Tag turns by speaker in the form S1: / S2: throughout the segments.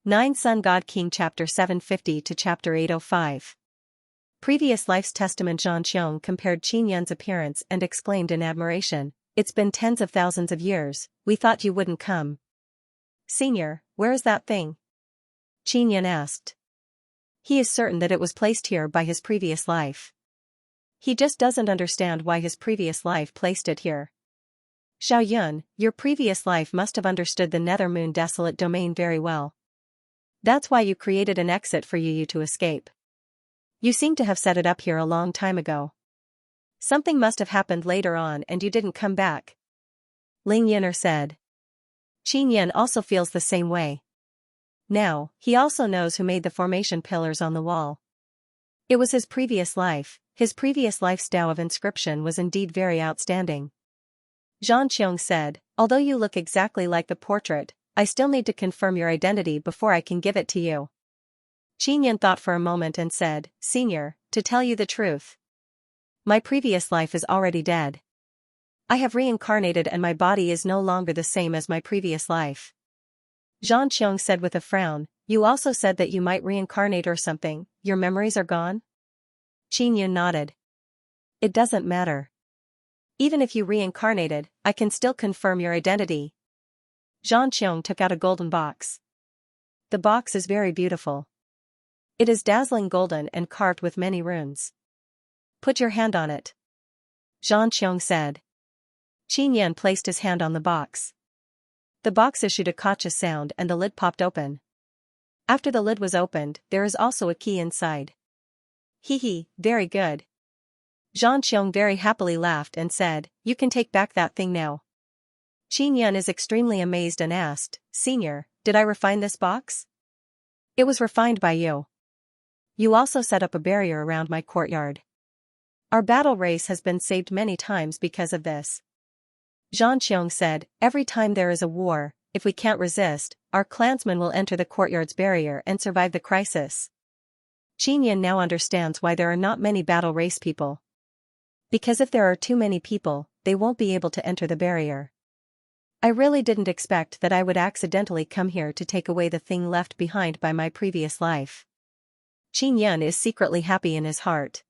S1: 9 Sun God King Chapter 750 to Chapter 805. Previous Life's Testament. Xianxia compared Qin Yun's appearance and exclaimed in admiration, "It's been tens of thousands of years, we thought you wouldn't come." "Senior, where is that thing?" Qin Yun asked. "He is certain that it was placed here by his previous life. He just doesn't understand why his previous life placed it here." "Xiao Yun, your previous life must have understood the Nether Moon Desolate Domain very well. That's why you created an exit for you to escape. You seem to have set it up here a long time ago. Something must have happened later on and you didn't come back," Ling Yin'er said. Qin Yun also feels the same way. Now, he also knows who made the formation pillars on the wall. It was his previous life. His previous life's Tao of inscription was indeed very outstanding. Xianxia said, "Although you look exactly like the portrait, I still need to confirm your identity before I can give it to you." Qin Yun thought for a moment and said, "Senior, to tell you the truth, my previous life is already dead. I have reincarnated and my body is no longer the same as my previous life." Xianxia said with a frown, "You also said that you might reincarnate or something, your memories are gone?" Qin Yun nodded. "It doesn't matter. Even if you reincarnated, I can still confirm your identity." Xianxia took out a golden box. The box is very beautiful. It is dazzling golden and carved with many runes. "Put your hand on it," Xianxia said. Qin Yun placed his hand on the box. The box issued a cautious sound and the lid popped open. After the lid was opened, there is also a key inside. "Hee, very good." Xianxia very happily laughed and said, "You can take back that thing now." Qin Yun is extremely amazed and asked, "Senior, did I refine this box?" "It was refined by you. You also set up a barrier around my courtyard. Our battle race has been saved many times because of this." Xianxia said, "Every time there is a war, if we can't resist, our clansmen will enter the courtyard's barrier and survive the crisis." Qin Yun now understands why there are not many battle race people. Because if there are too many people, they won't be able to enter the barrier. "I really didn't expect that I would accidentally come here to take away the thing left behind by my previous life." Qin Yun is secretly happy in his heart.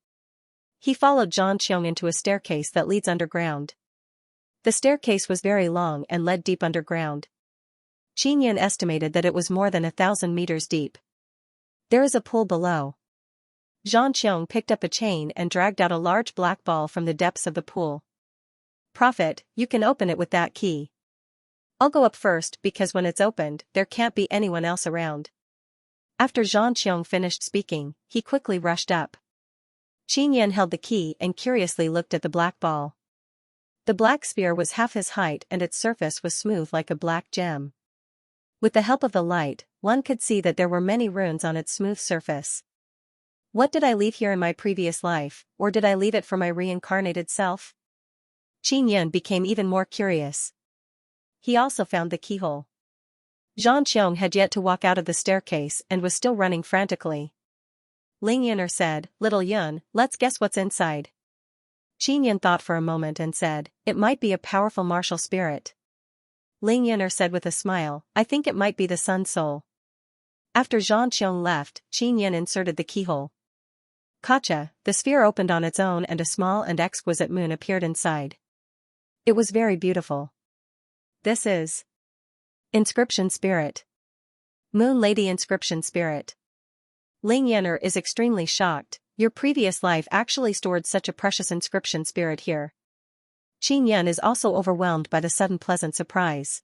S1: He followed Xianxia into a staircase that leads underground. The staircase was very long and led deep underground. Qin Yun estimated that it was more than 1,000 meters deep. There is a pool below. Xianxia picked up a chain and dragged out a large black ball from the depths of the pool. "Prophet, you can open it with that key. I'll go up first because when it's opened, there can't be anyone else around." After Xianxia finished speaking, he quickly rushed up. Qin Yun held the key and curiously looked at the black ball. The black sphere was half his height and its surface was smooth like a black gem. With the help of the light, one could see that there were many runes on its smooth surface. "What did I leave here in my previous life, or did I leave it for my reincarnated self?" Qin Yun became even more curious. He also found the keyhole. Xianxia had yet to walk out of the staircase and was still running frantically. Ling Yin'er said, "Little Yun, let's guess what's inside." Qin Yun thought for a moment and said, "It might be a powerful martial spirit." Ling Yin'er said with a smile, "I think it might be the Sun Soul." After Xianxia left, Qin Yun inserted the keyhole. Kacha, the sphere opened on its own and a small and exquisite moon appeared inside. It was very beautiful. "This is Inscription Spirit. Moon Lady Inscription Spirit." Ling Yin'er is extremely shocked. "Your previous life actually stored such a precious inscription spirit here." Qin Yun is also overwhelmed by the sudden pleasant surprise.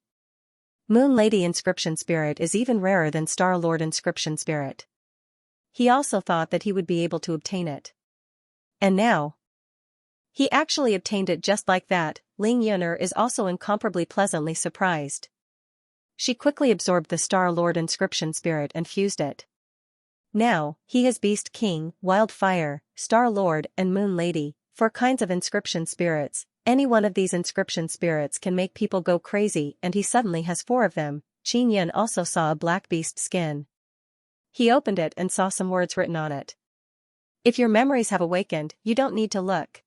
S1: Moon Lady Inscription Spirit is even rarer than Star Lord Inscription Spirit. He also thought that he would be able to obtain it. And now, he actually obtained it just like that. Ling Yin'er is also incomparably pleasantly surprised. She quickly absorbed the Star Lord Inscription Spirit and fused it. Now, he has Beast King, Wildfire, Star Lord and Moon Lady, 4 kinds of inscription spirits. Any one of these inscription spirits can make people go crazy and he suddenly has 4 of them. Qin Yun also saw a black beast skin. He opened it and saw some words written on it. "If your memories have awakened, you don't need to look.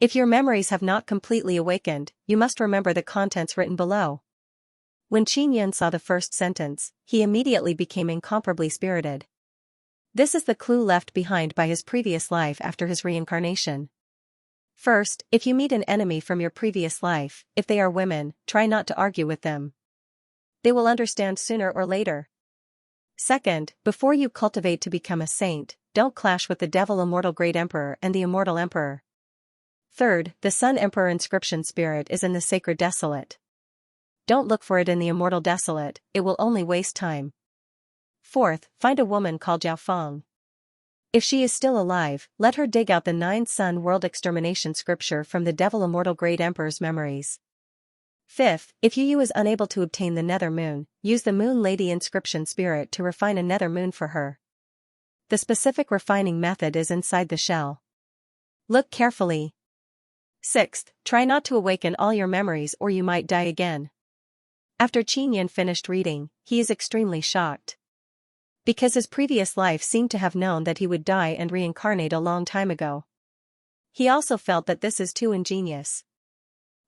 S1: If your memories have not completely awakened, you must remember the contents written below." When Qin Yan saw the first sentence, he immediately became incomparably spirited. This is the clue left behind by his previous life after his reincarnation. First, if you meet an enemy from your previous life, if they are women, try not to argue with them. They will understand sooner or later. Second, before you cultivate to become a saint, don't clash with the devil immortal great emperor and the immortal emperor. Third, the Sun Emperor inscription spirit is in the sacred desolate. Don't look for it in the immortal desolate, it will only waste time. Fourth, find a woman called Yaofeng. If she is still alive, let her dig out the 9 Sun World Extermination scripture from the devil immortal great emperor's memories. Fifth, if Yu is unable to obtain the nether moon, use the Moon Lady inscription spirit to refine a nether moon for her. The specific refining method is inside the shell. Look carefully. Sixth, try not to awaken all your memories or you might die again. After Qin Yan finished reading, he is extremely shocked. Because his previous life seemed to have known that he would die and reincarnate a long time ago. He also felt that this is too ingenious.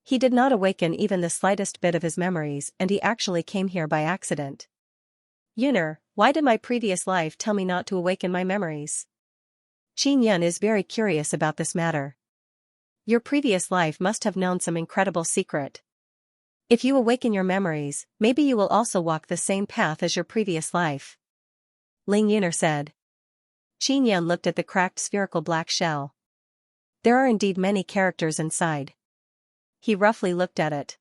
S1: He did not awaken even the slightest bit of his memories and he actually came here by accident. Yuner, why did my previous life tell me not to awaken my memories? Qin Yan is very curious about this matter. Your previous life must have known some incredible secret. If you awaken your memories, maybe you will also walk the same path as your previous life. Ling Yuner said. Qin Yan looked at the cracked spherical black shell. There are indeed many characters inside. He roughly looked at it.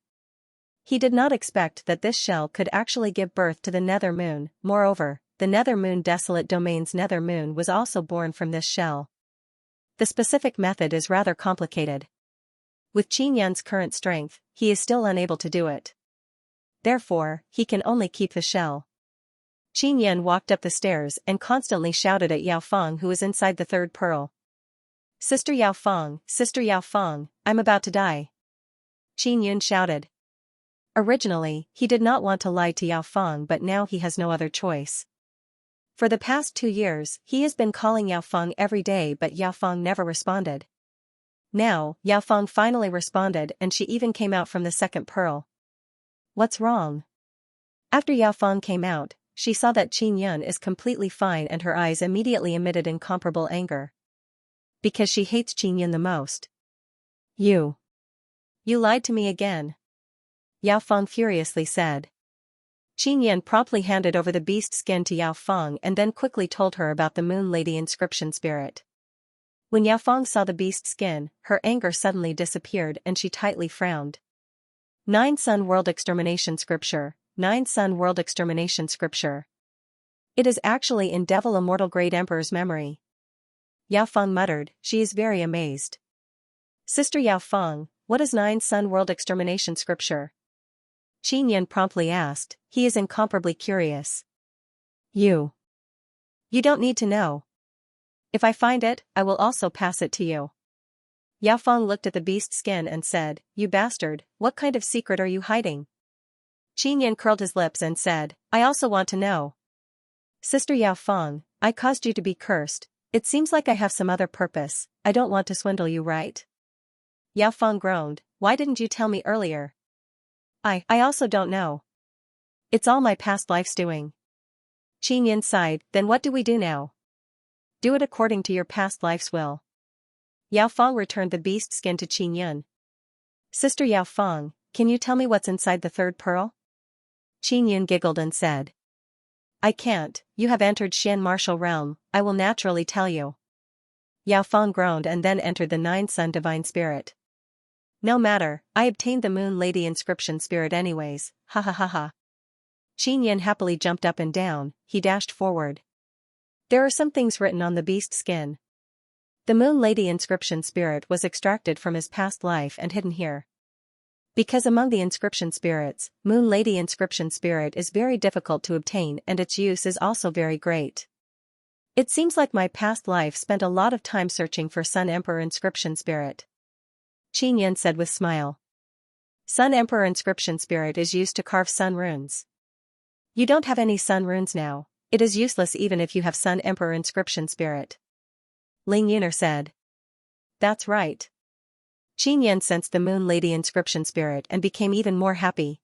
S1: He did not expect that this shell could actually give birth to the nether moon. Moreover, the nether moon desolate domain's nether moon was also born from this shell. The specific method is rather complicated. With Qin Yan's current strength, he is still unable to do it. Therefore, he can only keep the shell. Qin Yan walked up the stairs and constantly shouted at Yaofeng who was inside the third pearl. Sister Yaofeng, I'm about to die. Qin Yan shouted. Originally, he did not want to lie to Yaofeng but now he has no other choice. For the past 2 years, he has been calling Yaofeng every day but Yaofeng never responded. Now, Yaofeng finally responded and she even came out from the second pearl. What's wrong? After Yaofeng came out, she saw that Qin Yan is completely fine and her eyes immediately emitted incomparable anger. Because she hates Qin Yan the most. You lied to me again. Yaofeng furiously said. Qin Yan promptly handed over the beast skin to Yaofeng and then quickly told her about the Moon Lady inscription spirit. When Yaofeng saw the beast skin, her anger suddenly disappeared and she tightly frowned. 9 Sun World Extermination Scripture, 9 Sun World Extermination Scripture. It is actually in Devil Immortal Great Emperor's memory. Yaofeng muttered, she is very amazed. Sister Yaofeng, what is 9 Sun World Extermination Scripture? Qin Yan promptly asked, he is incomparably curious. You don't need to know. If I find it, I will also pass it to you. Yaofeng looked at the beast skin and said, you bastard, what kind of secret are you hiding? Qin Yan curled his lips and said, I also want to know. Sister Yaofeng, I caused you to be cursed, it seems like I have some other purpose, I don't want to swindle you, right? Yaofeng groaned, why didn't you tell me earlier? I also don't know. It's all my past life's doing. Qin Yan sighed, then what do we do now? Do it according to your past life's will. Yaofeng returned the beast skin to Qin Yan. Sister Yaofeng, can you tell me what's inside the third pearl? Qin Yan giggled and said. I can't, you have entered Xian martial realm, I will naturally tell you. Yaofeng groaned and then entered the 9 Sun divine spirit. No matter, I obtained the Moon Lady inscription spirit anyways, ha ha ha ha. Qin Yan happily jumped up and down, he dashed forward. There are some things written on the beast skin. The Moon Lady inscription spirit was extracted from his past life and hidden here. Because among the inscription spirits, Moon Lady inscription spirit is very difficult to obtain and its use is also very great. It seems like my past life spent a lot of time searching for Sun Emperor inscription spirit. Qin Yan said with smile. Sun Emperor inscription spirit is used to carve sun runes. You don't have any sun runes now, it is useless even if you have Sun Emperor inscription spirit. Ling Yuner said. That's right. Qin Yan sensed the Moon Lady inscription spirit and became even more happy.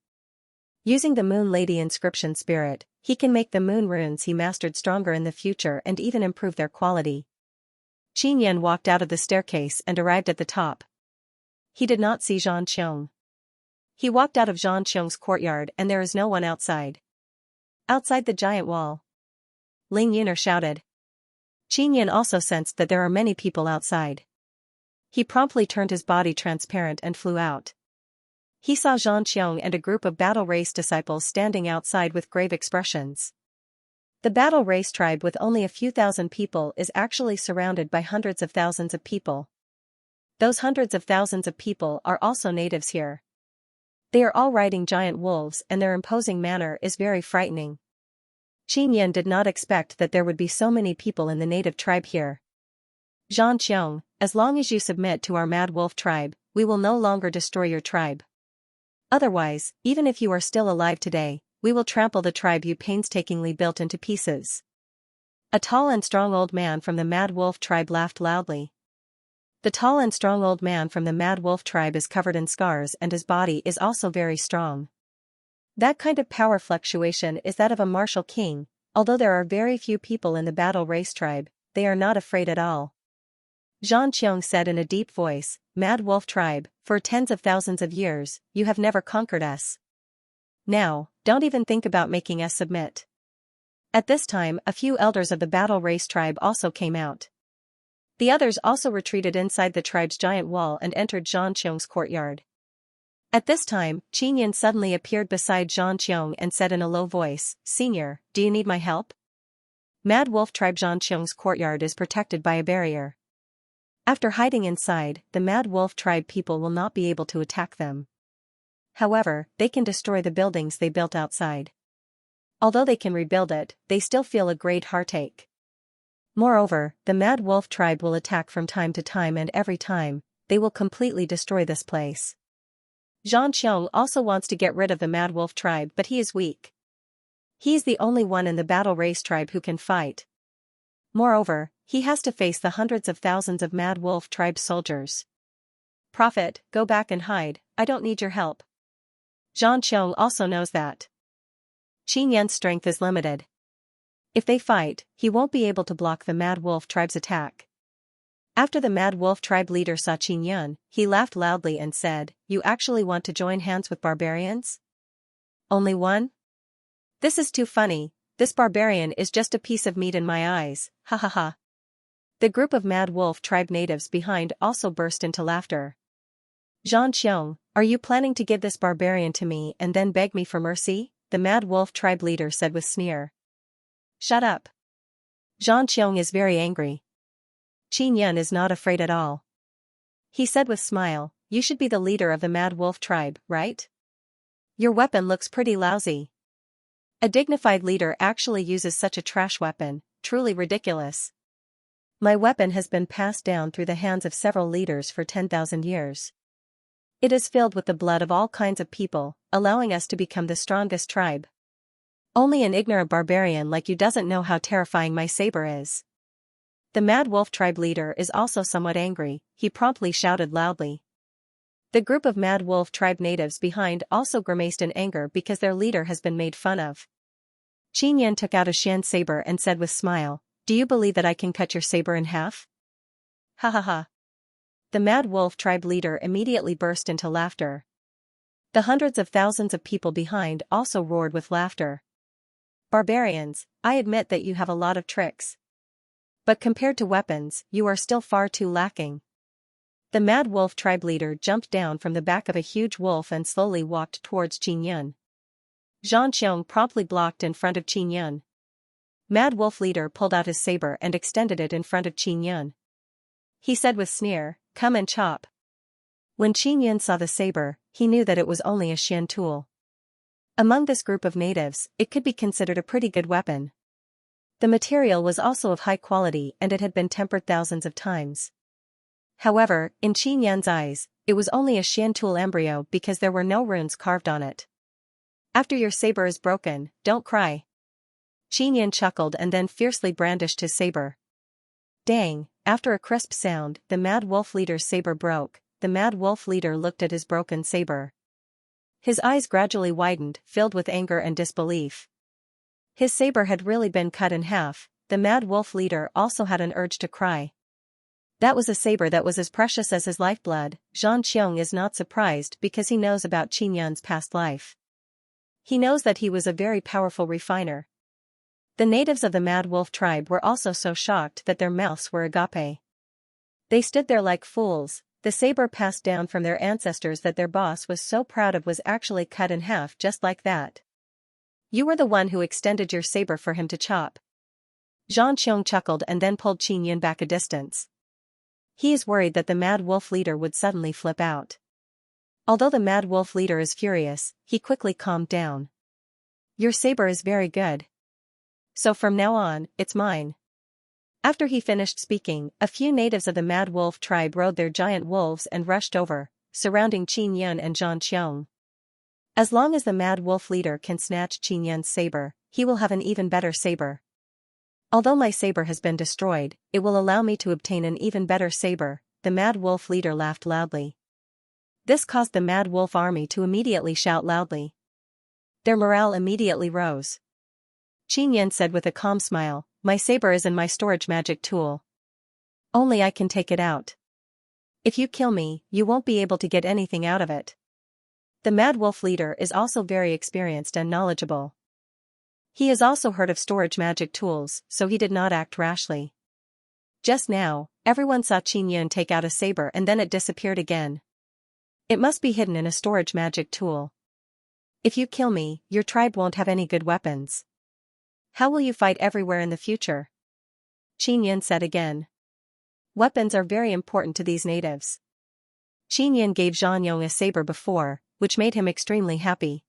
S1: Using the Moon Lady inscription spirit, he can make the moon runes he mastered stronger in the future and even improve their quality. Xianxia walked out of the staircase and arrived at the top. He did not see Xianxia. He walked out of Xianxia's courtyard and there is no one outside. Outside the giant wall. Ling Yuner shouted. Xianxia also sensed that there are many people outside. He promptly turned his body transparent and flew out. He saw Xianxia and a group of battle race disciples standing outside with grave expressions. The battle race tribe with only a few thousand people is actually surrounded by hundreds of thousands of people. Those hundreds of thousands of people are also natives here. They are all riding giant wolves and their imposing manner is very frightening. Xianxia did not expect that there would be so many people in the native tribe here. Xianxia, as long as you submit to our mad wolf tribe, we will no longer destroy your tribe. Otherwise, even if you are still alive today, we will trample the tribe you painstakingly built into pieces. A tall and strong old man from the Mad Wolf tribe laughed loudly. The tall and strong old man from the Mad Wolf tribe is covered in scars and his body is also very strong. That kind of power fluctuation is that of a martial king, although there are very few people in the battle race tribe, they are not afraid at all. Xianxia said in a deep voice, Mad Wolf tribe, for tens of thousands of years, you have never conquered us. Now, don't even think about making us submit. At this time, a few elders of the battle race tribe also came out. The others also retreated inside the tribe's giant wall and entered Xianxia's courtyard. At this time, Xianxia suddenly appeared beside Xianxia and said in a low voice, Senior, do you need my help? Mad Wolf tribe Xianxia's courtyard is protected by a barrier. After hiding inside, the Mad Wolf tribe people will not be able to attack them. However, they can destroy the buildings they built outside. Although they can rebuild it, they still feel a great heartache. Moreover, the Mad Wolf tribe will attack from time to time and every time, they will completely destroy this place. Xianxia also wants to get rid of the Mad Wolf tribe but he is weak. He is the only one in the battle race tribe who can fight. Moreover, he has to face the hundreds of thousands of Mad Wolf tribe soldiers. Prophet, go back and hide, I don't need your help. Xianxia also knows that. Xianxia's strength is limited. If they fight, he won't be able to block the Mad Wolf tribe's attack. After the Mad Wolf tribe leader saw Xianxia, he laughed loudly and said, You actually want to join hands with barbarians? Only one? This is too funny, this barbarian is just a piece of meat in my eyes, ha ha ha. The group of Mad Wolf tribe natives behind also burst into laughter. Xianxia, are you planning to give this barbarian to me and then beg me for mercy? The Mad Wolf tribe leader said with sneer. Shut up. Xianxia is very angry. Xianxia is not afraid at all. He said with smile, You should be the leader of the Mad Wolf tribe, right? Your weapon looks pretty lousy. A dignified leader actually uses such a trash weapon, truly ridiculous. My weapon has been passed down through the hands of several leaders for 10,000 years. It is filled with the blood of all kinds of people, allowing us to become the strongest tribe. Only an ignorant barbarian like you doesn't know how terrifying my saber is. The Mad Wolf tribe leader is also somewhat angry, he promptly shouted loudly. The group of Mad Wolf tribe natives behind also grimaced in anger because their leader has been made fun of. Xianxia took out a Xian saber and said with smile, Do you believe that I can cut your saber in half? Ha ha ha. The Mad Wolf tribe leader immediately burst into laughter. The hundreds of thousands of people behind also roared with laughter. Barbarians, I admit that you have a lot of tricks. But compared to weapons, you are still far too lacking. The Mad Wolf tribe leader jumped down from the back of a huge wolf and slowly walked towards Xianxia. Xianxia promptly blocked in front of Xianxia. Mad Wolf leader pulled out his saber and extended it in front of Xianxia. He said with sneer, Come and chop. When Xianxia saw the saber, he knew that it was only a Xian tool. Among this group of natives, it could be considered a pretty good weapon. The material was also of high quality and it had been tempered thousands of times. However, in Xianxia's eyes, it was only a Xian tool embryo because there were no runes carved on it. After your saber is broken, don't cry. Xianxia chuckled and then fiercely brandished his saber. Dang, after a crisp sound, the Mad Wolf leader's saber broke. The Mad Wolf leader looked at his broken saber. His eyes gradually widened, filled with anger and disbelief. His saber had really been cut in half. The mad wolf leader also had an urge to cry. That was a saber that was as precious as his lifeblood. Xianxia is not surprised because he knows about Qinyan's past life. He knows that he was a very powerful refiner. The natives of the mad wolf tribe were also so shocked that their mouths were agape. They stood there like fools. The saber passed down from their ancestors that their boss was so proud of was actually cut in half just like that. You were the one who extended your saber for him to chop. Xianxia chuckled and then pulled Qinyan back a distance. He is worried that the mad wolf leader would suddenly flip out. Although the mad wolf leader is furious, he quickly calmed down. Your saber is very good. So from now on, it's mine. After he finished speaking, a few natives of the mad wolf tribe rode their giant wolves and rushed over, surrounding Qinyan and Xianxia. As long as the mad wolf leader can snatch Qinyan's saber, he will have an even better saber. Although my saber has been destroyed, it will allow me to obtain an even better saber. The mad wolf leader laughed loudly. This caused the mad wolf army to immediately shout loudly. Their morale immediately rose. Qinyan said with a calm smile, my saber is in my storage magic tool. Only I can take it out. If you kill me, you won't be able to get anything out of it. The mad wolf leader is also very experienced and knowledgeable. He has also heard of storage magic tools, so he did not act rashly. Just now, everyone saw Qinyan take out a saber and then it disappeared again. It must be hidden in a storage magic tool. If you kill me, your tribe won't have any good weapons. How will you fight everywhere in the future? Qinyan said again. Weapons are very important to these natives. Qinyan gave Xianxia a saber before, which made him extremely happy.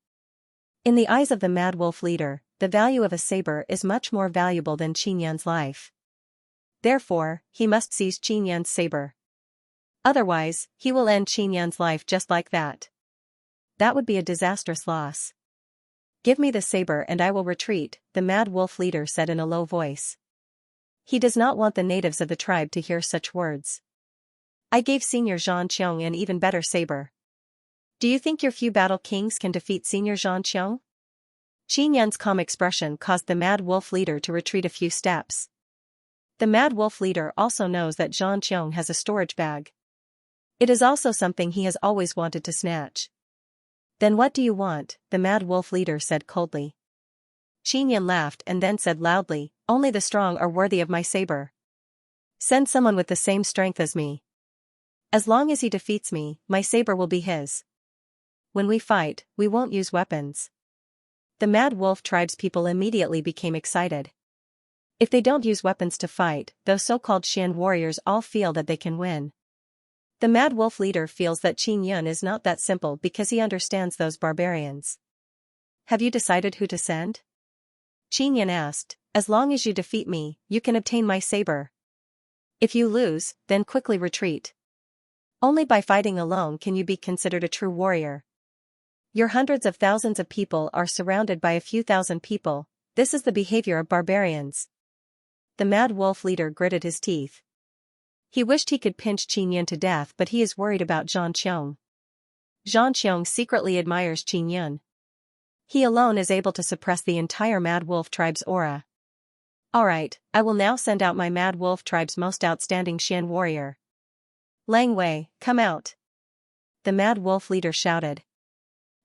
S1: In the eyes of the mad wolf leader, the value of a saber is much more valuable than Qinyan's life. Therefore, he must seize Qinyan's saber. Otherwise, he will end Qinyan's life just like that. That would be a disastrous loss. Give me the saber and I will retreat, the mad wolf leader said in a low voice. He does not want the natives of the tribe to hear such words. I gave Senior Xianxia an even better saber. Do you think your few battle kings can defeat Senior Xianxia? Qinyan's calm expression caused the mad wolf leader to retreat a few steps. The mad wolf leader also knows that Xianxia has a storage bag. It is also something he has always wanted to snatch. Then what do you want? The mad wolf leader said coldly. Qinyan laughed and then said loudly, only the strong are worthy of my saber. Send someone with the same strength as me. As long as he defeats me, my saber will be his. When we fight, we won't use weapons. The mad wolf tribe's people immediately became excited. If they don't use weapons to fight, those so-called Xian warriors all feel that they can win. The mad wolf leader feels that Qinyan is not that simple because he understands those barbarians. Have you decided who to send? Qinyan asked. As long as you defeat me, you can obtain my saber. If you lose, then quickly retreat. Only by fighting alone can you be considered a true warrior. Your hundreds of thousands of people are surrounded by a few thousand people. This is the behavior of barbarians. The mad wolf leader gritted his teeth. He wished he could pinch Qinyan to death, but he is worried about Xianxia. Xianxia secretly admires Qinyan. He alone is able to suppress the entire mad wolf tribe's aura. Alright, I will now send out my mad wolf tribe's most outstanding Xian warrior. Lang Wei, come out. The mad wolf leader shouted.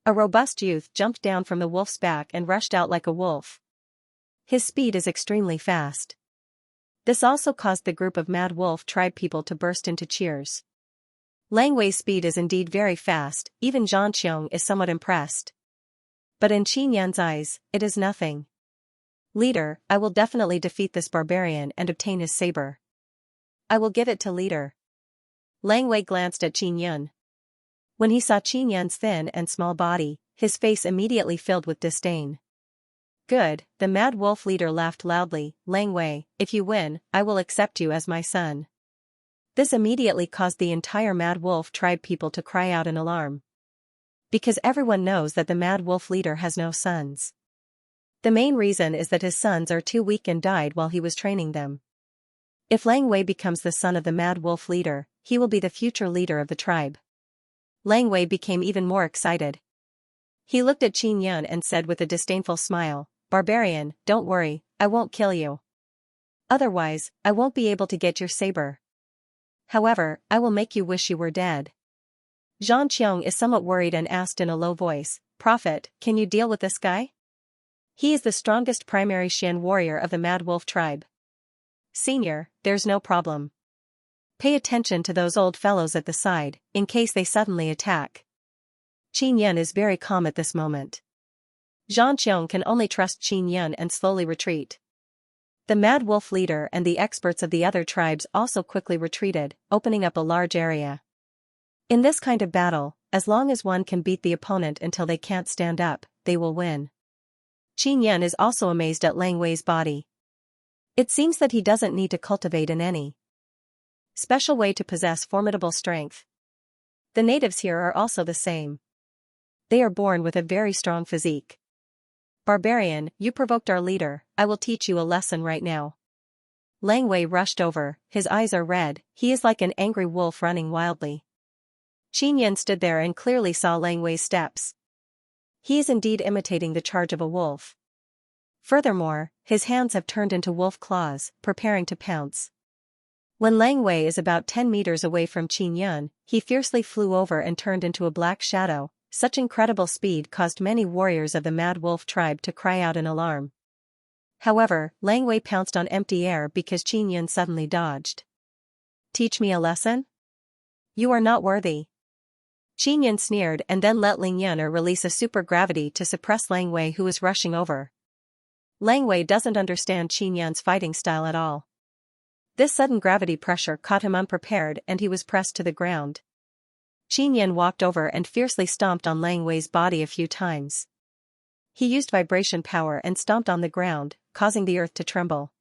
S1: A robust youth jumped down from the wolf's back and rushed out like a wolf. His speed is extremely fast. This also caused the group of mad wolf tribe people to burst into cheers. Lang Wei's speed is indeed very fast, even Xianxia is somewhat impressed. But in Qinyan's eyes, it is nothing. Leader, I will definitely defeat this barbarian and obtain his saber. I will give it to leader. Lang Wei glanced at Qinyan. When he saw Qinyan's thin and small body, his face immediately filled with disdain. Good, the mad wolf leader laughed loudly. Lang Wei, if you win, I will accept you as my son. This immediately caused the entire mad wolf tribe people to cry out in alarm. Because everyone knows that the mad wolf leader has no sons. The main reason is that his sons are too weak and died while he was training them. If Lang Wei becomes the son of the mad wolf leader, he will be the future leader of the tribe. Lang Wei became even more excited. He looked at Qin Yan and said with a disdainful smile, "Barbarian, don't worry, I won't kill you. Otherwise, I won't be able to get your saber. However, I will make you wish you were dead." Xianxia is somewhat worried and asked in a low voice, "Prophet, can you deal with this guy? He is the strongest primary Xian warrior of the Mad Wolf tribe." "Senior, there's no problem. Pay attention to those old fellows at the side, in case they suddenly attack." Qin Yan is very calm at this moment. Xianxia can only trust Qin Yan and slowly retreat. The Mad Wolf leader and the experts of the other tribes also quickly retreated, opening up a large area. In this kind of battle, as long as one can beat the opponent until they can't stand up, they will win. Qin Yan is also amazed at Lang Wei's body. It seems that he doesn't need to cultivate in any special way to possess formidable strength. The natives here are also the same. They are born with a very strong physique. "Barbarian, you provoked our leader, I will teach you a lesson right now." Lang Wei rushed over, his eyes are red, he is like an angry wolf running wildly. Qin Yan stood there and clearly saw Lang Wei's steps. He is indeed imitating the charge of a wolf. Furthermore, his hands have turned into wolf claws, preparing to pounce. When Lang Wei is about 10 meters away from Qin Yan, he fiercely flew over and turned into a black shadow. Such incredible speed caused many warriors of the Mad Wolf tribe to cry out in alarm. However, Lang Wei pounced on empty air because Qin Yan suddenly dodged. "Teach me a lesson? You are not worthy." Qin Yan sneered and then let Ling Yan release a supergravity to suppress Lang Wei, who was rushing over. Lang Wei doesn't understand Qin Yan's fighting style at all. This sudden gravity pressure caught him unprepared and he was pressed to the ground. Qin Yan walked over and fiercely stomped on Lang Wei's body a few times. He used vibration power and stomped on the ground, causing the earth to tremble.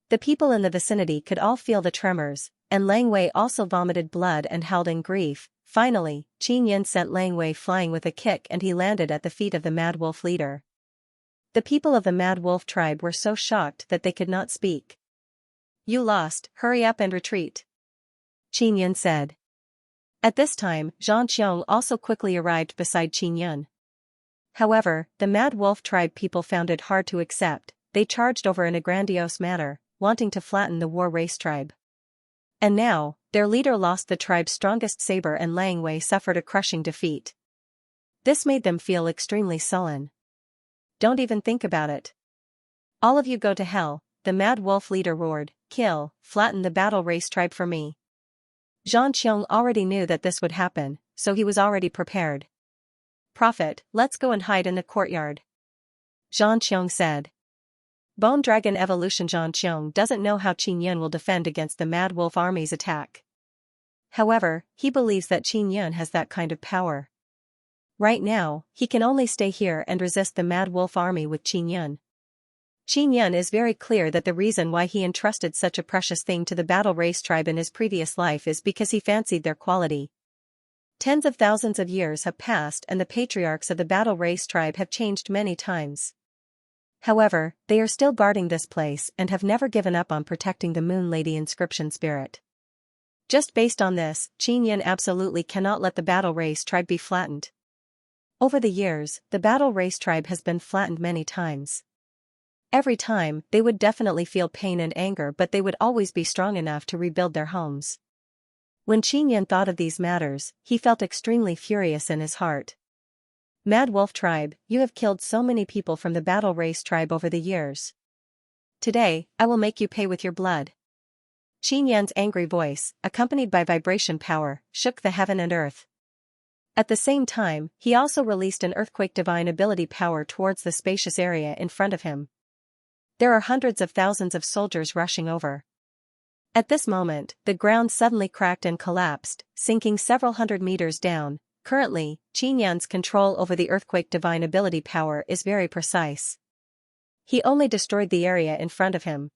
S1: The people in the vicinity could all feel the tremors, and Lang Wei also vomited blood and howled in grief. Finally, Qin Yan sent Lang Wei flying with a kick and he landed at the feet of the Mad Wolf leader. The people of the Mad Wolf tribe were so shocked that they could not speak. "You lost, hurry up and retreat," Qin Yan said. At this time, Xianxia also quickly arrived beside Qin Yan. However, the Mad Wolf tribe people found it hard to accept. They charged over in a grandiose manner, wanting to flatten the war race tribe. And now, their leader lost the tribe's strongest saber and Lang Wei suffered a crushing defeat. This made them feel extremely sullen. "Don't even think about it. All of you go to hell," the Mad Wolf leader roared. "Kill, flatten the battle race tribe for me." Xianxia already knew that this would happen, so he was already prepared. "Prophet, let's go and hide in the courtyard," Xianxia said. Bone Dragon Evolution. Xianxia doesn't know how Qin Yan will defend against the Mad Wolf army's attack. However, he believes that Qin Yan has that kind of power. Right now, he can only stay here and resist the Mad Wolf army with Qin Yan. Qin Yan is very clear that the reason why he entrusted such a precious thing to the Battle Race tribe in his previous life is because he fancied their quality. Tens of thousands of years have passed and the patriarchs of the Battle Race tribe have changed many times. However, they are still guarding this place and have never given up on protecting the Moon Lady inscription spirit. Just based on this, Qin Yan absolutely cannot let the Battle Race tribe be flattened. Over the years, the Battle Race tribe has been flattened many times. Every time, they would definitely feel pain and anger, but they would always be strong enough to rebuild their homes. When Qin Yan thought of these matters, he felt extremely furious in his heart. "Mad Wolf tribe, you have killed so many people from the Battle Race tribe over the years. Today, I will make you pay with your blood." Qin Yan's angry voice, accompanied by vibration power, shook the heaven and earth. At the same time, he also released an earthquake divine ability power towards the spacious area in front of him. There are hundreds of thousands of soldiers rushing over. At this moment, the ground suddenly cracked and collapsed, sinking several hundred meters down. Currently, Qin Yan's control over the earthquake divine ability power is very precise. He only destroyed the area in front of him.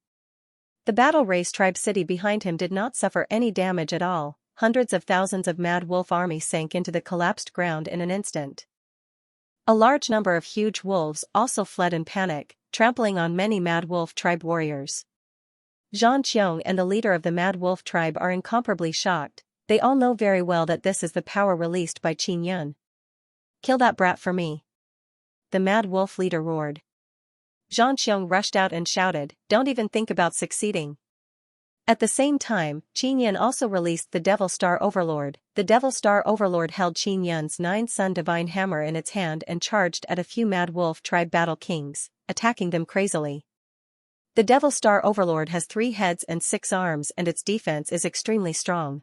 S1: The Battle Race tribe city behind him did not suffer any damage at all. Hundreds of thousands of Mad Wolf army sank into the collapsed ground in an instant. A large number of huge wolves also fled in panic, trampling on many Mad Wolf tribe warriors. Xianxia and the leader of the Mad Wolf tribe are incomparably shocked. They all know very well that this is the power released by Qin Yan. "Kill that brat for me," the Mad Wolf leader roared. Xianxia rushed out and shouted, "Don't even think about succeeding." At the same time, Qianyan also released the Devil Star Overlord. The Devil Star Overlord held Qianyan's 9-sun divine hammer in its hand and charged at a few Mad Wolf tribe battle kings, attacking them crazily. The Devil Star Overlord has 3 heads and 6 arms, and its defense is extremely strong.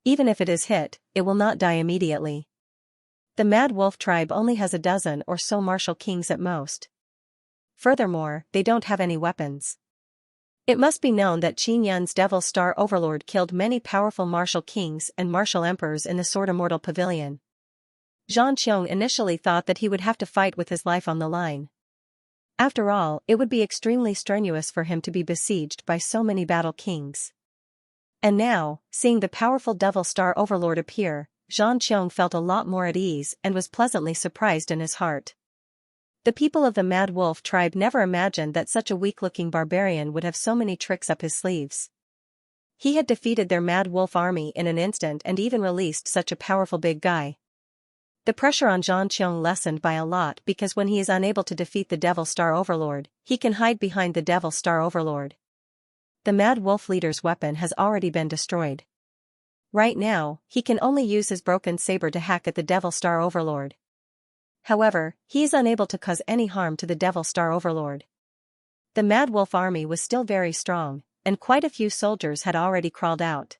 S1: Even if it is hit, it will not die immediately. The Mad Wolf tribe only has a dozen or so martial kings at most. Furthermore, they don't have any weapons. It must be known that Qianyan's Devil Star Overlord killed many powerful martial kings and martial emperors in the Sword Immortal Pavilion. Xianxia initially thought that he would have to fight with his life on the line. After all, it would be extremely strenuous for him to be besieged by so many battle kings. And now, seeing the powerful Devil Star Overlord appear, Xianxia felt a lot more at ease and was pleasantly surprised in his heart. The people of the Mad Wolf tribe never imagined that such a weak-looking barbarian would have so many tricks up his sleeves. He had defeated their Mad Wolf army in an instant and even released such a powerful big guy. The pressure on Xianxia lessened by a lot because when he is unable to defeat the Devil Star Overlord, he can hide behind the Devil Star Overlord. The Mad Wolf leader's weapon has already been destroyed. Right now, he can only use his broken saber to hack at the Devil Star Overlord. However, he is unable to cause any harm to the Devil Star Overlord. The Mad Wolf army was still very strong, and quite a few soldiers had already crawled out.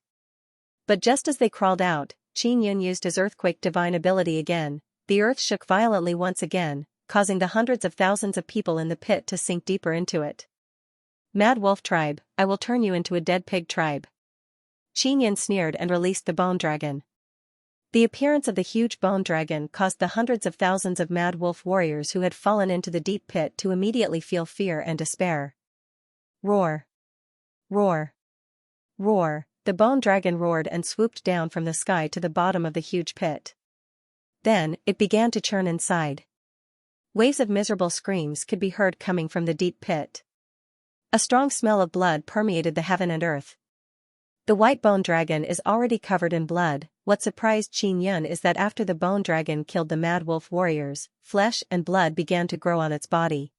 S1: But just as they crawled out, Qianyan used his Earthquake divine ability again. The earth shook violently once again, causing the hundreds of thousands of people in the pit to sink deeper into it. Mad Wolf tribe, I will turn you into a dead pig tribe. Qianyan sneered and released the bone dragon. The appearance of the huge bone dragon caused the hundreds of thousands of Mad Wolf warriors who had fallen into the deep pit to immediately feel fear and despair. Roar! Roar! Roar! The bone dragon roared and swooped down from the sky to the bottom of the huge pit. Then, it began to churn inside. Waves of miserable screams could be heard coming from the deep pit. A strong smell of blood permeated the heaven and earth. The white bone dragon is already covered in blood. What surprised Qianyan is that after the bone dragon killed the Mad Wolf warriors, flesh and blood began to grow on its body.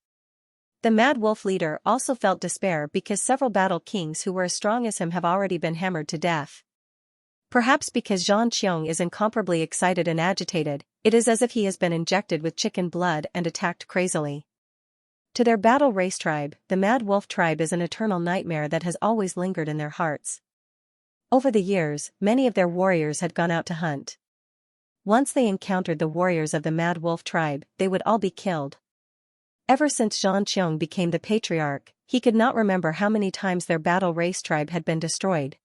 S1: The Mad Wolf leader also felt despair because several battle kings who were as strong as him have already been hammered to death. Perhaps because Xianxia is incomparably excited and agitated, it is as if he has been injected with chicken blood and attacked crazily. To their battle race tribe, the Mad Wolf tribe is an eternal nightmare that has always lingered in their hearts. Over the years, many of their warriors had gone out to hunt. Once they encountered the warriors of the Mad Wolf tribe, they would all be killed. Ever since Xianxia became the patriarch, he could not remember how many times their battle race tribe had been destroyed.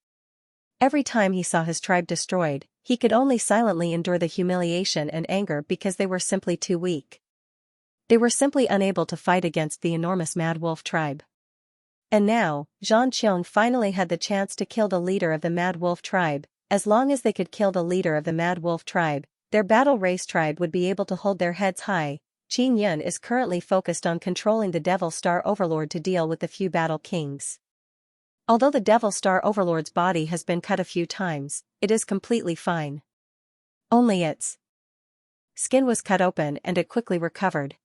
S1: Every time he saw his tribe destroyed, he could only silently endure the humiliation and anger because they were simply too weak. They were simply unable to fight against the enormous Mad Wolf tribe. And now, Xianxia finally had the chance to kill the leader of the Mad Wolf tribe. As long as they could kill the leader of the Mad Wolf tribe, their battle race tribe would be able to hold their heads high. Qianyan is currently focused on controlling the Devil Star Overlord to deal with the few battle kings. Although the Devil Star Overlord's body has been cut a few times, it is completely fine. Only its skin was cut open and it quickly recovered.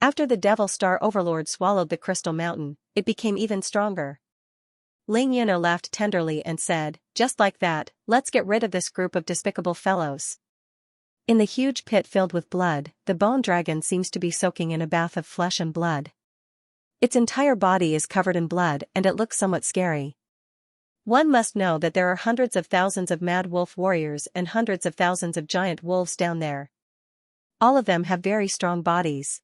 S1: After the Devil Star Overlord swallowed the Crystal Mountain, it became even stronger. Ling Yino laughed tenderly and said, "Just like that, let's get rid of this group of despicable fellows." In the huge pit filled with blood, the bone dragon seems to be soaking in a bath of flesh and blood. Its entire body is covered in blood and it looks somewhat scary. One must know that there are hundreds of thousands of Mad Wolf warriors and hundreds of thousands of giant wolves down there. All of them have very strong bodies.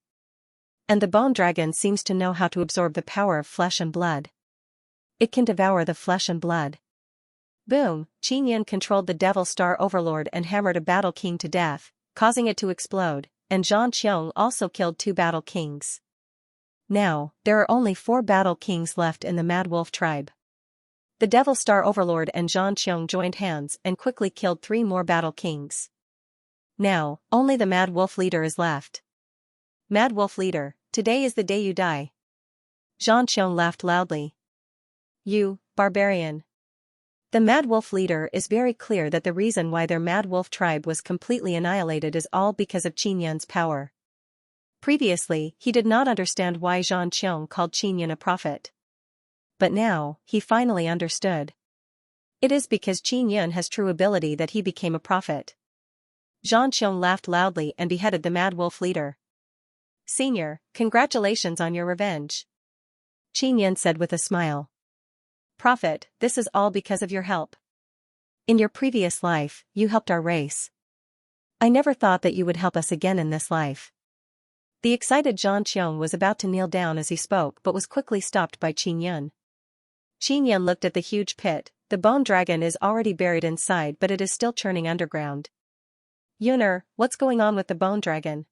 S1: And the bone dragon seems to know how to absorb the power of flesh and blood. It can devour the flesh and blood. Boom! Qianyan controlled the Devil Star Overlord and hammered a battle king to death, causing it to explode, and Xianxia also killed 2 battle kings. Now, there are only 4 battle kings left in the Mad Wolf tribe. The Devil Star Overlord and Xianxia joined hands and quickly killed 3 more battle kings. Now, only the Mad Wolf leader is left. Mad Wolf leader, today is the day you die. Xianxia laughed loudly. You, barbarian. The Mad Wolf leader is very clear that the reason why their Mad Wolf tribe was completely annihilated is all because of Qianyan's power. Previously, he did not understand why Xianxia called Qinyan a prophet. But now, he finally understood. It is because Qinyan has true ability that he became a prophet. Xianxia laughed loudly and beheaded the mad wolf leader. Senior, congratulations on your revenge. Qinyan said with a smile. Prophet, this is all because of your help. In your previous life, you helped our race. I never thought that you would help us again in this life. The excited Xianxia was about to kneel down as he spoke but was quickly stopped by Qinyan. Qinyan looked at the huge pit. The bone dragon is already buried inside but it is still churning underground. Yuner, what's going on with the bone dragon?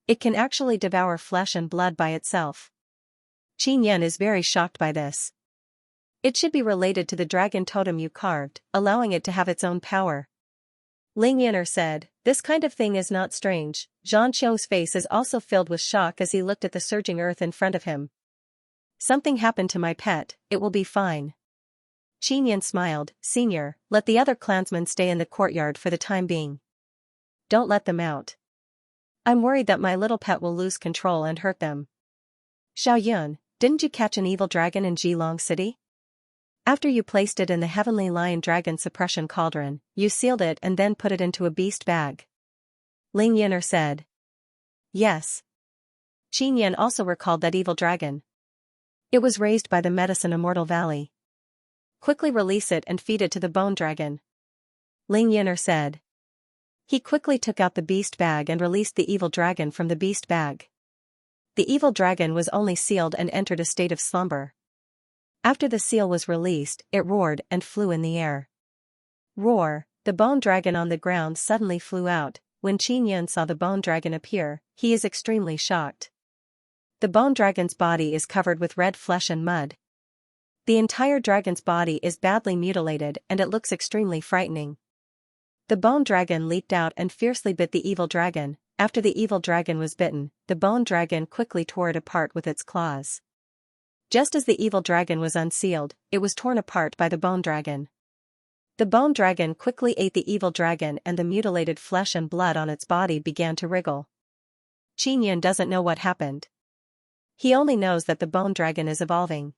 S1: It can actually devour flesh and blood by itself. Qinyan is very shocked by this. It should be related to the dragon totem you carved, allowing it to have its own power. Ling Yuner said, this kind of thing is not strange. Xianxia's face is also filled with shock as he looked at the surging earth in front of him. Something happened to my pet, it will be fine. Qinyan smiled, Senior, let the other clansmen stay in the courtyard for the time being. Don't let them out. I'm worried that my little pet will lose control and hurt them. Xiaoyun, didn't you catch an evil dragon in Jilong City? After you placed it in the Heavenly Lion Dragon Suppression Cauldron, you sealed it and then put it into a beast bag. Ling Yuner said. Yes. Qinyan also recalled that evil dragon. It was raised by the Medicine Immortal Valley. Quickly release it and feed it to the bone dragon. Ling Yuner said. He quickly took out the beast bag and released the evil dragon from the beast bag. The evil dragon was only sealed and entered a state of slumber. After the seal was released, it roared and flew in the air. Roar, the bone dragon on the ground suddenly flew out. When Qinyan saw the bone dragon appear, he is extremely shocked. The bone dragon's body is covered with red flesh and mud. The entire dragon's body is badly mutilated and it looks extremely frightening. The bone dragon leaped out and fiercely bit the evil dragon. After the evil dragon was bitten, the bone dragon quickly tore it apart with its claws. Just as the evil dragon was unsealed, it was torn apart by the bone dragon. The bone dragon quickly ate the evil dragon and the mutilated flesh and blood on its body began to wriggle. Qinyan doesn't know what happened. He only knows that the bone dragon is evolving.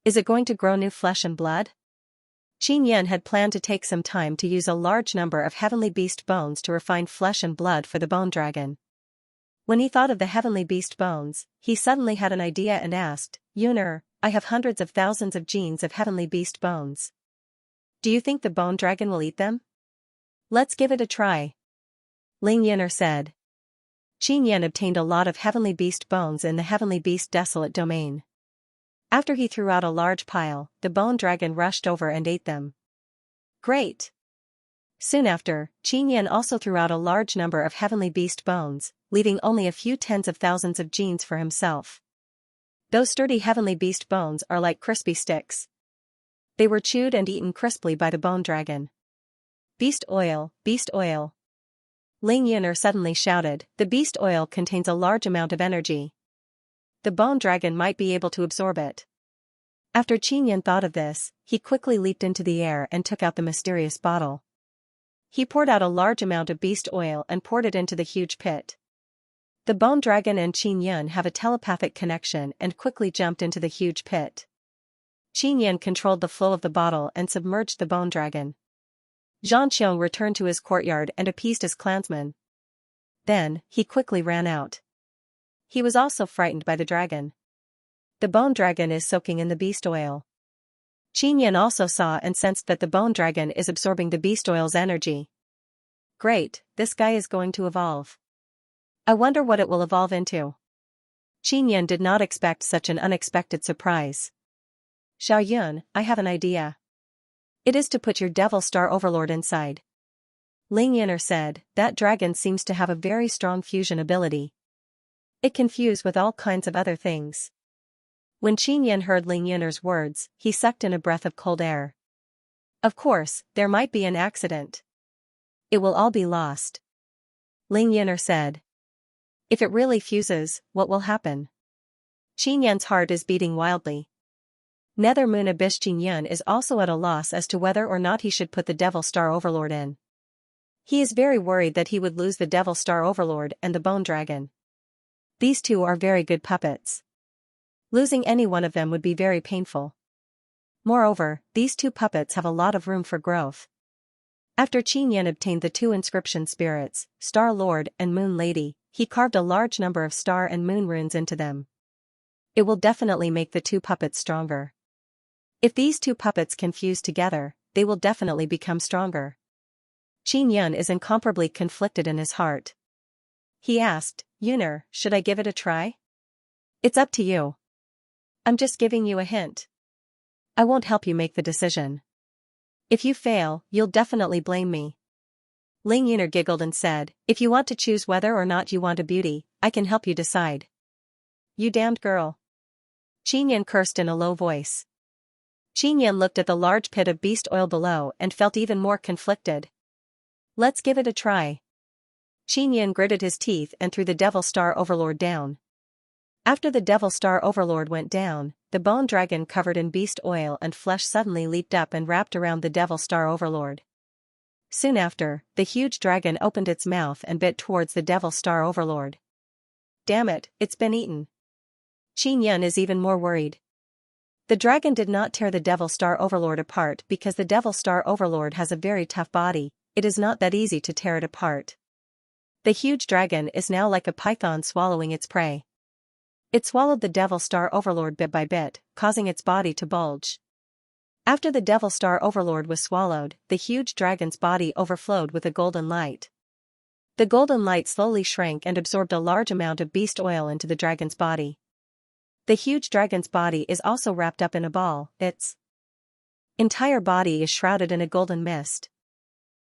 S1: Is it going to grow new flesh and blood? Qinyan had planned to take some time to use a large number of heavenly beast bones to refine flesh and blood for the bone dragon. When he thought of the heavenly beast bones, he suddenly had an idea and asked, Yuner, I have hundreds of thousands of genes of heavenly beast bones. Do you think the bone dragon will eat them? Let's give it a try. Ling Yuner said. Qinyan obtained a lot of heavenly beast bones in the heavenly beast desolate domain. After he threw out a large pile, the bone dragon rushed over and ate them. Great! Soon after, Qinyan also threw out a large number of heavenly beast bones, leaving only a few tens of thousands of genes for himself. Those sturdy heavenly beast bones are like crispy sticks. They were chewed and eaten crisply by the bone dragon. Beast oil, beast oil. Ling Yuner suddenly shouted, the beast oil contains a large amount of energy. The bone dragon might be able to absorb it. After Qinyan thought of this, he quickly leaped into the air and took out the mysterious bottle. He poured out a large amount of beast oil and poured it into the huge pit. The bone dragon and Qinyan have a telepathic connection and quickly jumped into the huge pit. Qinyan controlled the flow of the bottle and submerged the bone dragon. Xianxia returned to his courtyard and appeased his clansmen. Then, he quickly ran out. He was also frightened by the dragon. The bone dragon is soaking in the beast oil. Qinyan also saw and sensed that the bone dragon is absorbing the beast oil's energy. Great, this guy is going to evolve. I wonder what it will evolve into. Qinyan did not expect such an unexpected surprise. Xiaoyun, I have an idea. It is to put your Devil Star Overlord inside. Ling Yuner said, that dragon seems to have a very strong fusion ability. It can fuse with all kinds of other things. When Qinyan heard Ling Yuner's words, he sucked in a breath of cold air. Of course, there might be an accident. It will all be lost. Ling Yuner said. If it really fuses, what will happen? Qinyan's heart is beating wildly. Nether Moon Abyss Qinyan is also at a loss as to whether or not he should put the Devil Star Overlord in. He is very worried that he would lose the Devil Star Overlord and the Bone Dragon. These two are very good puppets. Losing any one of them would be very painful. Moreover, these two puppets have a lot of room for growth. After Qin Yan obtained the two inscription spirits, Star Lord and Moon Lady, he carved a large number of star and moon runes into them. It will definitely make the two puppets stronger. If these two puppets can fuse together, they will definitely become stronger. Qin Yan is incomparably conflicted in his heart. He asked, Yuner, should I give it a try? It's up to you. I'm just giving you a hint. I won't help you make the decision. If you fail, you'll definitely blame me. Ling Yuner giggled and said, if you want to choose whether or not you want a beauty, I can help you decide. You damned girl. Qin Yan cursed in a low voice. Qin Yan looked at the large pit of beast oil below and felt even more conflicted. Let's give it a try. Qin Yan gritted his teeth and threw the Devil Star Overlord down. After the Devil Star Overlord went down, the bone dragon covered in beast oil and flesh suddenly leaped up and wrapped around the Devil Star Overlord. Soon after, the huge dragon opened its mouth and bit towards the Devil Star Overlord. Damn it, it's been eaten. Qin Yan is even more worried. The dragon did not tear the Devil Star Overlord apart because the Devil Star Overlord has a very tough body. It is not that easy to tear it apart. The huge dragon is now like a python swallowing its prey. It swallowed the Devil Star Overlord bit by bit, causing its body to bulge. After the Devil Star Overlord was swallowed, the huge dragon's body overflowed with a golden light. The golden light slowly shrank and absorbed a large amount of beast oil into the dragon's body. The huge dragon's body is also wrapped up in a ball. Its entire body is shrouded in a golden mist.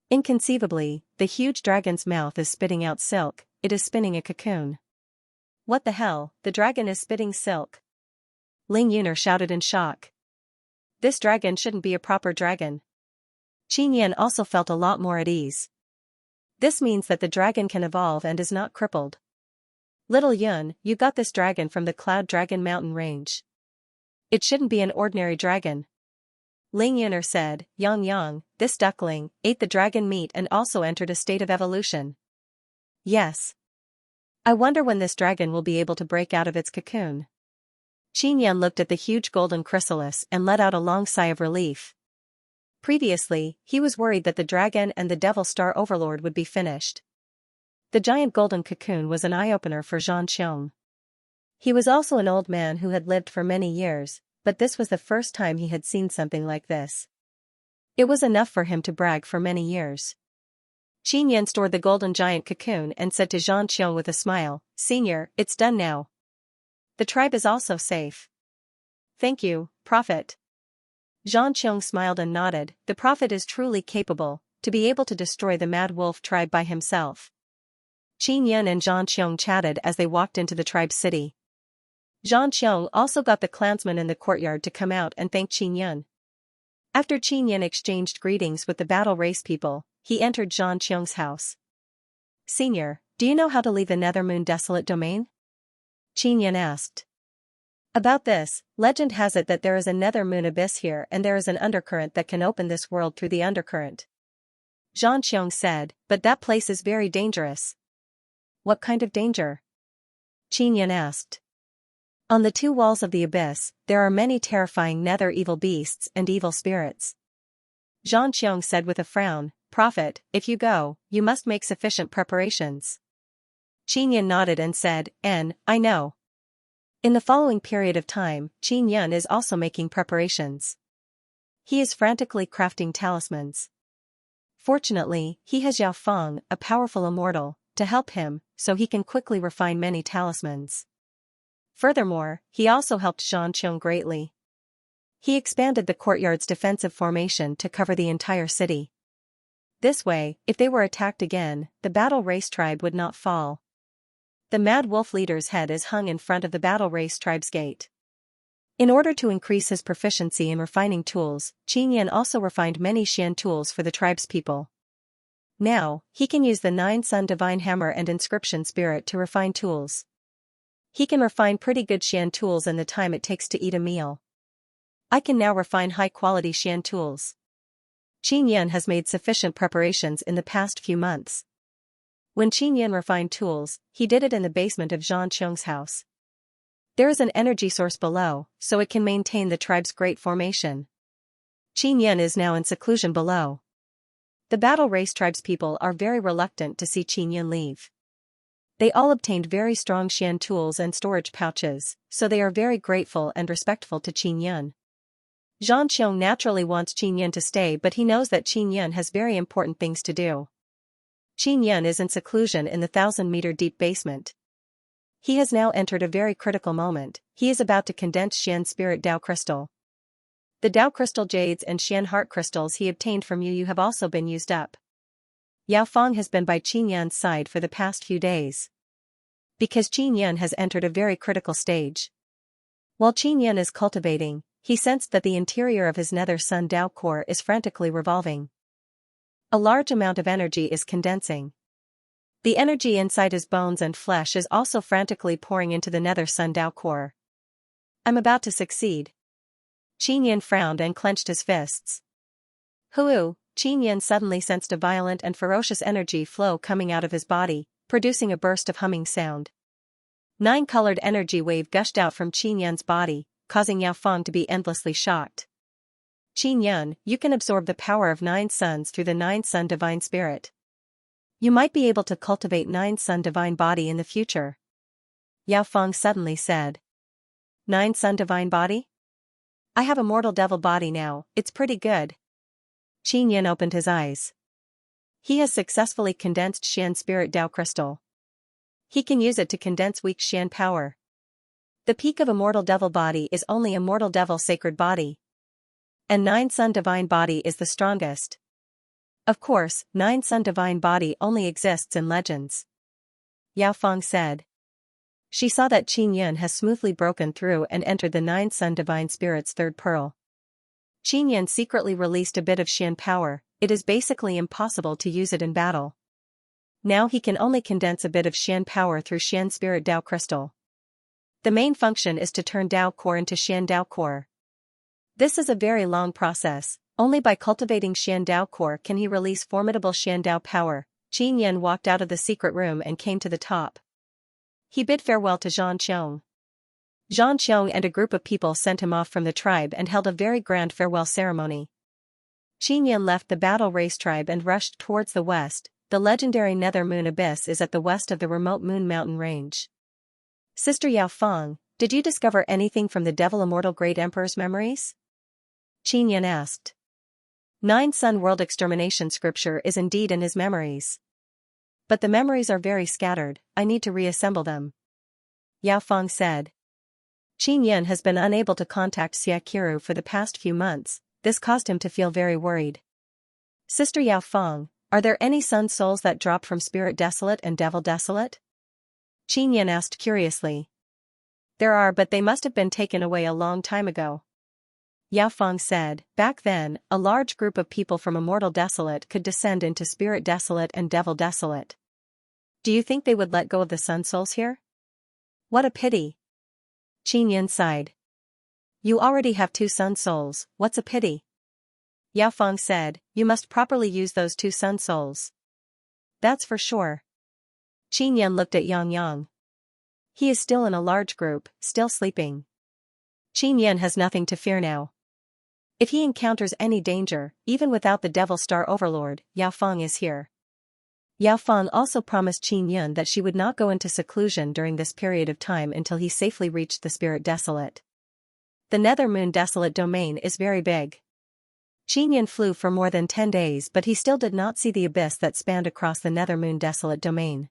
S1: Inconceivably, the huge dragon's mouth is spitting out silk. It is spinning a cocoon. What the hell, the dragon is spitting silk? Ling Yuner shouted in shock. This dragon shouldn't be a proper dragon. Qin Yan also felt a lot more at ease. This means that the dragon can evolve and is not crippled. Little Yun, you got this dragon from the Cloud Dragon Mountain Range. It shouldn't be an ordinary dragon. Ling Yuner said, Yang, this duckling, ate the dragon meat and also entered a state of evolution. Yes. I wonder when this dragon will be able to break out of its cocoon. Qin Yan looked at the huge golden chrysalis and let out a long sigh of relief. Previously, he was worried that the dragon and the Devil Star Overlord would be finished. The giant golden cocoon was an eye-opener for Xianxia. He was also an old man who had lived for many years, but this was the first time he had seen something like this. It was enough for him to brag for many years. Qin Yan stored the golden giant cocoon and said to Xianxia with a smile, Senior, it's done now. The tribe is also safe. Thank you, Prophet. Xianxia smiled and nodded. The Prophet is truly capable, to be able to destroy the Mad Wolf tribe by himself. Qin Yan and Xianxia chatted as they walked into the tribe's city. Xianxia also got the clansmen in the courtyard to come out and thank Qin Yan. After Qin Yan exchanged greetings with the battle race people, he entered Xianxia's house. Senior, do you know how to leave the Nethermoon Desolate Domain? Qin Yan asked. About this, legend has it that there is a Nethermoon abyss here and there is an undercurrent that can open this world through the undercurrent. Xianxia said, but that place is very dangerous. What kind of danger? Qin Yan asked. On the two walls of the abyss, there are many terrifying nether evil beasts and evil spirits. Xianxia said with a frown, Prophet, if you go, you must make sufficient preparations. Qin Yan nodded and said, I know. In the following period of time, Qin Yan is also making preparations. He is frantically crafting talismans. Fortunately, he has Yao Feng, a powerful immortal, to help him, so he can quickly refine many talismans. Furthermore, he also helped Xianxia greatly. He expanded the courtyard's defensive formation to cover the entire city. This way, if they were attacked again, the battle race tribe would not fall. The Mad Wolf leader's head is hung in front of the battle race tribe's gate. In order to increase his proficiency in refining tools, Qin Yan also refined many Xian tools for the tribe's people. Now, he can use the 9-Sun Divine Hammer and Inscription Spirit to refine tools. He can refine pretty good Xian tools in the time it takes to eat a meal. I can now refine high-quality Xian tools. Qin Yan has made sufficient preparations in the past few months. When Qin Yan refined tools, he did it in the basement of Xianxia's house. There is an energy source below, so it can maintain the tribe's great formation. Qin Yan is now in seclusion below. The battle race tribe's people are very reluctant to see Qin Yan leave. They all obtained very strong Xian tools and storage pouches, so they are very grateful and respectful to Qin Yan. Xianxia naturally wants Qin Yan to stay, but he knows that Qin Yan has very important things to do. Qin Yan is in seclusion in the 1,000-meter deep basement. He has now entered a very critical moment. He is about to condense Xian Spirit Dao Crystal. The Dao Crystal Jades and Xian Heart Crystals he obtained from Yu have also been used up. Yao Feng has been by Qin Yan's side for the past few days. Because Qin Yan has entered a very critical stage. While Qin Yan is cultivating, he sensed that the interior of his nether sun Dao core is frantically revolving. A large amount of energy is condensing. The energy inside his bones and flesh is also frantically pouring into the nether sun Dao core. I'm about to succeed. Qin Yan frowned and clenched his fists. Hoo! Qin Yan suddenly sensed a violent and ferocious energy flow coming out of his body, producing a burst of humming sound. 9-colored energy wave gushed out from Qin Yan's body, causing Yao Feng to be endlessly shocked. Qin Yan, you can absorb the power of 9 suns through the 9 sun divine spirit. You might be able to cultivate 9 sun divine body in the future. Yao Feng suddenly said. 9 sun divine body? I have a mortal devil body now, it's pretty good. Qin Yan opened his eyes. He has successfully condensed Xian Spirit Dao Crystal. He can use it to condense weak Xian power. The peak of a mortal devil body is only a mortal devil sacred body. And 9 sun divine body is the strongest. Of course, 9 sun divine body only exists in legends. Yao Feng said. She saw that Qin Yan has smoothly broken through and entered the 9 sun divine spirit's third pearl. Qin Yan secretly released a bit of Xian power. It is basically impossible to use it in battle. Now he can only condense a bit of Xian power through Xian Spirit Dao Crystal. The main function is to turn Dao Core into Xian Dao Core. This is a very long process. Only by cultivating Xian Dao Core can he release formidable Xian Dao power. Qin Yan walked out of the secret room and came to the top. He bid farewell to Xianxia. Xianxia and a group of people sent him off from the tribe and held a very grand farewell ceremony. Qin Yan left the battle race tribe and rushed towards the west. The legendary Nether Moon Abyss is at the west of the remote Moon Mountain Range. Sister Yao Feng, did you discover anything from the Devil Immortal Great Emperor's memories? Qin Yan asked. 9 Sun World Extermination scripture is indeed in his memories. But the memories are very scattered, I need to reassemble them. Yao Feng said. Qin Yan has been unable to contact Xiaqiru for the past few months, this caused him to feel very worried. Sister Yao Feng, are there any sun souls that drop from Spirit Desolate and Devil Desolate? Qin Yan asked curiously. There are, but they must have been taken away a long time ago. Yao Feng said, back then, a large group of people from Immortal Desolate could descend into Spirit Desolate and Devil Desolate. Do you think they would let go of the sun souls here? What a pity. Qin Yan sighed. You already have 2 sun souls, what's a pity? Yao Feng said, you must properly use those 2 sun souls. That's for sure. Qin Yan looked at Yang Yang. He is still in a large group, still sleeping. Qin Yan has nothing to fear now. If he encounters any danger, even without the Devil Star Overlord, Yao Feng is here. Yao Feng also promised Qin Yan that she would not go into seclusion during this period of time until he safely reached the Spirit Desolate. The Nether Moon Desolate domain is very big. Qin Yan flew for more than 10 days, but he still did not see the abyss that spanned across the Nether Moon Desolate domain.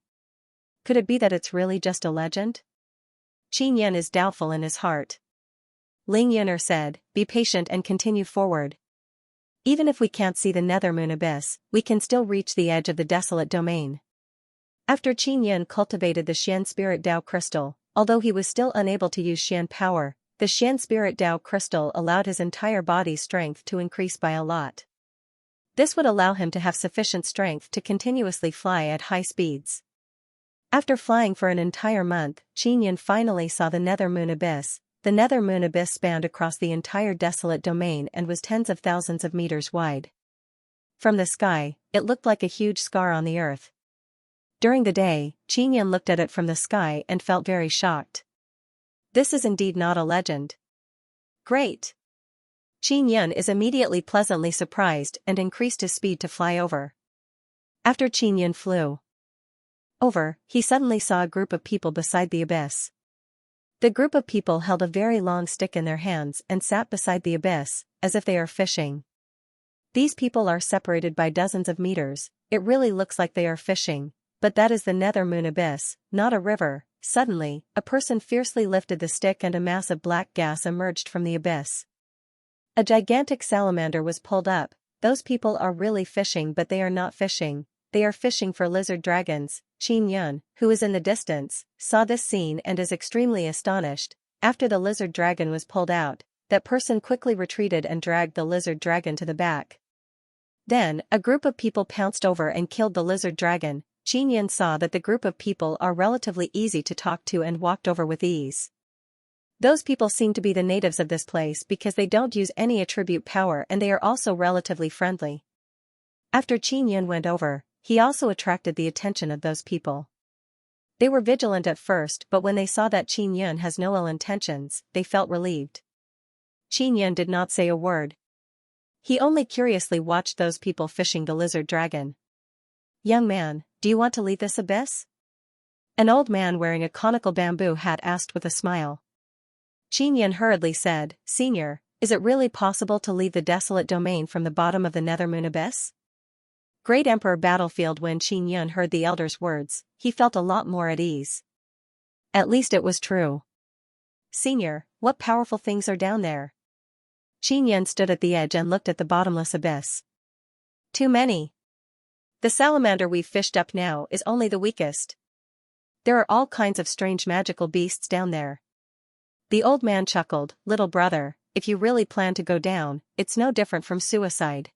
S1: Could it be that it's really just a legend? Qin Yan is doubtful in his heart. Ling Yun'er said, be patient and continue forward. Even if we can't see the Nether Moon Abyss, we can still reach the edge of the Desolate domain. After Qin Yan cultivated the Xian Spirit Dao Crystal, although he was still unable to use Xian power, the Xian Spirit Dao Crystal allowed his entire body's strength to increase by a lot. This would allow him to have sufficient strength to continuously fly at high speeds. After flying for an entire month, Qin Yan finally saw the Nether Moon Abyss. The Nether Moon Abyss spanned across the entire desolate domain and was tens of thousands of meters wide. From the sky, it looked like a huge scar on the earth. During the day, Qin looked at it from the sky and felt very shocked. This is indeed not a legend. Great! Qin is immediately pleasantly surprised and increased his speed to fly over. After Qin flew over, he suddenly saw a group of people beside the abyss. The group of people held a very long stick in their hands and sat beside the abyss, as if they are fishing. These people are separated by dozens of meters. It really looks like they are fishing, but that is the nether moon abyss, not a river. Suddenly, a person fiercely lifted the stick and a mass of black gas emerged from the abyss. A gigantic salamander was pulled up. Those people are really fishing, but they are not fishing. They are fishing for lizard dragons. Qin, who is in the distance, saw this scene and is extremely astonished. After the lizard dragon was pulled out, that person quickly retreated and dragged the lizard dragon to the back. Then, a group of people pounced over and killed the lizard dragon. Qin saw that the group of people are relatively easy to talk to and walked over with ease. Those people seem to be the natives of this place because they don't use any attribute power and they are also relatively friendly. After Qin went over, he also attracted the attention of those people. They were vigilant at first, but when they saw that Qin has no ill intentions, they felt relieved. Qin did not say a word. He only curiously watched those people fishing the lizard dragon. "Young man, do you want to leave this abyss?" An old man wearing a conical bamboo hat asked with a smile. Qin hurriedly said, "Senior, is it really possible to leave the desolate domain from the bottom of the nethermoon abyss?" Great Emperor Battlefield. When Qin heard the elder's words, he felt a lot more at ease. At least it was true. "Senior, what powerful things are down there?" Qin stood at the edge and looked at the bottomless abyss. "Too many. The salamander we've fished up now is only the weakest. There are all kinds of strange magical beasts down there." The old man chuckled, "Little brother, if you really plan to go down, it's no different from suicide."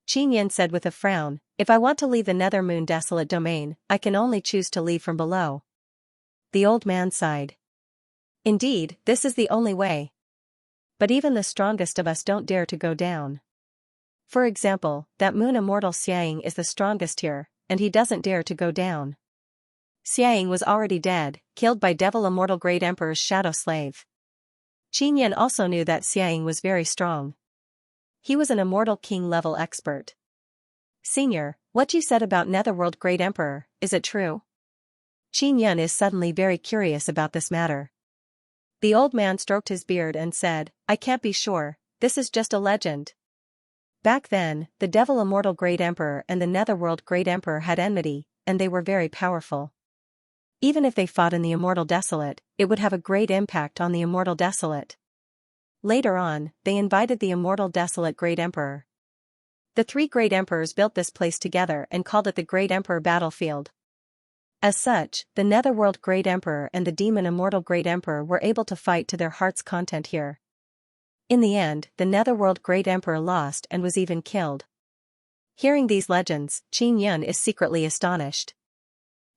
S1: Qin said with a frown, "If I want to leave the nether moon desolate domain, I can only choose to leave from below." The old man sighed. "Indeed, this is the only way. But even the strongest of us don't dare to go down. For example, that moon immortal Xiang is the strongest here, and he doesn't dare to go down." Xiang was already dead, killed by Devil Immortal Great Emperor's shadow slave. Qin also knew that Xiang was very strong. He was an immortal king-level expert. "Senior, what you said about Netherworld Great Emperor, is it true?" Qin is suddenly very curious about this matter. The old man stroked his beard and said, "I can't be sure, this is just a legend. Back then, the Devil Immortal Great Emperor and the Netherworld Great Emperor had enmity, and they were very powerful. Even if they fought in the Immortal Desolate, it would have a great impact on the Immortal Desolate. Later on, they invited the Immortal Desolate Great Emperor. The three Great Emperors built this place together and called it the Great Emperor Battlefield. As such, the Netherworld Great Emperor and the Demon Immortal Great Emperor were able to fight to their heart's content here. In the end, the Netherworld Great Emperor lost and was even killed. Hearing these legends, Qin is secretly astonished.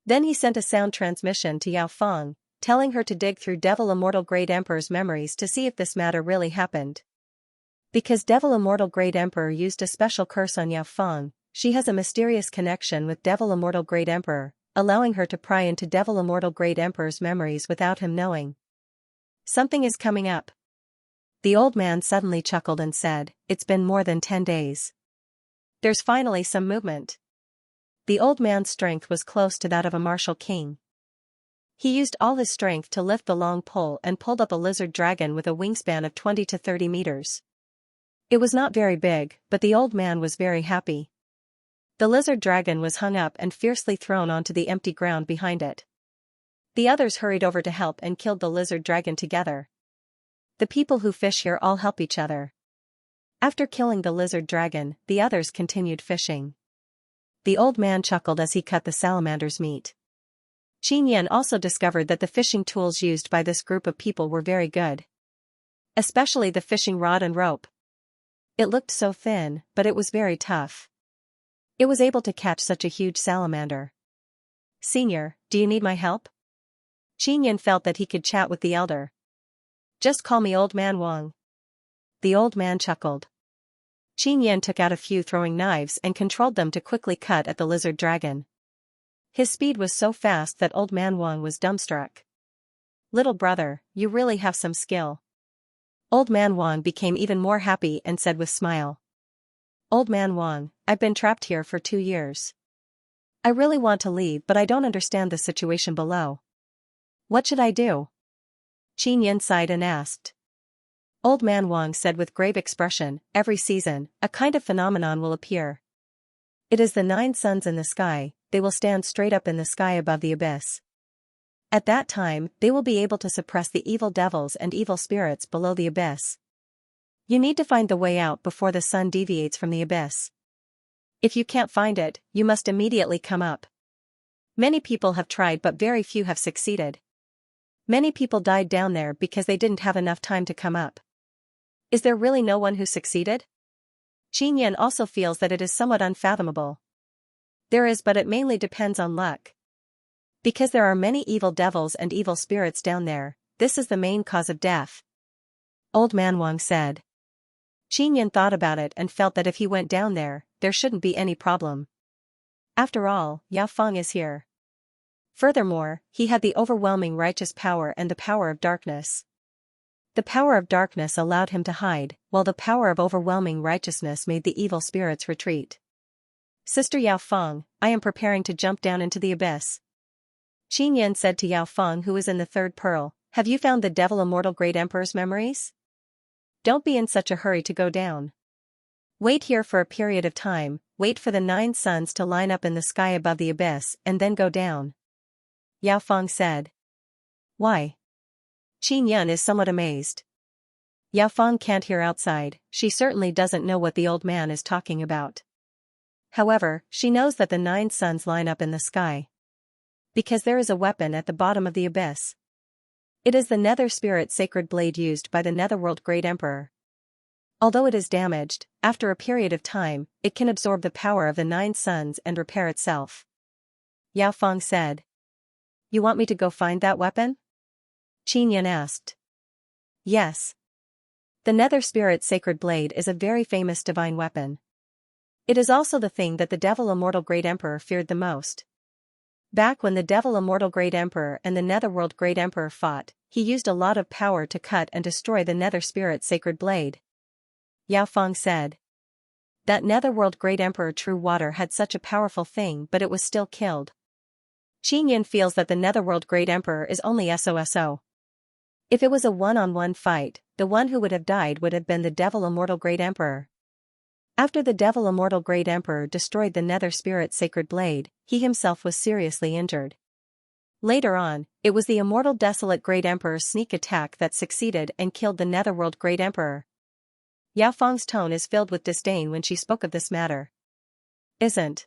S1: Then he sent a sound transmission to Yao Feng, telling her to dig through Devil Immortal Great Emperor's memories to see if this matter really happened. Because Devil Immortal Great Emperor used a special curse on Yao Feng, she has a mysterious connection with Devil Immortal Great Emperor, allowing her to pry into Devil Immortal Great Emperor's memories without him knowing. "Something is coming up." The old man suddenly chuckled and said, "It's been more than 10 days. There's finally some movement." The old man's strength was close to that of a martial king. He used all his strength to lift the long pole and pulled up a lizard dragon with a wingspan of 20 to 30 meters. It was not very big, but the old man was very happy. The lizard dragon was hung up and fiercely thrown onto the empty ground behind it. The others hurried over to help and killed the lizard dragon together. The people who fish here all help each other. After killing the lizard dragon, the others continued fishing. The old man chuckled as he cut the salamander's meat. Qin also discovered that the fishing tools used by this group of people were very good. Especially the fishing rod and rope. It looked so thin, but it was very tough. It was able to catch such a huge salamander. "Senior, do you need my help?" Qin felt that he could chat with the elder. "Just call me Old Man Wang." The old man chuckled. Qin took out a few throwing knives and controlled them to quickly cut at the lizard dragon. His speed was so fast that Old Man Wang was dumbstruck. Little brother, you really have some skill. Old Man Wang became even more happy and said with smile. Old Man Wang, I've been trapped here for 2 years. I really want to leave but I don't understand the situation below. What should I do? Xianxia sighed and asked. Old Man Wang said with grave expression, every season, a kind of phenomenon will appear. It is the 9 suns in the sky, they will stand straight up in the sky above the abyss. At that time, they will be able to suppress the evil devils and evil spirits below the abyss. You need to find the way out before the sun deviates from the abyss. If you can't find it, you must immediately come up. Many people have tried but very few have succeeded. Many people died down there because they didn't have enough time to come up. Is there really no one who succeeded? Xianxia also feels that it is somewhat unfathomable. There is, but it mainly depends on luck. Because there are many evil devils and evil spirits down there, this is the main cause of death. Old Man Wang said. Xianxia thought about it and felt that if he went down there shouldn't be any problem. After all, Yao Feng is here. Furthermore, he had the overwhelming righteous power and the power of darkness. The power of darkness allowed him to hide, while the power of overwhelming righteousness made the evil spirits retreat. Sister Yao Feng, I am preparing to jump down into the abyss. Xianxia said to Yao Feng, who was in the third pearl, have you found the devil immortal great emperor's memories? Don't be in such a hurry to go down. Wait here for a period of time, wait for the 9 suns to line up in the sky above the abyss and then go down. Yao Feng said. Why? Xianxia is somewhat amazed. Yao Feng can't hear outside, she certainly doesn't know what the old man is talking about. However, she knows that the 9 suns line up in the sky. Because there is a weapon at the bottom of the abyss. It is the nether spirit sacred blade used by the netherworld great emperor. Although it is damaged, after a period of time, it can absorb the power of the 9 suns and repair itself. Yao Feng said. You want me to go find that weapon? Xianxia asked. Yes. The nether spirit sacred blade is a very famous divine weapon. It is also the thing that the devil immortal great emperor feared the most. Back when the devil immortal great emperor and the netherworld great emperor fought, he used a lot of power to cut and destroy the nether spirit sacred blade. Yao Feng said. That netherworld great emperor True Water had such a powerful thing but it was still killed. Xianxia feels that the netherworld great emperor is only SOSO. If it was a one-on-one fight, the one who would have died would have been the devil immortal great emperor. After the devil immortal great emperor destroyed the nether spirit sacred blade, he himself was seriously injured. Later on, it was the immortal desolate great emperor's sneak attack that succeeded and killed the netherworld great emperor. Yao Feng's tone is filled with disdain when she spoke of this matter. Isn't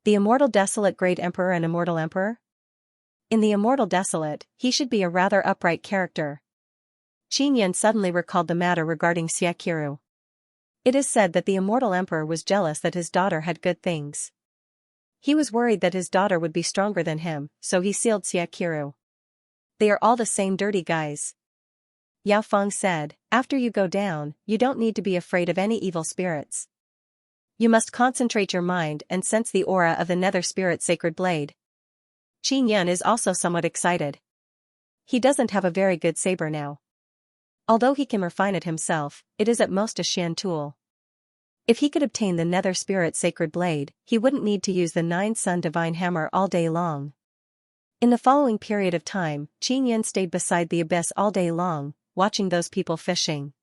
S1: the immortal desolate great emperor an immortal emperor? In the immortal desolate, he should be a rather upright character. Xianxia suddenly recalled the matter regarding Xiaqiru. It is said that the immortal emperor was jealous that his daughter had good things. He was worried that his daughter would be stronger than him, so he sealed Xiaqiru. They are all the same dirty guys. Yao Feng said, after you go down, you don't need to be afraid of any evil spirits. You must concentrate your mind and sense the aura of the nether spirit sacred blade. Xianxia is also somewhat excited. He doesn't have a very good saber now. Although he can refine it himself, it is at most a Xian tool. If he could obtain the nether spirit sacred blade, he wouldn't need to use the 9 sun divine hammer all day long. In the following period of time, Xianxia stayed beside the abyss all day long, watching those people fishing.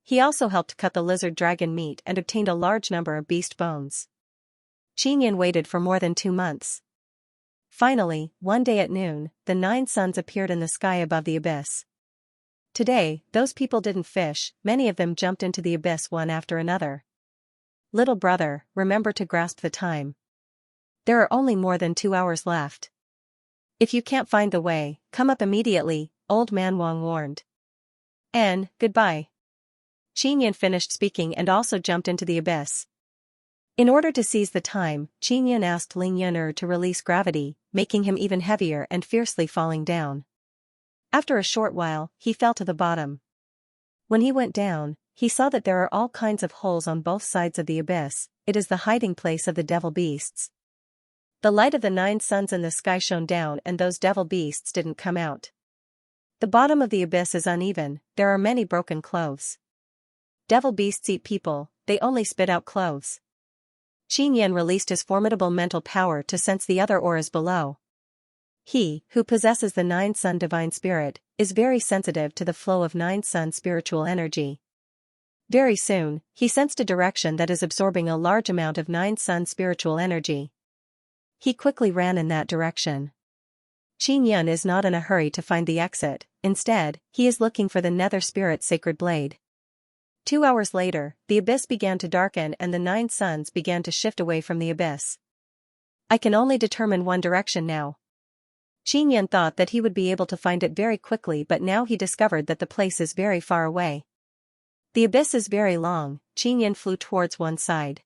S1: He also helped cut the lizard dragon meat and obtained a large number of beast bones. Xianxia waited for more than 2 months. Finally, one day at noon, the 9 suns appeared in the sky above the abyss. Today, those people didn't fish, many of them jumped into the abyss one after another. Little brother, remember to grasp the time. There are only more than 2 hours left. If you can't find the way, come up immediately, Old Man Wang warned. And, goodbye. Xianxia finished speaking and also jumped into the abyss. In order to seize the time, Xianxia asked Ling Yun'er to release gravity, making him even heavier and fiercely falling down. After a short while, he fell to the bottom. When he went down, he saw that there are all kinds of holes on both sides of the abyss. It is the hiding place of the devil beasts. The light of the 9 suns in the sky shone down and those devil beasts didn't come out. The bottom of the abyss is uneven, there are many broken clothes. Devil beasts eat people, they only spit out clothes. Xianxia released his formidable mental power to sense the other auras below. He, who possesses the 9 sun divine spirit, is very sensitive to the flow of 9 sun spiritual energy. Very soon, he sensed a direction that is absorbing a large amount of 9 sun spiritual energy. He quickly ran in that direction. Xianxia is not in a hurry to find the exit, instead, he is looking for the nether spirit sacred blade. 2 hours later, the abyss began to darken and the 9 suns began to shift away from the abyss. I can only determine one direction now. Xianxia thought that he would be able to find it very quickly, but now he discovered that the place is very far away. The abyss is very long. Xianxia flew towards one side.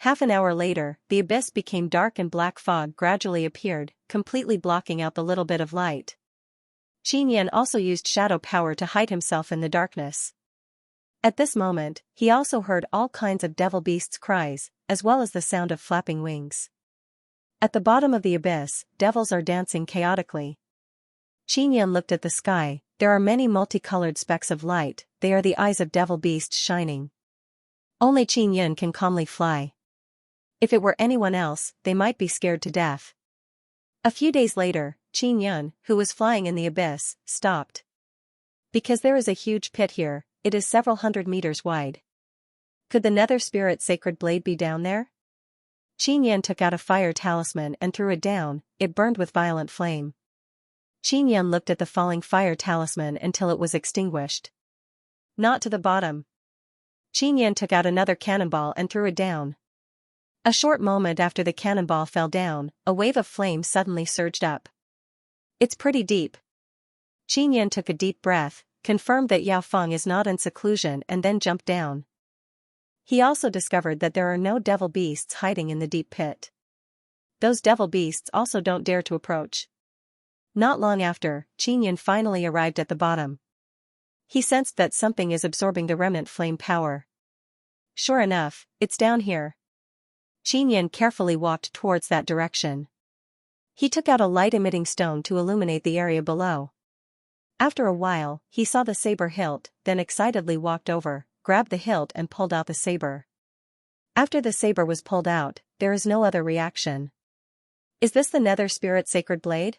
S1: Half an hour later, the abyss became dark and black fog gradually appeared, completely blocking out the little bit of light. Xianxia also used shadow power to hide himself in the darkness. At this moment, he also heard all kinds of devil beasts' cries, as well as the sound of flapping wings. At the bottom of the abyss, devils are dancing chaotically. Xianxia looked at the sky, there are many multicolored specks of light, they are the eyes of devil beasts shining. Only Xianxia can calmly fly. If it were anyone else, they might be scared to death. A few days later, Xianxia, who was flying in the abyss, stopped. Because there is a huge pit here, it is several hundred meters wide. Could the nether spirit sacred blade be down there? Xianxia took out a fire talisman and threw it down, it burned with violent flame. Xianxia looked at the falling fire talisman until it was extinguished. Not to the bottom. Xianxia took out another cannonball and threw it down. A short moment after the cannonball fell down, a wave of flame suddenly surged up. It's pretty deep. Xianxia took a deep breath, confirmed that Yao Feng is not in seclusion and then jumped down. He also discovered that there are no devil beasts hiding in the deep pit. Those devil beasts also don't dare to approach. Not long after, Xianxia finally arrived at the bottom. He sensed that something is absorbing the remnant flame power. Sure enough, it's down here. Xianxia carefully walked towards that direction. He took out a light-emitting stone to illuminate the area below. After a while, he saw the saber hilt, then excitedly walked over, grabbed the hilt and pulled out the saber. After the saber was pulled out, there is no other reaction. Is this the nether spirit sacred blade?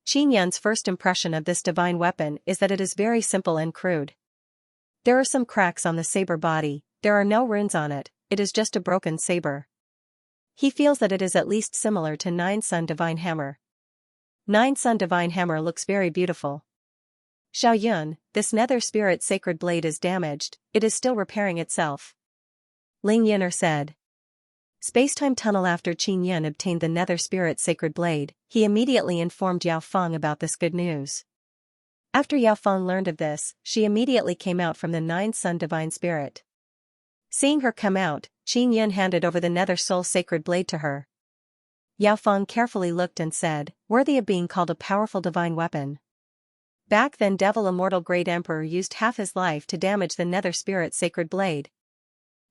S1: Xianxia's first impression of this divine weapon is that it is very simple and crude. There are some cracks on the saber body, there are no runes on it, it is just a broken saber. He feels that it is at least similar to 9 Sun Divine Hammer. 9 Sun Divine Hammer looks very beautiful. Xiaoyun, this nether spirit sacred blade is damaged, it is still repairing itself. Ling Yin'er said. Spacetime tunnel. After Xianxia obtained the nether spirit sacred blade, he immediately informed Yao Feng about this good news. After Yao Feng learned of this, she immediately came out from the 9 Sun Divine Spirit. Seeing her come out, Xianxia handed over the nether soul sacred blade to her. Yao Feng carefully looked and said, worthy of being called a powerful divine weapon. Back then Devil Immortal Great Emperor used half his life to damage the nether spirit sacred blade.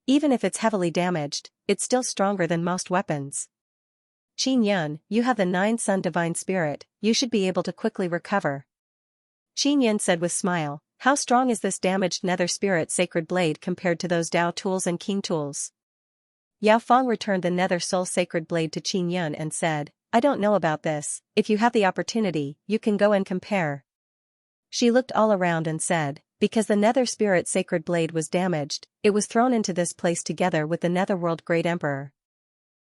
S1: Even if it's heavily damaged, it's still stronger than most weapons. Xianxia, you have the 9 Sun Divine Spirit, you should be able to quickly recover. Xianxia said with smile, how strong is this damaged nether spirit sacred blade compared to those Dao tools and King tools? Yao Feng returned the nether soul sacred blade to Xianxia and said, I don't know about this, if you have the opportunity, you can go and compare. She looked all around and said, because the nether spirit sacred blade was damaged, it was thrown into this place together with the netherworld great emperor.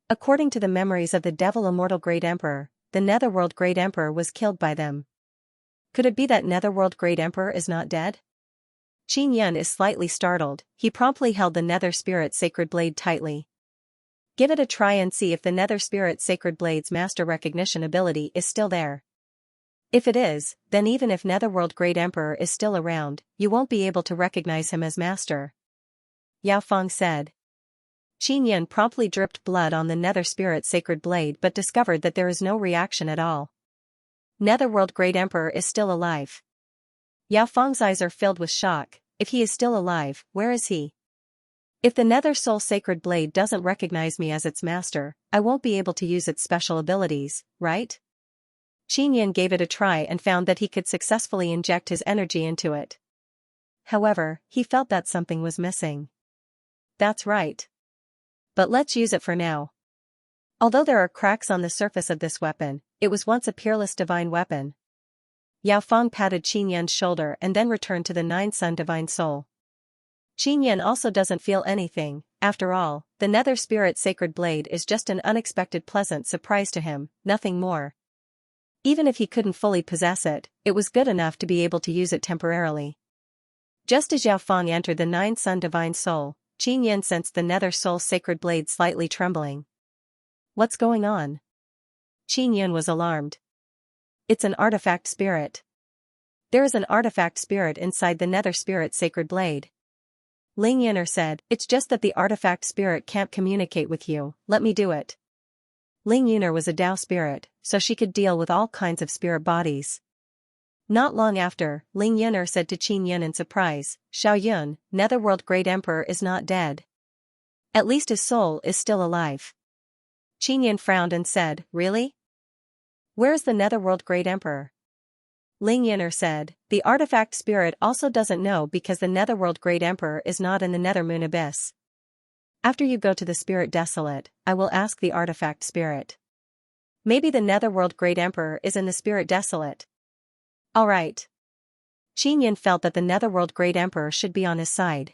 S1: According to the memories of the Devil Immortal Great Emperor, the netherworld great emperor was killed by them. Could it be that netherworld great emperor is not dead? Xianxia is slightly startled, he promptly held the nether spirit sacred blade tightly. Give it a try and see if the nether spirit sacred blade's master recognition ability is still there. If it is, then even if netherworld great emperor is still around, you won't be able to recognize him as master. Yao Feng said. Xianxia promptly dripped blood on the nether spirit sacred blade but discovered that there is no reaction at all. Netherworld Great Emperor is still alive. Yao Feng's eyes are filled with shock, if he is still alive, where is he? If the Nether Soul Sacred Blade doesn't recognize me as its master, I won't be able to use its special abilities, right? Xianxia gave it a try and found that he could successfully inject his energy into it. However, he felt that something was missing. That's right. But let's use it for now. Although there are cracks on the surface of this weapon, it was once a peerless divine weapon. Yao Fang patted Xianxia's shoulder and then returned to the Nine Sun Divine Soul. Xianxia also doesn't feel anything. After all, the Nether Spirit Sacred Blade is just an unexpected pleasant surprise to him, nothing more. Even if he couldn't fully possess it, it was good enough to be able to use it temporarily. Just as Yao Fang entered the Nine Sun Divine Soul, Xianxia sensed the Nether Soul Sacred Blade slightly trembling. What's going on? Xianxia was alarmed. It's an artifact spirit. There is an artifact spirit inside the Nether Spirit Sacred Blade. Ling Yin'er said, it's just that the artifact spirit can't communicate with you, let me do it. Ling Yin'er was a Tao spirit, so she could deal with all kinds of spirit bodies. Not long after, Ling Yin'er said to Xianxia in surprise, Xiaoyun, Netherworld Great Emperor is not dead. At least his soul is still alive. Xianxia frowned and said, really? Where is the Netherworld Great Emperor? Ling Yin'er said, the artifact spirit also doesn't know because the Netherworld Great Emperor is not in the Nether Moon Abyss. After you go to the Spirit Desolate, I will ask the artifact spirit. Maybe the Netherworld Great Emperor is in the Spirit Desolate. Alright. Xianxia felt that the Netherworld Great Emperor should be on his side.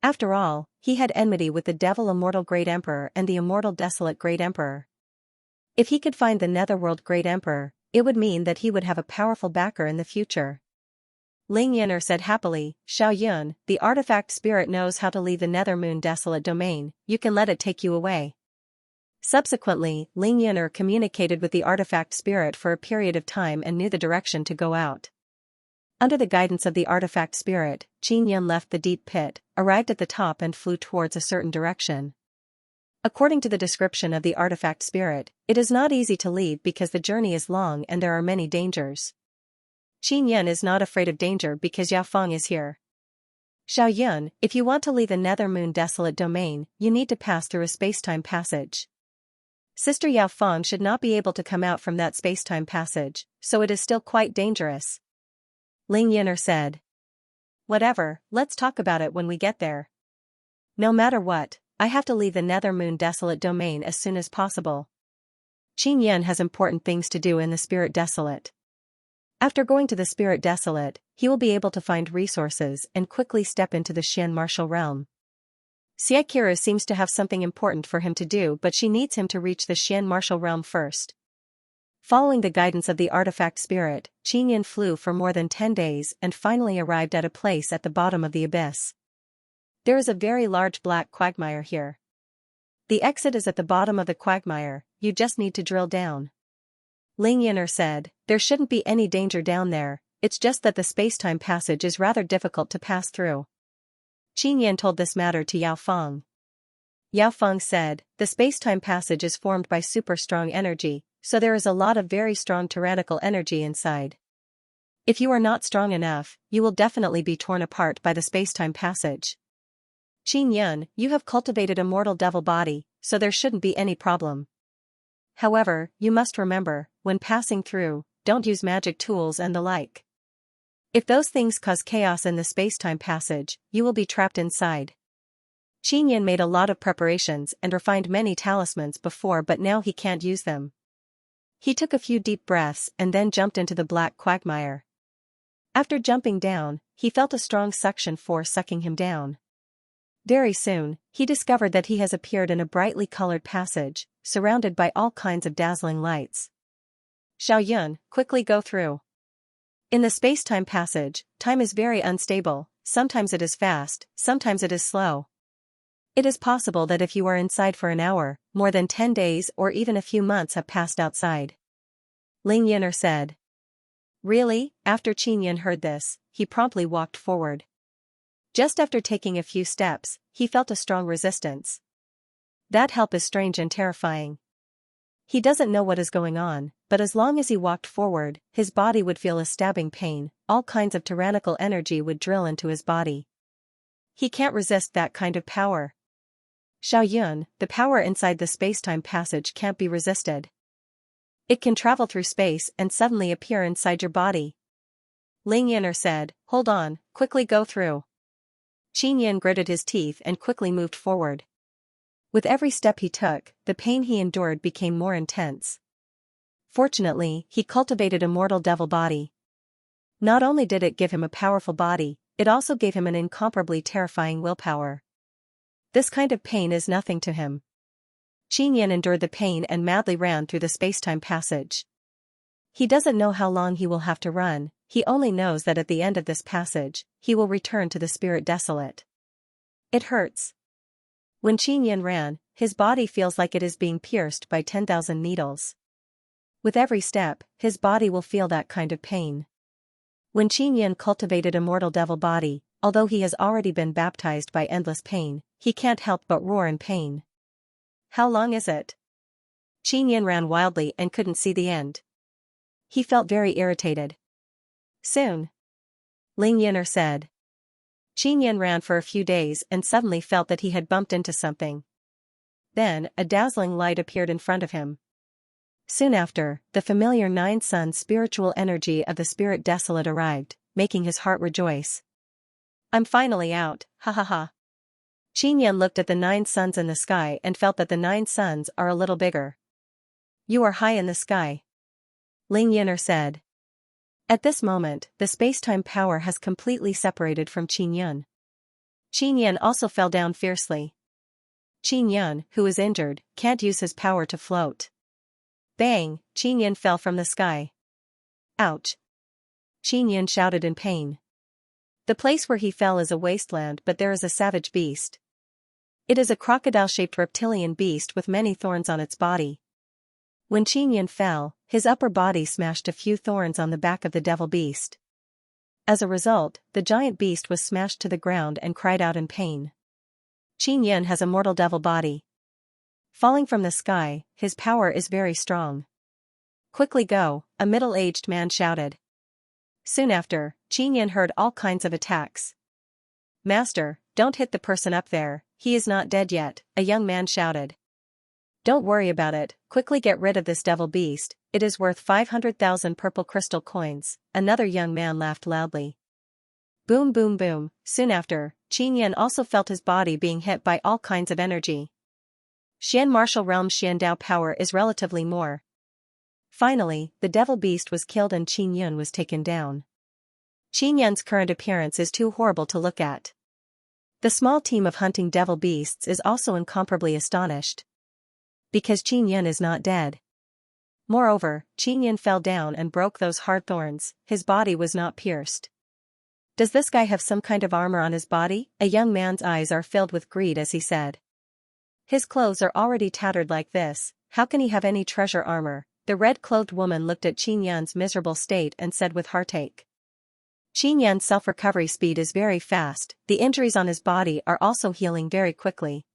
S1: After all, he had enmity with the Devil Immortal Great Emperor and the Immortal Desolate Great Emperor. If he could find the Netherworld Great Emperor, it would mean that he would have a powerful backer in the future. Ling Yin'er said happily, Xiaoyun, the artifact spirit knows how to leave the Nether Moon Desolate domain, you can let it take you away. Subsequently, Ling Yin'er communicated with the artifact spirit for a period of time and knew the direction to go out. Under the guidance of the artifact spirit, Xianxia left the deep pit, arrived at the top and flew towards a certain direction. According to the description of the artifact spirit, it is not easy to leave because the journey is long and there are many dangers. Xianxia is not afraid of danger because Yao Fang is here. Xiaoyun, if you want to leave the Nether Moon Desolate domain, you need to pass through a space-time passage. Sister Yao Fang should not be able to come out from that space-time passage, so it is still quite dangerous. Ling Yin'er said. Whatever, let's talk about it when we get there. No matter what, I have to leave the Nether Moon Desolate domain as soon as possible. Xianxia has important things to do in the Spirit Desolate. After going to the Spirit Desolate, he will be able to find resources and quickly step into the Xian Martial Realm. Xiaoqiru seems to have something important for him to do, but she needs him to reach the Xian Martial Realm first. Following the guidance of the artifact spirit, Xianxia flew for more than 10 days and finally arrived at a place at the bottom of the abyss. There is a very large black quagmire here. The exit is at the bottom of the quagmire, you just need to drill down. Ling Yin'er said, there shouldn't be any danger down there, it's just that the space-time passage is rather difficult to pass through. Xianxia told this matter to Yao Fang. Yao Fang said, the space-time passage is formed by super strong energy, so there is a lot of very strong tyrannical energy inside. If you are not strong enough, you will definitely be torn apart by the space-time passage. Xianxia, you have cultivated a mortal devil body, so there shouldn't be any problem. However, you must remember, when passing through, don't use magic tools and the like. If those things cause chaos in the space-time passage, you will be trapped inside. Xianxia made a lot of preparations and refined many talismans before, but now he can't use them. He took a few deep breaths and then jumped into the black quagmire. After jumping down, he felt a strong suction force sucking him down. Very soon, he discovered that he has appeared in a brightly colored passage, surrounded by all kinds of dazzling lights. Xiaoyun, quickly go through. In the space-time passage, time is very unstable, sometimes it is fast, sometimes it is slow. It is possible that if you are inside for an hour, more than 10 days or even a few months have passed outside. Ling Yin'er said. Really? After Xianxia heard this, he promptly walked forward. Just after taking a few steps, he felt a strong resistance. That help is strange and terrifying. He doesn't know what is going on, but as long as he walked forward, his body would feel a stabbing pain, all kinds of tyrannical energy would drill into his body. He can't resist that kind of power. Xiaoyun, the power inside the spacetime passage can't be resisted. It can travel through space and suddenly appear inside your body. Ling Yin'er said, hold on, quickly go through. Qin Yin gritted his teeth and quickly moved forward. With every step he took, the pain he endured became more intense. Fortunately, he cultivated a mortal devil body. Not only did it give him a powerful body, it also gave him an incomparably terrifying willpower. This kind of pain is nothing to him. Qin Yin endured the pain and madly ran through the spacetime passage. He doesn't know how long he will have to run, he only knows that at the end of this passage, he will return to the spirit desolate. It hurts. When Qin Yin ran, his body feels like it is being pierced by 10,000 needles. With every step, his body will feel that kind of pain. When Qin Yin cultivated a mortal devil body, although he has already been baptized by endless pain, he can't help but roar in pain. How long is it? Qin Yin ran wildly and couldn't see the end. He felt very irritated. Soon. Ling Yin'er said. Qin Yin ran for a few days and suddenly felt that he had bumped into something. Then, a dazzling light appeared in front of him. Soon after, the familiar nine-sun spiritual energy of the spirit desolate arrived, making his heart rejoice. I'm finally out, ha ha ha. Qin Yin looked at the 9 suns in the sky and felt that the 9 suns are a little bigger. You are high in the sky. Ling Yin'er said. At this moment, the spacetime power has completely separated from Qin Yin. Qin Yin also fell down fiercely. Qin Yin, who is injured, can't use his power to float. Bang, Qin Yin fell from the sky. Ouch. Qin Yin shouted in pain. The place where he fell is a wasteland, but there is a savage beast. It is a crocodile-shaped reptilian beast with many thorns on its body. When Qin Yin fell, his upper body smashed a few thorns on the back of the devil beast. As a result, the giant beast was smashed to the ground and cried out in pain. Qin Yin has a mortal devil body. Falling from the sky, his power is very strong. Quickly go, a middle-aged man shouted. Soon after, Qin Yin heard all kinds of attacks. Master, don't hit the person up there, he is not dead yet, a young man shouted. Don't worry about it, quickly get rid of this devil beast, it is worth 500,000 purple crystal coins, another young man laughed loudly. Boom boom boom, soon after, Qin Yin also felt his body being hit by all kinds of energy. Xian martial realm Xian Dao power is relatively more. Finally, the devil beast was killed and Qin Yin was taken down. Qin Yin's current appearance is too horrible to look at. The small team of hunting devil beasts is also incomparably astonished. Because Qin Yin is not dead. Moreover, Qin Yin fell down and broke those hard thorns, his body was not pierced. Does this guy have some kind of armor on his body? A young man's eyes are filled with greed as he said. His clothes are already tattered like this, how can he have any treasure armor? The red-clothed woman looked at Qin Yin's miserable state and said with heartache. Qin Yin's self-recovery speed is very fast, the injuries on his body are also healing very quickly.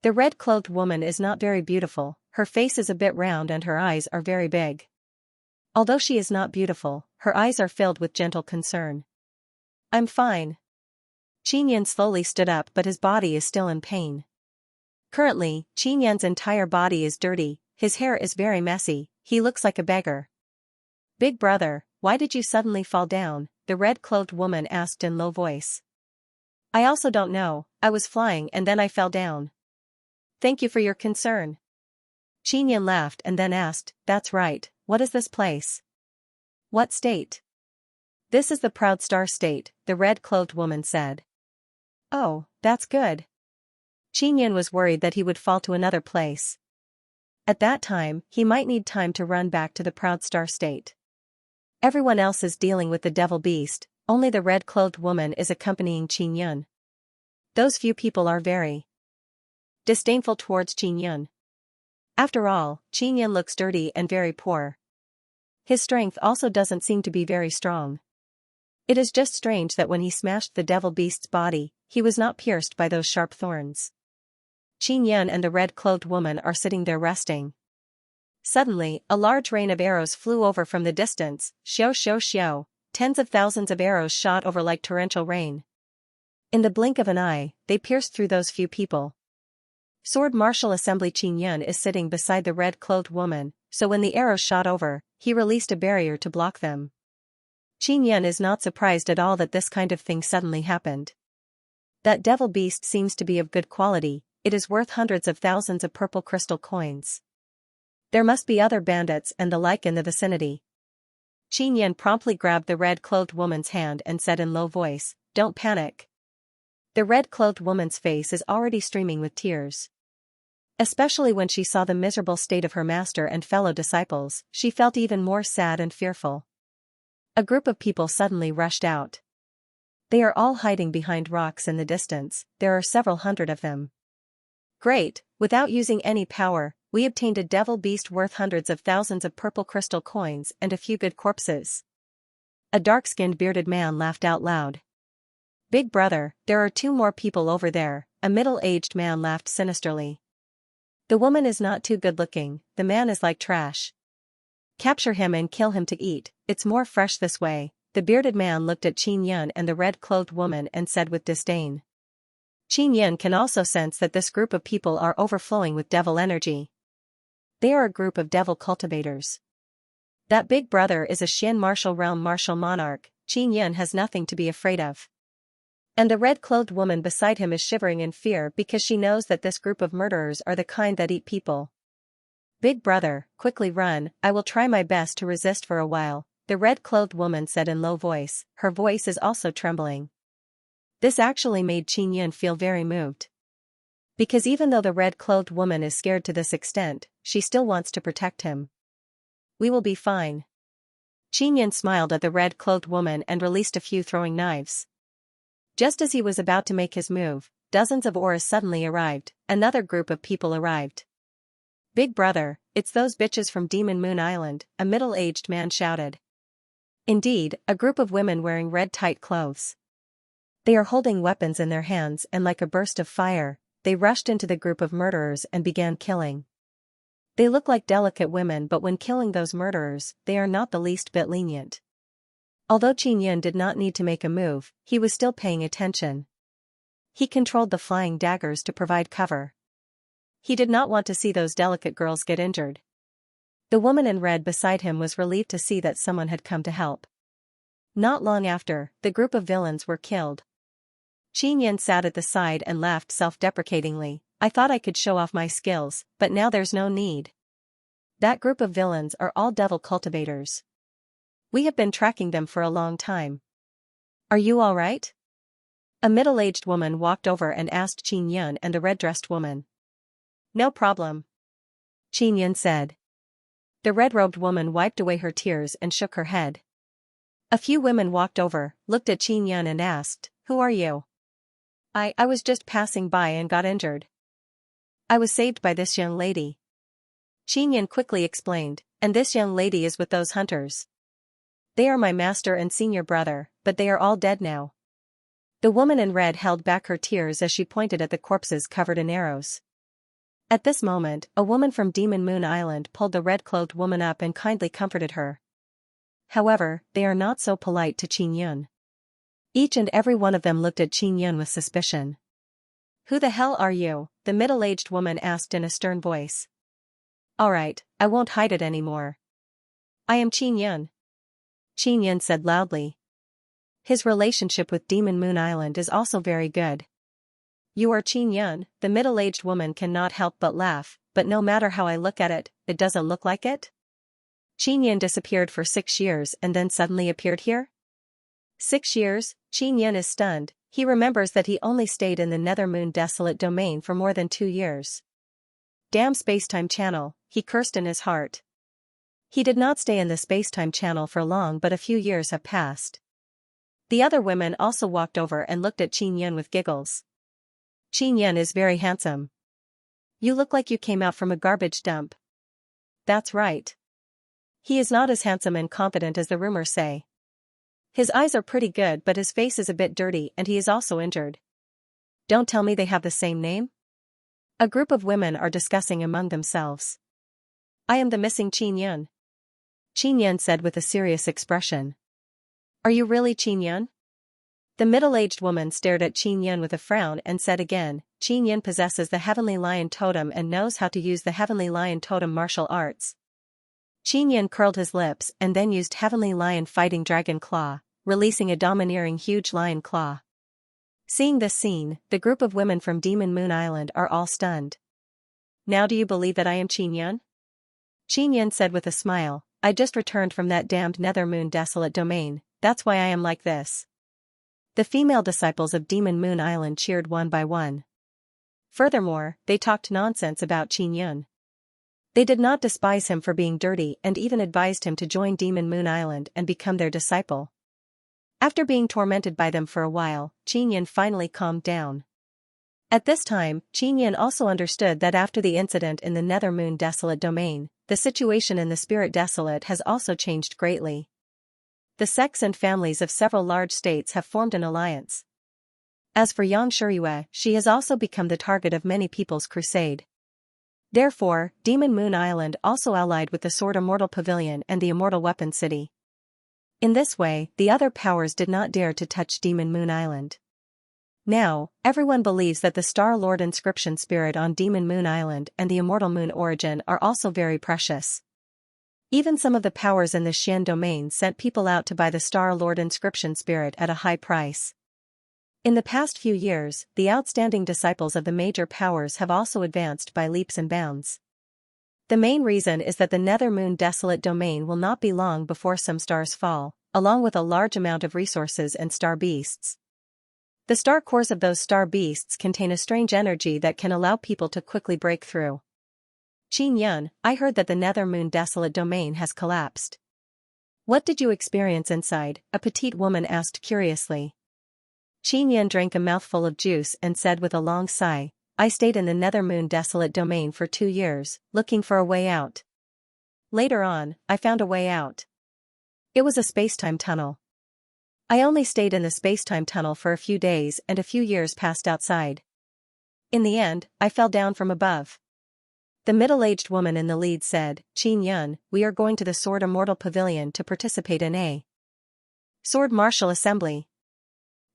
S1: The red-clothed woman is not very beautiful, her face is a bit round and her eyes are very big. Although she is not beautiful, her eyes are filled with gentle concern. I'm fine. Qin Yin slowly stood up but his body is still in pain. Currently, Qin Yin's entire body is dirty, his hair is very messy, he looks like a beggar. Big brother, why did you suddenly fall down? The red-clothed woman asked in low voice. I also don't know, I was flying and then I fell down. Thank you for your concern. Qin Yin laughed and then asked, that's right, what is this place? What state? This is the Proud Star State, the red-clothed woman said. Oh, that's good. Qin Yin was worried that he would fall to another place. At that time, he might need time to run back to the Proud Star State. Everyone else is dealing with the devil beast, only the red-clothed woman is accompanying Qin Yin. Those few people are very disdainful towards Qin Yin. After all, Qin Yin looks dirty and very poor. His strength also doesn't seem to be very strong. It is just strange that when he smashed the devil beast's body, he was not pierced by those sharp thorns. Qin Yin and the red-clothed woman are sitting there resting. Suddenly, a large rain of arrows flew over from the distance, xiao xiao xiao, tens of thousands of arrows shot over like torrential rain. In the blink of an eye, they pierced through those few people. Sword Marshal Assembly Qin Yun is sitting beside the red-clothed woman, so when the arrows shot over, he released a barrier to block them. Qin Yun is not surprised at all that this kind of thing suddenly happened. That devil beast seems to be of good quality, it is worth hundreds of thousands of purple crystal coins. There must be other bandits and the like in the vicinity. Qin Yun promptly grabbed the red-clothed woman's hand and said in low voice, "Don't panic." The red-clothed woman's face is already streaming with tears. Especially when she saw the miserable state of her master and fellow disciples, she felt even more sad and fearful. A group of people suddenly rushed out. They are all hiding behind rocks in the distance, there are several hundred of them. Great, without using any power, we obtained a devil beast worth hundreds of thousands of purple crystal coins and a few good corpses. A dark-skinned bearded man laughed out loud. Big brother, there are 2 more people over there, a middle-aged man laughed sinisterly. The woman is not too good-looking, the man is like trash. Capture him and kill him to eat, it's more fresh this way. The bearded man looked at Qin Yun and the red-clothed woman and said with disdain. Qin Yun can also sense that this group of people are overflowing with devil energy. They are a group of devil cultivators. That big brother is a Xian martial realm martial monarch, Qin Yun has nothing to be afraid of. And the red-clothed woman beside him is shivering in fear because she knows that this group of murderers are the kind that eat people. Big brother, quickly run, I will try my best to resist for a while, the red-clothed woman said in low voice, her voice is also trembling. This actually made Qin Yun feel very moved. Because even though the red-clothed woman is scared to this extent, she still wants to protect him. We will be fine. Qin Yun smiled at the red-clothed woman and released a few throwing knives. Just as he was about to make his move, dozens of auras suddenly arrived, another group of people arrived. Big brother, it's those bitches from Demon Moon Island, a middle-aged man shouted. Indeed, a group of women wearing red tight clothes. They are holding weapons in their hands and like a burst of fire, they rushed into the group of murderers and began killing. They look like delicate women but when killing those murderers, they are not the least bit lenient. Although Qin Yun did not need to make a move, he was still paying attention. He controlled the flying daggers to provide cover. He did not want to see those delicate girls get injured. The woman in red beside him was relieved to see that someone had come to help. Not long after, the group of villains were killed. Qin Yun sat at the side and laughed self-deprecatingly. I thought I could show off my skills, but now there's no need. That group of villains are all devil cultivators. We have been tracking them for a long time. Are you all right? A middle-aged woman walked over and asked Qin Yun and the red-dressed woman. No problem. Qin Yun said. The red-robed woman wiped away her tears and shook her head. A few women walked over, looked at Qin Yun and asked, Who are you? I was just passing by and got injured. I was saved by this young lady. Qin Yun quickly explained, and this young lady is with those hunters. They are my master and senior brother, but they are all dead now. The woman in red held back her tears as she pointed at the corpses covered in arrows. At this moment, a woman from Demon Moon Island pulled the red-clothed woman up and kindly comforted her. However, they are not so polite to Qin Yun. Each and every one of them looked at Qin Yun with suspicion. Who the hell are you? The middle-aged woman asked in a stern voice. All right, I won't hide it anymore. I am Qin Yun. Qin Yun said loudly. His relationship with Demon Moon Island is also very good. You are Qin Yun, the middle-aged woman cannot help but laugh, but no matter how I look at it, it doesn't look like it? Qin Yun disappeared for 6 years and then suddenly appeared here? 6 years? Qin Yun is stunned, he remembers that he only stayed in the Nether Moon Desolate Domain for more than 2 years. Damn space-time channel, he cursed in his heart. He did not stay in the space-time channel for long but a few years have passed. The other women also walked over and looked at Qin Yun with giggles. Qin Yun is very handsome. You look like you came out from a garbage dump. That's right. He is not as handsome and confident as the rumors say. His eyes are pretty good but his face is a bit dirty and he is also injured. Don't tell me they have the same name? A group of women are discussing among themselves. I am the missing Qin Yun. Qin Yun said with a serious expression. Are you really Qin Yun? The middle-aged woman stared at Qin Yan with a frown and said again, Qin Yan possesses the Heavenly Lion Totem and knows how to use the Heavenly Lion Totem martial arts. Qin Yan curled his lips and then used Heavenly Lion Fighting Dragon Claw, releasing a domineering huge lion claw. Seeing this scene, the group of women from Demon Moon Island are all stunned. Now do you believe that I am Qin Yan? Qin Yan said with a smile, I just returned from that damned Nether Moon Desolate Domain, that's why I am like this. The female disciples of Demon Moon Island cheered one by one. Furthermore, they talked nonsense about Qin Yan. They did not despise him for being dirty and even advised him to join Demon Moon Island and become their disciple. After being tormented by them for a while, Qin Yan finally calmed down. At this time, Qin Yan also understood that after the incident in the Nether Moon Desolate Domain, the situation in the Spirit Desolate has also changed greatly. The sects and families of several large states have formed an alliance. As for Xianxia, she has also become the target of many people's crusade. Therefore, Demon Moon Island also allied with the Sword Immortal Pavilion and the Immortal Weapon City. In this way, the other powers did not dare to touch Demon Moon Island. Now, everyone believes that the Star Lord Inscription Spirit on Demon Moon Island and the Immortal Moon Origin are also very precious. Even some of the powers in the Xian domain sent people out to buy the Star Lord Inscription Spirit at a high price. In the past few years, the outstanding disciples of the major powers have also advanced by leaps and bounds. The main reason is that the Nether Moon Desolate Domain will not be long before some stars fall, along with a large amount of resources and star beasts. The star cores of those star beasts contain a strange energy that can allow people to quickly break through. Qin Yan, I heard that the Nether Moon Desolate Domain has collapsed. What did you experience inside? A petite woman asked curiously. Qin Yan drank a mouthful of juice and said with a long sigh, I stayed in the Nether Moon Desolate Domain for 2 years, looking for a way out. Later on, I found a way out. It was a space-time tunnel. I only stayed in the space-time tunnel for a few days and a few years passed outside. In the end, I fell down from above. The middle-aged woman in the lead said, Qin Yan, we are going to the Sword Immortal Pavilion to participate in a Sword Martial Assembly.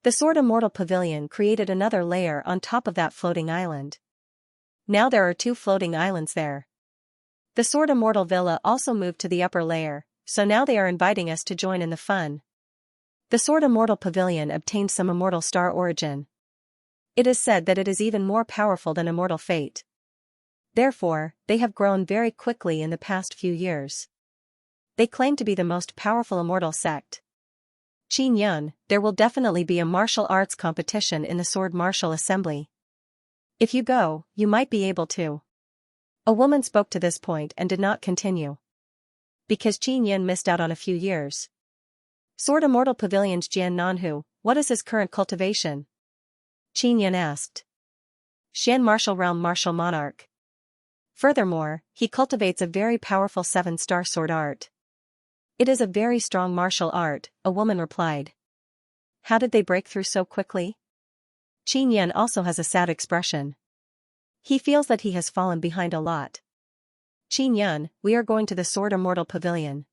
S1: The Sword Immortal Pavilion created another layer on top of that floating island. Now there are 2 floating islands there. The Sword Immortal Villa also moved to the upper layer, so now they are inviting us to join in the fun. The Sword Immortal Pavilion obtained some immortal star origin. It is said that it is even more powerful than Immortal Fate. Therefore, they have grown very quickly in the past few years. They claim to be the most powerful immortal sect. Qin Yan, there will definitely be a martial arts competition in the Sword Martial Assembly. If you go, you might be able to. A woman spoke to this point and did not continue. Because Qin Yan missed out on a few years. Sword Immortal Pavilion's Jian Nanhu, what is his current cultivation? Qin Yan asked. Xian Martial Realm Martial Monarch. Furthermore, he cultivates a very powerful 7-star sword art. It is a very strong martial art, a woman replied. How did they break through so quickly? Qin Yan also has a sad expression. He feels that he has fallen behind a lot. Qin Yan, we are going to the Sword Immortal Pavilion.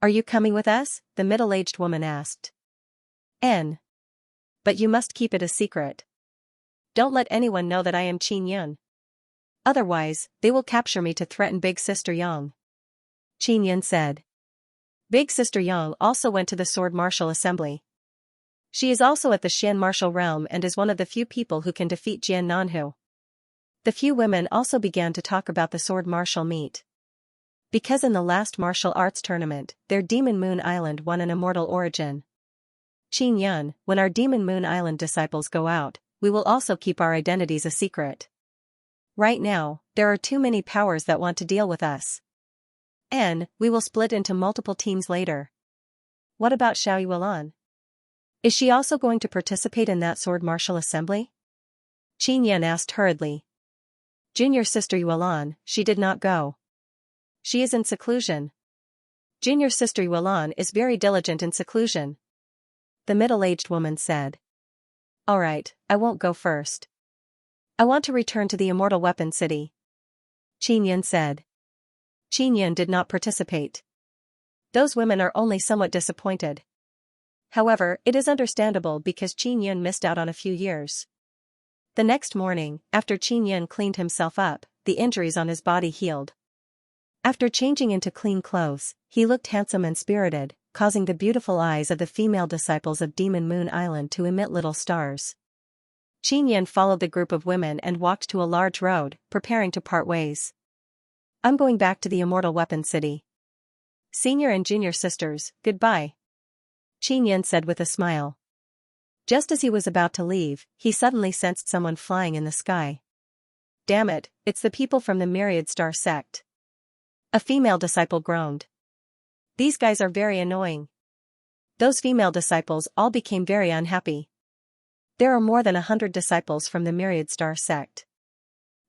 S1: Are you coming with us? The middle-aged woman asked. But you must keep it a secret. Don't let anyone know that I am Qin Yan. Otherwise, they will capture me to threaten Big Sister Yang. Qin Yan said. Big Sister Yang also went to the Sword Martial Assembly. She is also at the Xian Martial Realm and is one of the few people who can defeat Jian Nanhu. The few women also began to talk about the Sword Martial meet. Because in the last martial arts tournament, their Demon Moon Island won an immortal origin. Qin Yan, when our Demon Moon Island disciples go out, we will also keep our identities a secret. Right now, there are too many powers that want to deal with us. We will split into multiple teams later. What about Xiao Yuan? Is she also going to participate in that Sword Martial Assembly? Qin Yan asked hurriedly. Junior Sister Yuan, she did not go. She is in seclusion. Junior Sister Yuan is very diligent in seclusion. The middle-aged woman said. Alright, I won't go first. I want to return to the Immortal Weapon City. Qin Yan said. Qin Yan did not participate. Those women are only somewhat disappointed. However, it is understandable because Qin Yun missed out on a few years. The next morning, after Qin Yun cleaned himself up, the injuries on his body healed. After changing into clean clothes, he looked handsome and spirited, causing the beautiful eyes of the female disciples of Demon Moon Island to emit little stars. Qin Yun followed the group of women and walked to a large road, preparing to part ways. I'm going back to the Immortal Weapon City. Senior and junior sisters, goodbye. Qin Yun said with a smile. Just as he was about to leave, he suddenly sensed someone flying in the sky. Damn it, it's the people from the Myriad Star sect. A female disciple groaned. These guys are very annoying. Those female disciples all became very unhappy. There are more than 100 disciples from the Myriad Star sect.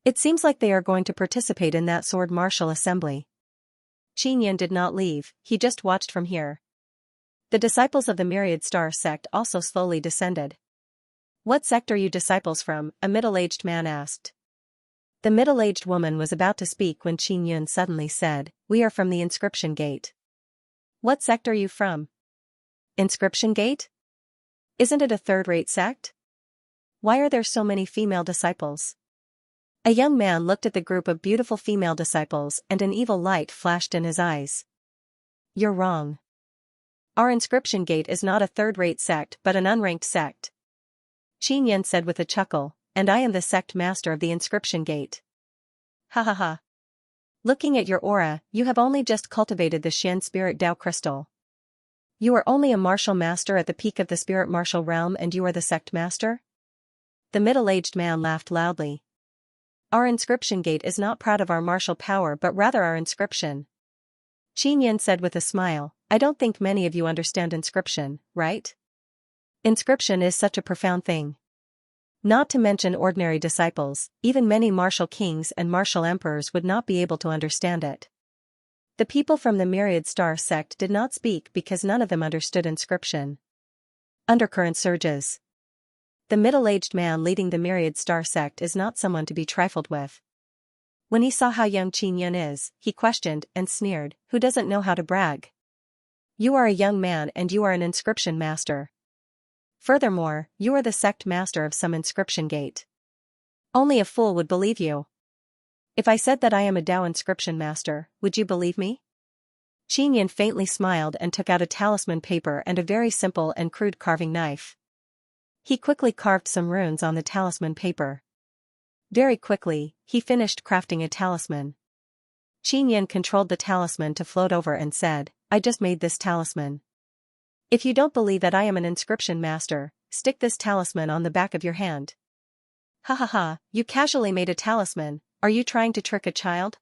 S1: It seems like they are going to participate in that sword martial assembly. Qin Yun did not leave, he just watched from here. The disciples of the Myriad Star sect also slowly descended. What sect are you disciples from? A middle-aged man asked. The middle-aged woman was about to speak when Qin Yun suddenly said, We are from the Inscription Gate. What sect are you from? Inscription Gate? Isn't it a third-rate sect? Why are there so many female disciples? A young man looked at the group of beautiful female disciples and an evil light flashed in his eyes. You're wrong. Our Inscription Gate is not a third-rate sect but an unranked sect. Qin Yun said with a chuckle, and I am the sect master of the Inscription Gate. Ha ha ha. Looking at your aura, you have only just cultivated the Xian Spirit Tao Crystal. You are only a martial master at the peak of the spirit martial realm and you are the sect master? The middle-aged man laughed loudly. Our Inscription Gate is not proud of our martial power but rather our inscription. Qin Yun said with a smile, I don't think many of you understand inscription, right? Inscription is such a profound thing. Not to mention ordinary disciples, even many martial kings and martial emperors would not be able to understand it. The people from the Myriad Star sect did not speak because none of them understood inscription. Undercurrent surges. The middle-aged man leading the Myriad Star sect is not someone to be trifled with. When he saw how young Qin Yun is, he questioned and sneered, who doesn't know how to brag? You are a young man and you are an inscription master. Furthermore, you are the sect master of some inscription gate. Only a fool would believe you. If I said that I am a Tao inscription master, would you believe me? Qin Yun faintly smiled and took out a talisman paper and a very simple and crude carving knife. He quickly carved some runes on the talisman paper. Very quickly, he finished crafting a talisman. Qin Yun controlled the talisman to float over and said, I just made this talisman. If you don't believe that I am an inscription master, stick this talisman on the back of your hand. Ha ha ha, you casually made a talisman, are you trying to trick a child?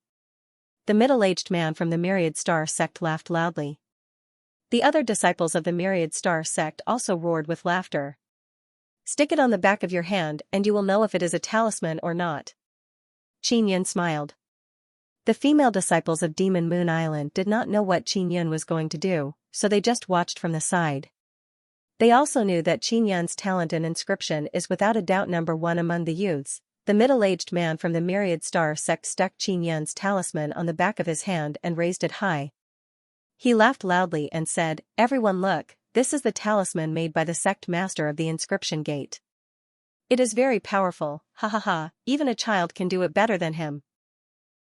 S1: The middle-aged man from the Myriad Star sect laughed loudly. The other disciples of the Myriad Star sect also roared with laughter. Stick it on the back of your hand and you will know if it is a talisman or not. Qin Yun smiled. The female disciples of Demon Moon Island did not know what Qin Yun was going to do, so they just watched from the side. They also knew that Qin Yun's talent in inscription is without a doubt number one among the youths. The middle-aged man from the Myriad Star sect stuck Qin Yun's talisman on the back of his hand and raised it high. He laughed loudly and said, Everyone look, this is the talisman made by the sect master of the Inscription Gate. It is very powerful, ha ha ha, even a child can do it better than him.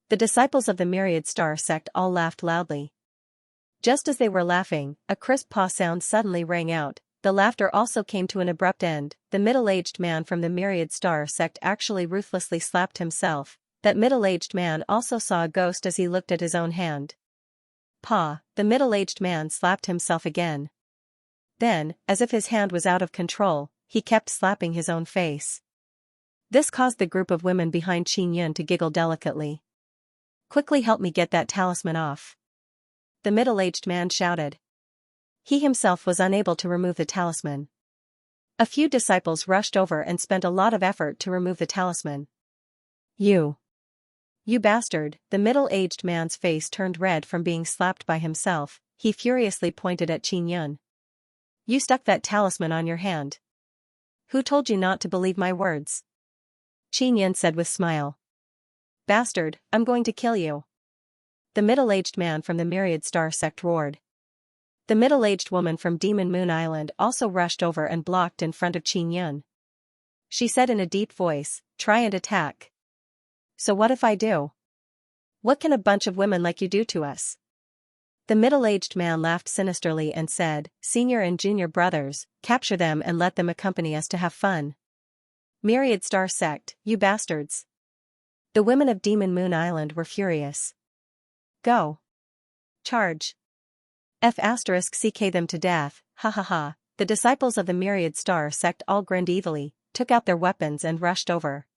S1: The disciples of the Myriad Star sect all laughed loudly. Just as they were laughing, a crisp paw sound suddenly rang out. The laughter also came to an abrupt end. The middle-aged man from the Myriad Star sect actually ruthlessly slapped himself. That middle-aged man also saw a ghost as he looked at his own hand. Paw, the middle-aged man slapped himself again. Then, as if his hand was out of control, he kept slapping his own face. This caused the group of women behind Qin Yun to giggle delicately. Quickly help me get that talisman off. The middle-aged man shouted. He himself was unable to remove the talisman. A few disciples rushed over and spent a lot of effort to remove the talisman. You bastard, the middle-aged man's face turned red from being slapped by himself. He furiously pointed at Qin Yun. You stuck that talisman on your hand. Who told you not to believe my words? Qin Yun said with smile. Bastard, I'm going to kill you. The middle-aged man from the Myriad Star sect roared. The middle-aged woman from Demon Moon Island also rushed over and blocked in front of Qin Yun. She said in a deep voice, "Try and attack." "So what if I do? What can a bunch of women like you do to us?" The middle-aged man laughed sinisterly and said, "Senior and junior brothers, capture them and let them accompany us to have fun. Myriad Star Sect, you bastards." The women of Demon Moon Island were furious. "Go. Charge. CK them to death, ha ha ha." The disciples of the Myriad Star Sect all grinned evilly, took out their weapons and rushed over.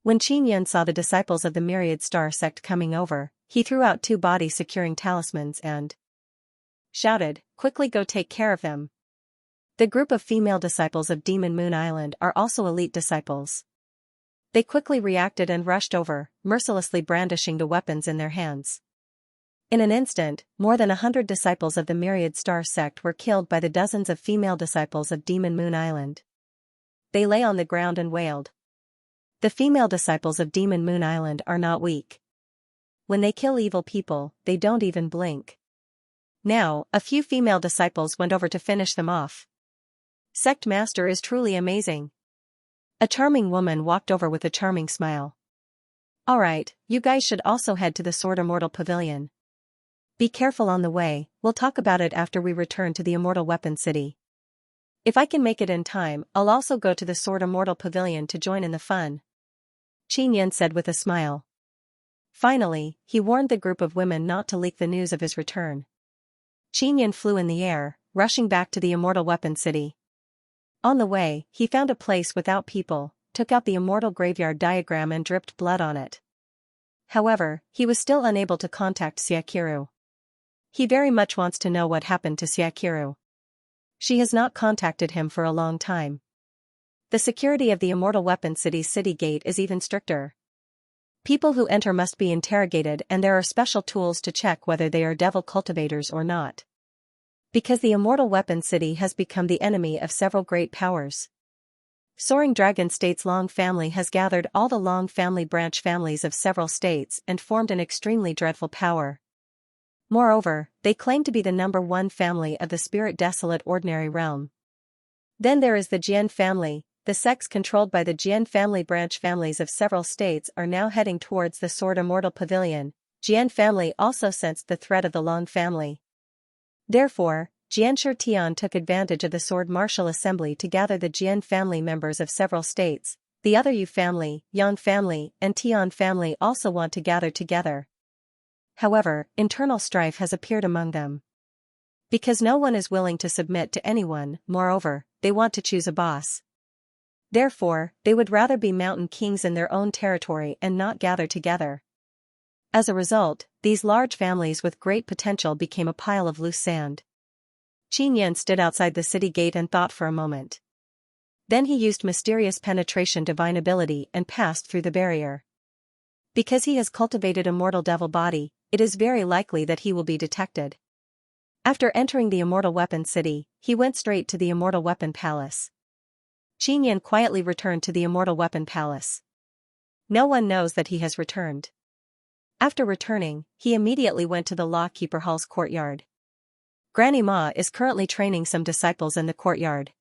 S1: When Qin Yun saw the disciples of the Myriad Star Sect coming over, he threw out 2 body-securing talismans and shouted, "Quickly go take care of them." The group of female disciples of Demon Moon Island are also elite disciples. They quickly reacted and rushed over, mercilessly brandishing the weapons in their hands. In an instant, more than 100 disciples of the Myriad Star Sect were killed by the dozens of female disciples of Demon Moon Island. They lay on the ground and wailed. The female disciples of Demon Moon Island are not weak. When they kill evil people, they don't even blink. Now, a few female disciples went over to finish them off. "Sect Master is truly amazing." A charming woman walked over with a charming smile. "Alright, you guys should also head to the Sword Immortal Pavilion. Be careful on the way, we'll talk about it after we return to the Immortal Weapon City. If I can make it in time, I'll also go to the Sword Immortal Pavilion to join in the fun," Qin Yun said with a smile. Finally, he warned the group of women not to leak the news of his return. Qin Yun flew in the air, rushing back to the Immortal Weapon City. On the way, he found a place without people, took out the Immortal Graveyard diagram and dripped blood on it. However, he was still unable to contact Xiaqiru. He very much wants to know what happened to Xiaqiru. She has not contacted him for a long time. The security of the Immortal Weapon City's city gate is even stricter. People who enter must be interrogated and there are special tools to check whether they are devil cultivators or not. Because the Immortal Weapon City has become the enemy of several great powers. Soaring Dragon State's Long family has gathered all the Long family branch families of several states and formed an extremely dreadful power. Moreover, they claim to be the #1 family of the Spirit Desolate Ordinary Realm. Then there is the Jian family. The sects controlled by the Jian family branch families of several states are now heading towards the Sword Immortal Pavilion. Jian family also sensed the threat of the Long family. Therefore, Xianxia Tian took advantage of the Sword Martial Assembly to gather the Jian family members of several states. The other Yu family, Yang family, and Tian family also want to gather together. However, internal strife has appeared among them. Because no one is willing to submit to anyone, moreover, they want to choose a boss. Therefore, they would rather be mountain kings in their own territory and not gather together. As a result, these large families with great potential became a pile of loose sand. Qin Yun stood outside the city gate and thought for a moment. Then he used mysterious penetration divine ability and passed through the barrier. Because he has cultivated a mortal devil body, it is very likely that he will be detected. After entering the Immortal Weapon City, he went straight to the Immortal Weapon Palace. Qin Yun quietly returned to the Immortal Weapon Palace. No one knows that he has returned. After returning, he immediately went to the Lawkeeper Hall's courtyard. Granny Ma is currently training some disciples in the courtyard.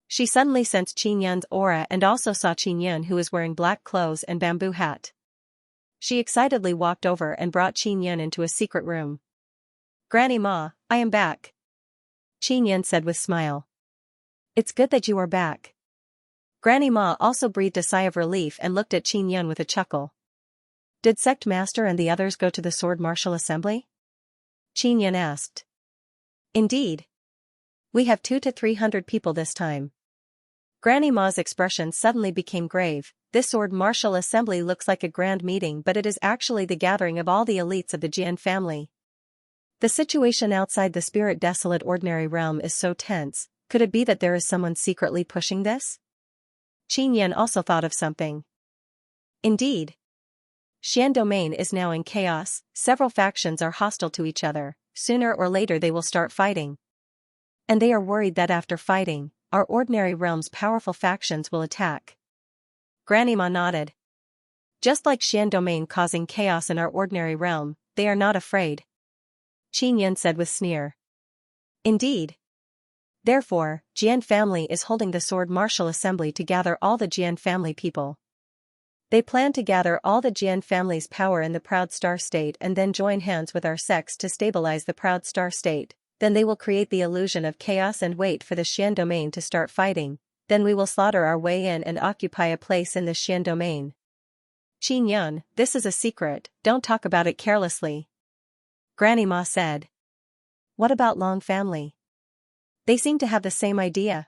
S1: She suddenly sensed Qin Yun's aura and also saw Qin Yun who is wearing black clothes and bamboo hat. She excitedly walked over and brought Qin Yun into a secret room. "Granny Ma, I am back," Qin Yun said with smile. "It's good that you are back." Granny Ma also breathed a sigh of relief and looked at Qin Yun with a chuckle. "Did Sect Master and the others go to the Sword Martial Assembly?" Qin Yun asked. "Indeed. We have 200 to 300 people this time." Granny Ma's expression suddenly became grave. This Sword Martial Assembly looks like a grand meeting, but it is actually the gathering of all the elites of the Jian family. The situation outside the Spirit Desolate Ordinary Realm is so tense. Could it be that there is someone secretly pushing this? Qin Yun also thought of something. Indeed. Xian Domain is now in chaos, several factions are hostile to each other, sooner or later they will start fighting. And they are worried that after fighting, our Ordinary Realm's powerful factions will attack. Granny Ma nodded. Just like Xian Domain causing chaos in our Ordinary Realm, they are not afraid. Qin Yun said with sneer. Indeed. Therefore, Jian family is holding the sword martial assembly to gather all the Jian family people. They plan to gather all the Jian family's power in the Proud Star State and then join hands with our sects to stabilize the Proud Star State. Then they will create the illusion of chaos and wait for the Xian domain to start fighting. Then we will slaughter our way in and occupy a place in the Xian domain. Qin Yun, this is a secret, don't talk about it carelessly. Granny Ma said. What about Long family? They seem to have the same idea.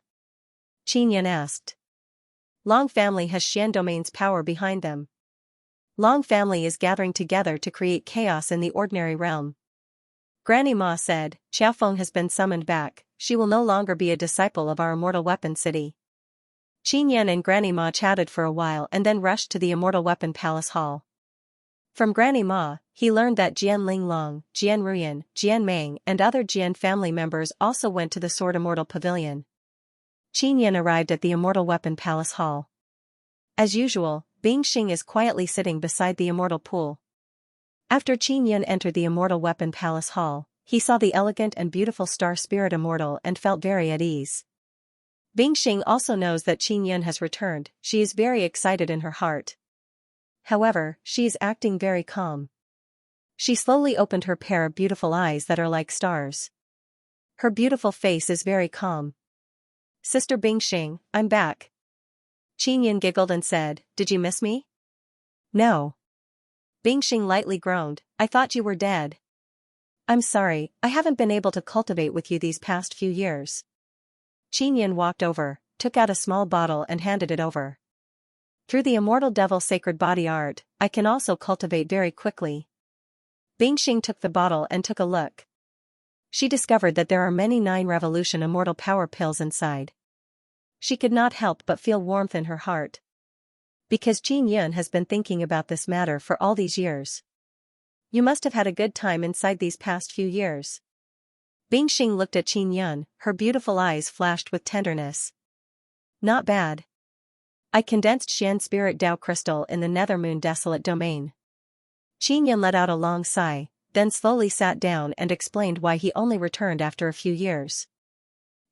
S1: Qin Yun asked. Long family has Xian domain's power behind them. Long family is gathering together to create chaos in the ordinary realm. Granny Ma said, Xiaofeng has been summoned back, she will no longer be a disciple of our immortal weapon city. Qin Yan and Granny Ma chatted for a while and then rushed to the immortal weapon palace hall. From Granny Ma, he learned that Jian Linglong, Jian Ruyan, Jian Meng and other Jian family members also went to the Sword Immortal Pavilion. Qin Yan arrived at the Immortal Weapon Palace Hall. As usual, Bing Xing is quietly sitting beside the Immortal Pool. After Qin Yan entered the Immortal Weapon Palace Hall, he saw the elegant and beautiful Star Spirit Immortal and felt very at ease. Bing Xing also knows that Qin Yan has returned, she is very excited in her heart. However, she is acting very calm. She slowly opened her pair of beautiful eyes that are like stars. Her beautiful face is very calm. Sister Bing Xing, I'm back. Qin Yan giggled and said, did you miss me? No. Bing Xing lightly groaned, I thought you were dead. I'm sorry, I haven't been able to cultivate with you these past few years. Qin Yan walked over, took out a small bottle and handed it over. Through the Immortal Devil Sacred Body Art, I can also cultivate very quickly. Bing Xing took the bottle and took a look. She discovered that there are many 9 Revolution Immortal Power Pills inside. She could not help but feel warmth in her heart. Because Qin Yun has been thinking about this matter for all these years. You must have had a good time inside these past few years. Bing Xing looked at Qin Yun, her beautiful eyes flashed with tenderness. Not bad. I condensed Xian Spirit Dao Crystal in the Nethermoon Desolate Domain. Qin Yun let out a long sigh, then slowly sat down and explained why he only returned after a few years.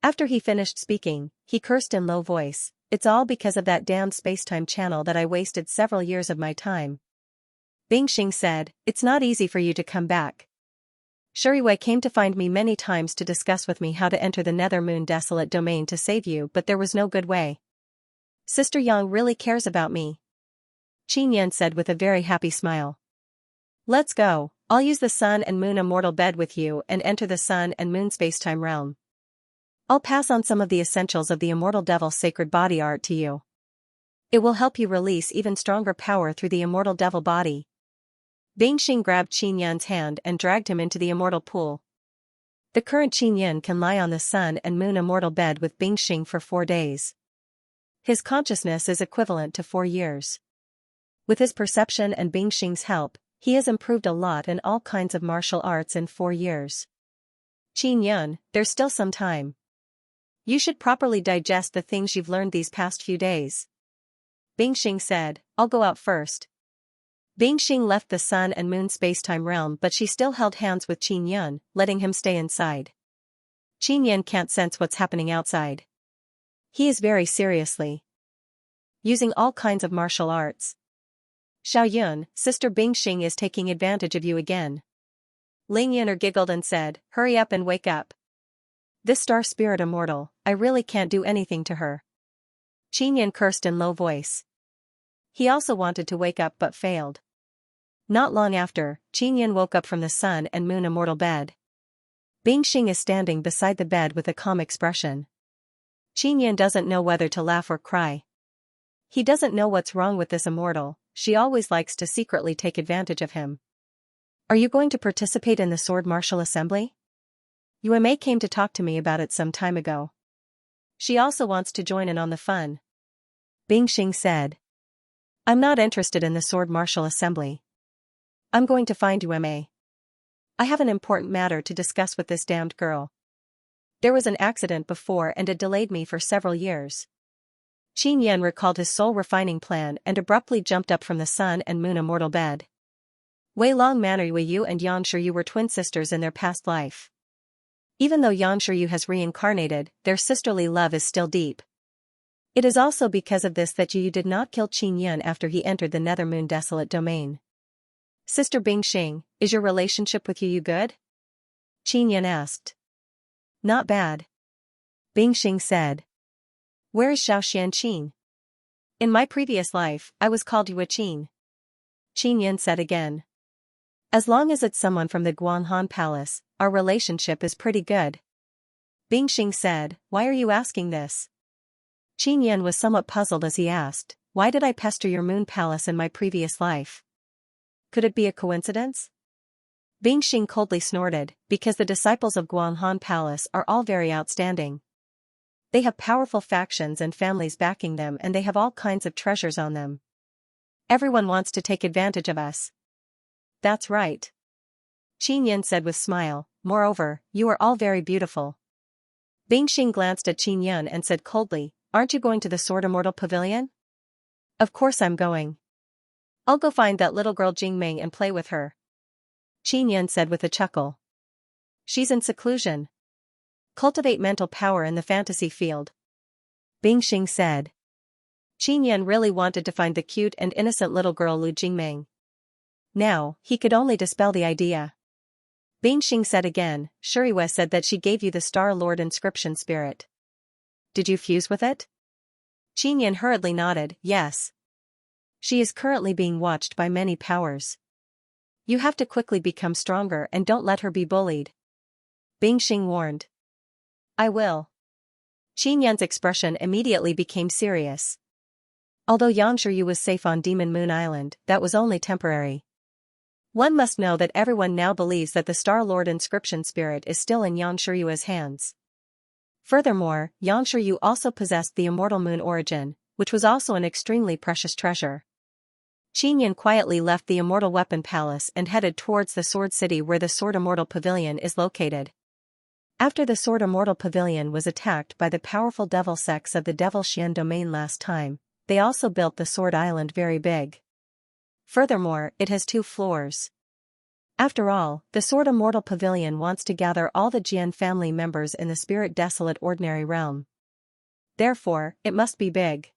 S1: After he finished speaking, he cursed in low voice, it's all because of that damned spacetime channel that I wasted several years of my time. Bing Xing said, it's not easy for you to come back. Shuriwei came to find me many times to discuss with me how to enter the Nethermoon Desolate Domain to save you, but there was no good way. Sister Yang really cares about me. Qin Yan said with a very happy smile. Let's go, I'll use the Sun and Moon Immortal Bed with you and enter the Sun and Moon Spacetime realm. I'll pass on some of the essentials of the Immortal Devil Sacred Body Art to you. It will help you release even stronger power through the Immortal Devil Body. Bing Xing grabbed Qin Yan's hand and dragged him into the Immortal Pool. The current Qin Yan can lie on the Sun and Moon Immortal Bed with Bing Xing for 4 days. His consciousness is equivalent to 4 years. With his perception and Bing Xing's help, he has improved a lot in all kinds of martial arts in 4 years. Qin Yun, there's still some time. You should properly digest the things you've learned these past few days. Bing Xing said, I'll go out first. Bing Xing left the Sun and Moon spacetime realm, but she still held hands with Qin Yun, letting him stay inside. Qin Yun can't sense what's happening outside. He is very seriously using all kinds of martial arts. Xiao Yun, Sister Bing Xing is taking advantage of you again. Ling Yun'er giggled and said, hurry up and wake up. This Star Spirit Immortal, I really can't do anything to her. Qin Yun cursed in low voice. He also wanted to wake up but failed. Not long after, Qin Yun woke up from the Sun and Moon Immortal Bed. Bing Xing is standing beside the bed with a calm expression. Qin Yun doesn't know whether to laugh or cry. He doesn't know what's wrong with this immortal, she always likes to secretly take advantage of him. Are you going to participate in the Sword Martial Assembly? Yueme came to talk to me about it some time ago. She also wants to join in on the fun. Bing Xing said. I'm not interested in the Sword Martial Assembly. I'm going to find Yueme. I have an important matter to discuss with this damned girl. There was an accident before and it delayed me for several years. Qin Yan recalled his soul-refining plan and abruptly jumped up from the Sun and Moon Immortal Bed. Wei Long Manor, Wei Yu and Yang Shi, you were twin sisters in their past life. Even though Xianxia has reincarnated, their sisterly love is still deep. It is also because of this that you did not kill Qin Yun after he entered the Nethermoon Desolate Domain. Sister Bingxing, is your relationship with Yu good? Qin Yun asked. Not bad. Bingxing said. Where is Xianxia? In my previous life, I was called Yu Qin. Qin Yun said again. As long as it's someone from the Guanhan Palace, our relationship is pretty good. Bingxing said, why are you asking this? Qin Yun was somewhat puzzled as he asked, why did I pester your moon palace in my previous life? Could it be a coincidence? Bingxing coldly snorted, because the disciples of Guanhan Palace are all very outstanding. They have powerful factions and families backing them, and they have all kinds of treasures on them. Everyone wants to take advantage of us. That's right. Qin Yun said with smile, moreover, you are all very beautiful. Bingxing glanced at Qin Yun and said coldly, aren't you going to the Sword Immortal Pavilion? Of course I'm going. I'll go find that little girl Jingming and play with her. Qin Yun said with a chuckle. She's in seclusion. Cultivate mental power in the fantasy field. Bingxing said. Qin Yun really wanted to find the cute and innocent little girl Lu Jingming. Now, he could only dispel the idea. Bingxing said again, Shuriwa said that she gave you the Star Lord inscription spirit. Did you fuse with it? Qin Yun hurriedly nodded, yes. She is currently being watched by many powers. You have to quickly become stronger and don't let her be bullied. Bingxing warned. I will. Qin Yun's expression immediately became serious. Although Xianxia was safe on Demon Moon Island, that was only temporary. One must know that everyone now believes that the Star Lord inscription spirit is still in Xianxia's hands. Furthermore, Xianxia also possessed the immortal moon origin, which was also an extremely precious treasure. Qin Yun quietly left the Immortal Weapon Palace and headed towards the Sword City where the Sword Immortal Pavilion is located. After the Sword Immortal Pavilion was attacked by the powerful devil sects of the Devil Xian domain last time, they also built the Sword Island very big. Furthermore, it has 2 floors. After all, the Sword Immortal Pavilion wants to gather all the Jian family members in the Spirit Desolate Ordinary Realm. Therefore, it must be big.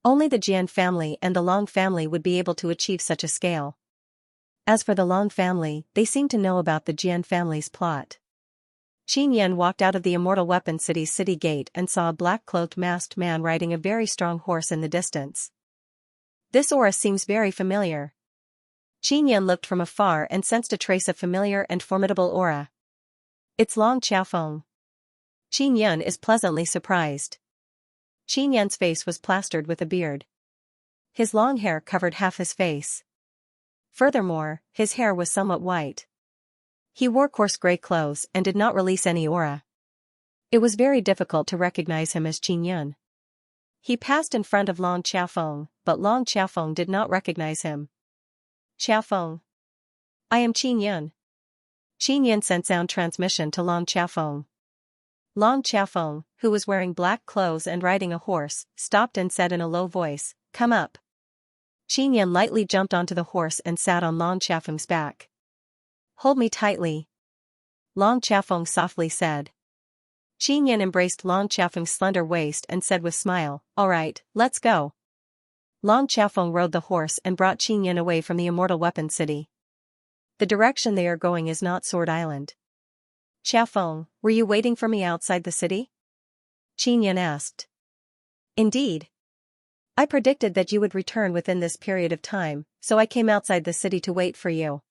S1: Only the Jian family and the Long family would be able to achieve such a scale. As for the Long family, they seem to know about the Jian family's plot. Qin Yun walked out of the Immortal Weapon City's city gate and saw a black-cloaked masked man riding a very strong horse in the distance. This aura seems very familiar. Qin Yun looked from afar and sensed a trace of familiar and formidable aura. It's Long Xiaofeng. Qin Yun is pleasantly surprised. Qin Yun's face was plastered with a beard. His long hair covered half his face. Furthermore, his hair was somewhat white. He wore coarse gray clothes and did not release any aura. It was very difficult to recognize him as Qin Yun. He passed in front of Long Xiaofeng, but Long Xiaofeng did not recognize him. Xiaofeng. I am Qin Yun. Qin Yun sent sound transmission to Long Xiaofeng. Long Xiaofeng, who was wearing black clothes and riding a horse, stopped and said in a low voice, come up. Qin Yun lightly jumped onto the horse and sat on Long Xiaofeng's back. Hold me tightly. Long Xiaofeng softly said. Qin Yun embraced Long Xiaofeng's slender waist and said with smile, all right, let's go. Long Xiaofeng rode the horse and brought Qin Yun away from the Immortal Weapon City. The direction they are going is not Sword Island. Xiaofeng, were you waiting for me outside the city? Qin Yun asked. Indeed. I predicted that you would return within this period of time, so I came outside the city to wait for you.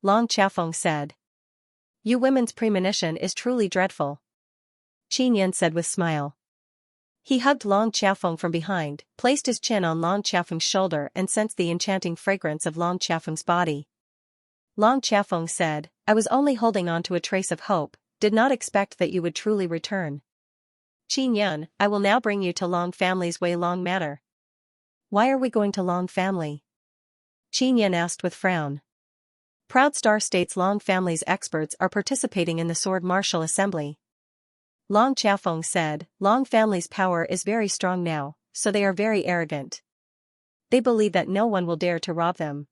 S1: Long Xiaofeng said. You women's premonition is truly dreadful. Qin Yun said with smile. He hugged Long Xiaofeng from behind, placed his chin on Long Xiaofeng's shoulder and sensed the enchanting fragrance of Long Xiaofeng's body. Long Xiaofeng said, I was only holding on to a trace of hope, did not expect that you would truly return. Qin Yun, I will now bring you to Long family's Wei Long Manor. Why are we going to Long family? Qin Yun asked with frown. Proud Star states Long family's experts are participating in the Sword Martial Assembly. Long Xiaofeng said, Long family's power is very strong now, so they are very arrogant. They believe that no one will dare to rob them.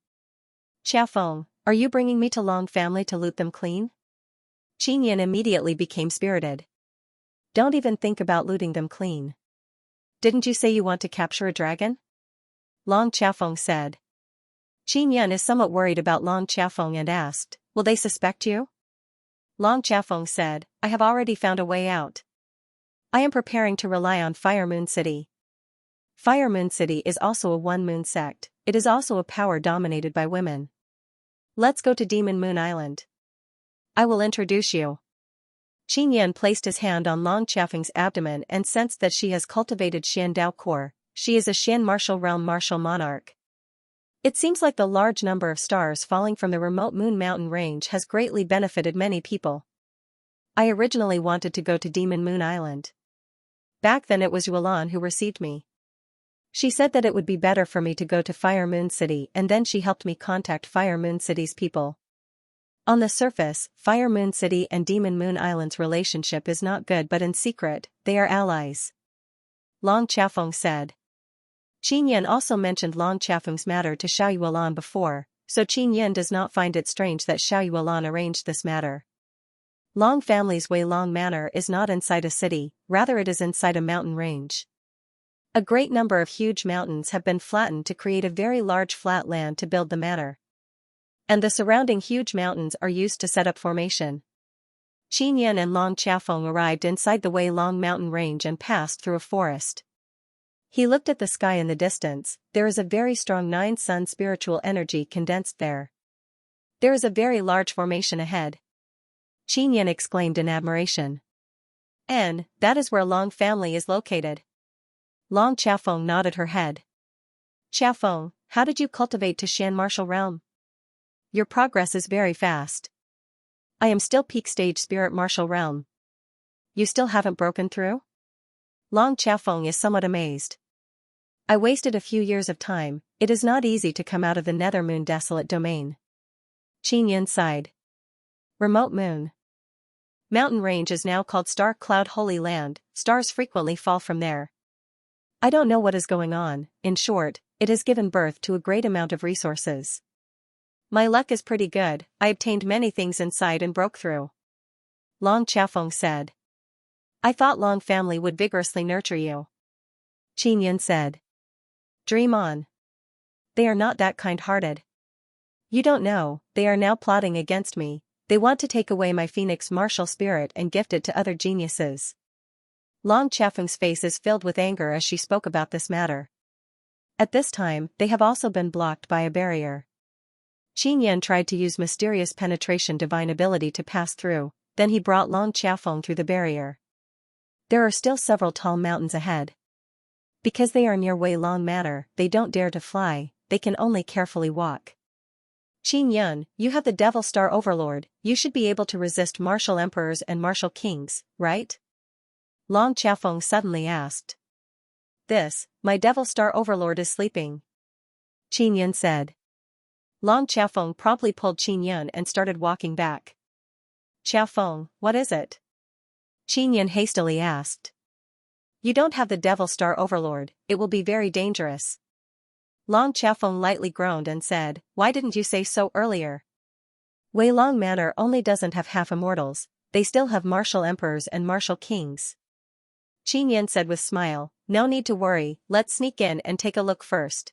S1: Xiaofeng, are you bringing me to Long family to loot them clean? Qin Yan immediately became spirited. Don't even think about looting them clean. Didn't you say you want to capture a dragon? Long Qiafeng said. Qin Yan is somewhat worried about Long Qiafeng and asked, will they suspect you? Long Qiafeng said, I have already found a way out. I am preparing to rely on Fire Moon City. Fire Moon City is also a one-moon sect. It is also a power dominated by women. Let's go to Demon Moon Island. I will introduce you. Qin Yan placed his hand on Long Qiafeng's abdomen and sensed that she has cultivated Xian Dao core. She is a Xian martial realm martial monarch. It seems like the large number of stars falling from the remote Moon Mountain range has greatly benefited many people. I originally wanted to go to Demon Moon Island. Back then it was Yuelan who received me. She said that it would be better for me to go to Fire Moon City, and then she helped me contact Fire Moon City's people. On the surface, Fire Moon City and Demon Moon Island's relationship is not good, but in secret, they are allies. Long Qiafeng said. Qin Yan also mentioned Long Qiafeng's matter to Xiao Yuelan before, so Qin Yan does not find it strange that Xiao Yuelan arranged this matter. Long family's Wei Long Manor is not inside a city, rather it is inside a mountain range. A great number of huge mountains have been flattened to create a very large flat land to build the manor. And the surrounding huge mountains are used to set up formation. Qin Yan and Long Qiafeng arrived inside the Wei Long mountain range and passed through a forest. He looked at the sky in the distance. There is a very strong nine-sun spiritual energy condensed there. There is a very large formation ahead. Qin Yan exclaimed in admiration. And that is where Long family is located. Long Qiafeng nodded her head. Qiafeng, how did you cultivate to Xian martial realm? Your progress is very fast. I am still peak stage spirit martial realm. You still haven't broken through? Long Qiafeng is somewhat amazed. I wasted a few years of time. It is not easy to come out of the Nether Moon desolate domain. Qin Yan sighed. Remote Moon Mountain range is now called Star Cloud Holy Land. Stars frequently fall from there. I don't know what is going on. In short, it has given birth to a great amount of resources. My luck is pretty good. I obtained many things inside and broke through. Long Qiafeng said. I thought Long family would vigorously nurture you. Qin Yan said. Dream on. They are not that kind-hearted. You don't know, they are now plotting against me. They want to take away my phoenix martial spirit and gift it to other geniuses. Long Qiafeng's face is filled with anger as she spoke about this matter. At this time, they have also been blocked by a barrier. Qin Yan tried to use mysterious penetration divine ability to pass through, then he brought Long Qiafeng through the barrier. There are still several tall mountains ahead. Because they are near Wei Long Manor, they don't dare to fly, they can only carefully walk. Qin Yan, you have the Devil Star Overlord, you should be able to resist martial emperors and martial kings, right? Long Qiafeng suddenly asked. My Devil Star Overlord is sleeping. Qin Yan said. Long Qiafeng promptly pulled Qin Yan and started walking back. Qiafeng, what is it? Qin Yan hastily asked. You don't have the Devil Star Overlord, it will be very dangerous. Long Qiafeng lightly groaned and said, why didn't you say so earlier? Wei Long Manor only doesn't have half immortals, they still have martial emperors and martial kings. Qin Yan said with smile, no need to worry, let's sneak in and take a look first.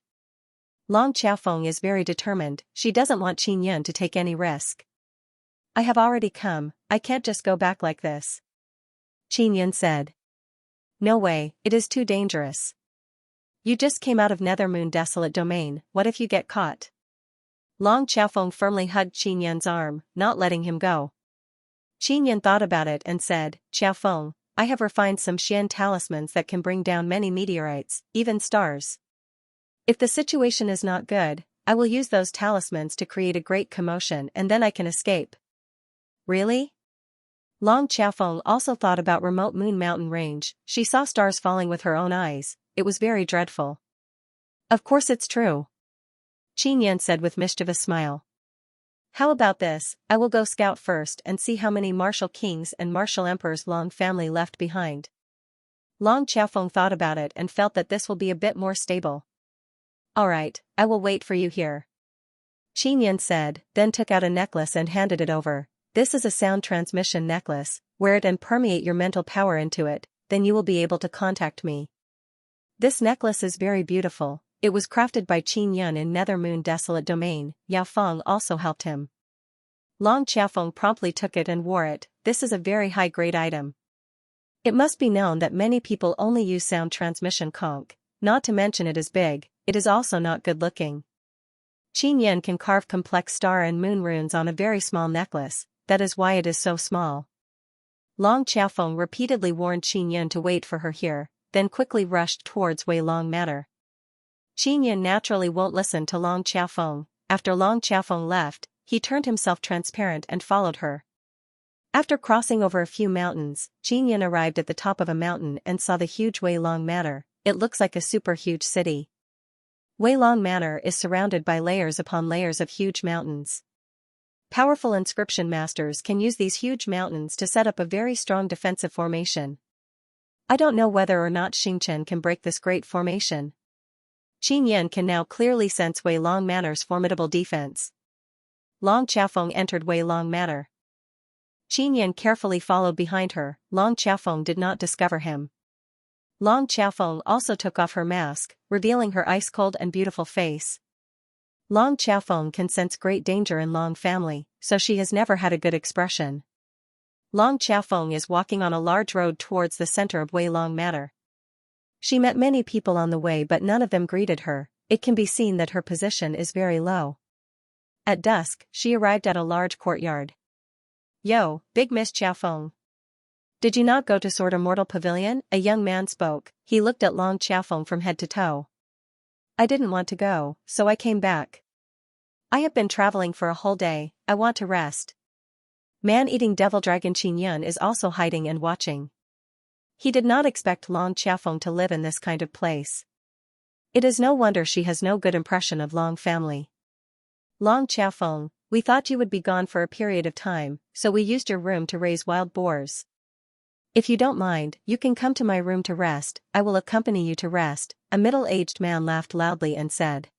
S1: Long Qiafeng is very determined, she doesn't want Qin Yan to take any risk. I have already come, I can't just go back like this. Qin Yan said. No way, it is too dangerous. You just came out of Nethermoon desolate domain, what if you get caught? Long Qiafeng firmly hugged Qin Yan's arm, not letting him go. Qin Yan thought about it and said, Qiafeng, I have refined some Xian talismans that can bring down many meteorites, even stars. If the situation is not good, I will use those talismans to create a great commotion and then I can escape. Really? Long Qiafeng also thought about remote Moon Mountain range, she saw stars falling with her own eyes, it was very dreadful. Of course it's true. Qin Yan said with mischievous smile. How about this, I will go scout first and see how many martial kings and martial emperors Long family left behind. Long Qiafeng thought about it and felt that this will be a bit more stable. Alright, I will wait for you here. Qin Yan said, then took out a necklace and handed it over. This is a sound transmission necklace. Wear it and permeate your mental power into it, then you will be able to contact me. This necklace is very beautiful. It was crafted by Qin Yun in Nether Moon Desolate Domain. Yao Feng also helped him. Long Xiaofeng promptly took it and wore it. This is a very high-grade item. It must be known that many people only use sound transmission conch, not to mention it is big, it is also not good-looking. Qin Yun can carve complex star and moon runes on a very small necklace, that is why it is so small. Long Xiaofeng repeatedly warned Qin Yun to wait for her here, then quickly rushed towards Wei Long Manor. Qin Yun naturally won't listen to Long Xiaofeng. After Long Xiaofeng left, he turned himself transparent and followed her. After crossing over a few mountains, Qin Yun arrived at the top of a mountain and saw the huge Wei Long Manor. It looks like a super huge city. Wei Long Manor is surrounded by layers upon layers of huge mountains. Powerful inscription masters can use these huge mountains to set up a very strong defensive formation. I don't know whether or not Xingchen can break this great formation. Qin Yun can now clearly sense Wei Long Manor's formidable defense. Long Xiaofeng entered Wei Long Manor. Qin Yun carefully followed behind her. Long Xiaofeng did not discover him. Long Xiaofeng also took off her mask, revealing her ice-cold and beautiful face. Long Xiaofeng can sense great danger in Long family, so she has never had a good expression. Long Xiaofeng is walking on a large road towards the center of Wei Long Manor. She met many people on the way but none of them greeted her. It can be seen that her position is very low. At dusk, she arrived at a large courtyard. "Yo, big Miss Xiaofeng. Did you not go to Sword Immortal Pavilion?" A young man spoke. He looked at Long Xiaofeng from head to toe. "I didn't want to go, so I came back. I have been traveling for a whole day, I want to rest." Man-eating devil dragon Qin Yun is also hiding and watching. He did not expect Long Xiaofeng to live in this kind of place. It is no wonder she has no good impression of Long family. "Long Xiaofeng, we thought you would be gone for a period of time, so we used your room to raise wild boars. If you don't mind, you can come to my room to rest, I will accompany you to rest." A middle-aged man laughed loudly and said.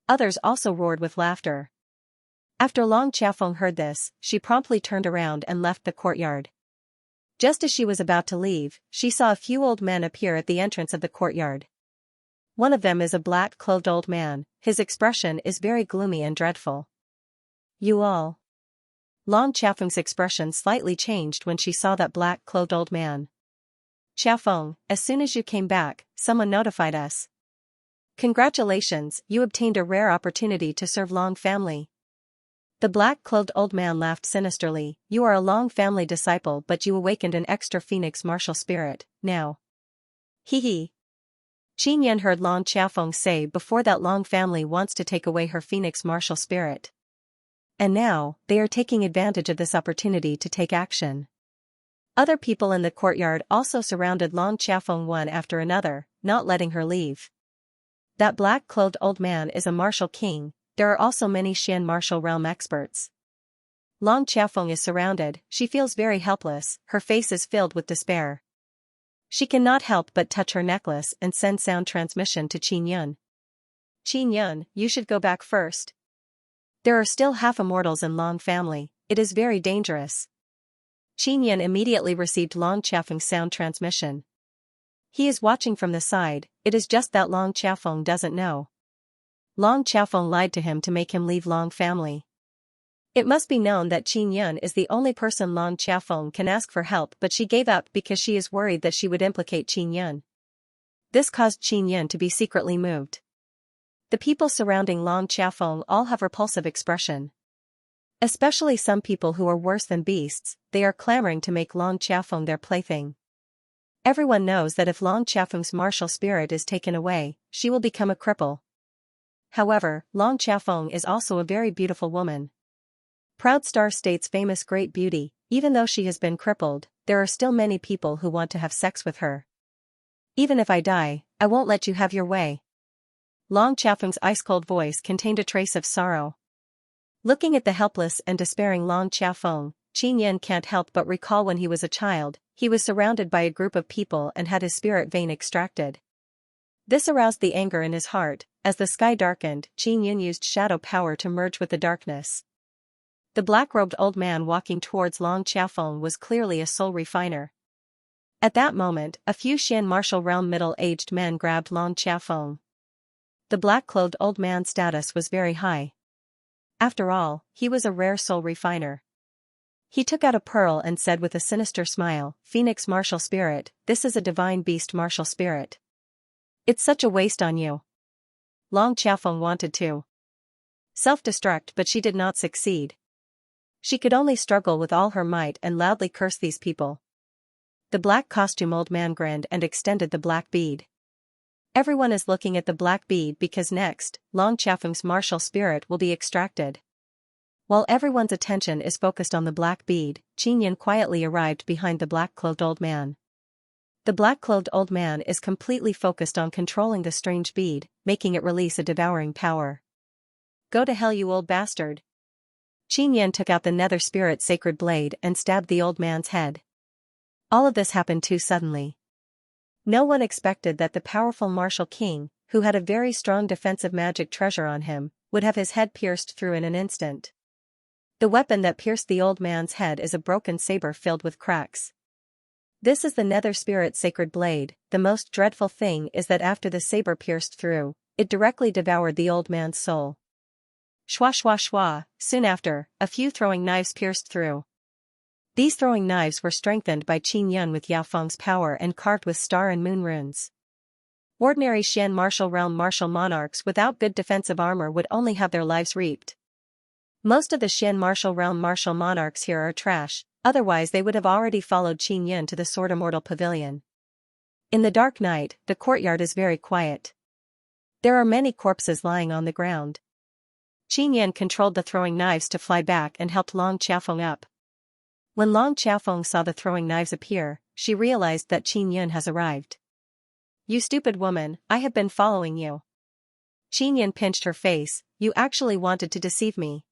S1: Others also roared with laughter. After Long Xiaofeng heard this, she promptly turned around and left the courtyard. Just as she was about to leave, she saw a few old men appear at the entrance of the courtyard. One of them is a black-clothed old man. His expression is very gloomy and dreadful. "You all." Long Xiaofeng's expression slightly changed when she saw that black-clothed old man. "Xiaofeng, as soon as you came back, someone notified us. Congratulations, you obtained a rare opportunity to serve Long family." The black-clothed old man laughed sinisterly. "You are a Long family disciple but you awakened an extra phoenix martial spirit, now. Hee hee." Qin Yun heard Long Xiaofeng say before that Long family wants to take away her phoenix martial spirit. And now, they are taking advantage of this opportunity to take action. Other people in the courtyard also surrounded Long Xiaofeng one after another, not letting her leave. That black-clothed old man is a martial king. There are also many Xian martial realm experts. Long Xiaofeng is surrounded. She feels very helpless, her face is filled with despair. She cannot help but touch her necklace and send sound transmission to Qin Yun. "Qin Yun, you should go back first. There are still half-immortals in Long family, it is very dangerous." Qin Yun immediately received Long Xiaofeng's sound transmission. He is watching from the side, it is just that Long Xiaofeng doesn't know. Long Xiaofeng lied to him to make him leave Long family. It must be known that Qin Yun is the only person Long Xiaofeng can ask for help but she gave up because she is worried that she would implicate Qin Yun. This caused Qin Yun to be secretly moved. The people surrounding Long Xiaofeng all have repulsive expression. Especially some people who are worse than beasts, they are clamoring to make Long Xiaofeng their plaything. Everyone knows that if Long Xiaofeng's martial spirit is taken away, she will become a cripple. However, Long Xiaofeng is also a very beautiful woman. Proud Star states famous great beauty, even though she has been crippled, there are still many people who want to have sex with her. "Even if I die, I won't let you have your way." Long Xiaofeng's ice-cold voice contained a trace of sorrow. Looking at the helpless and despairing Long Xiaofeng, Qin Yun can't help but recall when he was a child, he was surrounded by a group of people and had his spirit vein extracted. This aroused the anger in his heart. As the sky darkened, Qin Yun used shadow power to merge with the darkness. The black-robed old man walking towards Long Xiaofeng was clearly a soul refiner. At that moment, a few Xian martial realm middle-aged men grabbed Long Xiaofeng. The black-clothed old man's status was very high. After all, he was a rare soul refiner. He took out a pearl and said with a sinister smile, "Phoenix martial spirit, this is a divine beast martial spirit. It's such a waste on you." Long Xiaofeng wanted to self-destruct, but she did not succeed. She could only struggle with all her might and loudly curse these people. The black costume old man grinned and extended the black bead. Everyone is looking at the black bead because next, Long Xiaofeng's martial spirit will be extracted. While everyone's attention is focused on the black bead, Qinyan quietly arrived behind the black-clothed old man. The black-clothed old man is completely focused on controlling the strange bead, making it release a devouring power. "Go to hell, you old bastard." Qinyan took out the nether spirit sacred blade and stabbed the old man's head. All of this happened too suddenly. No one expected that the powerful martial king, who had a very strong defensive magic treasure on him, would have his head pierced through in an instant. The weapon that pierced the old man's head is a broken saber filled with cracks. This is the nether spirit sacred blade. The most dreadful thing is that after the saber pierced through, it directly devoured the old man's soul. Shwa shwa shwa, soon after, a few throwing knives pierced through. These throwing knives were strengthened by Qin Yun with Yao Feng's power and carved with star and moon runes. Ordinary Xian martial realm martial monarchs without good defensive armor would only have their lives reaped. Most of the Xian martial realm martial monarchs here are trash, otherwise they would have already followed Qin Yun to the Sword Immortal Pavilion. In the dark night, the courtyard is very quiet. There are many corpses lying on the ground. Qin Yun controlled the throwing knives to fly back and helped Long Xiaofeng up. When Long Xiaofeng saw the throwing knives appear, she realized that Qin Yun has arrived. "You stupid woman, I have been following you." Qin Yun pinched her face. "You actually wanted to deceive me."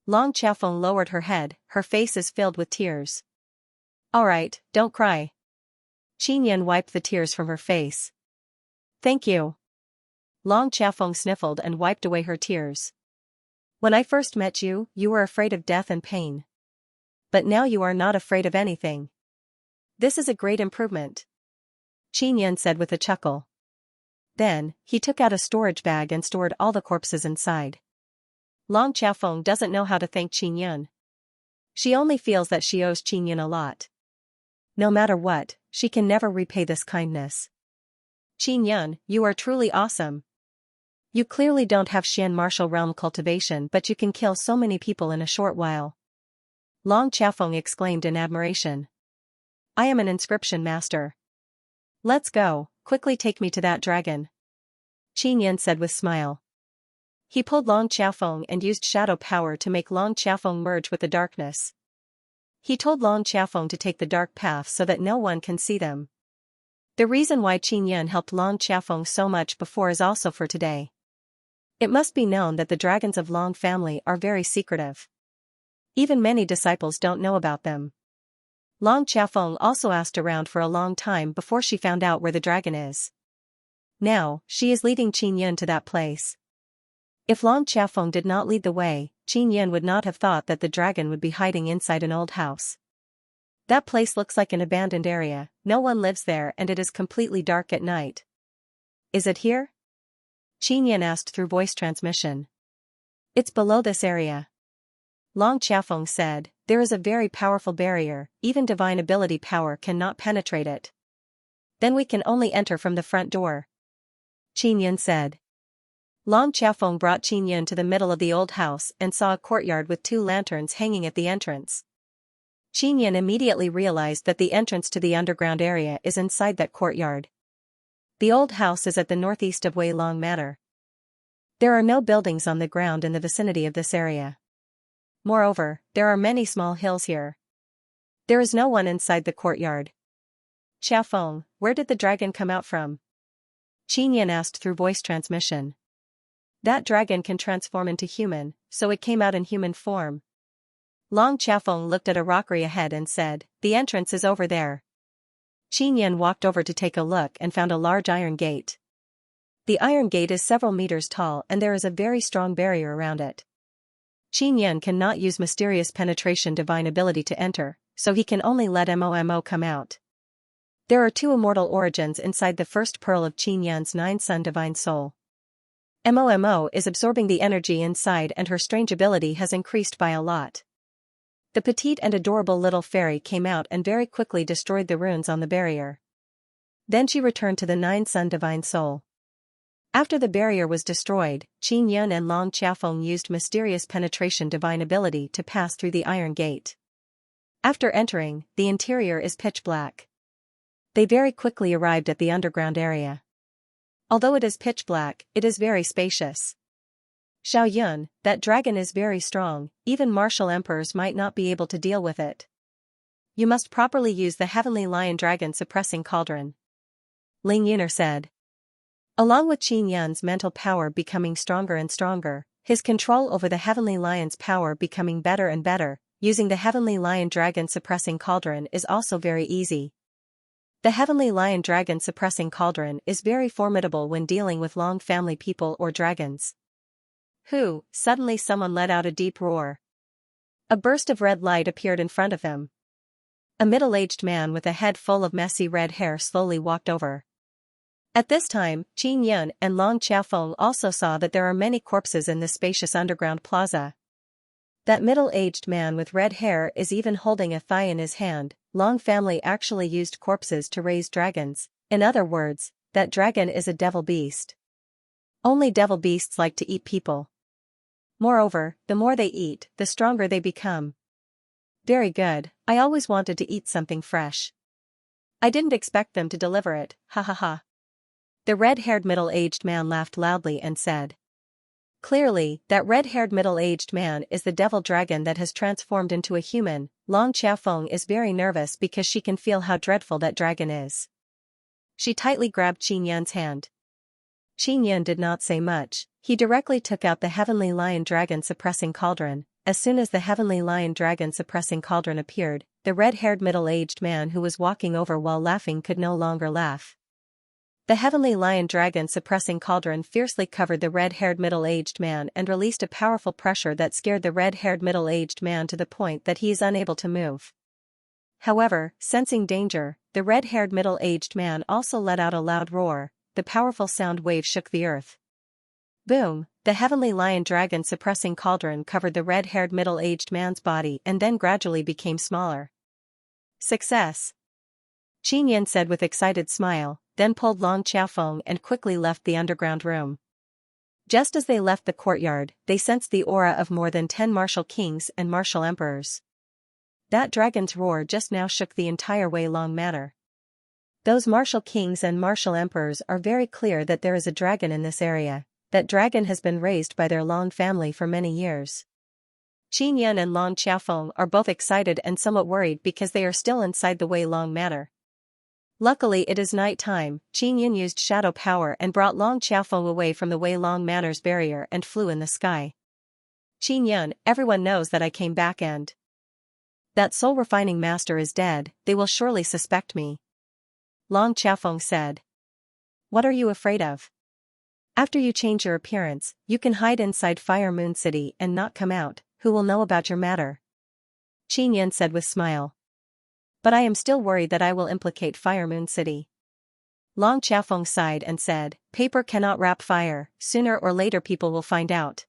S1: Long Xiaofeng lowered her head, her face is filled with tears. "Alright, don't cry." Qin Yun wiped the tears from her face. "Thank you." Long Xiaofeng sniffled and wiped away her tears. "When I first met you, you were afraid of death and pain. But now you are not afraid of anything. This is a great improvement," Qin Yun said with a chuckle. Then, he took out a storage bag and stored all the corpses inside. Long Xiaofeng doesn't know how to thank Qin Yun. She only feels that she owes Qin Yun a lot. No matter what, she can never repay this kindness. "Qin Yun, you are truly awesome. You clearly don't have Xian martial realm cultivation, but you can kill so many people in a short while." Long Xiaofeng exclaimed in admiration. "I am an inscription master." "Let's go, quickly take me to that dragon," Qin Yun said with smile. He pulled Long Xiaofeng and used shadow power to make Long Xiaofeng merge with the darkness. He told Long Xiaofeng to take the dark path so that no one can see them. The reason why Qin Yun helped Long Xiaofeng so much before is also for today. It must be known that the dragons of Long family are very secretive. Even many disciples don't know about them. Long Xiaofeng also asked around for a long time before she found out where the dragon is. Now, she is leading Qin Yun to that place. If Long Xiaofeng did not lead the way, Qin Yun would not have thought that the dragon would be hiding inside an old house. That place looks like an abandoned area, no one lives there and it is completely dark at night. "Is it here?" Qin Yun asked through voice transmission. "It's below this area." Long Xiaofeng said, "There is a very powerful barrier, even divine ability power cannot penetrate it. Then we can only enter from the front door," Qin Yun said. Long Xiaofeng brought Qin Yun to the middle of the old house and saw a courtyard with 2 lanterns hanging at the entrance. Qin Yun immediately realized that the entrance to the underground area is inside that courtyard. The old house is at the northeast of Wei Long Manor. There are no buildings on the ground in the vicinity of this area. Moreover, there are many small hills here. There is no one inside the courtyard. "Xiaofeng, where did the dragon come out from?" Qin Yun asked through voice transmission. "That dragon can transform into human, so it came out in human form." Long Xiaofeng looked at a rockery ahead and said, "The entrance is over there." Qin Yun walked over to take a look and found a large iron gate. The iron gate is several meters tall and there is a very strong barrier around it. Qin Yan cannot use mysterious penetration divine ability to enter, so he can only let Momo come out. There are 2 immortal origins inside the first pearl of Qin Yan's 9-sun divine soul. Momo is absorbing the energy inside and her strange ability has increased by a lot. The petite and adorable little fairy came out and very quickly destroyed the runes on the barrier. Then she returned to the 9-sun divine soul. After the barrier was destroyed, Qin Yan and Long Qiafeng used mysterious penetration divine ability to pass through the iron gate. After entering, the interior is pitch black. They very quickly arrived at the underground area. Although it is pitch black, it is very spacious. Xiaoyun, that dragon is very strong, even martial emperors might not be able to deal with it. You must properly use the heavenly lion dragon suppressing cauldron. Ling Yuner said. Along with Qin Yan's mental power becoming stronger and stronger, his control over the heavenly lion's power becoming better and better, using the heavenly lion dragon suppressing cauldron is also very easy. The heavenly lion dragon suppressing cauldron is very formidable when dealing with long family people or dragons. Suddenly someone let out a deep roar. A burst of red light appeared in front of him. A middle-aged man with a head full of messy red hair slowly walked over. At this time, Qin Yan and Long Qiafeng also saw that there are many corpses in this spacious underground plaza. That middle-aged man with red hair is even holding a thigh in his hand. Long family actually used corpses to raise dragons. In other words, that dragon is a devil beast. Only devil beasts like to eat people. Moreover, the more they eat, the stronger they become. Very good, I always wanted to eat something fresh. I didn't expect them to deliver it, ha ha ha. The red-haired middle-aged man laughed loudly and said. Clearly, that red-haired middle-aged man is the devil dragon that has transformed into a human. Long Qiafeng is very nervous because she can feel how dreadful that dragon is. She tightly grabbed Qin Yan's hand. Qin Yan did not say much, he directly took out the heavenly lion dragon suppressing cauldron. As soon as the heavenly lion dragon suppressing cauldron appeared, the red-haired middle-aged man who was walking over while laughing could no longer laugh. The heavenly lion dragon suppressing cauldron fiercely covered the red-haired middle-aged man and released a powerful pressure that scared the red-haired middle-aged man to the point that he is unable to move. However, sensing danger, the red-haired middle-aged man also let out a loud roar. The powerful sound wave shook the earth. Boom! The heavenly lion dragon suppressing cauldron covered the red-haired middle-aged man's body and then gradually became smaller. Success! Qin Yan said with excited smile, then pulled Long Qiafeng and quickly left the underground room. Just as they left the courtyard, they sensed the aura of more than 10 martial kings and martial emperors. That dragon's roar just now shook the entire Wei Long Manor. Those martial kings and martial emperors are very clear that there is a dragon in this area. That dragon has been raised by their Long family for many years. Qin Yan and Long Qiafeng are both excited and somewhat worried because they are still inside the Wei Long Manor. Luckily it is night time. Qin Yan used shadow power and brought Long Qiafeng away from the Wei Long Manor's barrier and flew in the sky. Qin Yan, everyone knows that I came back and that soul refining master is dead, they will surely suspect me. Long Qiafeng said. What are you afraid of? After you change your appearance, you can hide inside Fire Moon City and not come out. Who will know about your matter? Qin Yan said with smile. But I am still worried that I will implicate Fire Moon City. Long Qiafeng sighed and said, paper cannot wrap fire, sooner or later people will find out.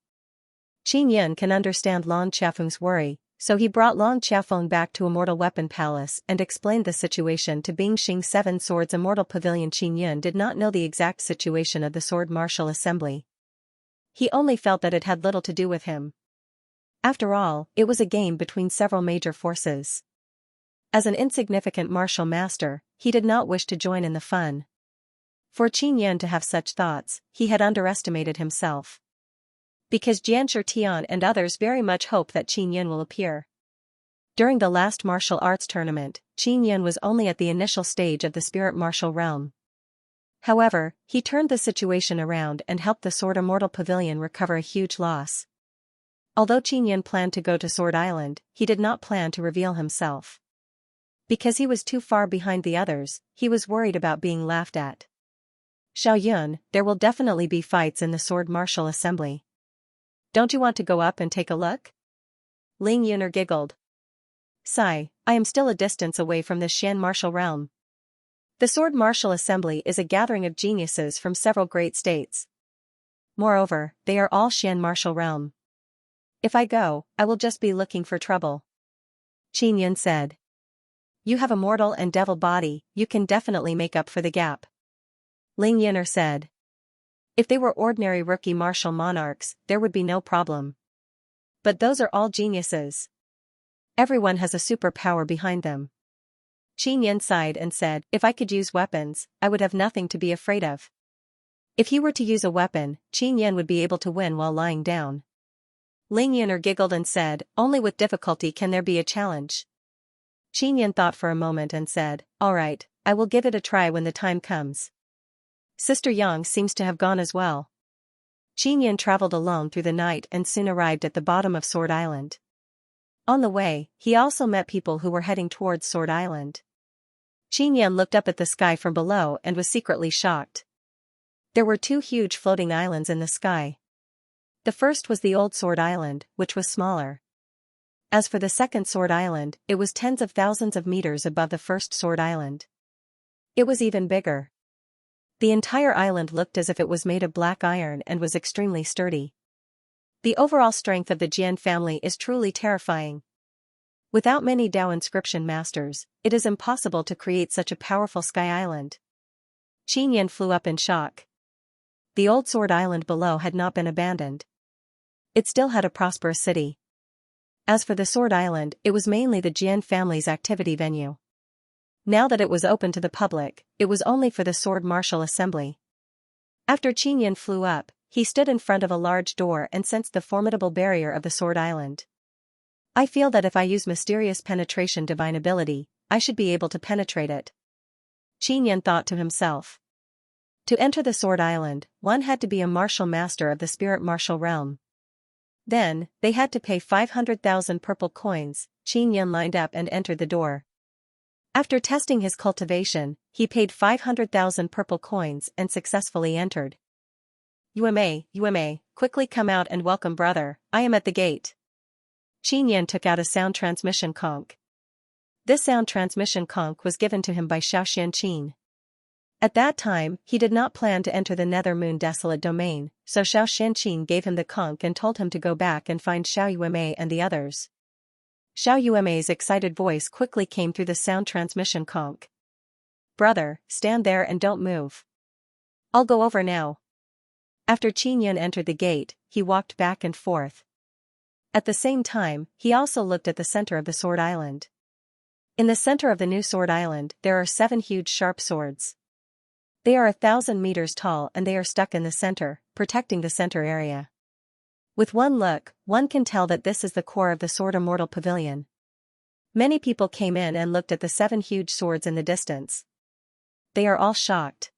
S1: Qin Yan can understand Long Qiafeng's worry, so he brought Long Qiafeng back to Immortal Weapon Palace and explained the situation to Bingxing Seven Swords Immortal Pavilion. Qin Yan did not know the exact situation of the Sword Martial Assembly. He only felt that it had little to do with him. After all, it was a game between several major forces. As an insignificant martial master, he did not wish to join in the fun. For Qin Yan to have such thoughts, he had underestimated himself. Because Jianshi Tian and others very much hope that Qin Yan will appear. During the last martial arts tournament, Qin Yan was only at the initial stage of the spirit martial realm. However, he turned the situation around and helped the Sword Immortal Pavilion recover a huge loss. Although Qin Yan planned to go to Sword Island, he did not plan to reveal himself. Because he was too far behind the others, he was worried about being laughed at. Xiaoyun, there will definitely be fights in the Sword Martial Assembly. Don't you want to go up and take a look? Ling Yuner giggled. Sigh, I am still a distance away from the Xian martial realm. The Sword Martial Assembly is a gathering of geniuses from several great states. Moreover, they are all Xian martial realm. If I go, I will just be looking for trouble. Qin Yun said. You have a mortal and devil body, you can definitely make up for the gap. Ling Yuner said. If they were ordinary rookie martial monarchs, there would be no problem. But those are all geniuses. Everyone has a superpower behind them. Qin Yun sighed and said, if I could use weapons, I would have nothing to be afraid of. If he were to use a weapon, Qin Yun would be able to win while lying down. Ling Yuner giggled and said, only with difficulty can there be a challenge. Qin Yun thought for a moment and said, all right, I will give it a try when the time comes. Sister Yang seems to have gone as well. Qin Yun traveled alone through the night and soon arrived at the bottom of Sword Island. On the way, he also met people who were heading towards Sword Island. Qin Yun looked up at the sky from below and was secretly shocked. There were two huge floating islands in the sky. The first was the old Sword Island, which was smaller. As for the second Sword Island, it was tens of thousands of meters above the first Sword Island. It was even bigger. The entire island looked as if it was made of black iron and was extremely sturdy. The overall strength of the Jian family is truly terrifying. Without many Dao inscription masters, it is impossible to create such a powerful sky island. Qin Yun flew up in shock. The old Sword Island below had not been abandoned. It still had a prosperous city. As for the Sword Island, it was mainly the Jian family's activity venue. Now that it was open to the public, it was only for the Sword Martial Assembly. After Qin Yun flew up, he stood in front of a large door and sensed the formidable barrier of the Sword Island. I feel that if I use mysterious penetration divine ability, I should be able to penetrate it. Qin Yun thought to himself. To enter the Sword Island, one had to be a martial master of the spirit martial realm. Then, they had to pay 500,000 purple coins. Qin Yun lined up and entered the door. After testing his cultivation, he paid 500,000 purple coins and successfully entered. Yume, quickly come out and welcome brother, I am at the gate. Qin Yun took out a sound transmission conch. This sound transmission conch was given to him by Xianxia. At that time, he did not plan to enter the Nether Moon Desolate Domain, so Xianxia gave him the conch and told him to go back and find Xiao Yume and the others. Xiao Yume's excited voice quickly came through the sound transmission conch. Brother, stand there and don't move. I'll go over now. After Qin Yun entered the gate, he walked back and forth. At the same time, he also looked at the center of the Sword Island. In the center of the new Sword Island, there are 7 huge sharp swords. They are 1,000 meters tall and they are stuck in the center, protecting the center area. With one look, one can tell that this is the core of the Sword Immortal Pavilion. Many people came in and looked at the 7 huge swords in the distance. They are all shocked.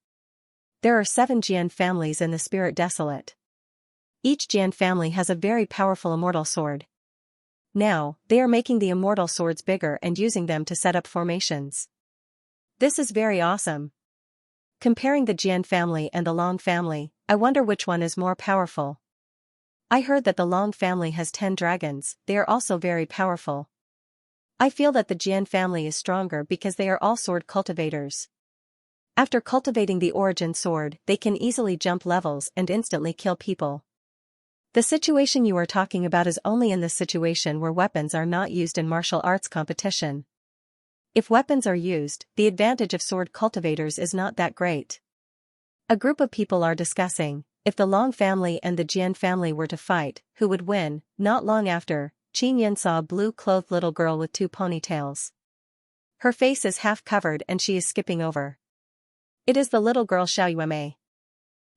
S1: There are 7 Jian families in the Spirit Desolate. Each Jian family has a very powerful immortal sword. Now, they are making the immortal swords bigger and using them to set up formations. This is very awesome. Comparing the Jian family and the Long family, I wonder which one is more powerful. I heard that the Long family has 10 dragons, they are also very powerful. I feel that the Jian family is stronger because they are all sword cultivators. After cultivating the origin sword, they can easily jump levels and instantly kill people. The situation you are talking about is only in the situation where weapons are not used in martial arts competition. If weapons are used, the advantage of sword cultivators is not that great. A group of people are discussing, if the Long family and the Jian family were to fight, who would win. Not long after, Qin Yun saw a blue-clothed little girl with 2 ponytails. Her face is half covered and she is skipping over. It is the little girl Xiao Yume.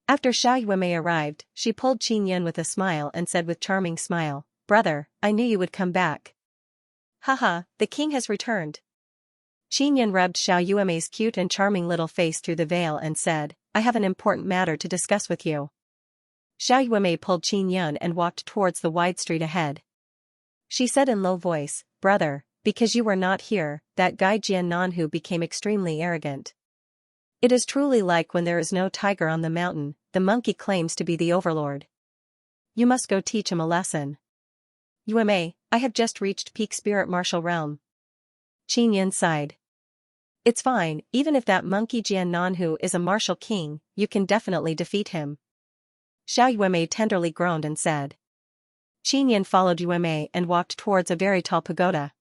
S1: After Xiao Yume arrived, she pulled Qin Yun with a smile and said with charming smile, brother, I knew you would come back. Haha, the king has returned. Qin Yun rubbed Xiao Yume's cute and charming little face through the veil and said, I have an important matter to discuss with you. Xiao Yume pulled Qin Yun and walked towards the wide street ahead. She said in low voice, brother, because you were not here, that guy Jian Nanhu became extremely arrogant. It is truly like when there is no tiger on the mountain, the monkey claims to be the overlord. You must go teach him a lesson. Yume, I have just reached peak spirit martial realm. Qin Yan sighed. It's fine, even if that monkey Jian Nanhu is a martial king, you can definitely defeat him. Xiao Yuemei tenderly groaned and said. Qin Yan followed Yuemei and walked towards a very tall pagoda.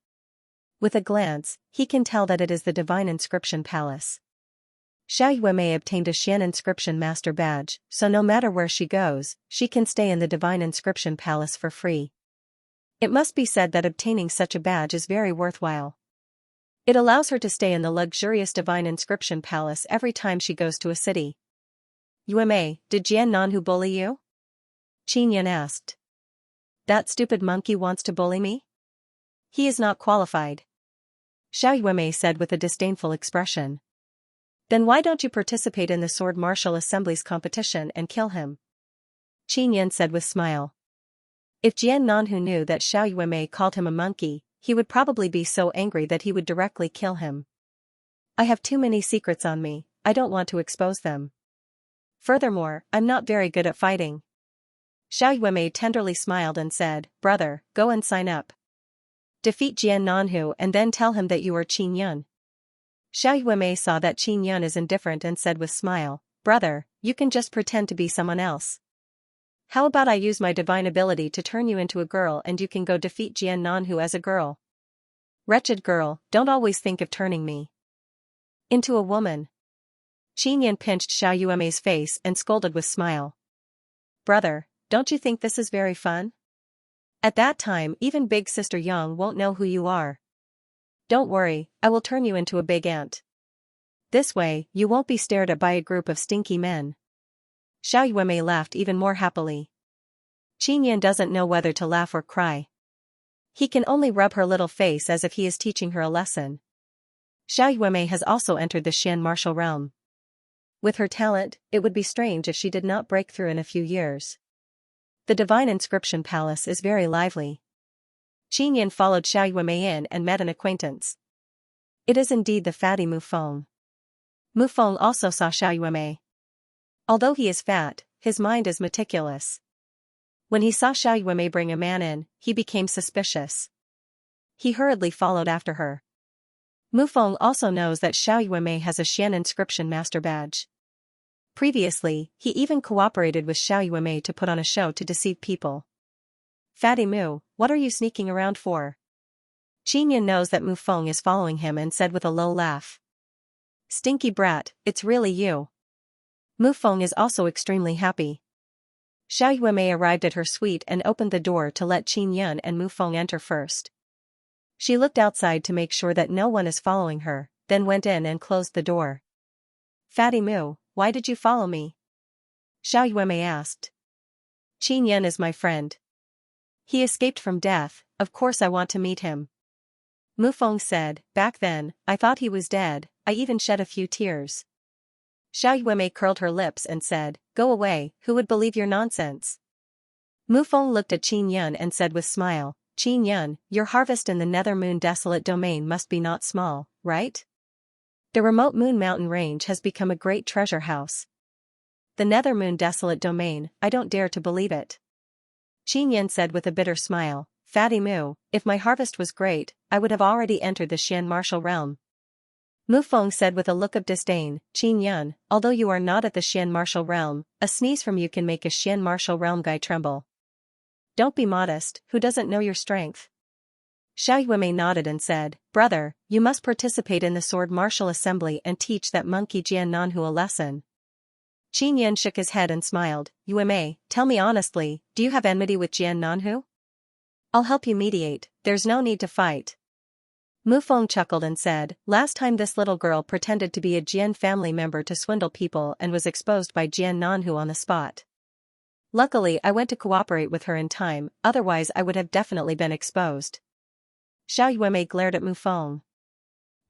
S1: With a glance, he can tell that it is the Divine Inscription Palace. Xiao Yuemei obtained a Xian Inscription Master badge, so no matter where she goes, she can stay in the Divine Inscription Palace for free. It must be said that obtaining such a badge is very worthwhile. It allows her to stay in the luxurious Divine Inscription Palace every time she goes to a city. Yuemei, did Jian Nanhu bully you? Qin Yan asked. That stupid monkey wants to bully me? He is not qualified. Xiao Yuemei said with a disdainful expression. Then why don't you participate in the Sword Martial Assembly's competition and kill him? Qin Yan said with smile. If Jian Nanhu knew that Xiao Yuemei called him a monkey, he would probably be so angry that he would directly kill him. I have too many secrets on me, I don't want to expose them. Furthermore, I'm not very good at fighting. Xiao Yuemei tenderly smiled and said, Brother, go and sign up. Defeat Jian Nanhu and then tell him that you are Qin Yan. Xiao Yuemei saw that Qin Yan is indifferent and said with smile, Brother, you can just pretend to be someone else. How about I use my divine ability to turn you into a girl and you can go defeat Jian Nanhu as a girl? Wretched girl, don't always think of turning me into a woman. Qin Yan pinched Xiao Yuemei's face and scolded with smile. Brother, don't you think this is very fun? At that time even big sister Yang won't know who you are. Don't worry, I will turn you into a big ant. This way, you won't be stared at by a group of stinky men. Xiao Yuemei laughed even more happily. Qin Yan doesn't know whether to laugh or cry. He can only rub her little face as if he is teaching her a lesson. Xiao Yuemei has also entered the Xian martial realm. With her talent, it would be strange if she did not break through in a few years. The Divine Inscription Palace is very lively. Qin Yan followed Xiao Yuemei in and met an acquaintance. It is indeed the fatty Mu Feng. Mu Feng also saw Xiao Yuemei. Although he is fat, his mind is meticulous. When he saw Xiao Yuemei bring a man in, he became suspicious. He hurriedly followed after her. Mu Feng also knows that Xiao Yuemei has a Xian Inscription Master badge. Previously, he even cooperated with Xiao Yuemei to put on a show to deceive people. Fatty Mu, what are you sneaking around for? Qin Yan knows that Mu Feng is following him and said with a low laugh. Stinky brat, it's really you. Mu Feng is also extremely happy. Xiao Yuemei arrived at her suite and opened the door to let Qin Yan and Mu Feng enter first. She looked outside to make sure that no one is following her, then went in and closed the door. Fatty Mu, why did you follow me? Xiao Yuemei asked. Qin Yan is my friend. He escaped from death, of course I want to meet him. Mu Feng said, back then, I thought he was dead, I even shed a few tears. Xiao Yuemei curled her lips and said, go away, who would believe your nonsense? Mu Feng looked at Qin Yan and said with smile, Qin Yan, your harvest in the Nether Moon Desolate Domain must be not small, right? The remote Moon Mountain Range has become a great treasure house. The Nether Moon Desolate Domain, I don't dare to believe it. Qin Yan said with a bitter smile, Fatty Mu, if my harvest was great, I would have already entered the Xian martial realm. Mu Feng said with a look of disdain, Qin Yan, although you are not at the Xian martial realm, a sneeze from you can make a Xian martial realm guy tremble. Don't be modest, who doesn't know your strength? Xiao Yuemei nodded and said, Brother, you must participate in the Sword Martial Assembly and teach that monkey Jian Nanhu a lesson. Qin Yan shook his head and smiled, Yuemei, tell me honestly, do you have enmity with Jian Nanhu? I'll help you mediate, there's no need to fight. Mu Feng chuckled and said, last time this little girl pretended to be a Jian family member to swindle people and was exposed by Jian Nanhu on the spot. Luckily I went to cooperate with her in time, otherwise I would have definitely been exposed. Xiao Yuemei glared at Mu Feng.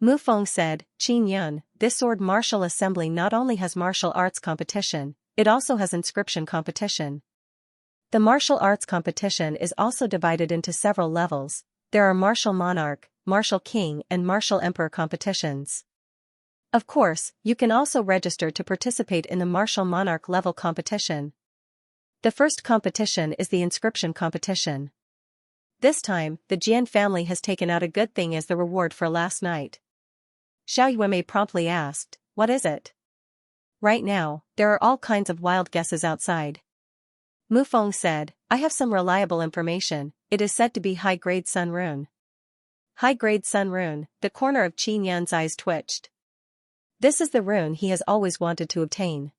S1: Mu Feng said, Qin Yan, this Sword Martial Assembly not only has martial arts competition, it also has inscription competition. The martial arts competition is also divided into several levels. There are martial monarch, martial king and martial emperor competitions. Of course, you can also register to participate in the martial monarch level competition. The first competition is the inscription competition. This time, the Jian family has taken out a good thing as the reward for last night. Xiao Yuemei promptly asked, what is it? Right now, there are all kinds of wild guesses outside. Mu Feng said, I have some reliable information. It is said to be high-grade sun rune. High-grade sun rune, the corner of Qin Yan's eyes twitched. This is the rune he has always wanted to obtain.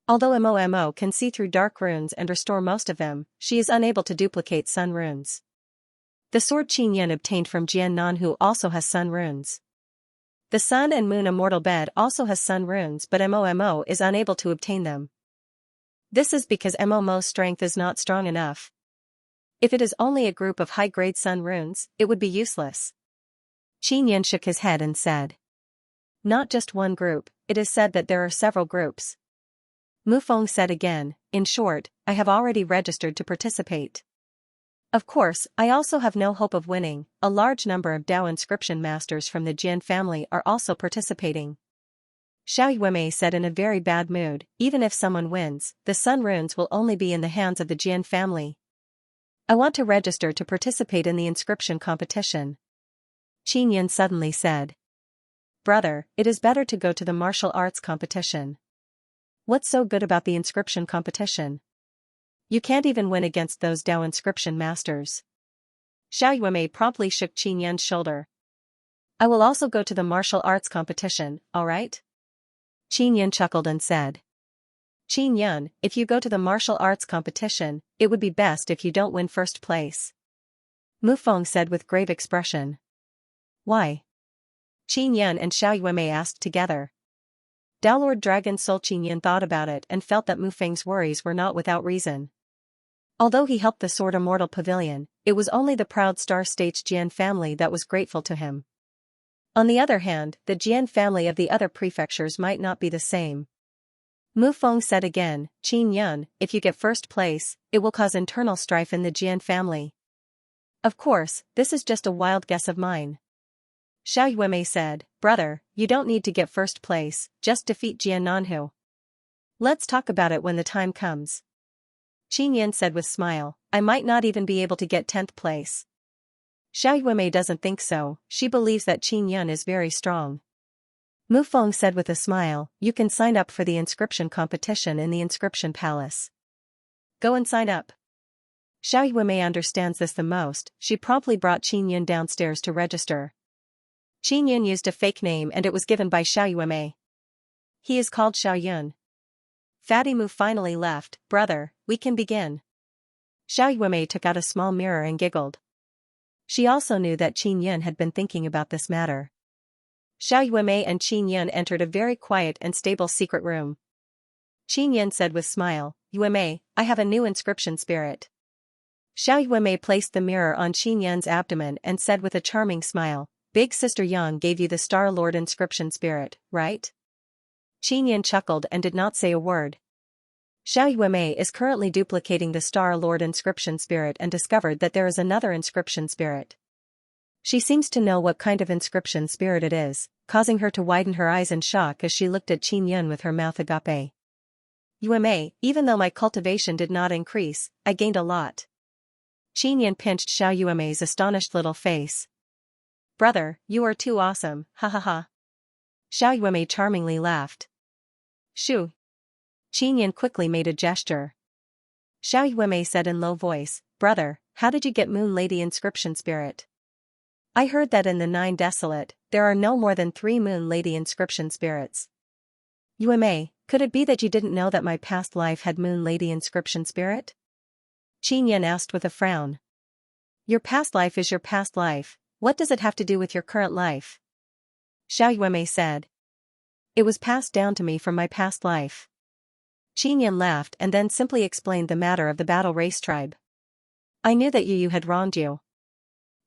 S1: Although Mo can see through dark runes and restore most of them, she is unable to duplicate sun runes. The sword Qin Yan obtained from Jian Nanhu also has sun runes. The Sun and Moon Immortal Bed also has sun runes, but Mo is unable to obtain them. This is because Mo's strength is not strong enough. If it is only a group of high-grade sun runes, it would be useless. Qin Yan shook his head and said. Not just one group, it is said that there are several groups. Mu Feng said again, in short, I have already registered to participate. Of course, I also have no hope of winning. A large number of Dao inscription masters from the Jian family are also participating. Xiao Yuemei said in a very bad mood, even if someone wins, the sun runes will only be in the hands of the Jian family. I want to register to participate in the inscription competition. Qin Yan suddenly said. Brother, it is better to go to the martial arts competition. What's so good about the inscription competition? You can't even win against those Dao inscription masters. Xiao Yuemei promptly shook Qin Yan's shoulder. I will also go to the martial arts competition, alright? Qin Yan chuckled and said. Qin Yan, if you go to the martial arts competition, it would be best if you don't win first place. Mu Feng said with grave expression. Why? Qin Yan and Xiao Yuemei asked together. Dao Lord Dragon Soul Qin Yan thought about it and felt that Mu Feng's worries were not without reason. Although he helped the Sword Immortal Pavilion, it was only the proud Star-State Jian family that was grateful to him. On the other hand, the Jian family of the other prefectures might not be the same. Mu Feng said again, Qin Yan, if you get first place, it will cause internal strife in the Jian family. Of course, this is just a wild guess of mine. Xiao Yuemei said, Brother, you don't need to get first place, just defeat Jian Nanhu. Let's talk about it when the time comes. Qin Yan said with smile, I might not even be able to get 10th place. Xiao Yuemei doesn't think so, she believes that Qin Yan is very strong. Mu Feng said with a smile, you can sign up for the inscription competition in the inscription palace. Go and sign up. Xiao Yuemei understands this the most, she promptly brought Qin Yan downstairs to register. Qin Yan used a fake name and it was given by Xiao Yuemei. He is called Xiao Yun. Fatty Mu finally left, brother, we can begin. Xiao Yuemei took out a small mirror and giggled. She also knew that Qin Yan had been thinking about this matter. Xiao Yuemei and Qin Yan entered a very quiet and stable secret room. Qin Yan said with smile, Yuemei, I have a new inscription spirit. Xiao Yuemei placed the mirror on Qin Yan's abdomen and said with a charming smile, Big Sister Yang gave you the Star Lord inscription spirit, right? Qin Yan chuckled and did not say a word. Xiao Yuemei is currently duplicating the Star Lord inscription spirit and discovered that there is another inscription spirit. She seems to know what kind of inscription spirit it is, causing her to widen her eyes in shock as she looked at Qin Yan with her mouth agape. Yuemei, even though my cultivation did not increase, I gained a lot. Qin Yan pinched Xiao Yuemei's astonished little face. Brother, you are too awesome, ha ha ha. Xiao Yuemei charmingly laughed. Shoo. Qin Yan quickly made a gesture. Xiao Yuemei said in low voice, Brother, how did you get Moon Lady inscription spirit? I heard that in the 9 Desolate, there are no more than 3 Moon Lady inscription spirits. Yuemei, could it be that you didn't know that my past life had Moon Lady inscription spirit? Qin Yan asked with a frown. Your past life is your past life, what does it have to do with your current life? Xiao Yuemei said. It was passed down to me from my past life. Qin Yan laughed and then simply explained the matter of the battle race tribe. I knew that Yu had wronged you.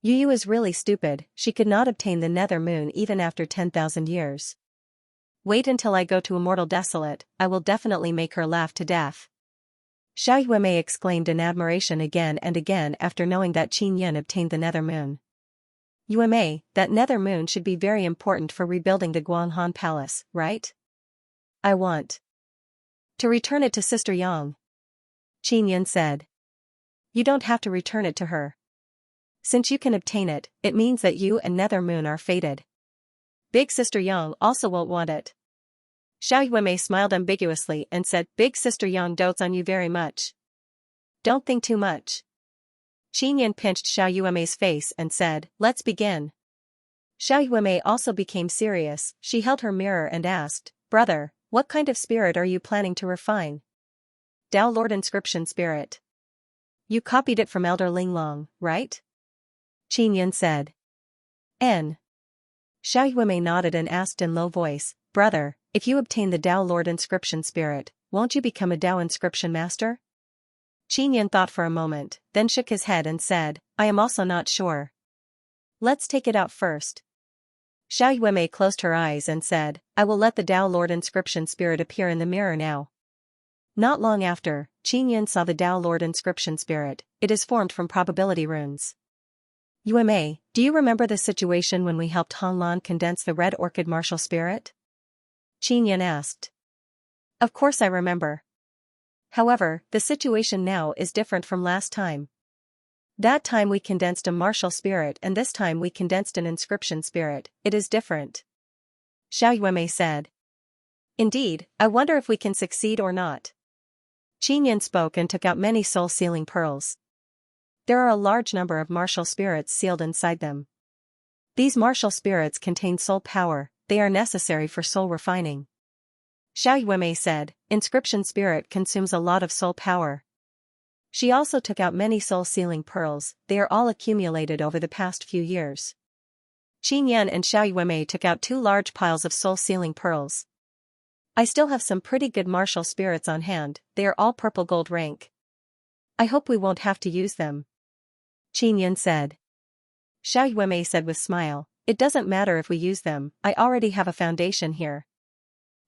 S1: Yu is really stupid, she could not obtain the Nether Moon even after 10,000 years. Wait until I go to Immortal Desolate, I will definitely make her laugh to death. Xiao Yuemei exclaimed in admiration again and again after knowing that Qin Yan obtained the Nether Moon. Yuemei, that Nether Moon should be very important for rebuilding the Guanghan Palace, right? I want to return it to Sister Yang. Qin Yan said. You don't have to return it to her. Since you can obtain it, it means that you and Nether Moon are fated. Big Sister Yang also won't want it. Xiao Yuemei smiled ambiguously and said, Big Sister Yang dotes on you very much. Don't think too much. Qin Yan pinched Xiao Yuemei's face and said, let's begin. Xiao Yuemei also became serious. She held her mirror and asked, Brother, what kind of spirit are you planning to refine? Tao Lord Inscription Spirit. You copied it from Elder Linglong, right? Qin Yan said. N. Xiao Yuemei nodded and asked in low voice, Brother, if you obtain the Tao Lord Inscription Spirit, won't you become a Tao Inscription Master? Qin Yan thought for a moment, then shook his head and said, I am also not sure. Let's take it out first. Xiao Yuemei closed her eyes and said, I will let the Tao Lord Inscription Spirit appear in the mirror now. Not long after, Qin Yan saw the Tao Lord Inscription Spirit. It is formed from probability runes. Yuemei, do you remember the situation when we helped Han Lan condense the Red Orchid Martial Spirit? Qin Yan asked. Of course I remember. However, the situation now is different from last time. That time we condensed a martial spirit and this time we condensed an inscription spirit. It is different. Xiao Yuemei said. Indeed, I wonder if we can succeed or not. Qin Yan spoke and took out many soul-sealing pearls. There are a large number of martial spirits sealed inside them. These martial spirits contain soul power, they are necessary for soul refining. Xiao Yuemei said, Inscription spirit consumes a lot of soul power. She also took out many soul-sealing pearls, they are all accumulated over the past few years. Qin Yan and Xiao Yuemei took out 2 large piles of soul-sealing pearls. I still have some pretty good martial spirits on hand, they are all purple gold rank. I hope we won't have to use them. Qin Yan said. Xiao Yuemei said with smile, it doesn't matter if we use them, I already have a foundation here.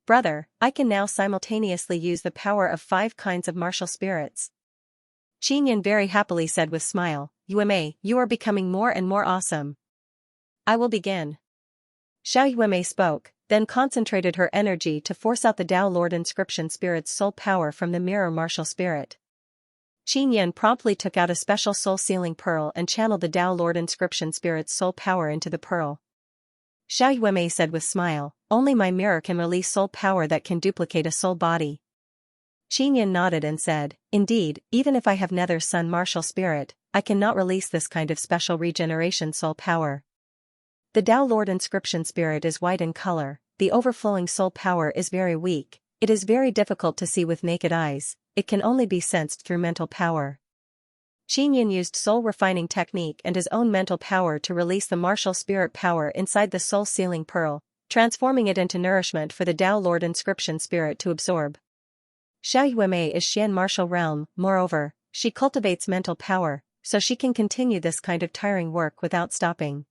S1: Brother, I can now simultaneously use the power of 5 kinds of martial spirits. Qin Yan very happily said with smile, Yuemei, you are becoming more and more awesome. I will begin. Xiao Yuemei spoke, then concentrated her energy to force out the Tao Lord Inscription Spirit's soul power from the mirror martial spirit. Qin Yan promptly took out a special soul-sealing pearl and channeled the Tao Lord Inscription Spirit's soul power into the pearl. Xiao Yuemei said with smile, only my mirror can release soul power that can duplicate a soul body. Qin Yan nodded and said, indeed, even if I have Nether Sun martial spirit, I cannot release this kind of special regeneration soul power. The Tao Lord Inscription Spirit is white in color, the overflowing soul power is very weak, it is very difficult to see with naked eyes, it can only be sensed through mental power. Qin Yan used soul refining technique and his own mental power to release the martial spirit power inside the soul-sealing pearl, transforming it into nourishment for the Tao Lord Inscription Spirit to absorb. Xiao Yuemei is Xian martial realm, moreover, she cultivates mental power, so she can continue this kind of tiring work without stopping.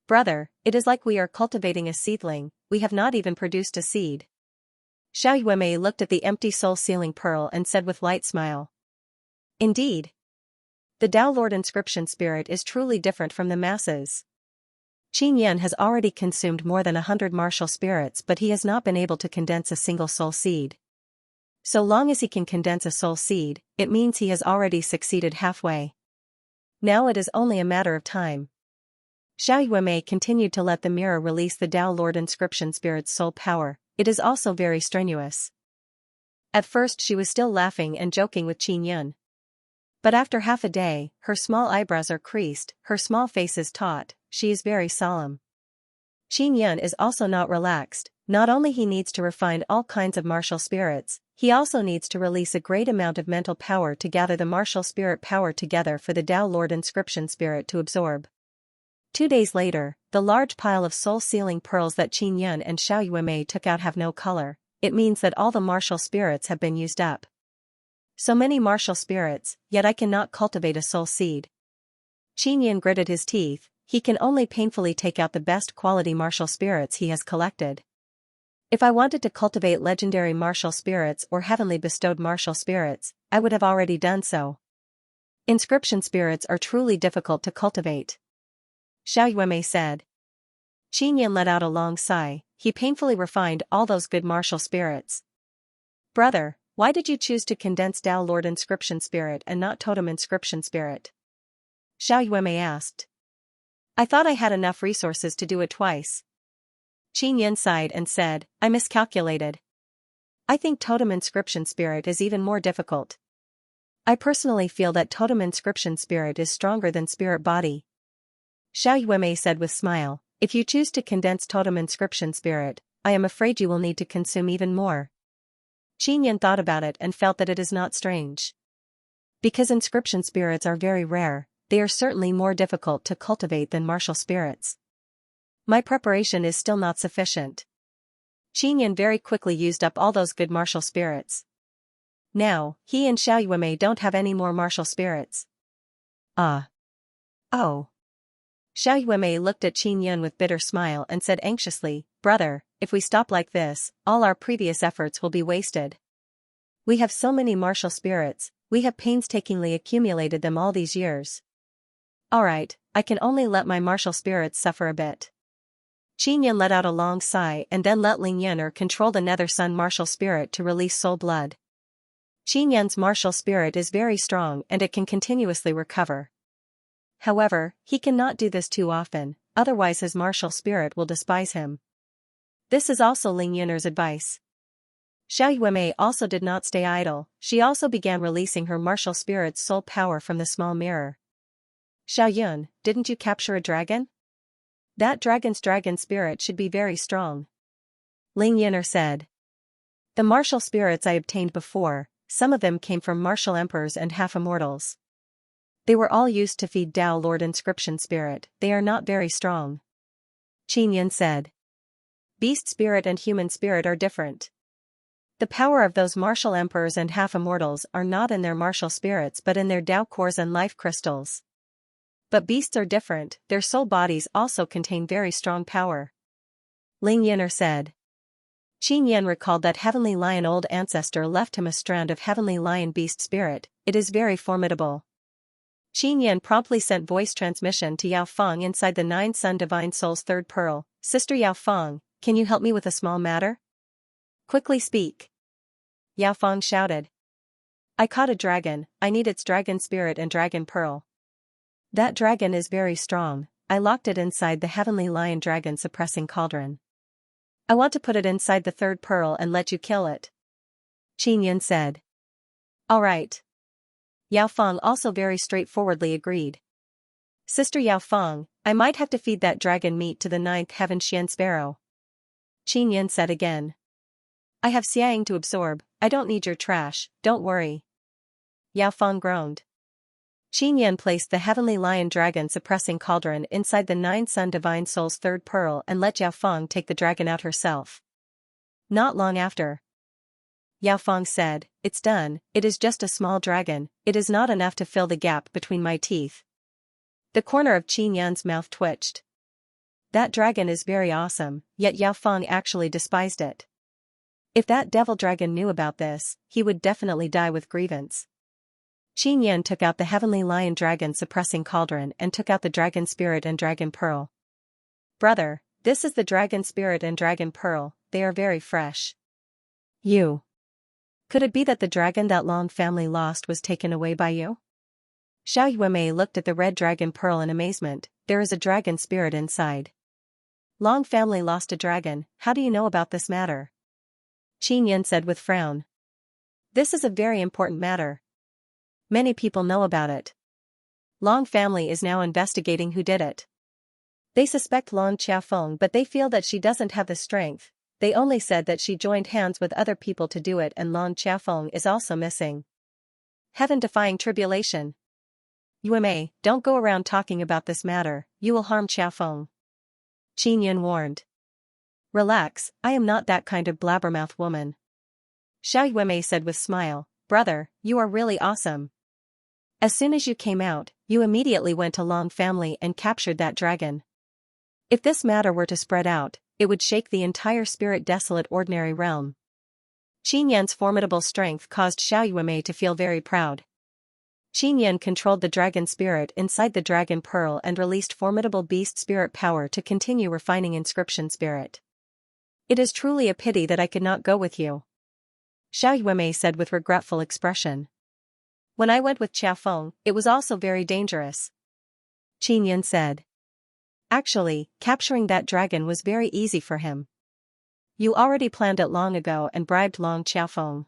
S1: Brother, it is like we are cultivating a seedling, we have not even produced a seed. Xiao Yuemei looked at the empty soul-sealing pearl and said with light smile. Indeed. The Tao Lord Inscription Spirit is truly different from the masses. Qin Yan has already consumed more than 100 martial spirits but he has not been able to condense a single soul seed. So long as he can condense a soul seed, it means he has already succeeded halfway. Now it is only a matter of time. Xiao Yuemei continued to let the mirror release the Tao Lord Inscription Spirit's soul power, it is also very strenuous. At first she was still laughing and joking with Qin Yan. But after half a day, her small eyebrows are creased, her small face is taut, she is very solemn. Qin Yan is also not relaxed, not only he needs to refine all kinds of martial spirits, he also needs to release a great amount of mental power to gather the martial spirit power together for the Tao Lord Inscription Spirit to absorb. 2 days later, the large pile of soul-sealing pearls that Qin Yan and Xiao Yuemei took out have no color, it means that all the martial spirits have been used up. So many martial spirits, yet I cannot cultivate a soul seed. Qin Yan gritted his teeth, he can only painfully take out the best quality martial spirits he has collected. If I wanted to cultivate legendary martial spirits or heavenly bestowed martial spirits, I would have already done so. Inscription spirits are truly difficult to cultivate. Xiao Yuemei said. Qin Yan let out a long sigh, he painfully refined all those good martial spirits. Brother, why did you choose to condense Tao Lord Inscription Spirit and not Totem Inscription Spirit? Xiao Yuemei asked. I thought I had enough resources to do it twice. Qin Yan sighed and said, I miscalculated. I think totem inscription spirit is even more difficult. I personally feel that totem inscription spirit is stronger than spirit body. Xiao Yuemei said with smile, if you choose to condense totem inscription spirit, I am afraid you will need to consume even more. Qin Yan thought about it and felt that it is not strange. Because inscription spirits are very rare, they are certainly more difficult to cultivate than martial spirits. My preparation is still not sufficient. Qin Yan very quickly used up all those good martial spirits. Now, he and Xiao Yuemei don't have any more martial spirits. Ah. Oh. Xiao Yuemei looked at Qin Yan with bitter smile and said anxiously, brother, if we stop like this, all our previous efforts will be wasted. We have so many martial spirits, we have painstakingly accumulated them all these years. Alright, I can only let my martial spirits suffer a bit. Qin Yan let out a long sigh and then let Ling Yan'er control the Nether Sun martial spirit to release soul blood. Qin Yan's martial spirit is very strong and it can continuously recover. However, he cannot do this too often, otherwise his martial spirit will despise him. This is also Ling Yan'er's advice. Xiao Yuemei also did not stay idle, she also began releasing her martial spirit's soul power from the small mirror. Xiao Yun, didn't you capture a dragon? That dragon's dragon spirit should be very strong. Ling Yan'er said. The martial spirits I obtained before, some of them came from martial emperors and half-immortals. They were all used to feed Tao Lord inscription spirit, they are not very strong. Qin Yan said. Beast spirit and human spirit are different. The power of those martial emperors and half-immortals are not in their martial spirits but in their Tao cores and life crystals. But beasts are different, their soul bodies also contain very strong power. Ling Yan'er said. Qin Yan recalled that Heavenly Lion old ancestor left him a strand of Heavenly Lion beast spirit, it is very formidable. Qin Yan promptly sent voice transmission to Yao Feng inside the Nine Sun Divine Soul's third pearl. Sister Yao Feng, can you help me with a small matter? Quickly speak. Yao Feng shouted. I caught a dragon, I need its dragon spirit and dragon pearl. That dragon is very strong, I locked it inside the Heavenly Lion dragon suppressing cauldron. I want to put it inside the third pearl and let you kill it. Qin Yan said. Alright. Yao Feng also very straightforwardly agreed. Sister Yao Feng, I might have to feed that dragon meat to the ninth heaven Xian sparrow. Qin Yan said again. I have Xiang to absorb, I don't need your trash, don't worry. Yao Feng groaned. Qin Yan placed the Heavenly Lion dragon suppressing cauldron inside the Nine Sun Divine Soul's third pearl and let Yao Feng take the dragon out herself. Not long after. Yao Feng said, it's done, it is just a small dragon, it is not enough to fill the gap between my teeth. The corner of Qin Yan's mouth twitched. That dragon is very awesome, yet Yao Feng actually despised it. If that devil dragon knew about this, he would definitely die with grievance. Qin Yan took out the Heavenly Lion dragon suppressing cauldron and took out the dragon spirit and dragon pearl. Brother, this is the dragon spirit and dragon pearl, they are very fresh. You. Could it be that the dragon that Long family lost was taken away by you? Xiao Yuemei looked at the red dragon pearl in amazement, there is a dragon spirit inside. Long family lost a dragon, how do you know about this matter? Qin Yan said with frown. This is a very important matter. Many people know about it. Long family is now investigating who did it. They suspect Long Qiafeng but they feel that she doesn't have the strength, they only said that she joined hands with other people to do it and Long Qiafeng is also missing. Heaven-defying tribulation. Yuemei, don't go around talking about this matter, you will harm Qiafeng. Qin Yan warned. Relax, I am not that kind of blabbermouth woman. Xiao Yuemei said with smile, brother, you are really awesome. As soon as you came out, you immediately went to Long family and captured that dragon. If this matter were to spread out, it would shake the entire spirit desolate ordinary realm. Qin Yan's formidable strength caused Xiao Yuemei to feel very proud. Qin Yan controlled the dragon spirit inside the dragon pearl and released formidable beast spirit power to continue refining inscription spirit. It is truly a pity that I could not go with you. Xiao Yuemei said with regretful expression. When I went with Qiafeng, it was also very dangerous. Qin Yan said. Actually, capturing that dragon was very easy for him. You already planned it long ago and bribed Long Xiaofeng.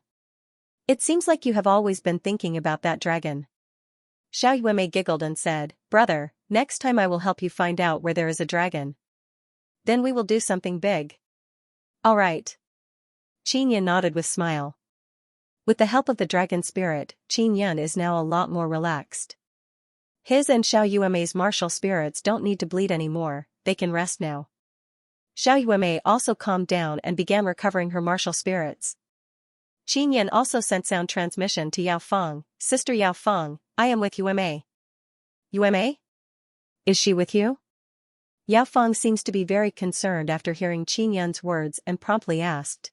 S1: It seems like you have always been thinking about that dragon. Xiao Yuemei giggled and said, Brother, next time I will help you find out where there is a dragon. Then we will do something big. All right. Qin Yan nodded with smile. With the help of the dragon spirit, Qin Yan is now a lot more relaxed. His and Xiao Yuemei's martial spirits don't need to bleed anymore, they can rest now. Xiao Yuemei also calmed down and began recovering her martial spirits. Qin Yan also sent sound transmission to Yao Feng, Sister Yao Feng, I am with Yuemei. Yuemei? Is she with you? Yao Feng seems to be very concerned after hearing Qin Yan's words and promptly asked.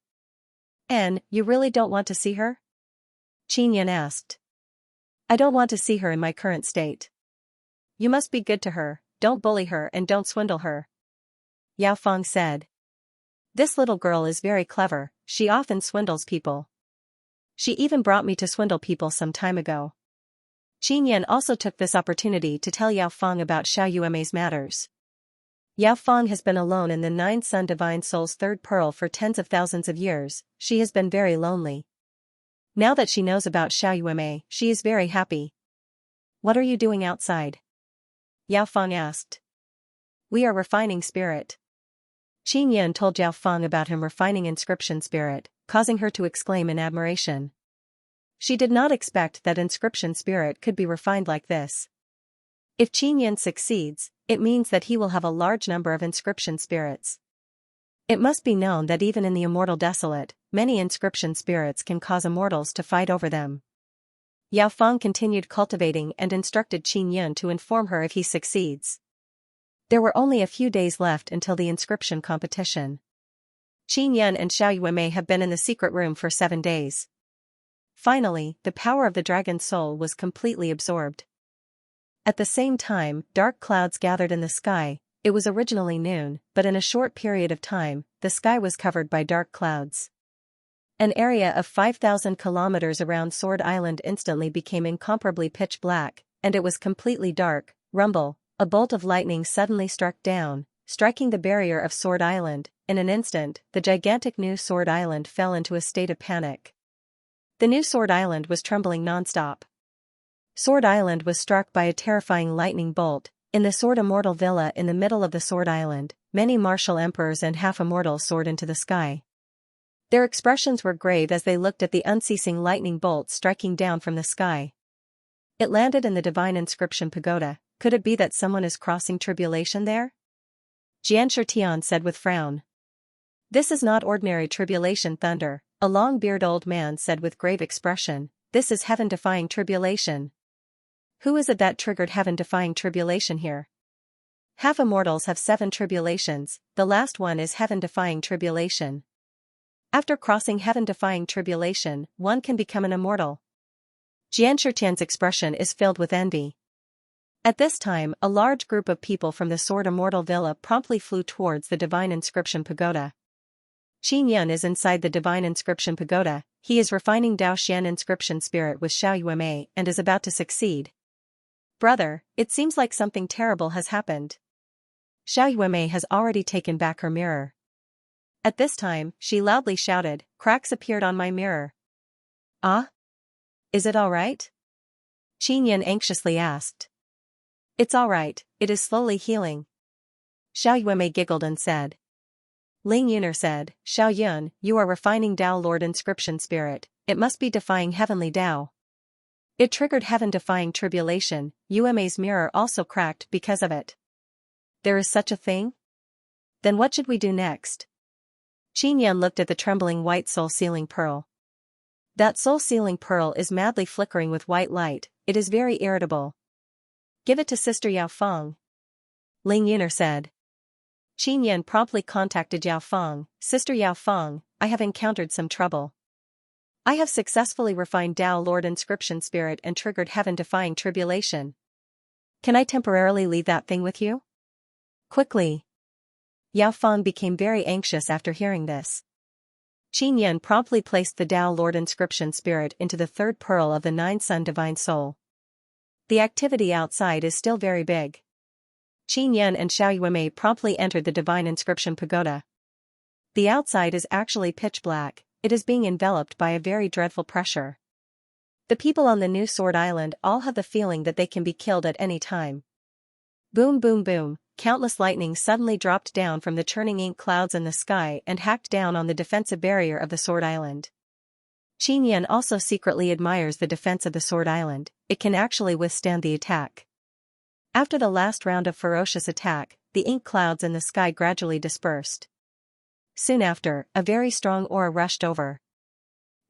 S1: And, you really don't want to see her? Qin Yan asked. I don't want to see her in my current state. You must be good to her, don't bully her and don't swindle her. Yao Feng said. This little girl is very clever, she often swindles people. She even brought me to swindle people some time ago. Qin Yan also took this opportunity to tell Yao Feng about Xiao Yuemei's matters. Yao Feng has been alone in the Nine Sun Divine Soul's third pearl for tens of thousands of years, she has been very lonely. Now that she knows about Xiao Yuemei, she is very happy. What are you doing outside? Yao Feng asked. We are refining spirit. Qin Yan told Yao Feng about him refining inscription spirit, causing her to exclaim in admiration. She did not expect that inscription spirit could be refined like this. If Qin Yan succeeds, it means that he will have a large number of inscription spirits. It must be known that even in the immortal desolate, many inscription spirits can cause immortals to fight over them. Yao Feng continued cultivating and instructed Qin Yan to inform her if he succeeds. There were only a few days left until the inscription competition. Qin Yan and Xiao Yuemei have been in the secret room for 7 days. Finally, the power of the dragon's soul was completely absorbed. At the same time, dark clouds gathered in the sky. It was originally noon, but in a short period of time, the sky was covered by dark clouds. An area of 5,000 kilometers around Sword Island instantly became incomparably pitch black, and it was completely dark. Rumble, a bolt of lightning suddenly struck down, striking the barrier of Sword Island. In an instant, the gigantic new Sword Island fell into a state of panic. The new Sword Island was trembling non-stop. Sword Island was struck by a terrifying lightning bolt. In the Sword Immortal Villa in the middle of the Sword Island, many martial emperors and half-immortals soared into the sky. Their expressions were grave as they looked at the unceasing lightning bolts striking down from the sky. It landed in the Divine Inscription Pagoda. Could it be that someone is crossing tribulation there? Xianxia said with frown. This is not ordinary tribulation thunder, a long-bearded old man said with grave expression. This is heaven-defying tribulation. Who is it that triggered heaven-defying tribulation here? Half-immortals have 7 tribulations, the last one is heaven-defying tribulation. After crossing heaven-defying tribulation, one can become an immortal. Xianxia expression is filled with envy. At this time, a large group of people from the Sword Immortal Villa promptly flew towards the Divine Inscription Pagoda. Qin Yan is inside the Divine Inscription Pagoda. He is refining Dao Xian inscription spirit with Xiao Yuemei and is about to succeed. Brother, it seems like something terrible has happened. Xiao Yuemei has already taken back her mirror. At this time, she loudly shouted, cracks appeared on my mirror. Ah? Is it all right? Qin Yan anxiously asked. It's all right, it is slowly healing. Xiao Yuemei giggled and said. Ling Yuner said, Xiao Yun, you are refining Dao Lord inscription spirit, it must be defying heavenly Dao. It triggered heaven-defying tribulation. Yuemei's mirror also cracked because of it. There is such a thing? Then what should we do next? Qin Yan looked at the trembling white soul-sealing pearl. That soul-sealing pearl is madly flickering with white light, it is very irritable. Give it to Sister Yao Feng. Ling Yuner said. Qin Yan promptly contacted Yao Feng. Sister Yao Feng, I have encountered some trouble. I have successfully refined Dao Lord inscription spirit and triggered heaven-defying tribulation. Can I temporarily leave that thing with you? Quickly. Yao Feng became very anxious after hearing this. Qin Yan promptly placed the Dao Lord inscription spirit into the third pearl of the Nine Sun Divine Soul. The activity outside is still very big. Qin Yan and Xiao Yuemei promptly entered the Divine Inscription Pagoda. The outside is actually pitch black, it is being enveloped by a very dreadful pressure. The people on the new Sword Island all have the feeling that they can be killed at any time. Boom boom boom, countless lightning suddenly dropped down from the churning ink clouds in the sky and hacked down on the defensive barrier of the Sword Island. Qin Yan also secretly admires the defense of the Sword Island, it can actually withstand the attack. After the last round of ferocious attack, the ink clouds in the sky gradually dispersed. Soon after, a very strong aura rushed over.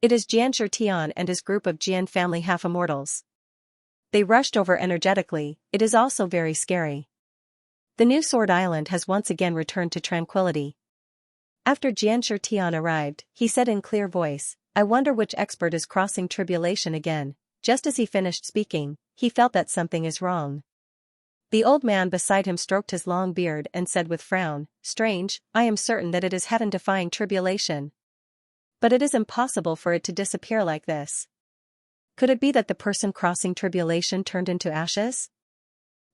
S1: It is Xianxia and his group of Jian family half-immortals. They rushed over energetically, it is also very scary. The new Sword Island has once again returned to tranquility. After Xianxia arrived, he said in clear voice, "I wonder which expert is crossing tribulation again." Just as he finished speaking, he felt that something is wrong. The old man beside him stroked his long beard and said with frown, "Strange, I am certain that it is heaven-defying tribulation. But it is impossible for it to disappear like this. Could it be that the person crossing tribulation turned into ashes?"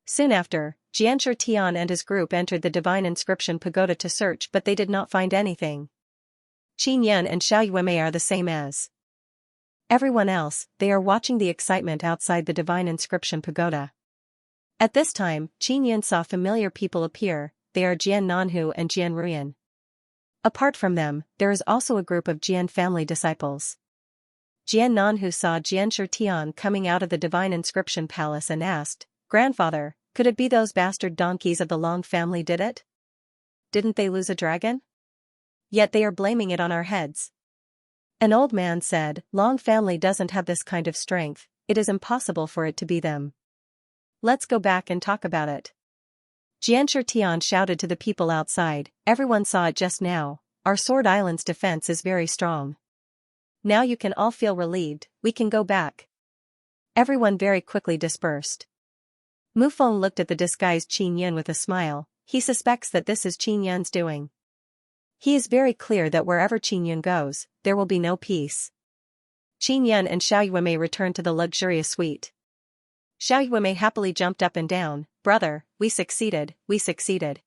S1: Soon after, Xianxia and his group entered the Divine Inscription Pagoda to search, but they did not find anything. Qin Yan and Xiao Yuemei are the same as everyone else, they are watching the excitement outside the Divine Inscription Pagoda. At this time, Qin Yan saw familiar people appear, they are Jian Nanhu and Jian Ruyan. Apart from them, there is also a group of Jian family disciples. Jian Nanhu saw Xianxia coming out of the Divine Inscription Palace and asked, "Grandfather, could it be those bastard donkeys of the Long family did it? Didn't they lose a dragon? Yet they are blaming it on our heads." An old man said, "Long family doesn't have this kind of strength, it is impossible for it to be them. Let's go back and talk about it." Xianxia shouted to the people outside, "Everyone saw it just now, our Sword Island's defense is very strong. Now you can all feel relieved, we can go back." Everyone very quickly dispersed. Mufeng looked at the disguised Qin Yan with a smile, he suspects that this is Qin Yan's doing. He is very clear that wherever Qin Yan goes, there will be no peace. Qin Yan and Xiao Yuemei returned to the luxurious suite. Xiao Yuemei happily jumped up and down, "Brother, we succeeded, we succeeded."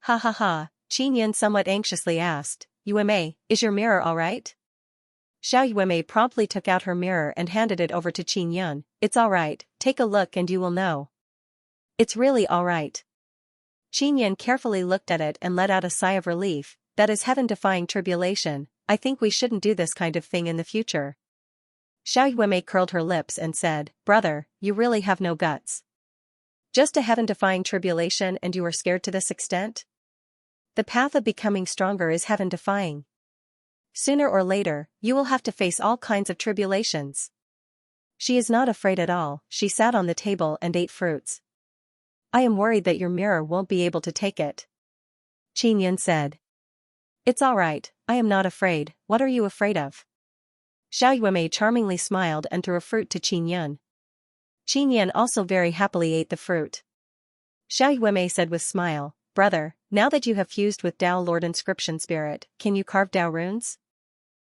S1: "Ha ha ha," Qin Yan somewhat anxiously asked, "Yuemei, is your mirror alright?" Xiao Yuemei promptly took out her mirror and handed it over to Qin Yan, "It's alright, take a look and you will know. It's really alright." Qin Yan carefully looked at it and let out a sigh of relief, "That is heaven-defying tribulation, I think we shouldn't do this kind of thing in the future." Xiao Yuemei curled her lips and said, "Brother, you really have no guts. Just a heaven-defying tribulation and you are scared to this extent? The path of becoming stronger is heaven-defying. Sooner or later, you will have to face all kinds of tribulations." She is not afraid at all, she sat on the table and ate fruits. "I am worried that your mirror won't be able to take it," Qin Yan said. "It's alright, I am not afraid, what are you afraid of?" Xiao Yuemei charmingly smiled and threw a fruit to Qin Yan. Qin Yan also very happily ate the fruit. Xiao Yuemei said with smile, "Brother, now that you have fused with Dao Lord Inscription Spirit, can you carve Dao runes?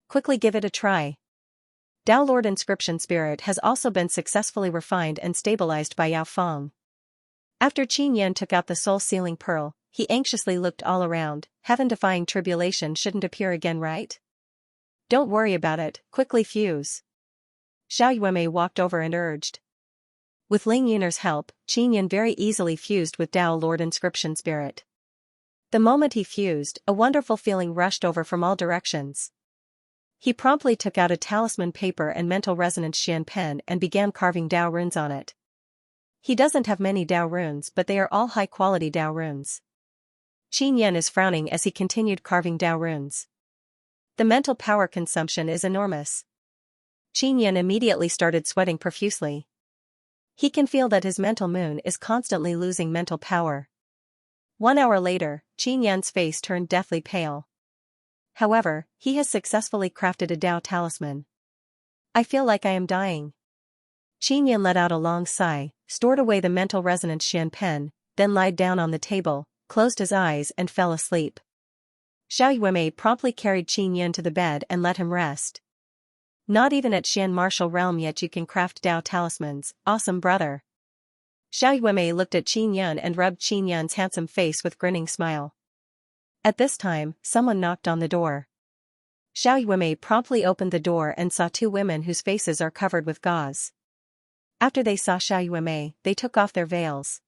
S1: Quickly give it a try." Dao Lord Inscription Spirit has also been successfully refined and stabilized by Yao Feng. After Qin Yan took out the soul-sealing pearl, he anxiously looked all around, heaven-defying tribulation shouldn't appear again, right? "Don't worry about it, quickly fuse." Xiao Yuemei walked over and urged. With Ling Yun'er's help, Qin Yan very easily fused with Dao Lord Inscription Spirit. The moment he fused, a wonderful feeling rushed over from all directions. He promptly took out a talisman paper and mental resonance Xian pen and began carving Dao runes on it. He doesn't have many Dao runes, but they are all high-quality Dao runes. Qin Yan is frowning as he continued carving Dao runes. The mental power consumption is enormous. Qin Yan immediately started sweating profusely. He can feel that his mental moon is constantly losing mental power. 1 hour later, Qin Yan's face turned deathly pale. However, he has successfully crafted a Dao talisman. "I feel like I am dying." Qin Yan let out a long sigh, stored away the mental resonance Xian pen, then lied down on the table, closed his eyes and fell asleep. Xiao Yuemei promptly carried Qin Yan to the bed and let him rest. "Not even at Xian martial realm yet you can craft Dao talismans, awesome brother." Xiao Yuemei looked at Qin Yan and rubbed Qin Yan's handsome face with grinning smile. At this time, someone knocked on the door. Xiao Yuemei promptly opened the door and saw two women whose faces are covered with gauze. After they saw Xiao Yuemei, they took off their veils.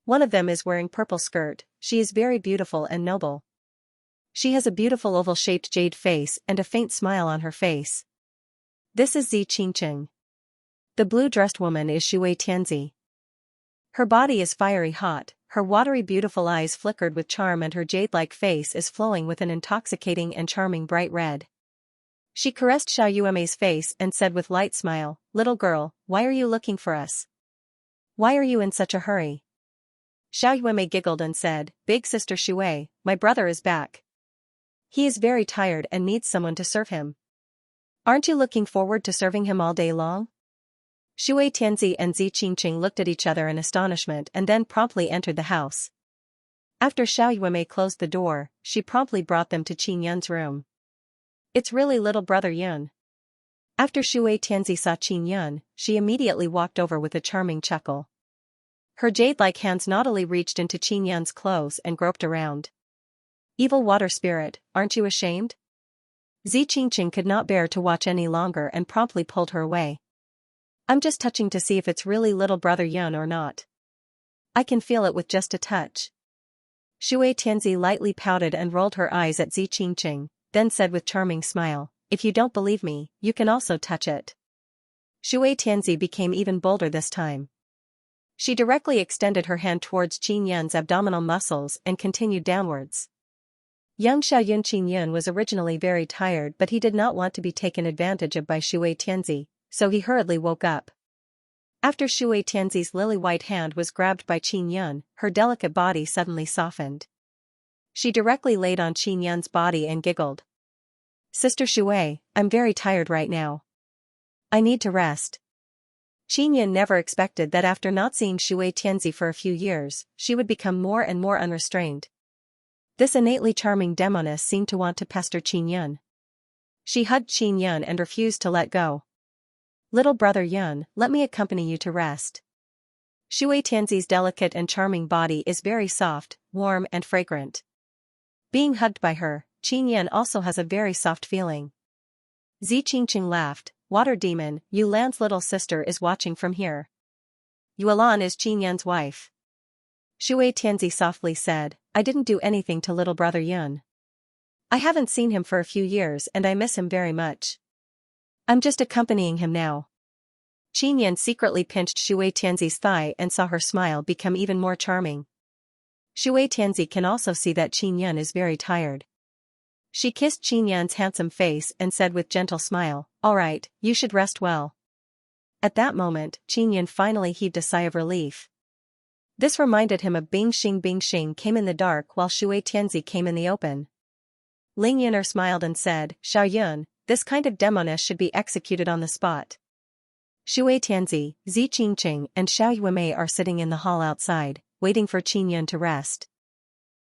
S1: One of them is wearing purple skirt. She is very beautiful and noble. She has a beautiful oval-shaped jade face and a faint smile on her face. This is Zi Qingqing. The blue-dressed woman is Shui Tianzi. Her body is fiery hot, her watery beautiful eyes flickered with charm and her jade-like face is flowing with an intoxicating and charming bright red. She caressed Xiao Yuemei's face and said with light smile, "Little girl, why are you looking for us? Why are you in such a hurry?" Xiao Yuemei giggled and said, "Big sister Shui, my brother is back. He is very tired and needs someone to serve him. Aren't you looking forward to serving him all day long?" Shui Tianzi and Zi Qingqing looked at each other in astonishment and then promptly entered the house. After Xiao Yuemei closed the door, she promptly brought them to Qin Yan's room. "It's really little brother Yun." After Shui Tianzi saw Qin Yan, she immediately walked over with a charming chuckle. Her jade-like hands naughtily reached into Qin Yan's clothes and groped around. "Evil water spirit, aren't you ashamed?" Zi Qingqing could not bear to watch any longer and promptly pulled her away. "I'm just touching to see if it's really little brother Yun or not. I can feel it with just a touch." Shui Tianzi lightly pouted and rolled her eyes at Zi Qingqing, then said with charming smile, "If you don't believe me, you can also touch it." Shui Tianzi became even bolder this time. She directly extended her hand towards Qin Yan's abdominal muscles and continued downwards. Young Xiaoyun Qin Yun was originally very tired but he did not want to be taken advantage of by Shui Tianzi, so he hurriedly woke up. After Shui Tianzi's lily-white hand was grabbed by Qin Yun, her delicate body suddenly softened. She directly laid on Qin Yun's body and giggled. "Sister Shui, I'm very tired right now. I need to rest." Qin Yun never expected that after not seeing Shui Tianzi for a few years, she would become more and more unrestrained. This innately charming demoness seemed to want to pester Qin Yun. She hugged Qin Yun and refused to let go. "Little brother Yun, let me accompany you to rest." Shui Tianzi's delicate and charming body is very soft, warm and fragrant. Being hugged by her, Qin Yun also has a very soft feeling. Zi Qingqing laughed, "Water demon, Yu Lan's little sister is watching from here. Yu Lan is Qin Yan's wife." Shui Tianzi softly said, "I didn't do anything to little brother Yun. I haven't seen him for a few years and I miss him very much. I'm just accompanying him now." Qin Yan secretly pinched Shui Tianzi's thigh and saw her smile become even more charming. Shui Tianzi can also see that Qin Yan is very tired. She kissed Qin Yan's handsome face and said with gentle smile, "All right, you should rest well." At that moment, Qin Yan finally heaved a sigh of relief. This reminded him of Bing Xing came in the dark while Shui Tianzi came in the open. Ling Yun'er smiled and said, "Xiao Yun, this kind of demoness should be executed on the spot." Shui Tianzi, Zi Qingqing and Xiao Yuemei are sitting in the hall outside, waiting for Qin Yun to rest.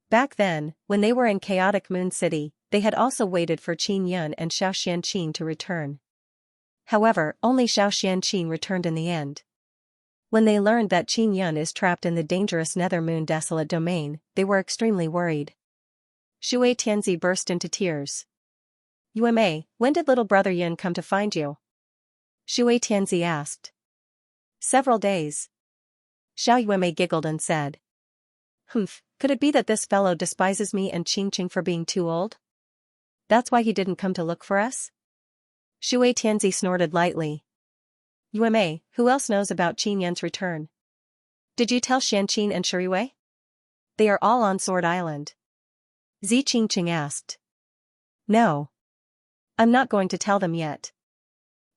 S1: Back then, when they were in chaotic Moon City, they had also waited for Qin Yun and Xiao Xianqing to return. However, only Xiao Xianqing returned in the end. When they learned that Qin Yun is trapped in the dangerous Nether Moon Desolate Domain, they were extremely worried. Shui Tianzi burst into tears. "Yuemei, when did little brother Yun come to find you?" Shui Tianzi asked. "Several days." Xiao Yuemei giggled and said. "Humph, could it be that this fellow despises me and Qingqing for being too old? That's why he didn't come to look for us?" Shui Tianzi snorted lightly. "Yuemei, who else knows about Qin Yan's return? Did you tell Xianqing and Shirui? They are all on Sword Island." Zi Qingqing asked. "No. I'm not going to tell them yet.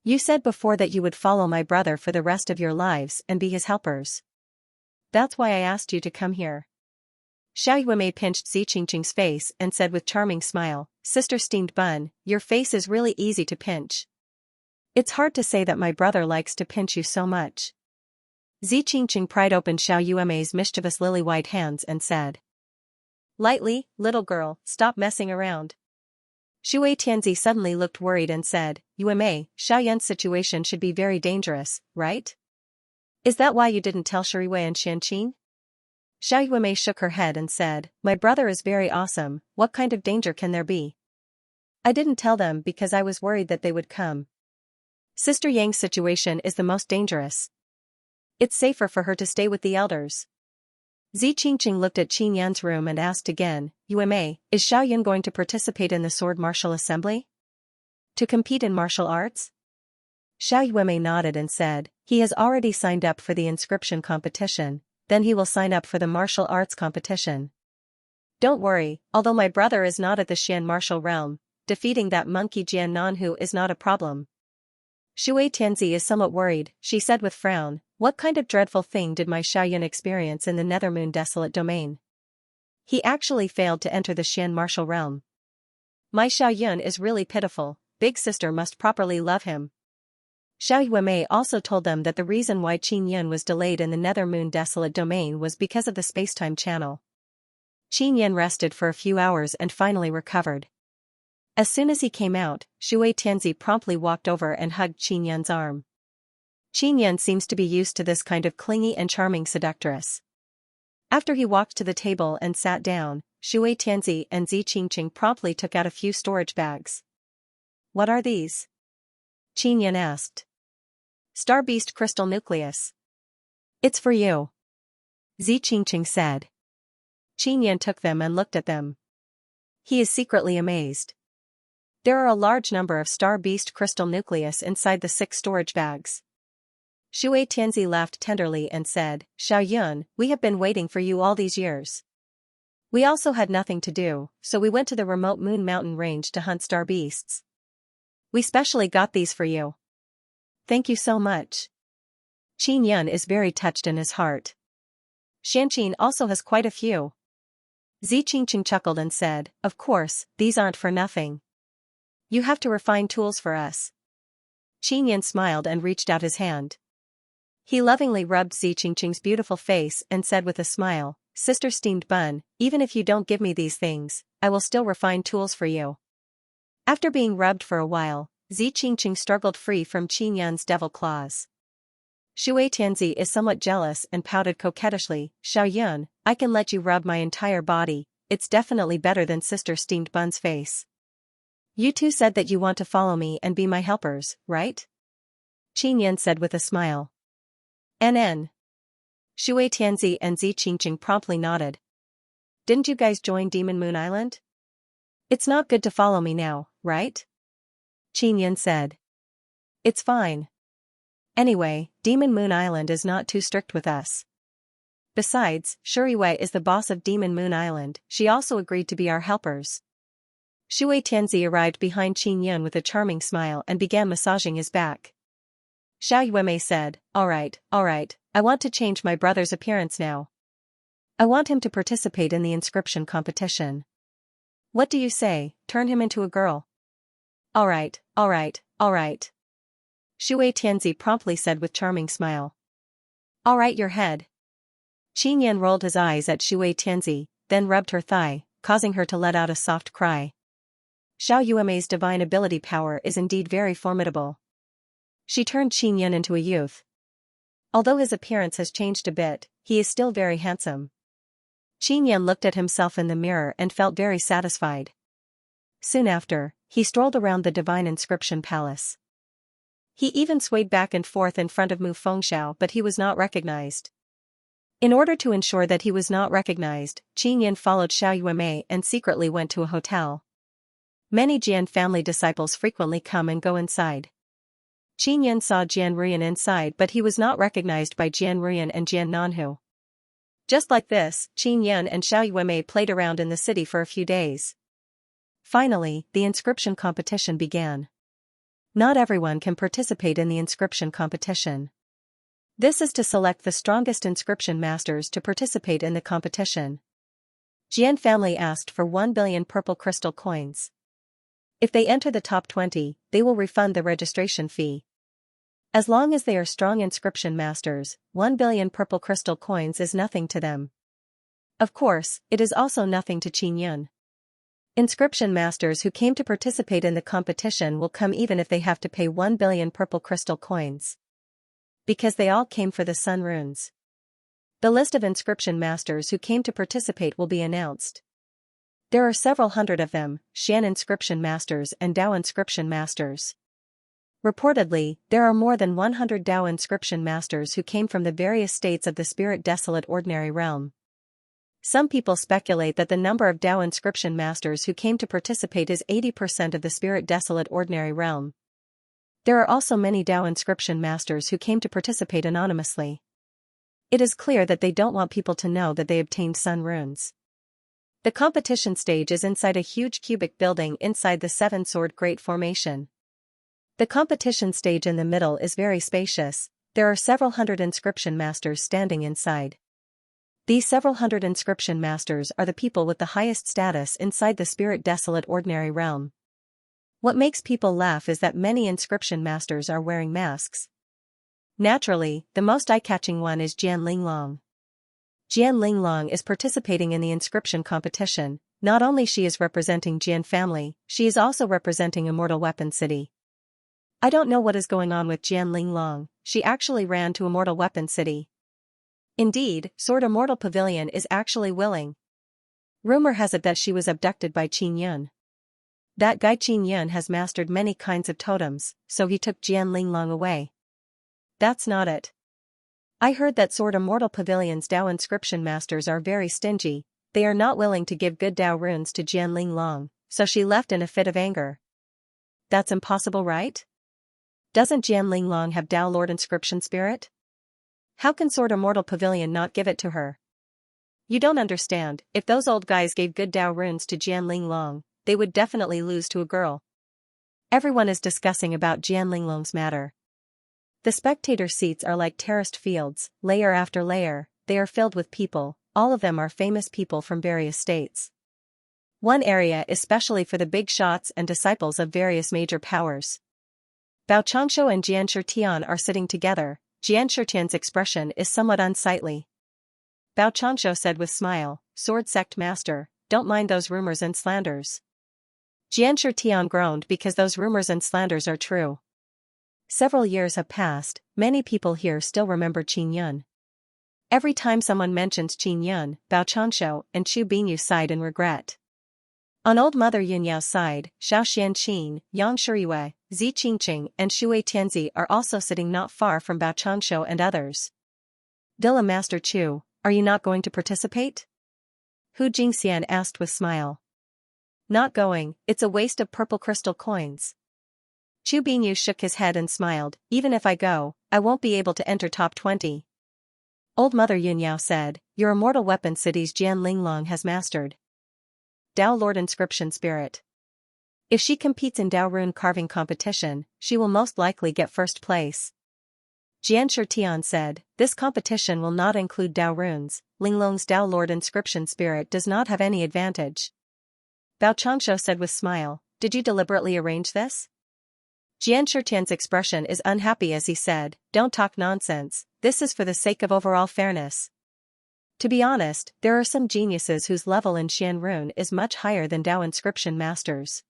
S1: You said before that you would follow my brother for the rest of your lives and be his helpers. That's why I asked you to come here." Xiao Yuemei pinched Zi Qingqing's face and said with charming smile, "Sister Steamed Bun, your face is really easy to pinch. It's hard to say that my brother likes to pinch you so much." Zi Qingqing pried open Xiao Yuemei's mischievous lily-white hands and said. "Lightly, little girl, stop messing around." Shui Tianzi suddenly looked worried and said, "Yuemei, Xiao Yun's situation should be very dangerous, right? Is that why you didn't tell Shiriwei and Xianqing? Xiao Yuemei shook her head and said, my brother is very awesome, what kind of danger can there be? I didn't tell them because I was worried that they would come. Sister Yang's situation is the most dangerous. It's safer for her to stay with the elders. Zi Qingqing looked at Qin Yan's room and asked again, Yuemei, is Xiao Yun going to participate in the Sword Martial Assembly? To compete in martial arts? Xiao Yuemei nodded and said, he has already signed up for the inscription competition, then he will sign up for the martial arts competition. Don't worry, although my brother is not at the Xian martial realm, defeating that monkey Jian Nanhu is not a problem. Shui Tianzi is somewhat worried, she said with frown, what kind of dreadful thing did my Xiaoyun experience in the Nethermoon Desolate Domain? He actually failed to enter the Xian martial realm. My Xiaoyun is really pitiful, big sister must properly love him. Xiao Yuemei also told them that the reason why Qin Yun was delayed in the Nethermoon Desolate Domain was because of the spacetime channel. Qin Yun rested for a few hours and finally recovered. As soon as he came out, Shui Tianzi promptly walked over and hugged Qin Yun's arm. Qin Yun seems to be used to this kind of clingy and charming seductress. After he walked to the table and sat down, Shui Tianzi and Zi Qingqing promptly took out a few storage bags. What are these? Qin Yun asked. Star Beast Crystal Nucleus. It's for you. Zi Qingqing said. Qin Yun took them and looked at them. He is secretly amazed. There are a large number of Star Beast Crystal Nucleus inside the 6 storage bags. Shui Tianzi laughed tenderly and said, Xiao Yun, we have been waiting for you all these years. We also had nothing to do, so we went to the remote Moon Mountain range to hunt star beasts. We specially got these for you. Thank you so much. Qin Yun is very touched in his heart. Xianqing also has quite a few. Zi Qingqing chuckled and said, of course, these aren't for nothing. You have to refine tools for us. Qin Yun smiled and reached out his hand. He lovingly rubbed Zi Qingqing's beautiful face and said with a smile, Sister Steamed Bun, even if you don't give me these things, I will still refine tools for you. After being rubbed for a while, Zi Qingqing struggled free from Qin Yun's devil claws. Shui Tianzi is somewhat jealous and pouted coquettishly, Xiao Yun, I can let you rub my entire body, it's definitely better than Sister Steamed Bun's face. You two said that you want to follow me and be my helpers, right? Qin Yun said with a smile. NN. Shui Tianzi and Zi Qingqing promptly nodded. Didn't you guys join Demon Moon Island? It's not good to follow me now, right? Qin Yun said. It's fine. Anyway, Demon Moon Island is not too strict with us. Besides, Shuriwei is the boss of Demon Moon Island, she also agreed to be our helpers. Shui Tianzi arrived behind Qin Yun with a charming smile and began massaging his back. Xiao Yuemei said, alright, I want to change my brother's appearance now. I want him to participate in the inscription competition. What do you say, turn him into a girl? Alright. Shui Tianzi promptly said with charming smile. Alright, your head. Qin Yun rolled his eyes at Shui Tianzi, then rubbed her thigh, causing her to let out a soft cry. Xiao Yuemei's divine ability power is indeed very formidable. She turned Qin Yun into a youth. Although his appearance has changed a bit, he is still very handsome. Qin Yun looked at himself in the mirror and felt very satisfied. Soon after, he strolled around the divine inscription palace. He even swayed back and forth in front of Mu Fengxiao, but he was not recognized. In order to ensure that he was not recognized, Qin Yun followed Xiao Yuemei and secretly went to a hotel. Many Jian family disciples frequently come and go inside. Qin Yun saw Jian Ruyan inside, but he was not recognized by Jian Ruyan and Jian Nanhu. Just like this, Qin Yun and Xiao Yuemei played around in the city for a few days. Finally, the inscription competition began. Not everyone can participate in the inscription competition. This is to select the strongest inscription masters to participate in the competition. Jian family asked for 1 billion purple crystal coins. If they enter the top 20, they will refund the registration fee. As long as they are strong inscription masters, 1 billion purple crystal coins is nothing to them. Of course, it is also nothing to Qin Yun. Inscription masters who came to participate in the competition will come even if they have to pay 1 billion purple crystal coins. Because they all came for the sun runes. The list of inscription masters who came to participate will be announced. There are several hundred of them, Xian inscription masters and Dao inscription masters. Reportedly, there are more than 100 Dao inscription masters who came from the various states of the Spirit Desolate Ordinary Realm. Some people speculate that the number of Dao inscription masters who came to participate is 80% of the Spirit Desolate Ordinary Realm. There are also many Dao inscription masters who came to participate anonymously. It is clear that they don't want people to know that they obtained sun runes. The competition stage is inside a huge cubic building inside the Seven Sword Great Formation. The competition stage in the middle is very spacious. There are several hundred inscription masters standing inside. These several hundred inscription masters are the people with the highest status inside the Spirit Desolate Ordinary Realm. What makes people laugh is that many inscription masters are wearing masks. Naturally, the most eye-catching one is Jian Linglong. Jian Linglong is participating in the inscription competition. Not only she is representing Jian family, she is also representing Immortal Weapon City. I don't know what is going on with Jian Linglong, she actually ran to Immortal Weapon City. Indeed, Sword Immortal Pavilion is actually willing. Rumor has it that she was abducted by Qin Yun. That guy Qin Yun has mastered many kinds of totems, so he took Jian Linglong away. That's not it. I heard that Sword Immortal Pavilion's Dao inscription masters are very stingy, they are not willing to give good Dao runes to Jian Linglong, so she left in a fit of anger. That's impossible, right? Doesn't Jian Linglong have Dao Lord inscription spirit? How can Sword Immortal Pavilion not give it to her? You don't understand, if those old guys gave good Dao runes to Jian Linglong, they would definitely lose to a girl. Everyone is discussing about Jian Linglong's matter. The spectator seats are like terraced fields, layer after layer, they are filled with people, all of them are famous people from various states. One area is specially for the big shots and disciples of various major powers. Bao Changshu and Jian Shitian are sitting together. Jian Shitian's expression is somewhat unsightly. Bao Changshu said with smile, Sword Sect Master, don't mind those rumors and slanders. Jian Shitian groaned because those rumors and slanders are true. Several years have passed, many people here still remember Qin Yun. Every time someone mentions Qin Yun, Bao Changshu and Chu Binyu sighed in regret. On old Mother Yunyao's side, Xiao Xianqin, Yang Shiyue, Zi Qingqing and Shui Tianzi are also sitting not far from Bao Changshu and others. Dilla Master Chu, are you not going to participate? Hu Jingxian asked with smile. Not going, it's a waste of purple crystal coins. Chu Binyu shook his head and smiled, even if I go, I won't be able to enter top 20. Old Mother Yunyao said, your Immortal Weapon City's Jian Linglong has mastered Dao Lord Inscription Spirit. If she competes in Dao Rune carving competition, she will most likely get first place. Jian Shitian said, this competition will not include Dao runes, Linglong's Dao Lord Inscription Spirit does not have any advantage. Bao Changshu said with smile, did you deliberately arrange this? Jian Shitian's expression is unhappy as he said, don't talk nonsense, this is for the sake of overall fairness. To be honest, there are some geniuses whose level in Xian Rune is much higher than Dao Inscription Masters.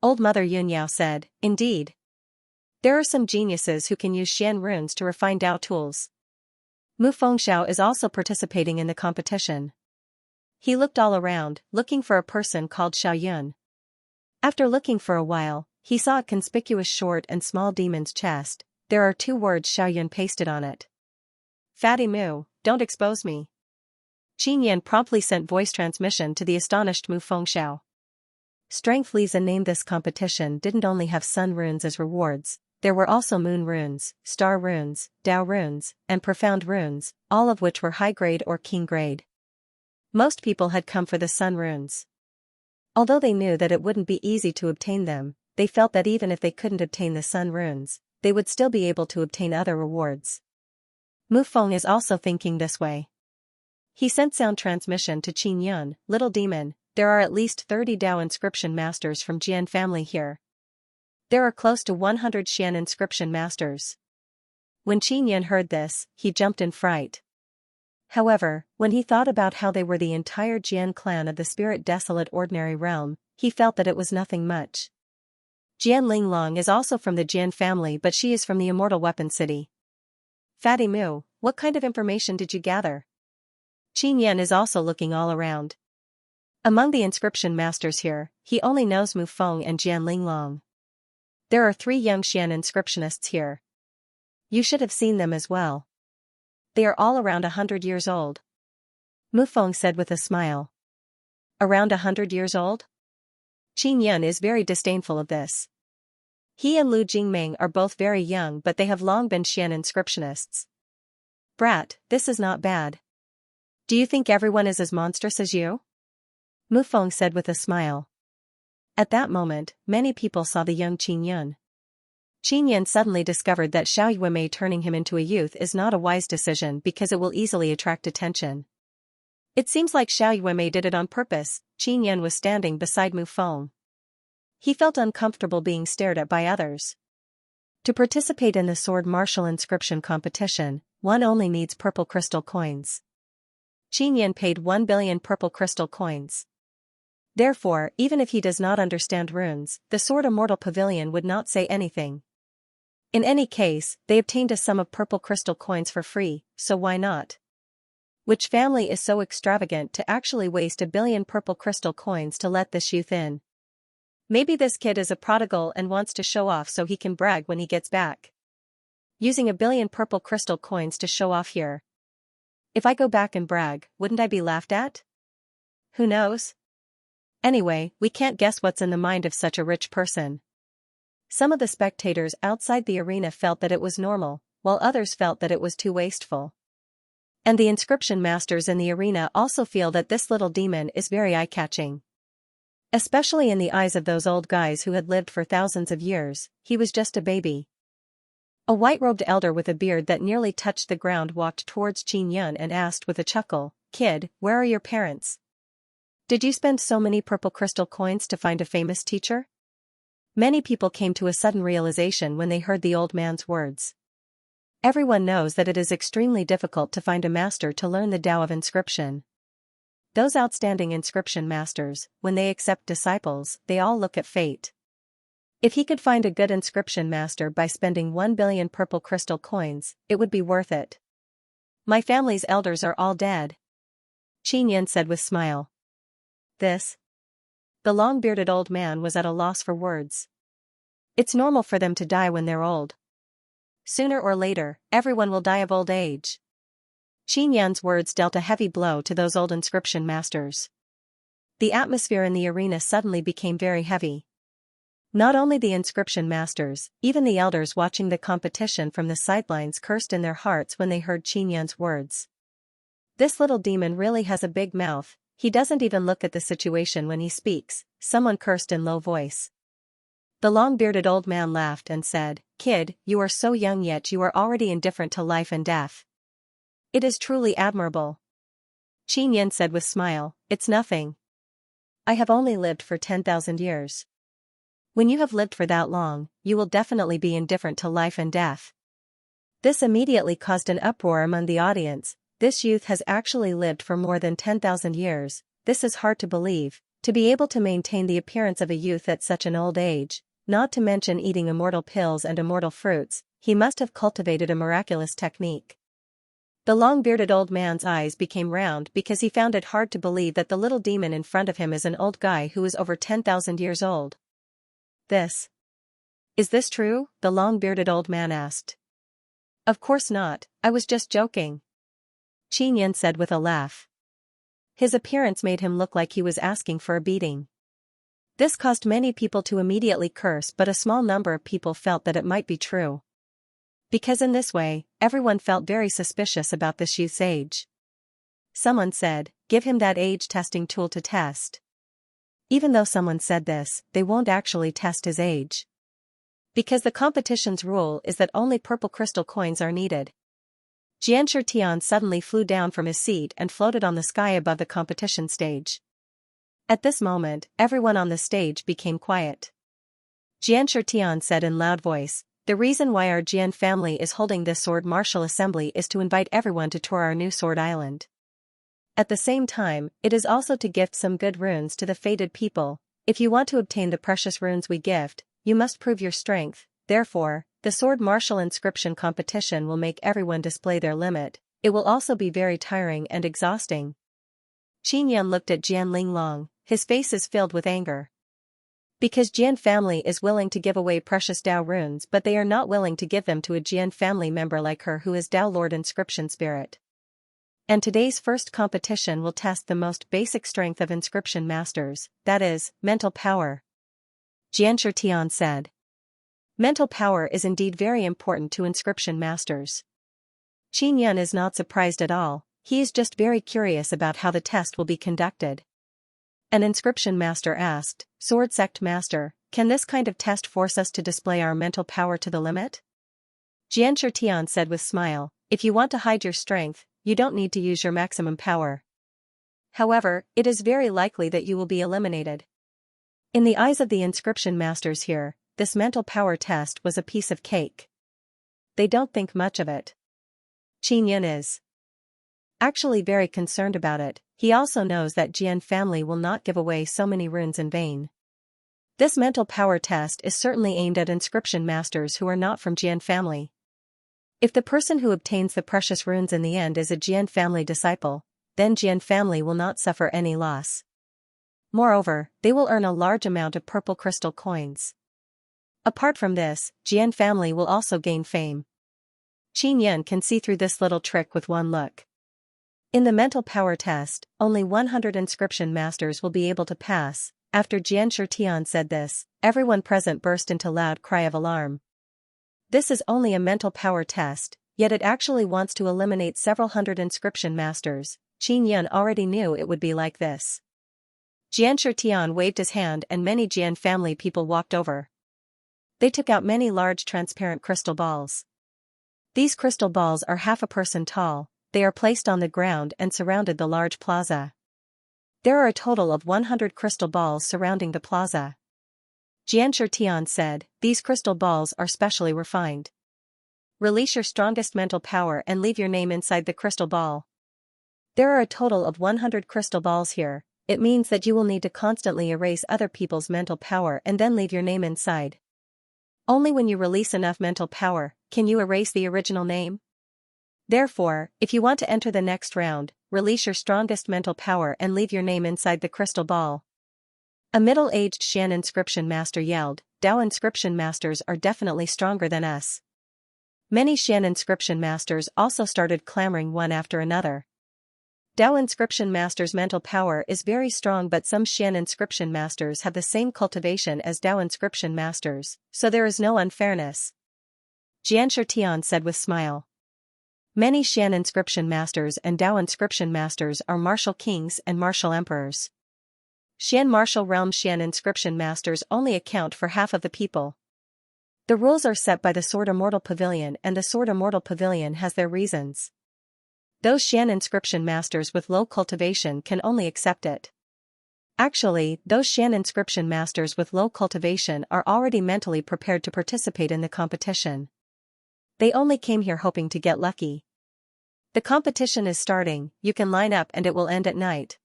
S1: Old Mother Yunyao said, indeed. There are some geniuses who can use Xian runes to refine Dao tools. Mu Fengxiao is also participating in the competition. He looked all around, looking for a person called Xiao Yun. After looking for a while, he saw a conspicuous short and small demon's chest. There are 2 words Xiao Yun pasted on it. Fatty Mu, don't expose me. Qin Yan promptly sent voice transmission to the astonished Mu Fengxiao. Strength Liza named this competition didn't only have sun runes as rewards, there were also moon runes, star runes, Dao runes, and profound runes, all of which were high grade or king grade. Most people had come for the sun runes. Although they knew that it wouldn't be easy to obtain them, they felt that even if they couldn't obtain the sun runes, they would still be able to obtain other rewards. Mu Feng is also thinking this way. He sent sound transmission to Qin Yun, little demon, there are at least 30 Dao inscription masters from Jian family here. There are close to 100 Xian inscription masters. When Qin Yun heard this, he jumped in fright. However, when he thought about how they were the entire Jian clan of the Spirit Desolate Ordinary Realm, he felt that it was nothing much. Jian Linglong is also from the Jian family but she is from the Immortal Weapon City. Fatty Moo, what kind of information did you gather? Qin Yan is also looking all around. Among the inscription masters here, he only knows Mu Feng and Jian Linglong. There are 3 young Xian inscriptionists here. You should have seen them as well. They are all around 100 years old. Mu Feng said with a smile. Around 100 years old? Qin Yan is very disdainful of this. He and Lu Jingming are both very young, but they have long been Xian inscriptionists. Brat, this is not bad. Do you think everyone is as monstrous as you? Mu Feng said with a smile. At that moment, many people saw the young Qin Yan. Qin Yan suddenly discovered that Xiao Yuemei turning him into a youth is not a wise decision because it will easily attract attention. It seems like Xiao Yuemei did it on purpose. Qin Yan was standing beside Mu Feng. He felt uncomfortable being stared at by others. To participate in the sword martial inscription competition, one only needs purple crystal coins. Qin Yan paid 1 billion purple crystal coins. Therefore, even if he does not understand runes, the Sword Immortal Pavilion would not say anything. In any case, they obtained a sum of purple crystal coins for free, so why not? Which family is so extravagant to actually waste 1 billion purple crystal coins to let this youth in? Maybe this kid is a prodigal and wants to show off so he can brag when he gets back. Using 1 billion purple crystal coins to show off here. If I go back and brag, wouldn't I be laughed at? Who knows? Anyway, we can't guess what's in the mind of such a rich person. Some of the spectators outside the arena felt that it was normal, while others felt that it was too wasteful. And the inscription masters in the arena also feel that this little demon is very eye-catching. Especially in the eyes of those old guys who had lived for thousands of years, he was just a baby. A white-robed elder with a beard that nearly touched the ground walked towards Qin Yan and asked with a chuckle, "Kid, where are your parents? Did you spend so many purple crystal coins to find a famous teacher?" Many people came to a sudden realization when they heard the old man's words. Everyone knows that it is extremely difficult to find a master to learn the Tao of inscription. Those outstanding inscription masters, when they accept disciples, they all look at fate. If he could find a good inscription master by spending 1 billion purple crystal coins, it would be worth it. My family's elders are all dead. Qin Yan said with smile. This? The long-bearded old man was at a loss for words. It's normal for them to die when they're old. Sooner or later, everyone will die of old age. Qin Yan's words dealt a heavy blow to those old inscription masters. The atmosphere in the arena suddenly became very heavy. Not only the inscription masters, even the elders watching the competition from the sidelines cursed in their hearts when they heard Qin Yan's words. This little demon really has a big mouth. He doesn't even look at the situation when he speaks, someone cursed in low voice. The long-bearded old man laughed and said, "Kid, you are so young yet you are already indifferent to life and death. It is truly admirable." Qin Yan said with smile, "It's nothing. I have only lived for 10,000 years. When you have lived for that long, you will definitely be indifferent to life and death." This immediately caused an uproar among the audience. This youth has actually lived for more than 10,000 years, this is hard to believe, to be able to maintain the appearance of a youth at such an old age, not to mention eating immortal pills and immortal fruits, he must have cultivated a miraculous technique. The long-bearded old man's eyes became round because he found it hard to believe that the little demon in front of him is an old guy who is over 10,000 years old. Is this true? The long-bearded old man asked. Of course not, I was just joking. Qin Yan said with a laugh. His appearance made him look like he was asking for a beating. This caused many people to immediately curse, but a small number of people felt that it might be true. Because in this way, everyone felt very suspicious about this youth's age. Someone said, "Give him that age-testing tool to test." Even though someone said this, they won't actually test his age. Because the competition's rule is that only purple crystal coins are needed. Xianxia suddenly flew down from his seat and floated on the sky above the competition stage. At this moment, everyone on the stage became quiet. Xianxia said in loud voice, "The reason why our Jian family is holding this sword martial assembly is to invite everyone to tour our new sword island. At the same time, it is also to gift some good runes to the fated people. If you want to obtain the precious runes we gift, you must prove your strength. Therefore, the sword martial inscription competition will make everyone display their limit, it will also be very tiring and exhausting. Xianxia looked at Jian Linglong, his face is filled with anger. Because Jian family is willing to give away precious Dao runes but they are not willing to give them to a Jian family member like her who is Dao Lord Inscription Spirit. And today's first competition will test the most basic strength of inscription masters, that is, mental power. Xianxia said. Mental power is indeed very important to inscription masters. Xianxia is not surprised at all, he is just very curious about how the test will be conducted. An inscription master asked, Sword Sect Master, can this kind of test force us to display our mental power to the limit? Xianxia said with smile, if you want to hide your strength, you don't need to use your maximum power. However, it is very likely that you will be eliminated. In the eyes of the inscription masters here, this mental power test was a piece of cake. They don't think much of it. Xianxia is actually very concerned about it, he also knows that Jian family will not give away so many runes in vain. This mental power test is certainly aimed at inscription masters who are not from Jian family. If the person who obtains the precious runes in the end is a Jian family disciple, then Jian family will not suffer any loss. Moreover, they will earn a large amount of purple crystal coins. Apart from this, Jian family will also gain fame. Xianxia can see through this little trick with one look. In the mental power test, only 100 inscription masters will be able to pass. After Xianxia said this, everyone present burst into loud cry of alarm. This is only a mental power test, yet it actually wants to eliminate several hundred inscription masters. Xianxia already knew it would be like this. Xianxia waved his hand and many Jian family people walked over. They took out many large transparent crystal balls. These crystal balls are half a person tall, they are placed on the ground and surrounded the large plaza. There are a total of 100 crystal balls surrounding the plaza. Xianxia said, these crystal balls are specially refined. Release your strongest mental power and leave your name inside the crystal ball. There are a total of 100 crystal balls here, it means that you will need to constantly erase other people's mental power and then leave your name inside. Only when you release enough mental power, can you erase the original name. Therefore, if you want to enter the next round, release your strongest mental power and leave your name inside the crystal ball. A middle-aged Xian inscription master yelled, Dao inscription masters are definitely stronger than us. Many Xian inscription masters also started clamoring one after another. Dao inscription masters' mental power is very strong but some Xian inscription masters have the same cultivation as Dao inscription masters, so there is no unfairness. Xianxia said with smile. Many Xian inscription masters and Dao inscription masters are martial kings and martial emperors. Xian martial realm Xian inscription masters only account for half of the people. The rules are set by the Sword Immortal Pavilion and the Sword Immortal Pavilion has their reasons. Those Xian inscription masters with low cultivation can only accept it. Actually, those Xian inscription masters with low cultivation are already mentally prepared to participate in the competition. They only came here hoping to get lucky. The competition is starting, you can line up and it will end at night.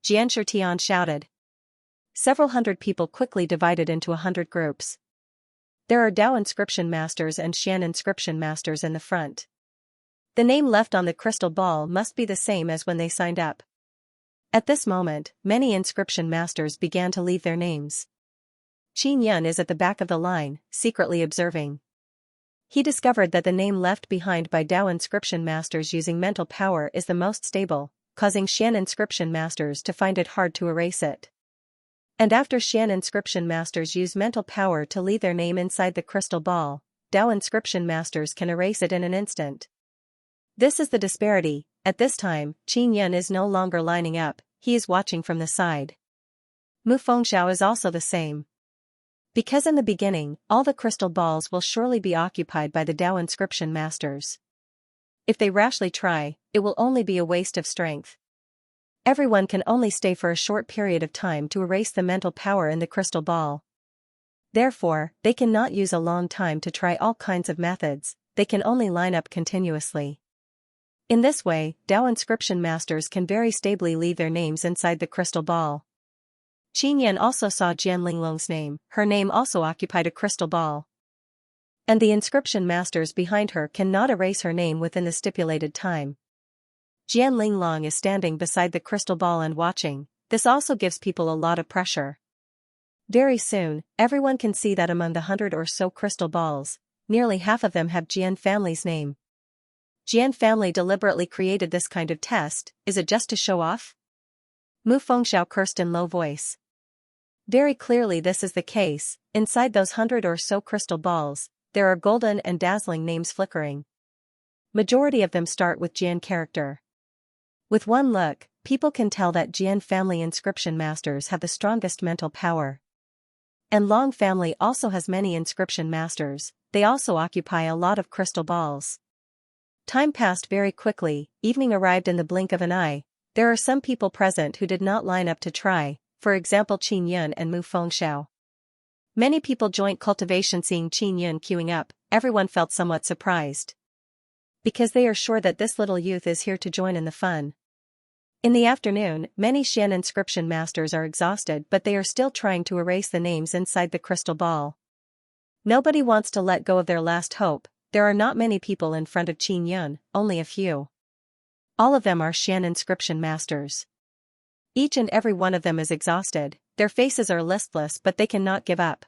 S1: Xianxia shouted. Several hundred people quickly divided into 100 groups. There are Dao inscription masters and Xian inscription masters in the front. The name left on the crystal ball must be the same as when they signed up. At this moment, many inscription masters began to leave their names. Xianxia is at the back of the line, secretly observing. He discovered that the name left behind by Dao inscription masters using mental power is the most stable, causing Xian inscription masters to find it hard to erase it. And after Xian inscription masters use mental power to leave their name inside the crystal ball, Dao inscription masters can erase it in an instant. This is the disparity. At this time, Xianxia is no longer lining up, he is watching from the side. Mu Fengxiao is also the same. Because in the beginning, all the crystal balls will surely be occupied by the Dao inscription masters. If they rashly try, it will only be a waste of strength. Everyone can only stay for a short period of time to erase the mental power in the crystal ball. Therefore, they cannot use a long time to try all kinds of methods, they can only line up continuously. In this way, Dao inscription masters can very stably leave their names inside the crystal ball. Xianxia also saw Jian Linglong's name, her name also occupied a crystal ball. And the inscription masters behind her cannot erase her name within the stipulated time. Jian Linglong is standing beside the crystal ball and watching. This also gives people a lot of pressure. Very soon, everyone can see that among the 100 or so crystal balls, nearly half of them have Jian family's name. Jian family deliberately created this kind of test. Is it just to show off? Mu Fengxiao cursed in low voice. Very clearly this is the case. Inside those 100 or so crystal balls, there are golden and dazzling names flickering. Majority of them start with Jian character. With one look, people can tell that Jian family inscription masters have the strongest mental power. And Long family also has many inscription masters. They also occupy a lot of crystal balls. Time passed very quickly, evening arrived in the blink of an eye. There are some people present who did not line up to try, for example Qin Yun and Mu Fengxiao. Many people joined Cultivation seeing Qin Yun queuing up. Everyone felt somewhat surprised. Because they are sure that this little youth is here to join in the fun. In the afternoon, many Xian inscription masters are exhausted but they are still trying to erase the names inside the crystal ball. Nobody wants to let go of their last hope. There are not many people in front of Qin Yun, only a few. All of them are Xian inscription masters. Each and every one of them is exhausted, their faces are listless but they cannot give up.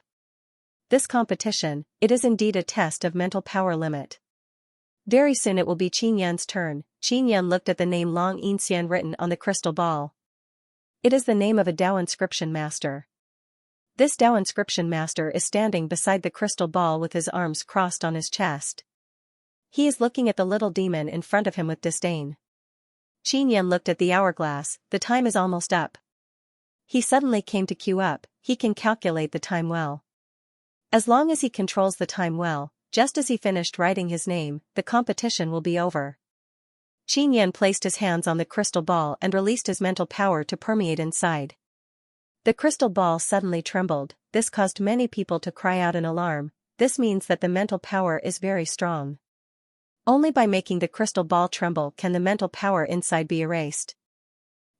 S1: This competition, it is indeed a test of mental power limit. Very soon it will be Qin Yun's turn. Qin Yun looked at the name Long Xian written on the crystal ball. It is the name of a Dao inscription master. This Dao inscription master is standing beside the crystal ball with his arms crossed on his chest. He is looking at the little demon in front of him with disdain. Qin Yun looked at the hourglass. The time is almost up. He suddenly came to queue up. He can calculate the time well. As long as he controls the time well, just as he finished writing his name, the competition will be over. Qin Yun placed his hands on the crystal ball and released his mental power to permeate inside. The crystal ball suddenly trembled. This caused many people to cry out in alarm. This means that the mental power is very strong. Only by making the crystal ball tremble can the mental power inside be erased.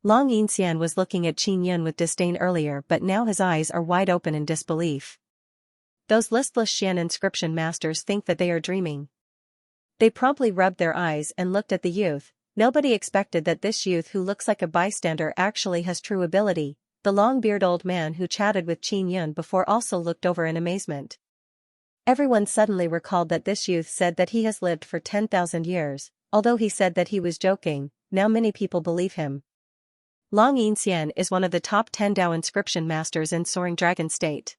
S1: Long Xian was looking at Qin Yun with disdain earlier but now his eyes are wide open in disbelief. Those listless Xian inscription masters think that they are dreaming. They promptly rubbed their eyes and looked at the youth. Nobody expected that this youth who looks like a bystander actually has true ability. The long-bearded old man who chatted with Qin Yun before also looked over in amazement. Everyone suddenly recalled that this youth said that he has lived for 10,000 years, although he said that he was joking, now many people believe him. Long Xian is one of the top 10 Dao inscription masters in Soaring Dragon State.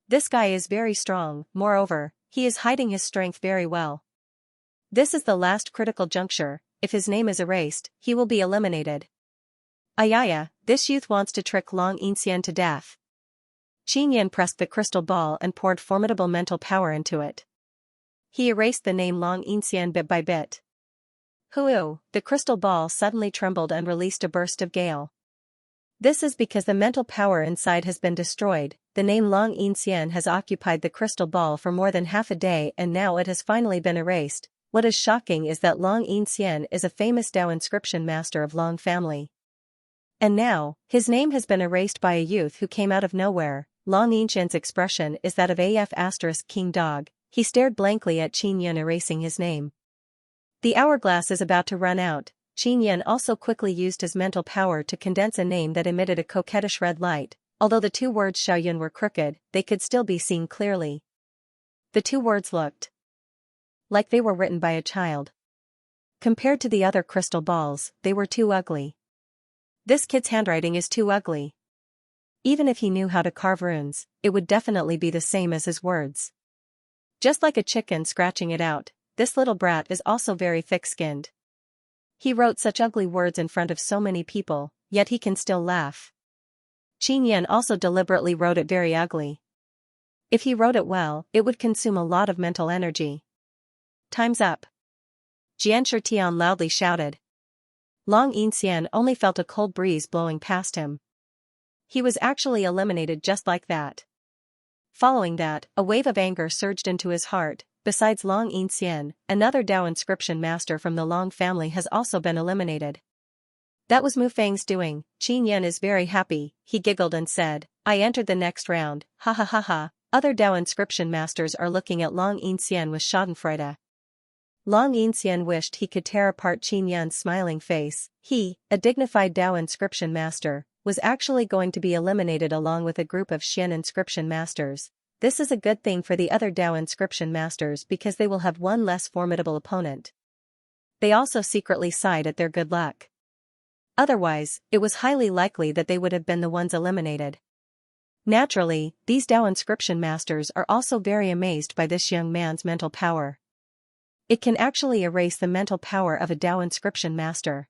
S1: This guy is very strong, moreover, he is hiding his strength very well. This is the last critical juncture. If his name is erased, he will be eliminated. Ayaya, this youth wants to trick Long Xian to death. Qin Yun pressed the crystal ball and poured formidable mental power into it. He erased the name Long Xian bit by bit. Hoo! The crystal ball suddenly trembled and released a burst of gale. This is because the mental power inside has been destroyed. The name Long Xian has occupied the crystal ball for more than half a day and now it has finally been erased. What is shocking is that Long Xian is a famous Dao inscription master of Long family. And now, his name has been erased by a youth who came out of nowhere. Long Xian's expression is that of AF** King Dog. He stared blankly at Qin Yun erasing his name. The hourglass is about to run out. Qin Yun also quickly used his mental power to condense a name that emitted a coquettish red light. Although the two words Xiaoyun were crooked, they could still be seen clearly. The two words looked like they were written by a child. Compared to the other crystal balls, they were too ugly. This kid's handwriting is too ugly. Even if he knew how to carve runes, it would definitely be the same as his words. Just like a chicken scratching it out, this little brat is also very thick-skinned. He wrote such ugly words in front of so many people, yet he can still laugh. Qin Yun also deliberately wrote it very ugly. If he wrote it well, it would consume a lot of mental energy. Time's up. Xianxia Tian loudly shouted. Long Xian only felt a cold breeze blowing past him. He was actually eliminated just like that. Following that, a wave of anger surged into his heart. Besides Long Xian, another Dao inscription master from the Long family has also been eliminated. That was Mu Feng's doing. Qin Yun is very happy. He giggled and said, I entered the next round, ha ha ha ha. Other Dao inscription masters are looking at Long Yixian with schadenfreude. Long Yixian wished he could tear apart Qin Yan's smiling face. He, a dignified Dao inscription master, was actually going to be eliminated along with a group of Xian inscription masters. This is a good thing for the other Dao inscription masters because they will have one less formidable opponent. They also secretly sighed at their good luck. Otherwise, it was highly likely that they would have been the ones eliminated. Naturally, these Dao inscription masters are also very amazed by this young man's mental power. It can actually erase the mental power of a Dao inscription master.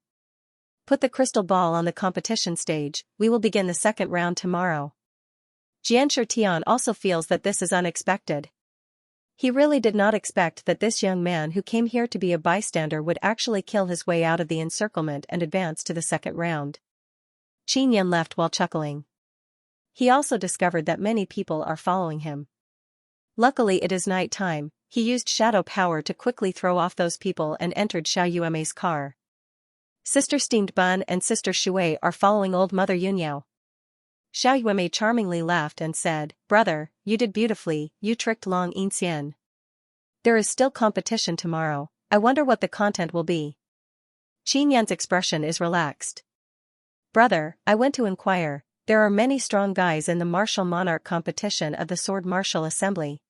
S1: Put the crystal ball on the competition stage, we will begin the second round tomorrow. Xianxia also feels that this is unexpected. He really did not expect that this young man who came here to be a bystander would actually kill his way out of the encirclement and advance to the second round. Qin Yan left while chuckling. He also discovered that many people are following him. Luckily it is night time. He used shadow power to quickly throw off those people and entered Xiao Yuemei's car. Sister Steamed Bun and Sister Shui are following old Mother Yunyao. Xiao Yuemei charmingly laughed and said, "Brother, you did beautifully, you tricked Long Yixian. There is still competition tomorrow, I wonder what the content will be." Qin Yan's expression is relaxed. "Brother, I went to inquire, there are many strong guys in the Martial Monarch competition of the Sword Martial Assembly.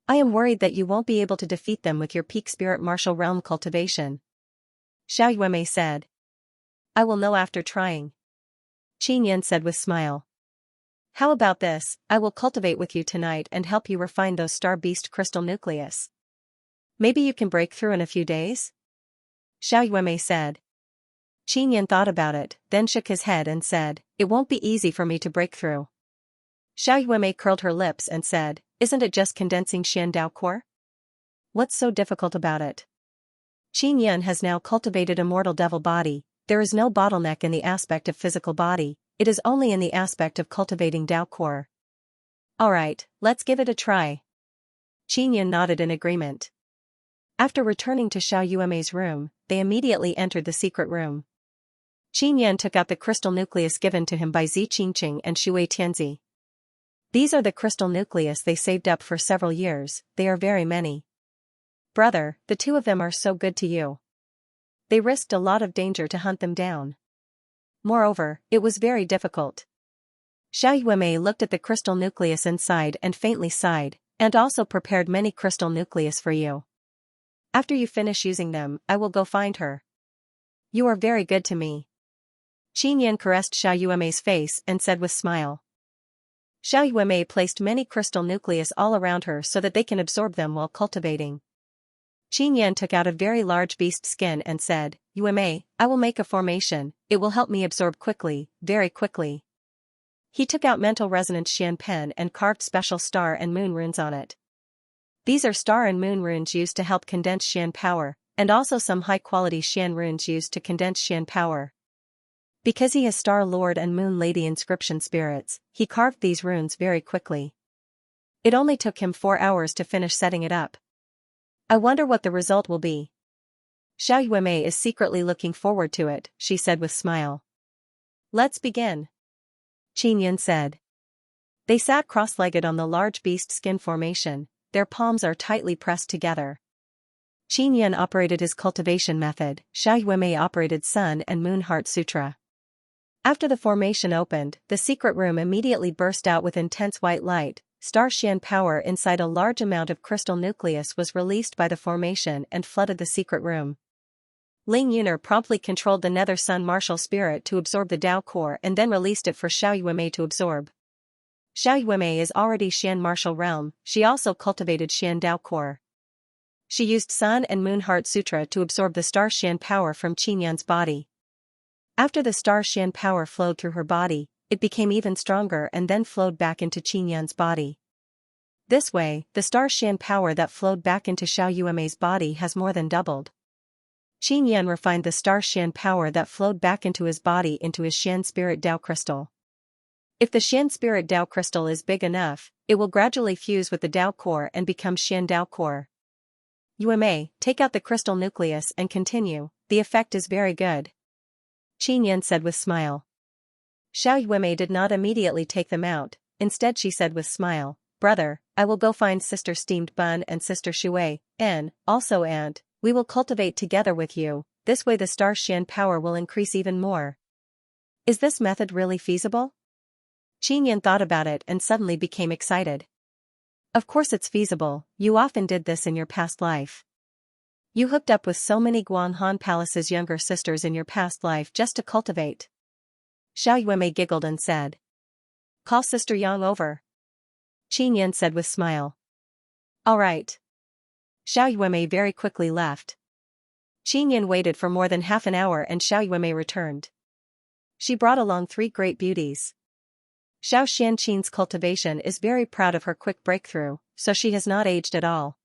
S1: I am worried that you won't be able to defeat them with your peak spirit martial realm cultivation." Xiao Yuemei said. "I will know after trying." Qin Yan said with smile. "How about this, I will cultivate with you tonight and help you refine those star beast crystal nucleus. Maybe you can break through in a few days?" Xiao Yuemei said. Qin Yan thought about it, then shook his head and said, "It won't be easy for me to break through." Xiao Yuemei curled her lips and said, "Isn't it just condensing Xian Dao core? What's so difficult about it?" Qin Yan has now cultivated a mortal devil body. There is no bottleneck in the aspect of physical body, it is only in the aspect of cultivating Dao core. "Alright, let's give it a try." Qin Yan nodded in agreement. After returning to Xiao Yuemei's room, they immediately entered the secret room. Qin Yan took out the crystal nucleus given to him by Zi Qingqing and Shui Tianzi. These are the crystal nucleus they saved up for several years, they are very many. "Brother, the two of them are so good to you. They risked a lot of danger to hunt them down. Moreover, it was very difficult." Xiao Yuemei looked at the crystal nucleus inside and faintly sighed, "And also prepared many crystal nucleus for you. After you finish using them, I will go find her. You are very good to me." Qin Yan caressed Xiao Yuemei's face and said with smile. Xiao Yuemei placed many crystal nucleus all around her so that they can absorb them while cultivating. Qin Yan took out a very large beast skin and said, "Yuemei, I will make a formation, it will help me absorb quickly, very quickly." He took out mental resonance Xian pen and carved special star and moon runes on it. These are star and moon runes used to help condense Xian power, and also some high-quality Xian runes used to condense Xian power. Because he has Star Lord and Moon Lady inscription spirits, he carved these runes very quickly. It only took him 4 hours to finish setting it up. I wonder what the result will be. Xiao Yuemei is secretly looking forward to it, she said with smile. "Let's begin," Qin Yan said. They sat cross-legged on the large beast skin formation, their palms are tightly pressed together. Qin Yan operated his cultivation method, Xiao Yuemei operated Sun and Moon Heart Sutra. After the formation opened, the secret room immediately burst out with intense white light. Star Xian power inside a large amount of crystal nucleus was released by the formation and flooded the secret room. Ling Yuner promptly controlled the Nether Sun martial spirit to absorb the Dao core and then released it for Xiao Yuemei to absorb. Xiao Yuemei is already Xian martial realm, she also cultivated Xian Dao core. She used Sun and Moon Heart Sutra to absorb the Star Xian power from Qin Yan's body. After the Star Xian power flowed through her body, it became even stronger and then flowed back into Qin Yan's body. This way, the Star Xian power that flowed back into Xiao Yuemei's body has more than doubled. Qin Yan refined the Star Xian power that flowed back into his body into his Xian Spirit Dao crystal. If the Xian Spirit Dao crystal is big enough, it will gradually fuse with the Dao core and become Xian Dao core. "Yuemei, take out the crystal nucleus and continue, the effect is very good," Qin Yan said with smile. Xiao Yuemei did not immediately take them out, instead she said with smile, brother, I will go find Sister Steamed Bun and Sister Shui, and, also Aunt, we will cultivate together with you, this way the star Xian power will increase even more. Is this method really feasible? Qinyan thought about it and suddenly became excited. Of course it's feasible, you often did this in your past life. You hooked up with so many Guanhan Palace's younger sisters in your past life just to cultivate. Xiao Yuemei giggled and said. Call Sister Yang over. Qinyan said with smile. All right. Xiao Yuemei very quickly left. Qinyan waited for more than half an hour and Xiao Yuemei returned. She brought along 3 great beauties. Xiao Xianqin's cultivation is very proud of her quick breakthrough, so she has not aged at all.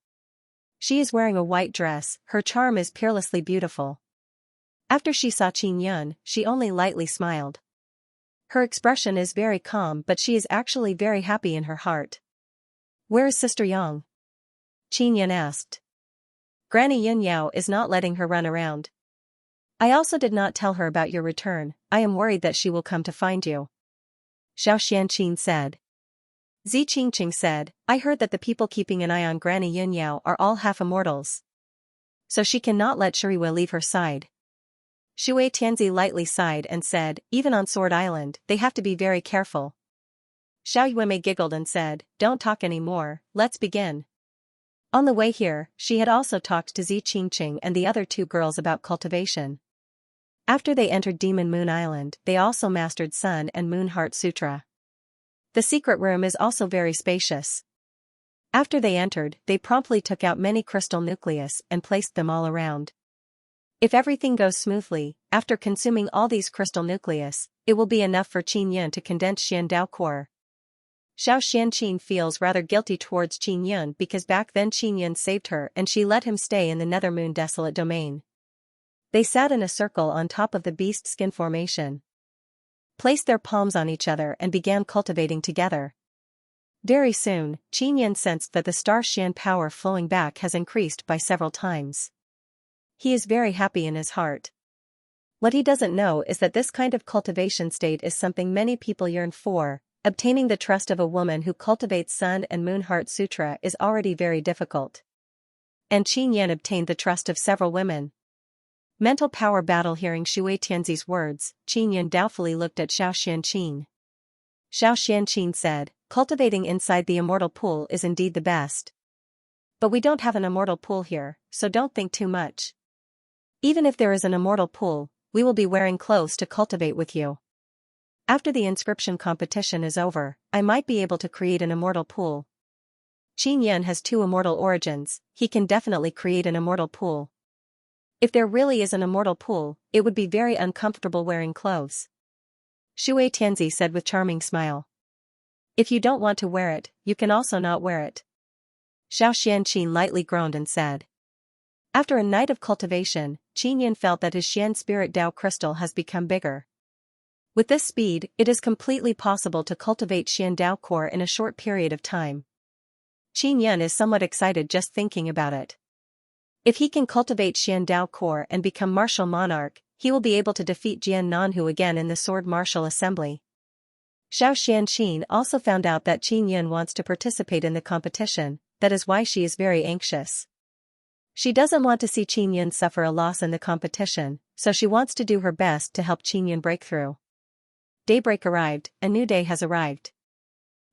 S1: She is wearing a white dress, her charm is peerlessly beautiful. After she saw Qinyan, she only lightly smiled. Her expression is very calm but she is actually very happy in her heart. Where is Sister Yang? Qinyan asked. Granny Yunyao is not letting her run around. I also did not tell her about your return, I am worried that she will come to find you. Xiao Xianqin said. Zi Qingqing said, I heard that the people keeping an eye on Granny Yunyao are all half-immortals. So she cannot let Shuriwa leave her side. Shui Tianzi lightly sighed and said, even on Sword Island, they have to be very careful. Xiao Yuemei giggled and said, don't talk anymore, let's begin. On the way here, she had also talked to Zi Qingqing and the other 2 girls about cultivation. After they entered Demon Moon Island, they also mastered Sun and Moon Heart Sutra. The secret room is also very spacious. After they entered, they promptly took out many crystal nucleus and placed them all around. If everything goes smoothly, after consuming all these crystal nucleus, it will be enough for Qinyan to condense Xian Dao core. Xiao Xianqin feels rather guilty towards Qinyan because back then Qinyan saved her and she let him stay in the Nether Moon Desolate Domain. They sat in a circle on top of the beast skin formation, placed their palms on each other and began cultivating together. Very soon, Qinyan sensed that the star Xian power flowing back has increased by several times. He is very happy in his heart. What he doesn't know is that this kind of cultivation state is something many people yearn for. Obtaining the trust of a woman who cultivates Sun and Moon Heart Sutra is already very difficult. And Qinyan obtained the trust of several women. Mental power battle. Hearing Shui Tianzi's words, Qinyan doubtfully looked at Xiao Xianqin. Xiao Xianqin said, cultivating inside the immortal pool is indeed the best. But we don't have an immortal pool here, so don't think too much. Even if there is an immortal pool, we will be wearing clothes to cultivate with you. After the inscription competition is over, I might be able to create an immortal pool. Qinyan has 2 immortal origins, he can definitely create an immortal pool. If there really is an immortal pool, it would be very uncomfortable wearing clothes. Shui Tianzi said with charming smile. If you don't want to wear it, you can also not wear it. Xiao Xianqin lightly groaned and said. After a night of cultivation, Qinyan felt that his Xian spirit Dao crystal has become bigger. With this speed, it is completely possible to cultivate Xian Dao core in a short period of time. Qinyan is somewhat excited just thinking about it. If he can cultivate Xian Dao core and become martial monarch, he will be able to defeat Jian Nanhu again in the Sword Martial Assembly. Xiao Xianqin also found out that Qinyan wants to participate in the competition, that is why she is very anxious. She doesn't want to see Qinyan suffer a loss in the competition, so she wants to do her best to help Qinyan break through. Daybreak arrived, a new day has arrived.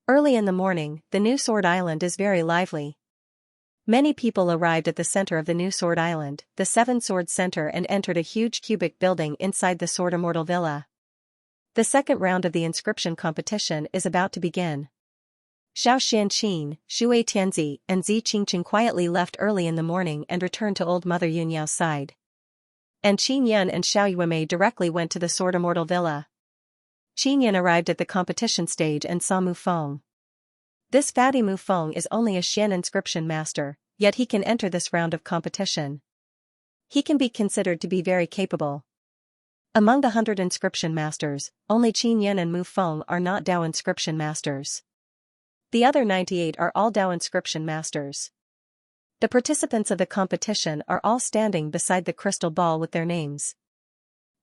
S1: Early in the morning, the new Sword Island is very lively. Many people arrived at the center of the new Sword Island, the 7 Sword Center, and entered a huge cubic building inside the Sword Immortal Villa. The second round of the inscription competition is about to begin. Xiao Xianqin, Shui Tianzi, and Zi Qingqing quietly left early in the morning and returned to Old Mother Yunyao's side. And Qinyan and Xiao Yuemei directly went to the Sword Immortal Villa. Qinyan arrived at the competition stage and saw Mu Feng. This fatty Mu Feng is only a Xian inscription master, yet he can enter this round of competition. He can be considered to be very capable. Among the 100 inscription masters, only Qinyan and Mu Feng are not Dao inscription masters. The other 98 are all Dao inscription masters. The participants of the competition are all standing beside the crystal ball with their names.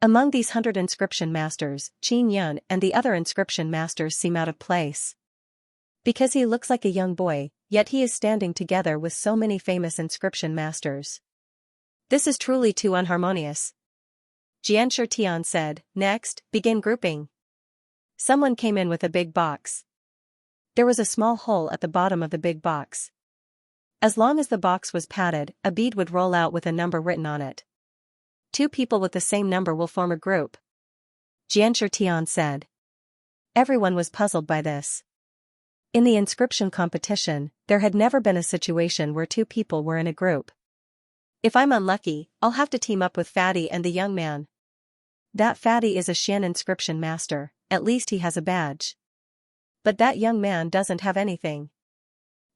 S1: Among these 100 inscription masters, Qinyan and the other inscription masters seem out of place. Because he looks like a young boy, yet he is standing together with so many famous inscription masters. This is truly too unharmonious. Xianxia said, next, begin grouping. Someone came in with a big box. There was a small hole at the bottom of the big box. As long as the box was padded, a bead would roll out with a number written on it. 2 people with the same number will form a group. Xianxia said. Everyone was puzzled by this. In the inscription competition, there had never been a situation where 2 people were in a group. If I'm unlucky, I'll have to team up with Fatty and the young man. That Fatty is a Xian inscription master, at least he has a badge. But that young man doesn't have anything.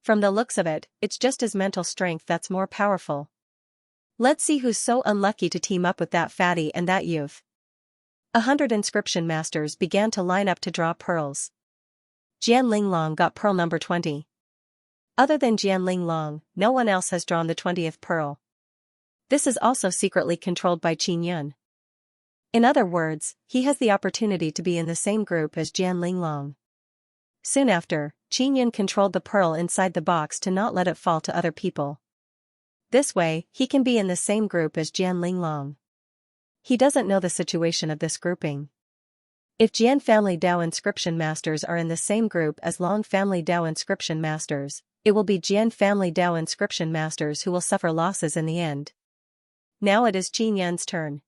S1: From the looks of it, it's just his mental strength that's more powerful. Let's see who's so unlucky to team up with that Fatty and that youth. 100 inscription masters began to line up to draw pearls. Jian Linglong got pearl number 20. Other than Jian Linglong, no one else has drawn the 20th pearl. This is also secretly controlled by Qin Yun. In other words, he has the opportunity to be in the same group as Jian Linglong. Soon after, Qin Yun controlled the pearl inside the box to not let it fall to other people. This way, he can be in the same group as Jian Linglong. He doesn't know the situation of this grouping. If Jian family Dao inscription masters are in the same group as Long family Dao inscription masters, it will be Jian family Dao inscription masters who will suffer losses in the end. Now it is Qin Yun's turn.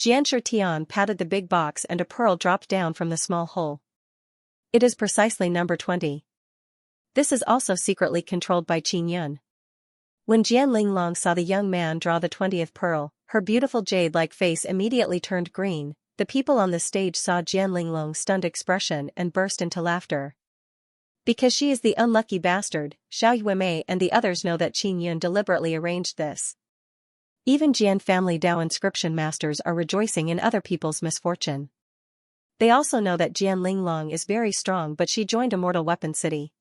S1: Xianxia patted the big box and a pearl dropped down from the small hole. It is precisely number 20. This is also secretly controlled by Qin Yun. When Jian Linglong saw the young man draw the 20th pearl, her beautiful jade-like face immediately turned green. The people on the stage saw Jian Linglong's stunned expression and burst into laughter. Because she is the unlucky bastard, Xiao Yuemei and the others know that Qin Yun deliberately arranged this. Even Jian family Dao inscription masters are rejoicing in other people's misfortune. They also know that Jian Linglong is very strong, but she joined a mortal weapon city.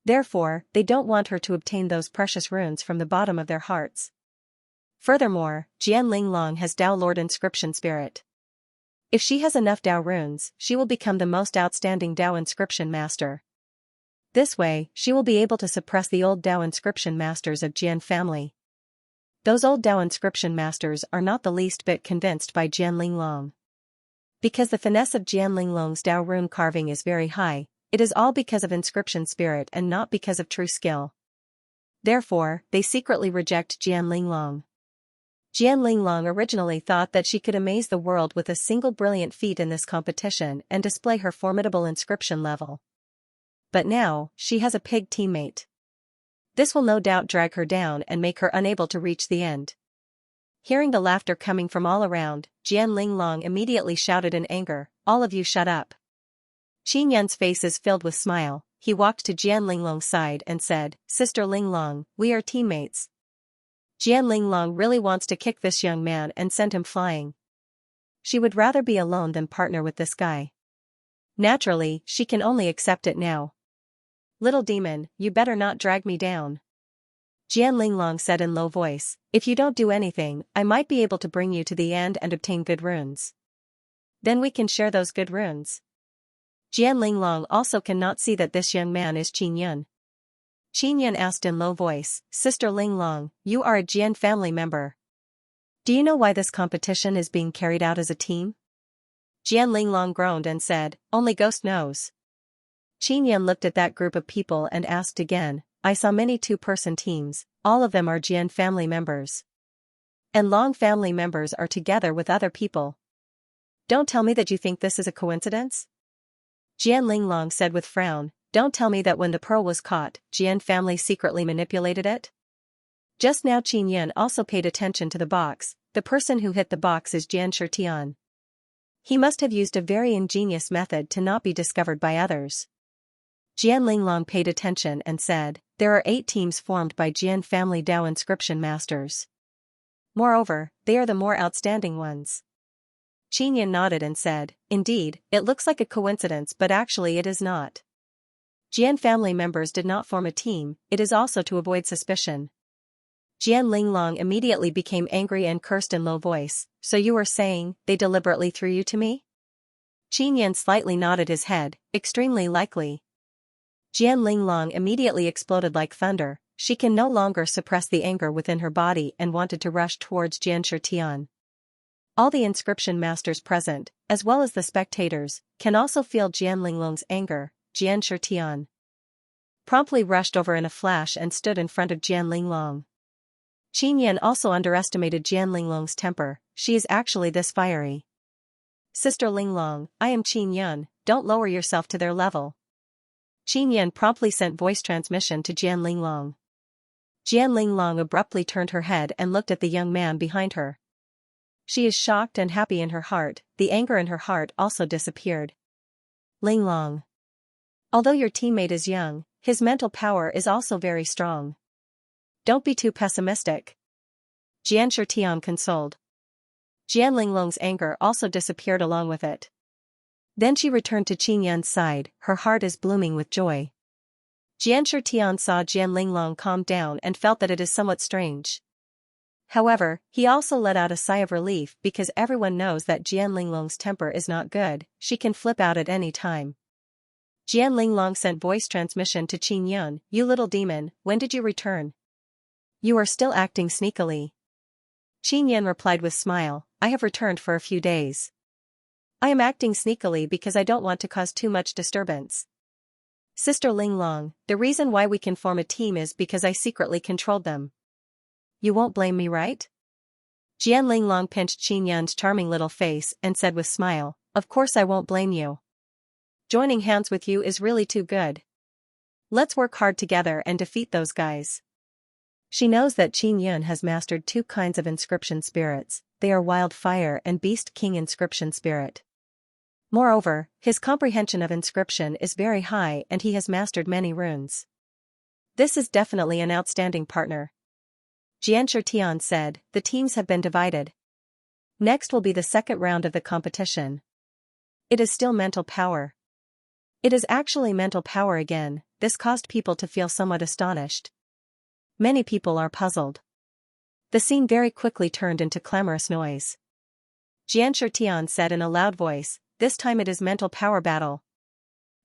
S1: Therefore, they don't want her to obtain those precious runes from the bottom of their hearts. Furthermore, Jian Linglong has Dao Lord inscription spirit. If she has enough Dao runes, she will become the most outstanding Dao inscription master. This way, she will be able to suppress the old Dao inscription masters of Jian family. Those old Dao inscription masters are not the least bit convinced by Jian Linglong. Because the finesse of Jian Linglong's Dao rune carving is very high, it is all because of inscription spirit and not because of true skill. Therefore, they secretly reject Jian Linglong. Jian Linglong originally thought that she could amaze the world with a single brilliant feat in this competition and display her formidable inscription level. But now, she has a pig teammate. This will no doubt drag her down and make her unable to reach the end. Hearing the laughter coming from all around, Jian Linglong immediately shouted in anger, "All of you shut up." Qin Yun's face is filled with smile. He walked to Jian Linglong's side and said, "Sister Linglong, we are teammates." Jian Linglong really wants to kick this young man and send him flying. She would rather be alone than partner with this guy. Naturally, she can only accept it now. "Little demon, you better not drag me down." Jian Linglong said in low voice, "If you don't do anything, I might be able to bring you to the end and obtain good runes. Then we can share those good runes." Jian Linglong also cannot see that this young man is Qin Yun. Qin Yun asked in low voice, "Sister Linglong, you are a Jian family member. Do you know why this competition is being carried out as a team?" Jian Linglong groaned and said, "Only Ghost knows." Qin Yun looked at that group of people and asked again, "I saw many 2-person teams, all of them are Jian family members. And Long family members are together with other people. Don't tell me that you think this is a coincidence?" Jian Linglong said with frown, "Don't tell me that when the pearl was caught, Jian family secretly manipulated it?" Just now Qin Yun also paid attention to the box. The person who hit the box is Xianxia. He must have used a very ingenious method to not be discovered by others. Jian Linglong paid attention and said, "There are 8 teams formed by Jian family Dao inscription masters. Moreover, they are the more outstanding ones." Qin Yun nodded and said, "Indeed, it looks like a coincidence, but actually it is not. Jian family members did not form a team, it is also to avoid suspicion." Jian Linglong immediately became angry and cursed in low voice, "So you were saying, they deliberately threw you to me?" Qin Yun slightly nodded his head, "Extremely likely." Jian Linglong immediately exploded like thunder. She can no longer suppress the anger within her body and wanted to rush towards Xianxia. All the inscription masters present, as well as the spectators, can also feel Jian Linglong's anger. Xianxia promptly rushed over in a flash and stood in front of Jian Linglong. Qin Yan also underestimated Jian Linglong's temper. She is actually this fiery. Sister Linglong, I am Qin Yan, don't lower yourself to their level. Qin Yan promptly sent voice transmission to Jian Linglong. Jian Linglong abruptly turned her head and looked at the young man behind her. She is shocked and happy in her heart, the anger in her heart also disappeared. Linglong. Although your teammate is young, his mental power is also very strong. Don't be too pessimistic. Xianxia consoled. Jian Linglong's anger also disappeared along with it. Then she returned to Qin Yan's side, her heart is blooming with joy. Xianxia saw Jian Linglong calm down and felt that it is somewhat strange. However, he also let out a sigh of relief because everyone knows that Jian Linglong's temper is not good, she can flip out at any time. Jian Linglong sent voice transmission to Qin Yan, you little demon, when did you return? You are still acting sneakily. Qin Yan replied with smile, I have returned for a few days. I am acting sneakily because I don't want to cause too much disturbance. Sister Linglong, the reason why we can form a team is because I secretly controlled them. You won't blame me, right? Jian Linglong pinched Qin Yan's charming little face and said with smile, of course I won't blame you. Joining hands with you is really too good. Let's work hard together and defeat those guys. She knows that Qin Yan has mastered two kinds of inscription spirits, they are Wildfire and Beast King inscription spirit. Moreover, his comprehension of inscription is very high and he has mastered many runes. This is definitely an outstanding partner. Xianxia said, the teams have been divided. Next will be the second round of the competition. It is still mental power. It is actually mental power again, this caused people to feel somewhat astonished. Many people are puzzled. The scene very quickly turned into clamorous noise. Xianxia said in a loud voice, this time it is mental power battle.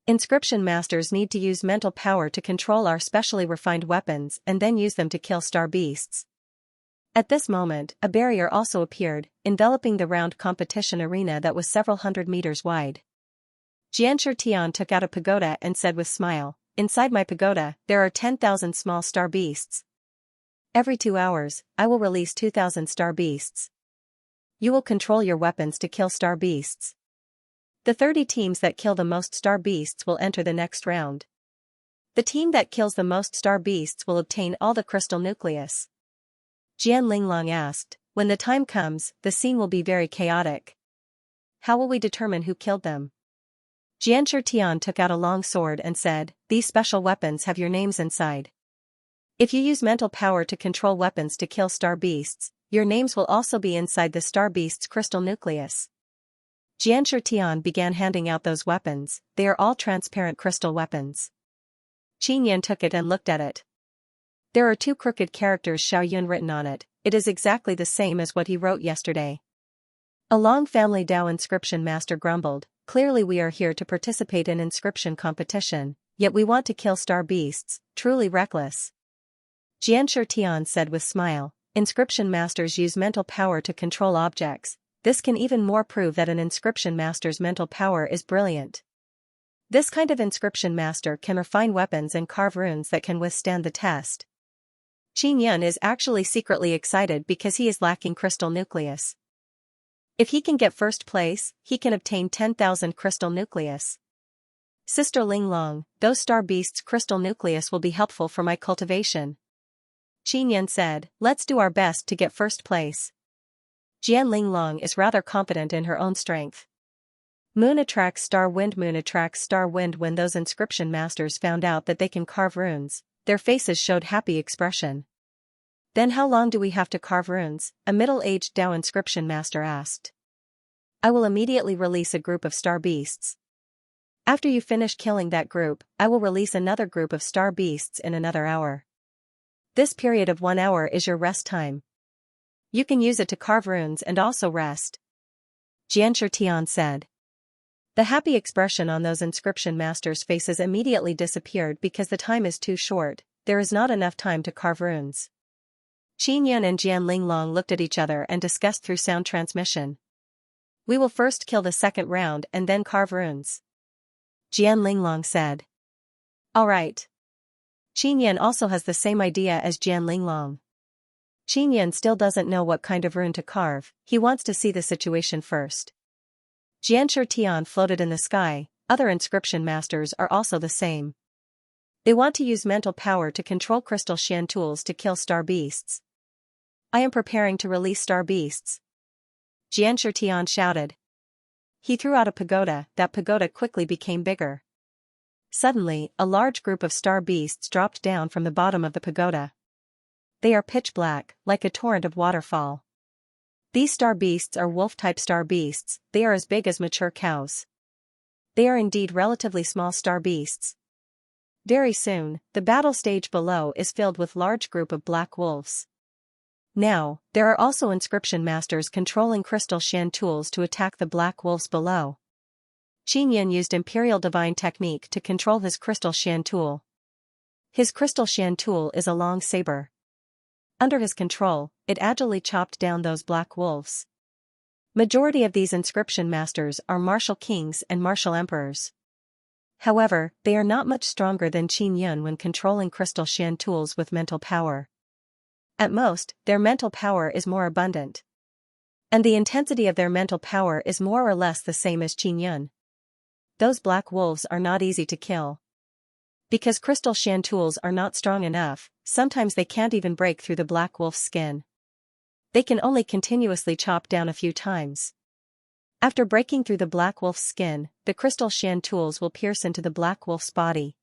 S1: Inscription masters need to use mental power to control our specially refined weapons and then use them to kill star beasts. At this moment, a barrier also appeared, enveloping the round competition arena that was several hundred meters wide. Xianxia took out a pagoda and said with smile, inside my pagoda, there are 10,000 small star beasts. Every 2 hours, I will release 2,000 star beasts. You will control your weapons to kill star beasts. The 30 teams that kill the most star beasts will enter the next round. The team that kills the most star beasts will obtain all the crystal nucleus. Jian Linglong asked, when the time comes, the scene will be very chaotic. How will we determine who killed them? Xianxia took out a long sword and said, these special weapons have your names inside. If you use mental power to control weapons to kill star beasts, your names will also be inside the star beast's crystal nucleus. Xianxia began handing out those weapons, they are all transparent crystal weapons. Qin Yan took it and looked at it. There are 2 crooked characters Xiaoyun written on it, it is exactly the same as what he wrote yesterday. A long family Dao inscription master grumbled, clearly we are here to participate in inscription competition, yet we want to kill star beasts, truly reckless. Xianxia said with smile, inscription masters use mental power to control objects. This can even more prove that an inscription master's mental power is brilliant. This kind of inscription master can refine weapons and carve runes that can withstand the test. Qin Yan is actually secretly excited because he is lacking crystal nucleus. If he can get first place, he can obtain 10,000 crystal nucleus. Sister Linglong, those star beasts' crystal nucleus will be helpful for my cultivation. Qin Yan said, let's do our best to get first place. Jian Linglong is rather confident in her own strength. Moon attracts star wind. Moon attracts star wind. When those inscription masters found out that they can carve runes, their faces showed happy expression. Then how long do we have to carve runes? A middle-aged Dao inscription master asked. I will immediately release a group of star beasts. After you finish killing that group, I will release another group of star beasts in another hour. This period of 1 hour is your rest time. You can use it to carve runes and also rest. Xianxia said. The happy expression on those inscription masters' faces immediately disappeared because the time is too short, there is not enough time to carve runes. Qin Yun and Jian Linglong looked at each other and discussed through sound transmission. We will first kill the second round and then carve runes, Jian Linglong said. All right. Qin Yun also has the same idea as Jian Linglong. Qin Yun still doesn't know what kind of rune to carve, he wants to see the situation first. Xianxia floated in the sky, other inscription masters are also the same. They want to use mental power to control crystal Xian tools to kill star beasts. I am preparing to release star beasts, Xianxia shouted. He threw out a pagoda, that pagoda quickly became bigger. Suddenly, a large group of star beasts dropped down from the bottom of the pagoda. They are pitch black, like a torrent of waterfall. These star beasts are wolf-type star beasts, they are as big as mature cows. They are indeed relatively small star beasts. Very soon, the battle stage below is filled with large group of black wolves. Now, there are also inscription masters controlling crystal Xian tools to attack the black wolves below. Qin Yun used Imperial Divine Technique to control his crystal Xian tool. His crystal Xian tool is a long saber. Under his control, it agilely chopped down those black wolves. Majority of these inscription masters are martial kings and martial emperors. However, they are not much stronger than Qin Yun when controlling crystal Xian tools with mental power. At most, their mental power is more abundant. And the intensity of their mental power is more or less the same as Qin Yun. Those black wolves are not easy to kill. Because crystal Xian tools are not strong enough, sometimes they can't even break through the black wolf's skin. They can only continuously chop down a few times. After breaking through the black wolf's skin, the crystal Xian tools will pierce into the black wolf's body.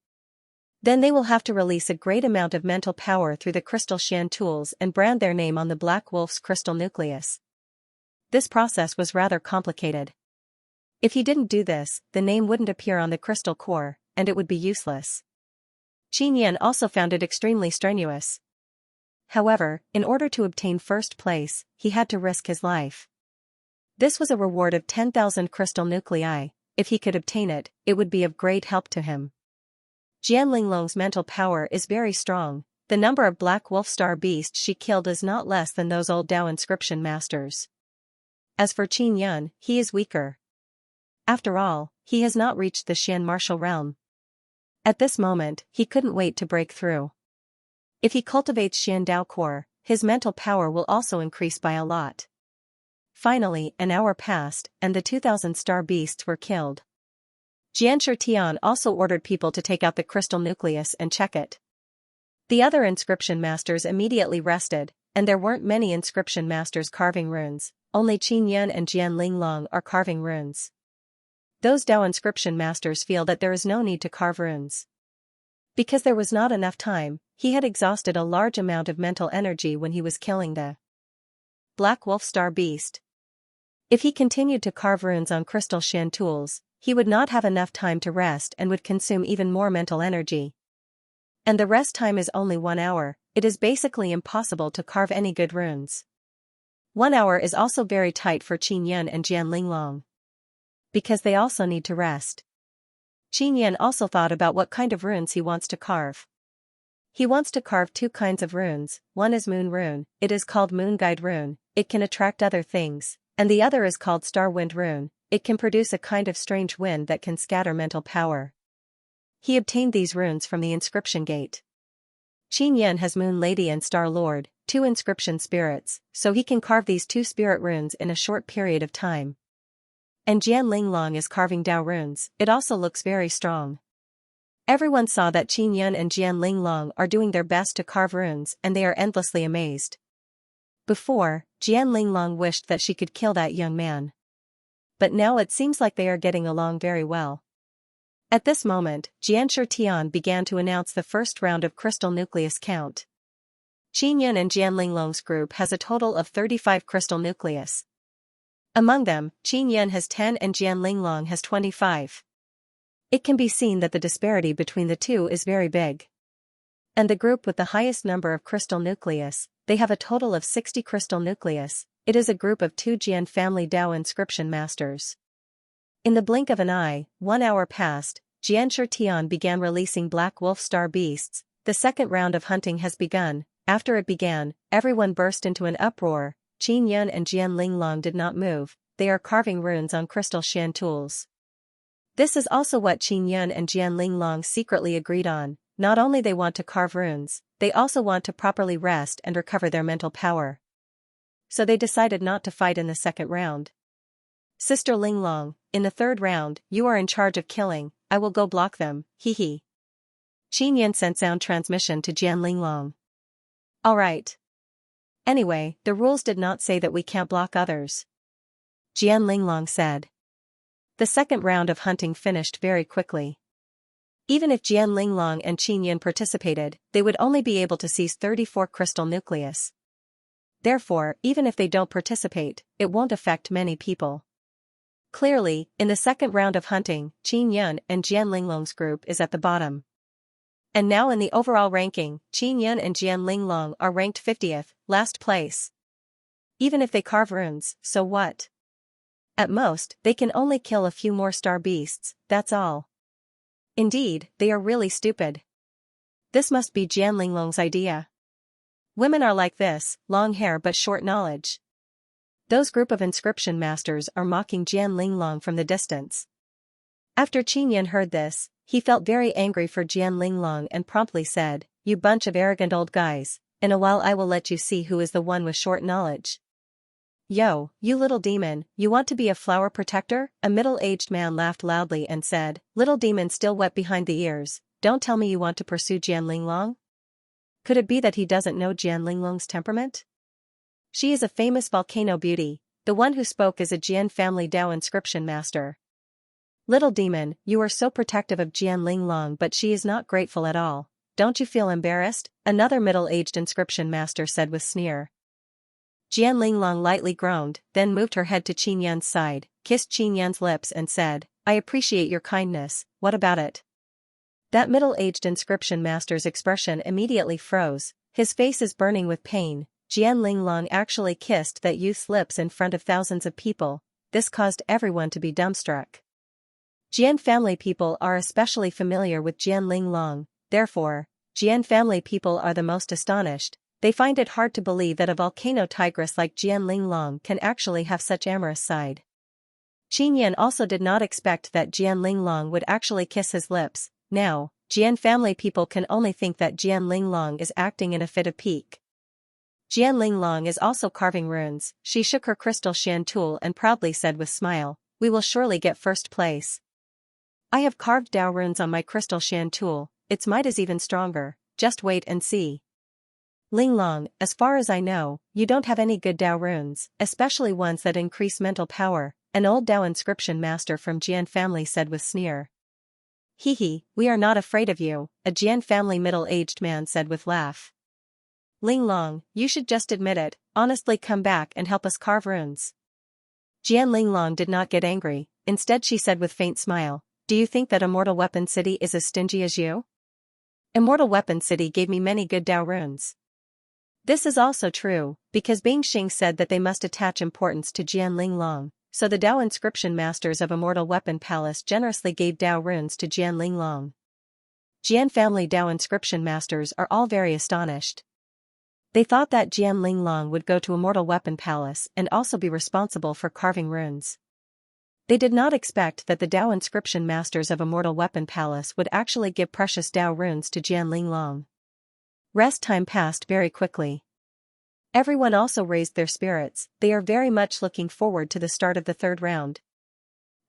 S1: Then they will have to release a great amount of mental power through the crystal Xian tools and brand their name on the black wolf's crystal nucleus. This process was rather complicated. If he didn't do this, the name wouldn't appear on the crystal core, and it would be useless. Qin Yun also found it extremely strenuous. However, in order to obtain first place, he had to risk his life. This was a reward of 10,000 crystal nuclei. If he could obtain it, it would be of great help to him. Jian Linglong's mental power is very strong. The number of black wolf star beasts she killed is not less than those old Dao inscription masters. As for Qin Yun, he is weaker. After all, he has not reached the Xian martial realm. At this moment, he couldn't wait to break through. If he cultivates Xian Dao core, his mental power will also increase by a lot. Finally, an hour passed, and the 2,000 star beasts were killed. Xianxia also ordered people to take out the crystal nucleus and check it. The other inscription masters immediately rested, and there weren't many inscription masters carving runes, only Qin Yun and Jian Linglong are carving runes. Those Dao inscription masters feel that there is no need to carve runes. Because there was not enough time, he had exhausted a large amount of mental energy when he was killing the Black Wolf Star Beast. If he continued to carve runes on crystal Xian tools, he would not have enough time to rest and would consume even more mental energy. And the rest time is only 1 hour, it is basically impossible to carve any good runes. 1 hour is also very tight for Qin Yun and Jian Linglong. Because they also need to rest. Qin Yun also thought about what kind of runes he wants to carve. He wants to carve 2 kinds of runes, one is Moon Rune, it is called Moon Guide Rune, it can attract other things, and the other is called Star Wind Rune, it can produce a kind of strange wind that can scatter mental power. He obtained these runes from the inscription gate. Qin Yun has Moon Lady and Star Lord, 2 inscription spirits, so he can carve these 2 spirit runes in a short period of time. And Jian Linglong is carving Dao runes, it also looks very strong. Everyone saw that Qin Yun and Jian Linglong are doing their best to carve runes and they are endlessly amazed. Before, Jian Linglong wished that she could kill that young man. But now it seems like they are getting along very well. At this moment, Xianxia began to announce the first round of crystal nucleus count. Qin Yun and Jian Linglong's group has a total of 35 crystal nucleus. Among them, Qin Yun has 10 and Jian Linglong has 25. It can be seen that the disparity between the two is very big. And the group with the highest number of crystal nucleus, they have a total of 60 crystal nucleus, it is a group of 2 Jian family Dao inscription masters. In the blink of an eye, 1 hour passed. Xianxia began releasing black wolf star beasts. The second round of hunting has begun. After it began, everyone burst into an uproar. Qin Yun and Jian Linglong did not move. They are carving runes on crystal shan tools. This is also what Qin Yun and Jian Linglong secretly agreed on. Not only they want to carve runes, they also want to properly rest and recover their mental power. So they decided not to fight in the second round. Sister Linglong, in the third round, you are in charge of killing. I will go block them, hee. Qin Yun sent sound transmission to Jian Linglong. Alright. Anyway, the rules did not say that we can't block others. Jian Linglong said. The second round of hunting finished very quickly. Even if Jian Linglong and Qin Yun participated, they would only be able to seize 34 crystal nucleus. Therefore, even if they don't participate, it won't affect many people. Clearly, in the second round of hunting, Qin Yun and Jian Linglong's group is at the bottom. And now in the overall ranking, Qin Yun and Jian Linglong are ranked 50th, last place. Even if they carve runes, so what? At most, they can only kill a few more star beasts, that's all. Indeed, they are really stupid. This must be Jian Linglong's idea. Women are like this, long hair but short knowledge. Those group of inscription masters are mocking Jian Linglong from the distance. After Qin Yun heard this, he felt very angry for Jian Linglong and promptly said, "You bunch of arrogant old guys, in a while I will let you see who is the one with short knowledge." "Yo, you little demon, you want to be a flower protector?" A middle-aged man laughed loudly and said, "Little demon still wet behind the ears, don't tell me you want to pursue Jian Linglong? Could it be that he doesn't know Jian Linglong's temperament? She is a famous volcano beauty, the one who spoke is a Jian family Dao inscription master. Little demon, you are so protective of Jian Linglong but she is not grateful at all. Don't you feel embarrassed?" Another middle-aged inscription master said with sneer. Jian Linglong lightly groaned, then moved her head to Qin Yun's side, kissed Qin Yun's lips and said, "I appreciate your kindness, what about it?" That middle-aged inscription master's expression immediately froze, his face is burning with pain. Jian Linglong actually kissed that youth's lips in front of thousands of people. This caused everyone to be dumbstruck. Jian family people are especially familiar with Jian Linglong, therefore, Jian family people are the most astonished. They find it hard to believe that a volcano tigress like Jian Linglong can actually have such amorous side. Qin Yun also did not expect that Jian Linglong would actually kiss his lips. Now, Jian family people can only think that Jian Linglong is acting in a fit of pique. Jian Linglong is also carving runes. She shook her crystal shan tool and proudly said with smile, "We will surely get first place. I have carved Dao runes on my crystal shan tool, its might is even stronger, just wait and see." "Linglong, as far as I know, you don't have any good Dao runes, especially ones that increase mental power," an old Dao inscription master from Jian family said with sneer. "Hee, we are not afraid of you," a Jian family middle-aged man said with laugh. "Linglong, you should just admit it, honestly come back and help us carve runes." Jian Linglong did not get angry, instead she said with faint smile, "Do you think that Immortal Weapon City is as stingy as you? Immortal Weapon City gave me many good Dao runes." This is also true, because Bing Xing said that they must attach importance to Jian Linglong, so the Dao inscription masters of Immortal Weapon Palace generously gave Dao runes to Jian Linglong. Jian family Dao inscription masters are all very astonished. They thought that Jian Linglong would go to Immortal Weapon Palace and also be responsible for carving runes. They did not expect that the Dao inscription masters of Immortal Weapon Palace would actually give precious Dao runes to Jian Linglong. Rest time passed very quickly. Everyone also raised their spirits, they are very much looking forward to the start of the third round.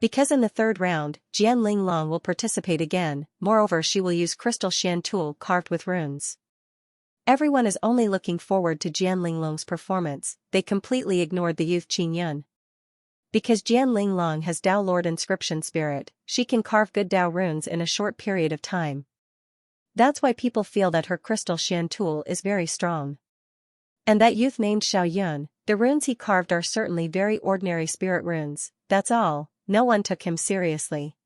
S1: Because in the third round, Jian Linglong will participate again, moreover she will use crystal shan tool carved with runes. Everyone is only looking forward to Jian Linglong's performance, they completely ignored the youth Qin Yun. Because Jian Linglong has Dao Lord inscription spirit, she can carve good Dao runes in a short period of time. That's why people feel that her crystal shan tool is very strong. And that youth named Xiao Yun, the runes he carved are certainly very ordinary spirit runes, that's all, no one took him seriously.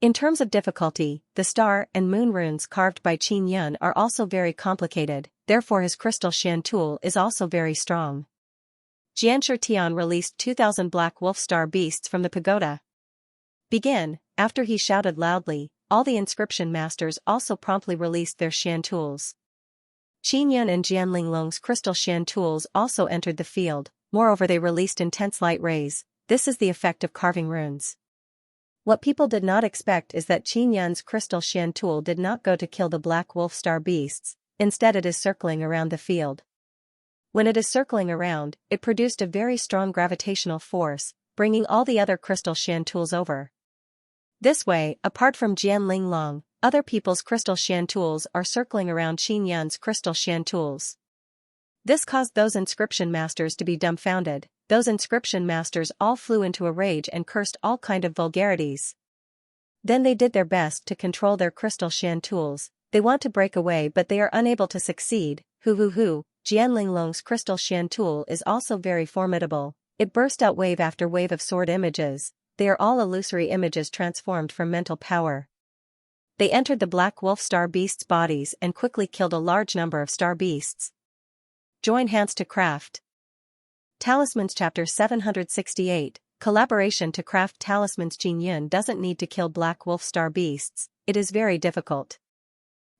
S1: In terms of difficulty, the star and moon runes carved by Qin Yun are also very complicated, therefore his crystal shan tool is also very strong. Xianxia released 2,000 black wolf star beasts from the pagoda. Begin. After he shouted loudly, all the inscription masters also promptly released their Xian tools. Qinyan and Jianlinglong's crystal Xian tools also entered the field, moreover they released intense light rays. This is the effect of carving runes. What people did not expect is that Qinyan's crystal Xian tool did not go to kill the black wolf star beasts, instead it is circling around the field. When it is circling around, it produced a very strong gravitational force, bringing all the other crystal Xian tools over. This way, apart from Jianlinglong, other people's crystal Xian tools are circling around Qinyan's crystal Xian tools. This caused those inscription masters to be dumbfounded. Those inscription masters all flew into a rage and cursed all kind of vulgarities. Then they did their best to control their crystal Xian tools. They want to break away but they are unable to succeed. Hu. Jianlinglong's crystal Xian tool is also very formidable. It burst out wave after wave of sword images. They are all illusory images transformed from mental power. They entered the black wolf star beasts' bodies and quickly killed a large number of star beasts. Join hands to craft talismans. Chapter 768, Collaboration to craft talismans. Qinyan doesn't need to kill black wolf star beasts, it is very difficult.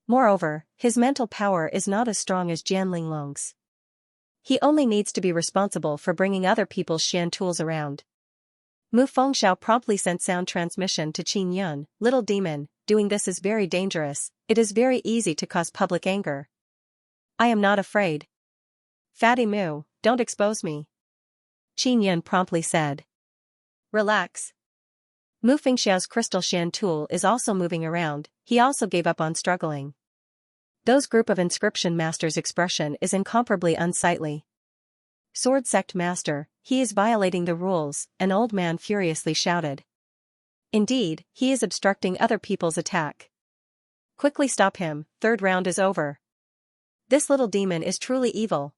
S1: Moreover, his mental power is not as strong as Jianlinglong's. He only needs to be responsible for bringing other people's Xian tools around. Mu Fengxiao promptly sent sound transmission to Qinyan. Little demon, doing this is very dangerous, it is very easy to cause public anger. I am not afraid. Fatty Mu, don't expose me. Qinyan promptly said. Relax. Mu Fengxiao's crystal Xian tool is also moving around, he also gave up on struggling. Those group of inscription masters' expression is incomparably unsightly. Sword sect master, he is violating the rules, an old man furiously shouted. Indeed, he is obstructing other people's attack. Quickly stop him, third round is over. This little demon is truly evil.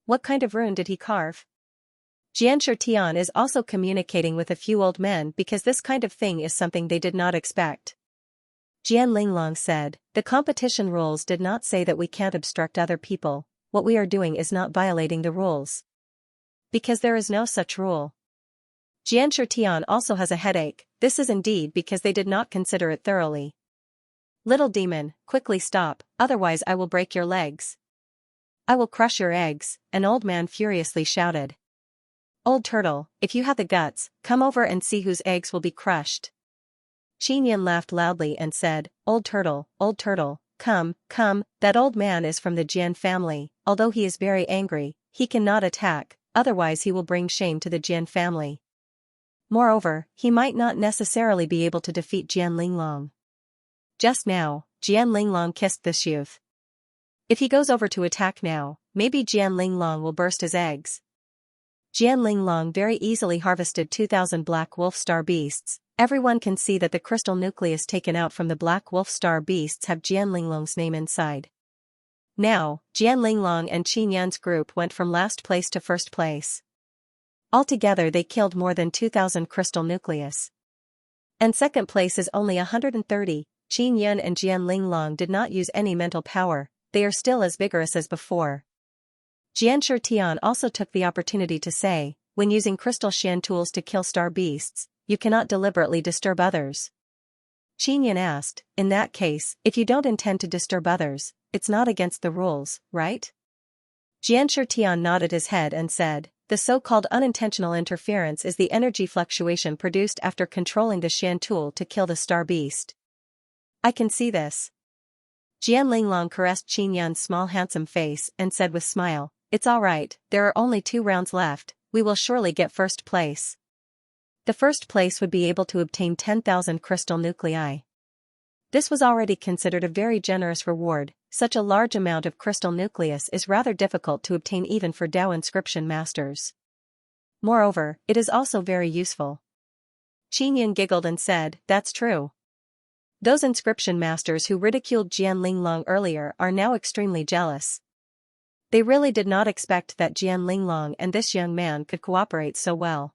S1: What kind of rune did he carve? Xianxia is also communicating with a few old men because this kind of thing is something they did not expect. Jianlinglong said, the competition rules did not say that we can't obstruct other people, what we are doing is not violating the rules. Because there is no such rule. Xianxia also has a headache, this is indeed because they did not consider it thoroughly. Little demon, quickly stop, otherwise I will break your legs. I will crush your eggs, an old man furiously shouted. Old turtle, if you have the guts, come over and see whose eggs will be crushed. Qinyan laughed loudly and said, Old turtle, come, that old man is from the Jian family, although he is very angry, he cannot attack, otherwise he will bring shame to the Jian family. Moreover, he might not necessarily be able to defeat Jianlinglong. Just now, Jianlinglong kissed this youth. If he goes over to attack now, maybe Jianlinglong will burst his eggs. Jianlinglong very easily harvested 2,000 black wolf star beasts. Everyone can see that the crystal nucleus taken out from the black wolf star beasts have Jianlinglong's name inside. Now, Jianlinglong and Qinyan's group went from last place to first place. Altogether they killed more than 2,000 crystal nucleus. And second place is only 130, Qinyan and Jianlinglong did not use any mental power, they are still as vigorous as before. Xianxia also took the opportunity to say, when using crystal Xian tools to kill star beasts, you cannot deliberately disturb others. Qinyan asked, in that case, if you don't intend to disturb others, it's not against the rules, right? Xianxia nodded his head and said, the so-called unintentional interference is the energy fluctuation produced after controlling the Xian tool to kill the star beast. I can see this. Jianlinglong caressed Qinyan's small handsome face and said with smile, it's all right, there are only 2 rounds left, we will surely get first place. The first place would be able to obtain 10,000 crystal nuclei. This was already considered a very generous reward, such a large amount of crystal nucleus is rather difficult to obtain even for Dao inscription masters. Moreover, it is also very useful. Qinyan giggled and said, that's true. Those inscription masters who ridiculed Jianlinglong earlier are now extremely jealous. They really did not expect that Jianlinglong and this young man could cooperate so well.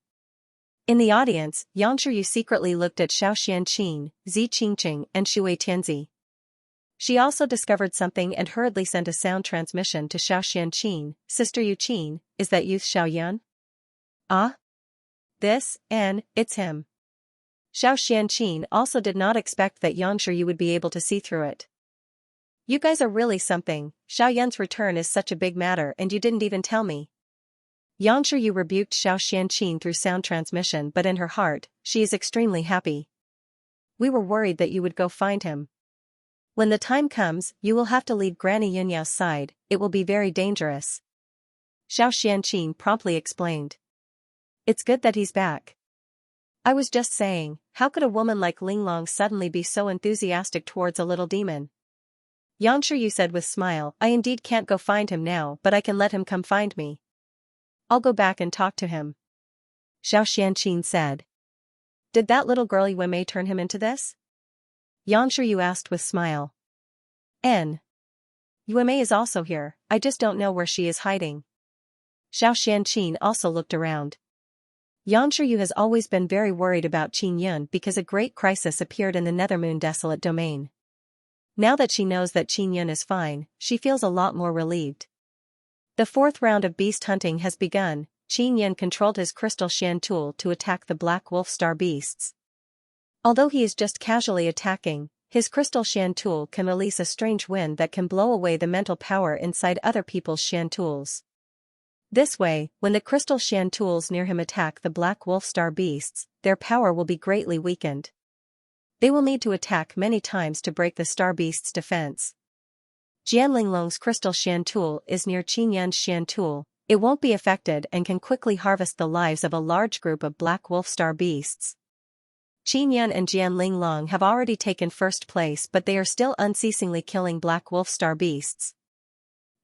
S1: In the audience, Yang Shiyu secretly looked at Xiao Xianqing, Zi Qingqing and Shui Tianzi. She also discovered something and hurriedly sent a sound transmission to Xiao Xianqing, Sister Yu Qin, is that youth Xiao Yan? Ah? It's him. Xianxia also did not expect that Xianxia would be able to see through it. You guys are really something. Xiao Yan's return is such a big matter and you didn't even tell me. Xianxia rebuked Xianxia through sound transmission, but in her heart, she is extremely happy. We were worried that you would go find him. When the time comes, you will have to leave Granny Yunyao's side, it will be very dangerous. Xianxia promptly explained. It's good that he's back. I was just saying, how could a woman like Linglong suddenly be so enthusiastic towards a little demon? Xianxia said with smile, I indeed can't go find him now, but I can let him come find me. I'll go back and talk to him. Xianxia said. Did that little girl Yuemei turn him into this? Xianxia asked with smile. Yuemei is also here, I just don't know where she is hiding. Xianxia also looked around. Xianxia has always been very worried about Qin Yun because a great crisis appeared in the Nethermoon Desolate Domain. Now that she knows that Qin Yun is fine, she feels a lot more relieved. The fourth round of beast hunting has begun. Qin Yun controlled his crystal Xian tool to attack the black wolf star beasts. Although he is just casually attacking, his crystal Xian tool can release a strange wind that can blow away the mental power inside other people's Xian tools. This way, when the crystal Xian tools near him attack the black wolf star beasts, their power will be greatly weakened. They will need to attack many times to break the star beast's defense. Jian Linglong's crystal Xian tool is near Qin Yun's Xian tool. It won't be affected and can quickly harvest the lives of a large group of black wolf star beasts. Qin Yun and Jian Linglong have already taken first place, but they are still unceasingly killing black wolf star beasts.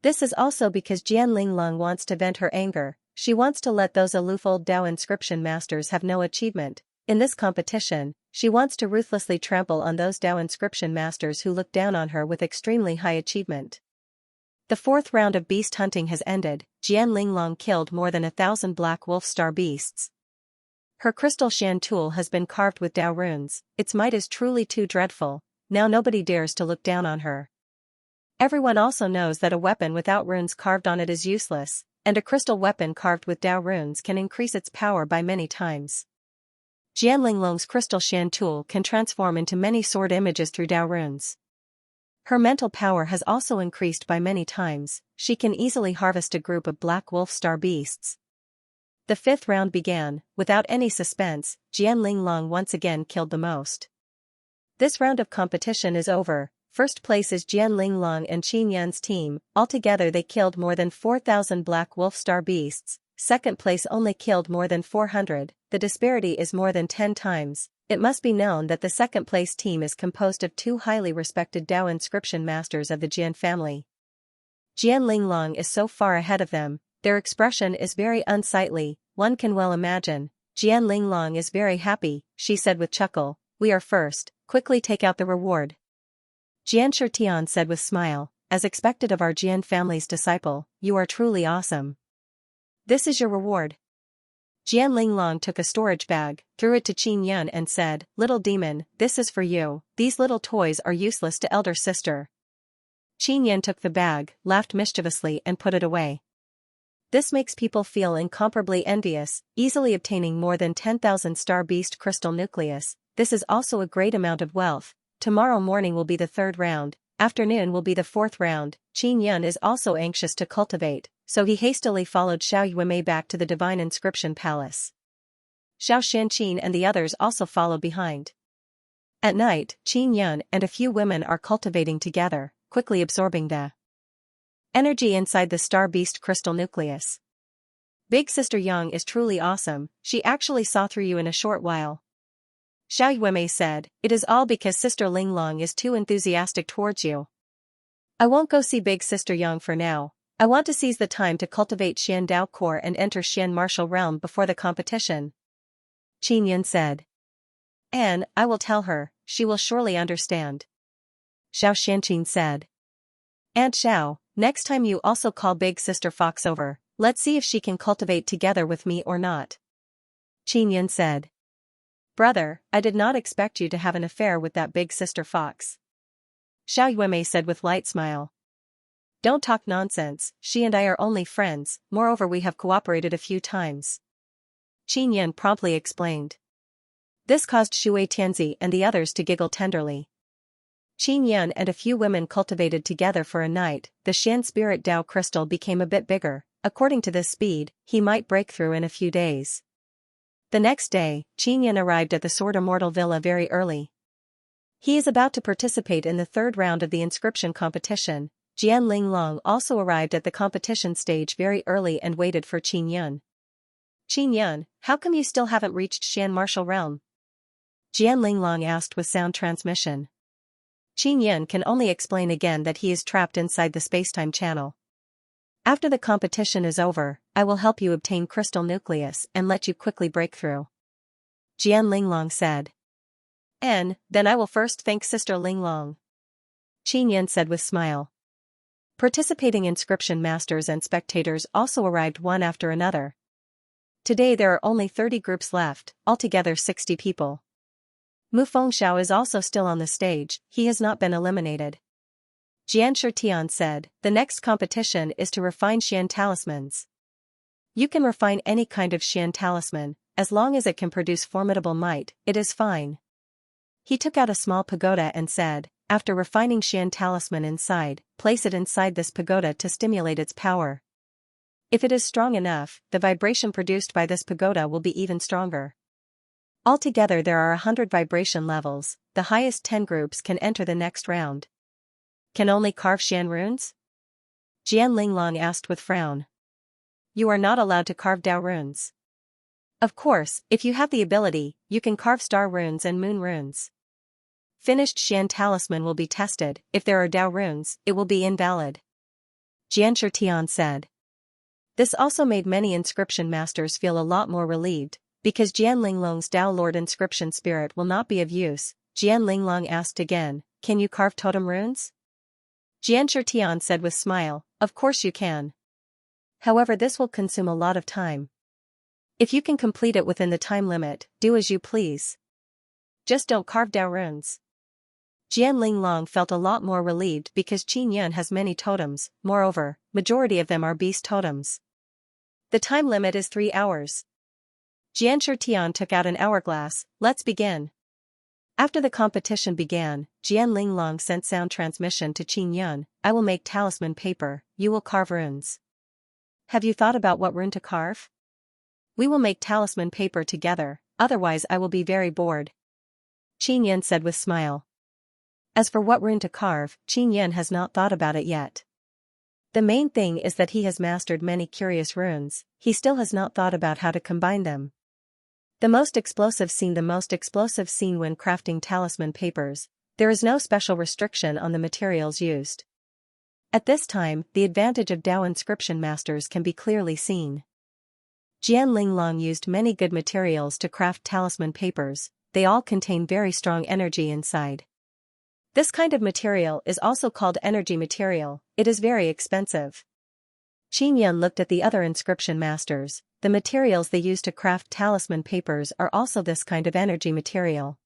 S1: This is also because Jian Linglong wants to vent her anger. She wants to let those aloof old Dao inscription masters have no achievement. In this competition, she wants to ruthlessly trample on those Dao inscription masters who look down on her with extremely high achievement. The fourth round of beast hunting has ended. Jian Linglong killed more than 1,000 black wolf star beasts. Her crystal Xian tool has been carved with Dao runes. Its might is truly too dreadful. Now nobody dares to look down on her. Everyone also knows that a weapon without runes carved on it is useless, and a crystal weapon carved with Dao runes can increase its power by many times. Jian Linglong's crystal Xian tool can transform into many sword images through Dao runes. Her mental power has also increased by many times. She can easily harvest a group of black wolf star beasts. The fifth round began. Without any suspense, Jian Linglong once again killed the most. This round of competition is over. First place is Jian Linglong and Qin Yun's team. Altogether they killed more than 4,000 black wolf star beasts. Second place only killed more than 400. The disparity is more than 10 times. It must be known that the second place team is composed of 2 highly respected Dao inscription masters of the Jian family. Jian Linglong is so far ahead of them. Their expression is very unsightly, one can well imagine. Jian Linglong is very happy, she said with chuckle. We are first, quickly take out the reward. Jian Shitian said with smile, as expected of our Jian family's disciple, you are truly awesome. This is your reward. Jian Linglong took a storage bag, threw it to Qin Yun and said, Little demon, this is for you. These little toys are useless to elder sister. Qin Yun took the bag, laughed mischievously and put it away. This makes people feel incomparably envious, easily obtaining more than 10,000 star beast crystal nucleus. This is also a great amount of wealth. Tomorrow morning will be the third round, afternoon will be the fourth round. Qin Yun is also anxious to cultivate, so he hastily followed Xiao Yuemei back to the Divine Inscription Palace. Xianxia and the others also follow behind. At night, Qin Yun and a few women are cultivating together, quickly absorbing the energy inside the star beast crystal nucleus. Big Sister Yang is truly awesome, she actually saw through you in a short while. Xiao Yuemei said, it is all because Sister Linglong is too enthusiastic towards you. I won't go see Big Sister Yang for now. I want to seize the time to cultivate Xian Dao Core and enter Xian Martial Realm before the competition. Qin Yun said. I will tell her, she will surely understand. Xianxia said. Aunt Xiao, next time you also call Big Sister Fox over, let's see if she can cultivate together with me or not. Qin Yun said. Brother, I did not expect you to have an affair with that Big Sister Fox. Xiao Yuemei said with light smile. Don't talk nonsense, she and I are only friends, moreover we have cooperated a few times. Qin Yun promptly explained. This caused Shui Tianzi and the others to giggle tenderly. Qin Yan and a few women cultivated together for a night. The Xian spirit Dao crystal became a bit bigger. According to this speed, he might break through in a few days. The next day, Qin Yan arrived at the Sword Immortal Villa very early. He is about to participate in the third round of the inscription competition. Jian Linglong also arrived at the competition stage very early and waited for Qin Yan. Qin Yan, how come you still haven't reached Xian Martial Realm? Jian Linglong asked with sound transmission. Qin Yan can only explain again that he is trapped inside the spacetime channel. After the competition is over, I will help you obtain crystal nucleus and let you quickly break through. Jian Linglong said. And, then I will first thank Sister Linglong. Qin Yan said with smile. Participating inscription masters and spectators also arrived one after another. Today there are only 30 groups left, altogether 60 people. Mu Fengxiao is also still on the stage, he has not been eliminated. Xianxia Tian said, the next competition is to refine Xian talismans. You can refine any kind of Xian talisman, as long as it can produce formidable might, it is fine. He took out a small pagoda and said, after refining Xian talisman inside, place it inside this pagoda to stimulate its power. If it is strong enough, the vibration produced by this pagoda will be even stronger. Altogether there are 100 vibration levels, the highest 10 groups can enter the next round. Can only carve Xian runes? Jian Linglong asked with frown. You are not allowed to carve Dao runes. Of course, if you have the ability, you can carve star runes and moon runes. Finished Xian talisman will be tested, if there are Dao runes, it will be invalid. Xianxia Tian said. This also made many inscription masters feel a lot more relieved, because Jian Linglong's Dao Lord inscription spirit will not be of use. Jian Linglong asked again, can you carve totem runes? Xianxia Tian said with smile, of course you can. However, this will consume a lot of time. If you can complete it within the time limit, do as you please. Just don't carve Dao runes. Jian Linglong felt a lot more relieved because Qin Yan has many totems, moreover, majority of them are beast totems. The time limit is 3 hours. Xianxia Tian took out an hourglass, let's begin. After the competition began, Jian Linglong sent sound transmission to Qin Yan, I will make talisman paper, you will carve runes. Have you thought about what rune to carve? We will make talisman paper together, otherwise I will be very bored. Qin Yan said with smile. As for what rune to carve, Qin Yan has not thought about it yet. The main thing is that he has mastered many curious runes, he still has not thought about how to combine them. The most explosive scene when crafting talisman papers, there is no special restriction on the materials used. At this time, the advantage of Dao inscription masters can be clearly seen. Jian Linglong used many good materials to craft talisman papers, they all contain very strong energy inside. This kind of material is also called energy material, it is very expensive. Qin Yan looked at the other inscription masters, the materials they use to craft talisman papers are also this kind of energy material.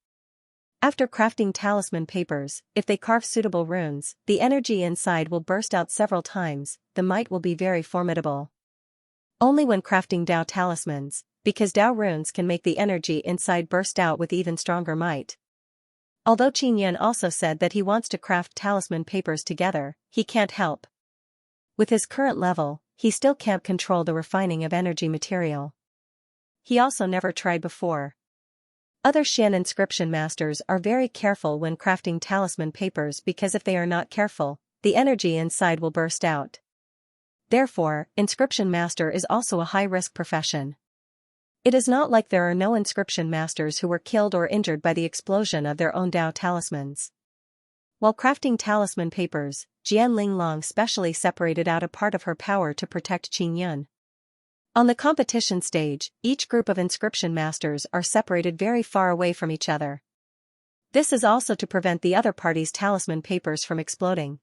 S1: After crafting talisman papers, if they carve suitable runes, the energy inside will burst out several times, the might will be very formidable. Only when crafting Dao talismans, because Dao runes can make the energy inside burst out with even stronger might. Although Qin Yan also said that he wants to craft talisman papers together, he can't help. With his current level, he still can't control the refining of energy material. He also never tried before. Other Xian inscription masters are very careful when crafting talisman papers because if they are not careful, the energy inside will burst out. Therefore, inscription master is also a high-risk profession. It is not like there are no inscription masters who were killed or injured by the explosion of their own Dao talismans. While crafting talisman papers, Jian Linglong specially separated out a part of her power to protect Qin Yan. On the competition stage, each group of inscription masters are separated very far away from each other. This is also to prevent the other party's talisman papers from exploding.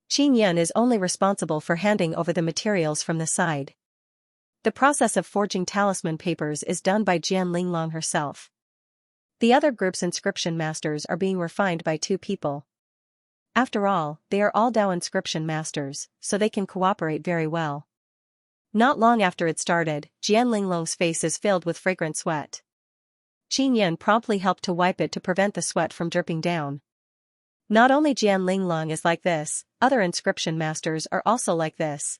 S1: Qin Yan is only responsible for handing over the materials from the side. The process of forging talisman papers is done by Jian Linglong herself. The other group's inscription masters are being refined by 2 people. After all, they are all Dao inscription masters, so they can cooperate very well. Not long after it started, Jian Linglong's face is filled with fragrant sweat. Qin Yan promptly helped to wipe it to prevent the sweat from dripping down. Not only Jian Linglong is like this, other inscription masters are also like this.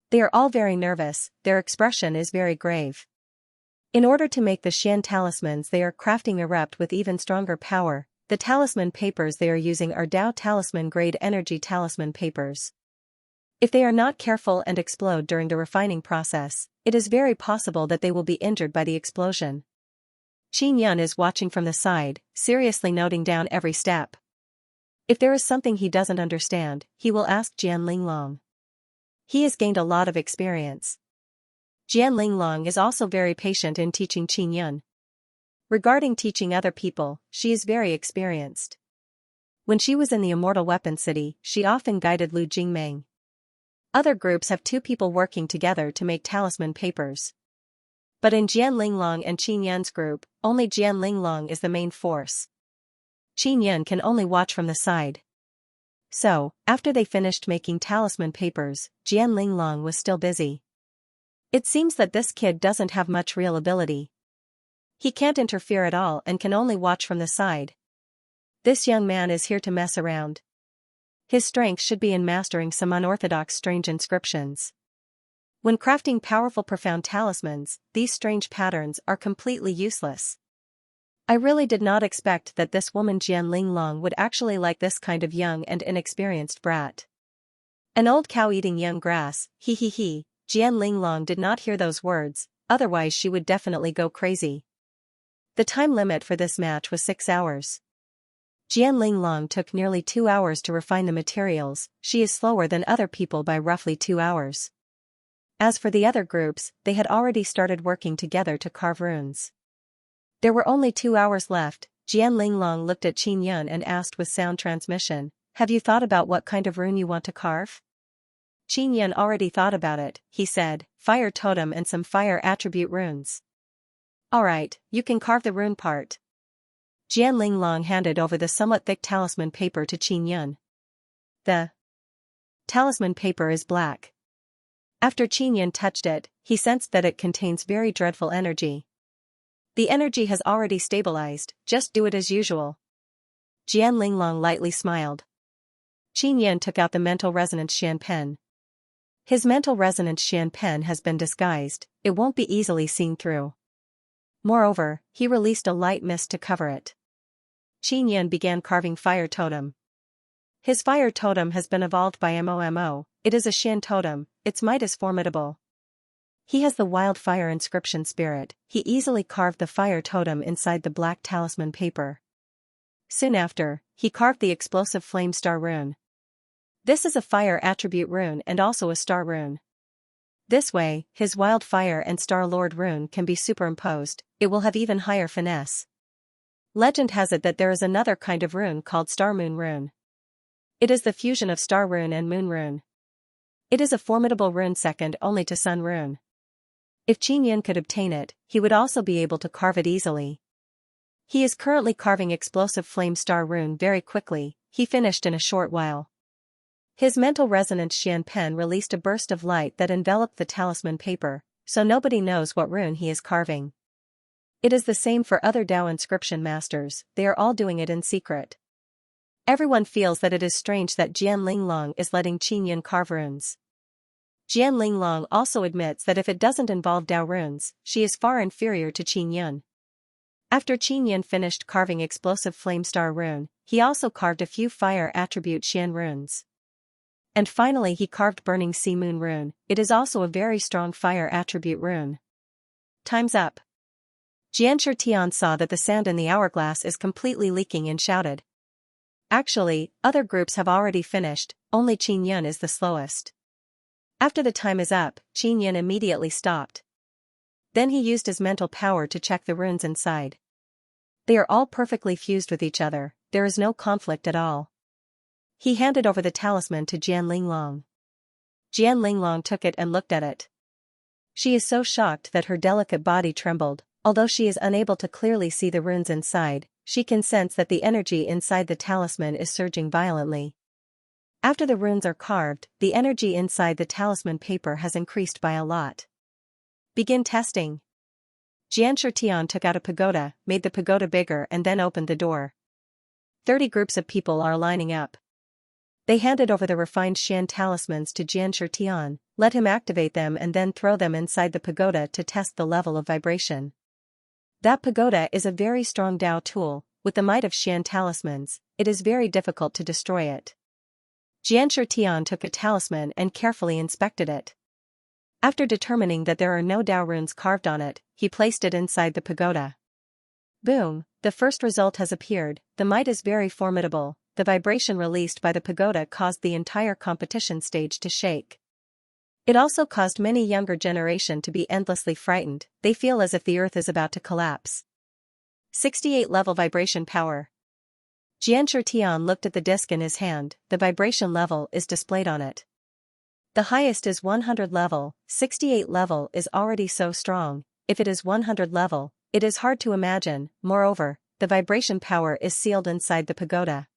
S1: They are all very nervous, their expression is very grave. In order to make the Xian talismans they are crafting erupt with even stronger power, the talisman papers they are using are Dao talisman grade energy talisman papers. If they are not careful and explode during the refining process, it is very possible that they will be injured by the explosion. Qin Yan is watching from the side, seriously noting down every step. If there is something he doesn't understand, he will ask Jian Linglong. He has gained a lot of experience. Jian Linglong is also very patient in teaching Qin Yan. Regarding teaching other people, she is very experienced. When she was in the Immortal Weapon City, she often guided Lu Jingmeng. Other groups have 2 people working together to make talisman papers. But in Jian Linglong and Qin Yan's group, only Jian Linglong is the main force. Qin Yan can only watch from the side. So, after they finished making talisman papers, Jian Linglong was still busy. It seems that this kid doesn't have much real ability. He can't interfere at all and can only watch from the side. This young man is here to mess around. His strength should be in mastering some unorthodox strange inscriptions. When crafting powerful profound talismans, these strange patterns are completely useless. I really did not expect that this woman Jian Linglong would actually like this kind of young and inexperienced brat. An old cow eating young grass, he. Jian Linglong did not hear those words, otherwise she would definitely go crazy. The time limit for this match was 6 hours. Jian Linglong took nearly 2 hours to refine the materials, she is slower than other people by roughly 2 hours. As for the other groups, they had already started working together to carve runes. There were only 2 hours left. Jian Linglong looked at Qin Yan and asked with sound transmission, "Have you thought about what kind of rune you want to carve?" Qin Yan already thought about it, he said, "Fire totem and some fire attribute runes." "Alright, you can carve the rune part." Jian Linglong handed over the somewhat thick talisman paper to Qin Yan. The talisman paper is black. After Qin Yan touched it, he sensed that it contains very dreadful energy. The energy has already stabilized, just do it as usual. Jian Linglong lightly smiled. Qin Yan took out the mental resonance Xian pen. His mental resonance Xian pen has been disguised, it won't be easily seen through. Moreover, he released a light mist to cover it. Qin Yan began carving fire totem. His fire totem has been evolved by Momo, it is a Xian totem, its might is formidable. He has the wildfire inscription spirit, he easily carved the fire totem inside the black talisman paper. Soon after, he carved the explosive flame star rune. This is a fire attribute rune and also a star rune. This way, his wildfire and star lord rune can be superimposed, it will have even higher finesse. Legend has it that there is another kind of rune called star moon rune. It is the fusion of star rune and moon rune. It is a formidable rune second only to sun rune. If Qin Yan could obtain it, he would also be able to carve it easily. He is currently carving explosive flame star rune very quickly, he finished in a short while. His mental resonance Xian pen released a burst of light that enveloped the talisman paper, so nobody knows what rune he is carving. It is the same for other Dao inscription masters, they are all doing it in secret. Everyone feels that it is strange that Jian Linglong is letting Qin Yan carve runes. Jian Linglong also admits that if it doesn't involve Dao runes, she is far inferior to Qin Yan. After Qin Yan finished carving explosive flame star rune, he also carved a few fire attribute Xian runes. And finally he carved burning sea moon rune, it is also a very strong fire attribute rune. Time's up. Xianxia Tian saw that the sand in the hourglass is completely leaking and shouted. Actually, other groups have already finished, only Qin Yan is the slowest. After the time is up, Qin Yan immediately stopped. Then he used his mental power to check the runes inside. They are all perfectly fused with each other, there is no conflict at all. He handed over the talisman to Jian Linglong. Jian Linglong took it and looked at it. She is so shocked that her delicate body trembled, although she is unable to clearly see the runes inside, she can sense that the energy inside the talisman is surging violently. After the runes are carved, the energy inside the talisman paper has increased by a lot. Begin testing. Xianxia took out a pagoda, made the pagoda bigger and then opened the door. 30 groups of people are lining up. They handed over the refined Xian talismans to Xianxia, let him activate them and then throw them inside the pagoda to test the level of vibration. That pagoda is a very strong Dao tool. With the might of Xian talismans, it is very difficult to destroy it. Xianxia took a talisman and carefully inspected it. After determining that there are no Dao runes carved on it, he placed it inside the pagoda. Boom, the first result has appeared. The might is very formidable. The vibration released by the pagoda caused the entire competition stage to shake. It also caused many younger generation to be endlessly frightened. They feel as if the earth is about to collapse. 68 level vibration power. Xianxia looked at the disc in his hand. The vibration level is displayed on it. The highest is 100 level, 68 level is already so strong. If it is 100 level, it is hard to imagine. Moreover, the vibration power is sealed inside the pagoda.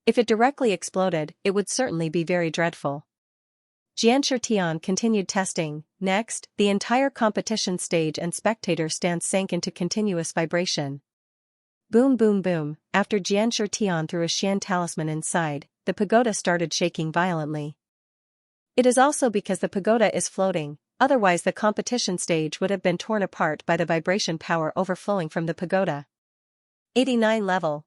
S1: If it directly exploded, it would certainly be very dreadful. Xianxia continued testing. Next, the entire competition stage and spectator stand sank into continuous vibration. Boom boom boom. After Xianxia threw a Xian talisman inside, the pagoda started shaking violently. It is also because the pagoda is floating, otherwise the competition stage would have been torn apart by the vibration power overflowing from the pagoda. 89 level.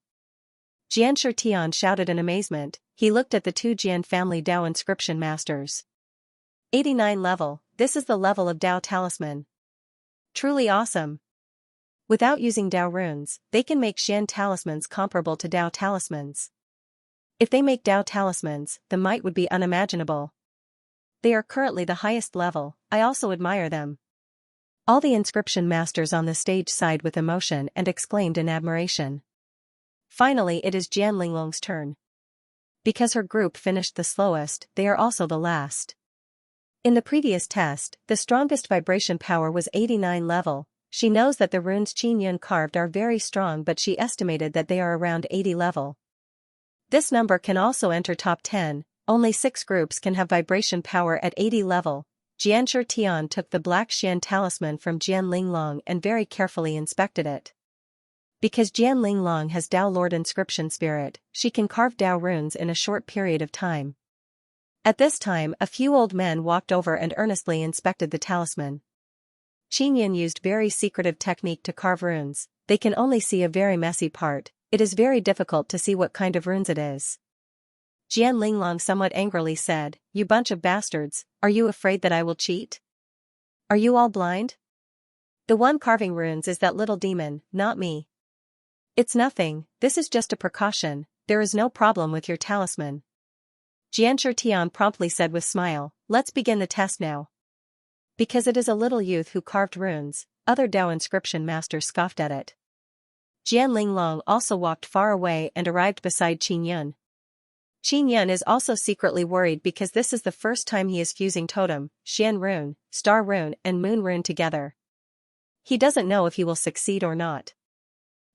S1: Xianxia shouted in amazement. He looked at the two Jian family Dao inscription masters. 89 level, this is the level of Dao talisman. Truly awesome. Without using Dao runes, they can make Xian talismans comparable to Dao talismans. If they make Dao talismans, the might would be unimaginable. They are currently the highest level. I also admire them. All the inscription masters on the stage sighed with emotion and exclaimed in admiration. Finally it is Jian Linglong's turn. Because her group finished the slowest, they are also the last. In the previous test, the strongest vibration power was 89 level. She knows that the runes Qingyun carved are very strong, but she estimated that they are around 80 level. This number can also enter top 10, only 6 groups can have vibration power at 80 level. Xianxia took the black Xian talisman from Jian Linglong and very carefully inspected it. Because Jian Linglong has Dao Lord inscription spirit, she can carve Dao runes in a short period of time. At this time, a few old men walked over and earnestly inspected the talisman. Qingyun used very secretive technique to carve runes. They can only see a very messy part. It is very difficult to see what kind of runes it is. Jian Linglong somewhat angrily said, "You bunch of bastards, are you afraid that I will cheat? Are you all blind? The one carving runes is that little demon, not me. It's nothing, this is just a precaution, there is no problem with your talisman." Xianxia promptly said with smile, "Let's begin the test now." Because it is a little youth who carved runes, other Dao inscription masters scoffed at it. Jian Linglong also walked far away and arrived beside Qingyun. Qingyun is also secretly worried because this is the first time he is fusing totem, Xian rune, star rune and moon rune together. He doesn't know if he will succeed or not.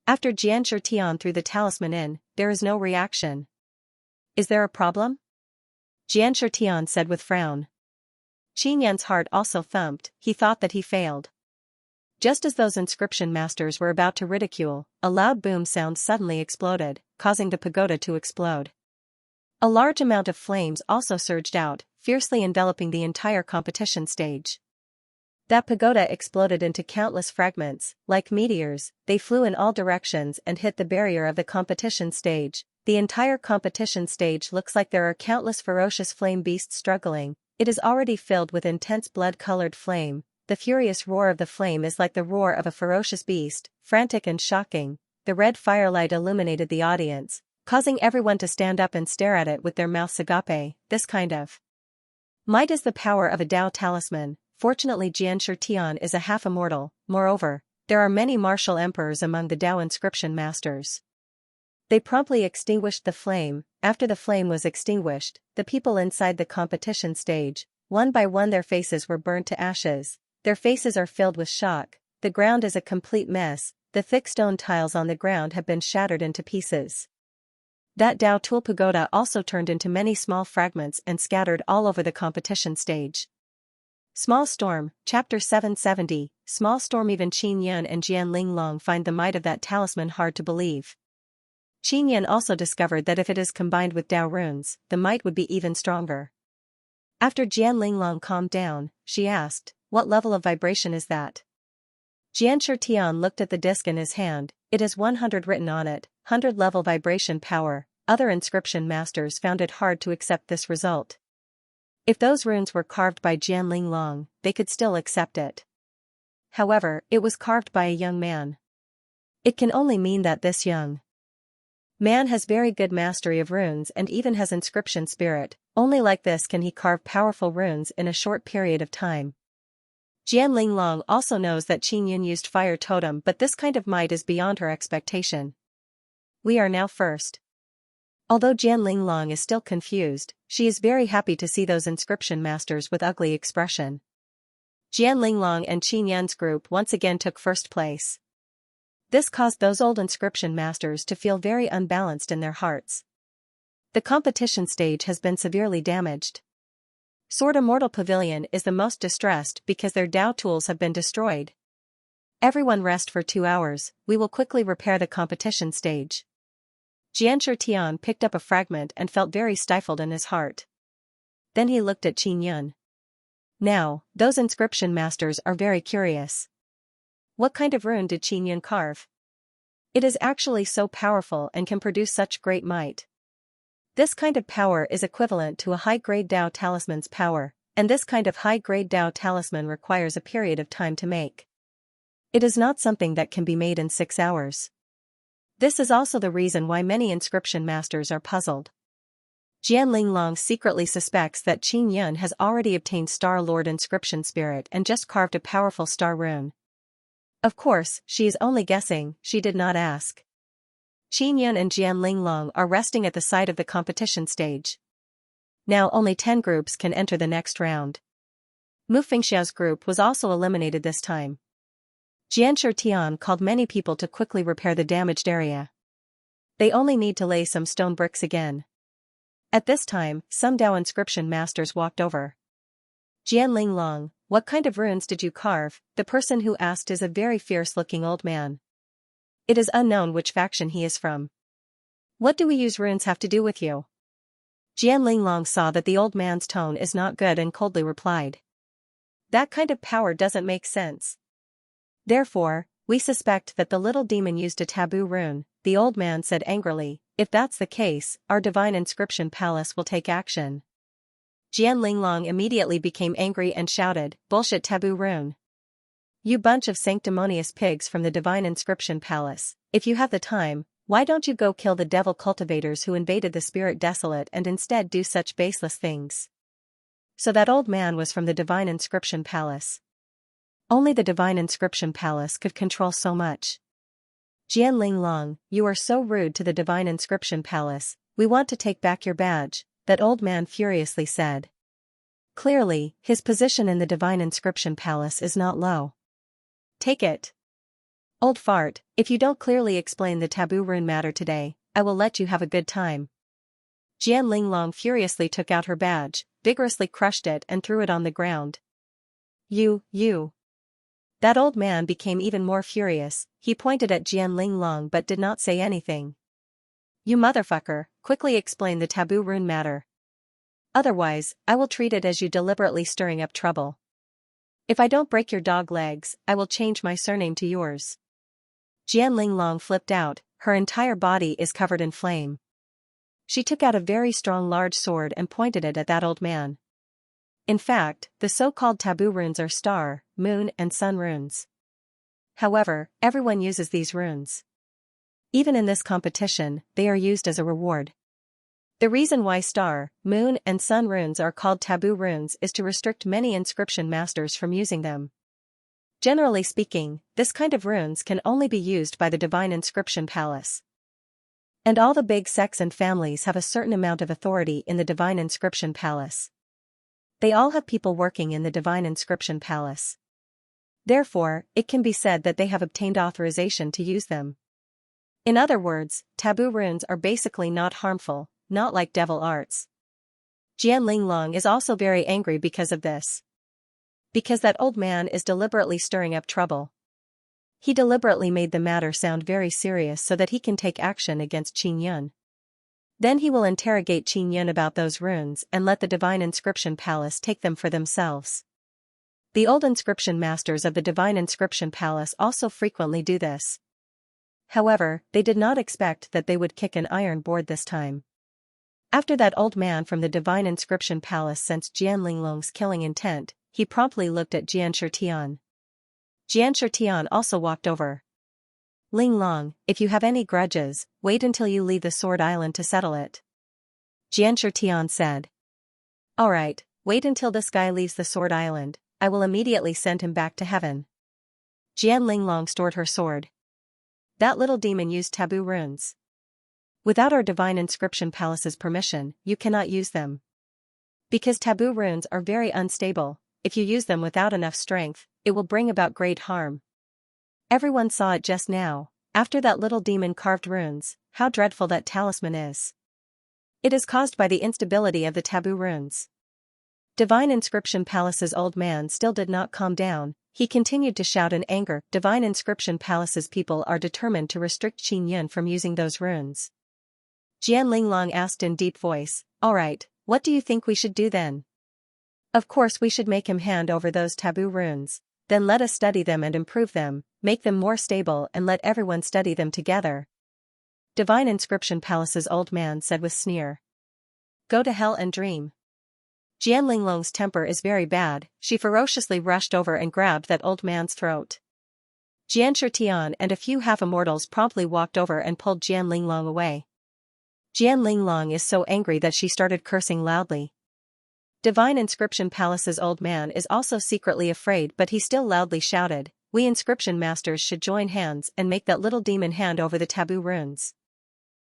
S1: After Xianxia threw the talisman in, there is no reaction. Is there a problem? Xianxia said with frown. Qingyun's heart also thumped. He thought that he failed. Just as those inscription masters were about to ridicule, a loud boom sound suddenly exploded, causing the pagoda to explode. A large amount of flames also surged out, fiercely enveloping the entire competition stage. That pagoda exploded into countless fragments. Like meteors, they flew in all directions and hit the barrier of the competition stage. The entire competition stage looks like there are countless ferocious flame beasts struggling. It is already filled with intense blood-colored flame. The furious roar of the flame is like the roar of a ferocious beast, frantic and shocking. The red firelight illuminated the audience, causing everyone to stand up and stare at it with their mouths agape. This kind of might is the power of a Dao talisman. Fortunately Xianxia is a half-immortal. Moreover, there are many martial emperors among the Dao inscription masters. They promptly extinguished the flame. After the flame was extinguished, the people inside the competition stage, one by one their faces were burnt to ashes. Their faces are filled with shock. The ground is a complete mess. The thick stone tiles on the ground have been shattered into pieces. That Dao tool pagoda also turned into many small fragments and scattered all over the competition stage. Small Storm, Chapter 770, Small Storm. Even Qin Yan and Jian Linglong find the might of that talisman hard to believe. Qin Yan also discovered that if it is combined with Dao runes, the might would be even stronger. After Jian Linglong calmed down, she asked, "What level of vibration is that?" Xianxia looked at the disc in his hand. "It has 100 written on it, 100 level vibration power." Other inscription masters found it hard to accept this result. If those runes were carved by Jian Linglong, they could still accept it. However, it was carved by a young man. It can only mean that this young man has very good mastery of runes and even has inscription spirit. Only like this can he carve powerful runes in a short period of time. Jian Linglong also knows that Qin Yan used fire totem, but this kind of might is beyond her expectation. We are now first. Although Jian Linglong is still confused, she is very happy to see those inscription masters with ugly expression. Jian Linglong and Qin Yan's group once again took first place. This caused those old inscription masters to feel very unbalanced in their hearts. The competition stage has been severely damaged. Sword Immortal Pavilion is the most distressed because their Dao tools have been destroyed. Everyone rest for 2 hours, we will quickly repair the competition stage. Xianxia picked up a fragment and felt very stifled in his heart. Then he looked at Qin Yan. Now, those inscription masters are very curious. What kind of rune did Qin Yan carve? It is actually so powerful and can produce such great might. This kind of power is equivalent to a high-grade Dao talisman's power, and this kind of high-grade Dao talisman requires a period of time to make. It is not something that can be made in 6 hours. This is also the reason why many inscription masters are puzzled. Jian Linglong secretly suspects that Qin Yan has already obtained Star Lord inscription spirit and just carved a powerful star rune. Of course, she is only guessing, she did not ask. Qin Yan and Jian Linglong are resting at the side of the competition stage. Now only 10 groups can enter the next round. Mu Fengxiao's group was also eliminated this time. Xianxia called many people to quickly repair the damaged area. They only need to lay some stone bricks again. At this time, some Dao inscription masters walked over. Jian Linglong, what kind of runes did you carve? The person who asked is a very fierce-looking old man. It is unknown which faction he is from. What do we use runes have to do with you? Jian Linglong saw that the old man's tone is not good and coldly replied. That kind of power doesn't make sense. Therefore, we suspect that the little demon used a taboo rune, the old man said angrily. If that's the case, our divine inscription palace will take action. Jian Linglong immediately became angry and shouted, "Bullshit taboo rune! You bunch of sanctimonious pigs from the divine inscription palace, if you have the time, why don't you go kill the devil cultivators who invaded the spirit desolate and instead do such baseless things?" So that old man was from the divine inscription palace. Only the divine inscription palace could control so much. Jian Linglong, you are so rude to the divine inscription palace, we want to take back your badge, that old man furiously said. Clearly, his position in the divine inscription palace is not low. Take it. Old fart, if you don't clearly explain the taboo rune matter today, I will let you have a good time. Jian Linglong furiously took out her badge, vigorously crushed it and threw it on the ground. You. That old man became even more furious, he pointed at Jian Linglong but did not say anything. You motherfucker, quickly explain the taboo rune matter. Otherwise, I will treat it as you deliberately stirring up trouble. If I don't break your dog legs, I will change my surname to yours. Jian Linglong flipped out, her entire body is covered in flame. She took out a very strong large sword and pointed it at that old man. In fact, the so-called taboo runes are star, moon and sun runes. However, everyone uses these runes. Even in this competition, they are used as a reward. The reason why star, moon and sun runes are called taboo runes is to restrict many inscription masters from using them. Generally speaking, this kind of runes can only be used by the divine inscription palace. And all the big sects and families have a certain amount of authority in the divine inscription palace. They all have people working in the divine inscription palace. Therefore, it can be said that they have obtained authorization to use them. In other words, taboo runes are basically not harmful, not like devil arts. Jian Linglong is also very angry because of this. Because that old man is deliberately stirring up trouble. He deliberately made the matter sound very serious so that he can take action against Qin Yun. Then he will interrogate Qin Yun about those runes and let the Divine Inscription Palace take them for themselves. The old inscription masters of the Divine Inscription Palace also frequently do this. However, they did not expect that they would kick an iron board this time. After that old man from the Divine Inscription Palace sensed Jian Linglong's killing intent, he promptly looked at Xianxia. Xianxia also walked over. Linglong, if you have any grudges, wait until you leave the Sword Island to settle it. Xianxia said. Alright, wait until this guy leaves the Sword Island, I will immediately send him back to heaven. Jian Linglong stored her sword. That little demon used taboo runes. Without our Divine Inscription Palace's permission, you cannot use them. Because taboo runes are very unstable, if you use them without enough strength, it will bring about great harm. Everyone saw it just now, after that little demon carved runes, how dreadful that talisman is. It is caused by the instability of the taboo runes. Divine Inscription Palace's old man still did not calm down, he continued to shout in anger. Divine Inscription Palace's people are determined to restrict Qin Yun from using those runes. Jian Linglong asked in deep voice, Alright, what do you think we should do then? Of course we should make him hand over those taboo runes, then let us study them and improve them, make them more stable and let everyone study them together. Divine Inscription Palace's old man said with sneer. Go to hell and dream. Jian Linglong's temper is very bad, she ferociously rushed over and grabbed that old man's throat. Xianxia and a few half-immortals promptly walked over and pulled Jian Linglong away. Jian Linglong is so angry that she started cursing loudly. Divine Inscription Palace's old man is also secretly afraid, but he still loudly shouted, We inscription masters should join hands and make that little demon hand over the taboo runes.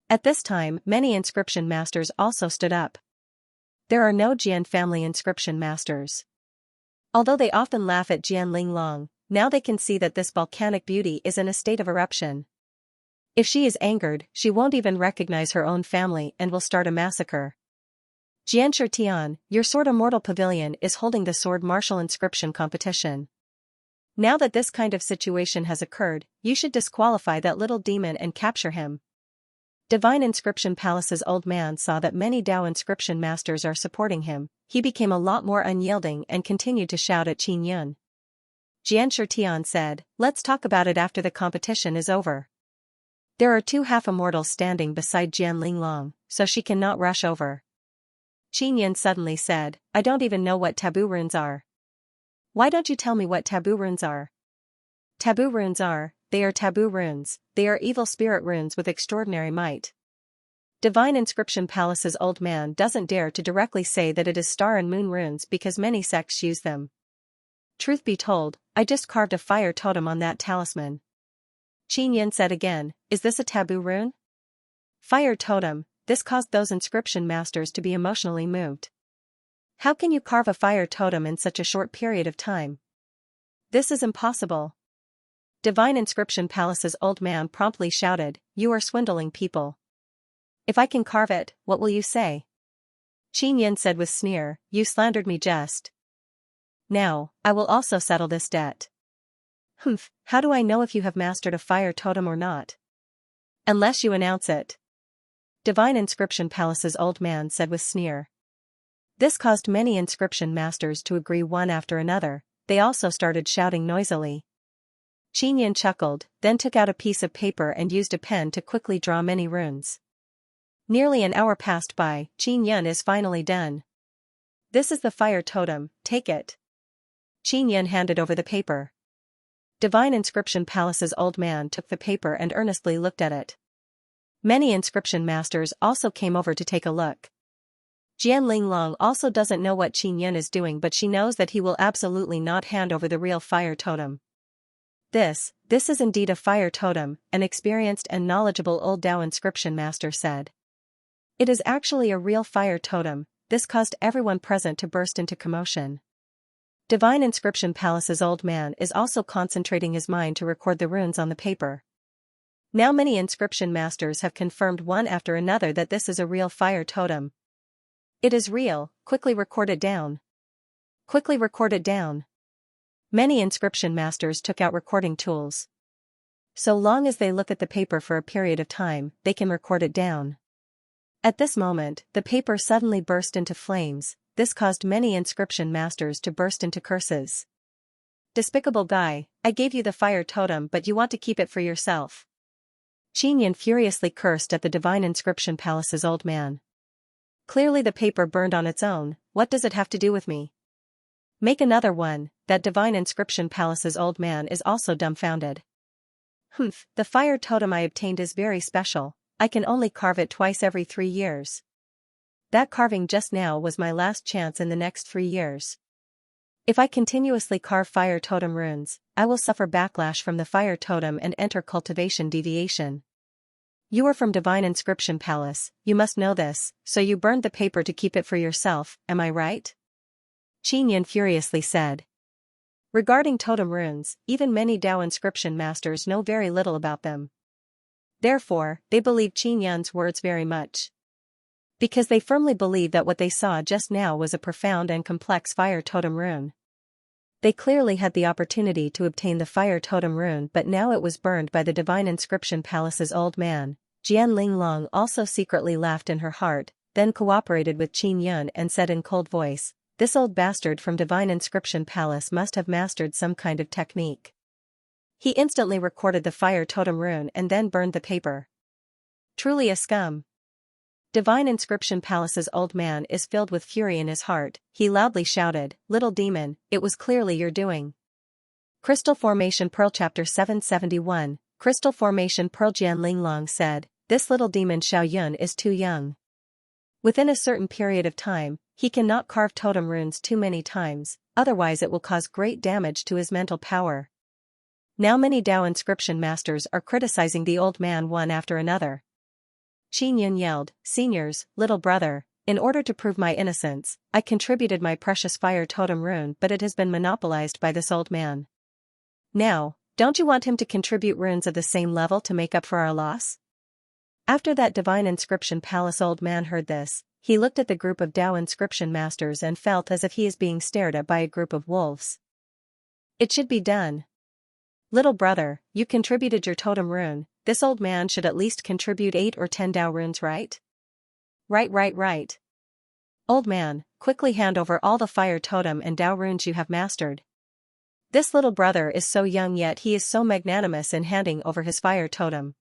S1: At this time, many inscription masters also stood up. There are no Jian family inscription masters. Although they often laugh at Jian Linglong, now they can see that this volcanic beauty is in a state of eruption. If she is angered, she won't even recognize her own family and will start a massacre. Xianxia, your Sword Immortal Pavilion is holding the Sword Martial Inscription competition. Now that this kind of situation has occurred, you should disqualify that little demon and capture him. Divine Inscription Palace's old man saw that many Dao inscription masters are supporting him, he became a lot more unyielding and continued to shout at Qin Yun. Xianxia said, Let's talk about it after the competition is over. There are two half-immortals standing beside Jian Linglong, so she cannot rush over. Qin Yun suddenly said, I don't even know what taboo runes are. Why don't you tell me what taboo runes are? Taboo runes they are taboo runes, they are evil spirit runes with extraordinary might. Divine Inscription Palace's old man doesn't dare to directly say that it is star and moon runes because many sects use them. Truth be told, I just carved a fire totem on that talisman. Qin Yun said again, Is this a taboo rune? Fire totem, this caused those inscription masters to be emotionally moved. How can you carve a fire totem in such a short period of time? This is impossible. Divine Inscription Palace's old man promptly shouted, You are swindling people. If I can carve it, what will you say? Qin Yun said with sneer, You slandered me just now, I will also settle this debt. Humph, how do I know if you have mastered a fire totem or not? Unless you announce it. Divine Inscription Palace's old man said with sneer. This caused many inscription masters to agree one after another, they also started shouting noisily. Qin Yun chuckled, then took out a piece of paper and used a pen to quickly draw many runes. Nearly an hour passed by, Qin Yun is finally done. This is the fire totem, take it. Qin Yun handed over the paper. Divine Inscription Palace's old man took the paper and earnestly looked at it. Many inscription masters also came over to take a look. Jian Linglong also doesn't know what Qin Yun is doing, but she knows that he will absolutely not hand over the real fire totem. This is indeed a fire totem, an experienced and knowledgeable old Dao inscription master said. It is actually a real fire totem, this caused everyone present to burst into commotion. Divine Inscription Palace's old man is also concentrating his mind to record the runes on the paper. Now many inscription masters have confirmed one after another that this is a real fire totem. It is real, quickly record it down. Quickly record it down. Many inscription masters took out recording tools. So long as they look at the paper for a period of time, they can record it down. At this moment, the paper suddenly burst into flames. This caused many inscription masters to burst into curses. Despicable guy, I gave you the fire totem but you want to keep it for yourself. Xianxia furiously cursed at the divine inscription palace's old man. Clearly the paper burned on its own, what does it have to do with me? Make another one. That divine inscription palace's old man is also dumbfounded. Humph, the fire totem I obtained is very special, I can only carve it twice every 3 years. That carving just now was my last chance in the next 3 years. If I continuously carve fire totem runes, I will suffer backlash from the fire totem and enter cultivation deviation. You are from Divine Inscription Palace, you must know this, so you burned the paper to keep it for yourself, am I right? Xianxia furiously said. Regarding totem runes, even many Dao inscription masters know very little about them. Therefore, they believe Xianxia's words very much. Because they firmly believe that what they saw just now was a profound and complex fire totem rune. They clearly had the opportunity to obtain the fire totem rune but now it was burned by the Divine Inscription Palace's old man. Jian Linglong also secretly laughed in her heart, then cooperated with Xianxia and said in cold voice, this old bastard from Divine Inscription Palace must have mastered some kind of technique. He instantly recorded the fire totem rune and then burned the paper. Truly a scum. Divine Inscription Palace's old man is filled with fury in his heart, he loudly shouted, little demon, it was clearly your doing. Crystal Formation Pearl Chapter 771, Crystal Formation Pearl. Jian Linglong said, this little demon Xiaoyun is too young. Within a certain period of time, he cannot carve totem runes too many times, otherwise it will cause great damage to his mental power. Now many Dao inscription masters are criticizing the old man one after another. Xianxia yelled, seniors, little brother, in order to prove my innocence, I contributed my precious fire totem rune but it has been monopolized by this old man. Now, don't you want him to contribute runes of the same level to make up for our loss? After that Divine Inscription Palace old man heard this, he looked at the group of Dao inscription masters and felt as if he is being stared at by a group of wolves. It should be done. Little brother, you contributed your totem rune, this old man should at least contribute 8 or 10 Dao runes, right? Right. Old man, quickly hand over all the fire totem and Dao runes you have mastered. This little brother is so young yet he is so magnanimous in handing over his fire totem.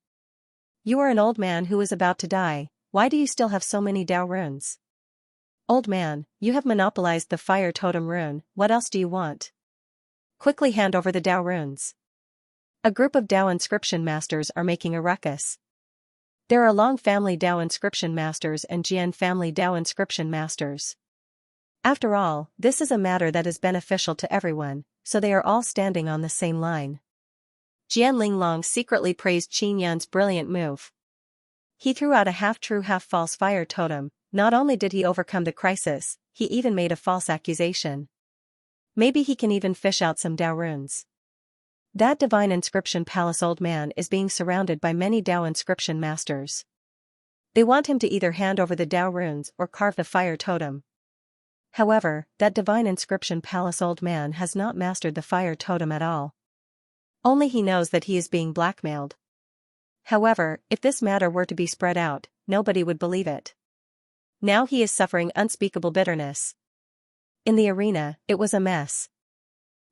S1: You are an old man who is about to die, why do you still have so many Dao runes? Old man, you have monopolized the fire totem rune, what else do you want? Quickly hand over the Dao runes. A group of Dao inscription masters are making a ruckus. There are Long family Dao inscription masters and Jian family Dao inscription masters. After all, this is a matter that is beneficial to everyone, so they are all standing on the same line. Jian Linglong secretly praised Xianxia's brilliant move. He threw out a half-true half-false fire totem, not only did he overcome the crisis, he even made a false accusation. Maybe he can even fish out some Dao runes. That Divine Inscription Palace old man is being surrounded by many Dao inscription masters. They want him to either hand over the Dao runes or carve the fire totem. However, that Divine Inscription Palace old man has not mastered the fire totem at all. Only he knows that he is being blackmailed. However, if this matter were to be spread out, nobody would believe it. Now he is suffering unspeakable bitterness. In the arena, it was a mess.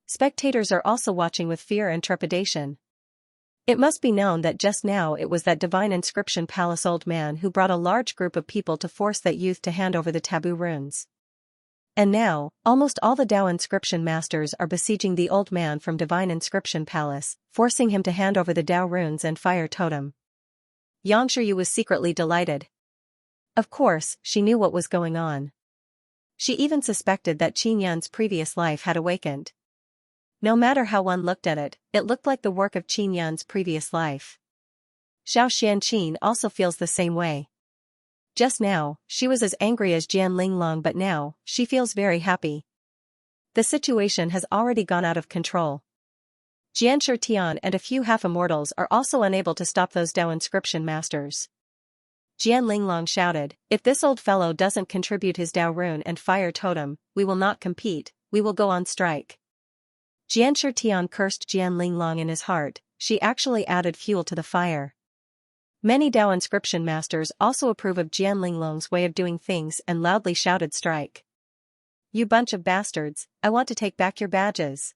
S1: Spectators are also watching with fear and trepidation. It must be known that just now it was that Divine Inscription Palace old man who brought a large group of people to force that youth to hand over the taboo runes. And now, almost all the Dao inscription masters are besieging the old man from Divine Inscription Palace, forcing him to hand over the Dao runes and fire totem. Xianxia was secretly delighted. Of course, she knew what was going on. She even suspected that Xianxia's previous life had awakened. No matter how one looked at it, it looked like the work of Xianxia's previous life. Xiao Xianqin also feels the same way. Just now, she was as angry as Jian Linglong but now, she feels very happy. The situation has already gone out of control. Jian Shitian and a few half-immortals are also unable to stop those Dao inscription masters. Jian Linglong shouted, if this old fellow doesn't contribute his Dao rune and fire totem, we will not compete, we will go on strike. Xianxia cursed Jian Linglong in his heart, she actually added fuel to the fire. Many Dao inscription masters also approve of Jian Linglong's way of doing things and loudly shouted strike. You bunch of bastards, I want to take back your badges.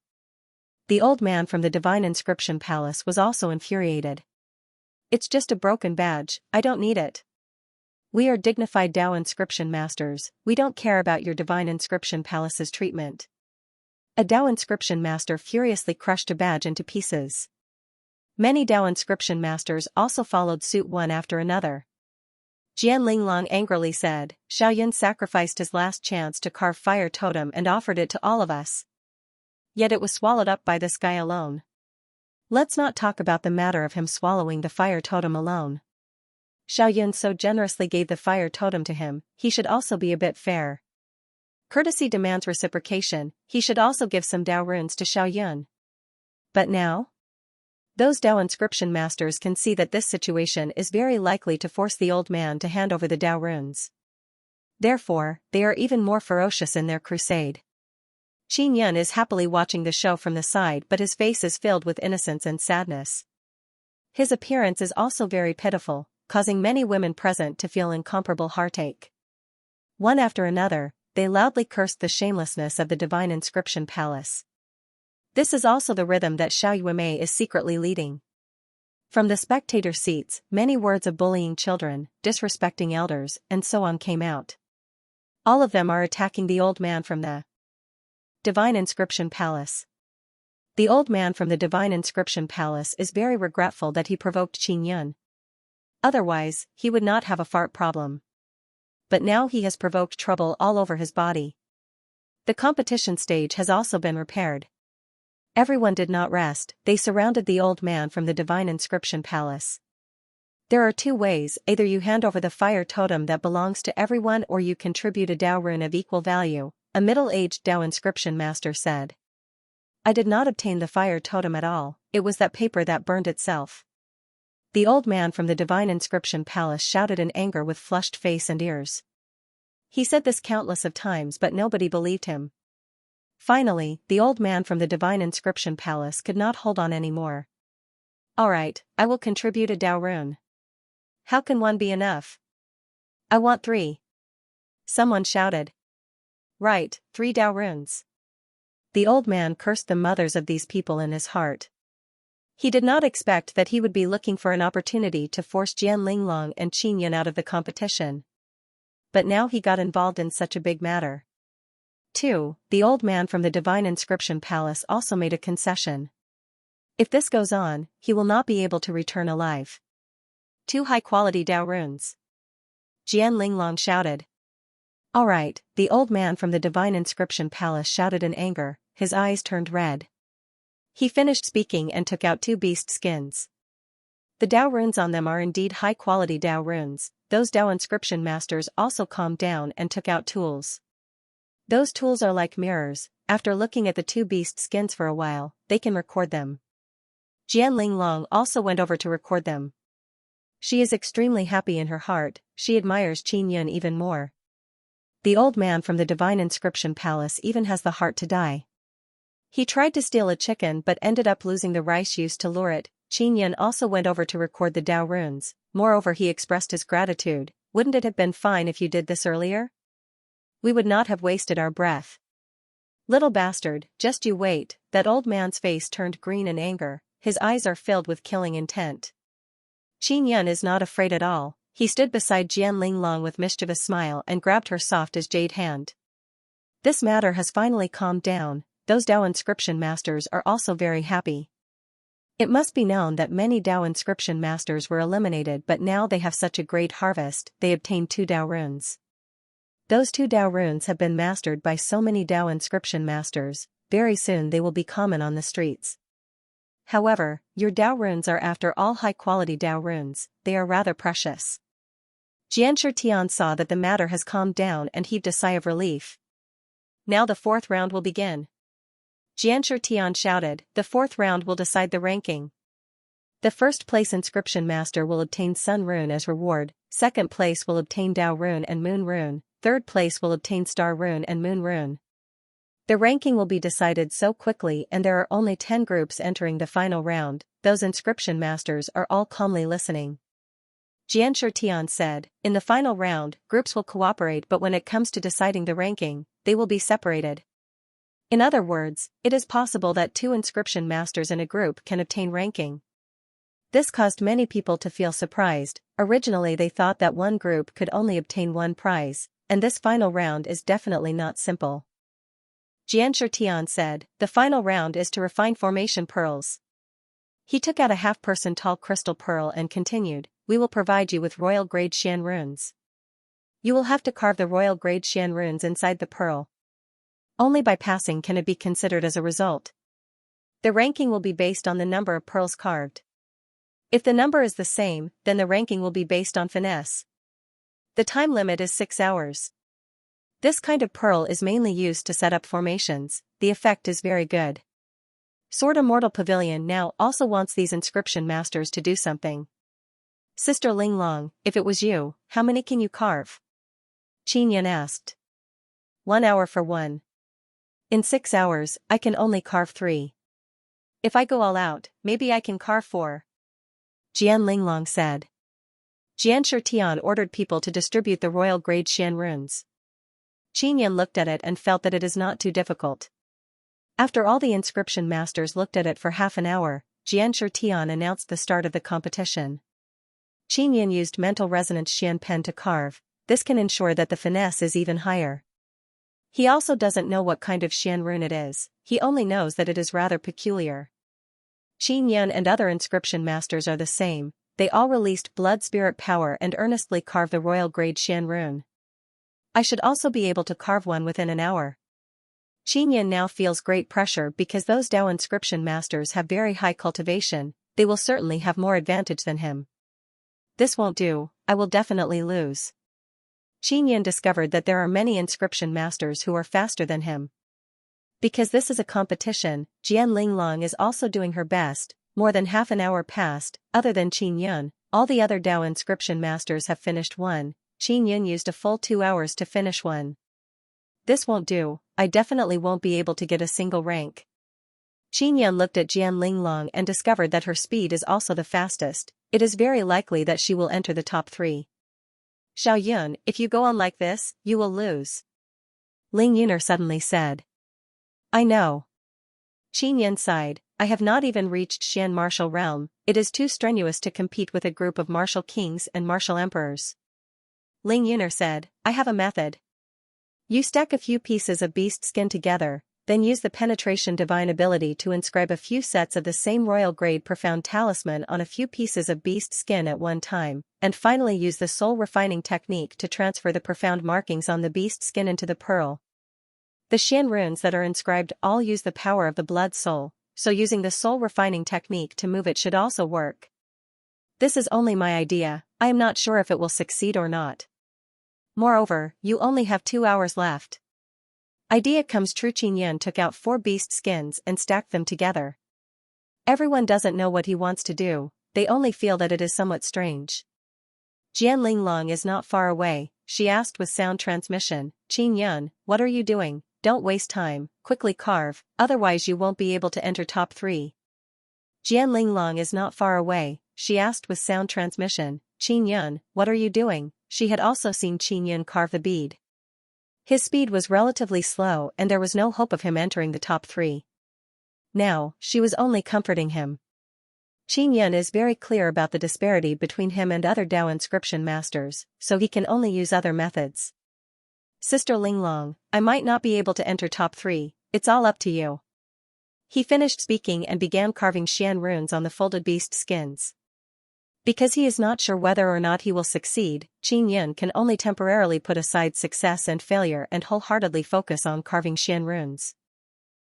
S1: The old man from the Divine Inscription Palace was also infuriated. It's just a broken badge, I don't need it. We are dignified Dao inscription masters, we don't care about your Divine Inscription Palace's treatment. A Dao inscription master furiously crushed a badge into pieces. Many Dao inscription masters also followed suit one after another. Jian Linglong angrily said, Xiaoyun sacrificed his last chance to carve fire totem and offered it to all of us. Yet it was swallowed up by this guy alone. Let's not talk about the matter of him swallowing the fire totem alone. Xiaoyun so generously gave the fire totem to him, he should also be a bit fair. Courtesy demands reciprocation, he should also give some Dao runes to Xiaoyun. But now? Those Dao inscription masters can see that this situation is very likely to force the old man to hand over the Dao runes. Therefore, they are even more ferocious in their crusade. Qin Yun is happily watching the show from the side, but his face is filled with innocence and sadness. His appearance is also very pitiful, causing many women present to feel incomparable heartache. One after another, they loudly cursed the shamelessness of the Divine Inscription Palace. This is also the rhythm that Xiao Yuemei is secretly leading. From the spectator seats, many words of bullying children, disrespecting elders, and so on came out. All of them are attacking the old man from the Divine Inscription Palace. The old man from the Divine Inscription Palace is very regretful that he provoked Qin Yun. Otherwise, he would not have a fart problem. But now he has provoked trouble all over his body. The competition stage has also been repaired. Everyone did not rest, they surrounded the old man from the Divine Inscription Palace. There are two ways, either you hand over the fire totem that belongs to everyone or you contribute a Dao rune of equal value, a middle-aged Dao inscription master said. I did not obtain the fire totem at all, it was that paper that burned itself. The old man from the Divine Inscription Palace shouted in anger with flushed face and ears. He said this countless of times but nobody believed him. Finally, the old man from the Divine Inscription Palace could not hold on anymore. Alright, I will contribute a Dao rune. How can one be enough? I want 3. Someone shouted. Right, 3 Dao runes. The old man cursed the mothers of these people in his heart. He did not expect that he would be looking for an opportunity to force Jian Linglong and Qin Yun out of the competition. But now he got involved in such a big matter. 2. The old man from the Divine Inscription Palace also made a concession. If this goes on, he will not be able to return alive. 2 high-quality Dao runes. Jian Linglong shouted. Alright, the old man from the Divine Inscription Palace shouted in anger, his eyes turned red. He finished speaking and took out 2 beast skins. The Dao runes on them are indeed high-quality Dao runes. Those Dao inscription masters also calmed down and took out tools. Those tools are like mirrors, after looking at the 2 beast skins for a while, they can record them. Jian Linglong also went over to record them. She is extremely happy in her heart, she admires Qin Yun even more. The old man from the Divine Inscription Palace even has the heart to die. He tried to steal a chicken but ended up losing the rice used to lure it. Qin Yun also went over to record the Dao runes, moreover he expressed his gratitude. Wouldn't it have been fine if you did this earlier? We would not have wasted our breath. Little bastard, just you wait. That old man's face turned green in anger, his eyes are filled with killing intent. Qin Yun is not afraid at all, he stood beside Jian Linglong with mischievous smile and grabbed her soft as jade hand. This matter has finally calmed down, those Dao inscription masters are also very happy. It must be known that many Dao inscription masters were eliminated but now they have such a great harvest, they obtained 2 Dao runes. Those 2 Dao runes have been mastered by so many Dao inscription masters, very soon they will be common on the streets. However, your Dao runes are after all high-quality Dao runes, they are rather precious. Xianxia saw that the matter has calmed down and heaved a sigh of relief. Now the 4th round will begin. Xianxia shouted, the 4th round will decide the ranking. The 1st place inscription master will obtain Sun Rune as reward, 2nd place will obtain Dao Rune and Moon Rune, 3rd place will obtain Star Rune and Moon Rune. The ranking will be decided so quickly and there are only 10 groups entering the final round. Those inscription masters are all calmly listening. Xianxia said, in the final round, groups will cooperate, but when it comes to deciding the ranking, they will be separated. In other words, it is possible that 2 inscription masters in a group can obtain ranking. This caused many people to feel surprised. Originally they thought that one group could only obtain one prize, and this final round is definitely not simple. Xianxia said, the final round is to refine formation pearls. He took out a half-person tall crystal pearl and continued, we will provide you with royal grade Xian runes. You will have to carve the royal grade Xian runes inside the pearl. Only by passing can it be considered as a result. The ranking will be based on the number of pearls carved. If the number is the same, then the ranking will be based on finesse. The time limit is 6 hours. This kind of pearl is mainly used to set up formations. The effect is very good. Sword Immortal Pavilion now also wants these inscription masters to do something. Sister Linglong, if it was you, how many can you carve? Xianxia asked. 1 hour for one. In 6 hours, I can only carve 3. If I go all out, maybe I can carve 4. Jian Linglong said. Xianxia ordered people to distribute the royal grade Xian runes. Xianxia looked at it and felt that it is not too difficult. After all the inscription masters looked at it for half an hour, Xianxia announced the start of the competition. Xianxia used mental resonance Xian pen to carve. This can ensure that the finesse is even higher. He also doesn't know what kind of Xian rune it is, he only knows that it is rather peculiar. Xianxia and other inscription masters are the same, they all released blood spirit power and earnestly carved the royal grade Xian rune. I should also be able to carve one within an hour. Xianxia now feels great pressure because those Dao inscription masters have very high cultivation, they will certainly have more advantage than him. This won't do, I will definitely lose. Xianxia discovered that there are many inscription masters who are faster than him. Because this is a competition, Jian Linglong is also doing her best. More than half an hour passed. Other than Xianxia, all the other Dao inscription masters have finished one. Xianxia used a full 2 hours to finish one. This won't do, I definitely won't be able to get a single rank. Xianxia looked at Jian Linglong and discovered that her speed is also the fastest. It is very likely that she will enter the top 3. Xiaoyun, if you go on like this, you will lose. Ling Yuner suddenly said. I know. Xianxia sighed, I have not even reached Xian martial realm, it is too strenuous to compete with a group of martial kings and martial emperors. Ling Yuner said, I have a method. You stack a few pieces of beast skin together, then use the penetration divine ability to inscribe a few sets of the same royal grade profound talisman on a few pieces of beast skin at one time, and finally use the soul refining technique to transfer the profound markings on the beast skin into the pearl. The Xian runes that are inscribed all use the power of the blood soul, so using the soul refining technique to move it should also work. This is only my idea, I am not sure if it will succeed or not. Moreover, you only have 2 hours left. Idea comes true. Xianxia took out 4 beast skins and stacked them together. Everyone doesn't know what he wants to do, they only feel that it is somewhat strange. Jian Linglong is not far away, she asked with sound transmission, Xianxia, what are you doing? Don't waste time, quickly carve, otherwise you won't be able to enter top 3. Jian Linglong is not far away, she asked with sound transmission, Xianxia, what are you doing? She had also seen Xianxia carve the bead. His speed was relatively slow and there was no hope of him entering the top 3. Now, she was only comforting him. Xianxia is very clear about the disparity between him and other Dao inscription masters, so he can only use other methods. Sister Linglong, I might not be able to enter top 3, it's all up to you. He finished speaking and began carving Xian runes on the folded beast skins. Because he is not sure whether or not he will succeed, Xianxia can only temporarily put aside success and failure and wholeheartedly focus on carving Xian runes.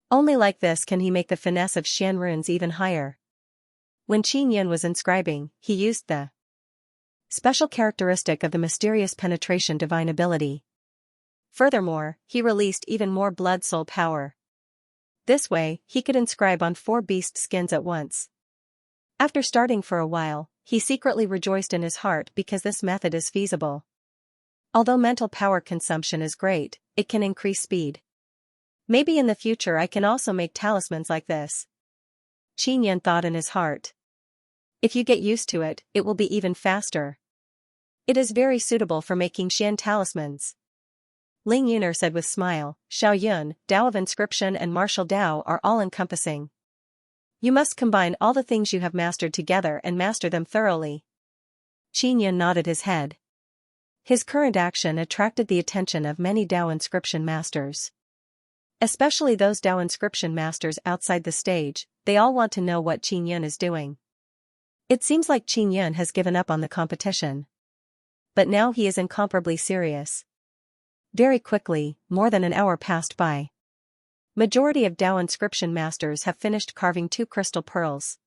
S1: Only like this can he make the finesse of Xian runes even higher. When Xianxia was inscribing, he used the special characteristic of the mysterious penetration divine ability. Furthermore, he released even more blood soul power. This way, he could inscribe on 4 beast skins at once. After starting for a while, he secretly rejoiced in his heart because this method is feasible. Although mental power consumption is great, it can increase speed. Maybe in the future I can also make talismans like this. Qin thought in his heart. If you get used to it, it will be even faster. It is very suitable for making Xian talismans. Ling Yuner said with smile, Xiao Yun, Dao of Inscription and Martial Dao are all-encompassing. You must combine all the things you have mastered together and master them thoroughly. Qin nodded his head. His current action attracted the attention of many Dao inscription masters. Especially those Dao inscription masters outside the stage, they all want to know what Qin is doing. It seems like Qin has given up on the competition. But now he is incomparably serious. Very quickly, more than an hour passed by. Majority of Dao inscription masters have finished carving 2 crystal pearls.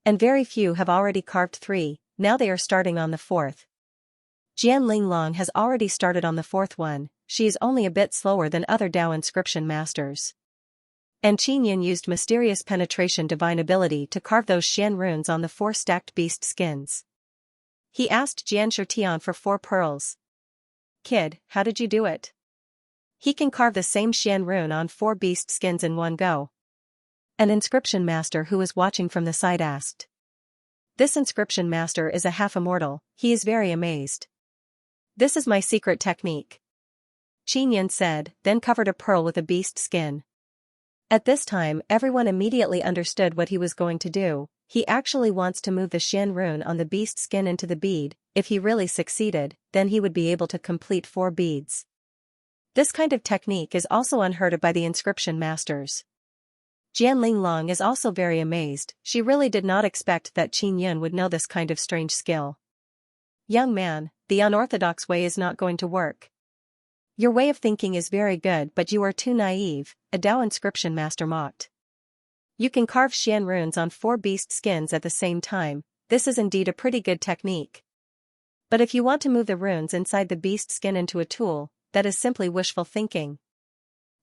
S1: And very few have already carved 3, now they are starting on the 4th. Jian Linglong has already started on the 4th one, she is only a bit slower than other Dao inscription masters. And Qin used mysterious penetration divine ability to carve those Xian runes on the 4 stacked beast skins. He asked Jian Shutian for 4 pearls. Kid, how did you do it? He can carve the same Xian rune on 4 beast skins in one go. An inscription master who was watching from the side asked. This inscription master is a half-immortal, he is very amazed. This is my secret technique. Qin said, then covered a pearl with a beast skin. At this time everyone immediately understood what he was going to do. He actually wants to move the Xian rune on the beast skin into the bead. If he really succeeded, then he would be able to complete 4 beads. This kind of technique is also unheard of by the inscription masters. Jian Linglong is also very amazed, she really did not expect that Qin would know this kind of strange skill. Young man, the unorthodox way is not going to work. Your way of thinking is very good but you are too naive, a Dao inscription master mocked. You can carve Xian runes on 4 beast skins at the same time, this is indeed a pretty good technique. But if you want to move the runes inside the beast skin into a tool, that is simply wishful thinking.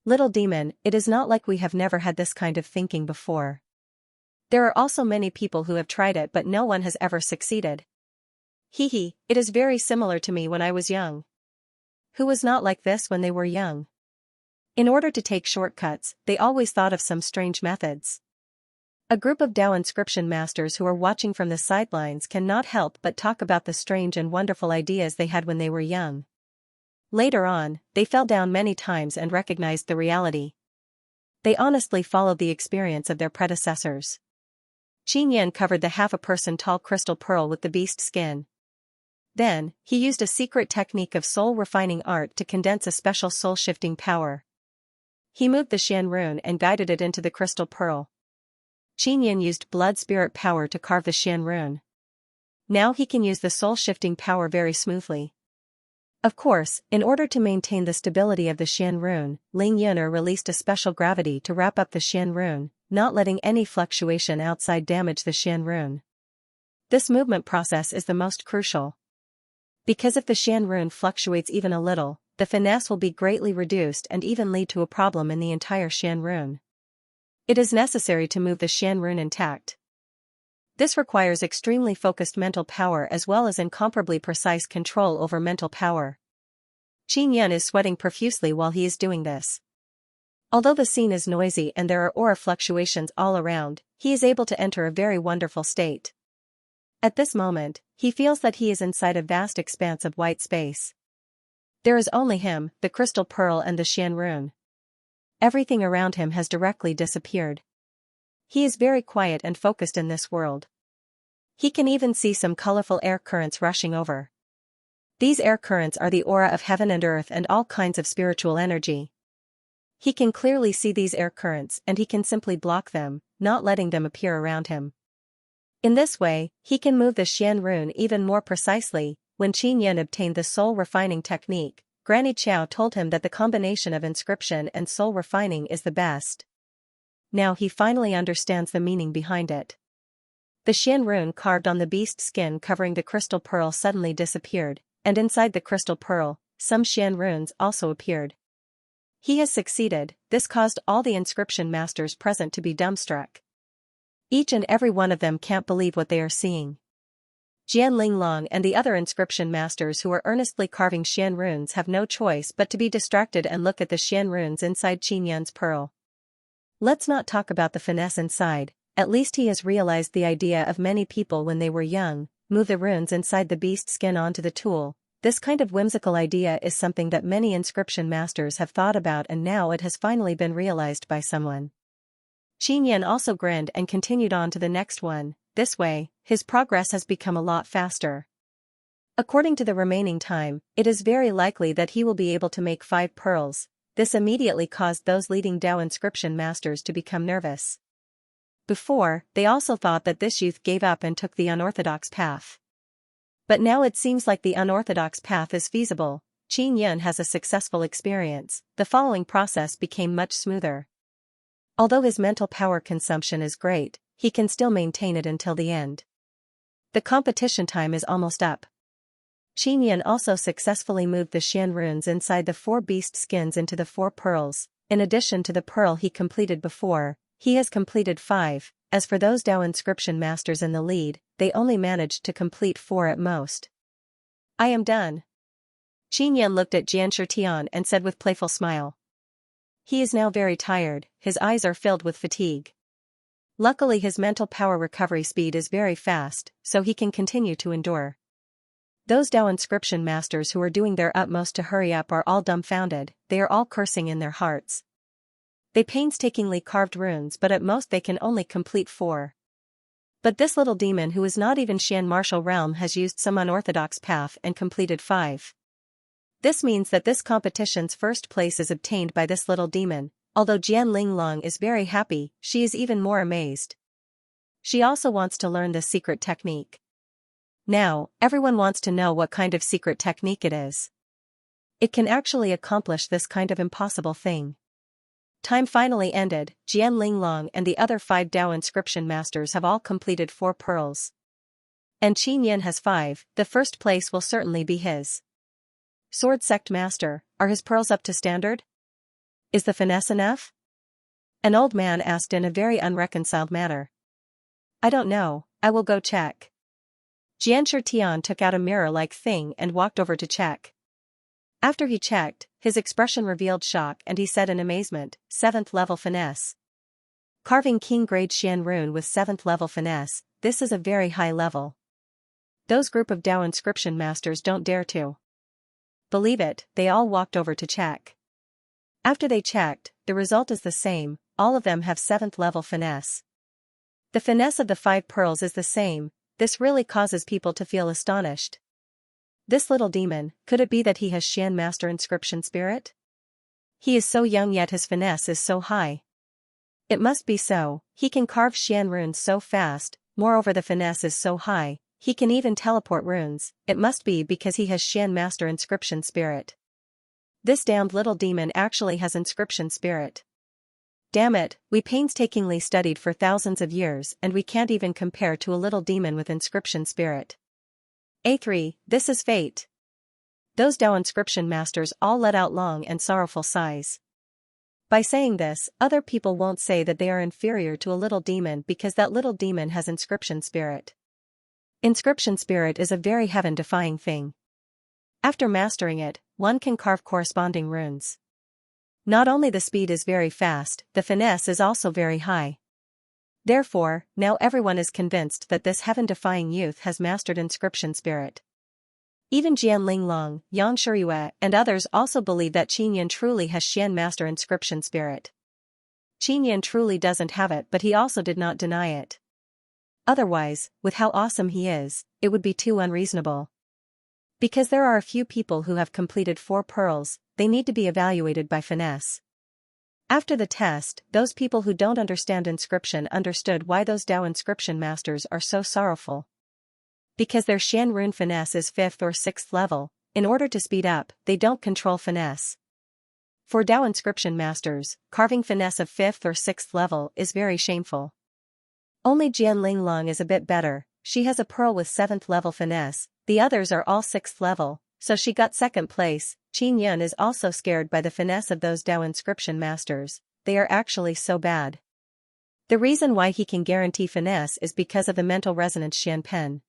S1: Little demon, it is not like we have never had this kind of thinking before. There are also many people who have tried it but no one has ever succeeded. Hehe, it is very similar to me when I was young. Who was not like this when they were young? In order to take shortcuts, they always thought of some strange methods. A group of Dao inscription masters who are watching from the sidelines cannot help but talk about the strange and wonderful ideas they had when they were young. Later on, they fell down many times and recognized the reality. They honestly followed the experience of their predecessors. Qin covered the half-a-person tall crystal pearl with the beast skin. Then, he used a secret technique of soul-refining art to condense a special soul-shifting power. He moved the Xian rune and guided it into the crystal pearl. Qin used blood spirit power to carve the Xian rune. Now he can use the soul-shifting power very smoothly. Of course, in order to maintain the stability of the Xian rune, Ling Yuner released a special gravity to wrap up the Xian rune, not letting any fluctuation outside damage the Xian rune. This movement process is the most crucial. Because if the Xian rune fluctuates even a little, the finesse will be greatly reduced and even lead to a problem in the entire Xian rune. It is necessary to move the Xian rune intact. This requires extremely focused mental power as well as incomparably precise control over mental power. Qin is sweating profusely while he is doing this. Although the scene is noisy and there are aura fluctuations all around, he is able to enter a very wonderful state. At this moment, he feels that he is inside a vast expanse of white space. There is only him, the crystal pearl and the Xian rune. Everything around him has directly disappeared. He is very quiet and focused in this world. He can even see some colorful air currents rushing over. These air currents are the aura of heaven and earth and all kinds of spiritual energy. He can clearly see these air currents and he can simply block them, not letting them appear around him. In this way, he can move the Xian rune even more precisely. When Qin obtained the soul refining technique, Granny Qiao told him that the combination of inscription and soul refining is the best. Now he finally understands the meaning behind it. The Xian rune carved on the beast skin covering the crystal pearl suddenly disappeared, and inside the crystal pearl, some Xian runes also appeared. He has succeeded. This caused all the inscription masters present to be dumbstruck. Each and every one of them can't believe what they are seeing. Jian Linglong and the other inscription masters who are earnestly carving Xian runes have no choice but to be distracted and look at the Xian runes inside Qinyan's pearl. Let's not talk about the finesse inside, at least he has realized the idea of many people when they were young, move the runes inside the beast skin onto the tool. This kind of whimsical idea is something that many inscription masters have thought about, and now it has finally been realized by someone. Qinyan also grinned and continued on to the next one. This way, his progress has become a lot faster. According to the remaining time, it is very likely that he will be able to make 5 pearls. This immediately caused those leading Dao inscription masters to become nervous. Before, they also thought that this youth gave up and took the unorthodox path. But now it seems like the unorthodox path is feasible. Qin Yun has a successful experience. The following process became much smoother. Although his mental power consumption is great, he can still maintain it until the end. The competition time is almost up. Qin Yun also successfully moved the Xian runes inside the 4 beast skins into the 4 pearls. In addition to the pearl he completed before, he has completed 5. As for those Dao inscription masters in the lead, they only managed to complete 4 at most. I am done. Qin Yun looked at Xianxia and said with playful smile. He is now very tired, his eyes are filled with fatigue. Luckily his mental power recovery speed is very fast, so he can continue to endure. Those Dao inscription masters who are doing their utmost to hurry up are all dumbfounded, they are all cursing in their hearts. They painstakingly carved runes, but at most they can only complete 4. But this little demon who is not even Xian martial realm has used some unorthodox path and completed 5. This means that this competition's first place is obtained by this little demon. Although Jian Linglong is very happy, she is even more amazed. She also wants to learn this secret technique. Now, everyone wants to know what kind of secret technique it is. It can actually accomplish this kind of impossible thing. Time finally ended. Jian Linglong and the other 5 Dao inscription masters have all completed 4 pearls. And Qin Yun has 5, the first place will certainly be his. Sword Sect Master, are his pearls up to standard? Is the finesse enough? An old man asked in a very unreconciled manner. I don't know, I will go check. Xianxia took out a mirror-like thing and walked over to check. After he checked, his expression revealed shock and he said in amazement, 7th level finesse. Carving King Grade Xian rune with 7th level finesse, this is a very high level. Those group of Dao inscription masters don't dare to believe it, they all walked over to check. After they checked, the result is the same, all of them have 7th level finesse. The finesse of the 5 pearls is the same, this really causes people to feel astonished. This little demon, could it be that he has Xian Master Inscription Spirit? He is so young yet his finesse is so high. It must be so, he can carve Xian runes so fast, moreover the finesse is so high, he can even teleport runes, it must be because he has Xian Master Inscription Spirit. This damned little demon actually has inscription spirit. Damn it, we painstakingly studied for thousands of years and we can't even compare to a little demon with inscription spirit. A3, this is fate. Those Dao inscription masters all let out long and sorrowful sighs. By saying this, other people won't say that they are inferior to a little demon because that little demon has inscription spirit. Inscription spirit is a very heaven-defying thing. After mastering it, one can carve corresponding runes. Not only the speed is very fast, the finesse is also very high. Therefore, now everyone is convinced that this heaven-defying youth has mastered inscription spirit. Even Jian Linglong, Yang Shiyue, and others also believe that Qin Yun truly has Xian Master Inscription Spirit. Qin Yun truly doesn't have it, but he also did not deny it. Otherwise, with how awesome he is, it would be too unreasonable. Because there are a few people who have completed 4 pearls, they need to be evaluated by finesse. After the test, those people who don't understand inscription understood why those Dao inscription masters are so sorrowful. Because their Xian rune finesse is 5th or 6th level, in order to speed up, they don't control finesse. For Dao inscription masters, carving finesse of 5th or 6th level is very shameful. Only Jian Linglong is a bit better, she has a pearl with 7th level finesse, the others are all 6th level, so she got 2nd place. Qin Yun is also scared by the finesse of those Dao inscription masters, they are actually so bad. The reason why he can guarantee finesse is because of the mental resonance Xian Pen.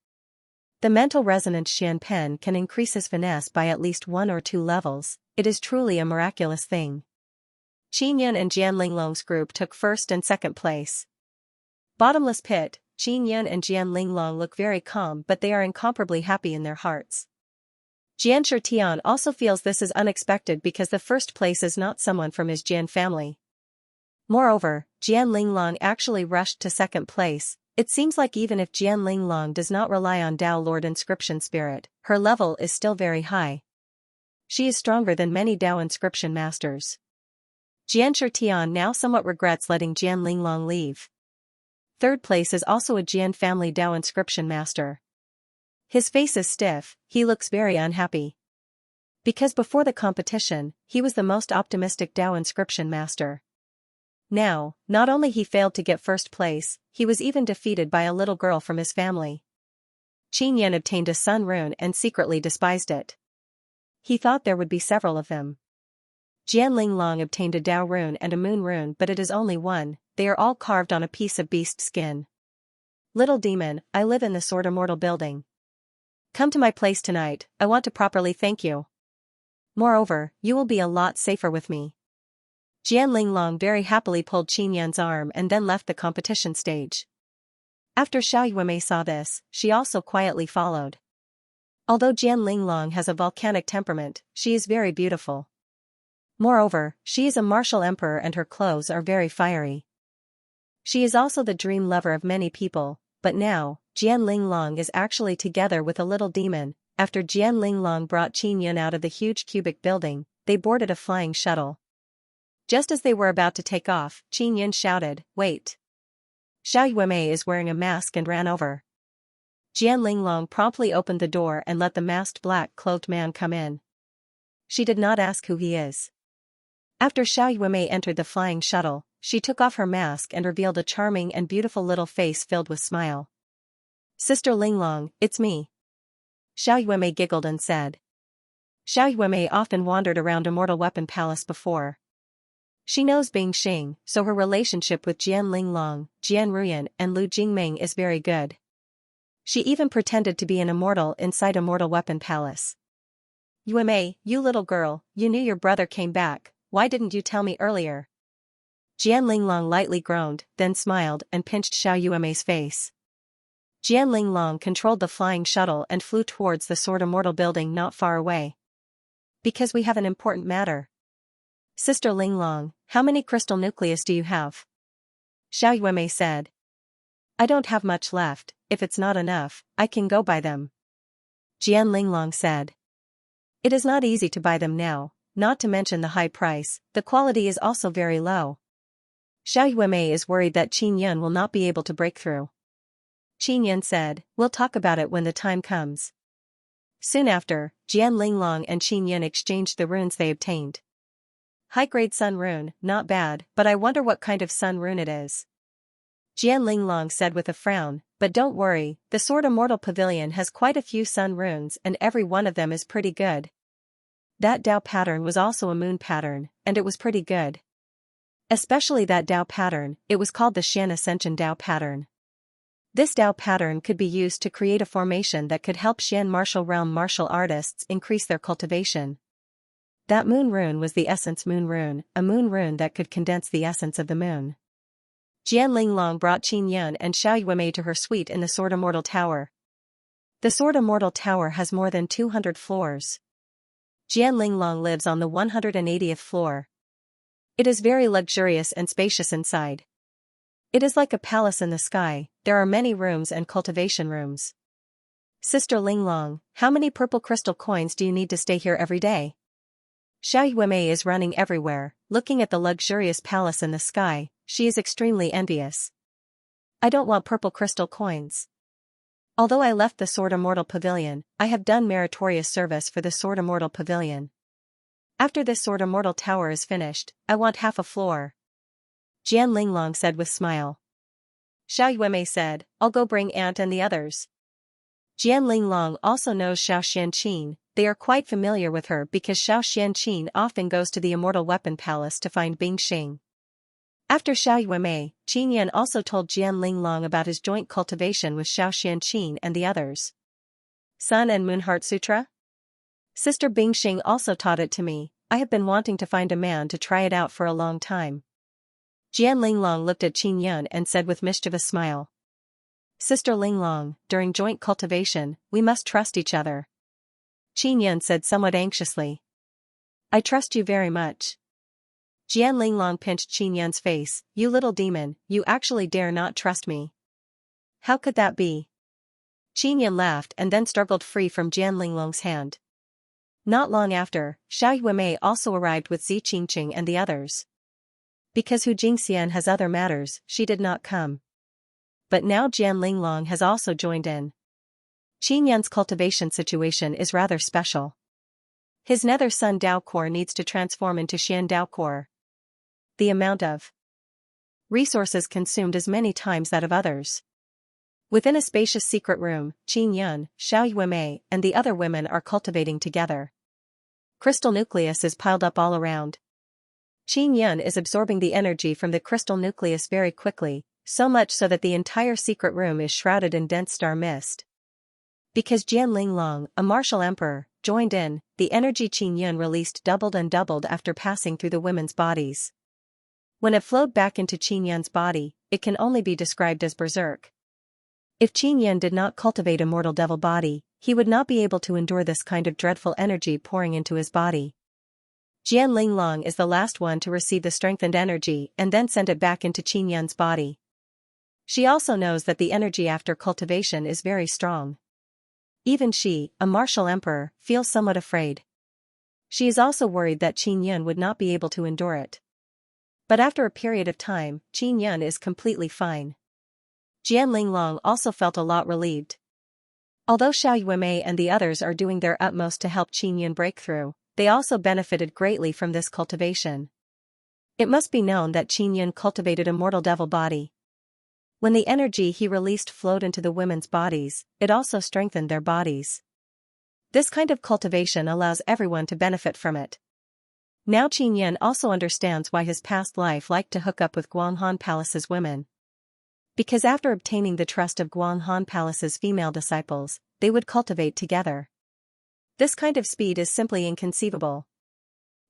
S1: The mental resonance Xian Pen can increase his finesse by at least 1 or 2 levels. It is truly a miraculous thing. Qin Yan and Jian Linglong's group took first and second place. Bottomless pit, Qin Yan and Jian Linglong look very calm, but they are incomparably happy in their hearts. Xianxia Tian also feels this is unexpected because the first place is not someone from his Jian family. Moreover, Jian Linglong actually rushed to second place. It seems like even if Jian Linglong does not rely on Tao Lord Inscription Spirit, her level is still very high. She is stronger than many Tao Inscription Masters. Xianxia Tian now somewhat regrets letting Jian Linglong leave. Third place is also a Jian family Tao Inscription Master. His face is stiff, he looks very unhappy. Because before the competition, he was the most optimistic Tao Inscription Master. Now, not only he failed to get first place, he was even defeated by a little girl from his family. Qin Yan obtained a sun rune and secretly despised it. He thought there would be several of them. Jian Linglong obtained a Dao rune and a moon rune, but it is only one. They are all carved on a piece of beast skin. Little demon, I live in the Sword Immortal building. Come to my place tonight, I want to properly thank you. Moreover, you will be a lot safer with me. Jian Linglong very happily pulled Qin Yan's arm and then left the competition stage. After Xiao Yuemei saw this, she also quietly followed. Although Jian Linglong has a volcanic temperament, she is very beautiful. Moreover, she is a martial emperor and her clothes are very fiery. She is also the dream lover of many people, but now, Jian Linglong is actually together with a little demon. After Jian Linglong brought Qin Yan out of the huge cubic building, they boarded a flying shuttle. Just as they were about to take off, Qin Yan shouted, "Wait!" Xiao Yuemei is wearing a mask and ran over. Jian Linglong promptly opened the door and let the masked black-clothed man come in. She did not ask who he is. After Xiao Yuemei entered the flying shuttle, she took off her mask and revealed a charming and beautiful little face filled with smile. "Sister Linglong, it's me." Xiao Yuemei giggled and said. Xiao Yuemei often wandered around Immortal Weapon Palace before. She knows Bing Xing, so her relationship with Jian Linglong, Jian Ruyan and Lu Jingming is very good. She even pretended to be an immortal inside Immortal Weapon Palace. "Yuemei, you little girl, you knew your brother came back, why didn't you tell me earlier?" Jian Linglong lightly groaned, then smiled and pinched Xiao Yuemei's face. Jian Linglong controlled the flying shuttle and flew towards the Sword Immortal building not far away. "Because we have an important matter. Sister Linglong, how many crystal nucleus do you have?" Xiao Yuemei said. "I don't have much left, if it's not enough, I can go buy them." Jian Linglong said. "It is not easy to buy them now, not to mention the high price, the quality is also very low." Xiao Yuemei is worried that Qin Yan will not be able to break through. Qin Yan said, "We'll talk about it when the time comes." Soon after, Jian Linglong and Qin Yan exchanged the runes they obtained. High-grade sun rune, not bad, but I wonder what kind of sun rune it is. Jian Linglong said with a frown, "But don't worry, the Sword Immortal Pavilion has quite a few sun runes and every one of them is pretty good. That Dao pattern was also a moon pattern, and it was pretty good. Especially that Dao pattern, it was called the Xian Ascension Dao pattern. This Dao pattern could be used to create a formation that could help Xian martial realm martial artists increase their cultivation. That moon rune was the essence moon rune, a moon rune that could condense the essence of the moon." Jian Linglong brought Qin Yan and Xiao Yuemei to her suite in the Sword Immortal Tower. The Sword Immortal Tower has more than 200 floors. Jian Linglong lives on the 180th floor. It is very luxurious and spacious inside. It is like a palace in the sky, there are many rooms and cultivation rooms. "Sister Linglong, how many purple crystal coins do you need to stay here every day?" Xiao Yuemei is running everywhere, looking at the luxurious palace in the sky, she is extremely envious. "I don't want purple crystal coins. Although I left the Sword Immortal Pavilion, I have done meritorious service for the Sword Immortal Pavilion. After this Sword Immortal Tower is finished, I want half a floor." Jian Linglong said with smile. Xiao Yuemei said, "I'll go bring Aunt and the others." Jian Linglong also knows Xiao Xianqin, they are quite familiar with her because Xiao Xianqin often goes to the Immortal Weapon Palace to find Bing Xing. After Xiao Yuemei, Qin Yan also told Jian Linglong about his joint cultivation with Xiao Xianqin and the others. Sun and Moon Heart Sutra? Sister Bingxing also taught it to me. I have been wanting to find a man to try it out for a long time. Jian Linglong looked at Qin Yun and said with mischievous smile. Sister Linglong, during joint cultivation, we must trust each other. Qin Yun said somewhat anxiously. I trust you very much. Jian Linglong pinched Qin Yun's face. You little demon, you actually dare not trust me. How could that be? Qin Yun laughed and then struggled free from Jian Linglong's hand. Not long after, Xiao Yuemei also arrived with Zi Qingqing and the others. Because Hu Jingxian has other matters, she did not come. But now Jian Linglong has also joined in. Qin Yun's cultivation situation is rather special. His nether sun Dao core needs to transform into Xian Dao core. The amount of resources consumed is many times that of others. Within a spacious secret room, Qin Yun, Xiao Yuemei, and the other women are cultivating together. Crystal nucleus is piled up all around. Qin Yun is absorbing the energy from the crystal nucleus very quickly, so much so that the entire secret room is shrouded in dense star mist. Because Jian Linglong, a martial emperor, joined in, the energy Qin Yun released doubled and doubled after passing through the women's bodies. When it flowed back into Qin Yun's body, it can only be described as berserk. If Qin Yun did not cultivate a mortal devil body, he would not be able to endure this kind of dreadful energy pouring into his body. Jian Linglong is the last one to receive the strengthened energy and then send it back into Qin Yun's body. She also knows that the energy after cultivation is very strong. Even she, a martial emperor, feels somewhat afraid. She is also worried that Qin Yun would not be able to endure it. But after a period of time, Qin Yun is completely fine. Jian Linglong also felt a lot relieved. Although Xiao Yuemei and the others are doing their utmost to help Qin Yun break through, they also benefited greatly from this cultivation. It must be known that Qin Yun cultivated a mortal devil body. When the energy he released flowed into the women's bodies, it also strengthened their bodies. This kind of cultivation allows everyone to benefit from it. Now Qin Yun also understands why his past life liked to hook up with Guanghan Palace's women. Because after obtaining the trust of Guanghan Palace's female disciples, they would cultivate together. This kind of speed is simply inconceivable.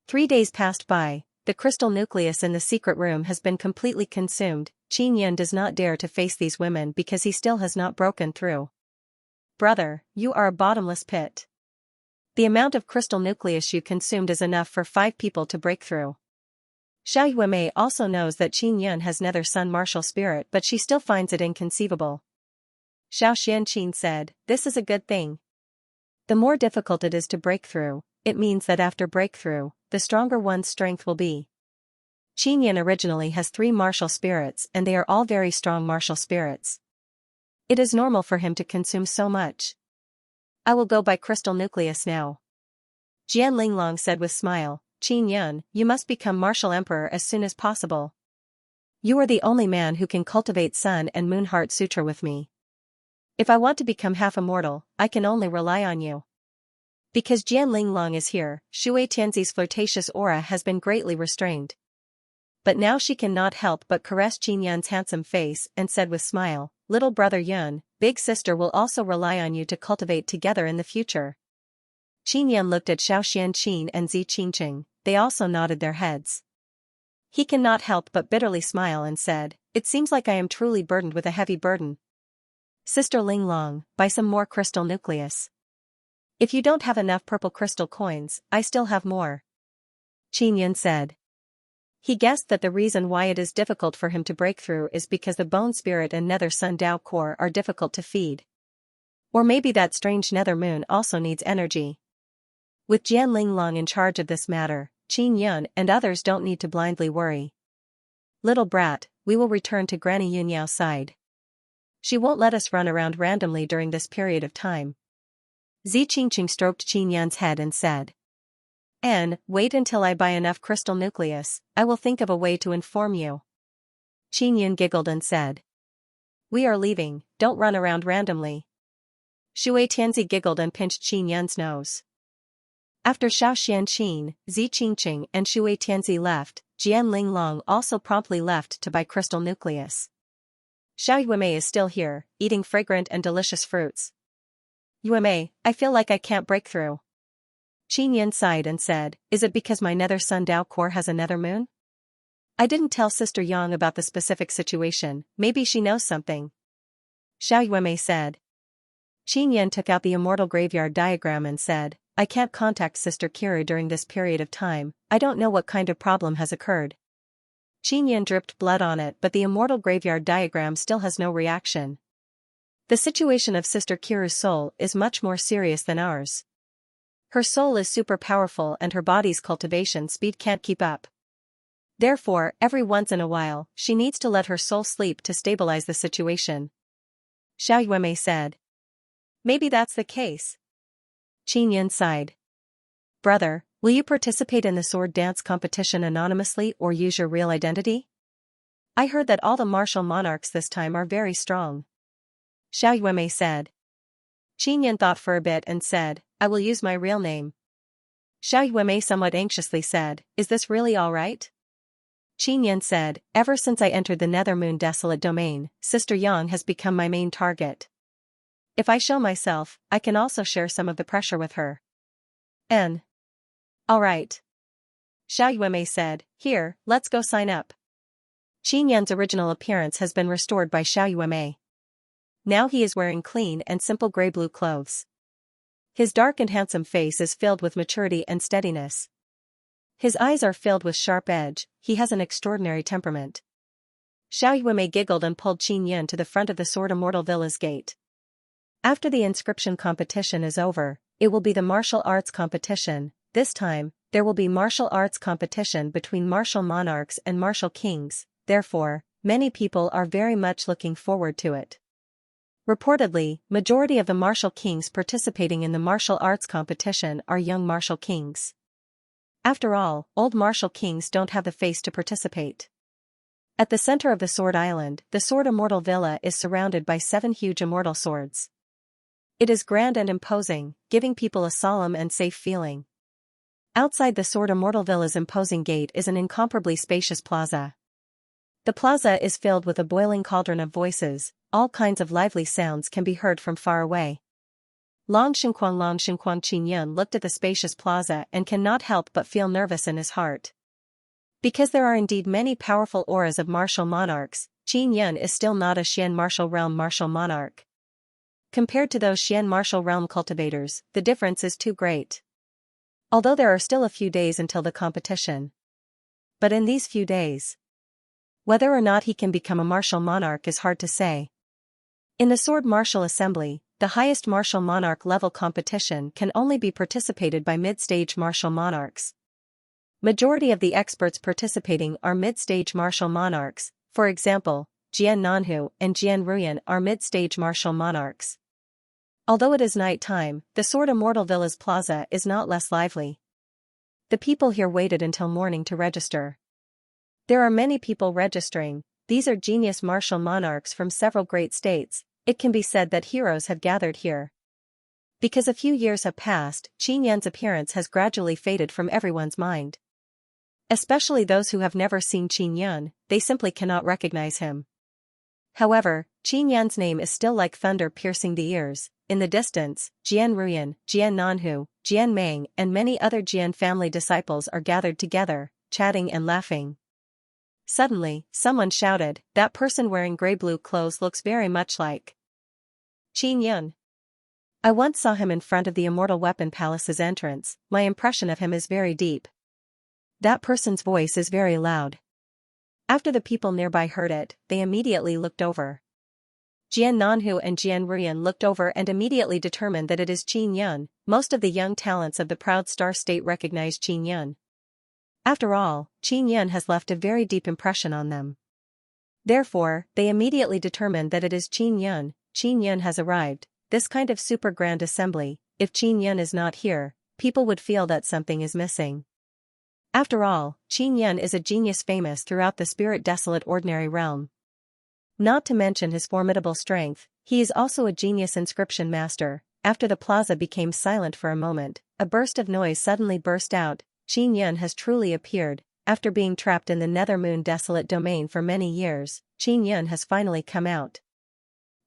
S1: 3 days passed by, the crystal nucleus in the secret room has been completely consumed. Qin Yun does not dare to face these women because he still has not broken through. Brother, you are a bottomless pit. The amount of crystal nucleus you consumed is enough for 5 people to break through. Xiao Yuemei also knows that Qin Yun has nether sun martial spirit, but she still finds it inconceivable. Xiao Xianqin said, this is a good thing. The more difficult it is to break through, it means that after breakthrough, the stronger one's strength will be. Qin Yun originally has 3 martial spirits and they are all very strong martial spirits. It is normal for him to consume so much. I will go by crystal nucleus now. Jian Linglong said with smile, Qin Yun, you must become martial emperor as soon as possible. You are the only man who can cultivate Sun and Moon Heart Sutra with me. If I want to become half immortal, I can only rely on you. Because Jian Linglong is here, Shui Tianzi's flirtatious aura has been greatly restrained. But now she cannot help but caress Qin Yun's handsome face and said with smile, little brother Yun, big sister will also rely on you to cultivate together in the future. Qin Yun looked at Xiao Xianqin and Zi Qingqing, they also nodded their heads. He cannot help but bitterly smile and said, it seems like I am truly burdened with a heavy burden. Sister Linglong, buy some more crystal nucleus. If you don't have enough purple crystal coins, I still have more. Qin Yun said. He guessed that the reason why it is difficult for him to break through is because the bone spirit and nether sun Dao core are difficult to feed. Or maybe that strange nether moon also needs energy. With Jian Linglong in charge of this matter, Qin Yun and others don't need to blindly worry. Little brat, we will return to Granny Yunyao's side. She won't let us run around randomly during this period of time. Zi Qingqing stroked Qin Yun's head and said. And, wait until I buy enough crystal nucleus, I will think of a way to inform you. Qin Yun giggled and said. We are leaving, don't run around randomly. Shui Tianzi giggled and pinched Qin Yun's nose. After Xiao Xianqin, Zi Qingqing and Shui Tianzi left, Jian Linglong also promptly left to buy crystal nucleus. Xiao Yuemei is still here, eating fragrant and delicious fruits. Yueme, I feel like I can't break through. Qin Yan sighed and said, is it because my nether sun Dao core has a nether moon? I didn't tell Sister Yang about the specific situation, maybe she knows something. Xiao Yueme said. Qin Yan took out the immortal graveyard diagram and said, I can't contact Sister Kira during this period of time, I don't know what kind of problem has occurred. Qin Yan dripped blood on it, but the immortal graveyard diagram still has no reaction. The situation of Sister Kira's soul is much more serious than ours. Her soul is super powerful and her body's cultivation speed can't keep up. Therefore, every once in a while, she needs to let her soul sleep to stabilize the situation. Xiao Yueme said. Maybe that's the case. Qin Yan sighed. Brother, will you participate in the sword dance competition anonymously or use your real identity? I heard that all the martial monarchs this time are very strong. Xiao Yueme said. Qin Yan thought for a bit and said, I will use my real name. Xiao Yueme somewhat anxiously said, is this really all right? Qin Yan said, ever since I entered the Nethermoon Desolate Domain, Sister Yang has become my main target. If I show myself, I can also share some of the pressure with her. All right. Xiao Yueme said, here, let's go sign up. Qin Yan's original appearance has been restored by Xiao Yueme. Now he is wearing clean and simple gray-blue clothes. His dark and handsome face is filled with maturity and steadiness. His eyes are filled with sharp edge, he has an extraordinary temperament. Xiao Yueme giggled and pulled Qin Yan to the front of the Sword Immortal Villa's gate. After the inscription competition is over, it will be the martial arts competition. This time, there will be martial arts competition between martial monarchs and martial kings, therefore, many people are very much looking forward to it. Reportedly, majority of the martial kings participating in the martial arts competition are young martial kings. After all, old martial kings don't have the face to participate. At the center of the Sword Island, the Sword Immortal Villa is surrounded by 7 huge immortal swords. It is grand and imposing, giving people a solemn and safe feeling. Outside the Sword Immortal Villa's imposing gate is an incomparably spacious plaza. The plaza is filled with a boiling cauldron of voices, all kinds of lively sounds can be heard from far away. Long Xinquan Qin Yan looked at the spacious plaza and cannot help but feel nervous in his heart. Because there are indeed many powerful auras of martial monarchs, Qin Yan is still not a Xian martial realm martial monarch. Compared to those Xian martial realm cultivators, the difference is too great. Although there are still a few days until the competition. But in these few days, whether or not he can become a martial monarch is hard to say. In the Sword Martial Assembly, the highest martial monarch level competition can only be participated by mid-stage martial monarchs. Majority of the experts participating are mid-stage martial monarchs, for example, Jian Nanhu and Jian Ruyan are mid-stage martial monarchs. Although it is night time, the Sword Immortal Villa's plaza is not less lively. The people here waited until morning to register. There are many people registering, these are genius martial monarchs from several great states. It can be said that heroes have gathered here. Because a few years have passed, Qin Yan's appearance has gradually faded from everyone's mind. Especially those who have never seen Qin Yan, they simply cannot recognize him. However, Qin Yan's name is still like thunder piercing the ears. In the distance, Jian Ruyan, Jian Nanhu, Jian Meng and many other Jian family disciples are gathered together, chatting and laughing. Suddenly, someone shouted, that person wearing gray-blue clothes looks very much like Qin Yan. I once saw him in front of the Immortal Weapon Palace's entrance, my impression of him is very deep. That person's voice is very loud. After the people nearby heard it, they immediately looked over. Jian Nanhu and Jian Ruyan looked over and immediately determined that it is Qin Yan. Most of the young talents of the Proud Star State recognize Qin Yan. After all, Qin Yan has left a very deep impression on them. Therefore, they immediately determined that it is Qin Yan. Qin Yan has arrived. This kind of super grand assembly, if Qin Yan is not here, people would feel that something is missing. After all, Qin Yan is a genius famous throughout the Spirit Desolate Ordinary Realm. Not to mention his formidable strength, he is also a genius inscription master. After the plaza became silent for a moment, a burst of noise suddenly burst out. Qin Yan has truly appeared. After being trapped in the Nethermoon Desolate Domain for many years, Qin Yan has finally come out.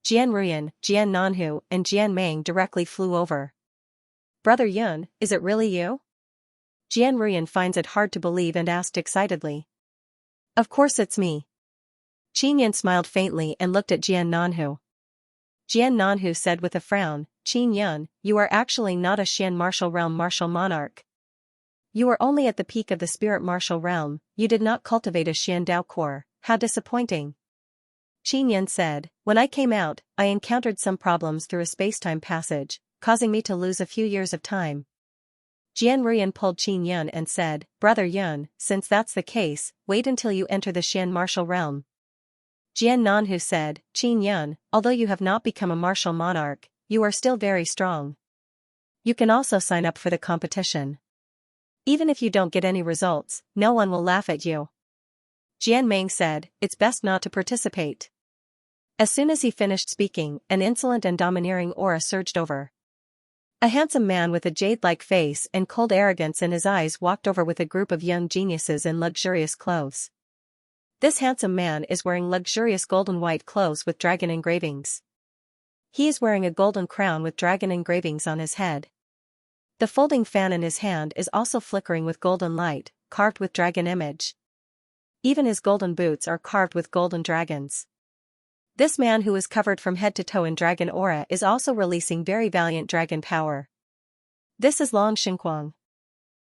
S1: Jian Ruyan, Jian Nanhu, and Jian Meng directly flew over. Brother Yun, is it really you? Jian Ruyan finds it hard to believe and asked excitedly. Of course it's me. Qin Yan smiled faintly and looked at Jian Nanhu. Jian Nanhu said with a frown, Qin Yan, you are actually not a Xian martial realm martial monarch. You are only at the peak of the spirit martial realm, you did not cultivate a Xian Dao core, how disappointing. Qin Yan said, when I came out, I encountered some problems through a spacetime passage, causing me to lose a few years of time. Jian Ruyan pulled Qin Yan and said, Brother Yun, since that's the case, wait until you enter the Xian martial realm. Jian Nanhu said, Qin Yan, although you have not become a martial monarch, you are still very strong. You can also sign up for the competition. Even if you don't get any results, no one will laugh at you. Jian Meng said, it's best not to participate. As soon as he finished speaking, an insolent and domineering aura surged over. A handsome man with a jade-like face and cold arrogance in his eyes walked over with a group of young geniuses in luxurious clothes. This handsome man is wearing luxurious golden white clothes with dragon engravings. He is wearing a golden crown with dragon engravings on his head. The folding fan in his hand is also flickering with golden light, carved with dragon image. Even his golden boots are carved with golden dragons. This man who is covered from head to toe in dragon aura is also releasing very valiant dragon power. This is Long Xinquang.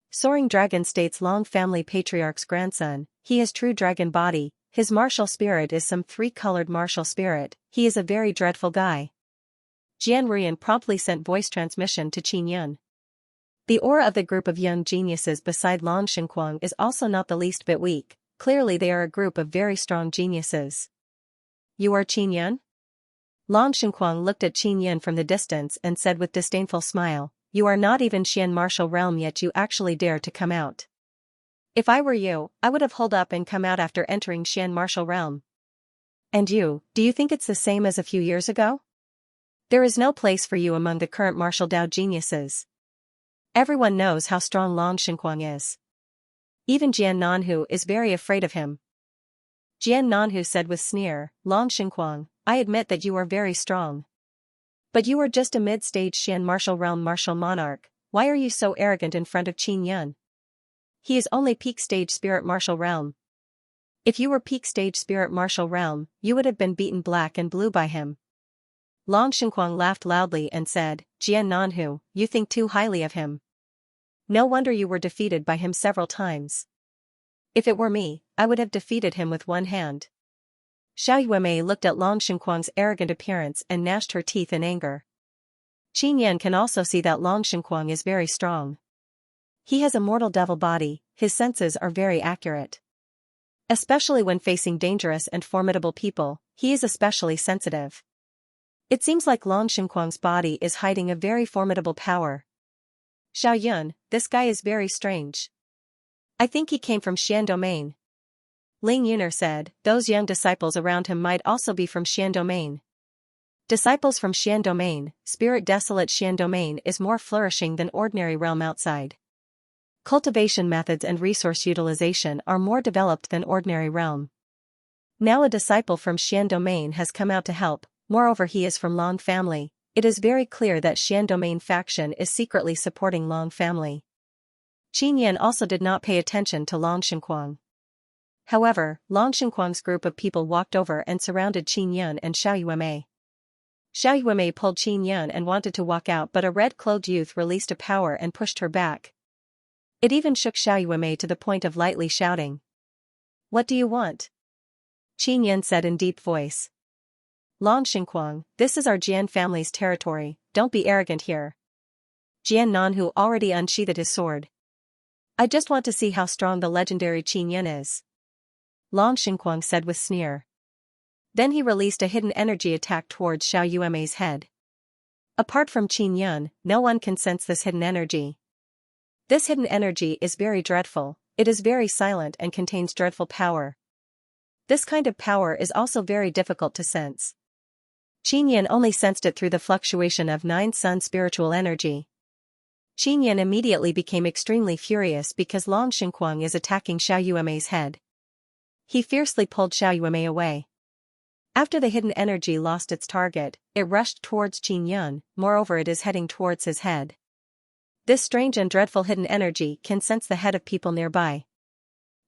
S1: Soaring Dragon states Long family patriarch's grandson, he has true dragon body, his martial spirit is some three-colored martial spirit, he is a very dreadful guy. Jian Ruyan promptly sent voice transmission to Qin Yan. The aura of the group of young geniuses beside Long Xinquang is also not the least bit weak, clearly they are a group of very strong geniuses. You are Qin Yan? Long Xinquang looked at Qin Yan from the distance and said with disdainful smile, you are not even Xian martial realm yet you actually dare to come out. If I were you, I would have holed up and come out after entering Xian martial realm. And you, do you think it's the same as a few years ago? There is no place for you among the current martial Dao geniuses. Everyone knows how strong Long Xinquang is. Even Jian Nanhu is very afraid of him. Jian Nanhu said with sneer, Long Xinquang, I admit that you are very strong. But you are just a mid-stage Xian martial realm martial monarch, why are you so arrogant in front of Qin Yan? He is only peak stage spirit martial realm. If you were peak stage spirit martial realm, you would have been beaten black and blue by him. Long Xinquang laughed loudly and said, Jian Nanhu, you think too highly of him. No wonder you were defeated by him several times. If it were me, I would have defeated him with one hand. Xiao Yuemei looked at Long Xinquang's arrogant appearance and gnashed her teeth in anger. Qin Yan can also see that Long Xinquang is very strong. He has a mortal devil body, his senses are very accurate. Especially when facing dangerous and formidable people, he is especially sensitive. It seems like Long Xinquang's body is hiding a very formidable power. Xiao Yun, this guy is very strange. I think he came from Xian domain. Ling Yuner said, those young disciples around him might also be from Xian domain. Disciples from Xian domain, spirit desolate Xian domain is more flourishing than ordinary realm outside. Cultivation methods and resource utilization are more developed than ordinary realm. Now a disciple from Xian domain has come out to help, moreover he is from Long family, it is very clear that Xian domain faction is secretly supporting Long family. Qin Yan also did not pay attention to Long Xinquang. However, Long Xinquang's group of people walked over and surrounded Qin Yan and Xiao Yuemei. Xiao Yuemei pulled Qin Yan and wanted to walk out but a red-clothed youth released a power and pushed her back. It even shook Xiao Yuemei to the point of lightly shouting. What do you want? Qin Yan said in deep voice. Long Xinquang, this is our Jian family's territory, don't be arrogant here. Jian Nanhu already unsheathed his sword. I just want to see how strong the legendary Qin Yan is. Long Xinquang said with sneer. Then he released a hidden energy attack towards Xiao Yuemei's head. Apart from Qin Yan, no one can sense this hidden energy. This hidden energy is very dreadful, it is very silent and contains dreadful power. This kind of power is also very difficult to sense. Qin Yan only sensed it through the fluctuation of 9 sun spiritual energy. Qin Yan immediately became extremely furious because Long Xinquang is attacking Xiao Yuemei's head. He fiercely pulled Xiao Yuemei away. After the hidden energy lost its target, it rushed towards Qin Yun, moreover it is heading towards his head. This strange and dreadful hidden energy can sense the head of people nearby.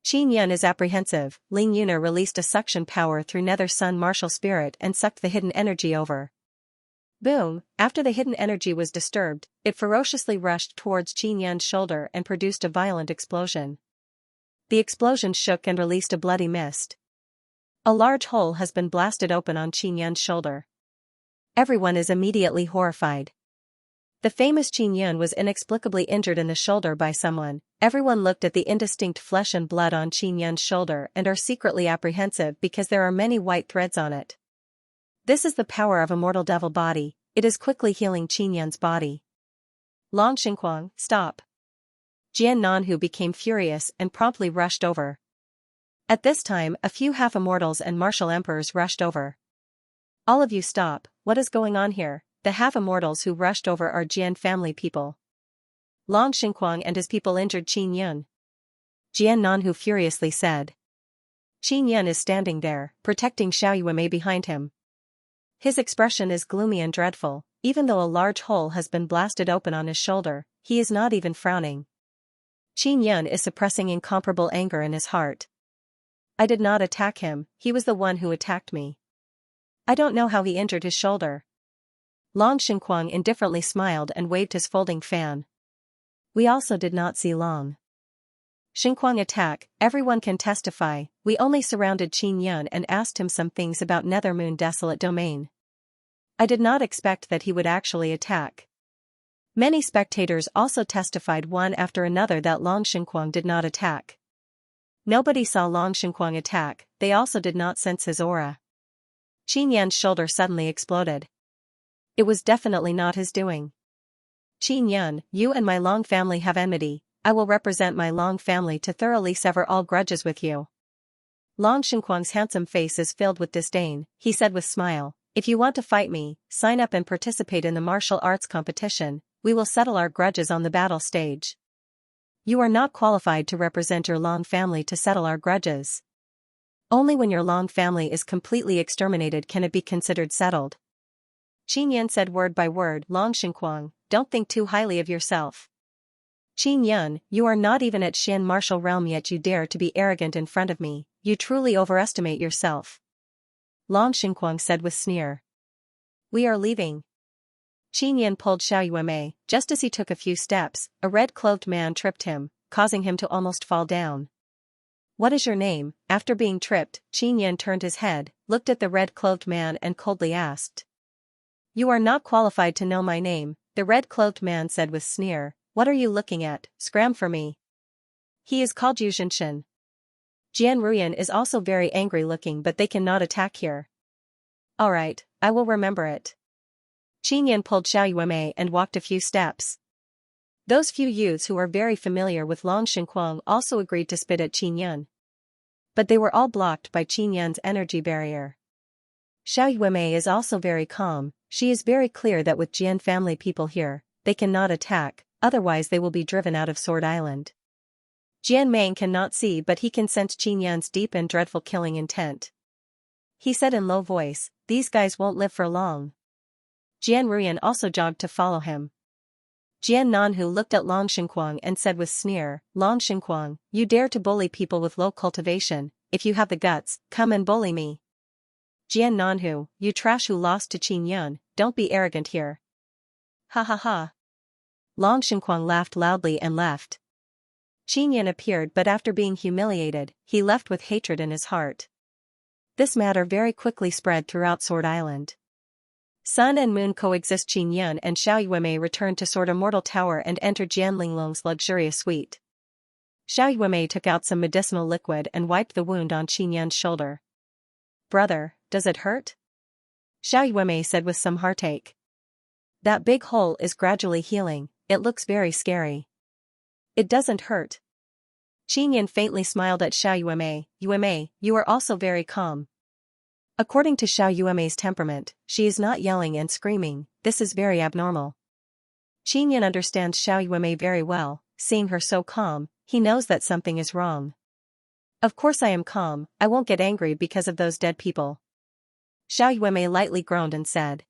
S1: Qin Yun is apprehensive. Ling Yuner released a suction power through Nether Sun martial spirit and sucked the hidden energy over. Boom! After the hidden energy was disturbed, it ferociously rushed towards Qin Yun's shoulder and produced a violent explosion. The explosion shook and released a bloody mist. A large hole has been blasted open on Qin Yun's shoulder. Everyone is immediately horrified. The famous Qin Yun was inexplicably injured in the shoulder by someone. Everyone looked at the indistinct flesh and blood on Qin Yun's shoulder and are secretly apprehensive because there are many white threads on it. This is the power of a mortal devil body. It is quickly healing Qin Yun's body. Long Xingquang, stop! Jian Nanhu became furious and promptly rushed over. At this time, a few half-immortals and martial emperors rushed over. All of you stop, what is going on here? The half-immortals who rushed over are Jian family people. Long Xingquang and his people injured Qin Yun. Jian Nanhu furiously said. Qin Yun is standing there, protecting Xiaoyuemei behind him. His expression is gloomy and dreadful. Even though a large hole has been blasted open on his shoulder, he is not even frowning. Qin Yun is suppressing incomparable anger in his heart. I did not attack him, he was the one who attacked me. I don't know how he injured his shoulder. Long Xingquang indifferently smiled and waved his folding fan. We also did not see Long Xingquang attack, everyone can testify. We only surrounded Qin Yun and asked him some things about Nethermoon Desolate Domain. I did not expect that he would actually attack. Many spectators also testified one after another that Long Xingquang did not attack. Nobody saw Long Xingquang attack, they also did not sense his aura. Qin Yun's shoulder suddenly exploded. It was definitely not his doing. Qin Yun, you and my Long family have enmity. I will represent my Long family to thoroughly sever all grudges with you. Long Xingquang's handsome face is filled with disdain. He said with smile, if you want to fight me, sign up and participate in the martial arts competition. We will settle our grudges on the battle stage. You are not qualified to represent your Long family to settle our grudges. Only when your Long family is completely exterminated can it be considered settled. Qin Yun said word by word, Long Xingquang, don't think too highly of yourself. Qin Yun, you are not even at Xin martial realm yet you dare to be arrogant in front of me, you truly overestimate yourself. Long Xingquang said with sneer. We are leaving. Qin Yun pulled Xiaoyuemei. Just as he took a few steps, a red-clothed man tripped him, causing him to almost fall down. What is your name? After being tripped, Qin Yun turned his head, looked at the red-clothed man and coldly asked. You are not qualified to know my name, the red-clothed man said with sneer. What are you looking at? Scram for me. He is called Yu Zhinshan. Jian Ruyan is also very angry looking but they cannot attack here. Alright, I will remember it. Qin Yun pulled Xiaoyuemei and walked a few steps. Those few youths who are very familiar with Long Xingquang also agreed to spit at Qin Yun. But they were all blocked by Qin Yun's energy barrier. Xiaoyuemei is also very calm, she is very clear that with Jian family people here, they cannot attack, otherwise they will be driven out of Sword Island. Jian Meng cannot see but he can sense Qin Yun's deep and dreadful killing intent. He said in low voice, these guys won't live for long. Jian Ruyan also jogged to follow him. Jian Nanhu looked at Long Xingquang and said with sneer, Long Xingquang, you dare to bully people with low cultivation, if you have the guts, come and bully me. Jian Nanhu, you trash who lost to Qin Yun, don't be arrogant here. Ha ha ha. Long Xingquang laughed loudly and left. Qin Yun appeared but after being humiliated, he left with hatred in his heart. This matter very quickly spread throughout Sword Island. Sun and moon coexist. Qin Yun and Xiaoyuemei returned to Sword Immortal Tower and entered Jian Linglong's luxurious suite. Xiaoyuemei took out some medicinal liquid and wiped the wound on Qin Yun's shoulder. Brother, does it hurt? Xiaoyuemei said with some heartache. That big hole is gradually healing, it looks very scary. It doesn't hurt. Qin Yun faintly smiled at Xiaoyuemei. Yuemei, you are also very calm. According to Xiaoyuemei's temperament, she is not yelling and screaming, this is very abnormal. Qin Yun understands Xiaoyuemei very well, seeing her so calm, he knows that something is wrong. Of course I am calm, I won't get angry because of those dead people. Xiao Yuemei lightly groaned and said.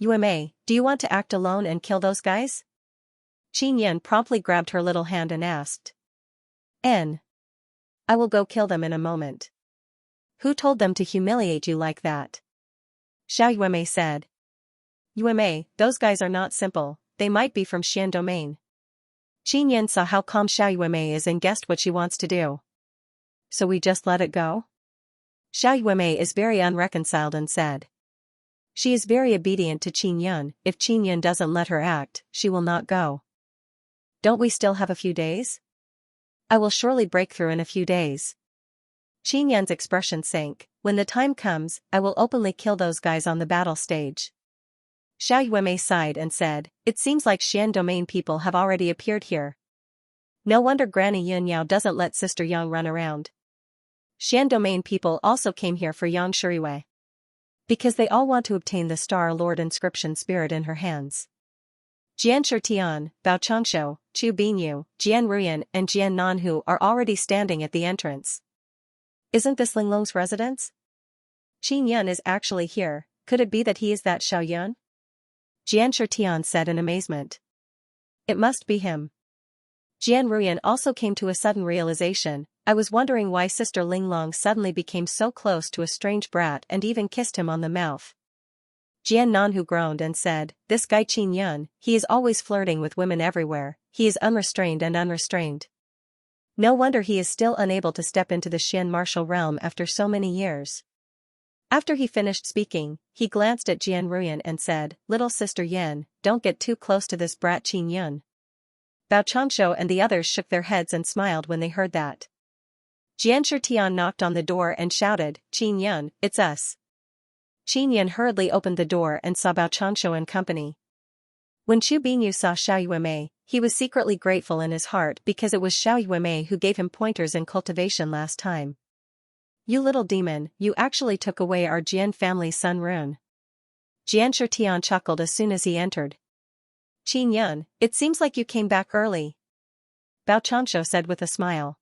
S1: Yuemei, do you want to act alone and kill those guys? Qin Yan promptly grabbed her little hand and asked. I will go kill them in a moment. Who told them to humiliate you like that? Xiao Yuemei said. Yuemei, those guys are not simple, they might be from Xian domain. Qin Yan saw how calm Xiao Yuemei is and guessed what she wants to do. So we just let it go? Xiao Yuemei is very unreconciled and said. She is very obedient to Qin Yan. If Qin Yan doesn't let her act, she will not go. Don't we still have a few days? I will surely break through in a few days. Qin Yan's expression sank. When the time comes, I will openly kill those guys on the battle stage. Xiao Yuemei sighed and said, it seems like Xian domain people have already appeared here. No wonder Granny Yin Yao doesn't let Sister Yang run around. Xian domain people also came here for Yang Shuriwei. Because they all want to obtain the Star Lord inscription spirit in her hands. Jian Shitian, Bao Changshou, Chu Binyu, Jian Ruyan and Jian Nanhu are already standing at the entrance. Isn't this Linglong's residence? Qin Yan is actually here, could it be that he is that Xiao Yun? Jian Shitian said in amazement. It must be him. Jian Ruyan also came to a sudden realization. I was wondering why Sister Linglong suddenly became so close to a strange brat and even kissed him on the mouth. Jian Nanhu groaned and said, this guy Qin Yan, he is always flirting with women everywhere, he is unrestrained and unrestrained. No wonder he is still unable to step into the Xian martial realm after so many years. After he finished speaking, he glanced at Jian Ruyan and said, little Sister Yan, don't get too close to this brat Qin Yan. Bao Changshou and the others shook their heads and smiled when they heard that. Jian Shitian knocked on the door and shouted, Qin Yan, it's us. Qin Yan hurriedly opened the door and saw Bao Changshou and company. When Chu Binyu saw Xiao Yuemei, he was secretly grateful in his heart because it was Xiao Yuemei who gave him pointers in cultivation last time. You little demon, you actually took away our Jian family's sun rune. Jian Shitian chuckled as soon as he entered. Qin Yan, it seems like you came back early. Bao Changshou said with a smile.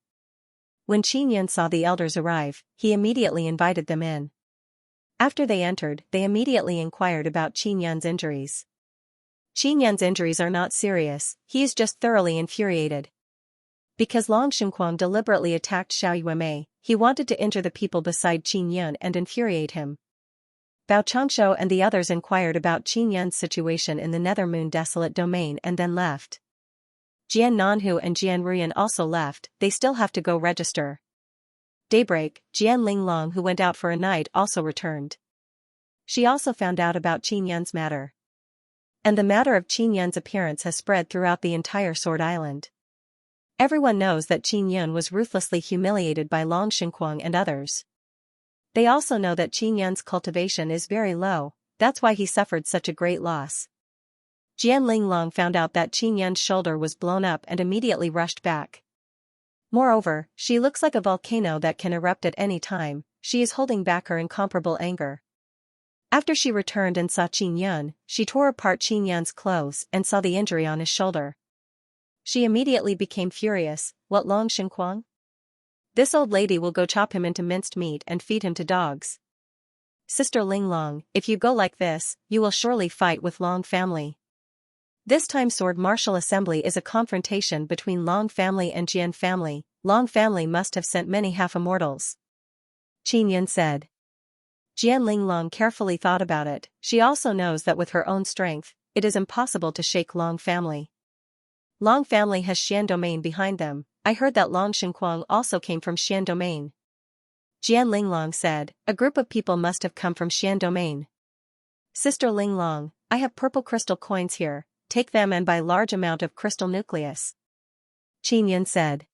S1: When Qin Yan saw the elders arrive, he immediately invited them in. After they entered, they immediately inquired about Qin Yan's injuries. Qin Yan's injuries are not serious, he is just thoroughly infuriated. Because Long Xinquang deliberately attacked Xiao Yuemei, he wanted to injure the people beside Qin Yan and infuriate him. Bao Changshou and the others inquired about Qin Yan's situation in the Nethermoon Desolate Domain and then left. Jian Nanhu and Jian Ruyan also left, they still have to go register. Daybreak, Jian Linglong who went out for a night also returned. She also found out about Qin Yan's matter. And the matter of Qin Yan's appearance has spread throughout the entire Sword Island. Everyone knows that Qin Yan was ruthlessly humiliated by Long Xinquang and others. They also know that Qin Yan's cultivation is very low, that's why he suffered such a great loss. Jian Linglong found out that Qin Yan's shoulder was blown up and immediately rushed back. Moreover, she looks like a volcano that can erupt at any time, she is holding back her incomparable anger. After she returned and saw Qin Yan, she tore apart Qin Yan's clothes and saw the injury on his shoulder. She immediately became furious. What, Long Xinquang? This old lady will go chop him into minced meat and feed him to dogs. Sister Linglong, if you go like this, you will surely fight with Long family. This time Sword Martial Assembly is a confrontation between Long family and Jian family. Long family must have sent many half-immortals. Qin Yan said. Jian Linglong carefully thought about it, she also knows that with her own strength, it is impossible to shake Long family. Long family has Xian domain behind them, I heard that Long Xinquang also came from Xian domain. Jian Linglong said, a group of people must have come from Xian domain. Sister Linglong, I have purple crystal coins here, take them and buy large amount of crystal nucleus. Qin Yan said.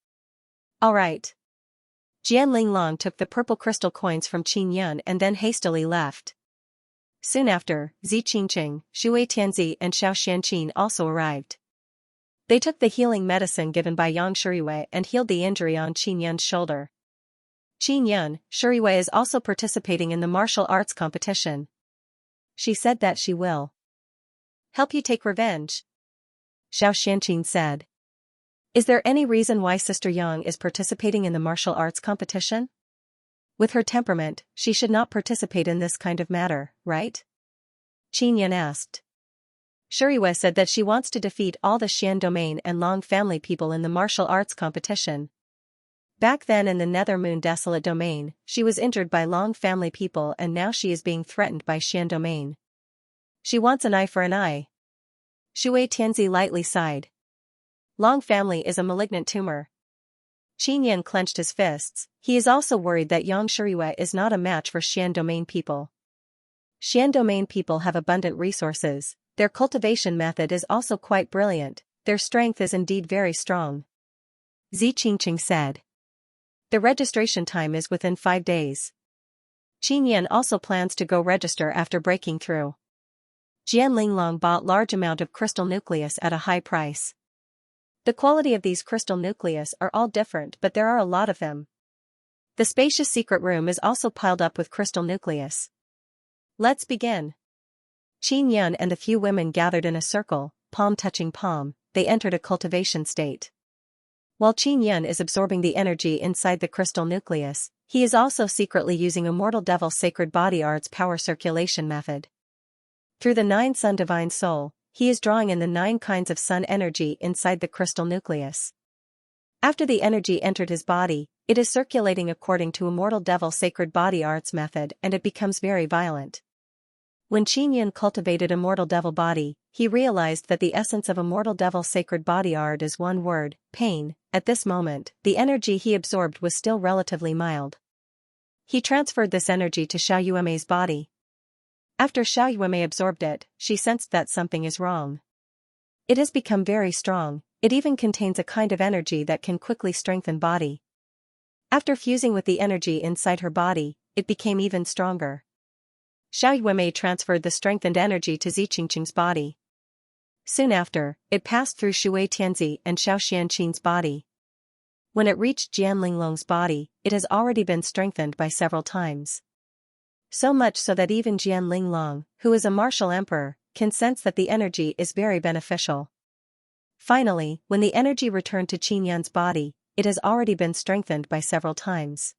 S1: All right. Jian Linglong took the purple crystal coins from Qin Yan and then hastily left. Soon after, Zi Qingqing, Shui Tianzi and Xiao Xianqin also arrived. They took the healing medicine given by Yang Shuriwei and healed the injury on Qin Yan's shoulder. Qin Yan, Shuriwei is also participating in the martial arts competition. She said that she will help you take revenge. Xiao Xianqin said. Is there any reason why Sister Yang is participating in the martial arts competition? With her temperament, she should not participate in this kind of matter, right? Qin Yan asked. Shuriwa said that she wants to defeat all the Xian domain and Long family people in the martial arts competition. Back then in the Nether Moon Desolate domain, she was injured by Long family people and now she is being threatened by Xian domain. She wants an eye for an eye. Shui Tianzi lightly sighed. Long family is a malignant tumor. Qin Yan clenched his fists. He is also worried that Yang Shuriwa is not a match for Xian domain people. Xian domain people have abundant resources, their cultivation method is also quite brilliant, their strength is indeed very strong. Zi Qingqing said. The registration time is within 5 days. Qin Yan also plans to go register after breaking through. Jian Linglong bought large amount of crystal nucleus at a high price. The quality of these crystal nucleus are all different but there are a lot of them. The spacious secret room is also piled up with crystal nucleus. Let's begin. Qin Yan and a few women gathered in a circle, palm touching palm, they entered a cultivation state. While Qin Yan is absorbing the energy inside the crystal nucleus, he is also secretly using Immortal Devil Sacred Body Art's power circulation method. Through the 9 Sun Divine Soul, he is drawing in the 9 kinds of sun energy inside the crystal nucleus. After the energy entered his body, it is circulating according to Immortal Devil Sacred Body Art's method and it becomes very violent. When Qin Yan cultivated Immortal Devil Body, he realized that the essence of Immortal Devil Sacred Body Art is one word, pain. At this moment, the energy he absorbed was still relatively mild. He transferred this energy to Xiao Yuemei's body. After Xiao Yuemei absorbed it, she sensed that something is wrong. It has become very strong, it even contains a kind of energy that can quickly strengthen body. After fusing with the energy inside her body, it became even stronger. Xiao Yuemei transferred the strengthened energy to Zi Qingqing's body. Soon after, it passed through Shui Tianzi and Xiao Xianqin's body. When it reached Jian Linglong's body, it has already been strengthened by several times. So much so that even Jian Linglong, who is a martial emperor, can sense that the energy is very beneficial. Finally, when the energy returned to Qin Yan's body, it has already been strengthened by several times.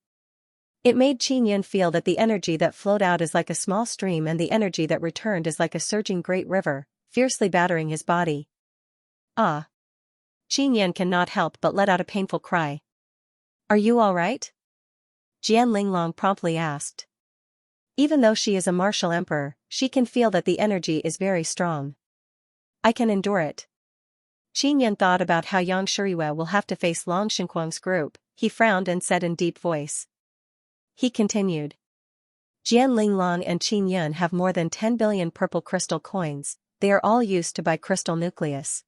S1: It made Qin Yan feel that the energy that flowed out is like a small stream and the energy that returned is like a surging great river, fiercely battering his body. Ah! Qin Yan cannot help but let out a painful cry. Are you all right? Jian Linglong promptly asked. Even though she is a martial emperor, she can feel that the energy is very strong. I can endure it. Qin Yan thought about how Yang Shuriwa will have to face Long Xinquang's group, he frowned and said in deep voice. He continued. Jian Linglong and Qin Yan have more than 10 billion purple crystal coins, they are all used to buy crystal nucleus.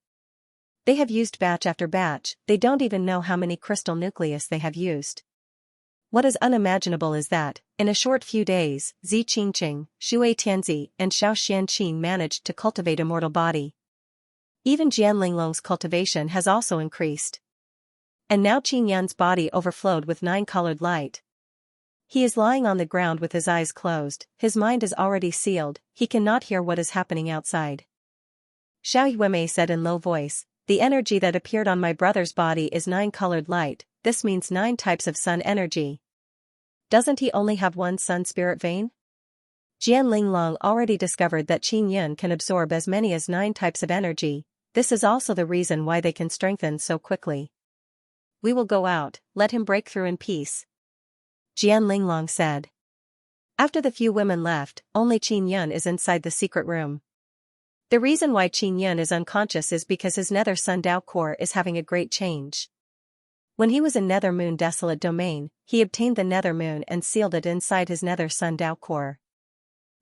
S1: They have used batch after batch, they don't even know how many crystal nucleus they have used. What is unimaginable is that, in a short few days, Zi Qingqing, Shui Tianzi, and Xiao Xianqin managed to cultivate immortal body. Even Jian Linglong's cultivation has also increased. And now Qin Yan's body overflowed with 9-colored light. He is lying on the ground with his eyes closed, his mind is already sealed, he cannot hear what is happening outside. Xiao Yuemei said in low voice, the energy that appeared on my brother's body is 9-colored light, this means 9 types of sun energy. Doesn't he only have one sun spirit vein? Jian Linglong already discovered that Qin Yan can absorb as many as 9 types of energy, this is also the reason why they can strengthen so quickly. We will go out, let him break through in peace. Jian Linglong said. After the few women left, only Qin Yan is inside the secret room. The reason why Qin Yan is unconscious is because his Nether Sun Dao core is having a great change. When he was in Nether Moon Desolate Domain, he obtained the Nether Moon and sealed it inside his Nether Sun Dao core.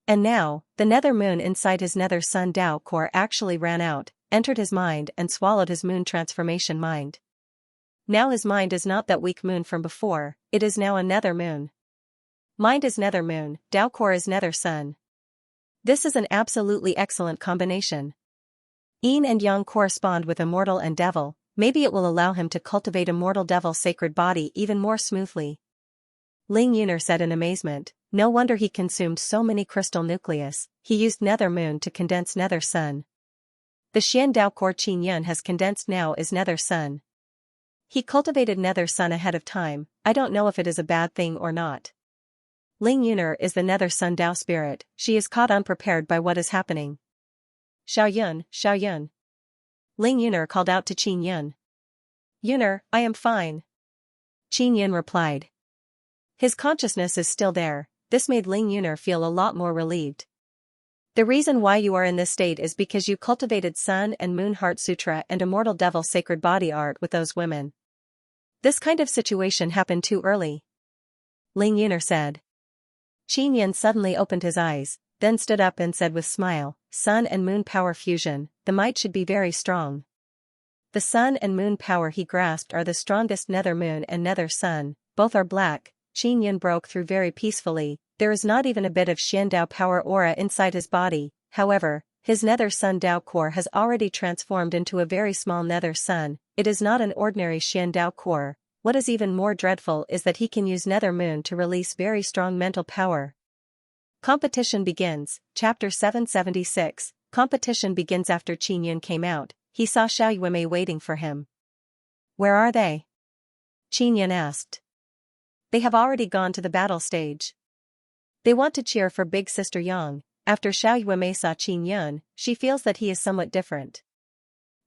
S1: And now, the Nether Moon inside his Nether Sun Dao core actually ran out, entered his mind and swallowed his moon transformation mind. Now his mind is not that weak moon from before, it is now a nether moon. Mind is nether moon, Dao core is nether sun. This is an absolutely excellent combination. Yin and Yang correspond with immortal and devil, maybe it will allow him to cultivate immortal devil sacred body even more smoothly. Ling Yuner said in amazement, no wonder he consumed so many crystal nucleus, he used nether moon to condense nether sun. The Xian Dao core Qin Yan has condensed now is nether sun. He cultivated nether sun ahead of time, I don't know if it is a bad thing or not. Ling Yuner is the Nether Sun Dao spirit, she is caught unprepared by what is happening. Xiao Yun. Ling Yuner called out to Qin Yun. Yuner, I am fine. Qin Yun replied. His consciousness is still there, this made Ling Yuner feel a lot more relieved. The reason why you are in this state is because you cultivated Sun and Moon Heart Sutra and Immortal Devil Sacred Body Art with those women. This kind of situation happened too early. Ling Yuner said. Qin Yun suddenly opened his eyes, then stood up and said with smile, Sun and Moon power fusion, the might should be very strong. The Sun and Moon power he grasped are the strongest Nether Moon and Nether Sun, both are black. Qin Yun broke through very peacefully, there is not even a bit of Xian Dao power aura inside his body, however, his Nether Sun Dao core has already transformed into a very small Nether Sun, it is not an ordinary Xian Dao core. What is even more dreadful is that he can use Nether Moon to release very strong mental power. Competition begins, Chapter 776, competition begins after Qin Yun came out, he saw Xiao Yuemei waiting for him. Where are they? Qin Yun asked. They have already gone to the battle stage. They want to cheer for big sister Yang. After Xiao Yuemei saw Qin Yun, she feels that he is somewhat different.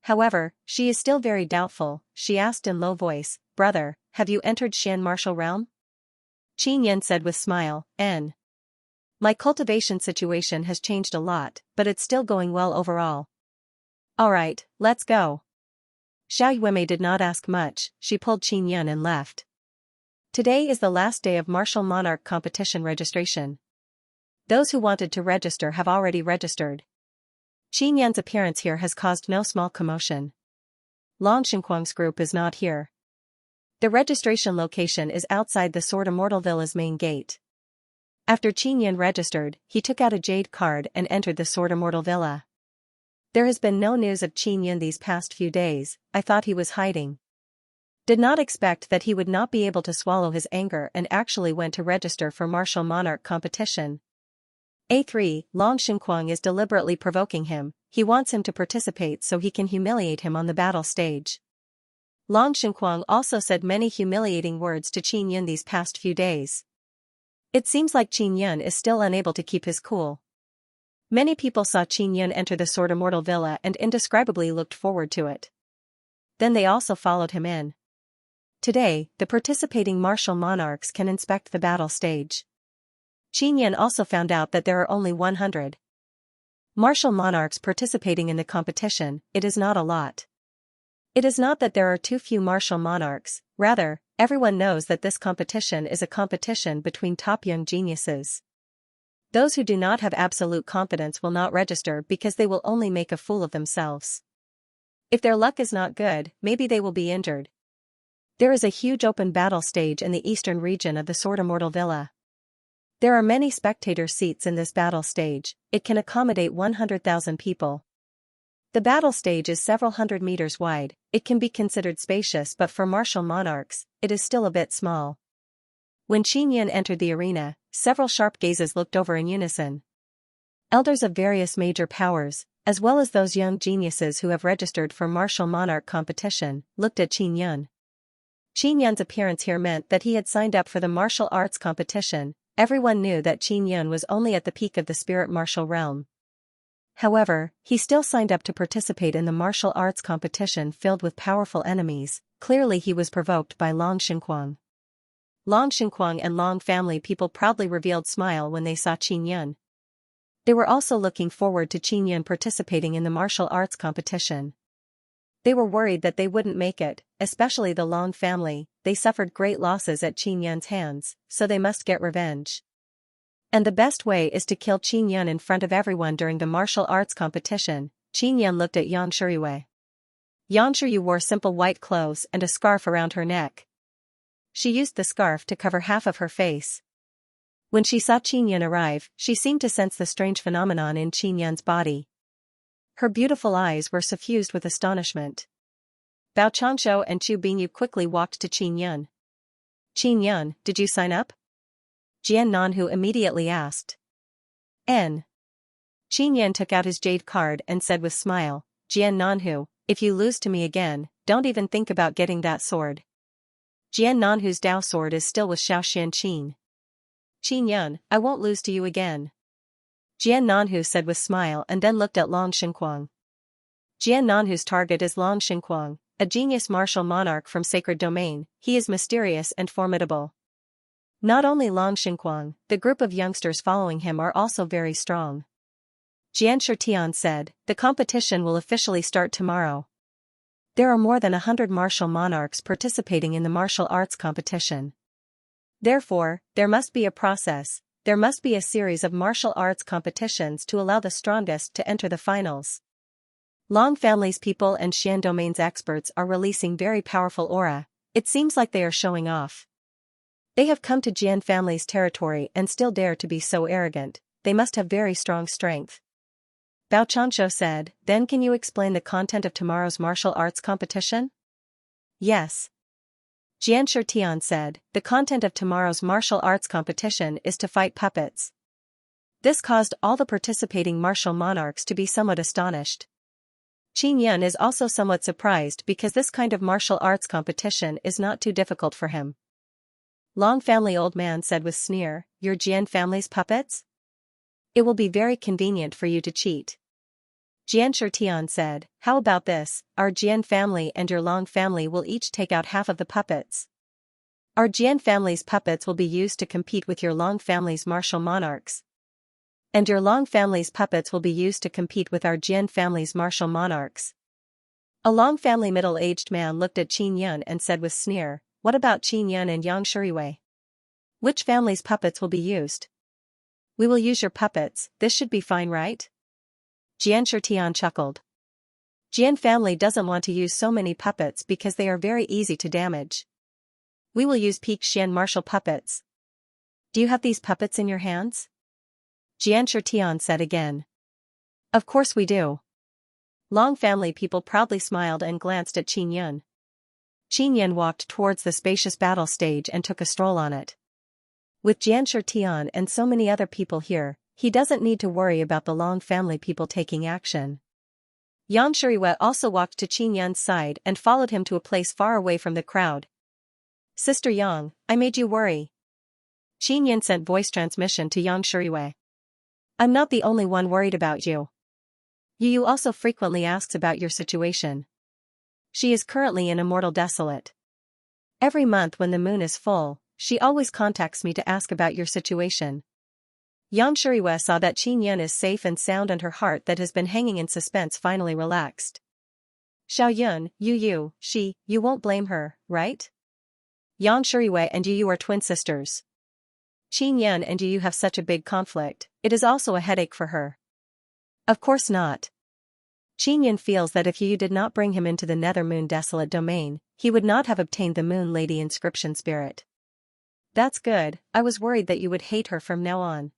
S1: However, she is still very doubtful, she asked in low voice, Brother, have you entered Xian martial realm? Qin Yun said with smile, N. My cultivation situation has changed a lot, but it's still going well overall. Alright, let's go. Xiao Yuemei did not ask much, she pulled Qin Yun and left. Today is the last day of Martial Monarch competition registration. Those who wanted to register have already registered. Qin Yun's appearance here has caused no small commotion. Long Xinquang's group is not here. The registration location is outside the Sword Immortal Villa's main gate. After Qin Yun registered, he took out a jade card and entered the Sword Immortal Villa. There has been no news of Qin Yun these past few days, I thought he was hiding. Did not expect that he would not be able to swallow his anger and actually went to register for Martial Monarch competition. A3, Long Xinquang is deliberately provoking him, he wants him to participate so he can humiliate him on the battle stage. Long Xinquang also said many humiliating words to Qin Yun these past few days. It seems like Qin Yun is still unable to keep his cool. Many people saw Qin Yun enter the Sword Immortal Villa and indescribably looked forward to it. Then they also followed him in. Today, the participating martial monarchs can inspect the battle stage. Qin Yun also found out that there are only 100 martial monarchs participating in the competition, it is not a lot. It is not that there are too few martial monarchs, rather, everyone knows that this competition is a competition between top young geniuses. Those who do not have absolute confidence will not register because they will only make a fool of themselves. If their luck is not good, maybe they will be injured. There is a huge open battle stage in the eastern region of the Sword Immortal Villa. There are many spectator seats in this battle stage, it can accommodate 100,000 people. The battle stage is several hundred meters wide, it can be considered spacious but for martial monarchs, it is still a bit small. When Qin Yun entered the arena, several sharp gazes looked over in unison. Elders of various major powers, as well as those young geniuses who have registered for martial monarch competition, looked at Qin Yun. Qin Yun's appearance here meant that he had signed up for the martial arts competition. Everyone knew that Qin Yun was only at the peak of the spirit martial realm. However, he still signed up to participate in the martial arts competition filled with powerful enemies, clearly he was provoked by Long Xinquang. Long Xinquang and Long family people proudly revealed smile when they saw Qin Yun. They were also looking forward to Qin Yun participating in the martial arts competition. They were worried that they wouldn't make it, especially the Long family, they suffered great losses at Qin Yun's hands, so they must get revenge. And the best way is to kill Qin Yun in front of everyone during the martial arts competition. Qin Yun looked at Yang Shiyue. Yang Shiyue wore simple white clothes and a scarf around her neck. She used the scarf to cover half of her face. When she saw Qin Yun arrive, she seemed to sense the strange phenomenon in Qin Yun's body. Her beautiful eyes were suffused with astonishment. Bao Changshu and Chu Bingyu quickly walked to Qin Yun. Qin Yun, did you sign up? Jian Nanhu immediately asked. N. Qin Yun took out his jade card and said with smile, Jian Nanhu, if you lose to me again, don't even think about getting that sword. Jian Nanhu's Dao sword is still with Xiao Xianqin. Qin Yun, I won't lose to you again. Jian Nanhu said with smile and then looked at Long Xinquang. Jian Nanhu's target is Long Xinquang, a genius martial monarch from Sacred Domain. He is mysterious and formidable. Not only Long Xinquang, the group of youngsters following him are also very strong. Jian Shitian said, the competition will officially start tomorrow. There are more than 100 martial monarchs participating in the martial arts competition. Therefore, there must be a process. There must be a series of martial arts competitions to allow the strongest to enter the finals. Long family's people and Xian Domain's experts are releasing very powerful aura. It seems like they are showing off. They have come to Jian family's territory and still dare to be so arrogant. They must have very strong strength. Bao Chanshu said, then can you explain the content of tomorrow's martial arts competition? Yes. Jian Shitian said, the content of tomorrow's martial arts competition is to fight puppets. This caused all the participating martial monarchs to be somewhat astonished. Qin Yun is also somewhat surprised because this kind of martial arts competition is not too difficult for him. Long family old man said with sneer, your Jian family's puppets? It will be very convenient for you to cheat. Jian Shitian said, how about this, our Jian family and your Long family will each take out half of the puppets. Our Jian family's puppets will be used to compete with your Long family's martial monarchs. And your Long family's puppets will be used to compete with our Jian family's martial monarchs. A Long family middle-aged man looked at Qin Yun and said with sneer, what about Qin Yun and Yang Shuriwei? Which family's puppets will be used? We will use your puppets, this should be fine, right? Jian Shitian chuckled. Jian family doesn't want to use so many puppets because they are very easy to damage. We will use peak Xian martial puppets. Do you have these puppets in your hands? Jian Shitian said again. Of course we do. Long family people proudly smiled and glanced at Qin Yun. Qin Yun walked towards the spacious battle stage and took a stroll on it. With Jian Shitian and so many other people here, he doesn't need to worry about the Long family people taking action. Yang Shuriwei also walked to Qin Yun's side and followed him to a place far away from the crowd. Sister Yang, I made you worry. Qin Yun sent voice transmission to Yang Shuriwei. I'm not the only one worried about you. Yu also frequently asks about your situation. She is currently in Immortal Desolate. Every month when the moon is full, she always contacts me to ask about your situation. Yang Shuriwei saw that Qin Yun is safe and sound and her heart that has been hanging in suspense finally relaxed. Xiao Yun, you won't blame her, right? Yang Shuriwei and Yu are twin sisters. Qin Yun and Yu have such a big conflict, it is also a headache for her. Of course not. Qin Yun feels that if Yu did not bring him into the Nether Moon Desolate Domain, he would not have obtained the Moon Lady inscription spirit. That's good, I was worried that you would hate her from now on.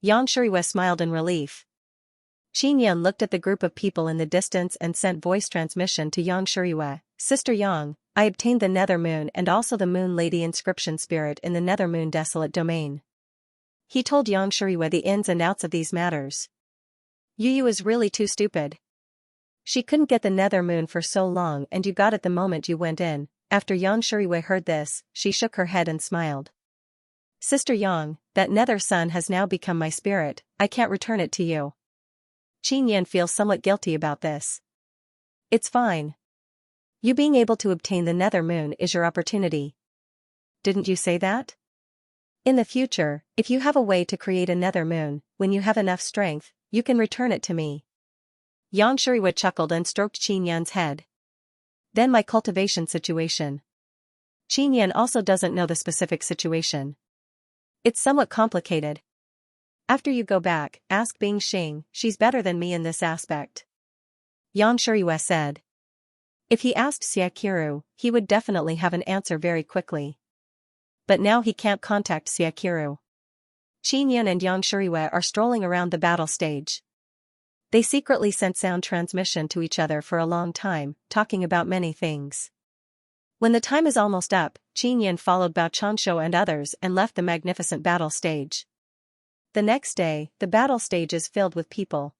S1: Yang Shuriwei smiled in relief. Qin Yun looked at the group of people in the distance and sent voice transmission to Yang Shuriwei. Sister Yang, I obtained the Nether Moon and also the Moon Lady inscription spirit in the Nether Moon Desolate Domain. He told Yang Shuriwei the ins and outs of these matters. Yu is really too stupid. She couldn't get the Nether Moon for so long and you got it the moment you went in. After Yang Shuriwei heard this, she shook her head and smiled. Sister Yang, that Nether Sun has now become my spirit, I can't return it to you. Qin Yun feels somewhat guilty about this. It's fine. You being able to obtain the Nether Moon is your opportunity. Didn't you say that? In the future, if you have a way to create a Nether Moon, when you have enough strength, you can return it to me. Yang Shuriwei chuckled and stroked Qin Yun's head. Then my cultivation situation. Qin Yun also doesn't know the specific situation. It's somewhat complicated. After you go back, ask Bing Xing, she's better than me in this aspect. Yang Shuriwei said. If he asked Xiaqiru, he would definitely have an answer very quickly. But now he can't contact Xiaqiru. Qin Yun and Yang Shuriwei are strolling around the battle stage. They secretly sent sound transmission to each other for a long time, talking about many things. When the time is almost up, Qin Yun followed Bao Chanshu and others and left the magnificent battle stage. The next day, the battle stage is filled with people.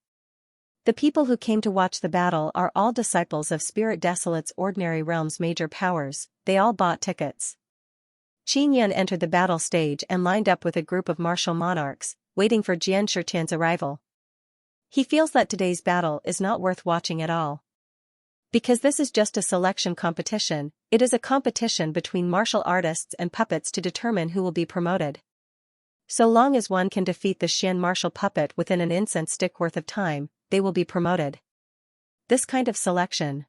S1: The people who came to watch the battle are all disciples of Spirit Desolate's Ordinary Realm's major powers, they all bought tickets. Qin Yan entered the battle stage and lined up with a group of martial monarchs, waiting for Xianxia arrival. He feels that today's battle is not worth watching at all. Because this is just a selection competition, it is a competition between martial artists and puppets to determine who will be promoted. So long as one can defeat the Xian martial puppet within an incense stick worth of time, they will be promoted. This kind of selection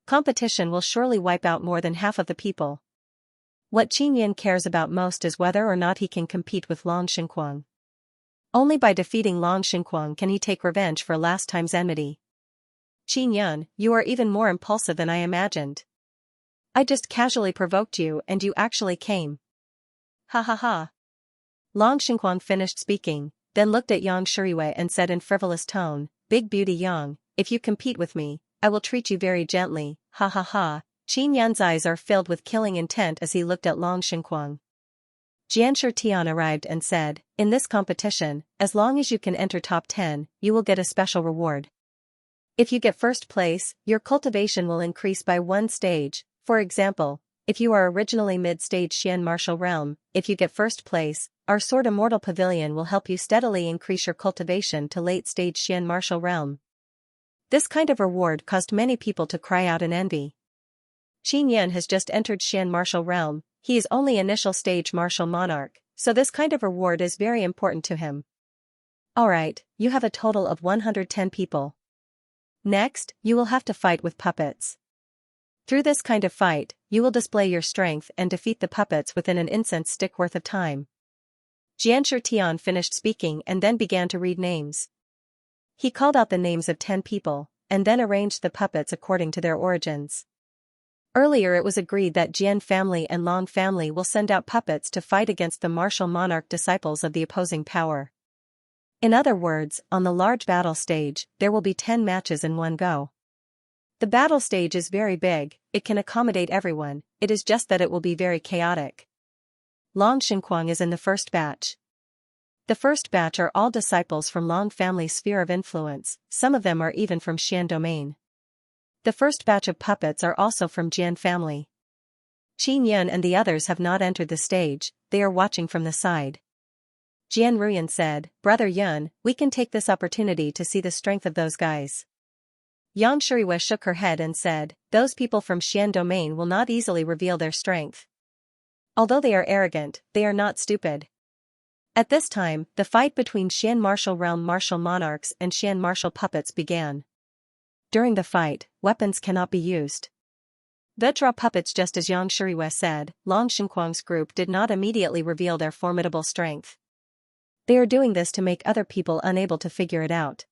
S1: competition will surely wipe out more than half of the people. What Qin Yan cares about most is whether or not he can compete with Long Xinquang. Only by defeating Long Xinquang can he take revenge for last time's enmity. Qin Yan, you are even more impulsive than I imagined. I just casually provoked you and you actually came. Ha ha ha. Long Xinquang finished speaking, then looked at Yang Shuriwei and said in frivolous tone, Big Beauty Yang, if you compete with me, I will treat you very gently, ha ha ha. Qin Yan's eyes are filled with killing intent as he looked at Long Xinquang. Xianxia arrived and said, in this competition, as long as you can enter top 10, you will get a special reward. If you get first place, your cultivation will increase by 1 stage. For example, if you are originally mid-stage Xian martial realm, if you get first place, our Sword Immortal Pavilion will help you steadily increase your cultivation to late-stage Xian martial realm. This kind of reward caused many people to cry out in envy. Qin Yan has just entered Xian martial realm, he is only initial stage martial monarch, so this kind of reward is very important to him. Alright, you have a total of 110 people. Next, you will have to fight with puppets. Through this kind of fight, you will display your strength and defeat the puppets within an incense stick worth of time. Xianxia finished speaking and then began to read names. He called out the names of 10 people, and then arranged the puppets according to their origins. Earlier it was agreed that Jian family and Long family will send out puppets to fight against the martial monarch disciples of the opposing power. In other words, on the large battle stage, there will be 10 matches in one go. The battle stage is very big, it can accommodate everyone, it is just that it will be very chaotic. Long Xinquang is in the first batch. The first batch are all disciples from Long family's sphere of influence, some of them are even from Xian domain. The first batch of puppets are also from Jian family. Qin Yan and the others have not entered the stage, they are watching from the side. Jian Ruyan said, Brother Yun, we can take this opportunity to see the strength of those guys. Yang Shuriwei shook her head and said, those people from Xian domain will not easily reveal their strength. Although they are arrogant, they are not stupid. At this time, the fight between Xian martial realm martial monarchs and Xian martial puppets began. During the fight, weapons cannot be used. They draw puppets just as Yang Shuriwei said. Long Xinquang's group did not immediately reveal their formidable strength. They are doing this to make other people unable to figure it out.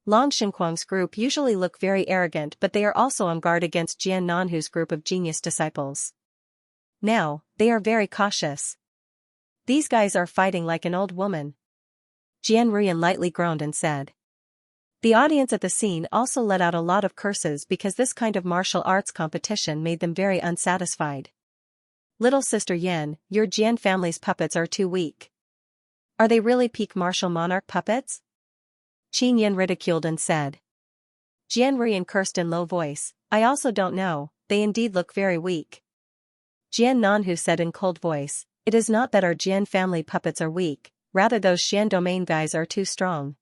S1: Long Xinquang's group usually look very arrogant, but they are also on guard against Jian Nanhu's group of genius disciples. Now, they are very cautious. These guys are fighting like an old woman. Jian Ruyan lightly groaned and said. The audience at the scene also let out a lot of curses because this kind of martial arts competition made them very unsatisfied. Little sister Yan, your Jian family's puppets are too weak. Are they really peak martial monarch puppets? Qin Yan ridiculed and said. Jian Ruyan cursed in low voice, I also don't know, they indeed look very weak. Jian Nanhu said in cold voice, it is not that our Jian family puppets are weak, rather those Xian domain guys are too strong.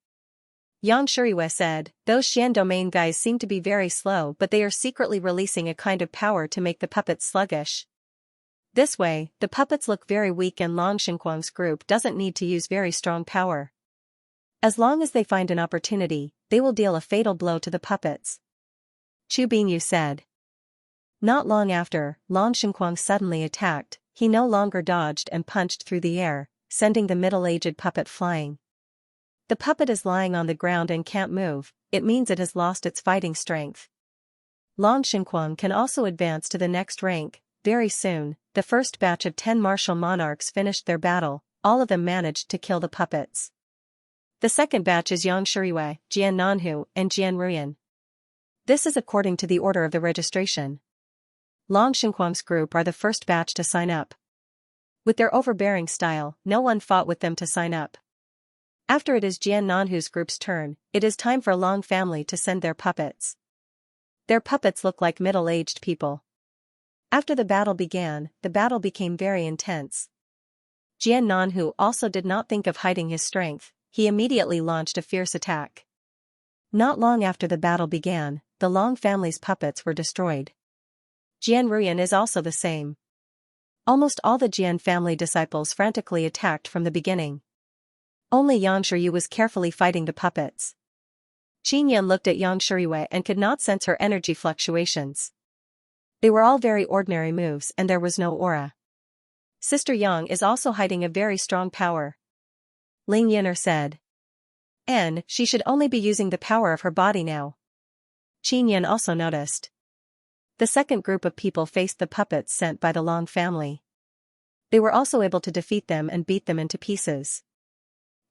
S1: Yang Shuriwei said, those Xian domain guys seem to be very slow, but they are secretly releasing a kind of power to make the puppets sluggish. This way, the puppets look very weak and Long Xinquang's group doesn't need to use very strong power. As long as they find an opportunity, they will deal a fatal blow to the puppets. Chu Binyu said. Not long after, Long Xinquang suddenly attacked, he no longer dodged and punched through the air, sending the middle-aged puppet flying. The puppet is lying on the ground and can't move, it means it has lost its fighting strength. Long Xinquang can also advance to the next rank. Very soon, the first batch of 10 martial monarchs finished their battle, all of them managed to kill the puppets. The second batch is Yang Shuriwei, Jian Nanhu, and Jian Ruyan. This is according to the order of the registration. Long Xinquang's group are the first batch to sign up. With their overbearing style, no one fought with them to sign up. After it is Jian Nanhu's group's turn, it is time for Long family to send their puppets. Their puppets look like middle-aged people. After the battle became very intense. Jian Nanhu also did not think of hiding his strength, he immediately launched a fierce attack. Not long after the battle began, the Long family's puppets were destroyed. Jian Ruyan is also the same. Almost all the Jian family disciples frantically attacked from the beginning. Only Yang Shiryu was carefully fighting the puppets. Qin Yan looked at Yang Shiryu and could not sense her energy fluctuations. They were all very ordinary moves and there was no aura. Sister Yang is also hiding a very strong power. Ling Yin'er said. And she should only be using the power of her body now. Qin Yan also noticed. The second group of people faced the puppets sent by the Long family. They were also able to defeat them and beat them into pieces.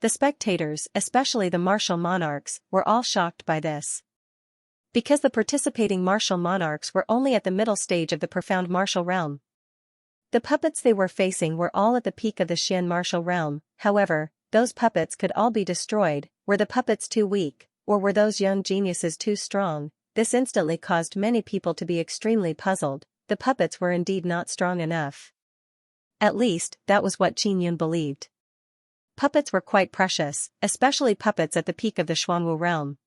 S1: The spectators, especially the martial monarchs, were all shocked by this. Because the participating martial monarchs were only at the middle stage of the profound martial realm. The puppets they were facing were all at the peak of the Xian martial realm, however, those puppets could all be destroyed. Were the puppets too weak, or were those young geniuses too strong? This instantly caused many people to be extremely puzzled. The puppets were indeed not strong enough. At least, that was what Qin Yun believed. Puppets were quite precious, especially puppets at the peak of the Xuanwu realm.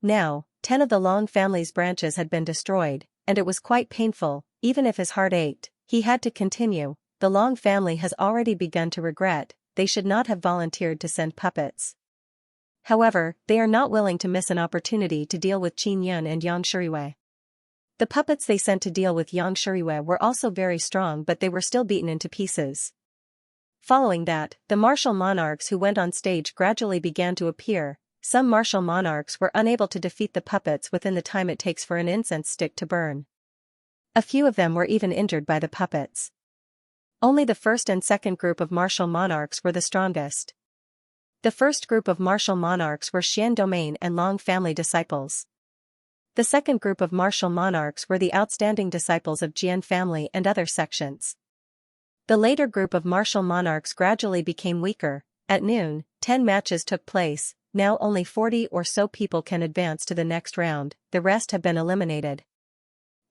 S1: Now, 10 of the Long family's branches had been destroyed, and it was quite painful. Even if his heart ached, he had to continue. The Long family has already begun to regret, they should not have volunteered to send puppets. However, they are not willing to miss an opportunity to deal with Qin Yun and Yang Shiryu. The puppets they sent to deal with Yang Shiryu were also very strong, but they were still beaten into pieces. Following that, the martial monarchs who went on stage gradually began to appear. Some martial monarchs were unable to defeat the puppets within the time it takes for an incense stick to burn. A few of them were even injured by the puppets. Only the first and second group of martial monarchs were the strongest. The first group of martial monarchs were Xian domain and Long family disciples. The second group of martial monarchs were the outstanding disciples of Jian family and other sections. The later group of martial monarchs gradually became weaker. At noon, 10 matches took place, now only 40 or so people can advance to the next round, the rest have been eliminated.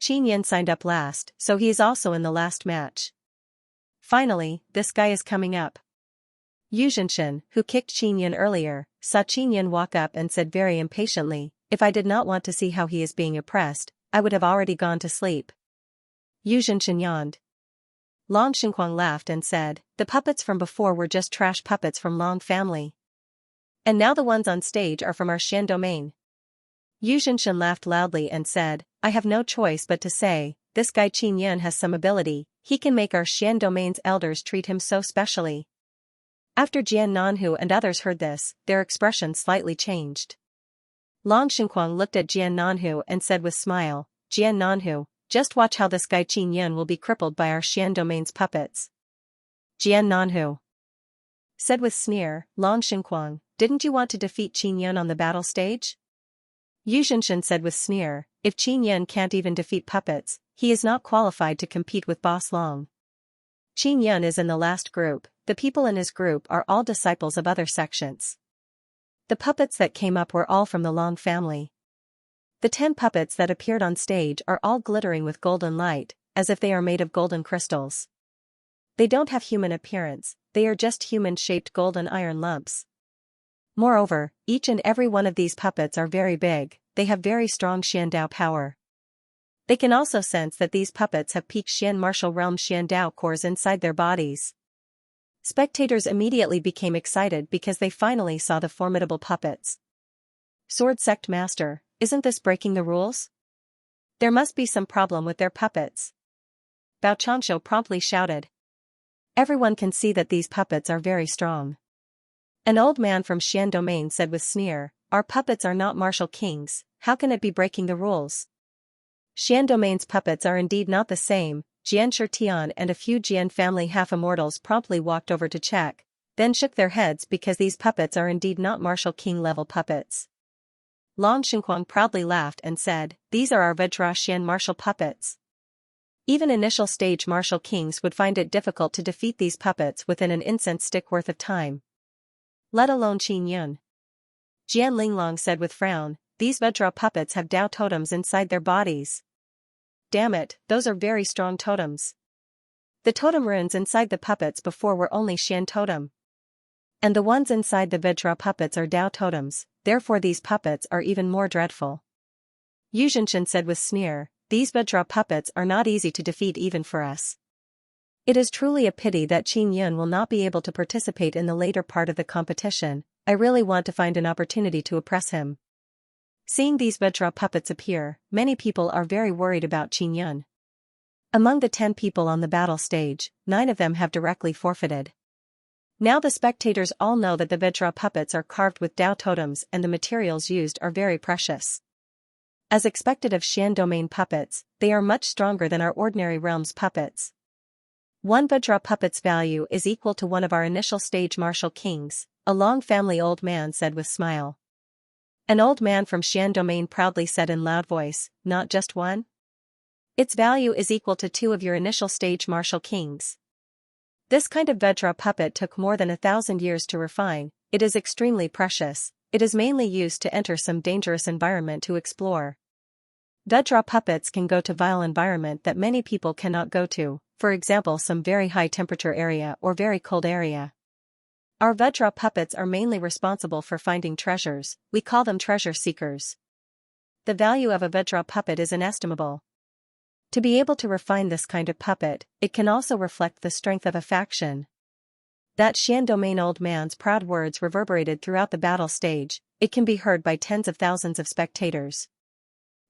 S1: Qin Yan signed up last, so he is also in the last match. Finally, this guy is coming up. Yu Zhenshin, who kicked Qin Yan earlier, saw Qin Yan walk up and said very impatiently, "If I did not want to see how he is being oppressed, I would have already gone to sleep." Yu Zhenshin yawned. Long Xinquang laughed and said, "The puppets from before were just trash puppets from Long family. And now the ones on stage are from our Xian domain." Yu Zhenshin laughed loudly and said, "I have no choice but to say, this guy Qin Yan has some ability, he can make our Xian domain's elders treat him so specially." After Jian Nanhu and others heard this, their expression slightly changed. Long Xinquang looked at Jian Nanhu and said with smile, "Jian Nanhu, just watch how this guy Qin Yan will be crippled by our Xian domain's puppets." Jian Nanhu said with sneer, "Long Xinquang, didn't you want to defeat Qin Yan on the battle stage?" Yu Zhenshin said with sneer, "If Qin Yan can't even defeat puppets, he is not qualified to compete with Boss Long. Qin Yan is in the last group, the people in his group are all disciples of other sections. The puppets that came up were all from the Long family. The 10 puppets that appeared on stage are all glittering with golden light, as if they are made of golden crystals. They don't have human appearance, they are just human-shaped golden iron lumps. Moreover, each and every one of these puppets are very big, they have very strong Xian Dao power. They can also sense that these puppets have peak Xian martial realm Xian Dao cores inside their bodies." Spectators immediately became excited because they finally saw the formidable puppets. "Sword Sect Master, isn't this breaking the rules? There must be some problem with their puppets." Bao Changshu promptly shouted. "Everyone can see that these puppets are very strong." An old man from Xian domain said with sneer, "Our puppets are not martial kings, how can it be breaking the rules?" Xian domain's puppets are indeed not the same. Jian Shirtian and a few Jian family half-immortals promptly walked over to check, then shook their heads because these puppets are indeed not martial king-level puppets. Long Xinquang proudly laughed and said, "These are our Vajra Xian martial puppets. Even initial stage martial kings would find it difficult to defeat these puppets within an incense stick worth of time. Let alone Qin Yun." Jian Linglong said with frown, "These Vajra puppets have Dao totems inside their bodies." damn it, those are very strong totems. The totem runes inside the puppets before were only Xian totem. And the ones inside the Vajra puppets are Dao totems, therefore these puppets are even more dreadful. Xianxia said with sneer, these Vajra puppets are not easy to defeat even for us. It is truly a pity that Qin Yun will not be able to participate in the later part of the competition. I really want to find an opportunity to oppress him. Seeing these Vajra puppets appear, many people are very worried about Qin Yun. Among the 10 people on the battle stage, 9 of them have directly forfeited. Now the spectators all know that the Vajra puppets are carved with Dao totems and the materials used are very precious. As expected of Xian domain puppets, they are much stronger than our ordinary realms puppets. One Vajra puppet's value is equal to one of our initial stage martial kings, a long family old man said with smile. An old man from Xian domain proudly said in loud voice, not just one? Its value is equal to 2 of your initial stage martial kings. This kind of Vajra puppet took more than 1,000 years to refine, it is extremely precious, it is mainly used to enter some dangerous environment to explore. Vajra puppets can go to vile environment that many people cannot go to, for example some very high temperature area or very cold area. Our Vajra puppets are mainly responsible for finding treasures, we call them treasure seekers. The value of a Vajra puppet is inestimable. To be able to refine this kind of puppet, it can also reflect the strength of a faction. That Xian domain old man's proud words reverberated throughout the battle stage, it can be heard by tens of thousands of spectators.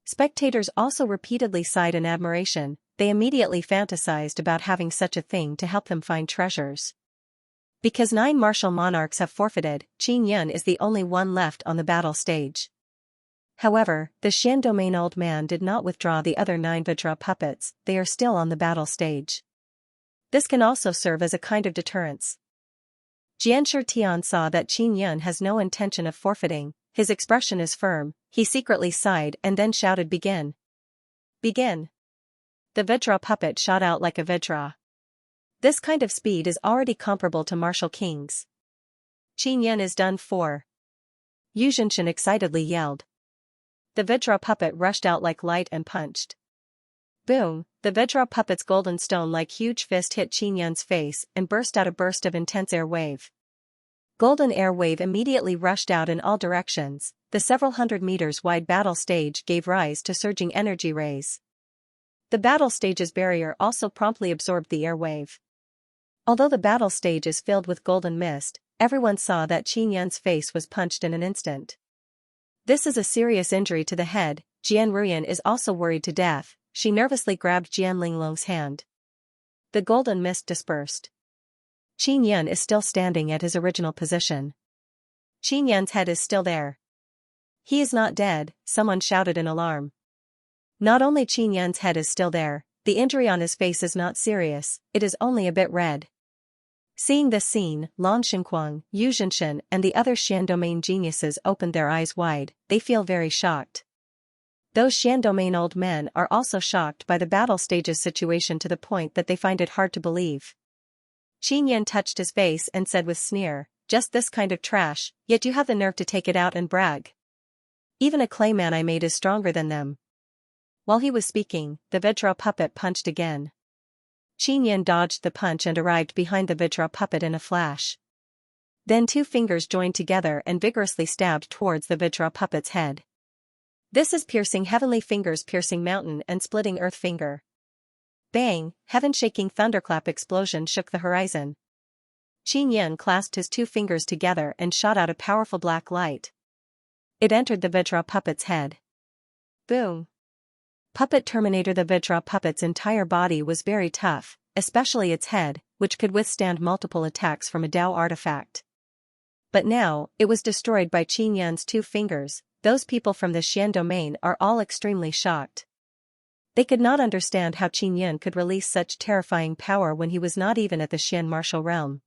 S1: Spectators also repeatedly sighed in admiration, they immediately fantasized about having such a thing to help them find treasures. Because 9 martial monarchs have forfeited, Qin Yun is the only one left on the battle stage. However, the Xian domain old man did not withdraw the other 9 Vajra puppets, they are still on the battle stage. This can also serve as a kind of deterrence. Xianxia Tian saw that Qin Yun has no intention of forfeiting, his expression is firm, he secretly sighed and then shouted begin. Begin. The Vajra puppet shot out like a Vajra. This kind of speed is already comparable to martial kings. Qin Yun is done for. Xianxia excitedly yelled. The Vajra puppet rushed out like light and punched. Boom, the Vajra puppet's golden stone-like huge fist hit Qin Yun's face and burst out a burst of intense air wave. Golden air wave immediately rushed out in all directions, the several hundred meters wide battle stage gave rise to surging energy rays. The battle stage's barrier also promptly absorbed the air wave. Although the battle stage is filled with golden mist, everyone saw that Qin Yun's face was punched in an instant. This is a serious injury to the head. Jian Ruyan is also worried to death, she nervously grabbed Jian Linglong's hand. The golden mist dispersed. Qin Yun is still standing at his original position. Qin Yun's head is still there. He is not dead, someone shouted in alarm. Not only Qin Yun's head is still there, the injury on his face is not serious, it is only a bit red. Seeing this scene, Lan Xinquang, Yu Zhenshin and the other Xian domain geniuses opened their eyes wide, they feel very shocked. Those Xian domain old men are also shocked by the battle stage's situation to the point that they find it hard to believe. Qin Yun touched his face and said with sneer, just this kind of trash, yet you have the nerve to take it out and brag. Even a clayman I made is stronger than them. While he was speaking, the Vajra puppet punched again. Qin Yun dodged the punch and arrived behind the Vajra puppet in a flash. Then 2 fingers joined together and vigorously stabbed towards the Vajra puppet's head. This is piercing heavenly fingers piercing mountain and splitting earth finger. Bang, heaven-shaking thunderclap explosion shook the horizon. Qin Yun clasped his 2 fingers together and shot out a powerful black light. It entered the Vajra puppet's head. Boom. Puppet Terminator. The Vajra puppet's entire body was very tough, especially its head, which could withstand multiple attacks from a Dao artifact. But now, it was destroyed by Qin Yun's 2 fingers. Those people from the Xian domain are all extremely shocked. They could not understand how Qin Yun could release such terrifying power when he was not even at the Xian martial realm.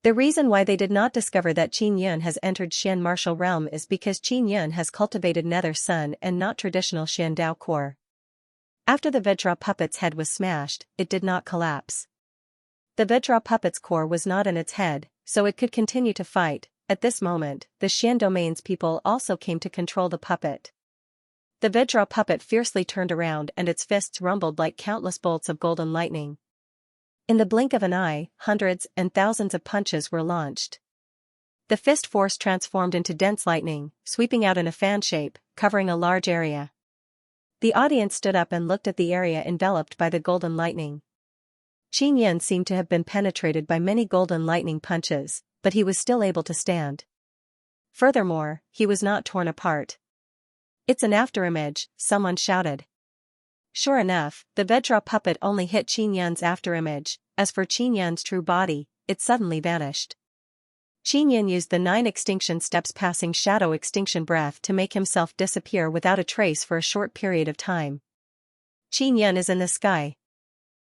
S1: The reason why they did not discover that Qin Yun has entered Xian martial realm is because Qin Yun has cultivated Nether Sun and not traditional Xian Dao core. After the Vajra puppet's head was smashed, it did not collapse. The Vajra puppet's core was not in its head, so it could continue to fight. At this moment, the Xian domain's people also came to control the puppet. The Vidra puppet fiercely turned around and its fists rumbled like countless bolts of golden lightning. In the blink of an eye, hundreds and thousands of punches were launched. The fist force transformed into dense lightning, sweeping out in a fan shape, covering a large area. The audience stood up and looked at the area enveloped by the golden lightning. Qin Yan seemed to have been penetrated by many golden lightning punches, but he was still able to stand. Furthermore, he was not torn apart. "It's an afterimage," someone shouted. Sure enough, the Vidra puppet only hit Qin Yan's afterimage. As for Qin Yan's true body, it suddenly vanished. Qin Yan used the 9 extinction steps passing shadow extinction breath to make himself disappear without a trace for a short period of time. Qin Yan is in the sky.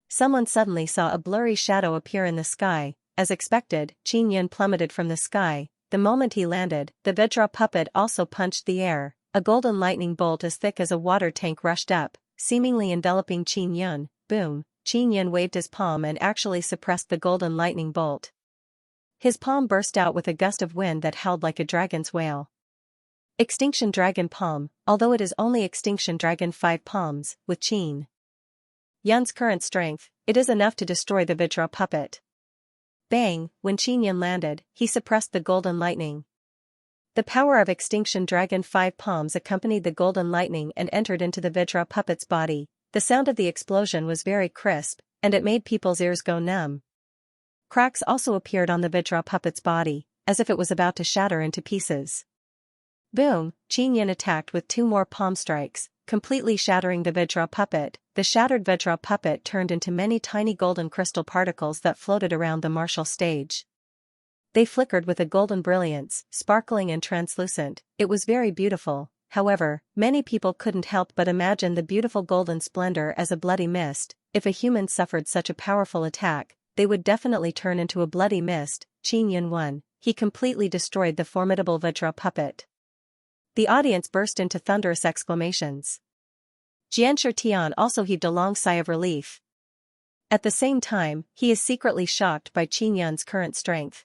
S1: Someone suddenly saw a blurry shadow appear in the sky. As expected, Qin Yan plummeted from the sky. The moment he landed, the Vidra puppet also punched the air. A golden lightning bolt as thick as a water tank rushed up, seemingly enveloping Qin Yan. Boom! Qin Yan waved his palm and actually suppressed the golden lightning bolt. His palm burst out with a gust of wind that howled like a dragon's wail. Extinction Dragon Palm, although it is only Extinction Dragon 5 palms, with Qin Yan's current strength, it is enough to destroy the Vidra puppet. Bang! When Qin Yan landed, he suppressed the golden lightning. The power of Extinction Dragon 5 palms accompanied the golden lightning and entered into the Vidra puppet's body. The sound of the explosion was very crisp, and it made people's ears go numb. Cracks also appeared on the Vidra puppet's body, as if it was about to shatter into pieces. Boom! Qin Yan attacked with 2 more palm strikes, completely shattering the Vidra puppet. The shattered Vidra puppet turned into many tiny golden crystal particles that floated around the martial stage. They flickered with a golden brilliance, sparkling and translucent. It was very beautiful. However, many people couldn't help but imagine the beautiful golden splendor as a bloody mist. If a human suffered such a powerful attack, they would definitely turn into a bloody mist. Qin Yan won. He completely destroyed the formidable Vidra puppet. The audience burst into thunderous exclamations. Xianxia also heaved a long sigh of relief. At the same time, he is secretly shocked by Qin Yan's current strength.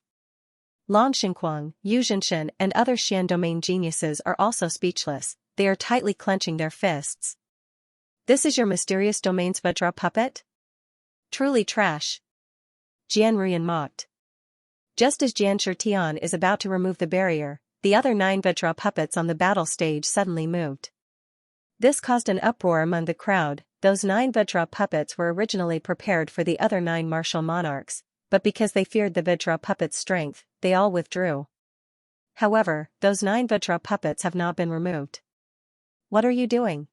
S1: Long Xinquang, Yu Zhenshen and other Xian domain geniuses are also speechless. They are tightly clenching their fists. "This is your mysterious domain's Vidra puppet? Truly trash," Jian Ruyan mocked. Just as Xianxia is about to remove the barrier, the other 9 Vidra puppets on the battle stage suddenly moved. This caused an uproar among the crowd. Those 9 Vidra puppets were originally prepared for the other 9 martial monarchs, but because they feared the Vidra puppet's strength, they all withdrew. However, those 9 Vidra puppets have not been removed. "What are you doing?"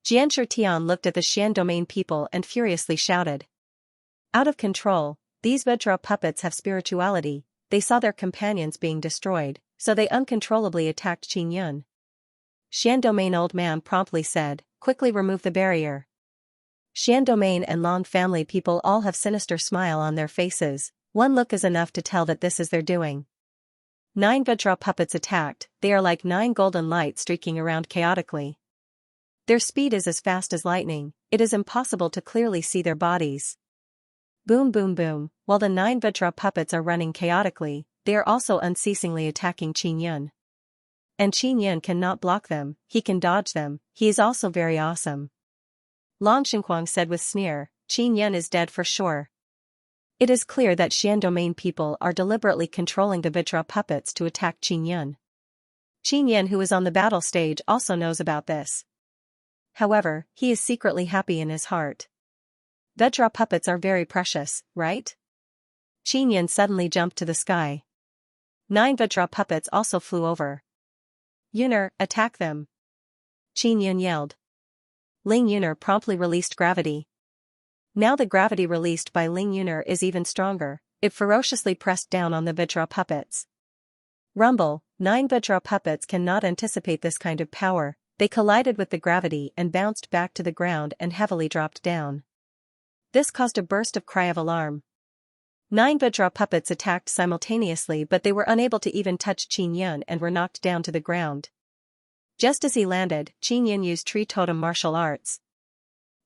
S1: Xianxia looked at the Xian domain people and furiously shouted. "Out of control, these Vidra puppets have spirituality." They saw their companions being destroyed, so they uncontrollably attacked Qin Yan. Xian domain old man promptly said, "Quickly remove the barrier." Xian domain and Long family people all have sinister smile on their faces. One look is enough to tell that this is their doing. 9 Vidra puppets attacked. They are like 9 golden lights streaking around chaotically. Their speed is as fast as lightning. It is impossible to clearly see their bodies. Boom boom boom, while the 9 Vidra puppets are running chaotically, they are also unceasingly attacking Qin Yan. And Qin Yan cannot block them, he can dodge them. He is also very awesome. Long Xinquang said with sneer, "Qin Yan is dead for sure." It is clear that Xian domain people are deliberately controlling the Vidra puppets to attack Qin Yan. Qin Yan, who is on the battle stage, also knows about this. However, he is secretly happy in his heart. Vidra puppets are very precious, right? Qin Yan suddenly jumped to the sky. 9 Vidra puppets also flew over. "Yuner, attack them!" Qin Yan yelled. Ling Yuner promptly released gravity. Now the gravity released by Ling Yuner is even stronger. It ferociously pressed down on the Vidra puppets. Rumble, 9 Vidra puppets cannot anticipate this kind of power. They collided with the gravity and bounced back to the ground and heavily dropped down. This caused a burst of cry of alarm. 9 Vidra puppets attacked simultaneously, but they were unable to even touch Qin Yan and were knocked down to the ground. Just as he landed, Qin Yan used tree totem martial arts.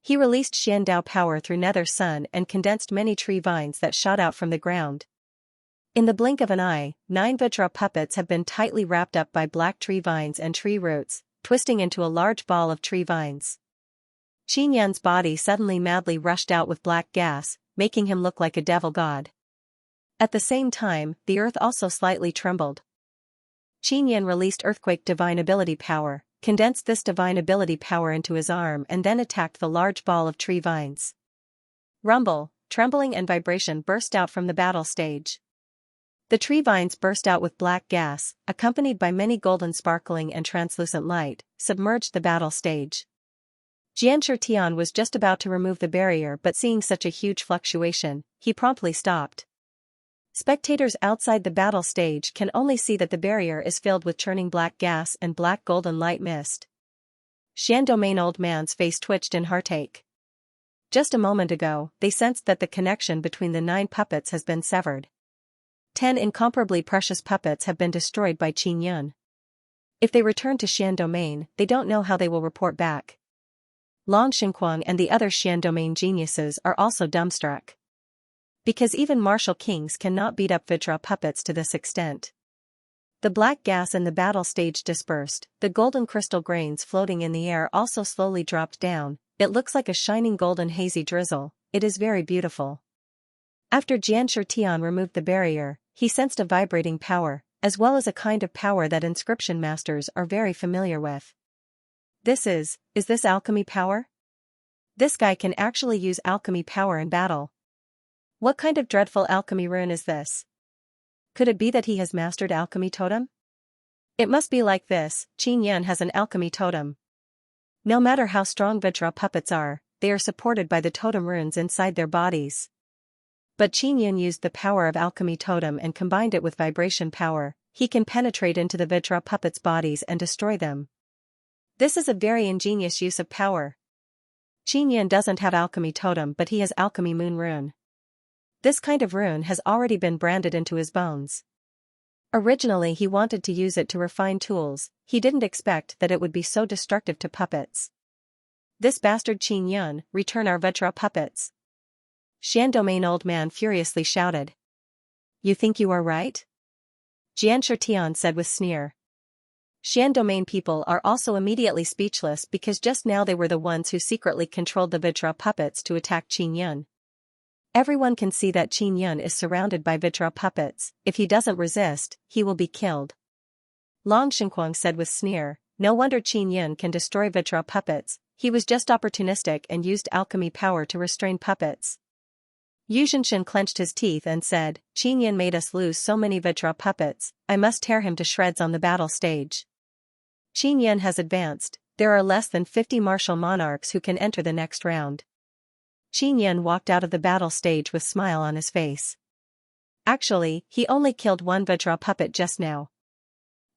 S1: He released Xian Dao power through Nether Sun and condensed many tree vines that shot out from the ground. In the blink of an eye, 9 Vidra puppets have been tightly wrapped up by black tree vines and tree roots. twisting into a large ball of tree vines. Xianxia's body suddenly madly rushed out with black gas, making him look like a devil god. At the same time, the earth also slightly trembled. Xianxia released earthquake divine ability power, condensed this divine ability power into his arm and then attacked the large ball of tree vines. Rumble, trembling and vibration burst out from the battle stage. The tree vines burst out with black gas, accompanied by many golden sparkling and translucent light, submerged the battle stage. Xianxia was just about to remove the barrier, but seeing such a huge fluctuation, he promptly stopped. Spectators outside the battle stage can only see that the barrier is filled with churning black gas and black golden light mist. Xiandomain old man's face twitched in heartache. Just a moment ago, they sensed that the connection between the 9 puppets has been severed. 10 incomparably precious puppets have been destroyed by Xianxia. If they return to Xiandomain, they don't know how they will report back. Long Xinquang and the other Xiandomain geniuses are also dumbstruck. Because even martial kings cannot beat up Vajra puppets to this extent. The black gas in the battle stage dispersed, the golden crystal grains floating in the air also slowly dropped down. It looks like a shining golden hazy drizzle. It is very beautiful. After Xianxia removed the barrier, he sensed a vibrating power, as well as a kind of power that inscription masters are very familiar with. Is this alchemy power? This guy can actually use alchemy power in battle. What kind of dreadful alchemy rune is this? Could it be that he has mastered alchemy totem? It must be like this. Xianxia has an alchemy totem. No matter how strong Vajra puppets are, they are supported by the totem runes inside their bodies. But Xianxia used the power of alchemy totem and combined it with vibration power. He can penetrate into the Vajra puppets' bodies and destroy them. This is a very ingenious use of power. Xianxia doesn't have alchemy totem, but he has alchemy moon rune. This kind of rune has already been branded into his bones. Originally he wanted to use it to refine tools, he didn't expect that it would be so destructive to puppets. This bastard Xianxia, return our Vajra puppets. Xiandomain old man furiously shouted. You think you are right? Xianxia said with sneer. Xiandomain people are also immediately speechless because just now they were the ones who secretly controlled the Vajra puppets to attack Xianxia. Everyone can see that Xianxia is surrounded by Vajra puppets. If he doesn't resist, he will be killed. Long Xinquang said with sneer, no wonder Xianxia can destroy Vajra puppets, he was just opportunistic and used alchemy power to restrain puppets. Yu Zhenshin clenched his teeth and said, Xianxia made us lose so many Vajra puppets, I must tear him to shreds on the battle stage. Xianxia has advanced, there are less than 50 martial monarchs who can enter the next round. Xianxia walked out of the battle stage with a smile on his face. Actually, he only killed 1 Vajra puppet just now.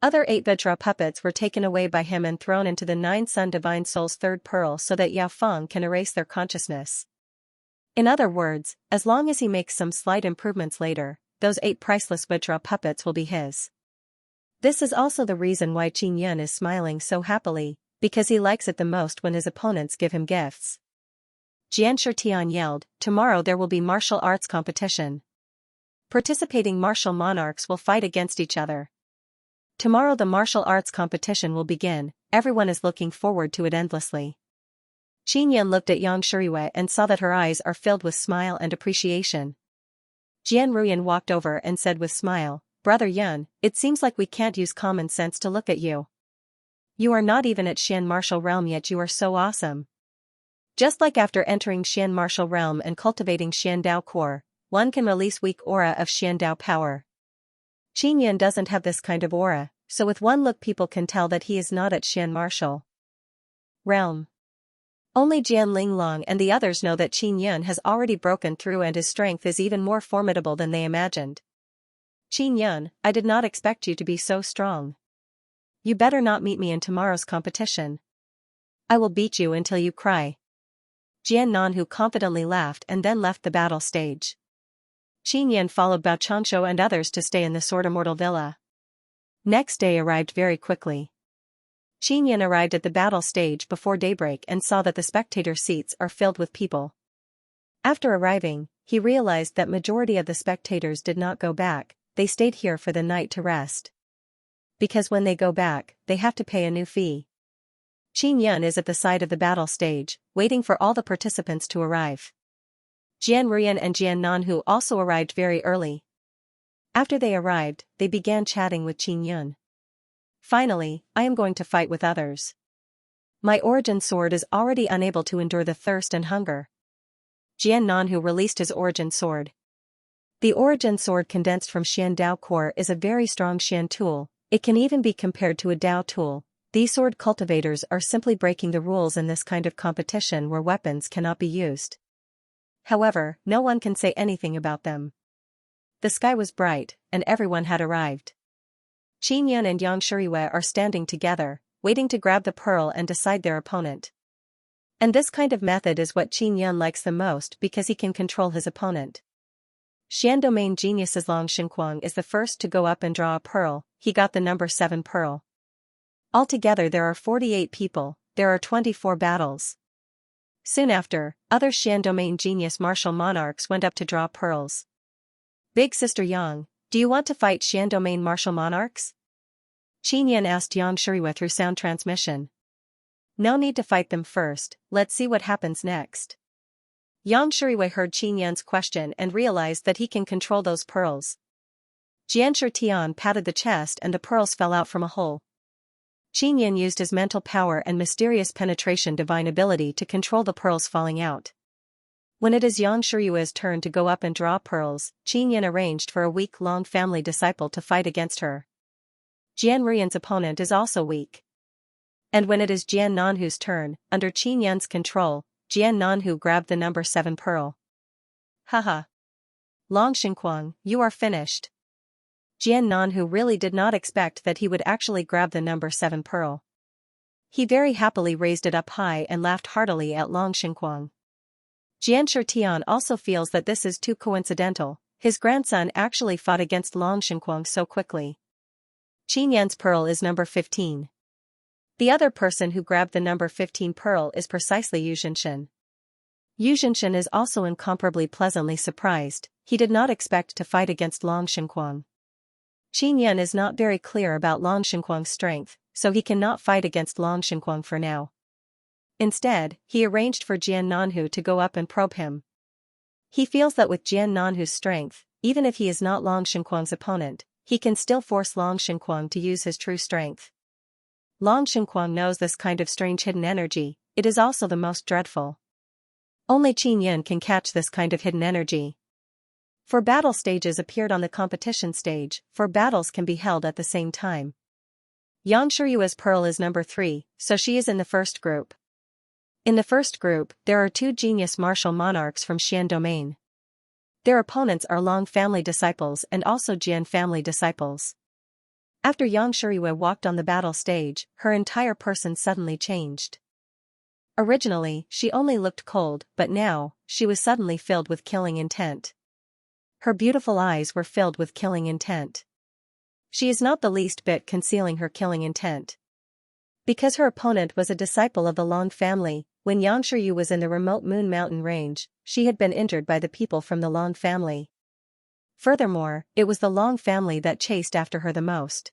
S1: Other 8 Vajra puppets were taken away by him and thrown into the 9 Sun Divine Soul's 3rd pearl so that Yao Feng can erase their consciousness. In other words, as long as he makes some slight improvements later, those 8 priceless Vajra puppets will be his. This is also the reason why Xianxia is smiling so happily, because he likes it the most when his opponents give him gifts. Xianxia yelled, tomorrow there will be martial arts competition. Participating martial monarchs will fight against each other. Tomorrow the martial arts competition will begin, everyone is looking forward to it endlessly. Xianxia looked at Yang Shuriwei and saw that her eyes are filled with smile and appreciation. Jian Ruyan walked over and said with smile, Brother Yun, it seems like we can't use common sense to look at you. You are not even at Xian martial realm yet, you are so awesome. Just like after entering Xian martial realm and cultivating Xian Dao core, one can release weak aura of Xian Dao power. Xianxia doesn't have this kind of aura, so with one look people can tell that he is not at Xian martial realm. Only Jian Linglong and the others know that Xianxia has already broken through and his strength is even more formidable than they imagined. Xianxia, I did not expect you to be so strong. You better not meet me in tomorrow's competition. I will beat you until you cry. Jian Nanhu confidently laughed and then left the battle stage. Xianxia followed Bao Changshu and others to stay in the Sword Immortal Villa. Next day arrived very quickly. Xianxia arrived at the battle stage before daybreak and saw that the spectator seats are filled with people. After arriving, he realized that majority of the spectators did not go back, they stayed here for the night to rest. Because when they go back, they have to pay a new fee. Qin Yun is at the side of the battle stage, waiting for all the participants to arrive. Jian Rian and Jian Nanhu also arrived very early. After they arrived, they began chatting with Qin Yun. Finally, I am going to fight with others. My origin sword is already unable to endure the thirst and hunger. Jian Nanhu released his origin sword. The origin sword condensed from Xian Dao core is a very strong Xian tool. It can even be compared to a Dao tool. These sword cultivators are simply breaking the rules in this kind of competition where weapons cannot be used. However, no one can say anything about them. The sky was bright, and everyone had arrived. Qin Yun and Yang Shuriwei are standing together, waiting to grab the pearl and decide their opponent. And this kind of method is what Qin Yun likes the most because he can control his opponent. Xian Domain Genius's Long Xinquang is the first to go up and draw a pearl. He got the number 7 pearl. Altogether there are 48 people, there are 24 battles. Soon after, other Xian Domain Genius martial monarchs went up to draw pearls. Big Sister Yang, do you want to fight Xian Domain martial monarchs? Qin Yun asked Yang Shuriwei through sound transmission. No need to fight them first, let's see what happens next. Yang Shuriwei heard Qin Yun's question and realized that he can control those pearls. Jian Shitian patted the chest and the pearls fell out from a hole. Qin Yun used his mental power and mysterious penetration divine ability to control the pearls falling out. When it is Yang Shuriwei's turn to go up and draw pearls, Qin Yun arranged for a weak-long family disciple to fight against her. Jian Rian's opponent is also weak. And when it is Jian Nanhu's turn, under Qin Yun's control, Jian Nanhu grabbed the number 7 pearl. Haha. Long Xinquang, you are finished. Jian Nanhu really did not expect that he would actually grab the number 7 pearl. He very happily raised it up high and laughed heartily at Long Xinquang. Jian Shitian also feels that this is too coincidental. His grandson actually fought against Long Xinquang so quickly. Qin Yun's pearl is number 15. The other person who grabbed the number 15 pearl is precisely Yu Zhinshan. Yu Zhinshan is also incomparably pleasantly surprised. He did not expect to fight against Long Xinquang. Qin Yun is not very clear about Long Xinquang's strength, so he cannot fight against Long Xinquang for now. Instead, he arranged for Jian Nanhu to go up and probe him. He feels that with Jian Nanhu's strength, even if he is not Long Xinquang's opponent, he can still force Long Xinquang to use his true strength. Long Xinquang knows this kind of strange hidden energy. It is also the most dreadful. Only Qin Yun can catch this kind of hidden energy. 4 battle stages appeared on the competition stage. 4 battles can be held at the same time. Yang Shuyua's pearl is number 3, so she is in the first group. In the first group, there are 2 genius martial monarchs from Xian Domain. Their opponents are Long family disciples and also Jian family disciples. After Yang Shuriwei walked on the battle stage, her entire person suddenly changed. Originally, she only looked cold, but now, she was suddenly filled with killing intent. Her beautiful eyes were filled with killing intent. She is not the least bit concealing her killing intent. Because her opponent was a disciple of the Long family, when Yang Shuryu was in the remote Moon Mountain range, she had been injured by the people from the Long family. Furthermore, it was the Long family that chased after her the most.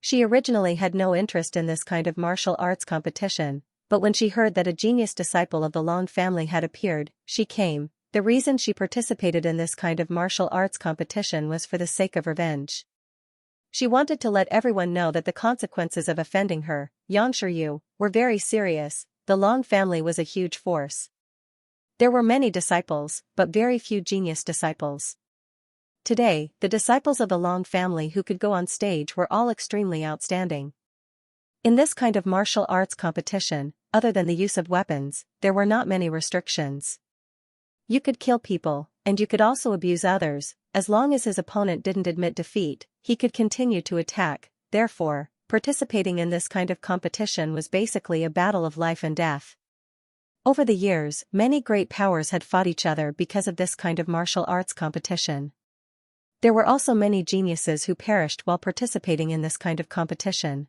S1: She originally had no interest in this kind of martial arts competition, but when she heard that a genius disciple of the Long family had appeared, she came. The reason she participated in this kind of martial arts competition was for the sake of revenge. She wanted to let everyone know that the consequences of offending her, Yang Shuryu, were very serious. The Long family was a huge force. There were many disciples, but very few genius disciples. Today, the disciples of the Long family who could go on stage were all extremely outstanding. In this kind of martial arts competition, other than the use of weapons, there were not many restrictions. You could kill people, and you could also abuse others. As long as his opponent didn't admit defeat, he could continue to attack. Therefore, participating in this kind of competition was basically a battle of life and death. Over the years, many great powers had fought each other because of this kind of martial arts competition. There were also many geniuses who perished while participating in this kind of competition.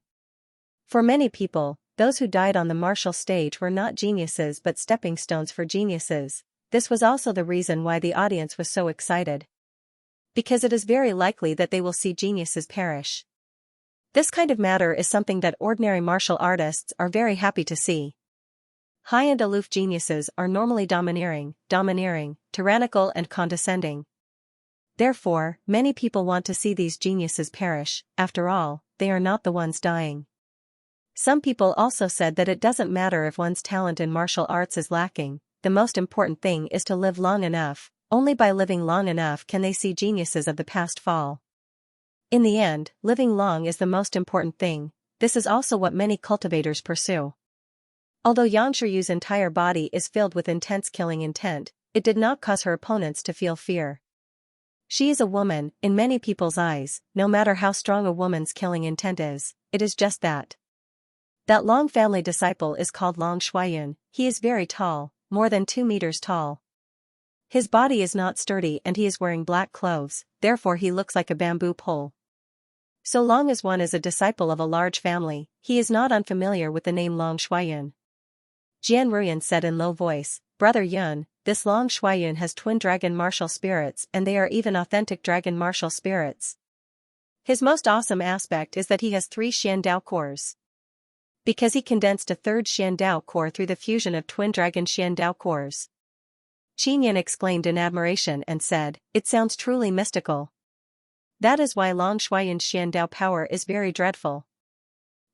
S1: For many people, those who died on the martial stage were not geniuses but stepping stones for geniuses. This was also the reason why the audience was so excited. Because it is very likely that they will see geniuses perish. This kind of matter is something that ordinary martial artists are very happy to see. High and aloof geniuses are normally domineering, tyrannical and condescending. Therefore, many people want to see these geniuses perish. After all, they are not the ones dying. Some people also said that it doesn't matter if one's talent in martial arts is lacking, the most important thing is to live long enough. Only by living long enough can they see geniuses of the past fall. In the end, living long is the most important thing. This is also what many cultivators pursue. Although Xianxia's entire body is filled with intense killing intent, it did not cause her opponents to feel fear. She is a woman, in many people's eyes, no matter how strong a woman's killing intent is, it is just that. That long family disciple is called Long Shuayun. He is very tall, more than 2 meters tall. His body is not sturdy and he is wearing black clothes, therefore he looks like a bamboo pole. So long as one is a disciple of a large family, he is not unfamiliar with the name Long Shuayun. Jian Ruyan said in low voice, "Brother Yun, this Long Shuayun has twin dragon martial spirits and they are even authentic dragon martial spirits. His most awesome aspect is that he has 3 Xian Dao cores. Because he condensed a third Xian Dao core through the fusion of twin dragon Xian Dao cores." Qin Yan exclaimed in admiration and said, "It sounds truly mystical. That is why Long Shuayun's Xian Dao power is very dreadful."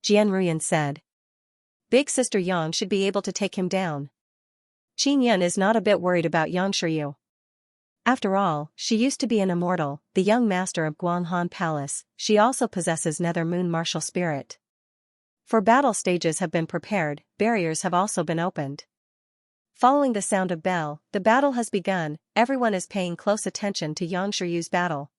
S1: Jian Ruyan said, "Big Sister Yang should be able to take him down." Qin Yan is not a bit worried about Xianxia. After all, she used to be an immortal, the young master of Guanghan Palace. She also possesses Nether Moon martial spirit. For battle stages have been prepared, barriers have also been opened. Following the sound of bell, the battle has begun. Everyone is paying close attention to Xianxia's battle.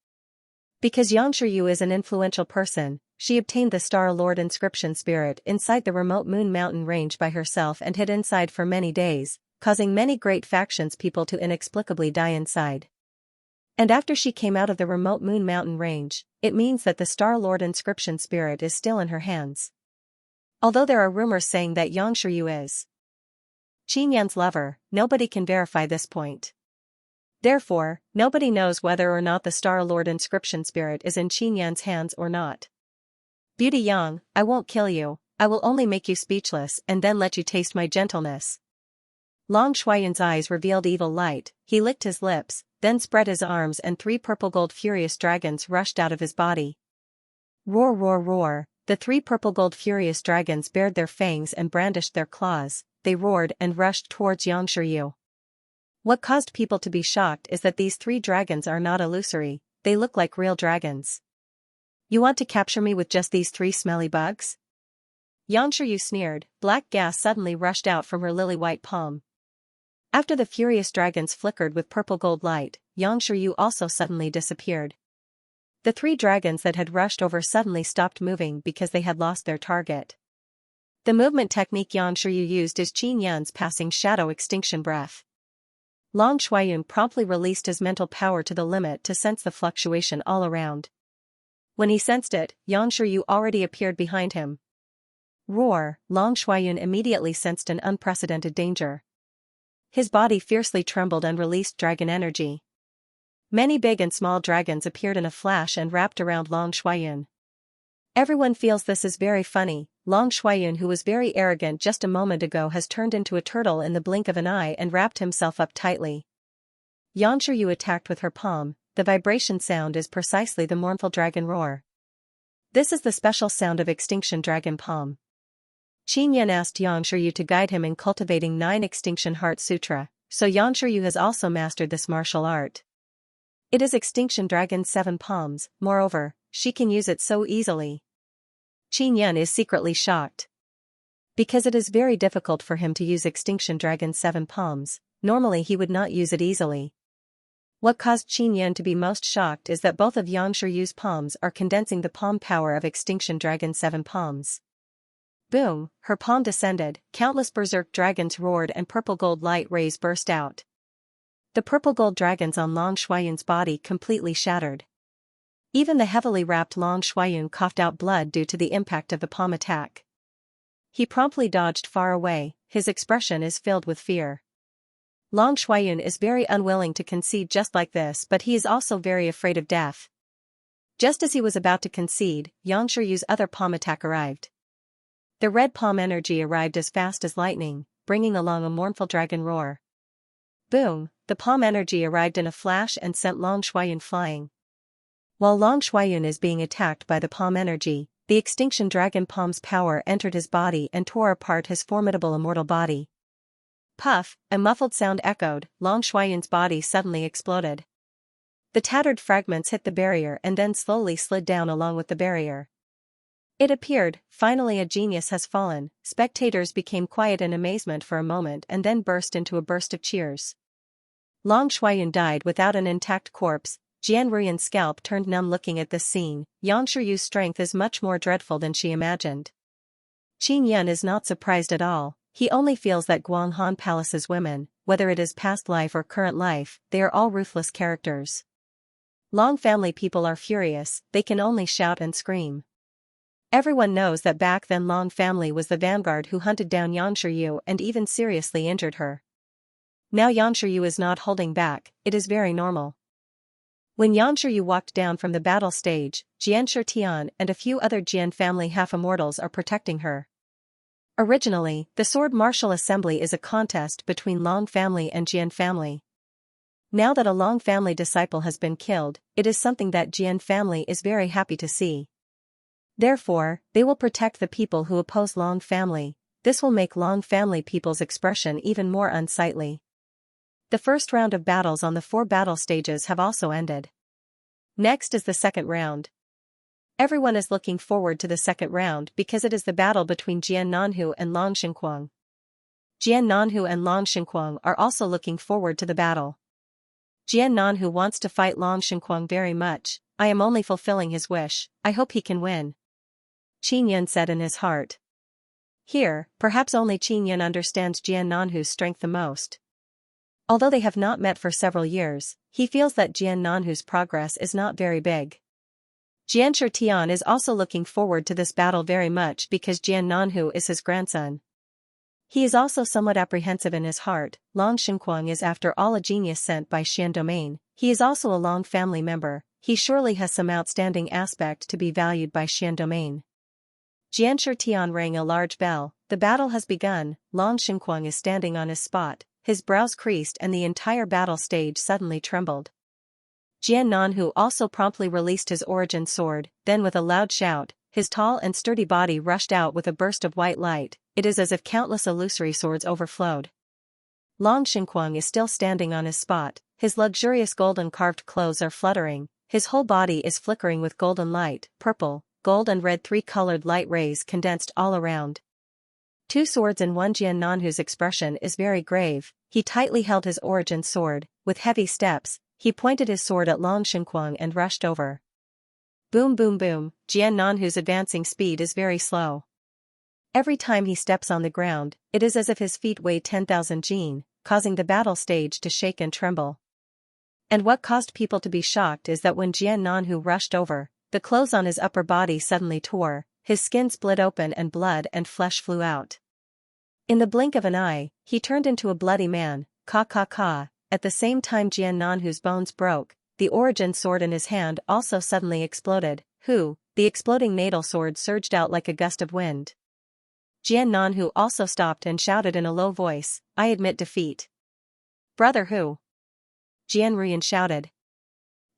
S1: Because Xianxia is an influential person, she obtained the Star Lord inscription spirit inside the remote Moon Mountain range by herself and hid inside for many days, causing many great factions people to inexplicably die inside. And after she came out of the remote Moon Mountain range, it means that the Star Lord inscription spirit is still in her hands. Although there are rumors saying that Xianxia is Qin Yan's lover, nobody can verify this point. Therefore, nobody knows whether or not the Star Lord inscription spirit is in Qin Yan's hands or not. "Beauty Yang, I won't kill you, I will only make you speechless and then let you taste my gentleness." Long Shuayun's eyes revealed evil light, he licked his lips, then spread his arms and 3 purple gold furious dragons rushed out of his body. Roar roar roar, the 3 purple gold furious dragons bared their fangs and brandished their claws, they roared and rushed towards Xianxia. What caused people to be shocked is that these 3 dragons are not illusory, they look like real dragons. "You want to capture me with just these 3 smelly bugs?" Xianxia sneered, black gas suddenly rushed out from her lily-white palm. After the furious dragons flickered with purple gold light, Xianxia also suddenly disappeared. The 3 dragons that had rushed over suddenly stopped moving because they had lost their target. The movement technique Xianxia used is Qin Yan's passing shadow extinction breath. Long Shuayun promptly released his mental power to the limit to sense the fluctuation all around. When he sensed it, Xianxia already appeared behind him. Roar, Long Shuayun immediately sensed an unprecedented danger. His body fiercely trembled and released dragon energy. Many big and small dragons appeared in a flash and wrapped around Long Shuayun. Everyone feels this is very funny. Long Shuayun, who was very arrogant just a moment ago, has turned into a turtle in the blink of an eye and wrapped himself up tightly. Xianxia attacked with her palm, the vibration sound is precisely the mournful dragon roar. This is the special sound of Extinction Dragon Palm. Qin Yan asked Xianxia to guide him in cultivating 9 Extinction Heart Sutra, so Xianxia has also mastered this martial art. It is Extinction Dragon's 7 palms, moreover, she can use it so easily. Qin Yan is secretly shocked. Because it is very difficult for him to use Extinction Dragon's 7 palms, normally he would not use it easily. What caused Qin Yan to be most shocked is that both of Xianxia's palms are condensing the palm power of Extinction Dragon's 7 palms. Boom, her palm descended, countless berserk dragons roared and purple gold light rays burst out. The purple gold dragons on Long Shuayun's body completely shattered. Even the heavily wrapped Long Shuayun coughed out blood due to the impact of the palm attack. He promptly dodged far away, his expression is filled with fear. Long Shuayun is very unwilling to concede just like this, but he is also very afraid of death. Just as he was about to concede, Xianxia's other palm attack arrived. The red palm energy arrived as fast as lightning, bringing along a mournful dragon roar. Boom! The palm energy arrived in a flash and sent Long Shuayun flying. While Long Shuayun is being attacked by the palm energy, the extinction dragon palm's power entered his body and tore apart his formidable immortal body. Puff! A muffled sound echoed. Long Shuayun's body suddenly exploded. The tattered fragments hit the barrier and then slowly slid down along with the barrier. It appeared, finally a genius has fallen. Spectators became quiet in amazement for a moment and then burst into a burst of cheers. Long Shuayun died without an intact corpse. Jian Ruiyan's scalp turned numb looking at this scene. Xianxia's strength is much more dreadful than she imagined. Qin Yan is not surprised at all. He only feels that Guanghan Palace's women, whether it is past life or current life, they are all ruthless characters. Long family people are furious, they can only shout and scream. Everyone knows that back then Long family was the vanguard who hunted down Xianxia and even seriously injured her. Now Xianxia is not holding back, it is very normal. When Xianxia walked down from the battle stage, Jian Shitian and a few other Jian family half-immortals are protecting her. Originally, the Sword Martial Assembly is a contest between Long family and Jian family. Now that a Long family disciple has been killed, it is something that Jian family is very happy to see. Therefore, they will protect the people who oppose Long family. This will make Long family people's expression even more unsightly. The first round of battles on the 4 battle stages have also ended. Next is the second round. Everyone is looking forward to the second round because it is the battle between Jian Nanhu and Long Xinquang. Jian Nanhu and Long Xinquang are also looking forward to the battle. Jian Nanhu wants to fight Long Xinquang very much. I am only fulfilling his wish, I hope he can win. Qin Yan said in his heart. Here, perhaps only Qin Yan understands Jian Nanhu's strength the most. Although they have not met for several years, he feels that Jian Nanhu's progress is not very big. Jian Shitian is also looking forward to this battle very much because Jian Nanhu is his grandson. He is also somewhat apprehensive in his heart. Long Xinquang is after all a genius sent by Xian Domain. He is also a Long family member. He surely has some outstanding aspect to be valued by Xian Domain. Jian Shitian rang a large bell. The battle has begun. Long Xinquang is standing on his spot. His brows creased and the entire battle stage suddenly trembled. Jian Nanhu also promptly released his origin sword, then with a loud shout, his tall and sturdy body rushed out with a burst of white light. It is as if countless illusory swords overflowed. Long Xinquang is still standing on his spot, his luxurious golden carved clothes are fluttering, his whole body is flickering with golden light, purple, gold and red 3-colored light rays condensed all around. 2 swords in one. Jian Nanhu's expression is very grave, he tightly held his origin sword, with heavy steps, he pointed his sword at Long Xinquang and rushed over. Boom boom boom, Jian Nanhu's advancing speed is very slow. Every time he steps on the ground, it is as if his feet weigh 10,000 jin, causing the battle stage to shake and tremble. And what caused people to be shocked is that when Jian Nanhu rushed over, the clothes on his upper body suddenly tore, his skin split open and blood and flesh flew out. In the blink of an eye, he turned into a bloody man, ka ka ka. At the same time Jian Nanhu's bones broke, the origin sword in his hand also suddenly exploded. The exploding natal sword surged out like a gust of wind. Jian Nanhu also stopped and shouted in a low voice, I admit defeat. Brother Hu? Jian Ruiyan shouted.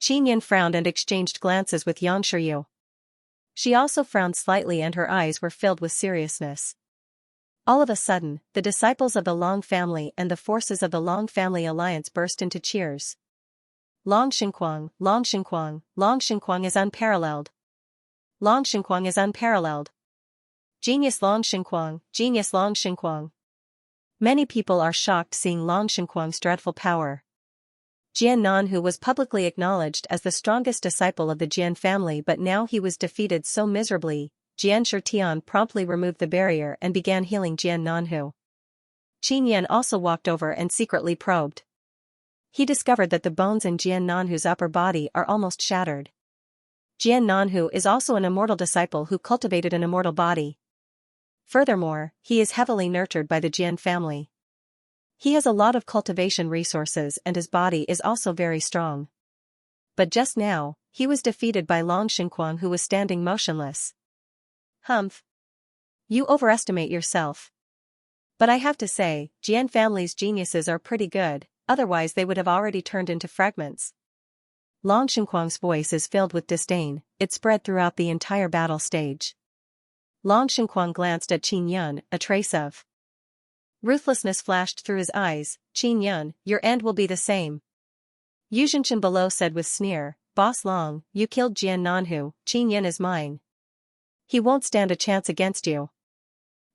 S1: Qin Yan frowned and exchanged glances with Xianxia. She also frowned slightly and her eyes were filled with seriousness. All of a sudden, the disciples of the Long family and the forces of the Long family alliance burst into cheers. Long Xinquang, Long Xinquang, Long Xinquang is unparalleled. Long Xinquang is unparalleled. Genius Long Xinquang, genius Long Xinquang. Many people are shocked seeing Long Xinquang's dreadful power. Jian Nanhu was publicly acknowledged as the strongest disciple of the Jian family, but now he was defeated so miserably. Jian Shitian promptly removed the barrier and began healing Jian Nanhu. Qin Yan also walked over and secretly probed. He discovered that the bones in Jian Nanhu's upper body are almost shattered. Jian Nanhu is also an immortal disciple who cultivated an immortal body. Furthermore, he is heavily nurtured by the Jian family. He has a lot of cultivation resources and his body is also very strong. but just now, he was defeated by Long Xinquang, who was standing motionless. Humph. You overestimate yourself. But I have to say, Jian family's geniuses are pretty good, otherwise they would have already turned into fragments. Long Xinquang's voice is filled with disdain, it spread throughout the entire battle stage. Long Xinquang glanced at Qin Yun, a trace of ruthlessness flashed through his eyes. Qin Yun, your end will be the same. Yu Zhenchen below said with sneer, Boss Long, you killed Jian Nanhu, Qin Yun is mine. He won't stand a chance against you.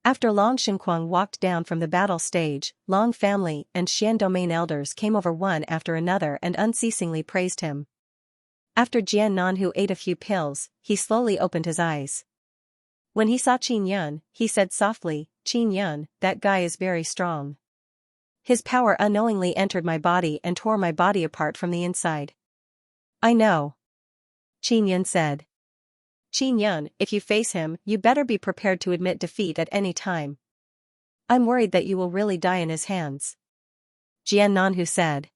S1: After Long Xinquang walked down from the battle stage, Long family and Xian domain elders came over one after another and unceasingly praised him. After Jian Nanhu ate a few pills, he slowly opened his eyes. When he saw Qin Yun, he said softly, Qin Yun, that guy is very strong. His power unknowingly entered my body and tore my body apart from the inside. I know. Qin Yun said. Qin Yun, if you face him, you better be prepared to admit defeat at any time. I'm worried that you will really die in his hands. Jian Nanhu said.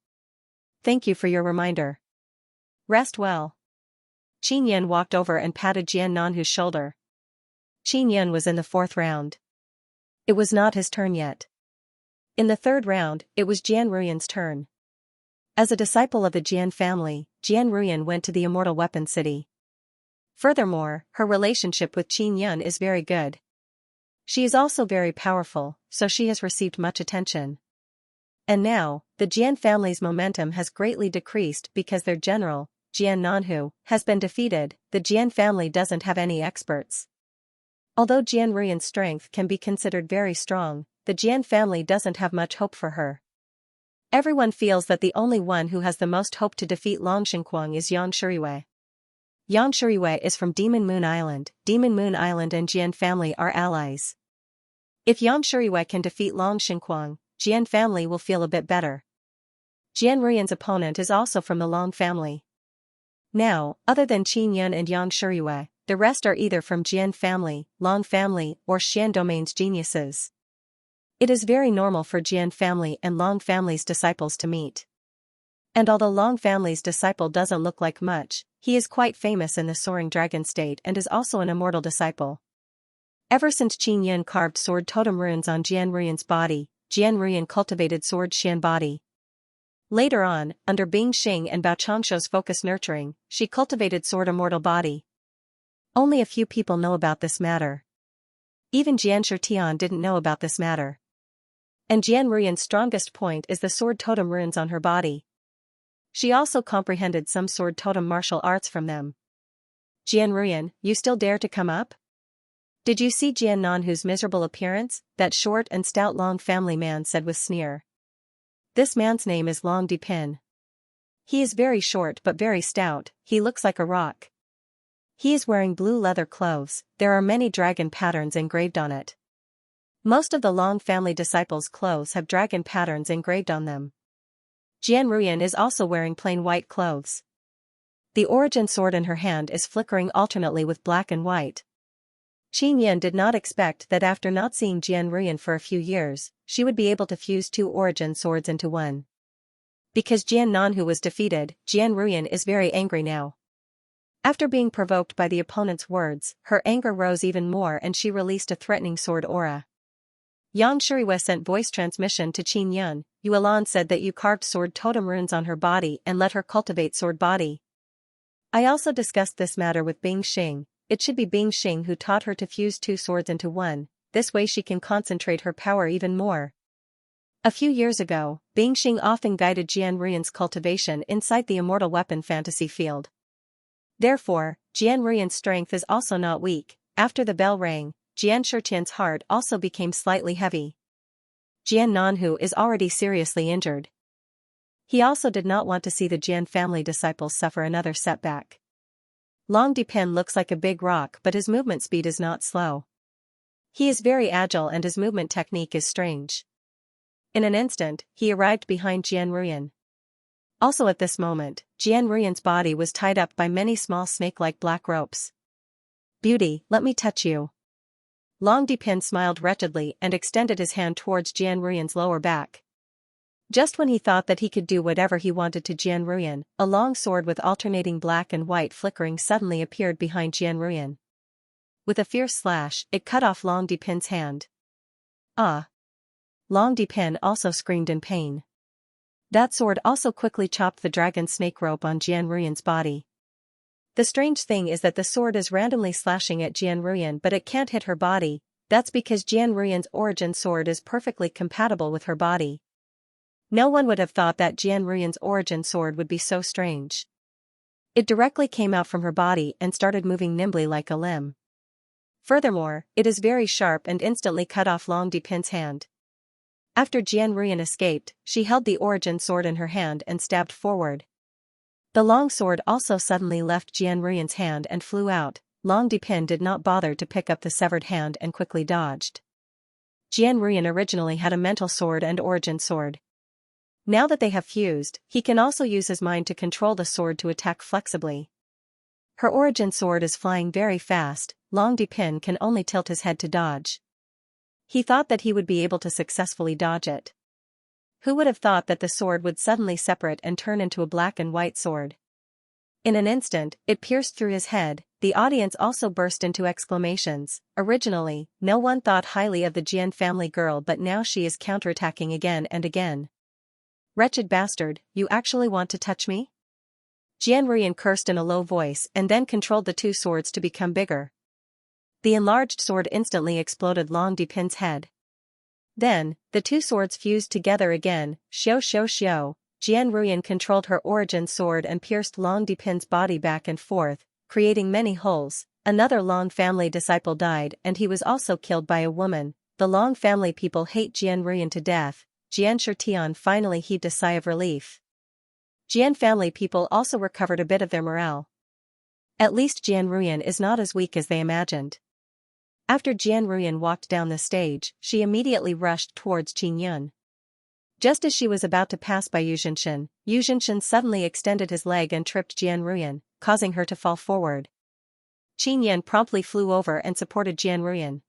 S1: Thank you for your reminder. Rest well. Qin Yun walked over and patted Jian Nanhu's shoulder. Qin Yun was in the 4th round. It was not his turn yet. In the 3rd round, it was Jian Ruyan's turn. As a disciple of the Jian family, Jian Ruyan went to the Immortal Weapon City. Furthermore, her relationship with Qin Yun is very good. She is also very powerful, so she has received much attention. And now, the Jian family's momentum has greatly decreased because their general, Jian Nanhu, has been defeated. The Jian family doesn't have any experts. Although Jian Ruyan's strength can be considered very strong, the Jian family doesn't have much hope for her. Everyone feels that the only one who has the most hope to defeat Long Xinquang is Yang Shuriwei. Yang Shuriwei is from Demon Moon Island. Demon Moon Island and Jian family are allies. If Yang Shuriwei can defeat Long Xinquang, Jian family will feel a bit better. Jian Ruyan's opponent is also from the Long family. Now, other than Qin Yun and Yang Shuriwei, the rest are either from Jian family, Long family, or Xian domain's geniuses. It is very normal for Jian family and Long family's disciples to meet. And although Long family's disciple doesn't look like much, he is quite famous in the Soaring Dragon state and is also an immortal disciple. Ever since Qin Yun carved sword totem runes on Jian Ruyan's body, Jian Ruyan cultivated sword Xian body. Later on, under Bing Xing and Bao Changshuo's focus nurturing, she cultivated sword immortal body. Only a few people know about this matter. Even Jian Shitian didn't know about this matter. And Jian Ruyan's strongest point is the sword totem runes on her body. She also comprehended some sword totem martial arts from them. Jian Ruyan, you still dare to come up? Did you see Jian Nanhu's miserable appearance? That short and stout Long family man said with sneer. This man's name is Long Dipin. He is very short but very stout, he looks like a rock. He is wearing blue leather clothes, there are many dragon patterns engraved on it. Most of the Long family disciples' clothes have dragon patterns engraved on them. Jian Ruyan is also wearing plain white clothes. The origin sword in her hand is flickering alternately with black and white. Qin Yun did not expect that after not seeing Jian Ruyan for a few years, she would be able to fuse 2 origin swords into one. Because Jian Nanhu was defeated, Jian Ruyan is very angry now. After being provoked by the opponent's words, her anger rose even more and she released a threatening sword aura. Yang Shuriwei sent voice transmission to Qin Yun. Yuelan said that you carved sword totem runes on her body and let her cultivate sword body. I also discussed this matter with Bing Xing. It should be Bing Xing who taught her to fuse 2 swords into one, this way she can concentrate her power even more. A few years ago, Bing Xing often guided Jian Ruyan's cultivation inside the immortal weapon fantasy field. Therefore, Jian Ruyan's strength is also not weak. After the bell rang, Jian Shitian's heart also became slightly heavy. Jian Nanhu is already seriously injured. He also did not want to see the Jian family disciples suffer another setback. Long Dipin looks like a big rock but his movement speed is not slow. He is very agile and his movement technique is strange. In an instant, he arrived behind Jian Ruyan. Also at this moment, Jian Ruyan's body was tied up by many small snake-like black ropes. Beauty, let me touch you. Long Dipin smiled wretchedly and extended his hand towards Jian Ruyan's lower back. Just when he thought that he could do whatever he wanted to Jian Ruyan, a long sword with alternating black and white flickering suddenly appeared behind Jian Ruyan. With a fierce slash, it cut off Long Dipin's hand. Ah! Long Dipin also screamed in pain. That sword also quickly chopped the dragon snake rope on Jian Ruyan's body. The strange thing is that the sword is randomly slashing at Jian Ruyan but it can't hit her body. That's because Jian Ruyan's origin sword is perfectly compatible with her body. No one would have thought that Jian Ruyan's origin sword would be so strange. It directly came out from her body and started moving nimbly like a limb. Furthermore, it is very sharp and instantly cut off Long Dipin's hand. After Jian Ruyan escaped, she held the origin sword in her hand and stabbed forward. The long sword also suddenly left Jian Ruyan's hand and flew out. Long Dipin did not bother to pick up the severed hand and quickly dodged. Jian Ruyan originally had a mental sword and origin sword. Now that they have fused, he can also use his mind to control the sword to attack flexibly. Her origin sword is flying very fast. Long Dipin can only tilt his head to dodge. He thought that he would be able to successfully dodge it. Who would have thought that the sword would suddenly separate and turn into a black and white sword? In an instant, it pierced through his head. The audience also burst into exclamations. Originally, no one thought highly of the Jian family girl, but now she is counterattacking again and again. Wretched bastard, you actually want to touch me? Jian Ruyan cursed in a low voice and then controlled the two swords to become bigger. The enlarged sword instantly exploded Long Dipin's head. Then, the two swords fused together again. Xiao xiao xiao. Jian Ruyan controlled her origin sword and pierced Long Dipin's body back and forth, creating many holes. Another Long family disciple died and he was also killed by a woman. The Long family people hate Jian Ruyan to death. Jian Shirtian finally heaved a sigh of relief. Jian family people also recovered a bit of their morale. At least Jian Ruyan is not as weak as they imagined. After Jian Ruyan walked down the stage, she immediately rushed towards Qin Yun. Just as she was about to pass by Yu Zhenshin suddenly extended his leg and tripped Jian Ruyan, causing her to fall forward. Qin Yun promptly flew over and supported Jian Ruyan.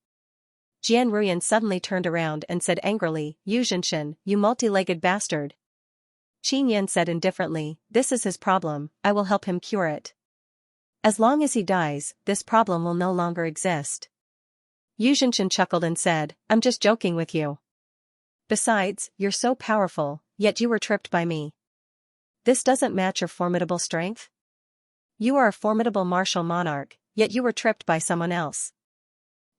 S1: Jian Ruyan suddenly turned around and said angrily, "Yu Zhenshin, you multi-legged bastard." Qin Yun said indifferently, "This is his problem, I will help him cure it. As long as he dies, this problem will no longer exist." Yu Zhenshin chuckled and said, "I'm just joking with you. Besides, you're so powerful, yet you were tripped by me. This doesn't match your formidable strength. You are a formidable martial monarch, yet you were tripped by someone else."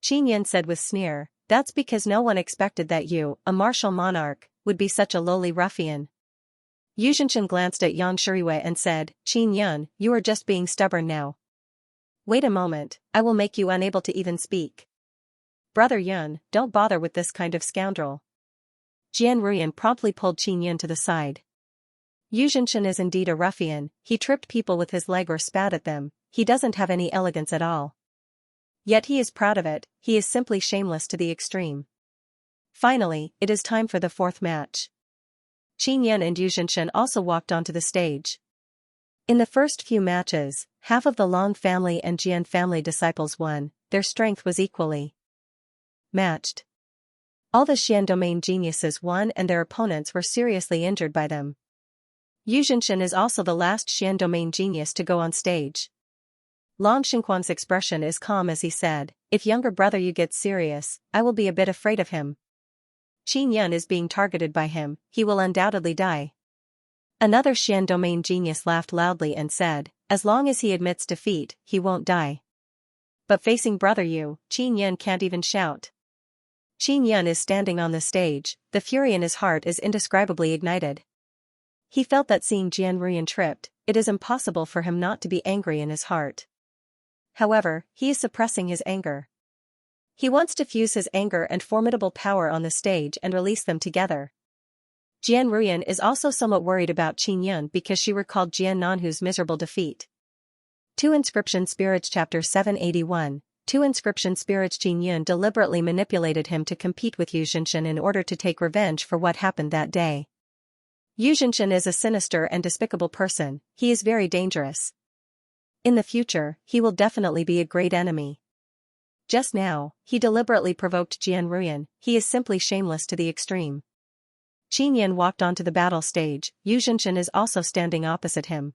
S1: Qin Yun said with sneer, "That's because no one expected that you, a martial monarch, would be such a lowly ruffian." Yu Zhenshin glanced at Yang Shiriwei and said, "Qin Yun, you are just being stubborn now. Wait a moment, I will make you unable to even speak." "Brother Yun, don't bother with this kind of scoundrel." Jian Ruyan promptly pulled Qin Yun to the side. Yu Zhenshin is indeed a ruffian, he tripped people with his leg or spat at them, he doesn't have any elegance at all. Yet he is proud of it, he is simply shameless to the extreme. Finally, it is time for the fourth match. Qin Yun and Yu Zhenshin also walked onto the stage. In the first few matches, half of the Long family and Jian family disciples won, their strength was equally matched. All the Xian domain geniuses won and their opponents were seriously injured by them. Yu Zhenshin is also the last Xian domain genius to go on stage. Long Xingquan's expression is calm as he said, "If younger brother Yu gets serious, I will be a bit afraid of him. Qin Yun is being targeted by him, he will undoubtedly die." Another Xian domain genius laughed loudly and said, "As long as he admits defeat, he won't die." But facing brother Yu, Qin Yun can't even shout. Qin Yun is standing on the stage, the fury in his heart is indescribably ignited. He felt that seeing Jian Ruyan tripped, it is impossible for him not to be angry in his heart. However, he is suppressing his anger. He wants to fuse his anger and formidable power on the stage and release them together. Jian Ruyan is also somewhat worried about Qin Yun because she recalled Jian Nanhu's miserable defeat. 2 Inscription Spirits Chapter 781. 2 Inscription Spirits. Qin Yun deliberately manipulated him to compete with Yu Zhenshin in order to take revenge for what happened that day. Yu Zhenshin is a sinister and despicable person, he is very dangerous. In the future, he will definitely be a great enemy. Just now, he deliberately provoked Jian Ruyan, he is simply shameless to the extreme. Qin Yan walked onto the battle stage. Yu Zhenshan is also standing opposite him.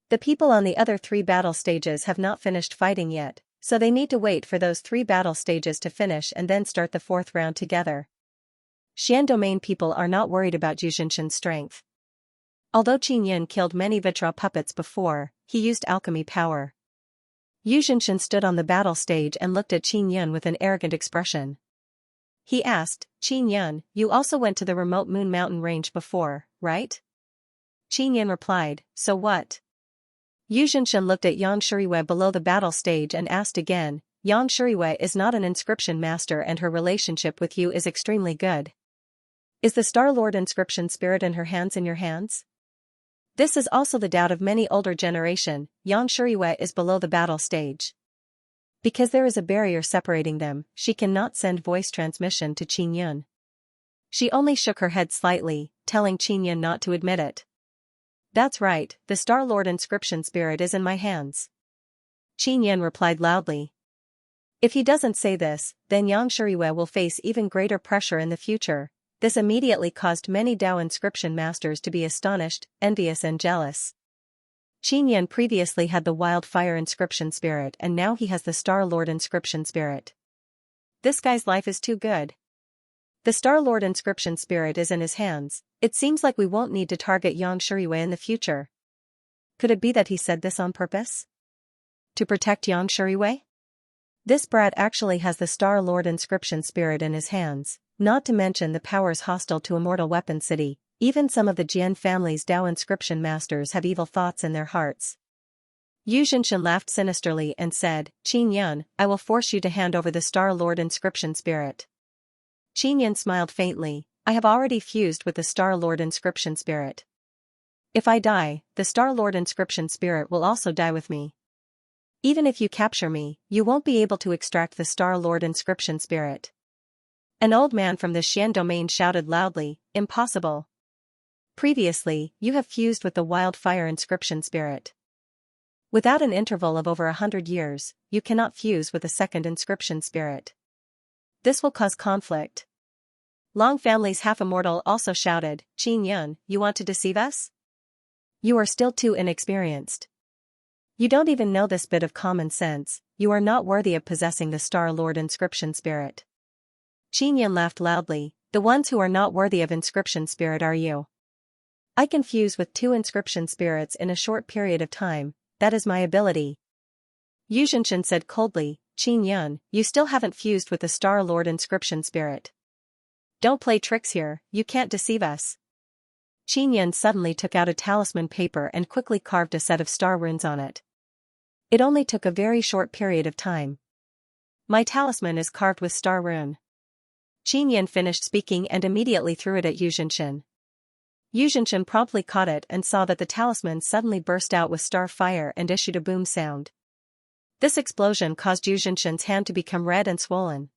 S1: The people on the other 3 battle stages have not finished fighting yet, so they need to wait for those 3 battle stages to finish and then start the 4th round together. Xian domain people are not worried about Yu Zhenshan's strength. Although Qin Yan killed many Vitra puppets before, he used alchemy power. Yu Zhenshan stood on the battle stage and looked at Qin Yan with an arrogant expression. He asked, Qin Yan, you also went to the remote Moon Mountain range before, right? Qin Yan replied, so what? Yu Zhenshan looked at Yang Shuriwei below the battle stage and asked again, Yang Shuriwei is not an inscription master and her relationship with you is extremely good. Is the Star Lord inscription spirit in her hands in your hands? This is also the doubt of many older generation. Yang Shuriwei is below the battle stage. Because there is a barrier separating them, she cannot send voice transmission to Qin Yan. She only shook her head slightly, telling Qin Yan not to admit it. That's right, the Star Lord inscription spirit is in my hands. Qin Yan replied loudly. If he doesn't say this, then Yang Shuriwei will face even greater pressure in the future. This immediately caused many Dao inscription masters to be astonished, envious and jealous. Qin Yan previously had the wildfire inscription spirit and now he has the Star Lord inscription spirit. This guy's life is too good. The Star Lord inscription spirit is in his hands. It seems like we won't need to target Yang Shuriwei in the future. Could it be that he said this on purpose? To protect Yang Shuriwei? This brat actually has the Star Lord inscription spirit in his hands, not to mention the powers hostile to Immortal Weapon City. Even some of the Jian family's Dao inscription masters have evil thoughts in their hearts. Yu Zhenshan laughed sinisterly and said, Qin Yan, I will force you to hand over the Star Lord inscription spirit. Qin Yan smiled faintly, I have already fused with the Star Lord inscription spirit. If I die, the Star Lord inscription spirit will also die with me. Even if you capture me, you won't be able to extract the Star Lord inscription spirit. An old man from the Xian domain shouted loudly, impossible. Previously, you have fused with the wildfire inscription spirit. Without an interval of over 100 years, you cannot fuse with a second inscription spirit. This will cause conflict. Long family's half-immortal also shouted, Qin Yan, you want to deceive us? You are still too inexperienced. You don't even know this bit of common sense, you are not worthy of possessing the Star Lord inscription spirit. Qin Yan laughed loudly, the ones who are not worthy of inscription spirit are you. I can fuse with 2 inscription spirits in a short period of time, that is my ability. Yu Zhenshan said coldly, Qin Yan, you still haven't fused with the Star Lord inscription spirit. Don't play tricks here, you can't deceive us. Qin Yan suddenly took out a talisman paper and quickly carved a set of star runes on it. It only took a very short period of time. My talisman is carved with star rune. Qin Yan finished speaking and immediately threw it at Yu Zhenshan. Yu Zhenshan promptly caught it and saw that the talisman suddenly burst out with star fire and issued a boom sound. This explosion caused Yu Zhenshan's hand to become red and swollen.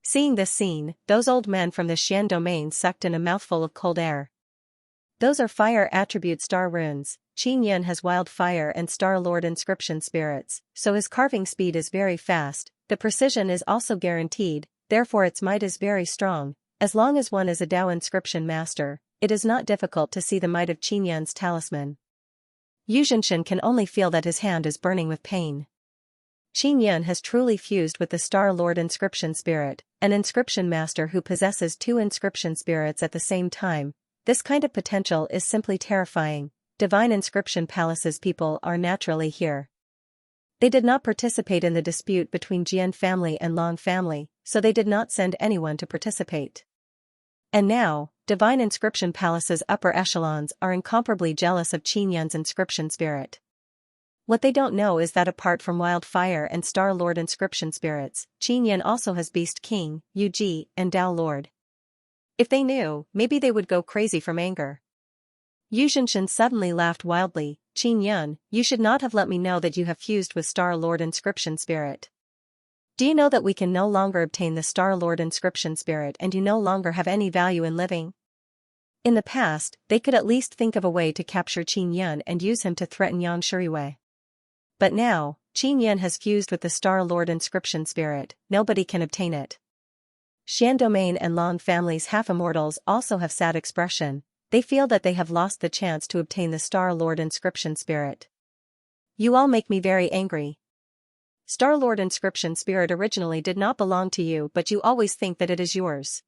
S1: Seeing this scene, those old men from the Xian domain sucked in a mouthful of cold air. Those are fire attribute star runes. Qin Yan has wildfire and Star Lord inscription spirits, so his carving speed is very fast, the precision is also guaranteed, therefore its might is very strong. As long as one is a Dao inscription master, it is not difficult to see the might of Qin Yan's talisman. Yu Zhenshan can only feel that his hand is burning with pain. Qin Yan has truly fused with the Star Lord inscription spirit, an inscription master who possesses 2 inscription spirits at the same time. This kind of potential is simply terrifying. Divine Inscription Palace's people are naturally here. They did not participate in the dispute between Jian family and Long family, so they did not send anyone to participate. And now, Divine Inscription Palace's upper echelons are incomparably jealous of Qin Yan's inscription spirit. What they don't know is that apart from Wildfire and Star Lord inscription spirits, Qin Yan also has Beast King, Yu Ji, and Dao Lord. If they knew, maybe they would go crazy from anger. Yu Zhenshan suddenly laughed wildly, Qin Yan, you should not have let me know that you have fused with Star Lord inscription spirit. Do you know that we can no longer obtain the Star Lord inscription spirit and you no longer have any value in living? In the past, they could at least think of a way to capture Qin Yan and use him to threaten Yang Shuriwei. But now, Qin Yan has fused with the Star Lord inscription spirit, nobody can obtain it. Xian domain and Long family's half-immortals also have sad expression. They feel that they have lost the chance to obtain the Star Lord inscription spirit. You all make me very angry. Star Lord inscription spirit originally did not belong to you, but you always think that it is yours.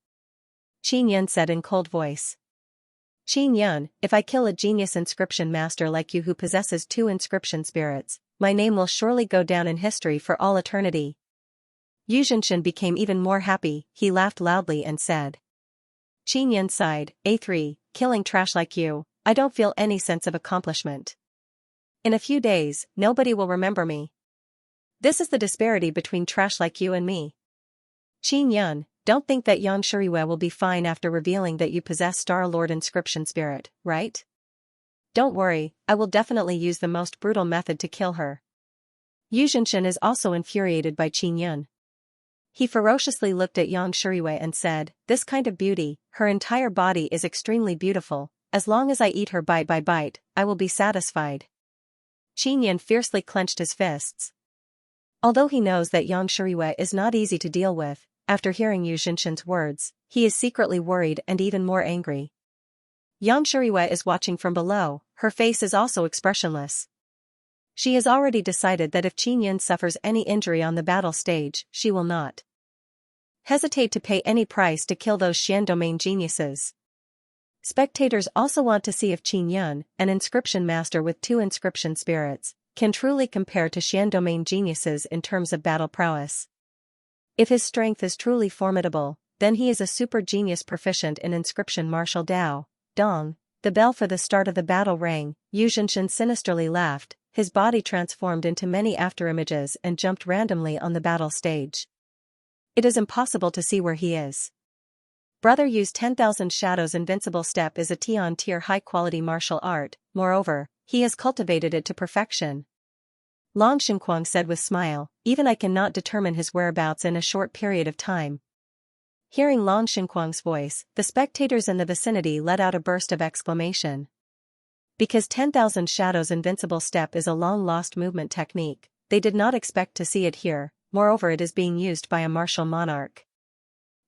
S1: Qin Yun said in cold voice. Qin Yun, if I kill a genius inscription master like you who possesses 2 inscription spirits, my name will surely go down in history for all eternity. Yu Zhenshin became even more happy. He laughed loudly and said. Qin Yun sighed, A3, killing trash like you, I don't feel any sense of accomplishment. In a few days, nobody will remember me. This is the disparity between trash like you and me. Qin Yun, don't think that Yang Shuriwei will be fine after revealing that you possess Star Lord inscription spirit, right? Don't worry, I will definitely use the most brutal method to kill her. Yu Zhenshin is also infuriated by Qin Yun. He ferociously looked at Yang Shuriwei and said, this kind of beauty, her entire body is extremely beautiful, as long as I eat her bite by bite, I will be satisfied. Qin Yun fiercely clenched his fists. Although he knows that Yang Shuriwei is not easy to deal with, after hearing Yu Zhenshin's words, he is secretly worried and even more angry. Yang Shuriwei is watching from below, her face is also expressionless. She has already decided that if Qin Yun suffers any injury on the battle stage, she will not hesitate to pay any price to kill those Xian domain geniuses. Spectators also want to see if Qin Yun, an inscription master with 2 inscription spirits, can truly compare to Xian domain geniuses in terms of battle prowess. If his strength is truly formidable, then he is a super genius proficient in inscription martial Dao. Dong, the bell for the start of the battle rang. Yu Zhenshin sinisterly laughed, his body transformed into many afterimages and jumped randomly on the battle stage. It is impossible to see where he is. Brother Yu's 10,000 Shadows Invincible Step is a Tier high-quality martial art, moreover, he has cultivated it to perfection. Long Xinquang said with smile, even I cannot determine his whereabouts in a short period of time. Hearing Long Xinquang's voice, the spectators in the vicinity let out a burst of exclamation. Because 10,000 Shadows Invincible Step is a long-lost movement technique, they did not expect to see it here, moreover it is being used by a martial monarch.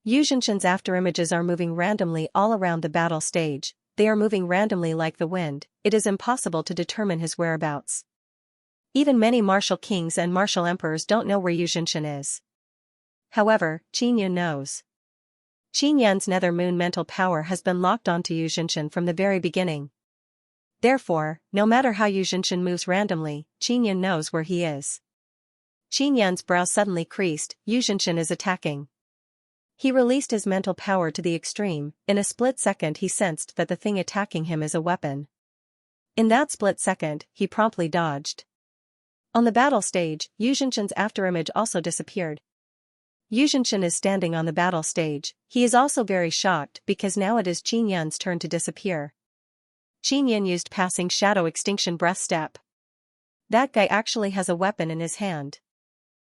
S1: Yu Zhenshin's afterimages are moving randomly all around the battle stage, they are moving randomly like the wind, it is impossible to determine his whereabouts. Even many martial kings and martial emperors don't know where Yu Zhenshin is. However, Qin Yun knows. Qin Yun's nether moon mental power has been locked onto Yu Zhenshin from the very beginning. Therefore, no matter how Yu Zhenshin moves randomly, Qin Yun knows where he is. Qin Yun's brow suddenly creased, Yu Zhenshin is attacking. He released his mental power to the extreme, in a split second he sensed that the thing attacking him is a weapon. In that split second, he promptly dodged. On the battle stage, Yu Zhenshin's afterimage also disappeared. Yu Zhenshin is standing on the battle stage, he is also very shocked because now it is Qin Yun's turn to disappear. Qin Yun used passing shadow extinction breath step. That guy actually has a weapon in his hand.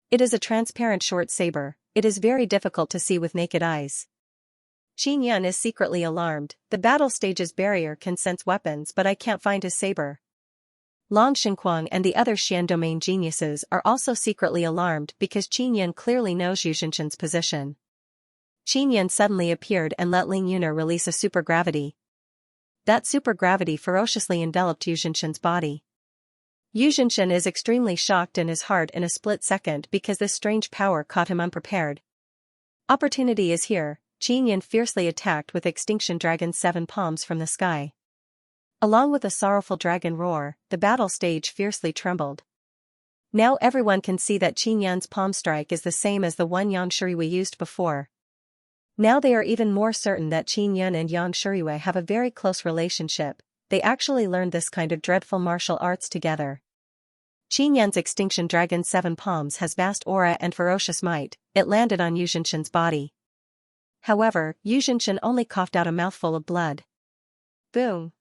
S1: It is a transparent short saber, it is very difficult to see with naked eyes. Qin Yun is secretly alarmed, the battle stage's barrier can sense weapons but I can't find his saber. Long Xinquang and the other Xian domain geniuses are also secretly alarmed because Qin Yun clearly knows Yu Zhenshin's position. Qin Yun suddenly appeared and let Ling Yuner release a supergravity. That supergravity ferociously enveloped Yu Zhenshin's body. Yu Zhenshin is extremely shocked in his heart in a split second because this strange power caught him unprepared. Opportunity is here, Qin Yun fiercely attacked with Extinction Dragon's 7 palms from the sky. Along with a sorrowful dragon roar, the battle stage fiercely trembled. Now everyone can see that Qin Yun's palm strike is the same as the one Yang Shuriwei used before. Now they are even more certain that Qin Yun and Yang Shuriwei have a very close relationship, they actually learned this kind of dreadful martial arts together. Qin Yun's Extinction Dragon's 7 palms has vast aura and ferocious might, it landed on Yu Zhenshin's body. However, Yu Zhenshin only coughed out a mouthful of blood. Boom!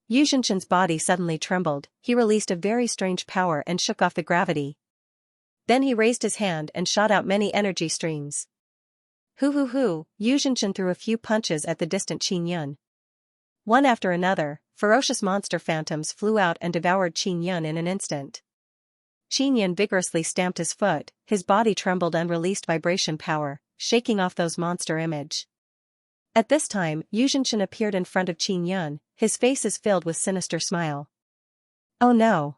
S1: Yu Zhenshin's body suddenly trembled, he released a very strange power and shook off the gravity. Then he raised his hand and shot out many energy streams. Hu! Yu Zhenshin threw a few punches at the distant Qin Yun. One after another, ferocious monster phantoms flew out and devoured Qin Yun in an instant. Qin Yun vigorously stamped his foot, his body trembled and released vibration power, shaking off those monster image. At this time, Yu Zhenshin appeared in front of Qin Yun, his face is filled with sinister smile. Oh no!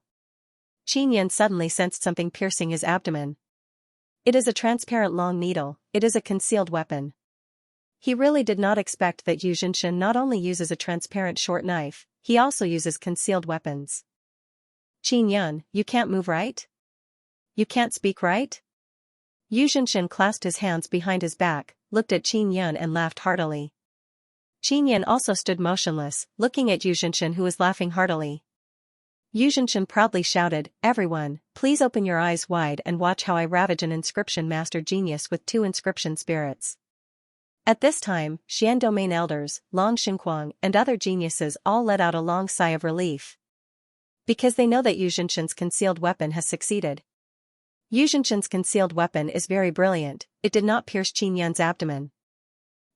S1: Qin Yun suddenly sensed something piercing his abdomen. It is a transparent long needle, it is a concealed weapon. He really did not expect that Yu Zhenshin not only uses a transparent short knife, he also uses concealed weapons. Qin Yun, you can't move right? You can't speak right? Yu Zhenshin clasped his hands behind his back, looked at Qin Yun and laughed heartily. Qin Yun also stood motionless, looking at Yu Zhenshin who was laughing heartily. Yu Zhenshin proudly shouted, "Everyone, please open your eyes wide and watch how I ravage an inscription master genius with 2 inscription spirits." At this time, Xian domain elders, Long Xinquang and other geniuses all let out a long sigh of relief. Because they know that Yu Zhenshin's concealed weapon has succeeded. Yu Zhenshin's concealed weapon is very brilliant, it did not pierce Qin Yun's abdomen.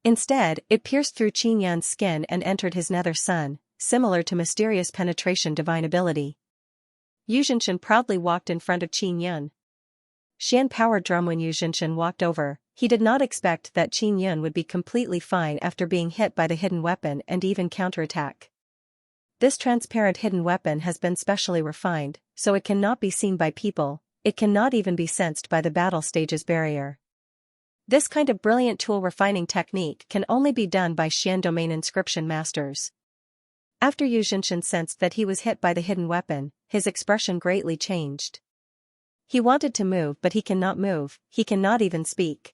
S1: Instead, it pierced through Qin Yun's skin and entered his nether sun, similar to mysterious penetration divine ability. Yu Zhenshin proudly walked in front of Qin Yun. Xian powered drum. When Yu Zhenshin walked over, he did not expect that Qin Yun would be completely fine after being hit by the hidden weapon and even counterattack. This transparent hidden weapon has been specially refined, so it cannot be seen by people, it cannot even be sensed by the battle stage's barrier. This kind of brilliant tool refining technique can only be done by Xian domain inscription masters. After Yu Zhenshin sensed that he was hit by the hidden weapon, his expression greatly changed. He wanted to move but he cannot move, he cannot even speak.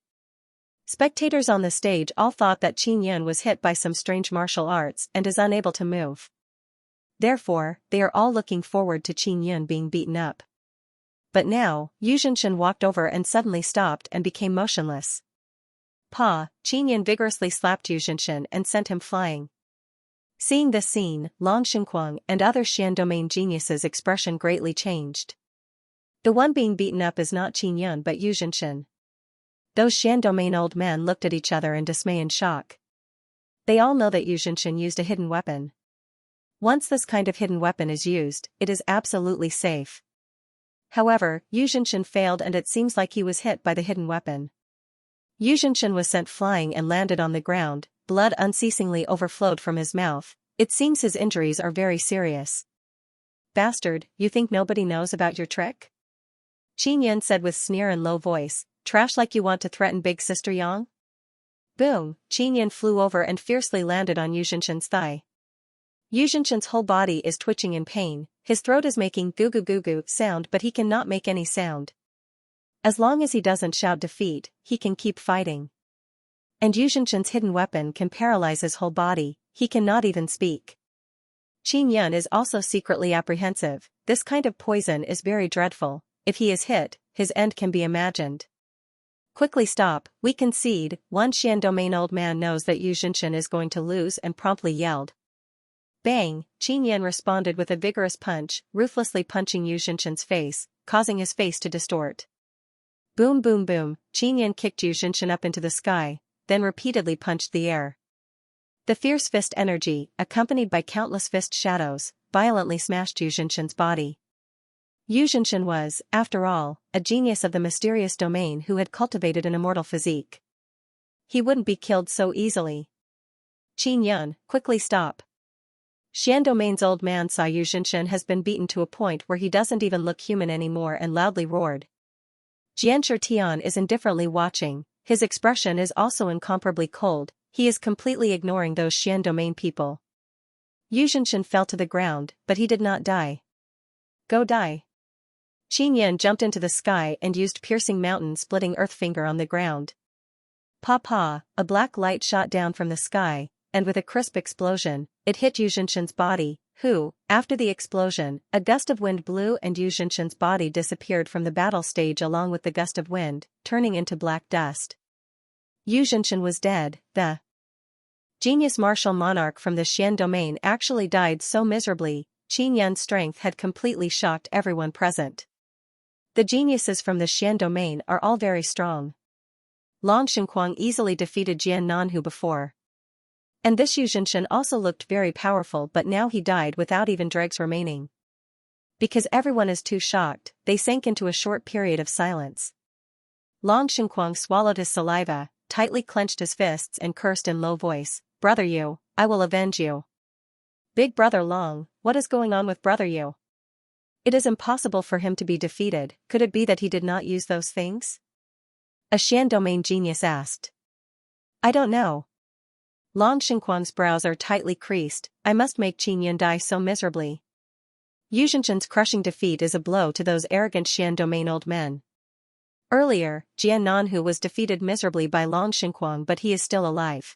S1: Spectators on the stage all thought that Qin Yun was hit by some strange martial arts and is unable to move. Therefore, they are all looking forward to Qin Yun being beaten up. But now, Yu Zhenshin walked over and suddenly stopped and became motionless. Pa! Qin Yun vigorously slapped Yu Zhenshin and sent him flying. Seeing this scene, Long Xinquang and other Xian domain geniuses' expression greatly changed. The one being beaten up is not Qin Yun but Yu Zhenshin. Those Xian domain old men looked at each other in dismay and shock. They all know that Yu Zhenshin used a hidden weapon. Once this kind of hidden weapon is used, it is absolutely safe. However, Yu Zhenshin failed and it seems like he was hit by the hidden weapon. Yu Zhenshin was sent flying and landed on the ground, blood unceasingly overflowed from his mouth, it seems his injuries are very serious. Bastard, you think nobody knows about your trick? Qin Yun said with sneer and low voice, trash like you want to threaten big sister Yang? Boom, Qin Yun flew over and fiercely landed on Yu Zhenshin's thigh. Yu Zhenshin's whole body is twitching in pain, his throat is making goo goo goo goo sound but he cannot make any sound. As long as he doesn't shout defeat, he can keep fighting. And Yu Zhenshin's hidden weapon can paralyze his whole body, he cannot even speak. Qin Yun is also secretly apprehensive, this kind of poison is very dreadful, if he is hit, his end can be imagined. Quickly stop, we concede, one Xian domain old man knows that Yu Zhenshin is going to lose and promptly yelled. Bang! Qin Yun responded with a vigorous punch, ruthlessly punching Yu Zhenshin's face, causing his face to distort. Boom boom boom, Qin Yun kicked Yu Zhenshin up into the sky, then repeatedly punched the air. The fierce fist energy, accompanied by countless fist shadows, violently smashed Yu Zhenshin's body. Yu Zhenshin was, after all, a genius of the mysterious domain who had cultivated an immortal physique. He wouldn't be killed so easily. Qin Yun, quickly stop. Xian Domain's old man saw Yu Zhenshin has been beaten to a point where he doesn't even look human anymore and loudly roared. Xianxia Tian is indifferently watching, his expression is also incomparably cold, he is completely ignoring those Xian Domain people. Yu Zhenshin fell to the ground, but he did not die. Go die. Qin Yun jumped into the sky and used piercing mountain-splitting earth finger on the ground. Pa! A black light shot down from the sky, and with a crisp explosion, it hit Yu Zhenshin's body, who, after the explosion, a gust of wind blew and Yu Zhenshin's body disappeared from the battle stage along with the gust of wind, turning into black dust. Yu Zhenshin was dead, the genius martial monarch from the Xian domain actually died so miserably, Qin Yun's strength had completely shocked everyone present. The geniuses from the Xian domain are all very strong. Long Xinquang easily defeated Jian Nanhu before. And this Yu Zhenshin also looked very powerful but now he died without even dregs remaining. Because everyone is too shocked, they sank into a short period of silence. Long Xinquang swallowed his saliva, tightly clenched his fists and cursed in low voice, "Brother Yu, I will avenge you. Big Brother Long, what is going on with Brother Yu? It is impossible for him to be defeated, could it be that he did not use those things?" A Shan domain genius asked. "I don't know." Long Xinquang's brows are tightly creased, "I must make Qin Yan die so miserably." Yu Zhenxin's crushing defeat is a blow to those arrogant Shan domain old men. Earlier, Jian Nanhu was defeated miserably by Long Xinquang, but he is still alive.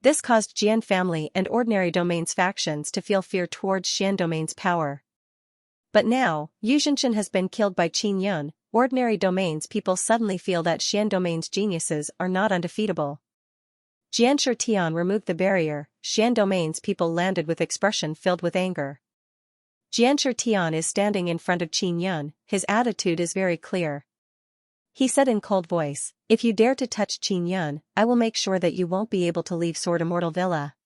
S1: This caused Jian family and ordinary domains factions to feel fear towards Shan domain's power. But now, Yu Zhenxin has been killed by Qin Yan, ordinary domains people suddenly feel that Shan domain's geniuses are not undefeatable. Xianxia Tian removed the barrier, Shan domain's people landed with expression filled with anger. Xianxia Tian is standing in front of Qin Yan, his attitude is very clear. He said in cold voice, "If you dare to touch Qin Yan, I will make sure that you won't be able to leave Sword Immortal Villa."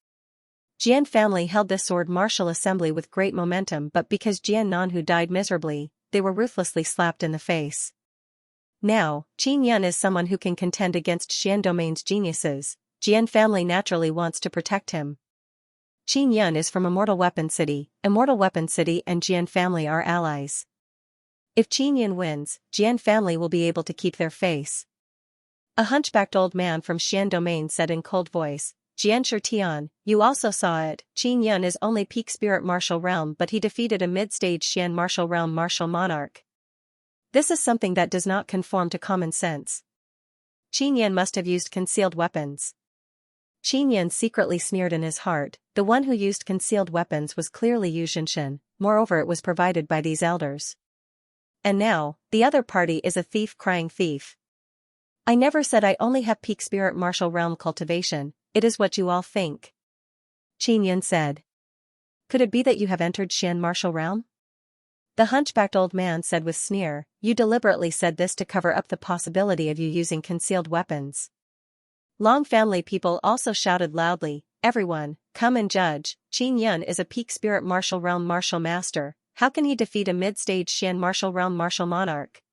S1: Jian family held this sword martial assembly with great momentum, but because Jian Nanhu died miserably, they were ruthlessly slapped in the face. Now, Qin Yan is someone who can contend against Shan domain's geniuses. Jian family naturally wants to protect him. Qin Yan is from Immortal Weapon City and Jian family are allies. If Qin Yan wins, Jian family will be able to keep their face. A hunchbacked old man from Shan domain said in cold voice, "Xianxia Tian, you also saw it, Qin Yan is only peak spirit martial realm, but he defeated a mid-stage Shan martial realm martial monarch. This is something that does not conform to common sense. Qin Yan must have used concealed weapons." Qin Yan secretly sneered in his heart, the one who used concealed weapons was clearly Yu Zhenxin, moreover it was provided by these elders. And now, the other party is a thief crying thief. "I never said I only have peak spirit martial realm cultivation, it is what you all think," Qin Yan said. "Could it be that you have entered Shan martial realm?" The hunchbacked old man said with sneer, "You deliberately said this to cover up the possibility of you using concealed weapons." Long family people also shouted loudly, "Everyone, come and judge, Qin Yan is a peak spirit martial realm martial master, how can he defeat a mid-stage Shan martial realm martial monarch?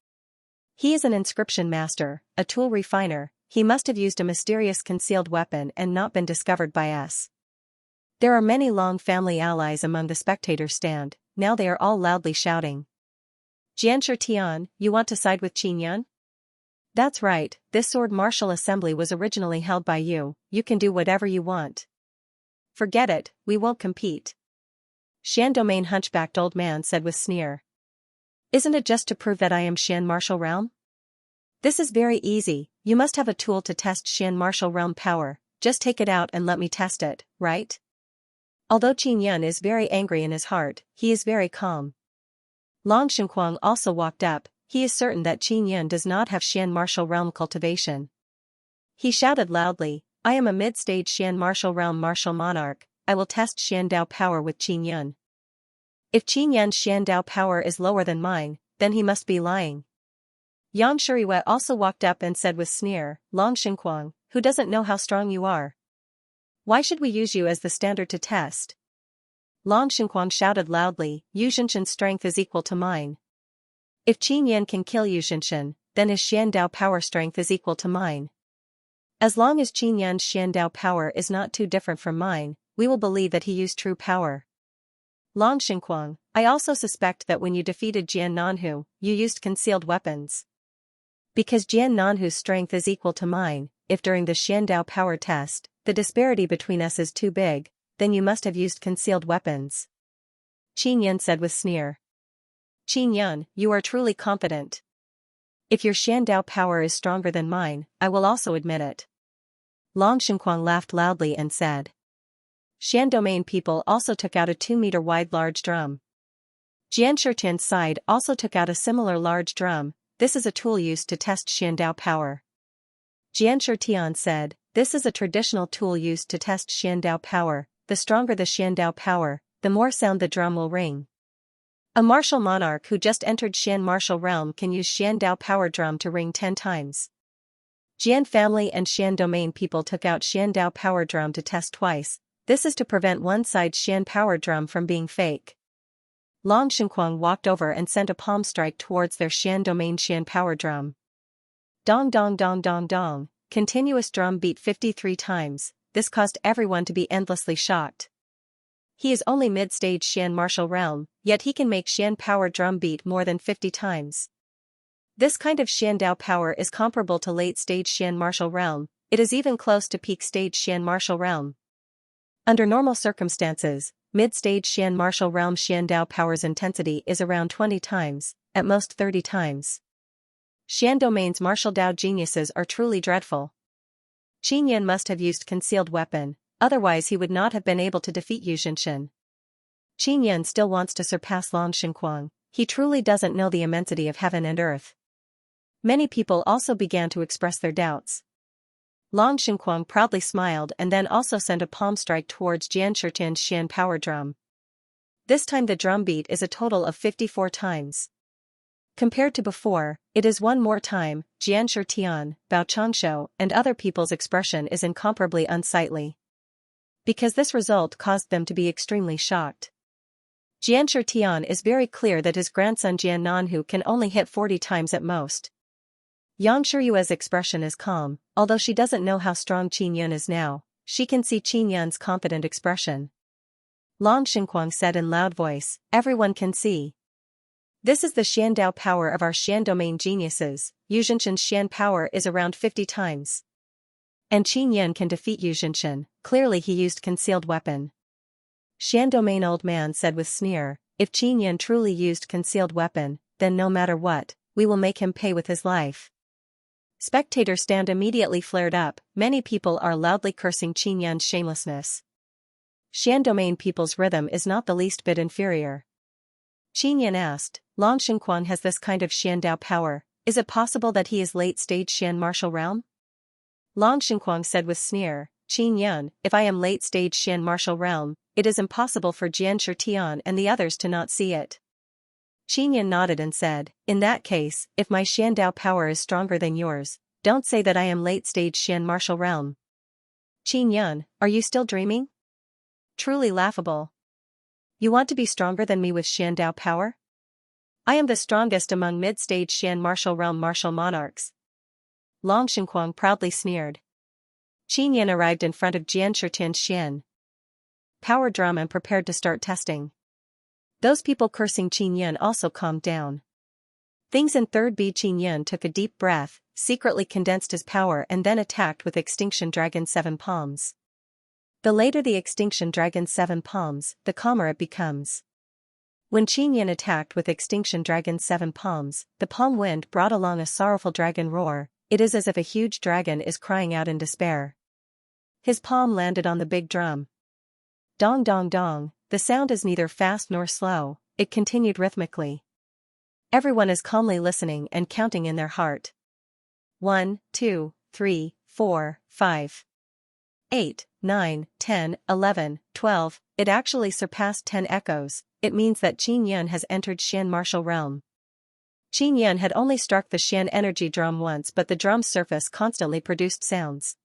S1: He is an inscription master, a tool refiner, he must have used a mysterious concealed weapon and not been discovered by us." There are many Long family allies among the spectators stand, now they are all loudly shouting. "Xianxia Tian, you want to side with Qin Yan? That's right, this sword martial assembly was originally held by you, you can do whatever you want. Forget it, we won't compete." Shan domain hunchbacked old man said with sneer. "Isn't it just to prove that I am Shan martial realm? This is very easy, you must have a tool to test Shan martial realm power, just take it out and let me test it, right?" Although Qin Yan is very angry in his heart, he is very calm. Long Xinquang also walked up, he is certain that Qin Yan does not have Shan martial realm cultivation. He shouted loudly, "I am a mid-stage Shan martial realm martial monarch, I will test Shan Dao power with Qin Yan. If Qin Yan's Shan Dao power is lower than mine, then he must be lying." Yang Shuriwei also walked up and said with sneer, "Long Xinquang, who doesn't know how strong you are? Why should we use you as the standard to test?" Long Xinquang shouted loudly, "Yu Zhenxin's strength is equal to mine. If Qin Yan can kill Yu Zhenxin, then his Shan Dao power strength is equal to mine. As long as Qin Yan's Shan Dao power is not too different from mine, we will believe that he used true power. Long Xinquang, I also suspect that when you defeated Jian Nanhu, you used concealed weapons. Because Jian Nanhu's strength is equal to mine, if during the Shan Dao power test, the disparity between us is too big, then you must have used concealed weapons." Qin Yan said with sneer. "Qin Yan, you are truly confident. If your Shan Dao power is stronger than mine, I will also admit it." Long Xinquang laughed loudly and said. Shan domain people also took out a 2-meter wide large drum. Jian Shurtian's side also took out a similar large drum, this is a tool used to test Shan Dao power. Jian Shurtian said, "This is a traditional tool used to test Shan Dao power, the stronger the Shan Dao power, the more sound the drum will ring. A martial monarch who just entered Shan martial realm can use Shan Dao power drum to ring 10 times. Jian family and Shan domain people took out Shan Dao power drum to test twice, this is to prevent one side's Shan power drum from being fake." Long Xinquang walked over and sent a palm strike towards their Shan domain Shan power drum. Dong dong dong dong dong, continuous drum beat 53 times, this caused everyone to be endlessly shocked. He is only mid-stage Xian martial realm, yet he can make Xian power drum beat more than 50 times. This kind of Xian Dao power is comparable to late-stage Xian martial realm, it is even close to peak-stage Xian martial realm. Under normal circumstances, mid-stage Xian martial realm Xian Dao power's intensity is around 20 times, at most 30 times. Xian domain's martial Dao geniuses are truly dreadful. Qin Yan must have used concealed weapon, otherwise he would not have been able to defeat Yu Zhenshin. Qin Yan still wants to surpass Long Xinquang, he truly doesn't know the immensity of heaven and earth. Many people also began to express their doubts. Long Xinquang proudly smiled and then also sent a palm strike towards Jian Shitian's Xian power drum. This time the drum beat is a total of 54 times. Compared to before, it is one more time. Jian Shitian, Bao Changshou, and other people's expression is incomparably unsightly. Because this result caused them to be extremely shocked. Jian Shitian is very clear that his grandson Jian Nanhu can only hit 40 times at most. Yang Shiyue's expression is calm, although she doesn't know how strong Qin Yan is now, she can see Qin Yan's confident expression. Long Xinquang said in loud voice, everyone can see. This is the Xian Dao power of our Xian domain geniuses, Yu Zhenshin's Xian power is around 50 times. And Qin Yan can defeat Yu Zhenshin, clearly he used concealed weapon. Xian domain old man said with sneer, if Qin Yan truly used concealed weapon, then no matter what, we will make him pay with his life. Spectator stand immediately flared up, many people are loudly cursing Qin Yan's shamelessness. Xian domain people's rhythm is not the least bit inferior. Qin Yan asked, Long Xinquang has this kind of Xian Dao power, is it possible that he is late-stage Xian martial realm? Long Xinquang said with sneer, Qin Yan, if I am late-stage Xian martial realm, it is impossible for Jian Shitian and the others to not see it. Qin Yan nodded and said, in that case, if my Xian Dao power is stronger than yours, don't say that I am late-stage Xian martial realm. Qin Yan, are you still dreaming? Truly laughable. You want to be stronger than me with Xian Dao power? I am the strongest among mid-stage Xian martial realm martial monarchs. Long Xinquang proudly sneered. Qin Yan arrived in front of Jian Shitian's Xian power drum and prepared to start testing. Those people cursing Qin Yan also calmed down. Things in third B. Qin Yan took a deep breath, secretly condensed his power and then attacked with Extinction Dragon 7 palms. The later the Extinction Dragon 7 palms, the calmer it becomes. When Qin Yan attacked with Extinction Dragon 7 palms, the palm wind brought along a sorrowful dragon roar, it is as if a huge dragon is crying out in despair. His palm landed on the big drum. Dong dong dong, the sound is neither fast nor slow, it continued rhythmically. Everyone is calmly listening and counting in their heart. 1, 2, 3, 4, 5. 8, 9, 10, 11, 12, it actually surpassed 10 echoes, it means that Qin Yan has entered Xian martial realm. Qin Yan had only struck the Xian energy drum once but the drum's surface constantly produced sounds.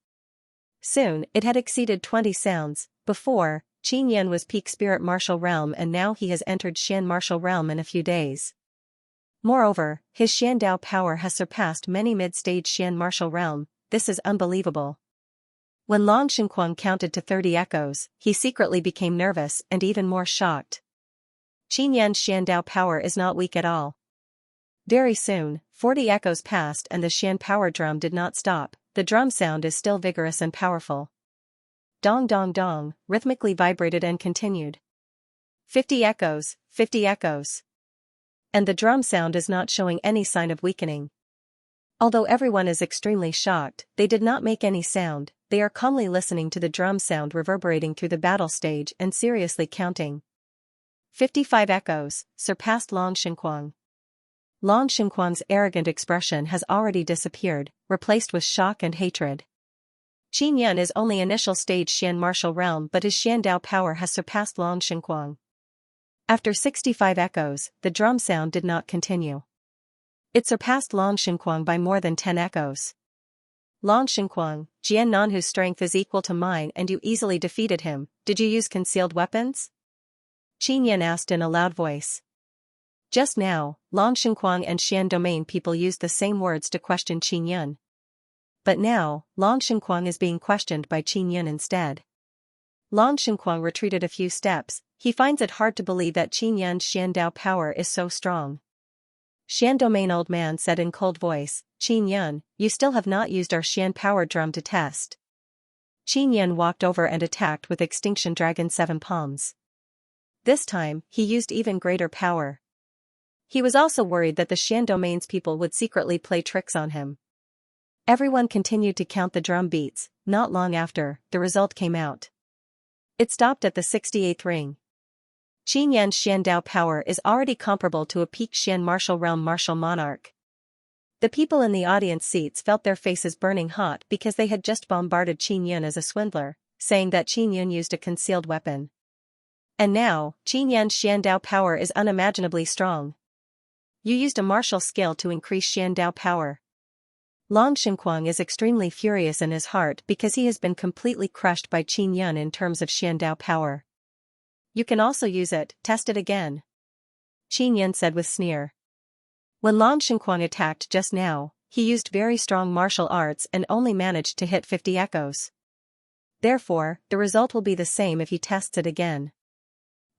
S1: Soon, it had exceeded 20 sounds, before, Qin Yan was peak spirit martial realm and now he has entered Xian martial realm in a few days. Moreover, his Xian Dao power has surpassed many mid-stage Xian martial realm, this is unbelievable. When Long Xinquang counted to 30 echoes, he secretly became nervous and even more shocked. Qin Yan's Xian Dao power is not weak at all. Very soon, 40 echoes passed and the Xian power drum did not stop, the drum sound is still vigorous and powerful. Dong dong dong, rhythmically vibrated and continued. 50 echoes, 50 echoes. And the drum sound is not showing any sign of weakening. Although everyone is extremely shocked, they did not make any sound, they are calmly listening to the drum sound reverberating through the battle stage and seriously counting. 55 echoes, surpassed Long Xinquang. Long Xinquang's arrogant expression has already disappeared, replaced with shock and hatred. Qin Yan is only initial stage Xian martial realm but his Xian Dao power has surpassed Long Xinquang. After 65 echoes, the drum sound did not continue. It surpassed Long Xinquang by more than 10 echoes. Long Xinquang, Jian Nanhu's strength is equal to mine and you easily defeated him, did you use concealed weapons? Qin Yan asked in a loud voice. Just now, Long Xinquang and Xian domain people used the same words to question Qin Yan. But now, Long Xinquang is being questioned by Qin Yan instead. Long Xinquang retreated a few steps. He finds it hard to believe that Qin Yan's Xiandao power is so strong. Xian Domain old man said in cold voice, Qin Yan, you still have not used our Xian power drum to test. Qin Yan walked over and attacked with Extinction Dragon 7 palms. This time, he used even greater power. He was also worried that the Xian Domain's people would secretly play tricks on him. Everyone continued to count the drum beats. Not long after, the result came out. It stopped at the 68th ring. Qin Yan's Xiandao power is already comparable to a peak Xian martial realm martial monarch. The people in the audience seats felt their faces burning hot because they had just bombarded Qin Yan as a swindler, saying that Qin Yan used a concealed weapon. And now, Qin Yan's Xiandao power is unimaginably strong. You used a martial skill to increase Xiandao power. Long Xinquang is extremely furious in his heart because he has been completely crushed by Qin Yan in terms of Xiandao power. You can also use it, test it again. Qin Yan said with sneer. When Long Xinquang attacked just now, he used very strong martial arts and only managed to hit 50 echoes. Therefore, the result will be the same if he tests it again.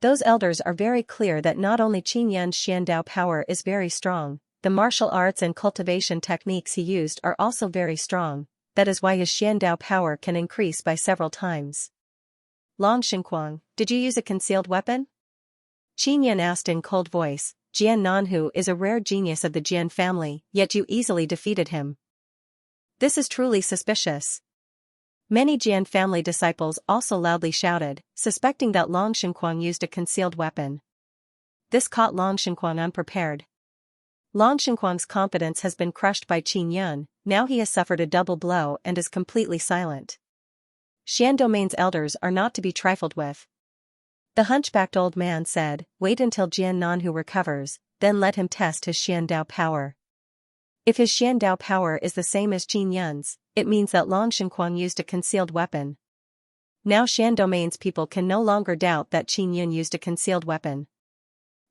S1: Those elders are very clear that not only Qin Yan's Xiandao power is very strong, the martial arts and cultivation techniques he used are also very strong. That is why his Xiandao power can increase by several times. Long Xinquang, did you use a concealed weapon? Qin Yan asked in cold voice. Jian Nanhu is a rare genius of the Jian family, yet you easily defeated him. This is truly suspicious. Many Jian family disciples also loudly shouted, suspecting that Long Xinquang used a concealed weapon. This caught Long Xinquang unprepared. Long Xinquang's confidence has been crushed by Qin Yan. Now he has suffered a double blow and is completely silent. Xian Domain's elders are not to be trifled with. The hunchbacked old man said, wait until Jian Nanhu recovers, then let him test his Xiandao power. If his Xiandao power is the same as Qin Yan's, it means that Long Xinquang used a concealed weapon. Now Xian Domain's people can no longer doubt that Qin Yan used a concealed weapon.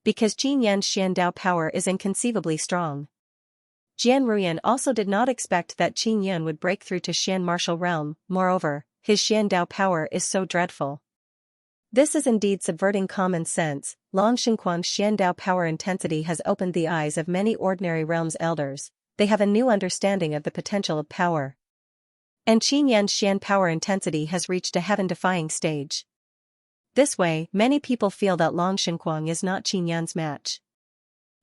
S1: Because Qin Yan's Xiandao power is inconceivably strong. Jian Ruyan also did not expect that Qin Yan would break through to Xian martial realm. Moreover, his Xiandao power is so dreadful. This is indeed subverting common sense. Long Xinquang's Xiandao power intensity has opened the eyes of many ordinary realms elders. They have a new understanding of the potential of power. And Qin Yan's Xian power intensity has reached a heaven-defying stage. This way, many people feel that Long Xinquang is not Qin Yan's match.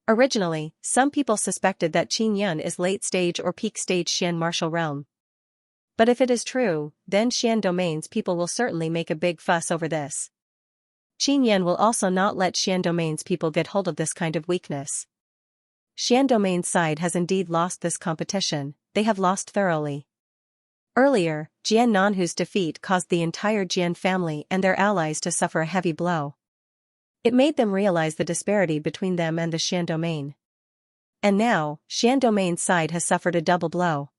S1: Originally, some people suspected that Qin Yan is late-stage or peak-stage Xian martial realm. But if it is true, then Xian Domain's people will certainly make a big fuss over this. Qin Yan will also not let Xian Domain's people get hold of this kind of weakness. Xian Domain's side has indeed lost this competition. They have lost thoroughly. Earlier, Jian Nanhu's defeat caused the entire Jian family and their allies to suffer a heavy blow. It made them realize the disparity between them and the Xian Domain. And now, Xian Domain's side has suffered a double blow.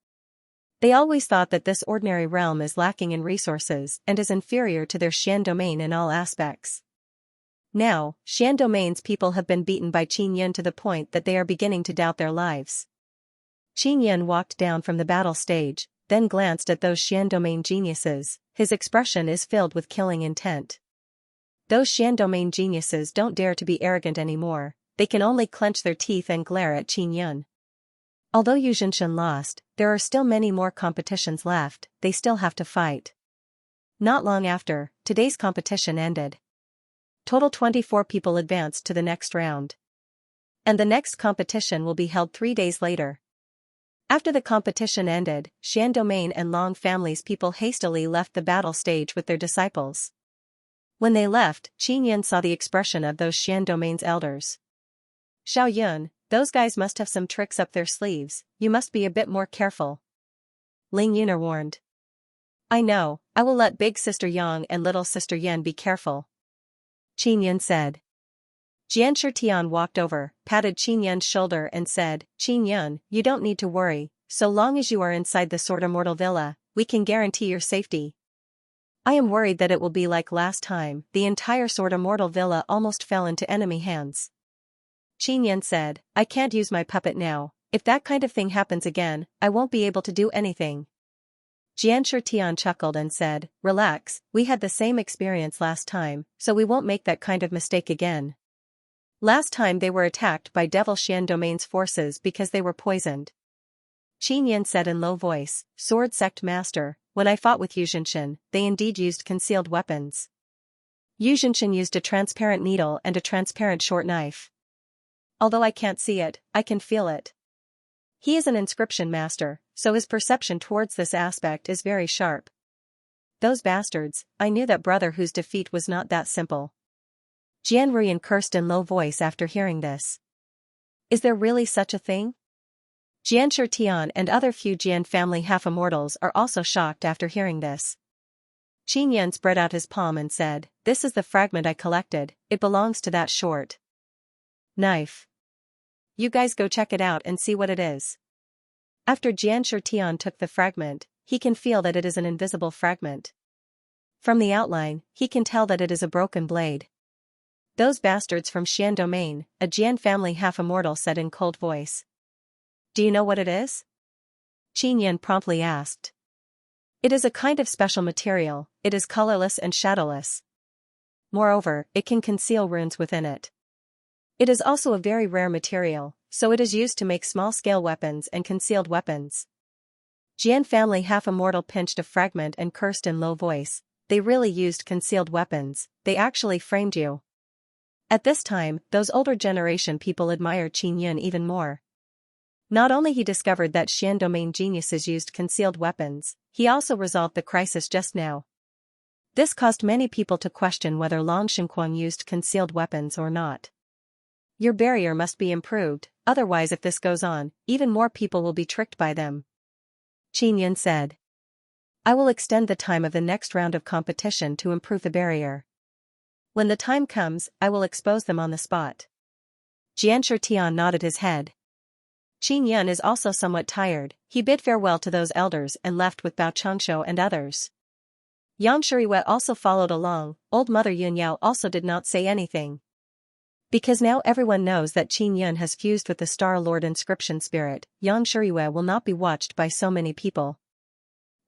S1: They always thought that this ordinary realm is lacking in resources and is inferior to their Xian Domain in all aspects. Now, Xian Domain's people have been beaten by Qin Yan to the point that they are beginning to doubt their lives. Qin Yan walked down from the battle stage, then glanced at those Xian Domain geniuses. His expression is filled with killing intent. Those Xian Domain geniuses don't dare to be arrogant anymore. They can only clench their teeth and glare at Qin Yan. Although Yu Zhinshan lost, there are still many more competitions left. They still have to fight. Not long after, today's competition ended. Total 24 people advanced to the next round. And the next competition will be held 3 days later. After the competition ended, Xian Domain and Long family's people hastily left the battle stage with their disciples. When they left, Qin Yan saw the expression of those Xian Domain's elders. Xiao Yun, those guys must have some tricks up their sleeves. You must be a bit more careful. Ling Yunar warned. I know, I will let big sister Yang and little sister Yan be careful. Qin Yan said. Jian Shitian walked over, patted Qin Yan's shoulder and said, Qin Yan, you don't need to worry. So long as you are inside the Sword Immortal Villa, we can guarantee your safety. I am worried that it will be like last time. The entire Sword Immortal Villa almost fell into enemy hands. Qin Yan said, I can't use my puppet now. If that kind of thing happens again, I won't be able to do anything. Xianxia chuckled and said, "Relax, we had the same experience last time, so we won't make that kind of mistake again. Last time they were attacked by Devil Xian Domain's forces because they were poisoned." Qin said in low voice, "Sword Sect Master, when I fought with Xianxia, they indeed used concealed weapons. Xianxia used a transparent needle and a transparent short knife. Although I can't see it, I can feel it. He is an inscription master, so his perception towards this aspect is very sharp. Those bastards, I knew that brother whose defeat was not that simple." Jian Ruyan cursed in low voice after hearing this. Is there really such a thing? Jian Shitian and other Fujian family half-immortals are also shocked after hearing this. Qin Yan spread out his palm and said, "This is the fragment I collected, it belongs to that short knife. You guys go check it out and see what it is." After Jian Shitian took the fragment, he can feel that it is an invisible fragment. From the outline, he can tell that it is a broken blade. "Those bastards from Xian Domain," a Jian family half-immortal said in cold voice. "Do you know what it is?" Qin Yan promptly asked. "It is a kind of special material, it is colorless and shadowless. Moreover, it can conceal runes within it. It is also a very rare material, so it is used to make small-scale weapons and concealed weapons." Jian family half-immortal pinched a fragment and cursed in low voice, "They really used concealed weapons, they actually framed you." At this time, those older generation people admired Qin Yan even more. Not only he discovered that Xian Domain geniuses used concealed weapons, he also resolved the crisis just now. This caused many people to question whether Long Xinquang used concealed weapons or not. "Your barrier must be improved, otherwise if this goes on, even more people will be tricked by them," Qin Yan said. "I will extend the time of the next round of competition to improve the barrier. When the time comes, I will expose them on the spot." Jian Shitian nodded his head. Qin Yan is also somewhat tired, he bid farewell to those elders and left with Bao Changshu and others. Yang Shuriwei also followed along. Old Mother Yunyao also did not say anything. Because now everyone knows that Qin Yan has fused with the Star Lord inscription spirit, Yang Shuriwei will not be watched by so many people.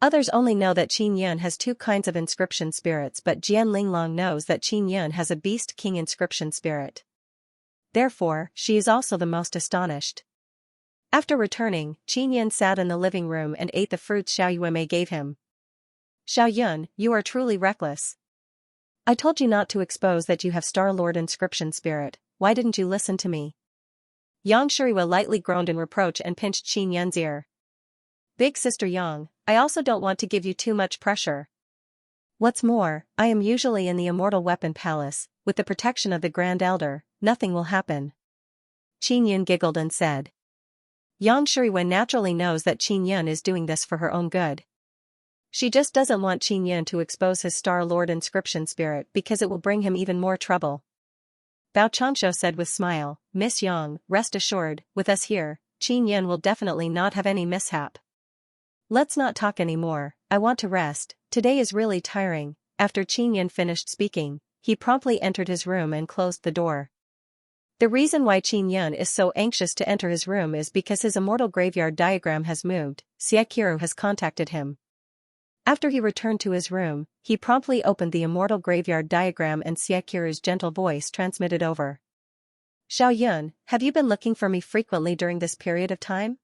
S1: Others only know that Qin Yan has two kinds of inscription spirits, but Jian Linglong knows that Qin Yan has a Beast King inscription spirit. Therefore, she is also the most astonished. After returning, Qin Yan sat in the living room and ate the fruits Xiao Yuemei gave him. "Xiao Yun, you are truly reckless. I told you not to expose that you have Star Lord inscription spirit, why didn't you listen to me?" Yang Shuriwei lightly groaned in reproach and pinched Qin Yan's ear. "Big sister Yang, I also don't want to give you too much pressure. What's more, I am usually in the Immortal Weapon Palace, with the protection of the Grand Elder, nothing will happen." Qin Yan giggled and said. Yang Shuriwei naturally knows that Qin Yan is doing this for her own good. She just doesn't want Qin Yan to expose his Star Lord inscription spirit because it will bring him even more trouble. Bao Changshu said with smile, "Miss Yang, rest assured, with us here, Qin Yan will definitely not have any mishap. Let's not talk anymore, I want to rest, today is really tiring." After Qin Yan finished speaking, he promptly entered his room and closed the door. The reason why Qin Yan is so anxious to enter his room is because his immortal graveyard diagram has moved. Xiaqiru has contacted him. After he returned to his room, he promptly opened the immortal graveyard diagram and Xiaqiru's gentle voice transmitted over. "Xiao Yun, have you been looking for me frequently during this period of time?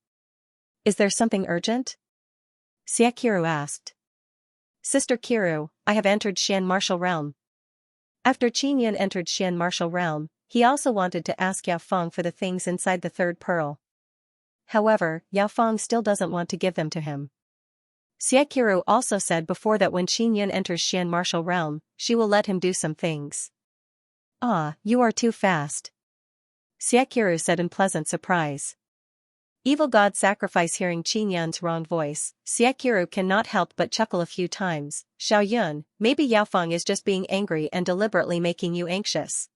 S1: Is there something urgent?" Xiaqiru asked. "Sister Kiru, I have entered Xian Martial Realm." After Qin Yan entered Xian Martial Realm, he also wanted to ask Yao Feng for the things inside the third pearl. However, Yao Feng still doesn't want to give them to him. Xiaqiru also said before that when Qin Yan enters Xian Martial Realm, she will let him do some things. "Ah, you are too fast," Xiaqiru said in pleasant surprise. Evil God sacrifice. Hearing Qin Yan's wrong voice, Xiaqiru cannot help but chuckle a few times. "Xiao Yun, maybe Yao Feng is just being angry and deliberately making you anxious.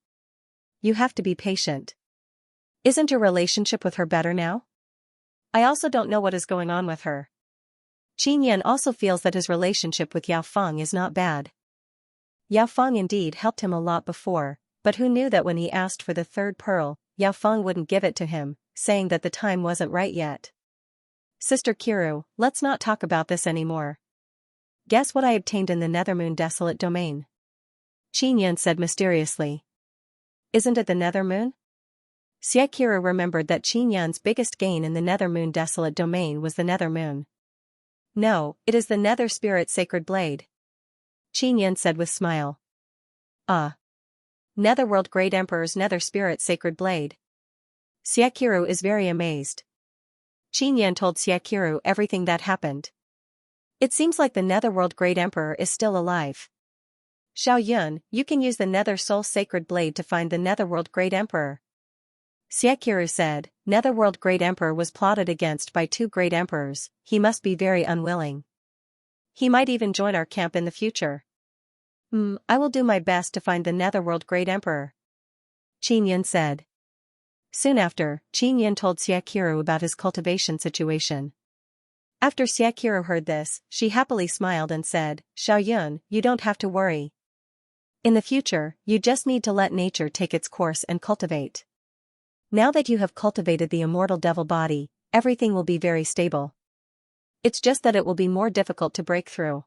S1: You have to be patient. Isn't your relationship with her better now? I also don't know what is going on with her." Qin Yan also feels that his relationship with Yao Feng is not bad. Yao Feng indeed helped him a lot before, but who knew that when he asked for the third pearl, Yao Feng wouldn't give it to him, saying that the time wasn't right yet. "Sister Kiru, let's not talk about this anymore. Guess what I obtained in the Nethermoon Desolate Domain? Qin Yan said mysteriously. Isn't it the Nethermoon? Xiaqiru remembered that Qin Yan's biggest gain in the Nethermoon Desolate Domain was the Nethermoon. No, it is the Nether Spirit Sacred Blade. Qin Yan said with smile. Ah. Netherworld Great Emperor's Nether Spirit Sacred Blade. Xiaqiru is very amazed. Qin Yan told Xiaqiru everything that happened. It seems like the Netherworld Great Emperor is still alive. Xiao Yun, you can use the Nether Soul Sacred Blade to find the Netherworld Great Emperor. Xiaqiru said, Netherworld Great Emperor was plotted against by two Great Emperors, he must be very unwilling. He might even join our camp in the future. I will do my best to find the Netherworld Great Emperor. Qin Yan said. Soon after, Qin Yan told Xiaqiru about his cultivation situation. After Xiaqiru heard this, she happily smiled and said, Xiao Yun, you don't have to worry. In the future, you just need to let nature take its course and cultivate. Now that you have cultivated the immortal devil body, everything will be very stable. It's just that it will be more difficult to break through.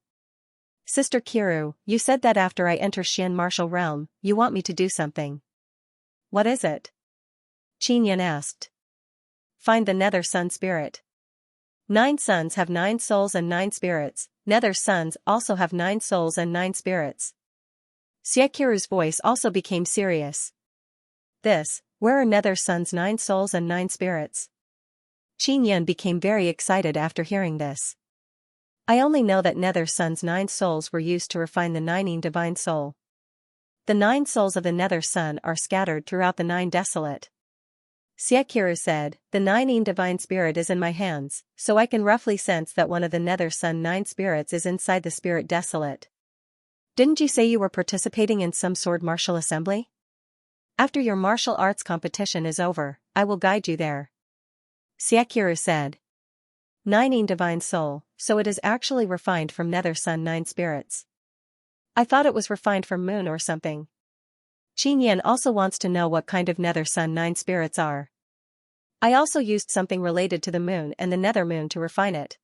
S1: Sister Kiru, you said that after I enter Xian Martial Realm, you want me to do something. What is it? Qin Yan asked. Find the Nether Sun Spirit. 9 suns have 9 souls and 9 spirits, Nether suns also have 9 souls and 9 spirits. Xiaqiru's voice also became serious. Where are Nether suns' 9 souls and 9 spirits? Qin Yan became very excited after hearing this. I only know that Nether Sun's 9 souls were used to refine the 9ing Divine Soul. The 9 souls of the Nether Sun are scattered throughout the 9 Desolate. Xiaqiru said, the 9ing Divine Spirit is in my hands, so I can roughly sense that one of the Nether Sun 9 spirits is inside the Spirit Desolate. Didn't you say you were participating in some sword martial assembly? After your martial arts competition is over, I will guide you there. Xiaqiru said. 9ing Divine Soul, so it is actually refined from Nether Sun 9 spirits. I thought it was refined from moon or something. Qin Yan also wants to know what kind of Nether Sun 9 spirits are. I also used something related to the moon and the Nether Moon to refine it.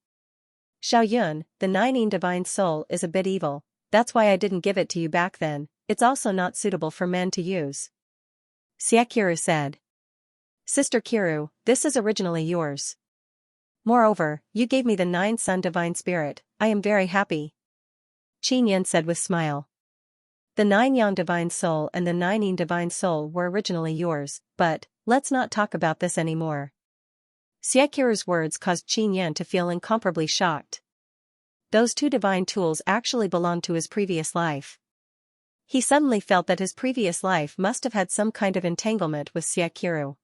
S1: Xiao Yun, the 9ing Divine Soul is a bit evil, that's why I didn't give it to you back then, it's also not suitable for men to use. Xiaqiru said. Sister Kiru, this is originally yours. Moreover, you gave me the 9 Sun Divine Spirit, I am very happy. Qin Yan said with smile. The 9 Yang Divine Soul and the 9 Yin Divine Soul were originally yours, but, let's not talk about this anymore. Xiaqiru's words caused Qin Yan to feel incomparably shocked. Those 2 divine tools actually belonged to his previous life. He suddenly felt that his previous life must have had some kind of entanglement with Xiaqiru.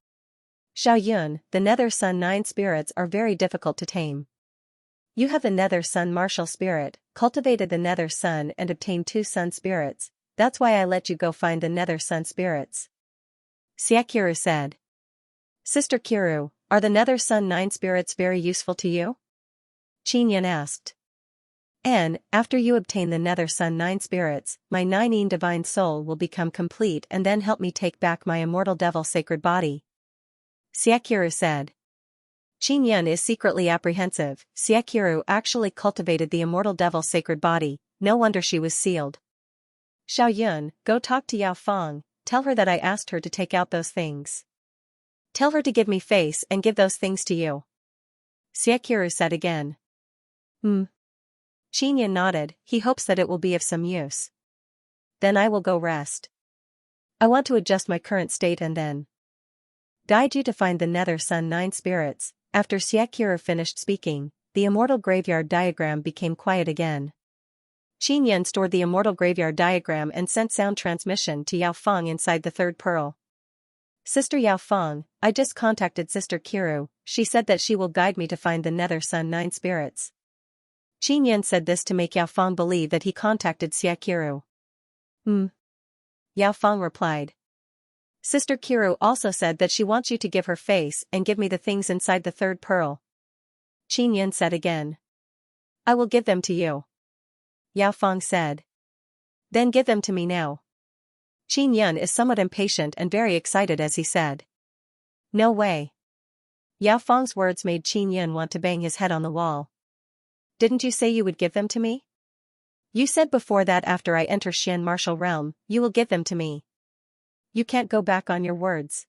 S1: Xiao Yun, the Nether Sun 9 spirits are very difficult to tame. You have the Nether Sun martial spirit, cultivated the Nether Sun and obtained 2 Sun spirits, that's why I let you go find the Nether Sun spirits. Xiaqiru said. Sister Kiru, are the Nether Sun 9 spirits very useful to you? Qin Yan asked. And, after you obtain the Nether Sun 9 spirits, my 9ing Divine Soul will become complete and then help me take back my immortal devil sacred body. Xiaqiru said. Qin Yan is secretly apprehensive. Xiaqiru actually cultivated the immortal devil sacred body, no wonder she was sealed. Xiao Yun, go talk to Yao Fang, tell her that I asked her to take out those things. Tell her to give me face and give those things to you. Xiaqiru said again. Qin Yan nodded, he hopes that it will be of some use. Then I will go rest. I want to adjust my current state and then guide you to find the Nether Sun 9 spirits. After Xiaqiru finished speaking, the immortal graveyard diagram became quiet again. Qin Yan stored the immortal graveyard diagram and sent sound transmission to Yao Fang inside the 3rd pearl. Sister Yao Fang, I just contacted Sister Kiru, she said that she will guide me to find the Nether Sun 9 spirits. Qin Yan said this to make Yao Fang believe that he contacted Xiaqiru. Yao Fang replied. Sister Kiru also said that she wants you to give her face and give me the things inside the 3rd pearl. Qin Yan said again. I will give them to you. Yao Fang said. Then give them to me now. Qin Yan is somewhat impatient and very excited as he said. No way. Yao Fang's words made Qin Yan want to bang his head on the wall. Didn't you say you would give them to me? You said before that after I enter Xian martial realm, you will give them to me. You can't go back on your words.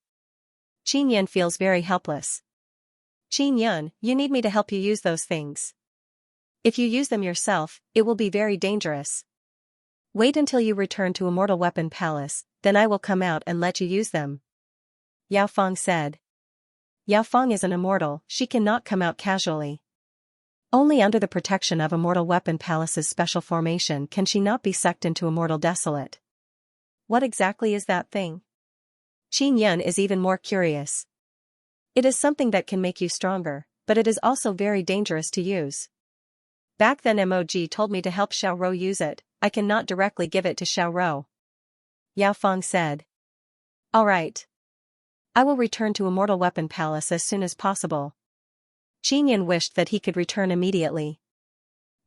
S1: Qin Yan feels very helpless. Qin Yan, you need me to help you use those things. If you use them yourself, it will be very dangerous. Wait until you return to Immortal Weapon Palace, then I will come out and let you use them. Yao Fang said. Yao Fang is an immortal, she cannot come out casually. Only under the protection of Immortal Weapon Palace's special formation can she not be sucked into Immortal Desolate. What exactly is that thing? Qin Yan is even more curious. It is something that can make you stronger, but it is also very dangerous to use. Back then MOG told me to help Xiao Rou use it, I cannot directly give it to Xiao Rou. Yao Fang said. Alright. I will return to Immortal Weapon Palace as soon as possible. Qin Yan wished that he could return immediately.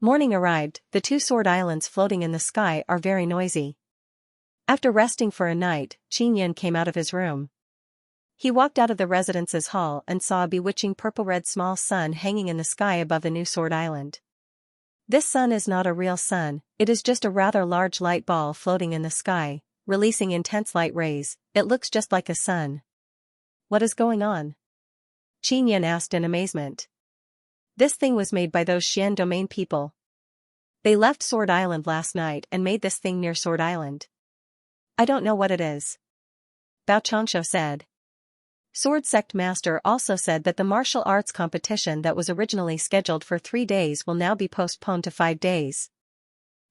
S1: Morning arrived, the two sword islands floating in the sky are very noisy. After resting for a night, Qin Yan came out of his room. He walked out of the residence's hall and saw a bewitching purple-red small sun hanging in the sky above the new sword island. This sun is not a real sun, it is just a rather large light ball floating in the sky, releasing intense light rays. It looks just like a sun. What is going on? Qin Yan asked in amazement. This thing was made by those Xian domain people. They left Sword Island last night and made this thing near Sword Island. I don't know what it is. Bao Qiangshou said. Sword Sect Master also said that the martial arts competition that was originally scheduled for 3 days will now be postponed to 5 days.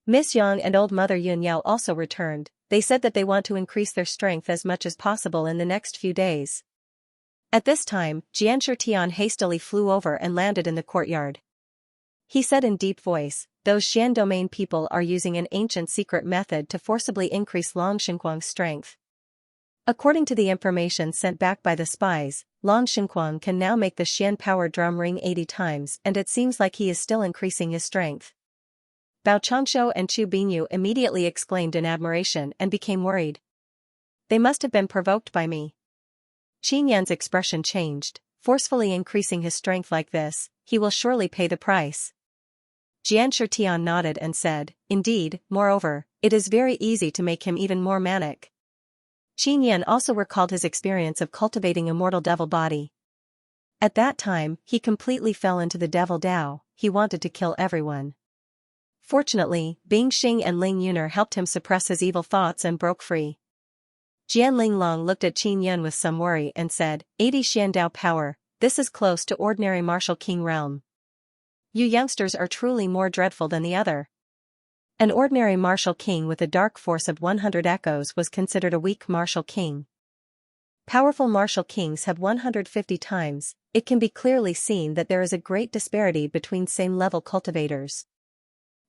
S1: Miss Yang and Old Mother Yun Yao also returned. They said that they want to increase their strength as much as possible in the next few days. At this time, Xianxia hastily flew over and landed in the courtyard. He said in deep voice, those Xian domain people are using an ancient secret method to forcibly increase Long Xinquang's strength. According to the information sent back by the spies, Long Xinquang can now make the Xian power drum ring 80 times and it seems like he is still increasing his strength. Bao Qiangshou and Chu Binyu immediately exclaimed in admiration and became worried. They must have been provoked by me. Qin Yan's expression changed, forcefully increasing his strength like this, he will surely pay the price. Xianxia nodded and said, indeed, moreover, it is very easy to make him even more manic. Qin Yan also recalled his experience of cultivating Immortal Devil Body. At that time, he completely fell into the Devil Dao, he wanted to kill everyone. Fortunately, Bing Xing and Ling Yuner helped him suppress his evil thoughts and broke free. Jian Linglong looked at Qin Yan with some worry and said, 80 Xian Dao power, this is close to ordinary martial king realm. You youngsters are truly more dreadful than the other. An ordinary martial king with a dark force of 100 echoes was considered a weak martial king. Powerful martial kings have 150 times, it can be clearly seen that there is a great disparity between same-level cultivators.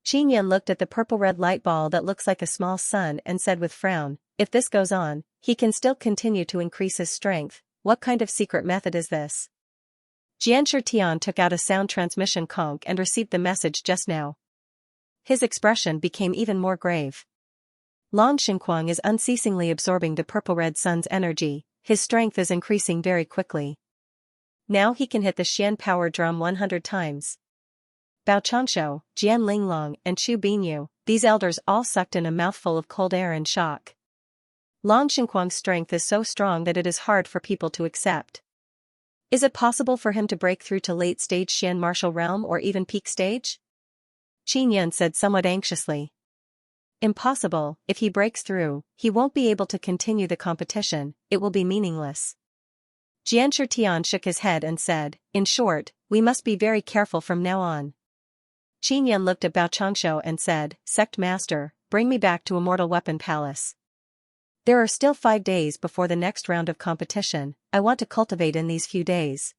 S1: Qin Yan looked at the purple-red light ball that looks like a small sun and said with frown, if this goes on, he can still continue to increase his strength. What kind of secret method is this? Xianxia took out a sound transmission conch and received the message just now. His expression became even more grave. Long Xinquang is unceasingly absorbing the purple-red sun's energy, his strength is increasing very quickly. Now he can hit the Xian power drum 100 times. Bao Qiangshou, Jian Linglong, and Chu Binyu, these elders all sucked in a mouthful of cold air in shock. Long Xinquang's strength is so strong that it is hard for people to accept. Is it possible for him to break through to late-stage Xian martial realm or even peak stage? Qin Yan said somewhat anxiously. Impossible, if he breaks through, he won't be able to continue the competition, it will be meaningless. Xianxia shook his head and said, in short, we must be very careful from now on. Qin Yan looked at Bao Qiangshou and said, Sect Master, bring me back to Immortal Weapon Palace. There are still 5 days before the next round of competition, I want to cultivate in these few days.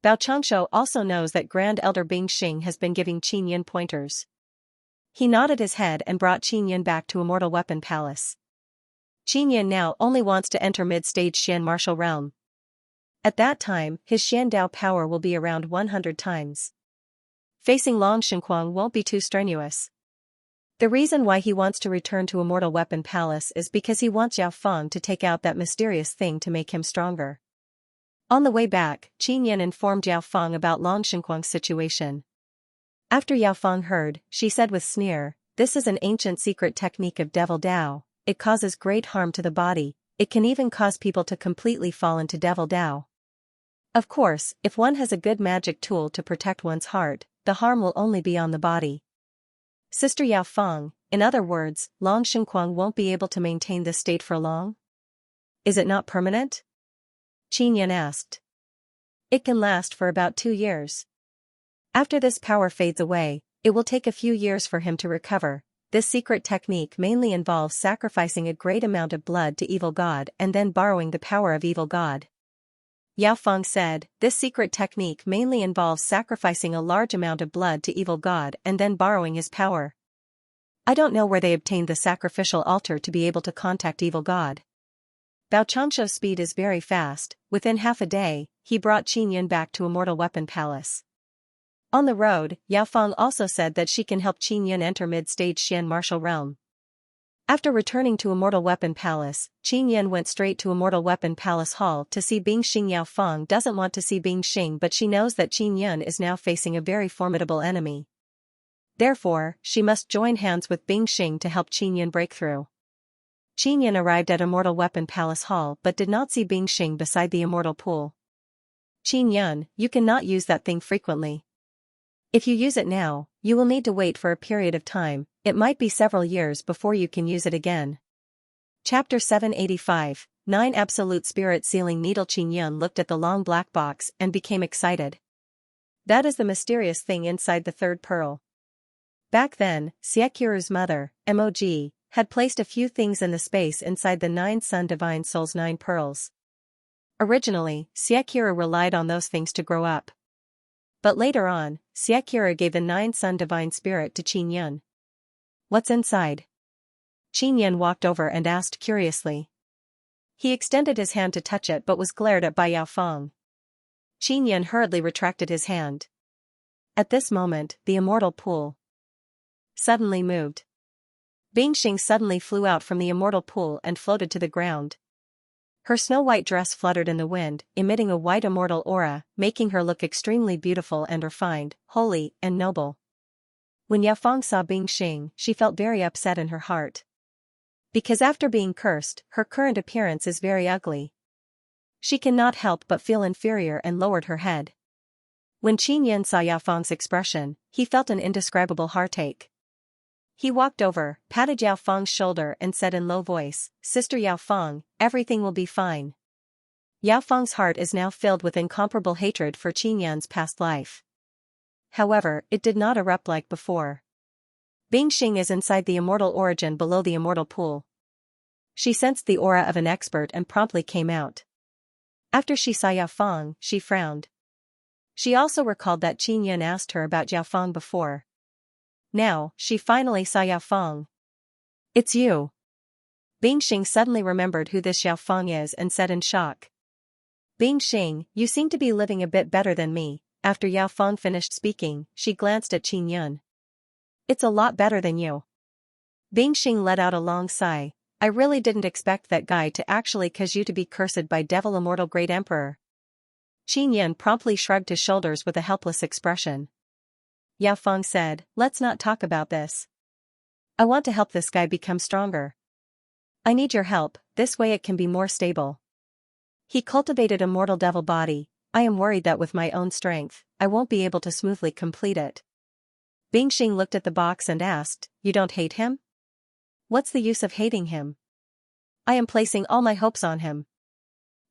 S1: Bao Qiangshou also knows that Grand Elder Bing Xing has been giving Qin Yan pointers. He nodded his head and brought Qin Yan back to Immortal Weapon Palace. Qin Yan now only wants to enter mid-stage Xian martial realm. At that time, his Xian Dao power will be around 100 times. Facing Long Xinquang won't be too strenuous. The reason why he wants to return to Immortal Weapon Palace is because he wants Yao Fang to take out that mysterious thing to make him stronger. On the way back, Qin Yan informed Yao Fang about Long Xinquang's situation. After Yao Fang heard, she said with sneer, this is an ancient secret technique of Devil Dao. It causes great harm to the body, it can even cause people to completely fall into Devil Dao. Of course, if one has a good magic tool to protect one's heart, the harm will only be on the body. Sister Yao Feng, in other words, Long Xingquang won't be able to maintain this state for long? Is it not permanent? Qin Yan asked. It can last for about 2 years. After this power fades away, it will take a few years for him to recover. This secret technique mainly involves sacrificing a great amount of blood to evil god and then borrowing the power of evil god. Yao Feng said, this secret technique mainly involves sacrificing a large amount of blood to evil god and then borrowing his power. I don't know where they obtained the sacrificial altar to be able to contact evil god. Bao Changshuo's speed is very fast. Within half a day, he brought Qin Yan back to Immortal Weapon Palace. On the road, Yao Feng also said that she can help Qin Yan enter mid-stage Xian martial realm. After returning to Immortal Weapon Palace, Qin Yan went straight to Immortal Weapon Palace Hall to see Bing Xing. Yao Feng doesn't want to see Bing Xing, but she knows that Qin Yan is now facing a very formidable enemy. Therefore, she must join hands with Bing Xing to help Qin Yan break through. Qin Yan arrived at Immortal Weapon Palace Hall but did not see Bing Xing beside the Immortal Pool. Qin Yan, you cannot use that thing frequently. If you use it now, you will need to wait for a period of time, it might be several years before you can use it again. Chapter 785, 9 Absolute Spirit Sealing Needle. Qin Yan looked at the long black box and became excited. That is the mysterious thing inside the third pearl. Back then, Xiaqiru's mother, Mog, had placed a few things in the space inside the 9 Sun Divine Soul's 9 pearls. Originally, Xiaqiru relied on those things to grow up. But later on, Xiaqiru gave the 9 Sun Divine Spirit to Qin Yan. What's inside? Qin Yan walked over and asked curiously. He extended his hand to touch it but was glared at by Yao Feng. Qin Yan hurriedly retracted his hand. At this moment, the Immortal Pool suddenly moved. Bing Xing suddenly flew out from the Immortal Pool and floated to the ground. Her snow-white dress fluttered in the wind, emitting a white immortal aura, making her look extremely beautiful and refined, holy, and noble. When Yao Feng saw Bing Xing, she felt very upset in her heart. Because after being cursed, her current appearance is very ugly. She cannot help but feel inferior and lowered her head. When Qin Yan saw Yao Feng's expression, he felt an indescribable heartache. He walked over, patted Yao Feng's shoulder and said in low voice, Sister Yao Feng, everything will be fine. Yao Feng's heart is now filled with incomparable hatred for Qin Yan's past life. However, it did not erupt like before. Bing Xing is inside the immortal origin below the Immortal Pool. She sensed the aura of an expert and promptly came out. After she saw Yao Feng, she frowned. She also recalled that Qin Yan asked her about Yao Feng before. Now, she finally saw Yao Feng. It's you. Bing Xing suddenly remembered who this Yao Feng is and said in shock. Bing Xing, you seem to be living a bit better than me. After Yao Feng finished speaking, she glanced at Qin Yan. It's a lot better than you. Bing Xing let out a long sigh. I really didn't expect that guy to actually cause you to be cursed by Devil Immortal Great Emperor. Qin Yan promptly shrugged his shoulders with a helpless expression. Yao Feng said, let's not talk about this. I want to help this guy become stronger. I need your help, this way it can be more stable. He cultivated a mortal devil body. I am worried that with my own strength, I won't be able to smoothly complete it. Bing Xing looked at the box and asked, you don't hate him? What's the use of hating him? I am placing all my hopes on him.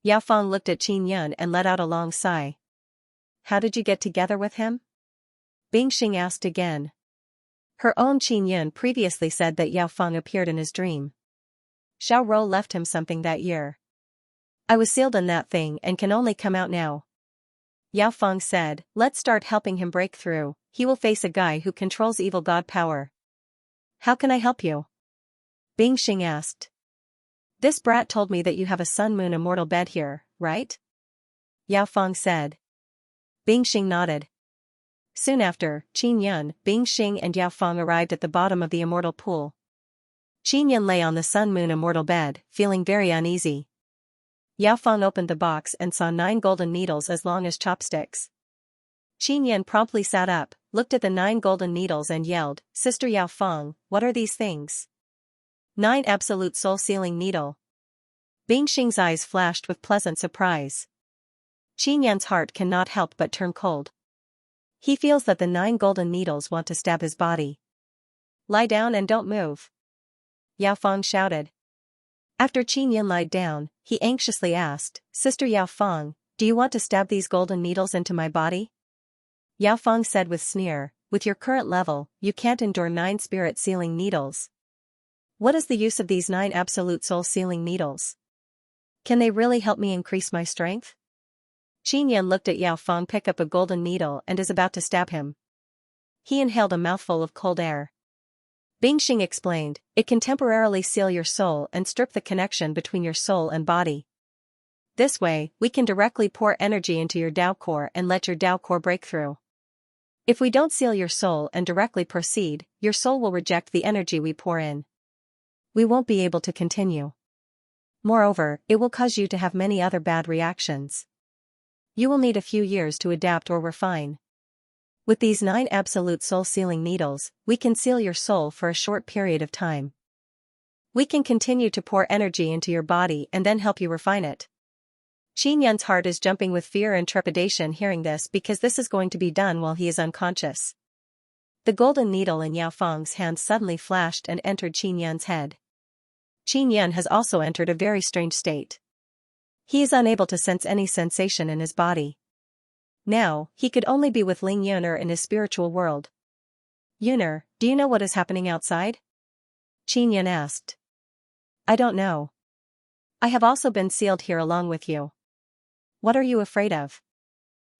S1: Yao Feng looked at Qin Yan and let out a long sigh. How did you get together with him? Bing Xing asked again. Her own Qin Yan previously said that Yao Feng appeared in his dream. Xiao Rou left him something that year. I was sealed in that thing and can only come out now. Yao Feng said, let's start helping him break through. He will face a guy who controls evil god power. How can I help you? Bing Xing asked. This brat told me that you have a Sun Moon immortal bed here, right? Yao Feng said. Bing Xing nodded. Soon after, Qin Yan, Bing Xing and Yao Feng arrived at the bottom of the Immortal Pool. Qin Yan lay on the Sun Moon immortal bed, feeling very uneasy. Yao Feng opened the box and saw 9 golden needles as long as chopsticks. Qin Yan promptly sat up, looked at the 9 golden needles and yelled, "Sister Yao Feng, what are these things?" 9 absolute soul-sealing needle. Bingxing's eyes flashed with pleasant surprise. Qinyan's heart cannot help but turn cold. He feels that the 9 golden needles want to stab his body. "Lie down and don't move," Yao Feng shouted. After Qinyan lied down, he anxiously asked, "Sister Yao Feng, do you want to stab these golden needles into my body?" Yao Feng said with sneer, "With your current level, you can't endure 9 spirit-sealing needles. What is the use of these 9 absolute soul-sealing needles? Can they really help me increase my strength?" Qinyan looked at Yao Feng pick up a golden needle and is about to stab him. He inhaled a mouthful of cold air. Bingxing explained, "It can temporarily seal your soul and strip the connection between your soul and body. This way, we can directly pour energy into your Tao core and let your Tao core break through. If we don't seal your soul and directly proceed, your soul will reject the energy we pour in. We won't be able to continue. Moreover, it will cause you to have many other bad reactions. You will need a few years to adapt or refine. With these 9 absolute soul-sealing needles, we can seal your soul for a short period of time. We can continue to pour energy into your body and then help you refine it." Qinyan's heart is jumping with fear and trepidation hearing this because this is going to be done while he is unconscious. The golden needle in Yao Feng's hand suddenly flashed and entered Qinyan's head. Qinyan has also entered a very strange state. He is unable to sense any sensation in his body. Now, he could only be with Ling Yuner in his spiritual world. "Yuner, do you know what is happening outside?" Qinyan asked. "I don't know. I have also been sealed here along with you. What are you afraid of?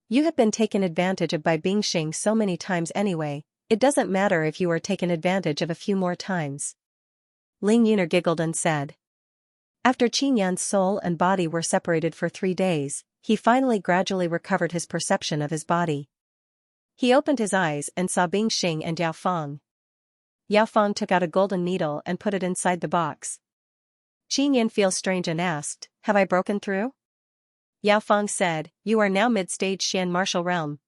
S1: You have been taken advantage of by Bingxing so many times anyway, it doesn't matter if you are taken advantage of a few more times." Ling Yuner giggled and said. After Qinyan's soul and body were separated for 3 days, he finally gradually recovered his perception of his body. He opened his eyes and saw Bingxing and Yao Feng. Yao Feng took out a golden needle and put it inside the box. Qinyan feels strange and asked, "Have I broken through?" Yao Feng said, "You are now mid-stage Xian martial realm.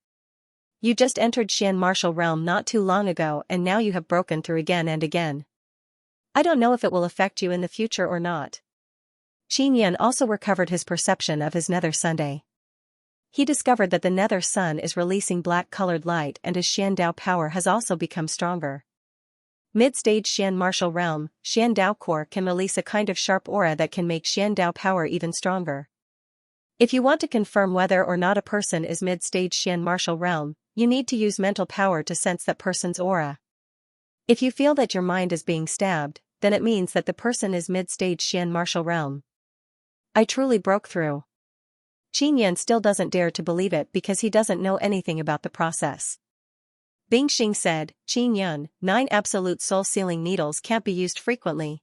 S1: You just entered Xian martial realm not too long ago and now you have broken through again and again. I don't know if it will affect you in the future or not." Qinyan also recovered his perception of his nether Sunday. He discovered that the nether sun is releasing black-colored light and his Xian Dao power has also become stronger. Mid-stage Xian martial realm, Xian Dao core can release a kind of sharp aura that can make Xian Dao power even stronger. If you want to confirm whether or not a person is mid-stage Xian martial realm, you need to use mental power to sense that person's aura. If you feel that your mind is being stabbed, then it means that the person is mid-stage Xian martial realm. I truly broke through. Qinyan still doesn't dare to believe it because he doesn't know anything about the process. Bingxing said, "Qinyan, 9 absolute soul-sealing needles can't be used frequently.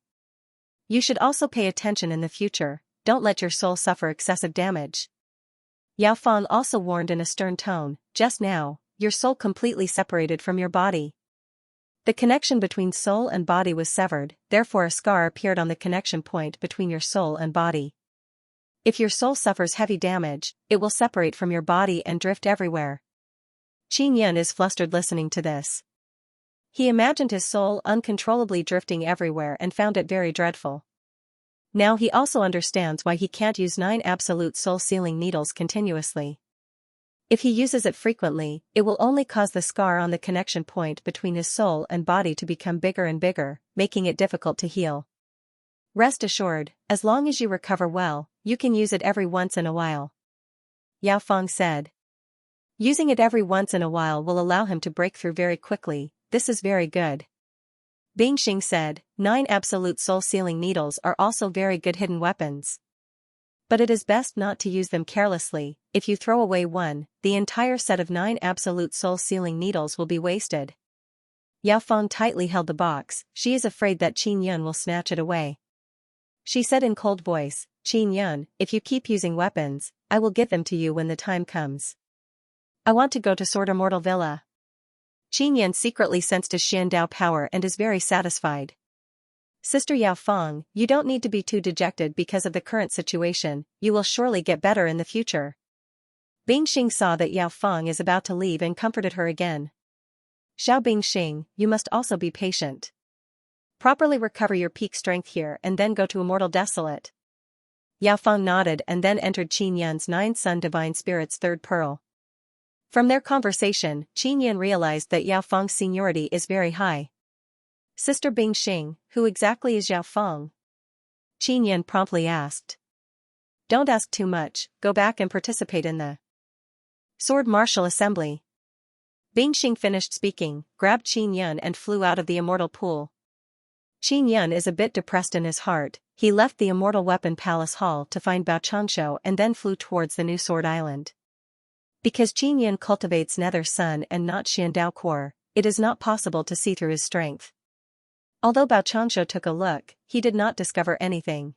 S1: You should also pay attention in the future, don't let your soul suffer excessive damage." Yao Feng also warned in a stern tone, "Just now, your soul completely separated from your body. The connection between soul and body was severed, therefore a scar appeared on the connection point between your soul and body. If your soul suffers heavy damage, it will separate from your body and drift everywhere." Qinyan is flustered listening to this. He imagined his soul uncontrollably drifting everywhere and found it very dreadful. Now he also understands why he can't use 9 absolute soul-sealing needles continuously. If he uses it frequently, it will only cause the scar on the connection point between his soul and body to become bigger and bigger, making it difficult to heal. Rest assured, as long as you recover well, you can use it every once in a while. Yao Feng said. Using it every once in a while will allow him to break through very quickly, this is very good. Bingxing said, 9 absolute soul-sealing needles are also very good hidden weapons. But it is best not to use them carelessly, if you throw away one, the entire set of 9 absolute soul-sealing needles will be wasted. Yao Feng tightly held the box, she is afraid that Qin Yun will snatch it away. She said in cold voice, Qin Yun, if you keep using weapons, I will give them to you when the time comes. I want to go to Sword Immortal Villa. Qin Yun secretly sensed his Xian Dao power and is very satisfied. Sister Yao Feng, you don't need to be too dejected because of the current situation, you will surely get better in the future. Bingxing saw that Yao Feng is about to leave and comforted her again. Xiao Bingxing, you must also be patient. Properly recover your peak strength here and then go to Immortal Desolate. Yao Feng nodded and then entered Qin Yan's 9-Sun Divine Spirit's third pearl. From their conversation, Qin Yan realized that Yao Feng's seniority is very high. Sister Bingxing, who exactly is Yao Feng? Qin Yan promptly asked. Don't ask too much, go back and participate in the Sword Martial Assembly. Bingxing finished speaking, grabbed Qin Yan and flew out of the immortal pool. Qin Yan is a bit depressed in his heart. He left the Immortal Weapon Palace Hall to find Bao Changshu and then flew towards the new Sword Island. Because Qin Yan cultivates Nether Sun and not Xiandao Core, it is not possible to see through his strength. Although Bao Changshu took a look, he did not discover anything.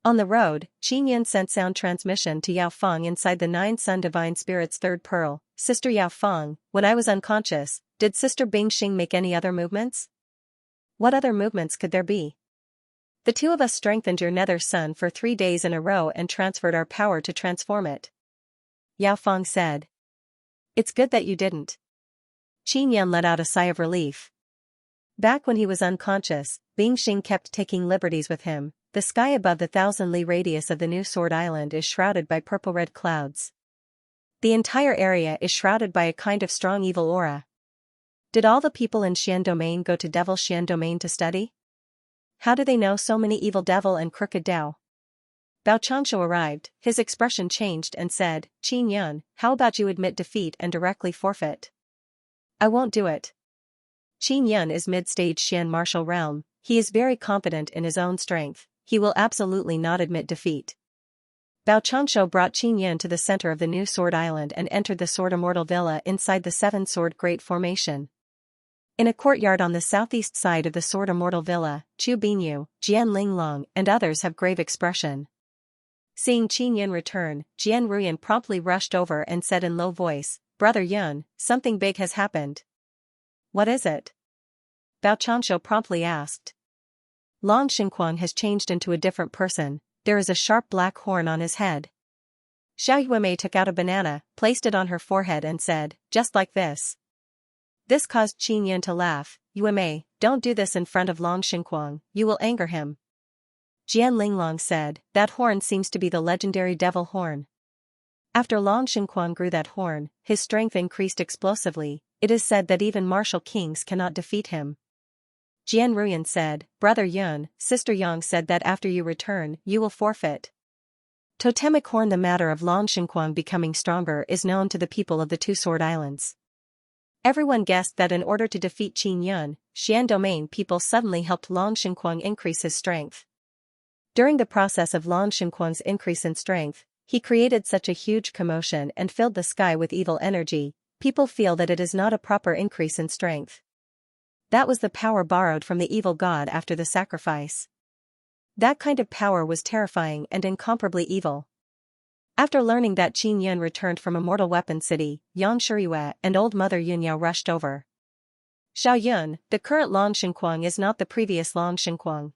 S1: On the road, Qin Yan sent sound transmission to Yao Feng inside the 9-Sun Divine Spirit's third pearl. Sister Yao Feng, when I was unconscious, did Sister Bingxing make any other movements? What other movements could there be? The two of us strengthened your Nether Sun for 3 days in a row and transferred our power to transform it. Yao Feng said. It's good that you didn't. Qin Yan let out a sigh of relief. Back when he was unconscious, Bingxing kept taking liberties with him. The sky above the 1,000-li radius of the new Sword Island is shrouded by purple-red clouds. The entire area is shrouded by a kind of strong evil aura. Did all the people in Xian Domain go to Devil Xian Domain to study? How do they know so many evil devil and crooked Dao? Bao Changshu arrived, his expression changed and said, Qin Yan, how about you admit defeat and directly forfeit? I won't do it. Qin Yan is mid-stage Xian martial realm, he is very confident in his own strength, he will absolutely not admit defeat. Bao Changshu brought Qin Yan to the center of the new Sword Island and entered the Sword Immortal Villa inside the 7-Sword Great Formation. In a courtyard on the southeast side of the Sword Immortal Villa, Chu Binyu, Jian Linglong and others have grave expression. Seeing Qin Yan return, Jian Ruyan promptly rushed over and said in low voice, Brother Yun, something big has happened. What is it? Bao Changshu promptly asked. Long Xinquang has changed into a different person, there is a sharp black horn on his head. Xiao Yuemei took out a banana, placed it on her forehead and said, just like this. This caused Qin Yan to laugh. Yuemei, don't do this in front of Long Xinquang, you will anger him. Jian Linglong said, that horn seems to be the legendary devil horn. After Long Xinquang grew that horn, his strength increased explosively, it is said that even martial kings cannot defeat him. Jian Ruyan said, Brother Yun, Sister Yang said that after you return, you will forfeit. Totemic horn. The matter of Long Xinquang becoming stronger is known to the people of the two Sword Islands. Everyone guessed that in order to defeat Qin Yan, Xian Domain people suddenly helped Long Xinquang increase his strength. During the process of Long Xinquang's increase in strength, he created such a huge commotion and filled the sky with evil energy, people feel that it is not a proper increase in strength. That was the power borrowed from the evil god after the sacrifice. That kind of power was terrifying and incomparably evil. After learning that Qin Yan returned from Immortal Weapon City, Yang Shiriyue and Old Mother Yunyao rushed over. Xiao Yun, the current Long Xinquang is not the previous Long Xinquang.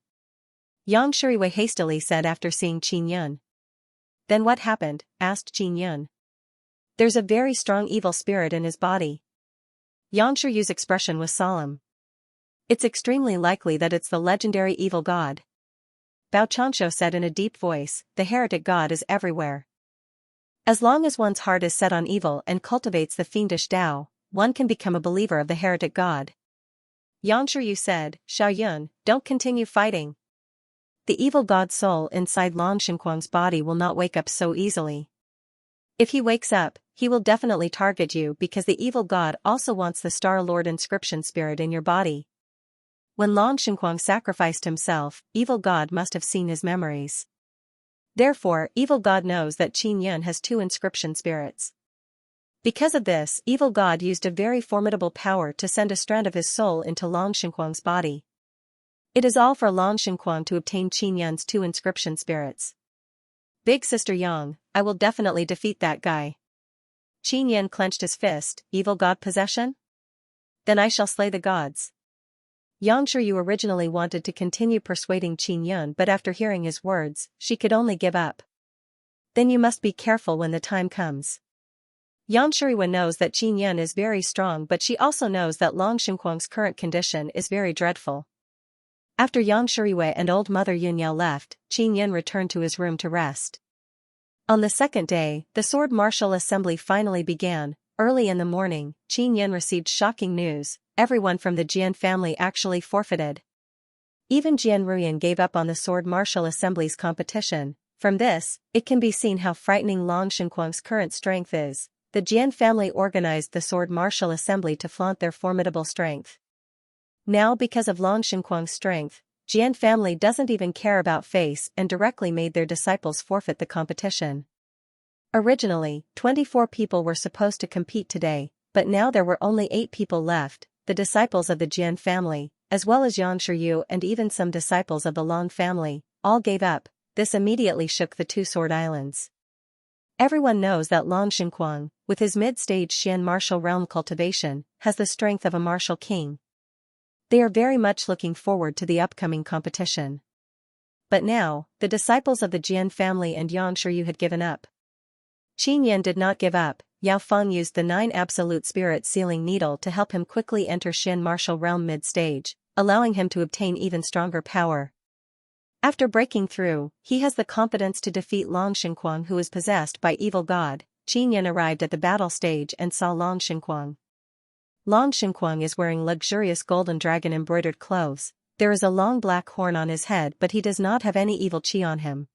S1: Yang Shiriyue hastily said after seeing Qin Yan. Then what happened? Asked Qin Yan. There's a very strong evil spirit in his body. Yang Shiriyue's expression was solemn. It's extremely likely that it's the legendary evil god. Bao Changshu said in a deep voice, the heretic god is everywhere. As long as one's heart is set on evil and cultivates the fiendish Tao, one can become a believer of the heretic god. Yang Shiryu said, Xiao Yun, don't continue fighting. The evil god's soul inside Long Xinquang's body will not wake up so easily. If he wakes up, he will definitely target you because the evil god also wants the Star Lord inscription spirit in your body. When Long Xinquang sacrificed himself, evil god must have seen his memories. Therefore, evil god knows that Qin Yan has 2 inscription spirits. Because of this, evil god used a very formidable power to send a strand of his soul into Long Xinquang's body. It is all for Long Xinquang to obtain Qin Yan's 2 inscription spirits. Big Sister Yang, I will definitely defeat that guy. Qin Yan clenched his fist, evil god possession? Then I shall slay the gods. Yang Shiryu originally wanted to continue persuading Qin Yan, but after hearing his words, she could only give up. Then you must be careful when the time comes. Yang Shirui knows that Qin Yan is very strong, but she also knows that Long Xinquang's current condition is very dreadful. After Yang Shirui and old Mother Yunyao left, Qin Yan returned to his room to rest. On the second day, the sword martial assembly finally began. Early in the morning, Qin Yan received shocking news: everyone from the Jian family actually forfeited. Even Jian Ruyan gave up on the sword martial assembly's competition. From this, it can be seen how frightening Long Xinquang's current strength is. The Jian family organized the sword martial assembly to flaunt their formidable strength. Now, because of Long Xinquang's strength, Jian family doesn't even care about face and directly made their disciples forfeit the competition. Originally, 24 people were supposed to compete today, but now there were only 8 people left, the disciples of the Jian family, as well as Yang Shiyu and even some disciples of the Long family, all gave up. This immediately shook the two sword islands. Everyone knows that Long Xinquang, with his mid-stage Xian martial realm cultivation, has the strength of a martial king. They are very much looking forward to the upcoming competition. But now, the disciples of the Jian family and Yang Shiyu had given up. Qin Yan did not give up. Yao Feng used the 9 absolute spirit sealing needle to help him quickly enter Xian martial realm mid-stage, allowing him to obtain even stronger power. After breaking through, he has the confidence to defeat Long Xinquang, who is possessed by evil god. Qin Yan arrived at the battle stage and saw Long Xinquang. Long Xinquang is wearing luxurious golden dragon embroidered clothes. There is a long black horn on his head, but he does not have any evil qi on him.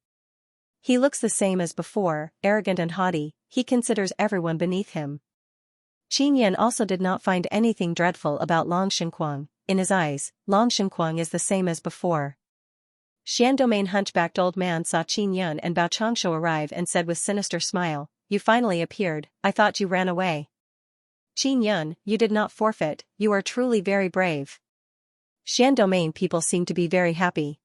S1: He looks the same as before, arrogant and haughty. He considers everyone beneath him. Qin Yan also did not find anything dreadful about Long Xinquang. In his eyes, Long Xinquang is the same as before. Xiandomain hunchbacked old man saw Qin Yan and Bao Changshu arrive and said with sinister smile, "You finally appeared. I thought you ran away." "Qin Yan, you did not forfeit. You are truly very brave." Xiandomain people seem to be very happy.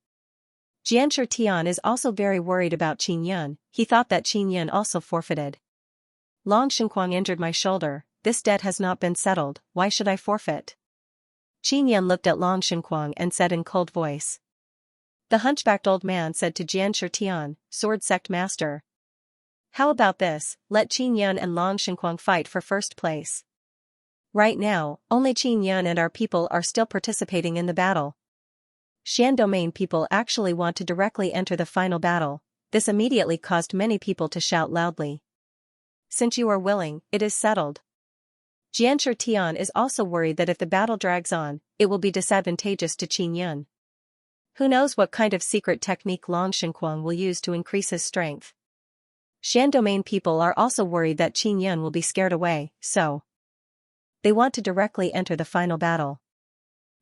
S1: Jianshi Tian is also very worried about Qin Yan. He thought that Qin Yan also forfeited. "Long Xinquang injured my shoulder. This debt has not been settled. Why should I forfeit?" Qin Yan looked at Long Xinquang and said in cold voice. The hunchbacked old man said to Jianshi Tian, sword sect master, "How about this? Let Qin Yan and Long Xinquang fight for first place. Right now, only Qin Yan and our people are still participating in the battle. Xiandomain people actually want to directly enter the final battle." This immediately caused many people to shout loudly. "Since you are willing, it is settled." Jianshi Tian is also worried that if the battle drags on, it will be disadvantageous to Qin Yan. Who knows what kind of secret technique Long Xinquang will use to increase his strength. Xiandomain people are also worried that Qin Yan will be scared away, so they want to directly enter the final battle.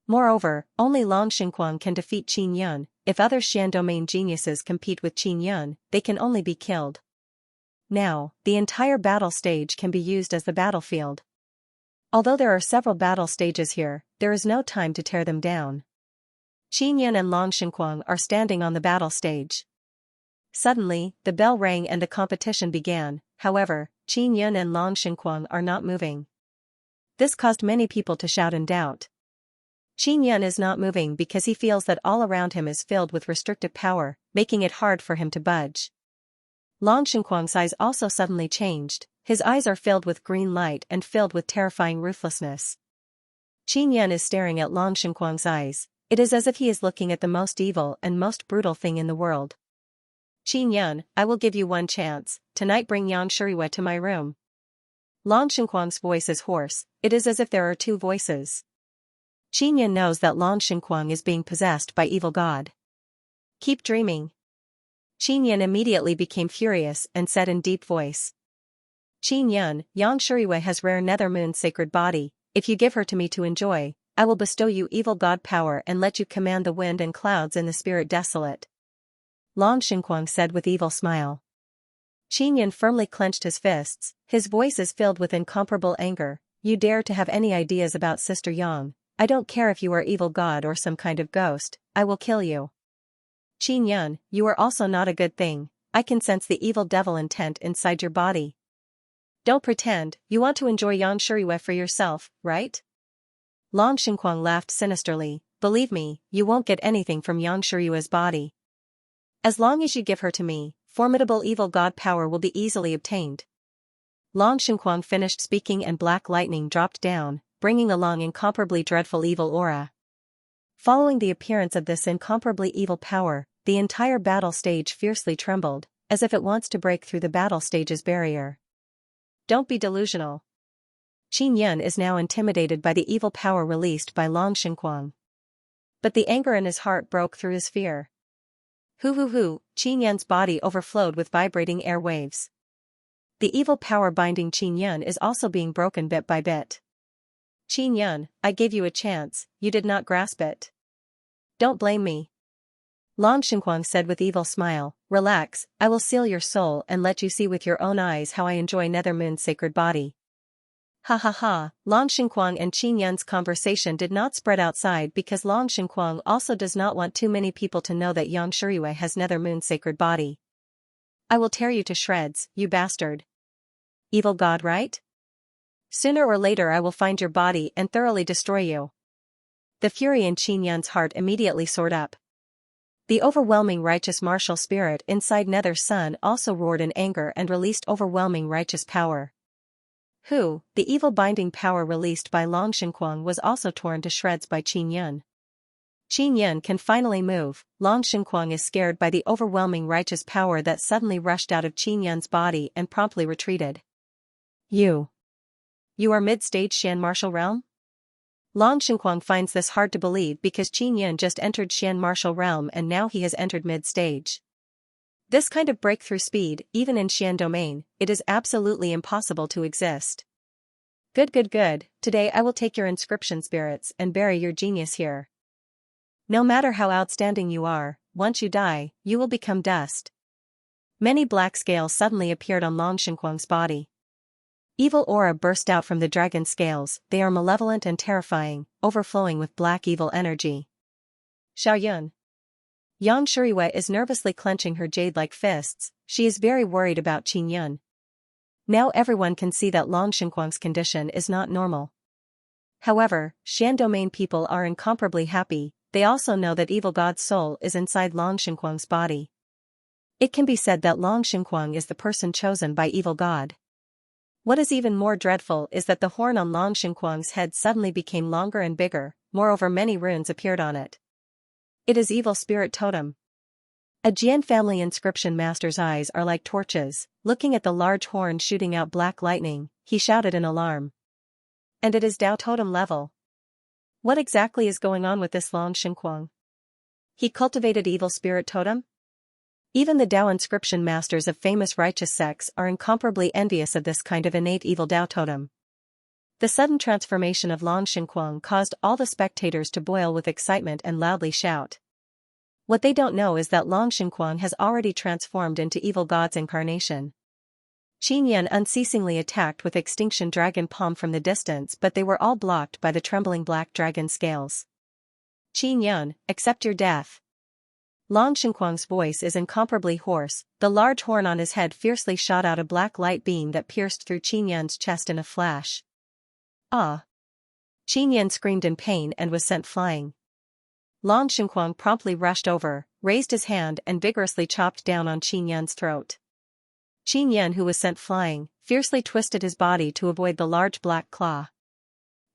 S1: Moreover, only Long Xinquang can defeat Qin Yan. If other Xiandomain geniuses compete with Qin Yan, they can only be killed. Now, the entire battle stage can be used as the battlefield. Although there are several battle stages here, there is no time to tear them down. Qin Yan and Long Xinquang are standing on the battle stage. Suddenly, the bell rang and the competition began. However, Qin Yan and Long Xinquang are not moving. This caused many people to shout in doubt. Qin Yan is not moving because he feels that all around him is filled with restrictive power, making it hard for him to budge. Long Xinquang's eyes also suddenly changed. His eyes are filled with green light and filled with terrifying ruthlessness. Qin Yan is staring at Long Xinquang's eyes. It is as if he is looking at the most evil and most brutal thing in the world. "Qin Yan, I will give you one chance. Tonight bring Yang Shirui to my room." Long Xinquang's voice is hoarse. It is as if there are two voices. Qin Yan knows that Long Xinquang is being possessed by evil god. "Keep dreaming." Qin Yan immediately became furious and said in deep voice. "Qin Yan, Yang Shirui has rare nether moon sacred body. If you give her to me to enjoy, I will bestow you evil god power and let you command the wind and clouds in the spirit desolate." Long Xinquang said with evil smile. Qin Yan firmly clenched his fists. His voice is filled with incomparable anger. "You dare to have any ideas about Sister Yang? I don't care if you are evil god or some kind of ghost, I will kill you. Qin Yan, you are also not a good thing. I can sense the evil devil intent inside your body. Don't pretend, you want to enjoy Yang Shirui for yourself, right?" Long Xinquang laughed sinisterly. "Believe me, you won't get anything from Yang Shirui's body. As long as you give her to me, formidable evil god power will be easily obtained." Long Xinquang finished speaking and black lightning dropped down, bringing along incomparably dreadful evil aura. Following the appearance of this incomparably evil power, the entire battle stage fiercely trembled, as if it wants to break through the battle stage's barrier. Don't be delusional. Qin Yan is now intimidated by the evil power released by Long Xinquang. But the anger in his heart broke through his fear. Hoo! Qin Yan's body overflowed with vibrating air waves. The evil power binding Qin Yan is also being broken bit by bit. Qin Yan, I gave you a chance, you did not grasp it. Don't blame me. Long Xinquang said with evil smile, relax, I will seal your soul and let you see with your own eyes how I enjoy Nether Moon's sacred body. Ha. Long Xinquang and Qin Yan's conversation did not spread outside because Long Xinquang also does not want too many people to know that Xianxia has Nether Moon's sacred body. I will tear you to shreds, you bastard. Evil god, right? Sooner or later I will find your body and thoroughly destroy you. The fury in Qin Yan's heart immediately soared up. The overwhelming righteous martial spirit inside Nether Sun also roared in anger and released overwhelming righteous power. The evil binding power released by Long Xinquang was also torn to shreds by Qin Yan. Qin Yan can finally move. Long Xinquang is scared by the overwhelming righteous power that suddenly rushed out of Qin Yan's body and promptly retreated. You are mid-stage Xian martial realm? Long Xinquang finds this hard to believe because Qin Yan just entered Xian martial realm and now he has entered mid-stage. This kind of breakthrough speed, even in Xian domain, it is absolutely impossible to exist. Good. Today I will take your inscription spirits and bury your genius here. No matter how outstanding you are, once you die, you will become dust. Many black scales suddenly appeared on Long Xinquang's body. Evil aura burst out from the dragon scales, they are malevolent and terrifying, overflowing with black evil energy. Xiaoyun. Yang Shuriwei is nervously clenching her jade-like fists, she is very worried about Qin Yan. Now everyone can see that Long Xinquang's condition is not normal. However, Xian domain people are incomparably happy, they also know that evil god's soul is inside Long Xinquang's body. It can be said that Long Xinquang is the person chosen by evil god. What is even more dreadful is that the horn on Long Xinquang's head suddenly became longer and bigger, moreover many runes appeared on it. It is evil spirit totem. A Jian family inscription master's eyes are like torches, looking at the large horn shooting out black lightning, he shouted in alarm. And it is Dao totem level. What exactly is going on with this Long Xinquang? He cultivated evil spirit totem? Even the Dao inscription masters of famous righteous sects are incomparably envious of this kind of innate evil Dao totem. The sudden transformation of Long Xinquang caused all the spectators to boil with excitement and loudly shout. What they don't know is that Long Xinquang has already transformed into evil god's incarnation. Qin Yan unceasingly attacked with extinction dragon palm from the distance, but they were all blocked by the trembling black dragon scales. Qin Yan, accept your death. Long Xinquang's voice is incomparably hoarse, the large horn on his head fiercely shot out a black light beam that pierced through Qin Yan's chest in a flash. Ah! Qin Yan screamed in pain and was sent flying. Long Xinquang promptly rushed over, raised his hand and vigorously chopped down on Qin Yan's throat. Qin Yan, who was sent flying, fiercely twisted his body to avoid the large black claw.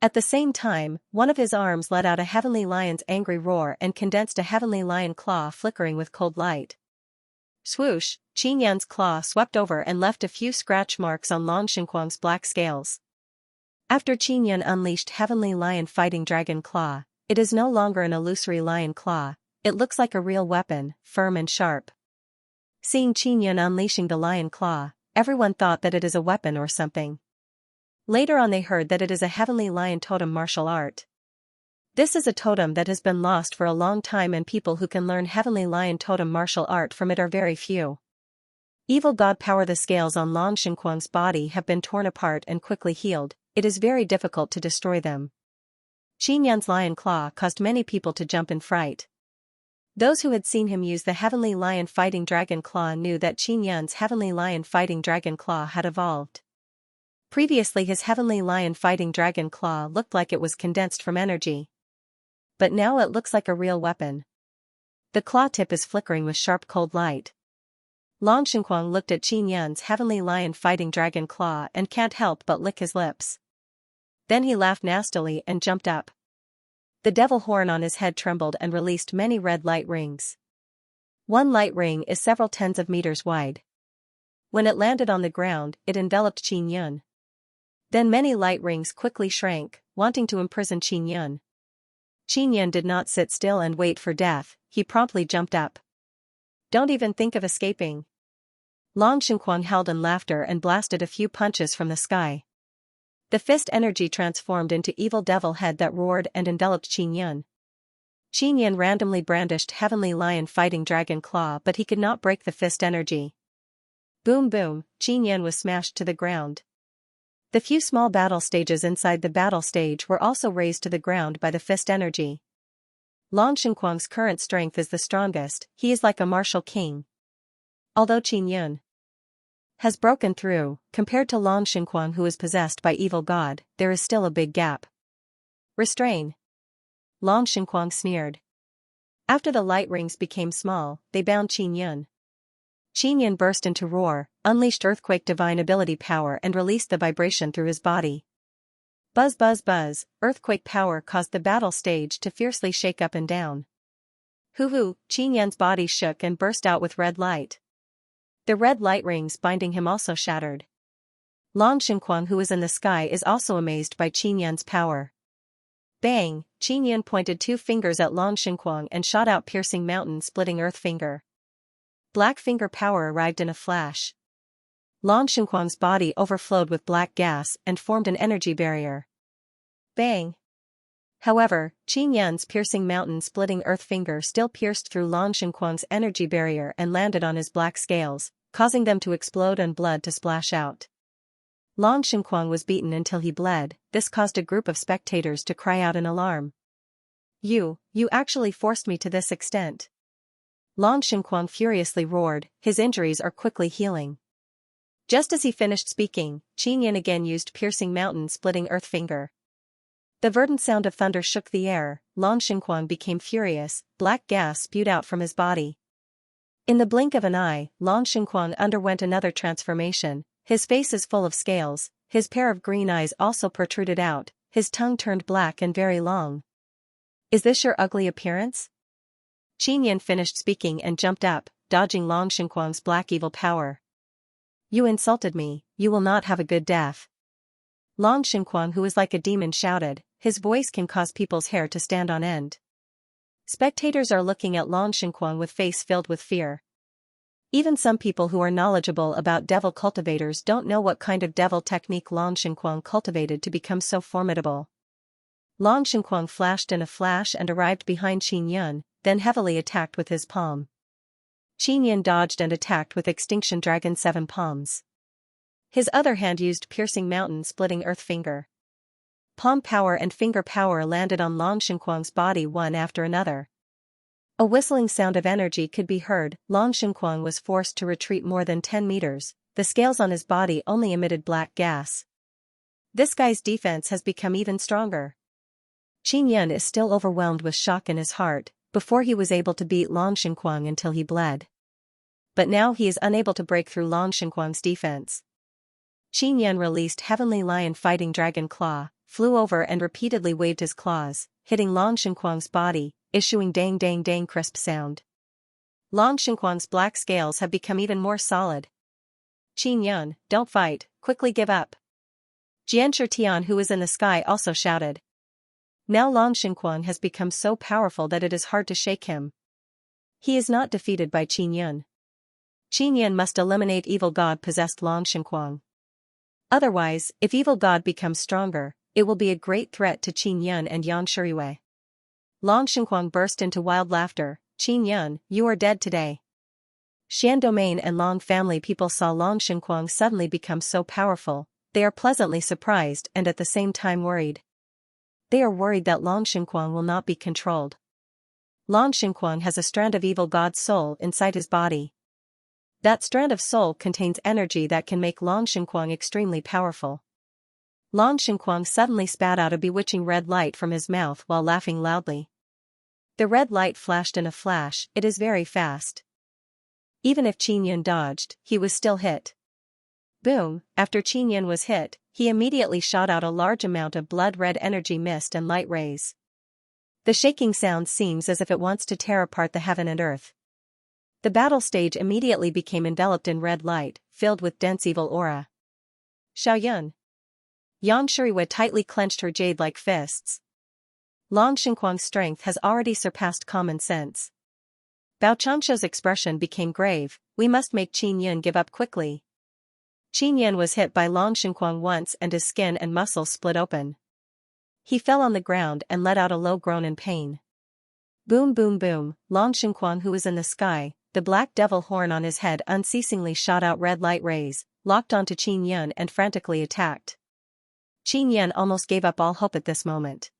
S1: At the same time, one of his arms let out a heavenly lion's angry roar and condensed a heavenly lion claw flickering with cold light. Swoosh, Qin Yan's claw swept over and left a few scratch marks on Long Xinquang's black scales. After Qin Yan unleashed heavenly lion fighting dragon claw, it is no longer an illusory lion claw, it looks like a real weapon, firm and sharp. Seeing Qin Yan unleashing the lion claw, everyone thought that it is a weapon or something. Later on they heard that it is a heavenly lion totem martial art. This is a totem that has been lost for a long time and people who can learn heavenly lion totem martial art from it are very few. Evil god power. The scales on Long Xinquang's body have been torn apart and quickly healed, it is very difficult to destroy them. Qin Yan's lion claw caused many people to jump in fright. Those who had seen him use the heavenly lion fighting dragon claw knew that Qin Yan's heavenly lion fighting dragon claw had evolved. Previously his heavenly lion fighting dragon claw looked like it was condensed from energy. But now it looks like a real weapon. The claw tip is flickering with sharp cold light. Long Xinguang looked at Qin Yan's heavenly lion fighting dragon claw and can't help but lick his lips. Then he laughed nastily and jumped up. The devil horn on his head trembled and released many red light rings. One light ring is several tens of meters wide. When it landed on the ground, it enveloped Qin Yan. Then many light rings quickly shrank, wanting to imprison Qin Yan. Qin Yan did not sit still and wait for death, he promptly jumped up. Don't even think of escaping. Long Xinguang howled in laughter and blasted a few punches from the sky. The fist energy transformed into evil devil head that roared and enveloped Qin Yan. Qin Yan randomly brandished heavenly lion fighting dragon claw, but he could not break the fist energy. Boom boom, Qin Yan was smashed to the ground. The few small battle stages inside the battle stage were also razed to the ground by the fist energy. Long Xinguang's current strength is the strongest, he is like a martial king. Although Qin Yan has broken through, compared to Long Xinguang who is possessed by evil god, there is still a big gap. Restrain. Long Xinguang sneered. After the light rings became small, they bound Qin Yan. Qin Yan burst into roar, unleashed earthquake divine ability power and released the vibration through his body. Buzz buzz buzz, earthquake power caused the battle stage to fiercely shake up and down. Hoo-hoo, Qin Yan's body shook and burst out with red light. The red light rings binding him also shattered. Long Xinguang who is in the sky is also amazed by Qin Yan's power. Bang, Qin Yan pointed 2 fingers at Long Xinguang and shot out piercing mountain-splitting earth finger. Black finger power arrived in a flash. Long Xinguang's body overflowed with black gas and formed an energy barrier. Bang! However, Qin Yan's piercing mountain-splitting earth finger still pierced through Long Xinguang's energy barrier and landed on his black scales, causing them to explode and blood to splash out. Long Xinguang was beaten until he bled. This caused a group of spectators to cry out in alarm. You actually forced me to this extent. Long Xinguang furiously roared, his injuries are quickly healing. Just as he finished speaking, Qin Yan again used piercing mountain-splitting earth finger. The verdant sound of thunder shook the air. Long Xinguang became furious, black gas spewed out from his body. In the blink of an eye, Long Xinguang underwent another transformation, his face is full of scales, his pair of green eyes also protruded out, his tongue turned black and very long. Is this your ugly appearance? Qin Yan finished speaking and jumped up, dodging Long Xinguang's black evil power. You insulted me, you will not have a good death. Long Xinguang who is like a demon shouted, his voice can cause people's hair to stand on end. Spectators are looking at Long Xinguang with face filled with fear. Even some people who are knowledgeable about devil cultivators don't know what kind of devil technique Long Xinguang cultivated to become so formidable. Long Xinguang flashed in a flash and arrived behind Qin Yan, then heavily attacked with his palm. Qin Yan dodged and attacked with Extinction Dragon 7 palms. His other hand used piercing mountain-splitting earth finger. Palm power and finger power landed on Long Xinguang's body one after another. A whistling sound of energy could be heard. Long Xinguang was forced to retreat more than 10 meters, the scales on his body only emitted black gas. This guy's defense has become even stronger. Qin Yan is still overwhelmed with shock in his heart. Before he was able to beat Long Xinguang until he bled. But now he is unable to break through Long Xinguang's defense. Qin Yan released Heavenly Lion Fighting Dragon Claw, flew over and repeatedly waved his claws, hitting Long Xinguang's body, issuing dang dang dang crisp sound. Long Xinguang's black scales have become even more solid. Qin Yan, don't fight, quickly give up. Xianxia who is in the sky also shouted. Now Long Xinguang has become so powerful that it is hard to shake him. He is not defeated by Qin Yan. Qin Yan must eliminate evil god possessed Long Xinguang. Otherwise, if evil god becomes stronger, it will be a great threat to Qin Yan and Yang Shirui. Long Xinguang burst into wild laughter. Qin Yan, you are dead today. Xian Domain and Long family people saw Long Xinguang suddenly become so powerful, they are pleasantly surprised and at the same time worried. They are worried that Long Xinguang will not be controlled. Long Xinguang has a strand of evil god's soul inside his body. That strand of soul contains energy that can make Long Xinguang extremely powerful. Long Xinguang suddenly spat out a bewitching red light from his mouth while laughing loudly. The red light flashed in a flash, it is very fast. Even if Qin Yun dodged, he was still hit. Boom! After Qin Yun was hit, he immediately shot out a large amount of blood-red energy mist and light rays. The shaking sound seems as if it wants to tear apart the heaven and earth. The battle stage immediately became enveloped in red light, filled with dense evil aura. Xiaoyun. Yang Shuriwa tightly clenched her jade-like fists. Long Xinquang's strength has already surpassed common sense. Bao Changshuo's expression became grave. We must make Qin Yun give up quickly. Qin Yun was hit by Long Xinquang once and his skin and muscles split open. He fell on the ground and let out a low groan in pain. Boom boom boom, Long Xinquang, who was in the sky, the black devil horn on his head unceasingly shot out red light rays, locked onto Qin Yun and frantically attacked. Qin Yun almost gave up all hope at this moment.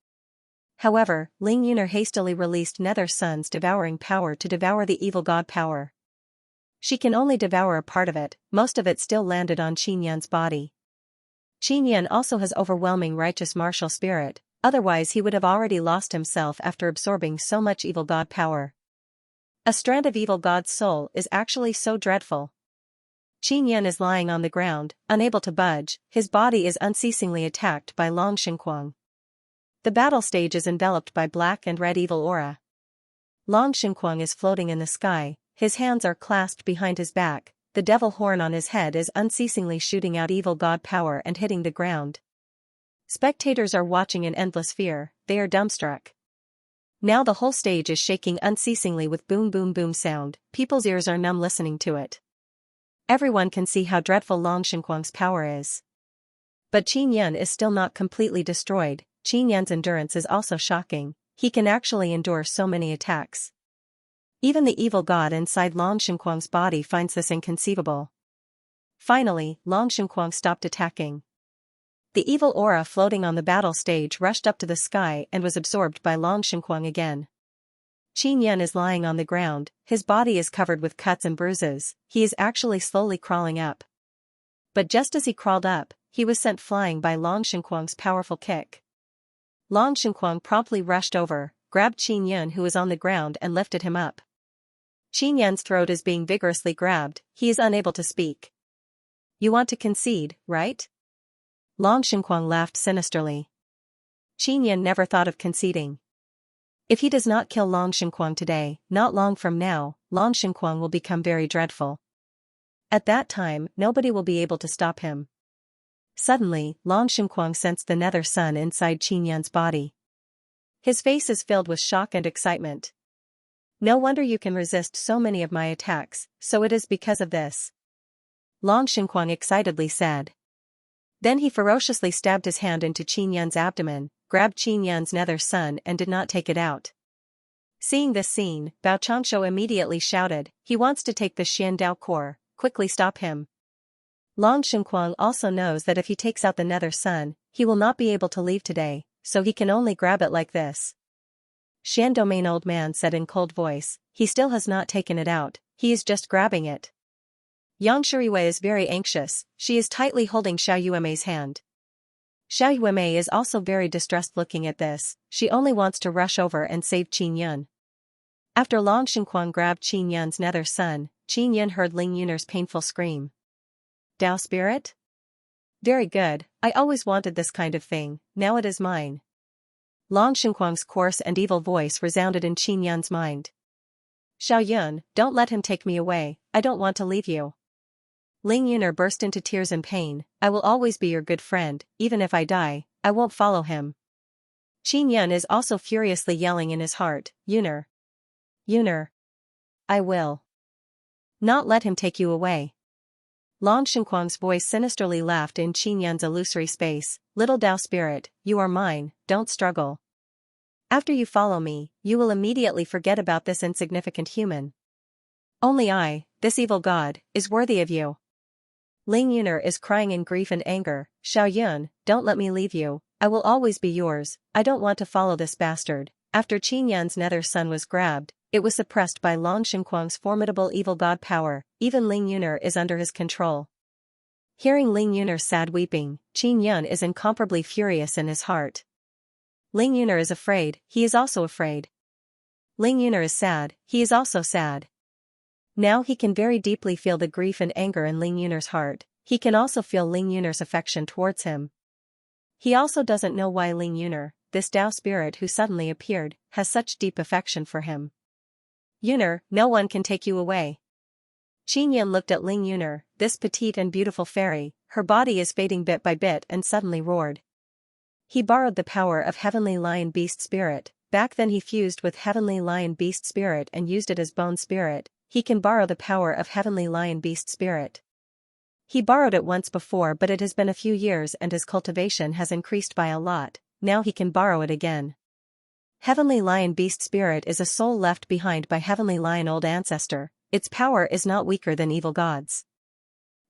S1: However, Ling Yuner hastily released Nether Sun's devouring power to devour the evil god power. She can only devour a part of it, most of it still landed on Qin Yun's body. Qin Yun also has overwhelming righteous martial spirit, otherwise he would have already lost himself after absorbing so much evil god power. A strand of evil god's soul is actually so dreadful. Qin Yun is lying on the ground, unable to budge, his body is unceasingly attacked by Long Xinquang. The battle stage is enveloped by black and red evil aura. Long Xinquang is floating in the sky, his hands are clasped behind his back, the devil horn on his head is unceasingly shooting out evil god power and hitting the ground. Spectators are watching in endless fear, they are dumbstruck. Now the whole stage is shaking unceasingly with boom boom boom sound, people's ears are numb listening to it. Everyone can see how dreadful Long Xinquang's power is. But Qin Yun is still not completely destroyed. Qin Yun's endurance is also shocking, he can actually endure so many attacks. Even the evil god inside Long Xinquang's body finds this inconceivable. Finally, Long Xinquang stopped attacking. The evil aura floating on the battle stage rushed up to the sky and was absorbed by Long Xinquang again. Qin Yun is lying on the ground, his body is covered with cuts and bruises, he is actually slowly crawling up. But just as he crawled up, he was sent flying by Long Xinquang's powerful kick. Long Xinquang promptly rushed over, grabbed Qin Yun who was on the ground and lifted him up. Qin Yun's throat is being vigorously grabbed, he is unable to speak. You want to concede, right? Long Xinquang laughed sinisterly. Qin Yun never thought of conceding. If he does not kill Long Xinquang today, not long from now, Long Xinquang will become very dreadful. At that time, nobody will be able to stop him. Suddenly, Long Xinquang sensed the Nether Sun inside Qin Yun's body. His face is filled with shock and excitement. No wonder you can resist so many of my attacks, so it is because of this. Long Xinquang excitedly said. Then he ferociously stabbed his hand into Qin Yun's abdomen, grabbed Qin Yun's Nether Sun and did not take it out. Seeing this scene, Bao Changshuo immediately shouted, he wants to take the Xian Dao core, quickly stop him. Long Xinquang also knows that if he takes out the Nether Sun, he will not be able to leave today, so he can only grab it like this. Xian Domain old man said in cold voice, he still has not taken it out, he is just grabbing it. Yang Shuriwei is very anxious, she is tightly holding Xiao Yuemei's hand. Xiao Yuemei is also very distressed looking at this, she only wants to rush over and save Qin Yun. After Long Xinquang grabbed Qin Yun's Nether Sun, Qin Yun heard Ling Yuner's painful scream. Dao spirit? Very good, I always wanted this kind of thing, now it is mine. Long Xinquang's coarse and evil voice resounded in Qin Yun's mind. Xiao Yun, don't let him take me away, I don't want to leave you. Ling Yuner burst into tears in pain, I will always be your good friend, even if I die, I won't follow him. Qin Yun is also furiously yelling in his heart, Yuner. Yuner. I will not let him take you away. Long Xinquang's voice sinisterly laughed in Qin Yun's illusory space, little Dao spirit, you are mine, don't struggle. After you follow me, you will immediately forget about this insignificant human. Only I, this evil god, is worthy of you. Ling Yuner is crying in grief and anger, Xiao Yun, don't let me leave you, I will always be yours, I don't want to follow this bastard. After Qin Yun's Nether Sun was grabbed, it was suppressed by Long Xinquang's formidable evil god power, even Ling Yuner is under his control. Hearing Ling Yuner's sad weeping, Qin Yun is incomparably furious in his heart. Ling Yuner is afraid, he is also afraid. Ling Yuner is sad, he is also sad. Now he can very deeply feel the grief and anger in Ling Yun'er's heart. He can also feel Ling Yun'er's affection towards him. He also doesn't know why Ling Yun'er, this Tao spirit who suddenly appeared, has such deep affection for him. Yun'er, no one can take you away. Qin Yan looked at Ling Yun'er, this petite and beautiful fairy, her body is fading bit by bit, and suddenly roared. He borrowed the power of Heavenly Lion Beast Spirit. Back then he fused with Heavenly Lion Beast Spirit and used it as Bone Spirit. He can borrow the power of Heavenly Lion Beast Spirit. He borrowed it once before, but it has been a few years and his cultivation has increased by a lot. Now he can borrow it again. Heavenly Lion Beast Spirit is a soul left behind by Heavenly Lion Old Ancestor. Its power is not weaker than evil gods.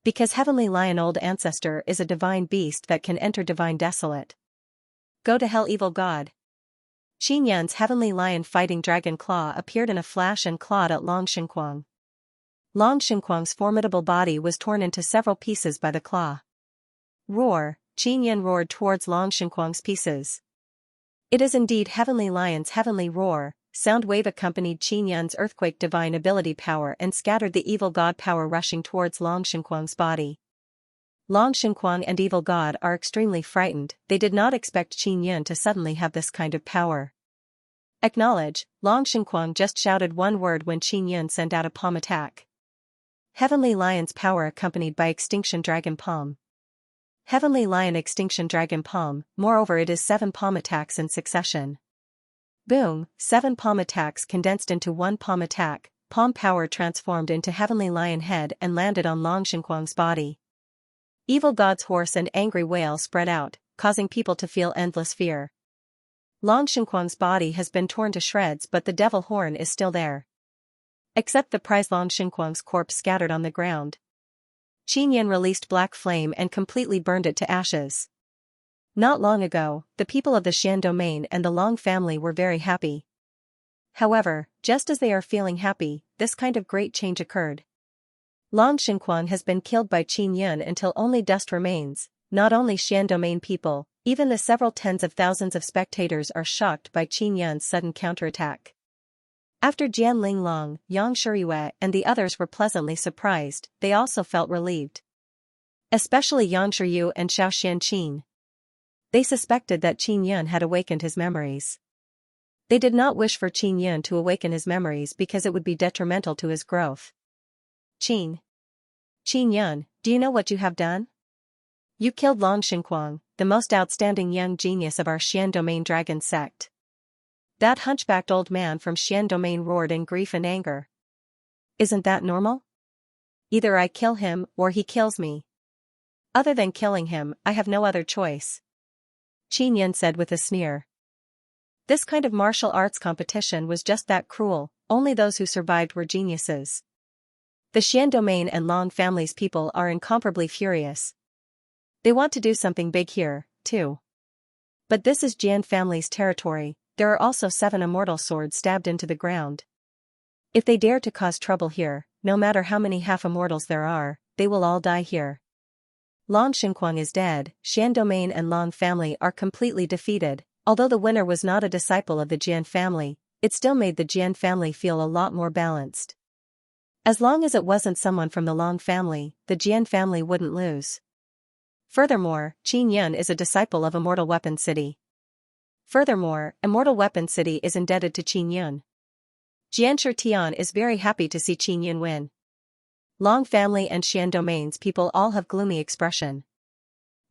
S1: Because Heavenly Lion Old Ancestor is a divine beast that can enter divine desolate. Go to hell, evil god. Qin Yan's Heavenly Lion Fighting Dragon Claw appeared in a flash and clawed at Long Xinquang. Long Xinquang's formidable body was torn into several pieces by the claw. Roar! Qin Yan roared towards Long Xinquang's pieces. It is indeed Heavenly Lion's heavenly roar. Sound wave accompanied Qin Yan's earthquake divine ability power and scattered the evil god power rushing towards Long Xinquang's body. Long Xinquang and evil god are extremely frightened. They did not expect Qin Yan to suddenly have this kind of power. Acknowledge, Long Xinquang just shouted one word when Qin Yan sent out a palm attack. Heavenly Lion's power accompanied by Extinction Dragon Palm. Heavenly Lion Extinction Dragon Palm, moreover it is 7 palm attacks in succession. Boom, 7 palm attacks condensed into one palm attack, palm power transformed into Heavenly Lion head and landed on Long Xinquang's body. Evil god's hoarse and angry wail spread out, causing people to feel endless fear. Long Xinquang's body has been torn to shreds, but the devil horn is still there. Except the prize, Long Xinquang's corpse scattered on the ground. Qin Yan released black flame and completely burned it to ashes. Not long ago, the people of the Xian domain and the Long family were very happy. However, just as they are feeling happy, this kind of great change occurred. Long Xinquang has been killed by Qin Yan until only dust remains. Not only Xian domain people, even the several tens of thousands of spectators are shocked by Qin Yan's sudden counterattack. After Jian Linglong, Yang Shiyue and the others were pleasantly surprised, they also felt relieved. Especially Yang Shiyue and Xiao Xianqin. They suspected that Qin Yan had awakened his memories. They did not wish for Qin Yan to awaken his memories because it would be detrimental to his growth. Qin Yan, do you know what you have done? You killed Long Xinquang, the most outstanding young genius of our Xian domain dragon sect. That hunchbacked old man from Xian domain roared in grief and anger. Isn't that normal? Either I kill him or he kills me. Other than killing him, I have no other choice. Qin Yan said with a sneer. This kind of martial arts competition was just that cruel, only those who survived were geniuses. The Xian domain and Long family's people are incomparably furious. They want to do something big here, too. But this is Jian family's territory. There are also 7 immortal swords stabbed into the ground. If they dare to cause trouble here, no matter how many half-immortals there are, they will all die here. Long Xinquang is dead, Xian domain and Long family are completely defeated. Although the winner was not a disciple of the Jian family, it still made the Jian family feel a lot more balanced. As long as it wasn't someone from the Long family, the Jian family wouldn't lose. Furthermore, Qin Yan is a disciple of Immortal Weapon City. Furthermore, Immortal Weapon City is indebted to Qin Yan. Jianshi Tian is very happy to see Qin Yan win. Long family and Xian domain's people all have gloomy expression.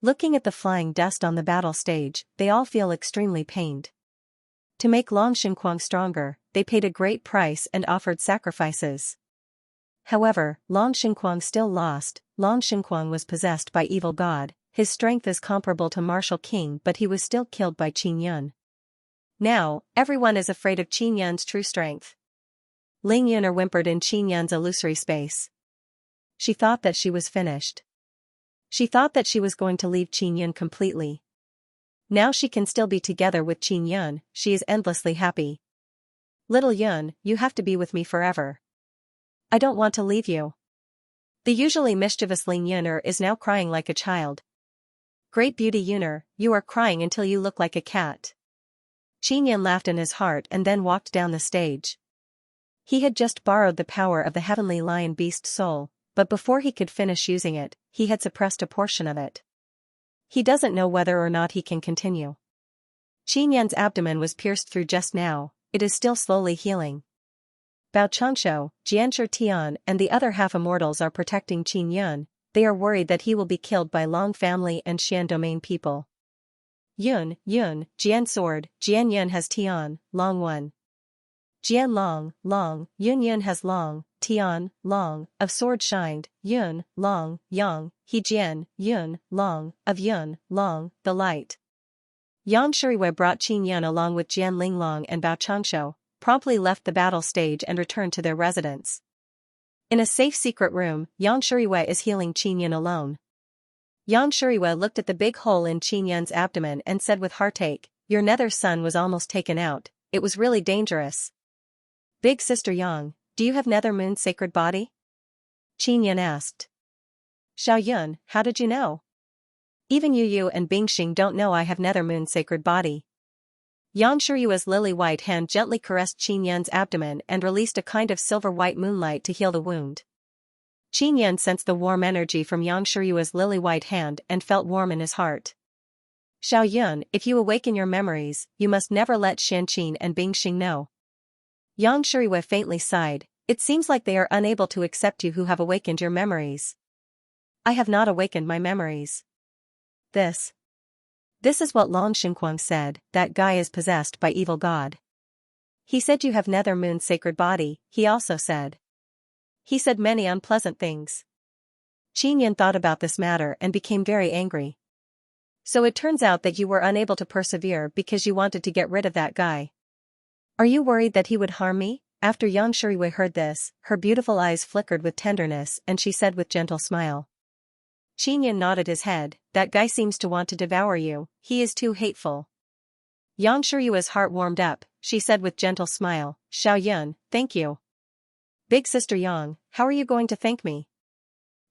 S1: Looking at the flying dust on the battle stage, they all feel extremely pained. To make Long Xinquang stronger, they paid a great price and offered sacrifices. However, Long Xinquang still lost. Long Xinquang was possessed by evil god. His strength is comparable to Martial King, but he was still killed by Qin Yan. Now, everyone is afraid of Qin Yan's true strength. Ling Yun'er whimpered in Qin Yan's illusory space. She thought that she was finished. She thought that she was going to leave Qin Yan completely. Now she can still be together with Qin Yan, she is endlessly happy. Little Yun, you have to be with me forever. I don't want to leave you. The usually mischievous Ling Yun'er is now crying like a child. Great beauty Yun'er, you are crying until you look like a cat. Qin Yan laughed in his heart and then walked down the stage. He had just borrowed the power of the heavenly lion beast soul, but before he could finish using it, he had suppressed a portion of it. He doesn't know whether or not he can continue. Qin Yan's abdomen was pierced through just now, it is still slowly healing. Bao Changshou, Jianshi Tian and the other half-immortals are protecting Qin Yan. They are worried that he will be killed by Long family and Xian domain people. Yun, Jian sword, Jian Yun has Tian, Long 1. Jian Long, Yun has Long, Tian, Long, of sword shined, Yun, Long, Yang, He Jian, Yun, Long, of Yun, Long, the light. Yang Shuriwei brought Qin Yan along with Jian Linglong and Bao Changshou, promptly left the battle stage and returned to their residence. In a safe secret room, Yang Shuriwei is healing Qin Yan alone. Yang Shuriwei looked at the big hole in Qin Yan's abdomen and said with heartache, "Your nether son was almost taken out, it was really dangerous." "Big sister Yang, do you have nether moon's sacred body?" Qin Yan asked. "Xiao Yun, how did you know?" "Even Yu and Bingxing don't know I have nether moon's sacred body." Yang Shuriwei's lily-white hand gently caressed Qin Yan's abdomen and released a kind of silver-white moonlight to heal the wound. Qin Yan sensed the warm energy from Yang Shuriwei's lily-white hand and felt warm in his heart. "Xiao Yun, if you awaken your memories, you must never let Xianqin and Bingxing know." Yang Shuriwei faintly sighed, "It seems like they are unable to accept you who have awakened your memories." "I have not awakened my memories. This is what Long Xinquang said, that guy is possessed by evil god. He said you have nether moon's sacred body, he also said. He said many unpleasant things." Qin Yan thought about this matter and became very angry. "So it turns out that you were unable to persevere because you wanted to get rid of that guy. Are you worried that he would harm me?" After Yang Shuriwei heard this, her beautiful eyes flickered with tenderness and she said with gentle smile. Qin Yan nodded his head, "That guy seems to want to devour you, he is too hateful." Yang Shuriwei's heart warmed up, she said with gentle smile, "Xiao Yun, thank you." "Big sister Yang, how are you going to thank me?"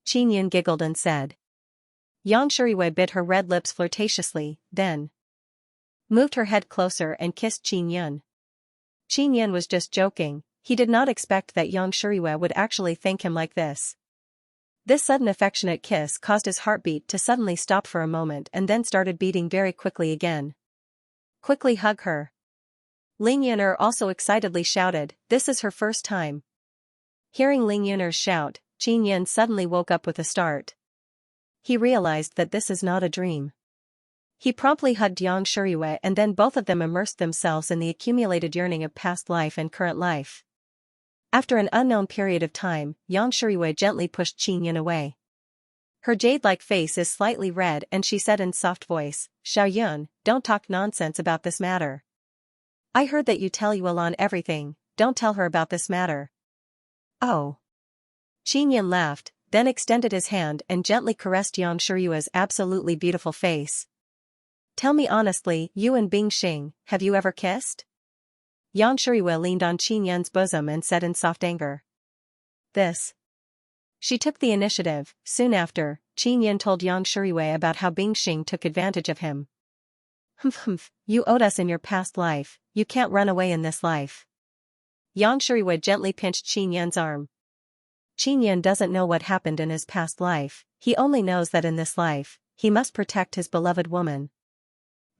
S1: Qin Yan giggled and said. Yang Shuriwei bit her red lips flirtatiously, then moved her head closer and kissed Qin Yan. Qin Yan was just joking, he did not expect that Yang Shuriwei would actually thank him like this. This sudden affectionate kiss caused his heartbeat to suddenly stop for a moment and then started beating very quickly again. "Quickly hug her." Ling Yuner also excitedly shouted, "This is her first time." Hearing Ling Yuner's shout, Qin Yan suddenly woke up with a start. He realized that this is not a dream. He promptly hugged Yang Shuriwei and then both of them immersed themselves in the accumulated yearning of past life and current life. After an unknown period of time, Yang Shuriwei gently pushed Qin Yan away. Her jade-like face is slightly red and she said in soft voice, "Xiao Yun, don't talk nonsense about this matter. I heard that you tell Yuelan everything, don't tell her about this matter." "Oh." Qin Yan laughed, then extended his hand and gently caressed Yang Shuriwei's absolutely beautiful face. "Tell me honestly, you and Bingxing, have you ever kissed?" Yang Shuriwei leaned on Qin Yan's bosom and said in soft anger. She took the initiative. Soon after, Qin Yan told Yang Shuriwei about how Bingxing took advantage of him. Humph, you owed us in your past life, you can't run away in this life." Yang Shuriwei gently pinched Qin Yan's arm. Qin Yan doesn't know what happened in his past life, he only knows that in this life, he must protect his beloved woman.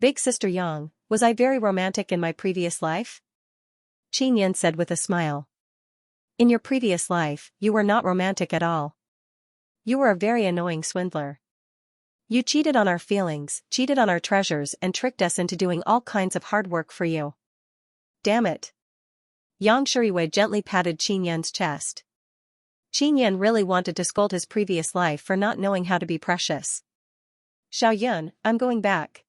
S1: "Big sister Yang, was I very romantic in my previous life?" Qin Yan said with a smile. "In your previous life, you were not romantic at all. You were a very annoying swindler. You cheated on our feelings, cheated on our treasures and tricked us into doing all kinds of hard work for you. Damn it." Yang Shuriwei gently patted Qin Yan's chest. Qin Yan really wanted to scold his previous life for not knowing how to be precious. "Xiao Yun, I'm going back.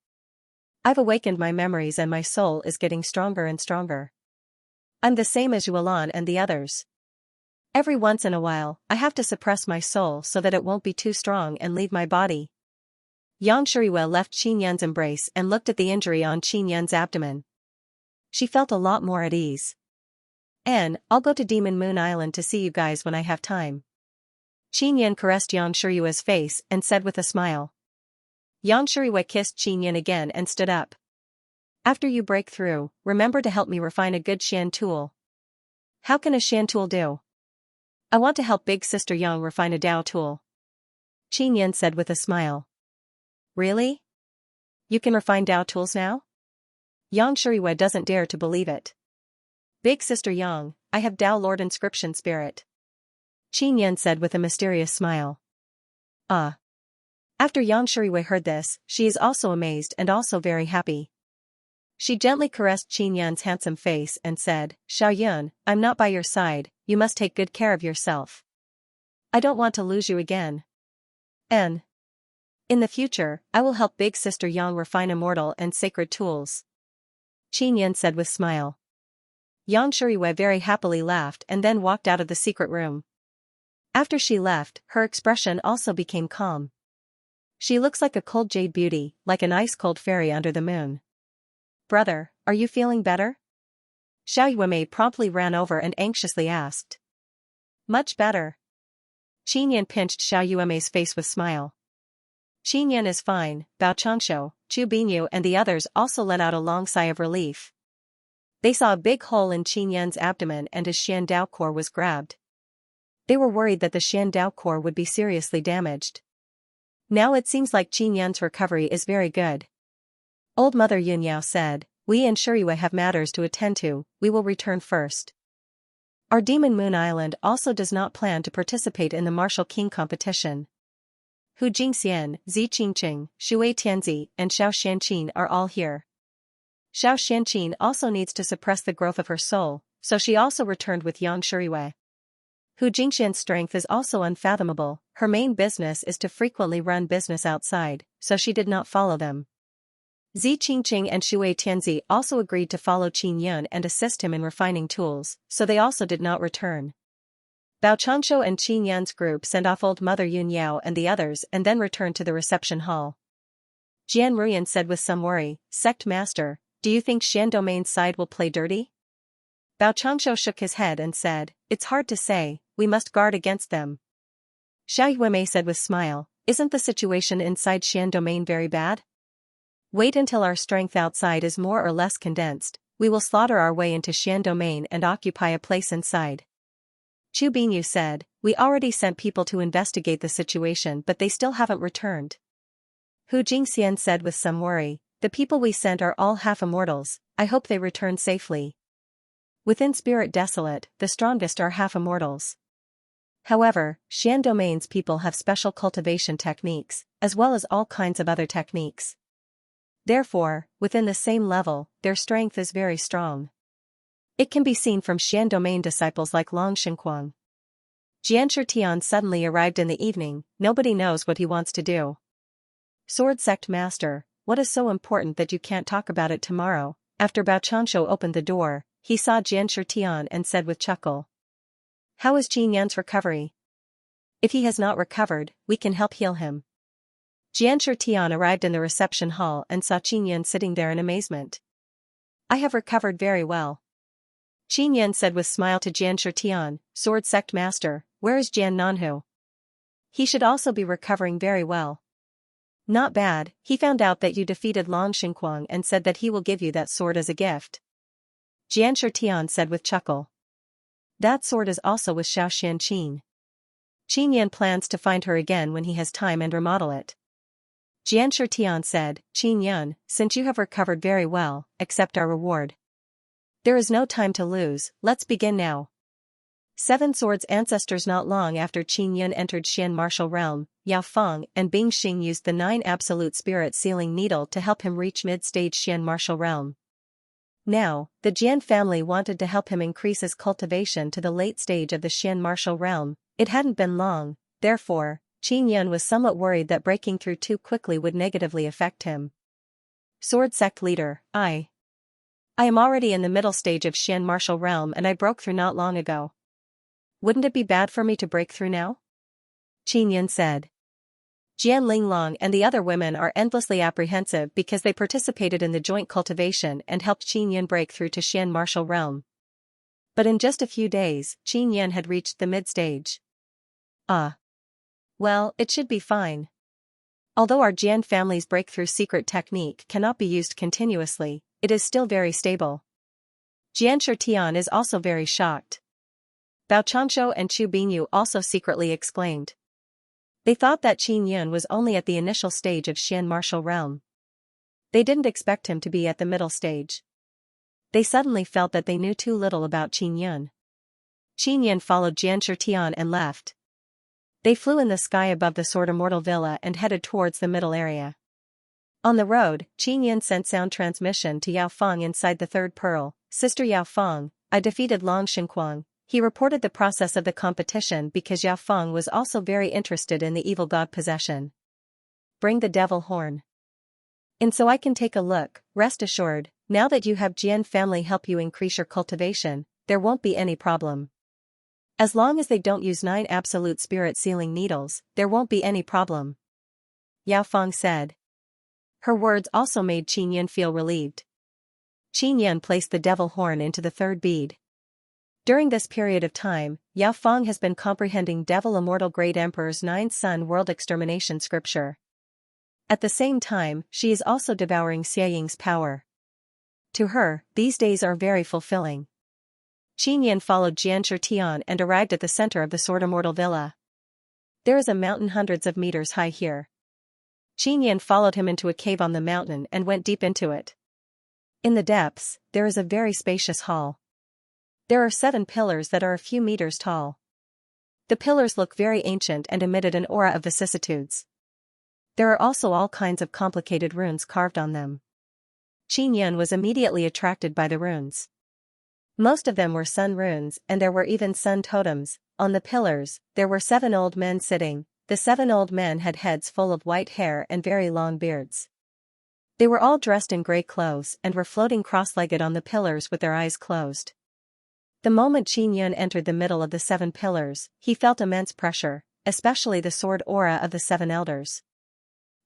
S1: I've awakened my memories and my soul is getting stronger and stronger. I'm the same as Yuelan and the others. Every once in a while, I have to suppress my soul so that it won't be too strong and leave my body." Yang Shuriwei left Qin Yan's embrace and looked at the injury on Qin Yan's abdomen. She felt a lot more at ease. "I'll go to Demon Moon Island to see you guys when I have time." Qin Yan caressed Yang Shuriwei's face and said with a smile. Yang Shuriwei kissed Qin Yan again and stood up. "After you break through, remember to help me refine a good Xian tool." How can a Xian tool do? I want to help Big Sister Yang refine a Dao tool. Qin Yan said with a smile. Really? You can refine Dao tools now? Yang Shuiwei doesn't dare to believe it. Big Sister Yang, I have Dao Lord Inscription Spirit. Qin Yan said with a mysterious smile. Ah. After Yang Shuiwei heard this, she is also amazed and also very happy. She gently caressed Qin Yan's handsome face and said, Xiao Yun, I'm not by your side, you must take good care of yourself. I don't want to lose you again. In the future, I will help Big Sister Yang refine immortal and sacred tools. Qin Yan said with smile. Yang Shuiwei very happily laughed and then walked out of the secret room. After she left, her expression also became calm. She looks like a cold jade beauty, like an ice-cold fairy under the moon. Brother, are you feeling better? Xiao Yuemei promptly ran over and anxiously asked. Much better. Qin Yan pinched Xiao Yuemei's face with smile. Qin Yan is fine, Bao Changshu, Chu Binyu and the others also let out a long sigh of relief. They saw a big hole in Qin Yan's abdomen and his Xian Dao core was grabbed. They were worried that the Xian Dao core would be seriously damaged. Now it seems like Qin Yan's recovery is very good. Old Mother Yunyao said, we and Shuiwei have matters to attend to, we will return first. Our Demon Moon Island also does not plan to participate in the Martial King competition. Hu Jingxian, Zi Qingqing, Shui Tianzi, and Xiao Xianqin are all here. Xiao Xianqin also needs to suppress the growth of her soul, so she also returned with Yang Shuiwei. Hu Jingxian's strength is also unfathomable, her main business is to frequently run business outside, so she did not follow them. Zi Qingqing and Shui Tianzi also agreed to follow Qin Yun and assist him in refining tools, so they also did not return. Bao Changshu and Qin Yun's group sent off Old Mother Yun Yao and the others and then returned to the reception hall. Jian Ruyan said with some worry, Sect Master, do you think Xian Domain's side will play dirty? Bao Changshu shook his head and said, it's hard to say, we must guard against them. Xiao Yuemei said with smile, isn't the situation inside Xian Domain very bad? Wait until our strength outside is more or less condensed, we will slaughter our way into Xian Domain and occupy a place inside. Chu Binyu said, we already sent people to investigate the situation but they still haven't returned. Hu Jingxian said with some worry, the people we sent are all half-immortals, I hope they return safely. Within Spirit Desolate, the strongest are half-immortals. However, Xian Domain's people have special cultivation techniques, as well as all kinds of other techniques. Therefore, within the same level, their strength is very strong. It can be seen from Xian Domain disciples like Long Xinquang. Jian Shitian suddenly arrived in the evening, nobody knows what he wants to do. Sword Sect Master, what is so important that you can't talk about it tomorrow? After Bao Changshu opened the door, he saw Jian Shitian and said with chuckle. How is Qin Yan's recovery? If he has not recovered, we can help heal him. Jian Shitian arrived in the reception hall and saw Qin Yan sitting there in amazement. I have recovered very well. Qin Yan said with smile to Jian Shitian, Sword Sect Master, where is Jian Nanhu? He should also be recovering very well. Not bad, he found out that you defeated Long Xinquang and said that he will give you that sword as a gift. Jian Shitian said with chuckle. That sword is also with Xiao Xianqin. Qin Yan plans to find her again when he has time and remodel it. Jian Shitian said, Qin Yun, since you have recovered very well, accept our reward. There is no time to lose, let's begin now. Seven Swords ancestors. Not long after Qin Yun entered Xian martial realm, Yao Feng and Bing Xing used the 9 absolute spirit sealing needle to help him reach mid-stage Xian martial realm. Now, the Jian family wanted to help him increase his cultivation to the late stage of the Xian martial realm. It hadn't been long, therefore, Qin Yun was somewhat worried that breaking through too quickly would negatively affect him. Sword Sect Leader, I am already in the middle stage of Xian martial realm and I broke through not long ago. Wouldn't it be bad for me to break through now? Qin Yun said. Jian Linglong and the other women are endlessly apprehensive because they participated in the joint cultivation and helped Qin Yun break through to Xian martial realm. But in just a few days, Qin Yun had reached the mid-stage. Well, it should be fine. Although our Jian family's breakthrough secret technique cannot be used continuously, it is still very stable. Jian Shitian is also very shocked. Bao Changshu and Chu Bingyu also secretly exclaimed. They thought that Qin Yun was only at the initial stage of Xian martial realm. They didn't expect him to be at the middle stage. They suddenly felt that they knew too little about Qin Yun. Qin Yun followed Xianxia and left. They flew in the sky above the Sword Immortal Villa and headed towards the middle area. On the road, Qin Yun sent sound transmission to Yao Feng inside the third pearl. Sister Yao Feng, I defeated Long Xinquang. He reported the process of the competition because Yao Feng was also very interested in the evil god possession. Bring the devil horn. And so I can take a look. Rest assured, now that you have Jian family help you increase your cultivation, there won't be any problem. As long as they don't use 9 absolute spirit sealing needles, there won't be any problem. Yao Feng said. Her words also made Qin Yun feel relieved. Qin Yun placed the devil horn into the third bead. During this period of time, Yao Feng has been comprehending Devil Immortal Great Emperor's 9 Sun World Extermination scripture. At the same time, she is also devouring Xie Ying's power. To her, these days are very fulfilling. Qin Yun followed Jianshi Tian and arrived at the center of the Sword Immortal Villa. There is a mountain hundreds of meters high here. Qin Yun followed him into a cave on the mountain and went deep into it. In the depths, there is a very spacious hall. There are 7 pillars that are a few meters tall. The pillars look very ancient and emitted an aura of vicissitudes. There are also all kinds of complicated runes carved on them. Qin Yun was immediately attracted by the runes. Most of them were sun runes and there were even sun totems. On the pillars, there were 7 old men sitting. The 7 old men had heads full of white hair and very long beards. They were all dressed in gray clothes and were floating cross-legged on the pillars with their eyes closed. The moment Qin Yun entered the middle of the 7 pillars, he felt immense pressure, especially the sword aura of the 7 elders.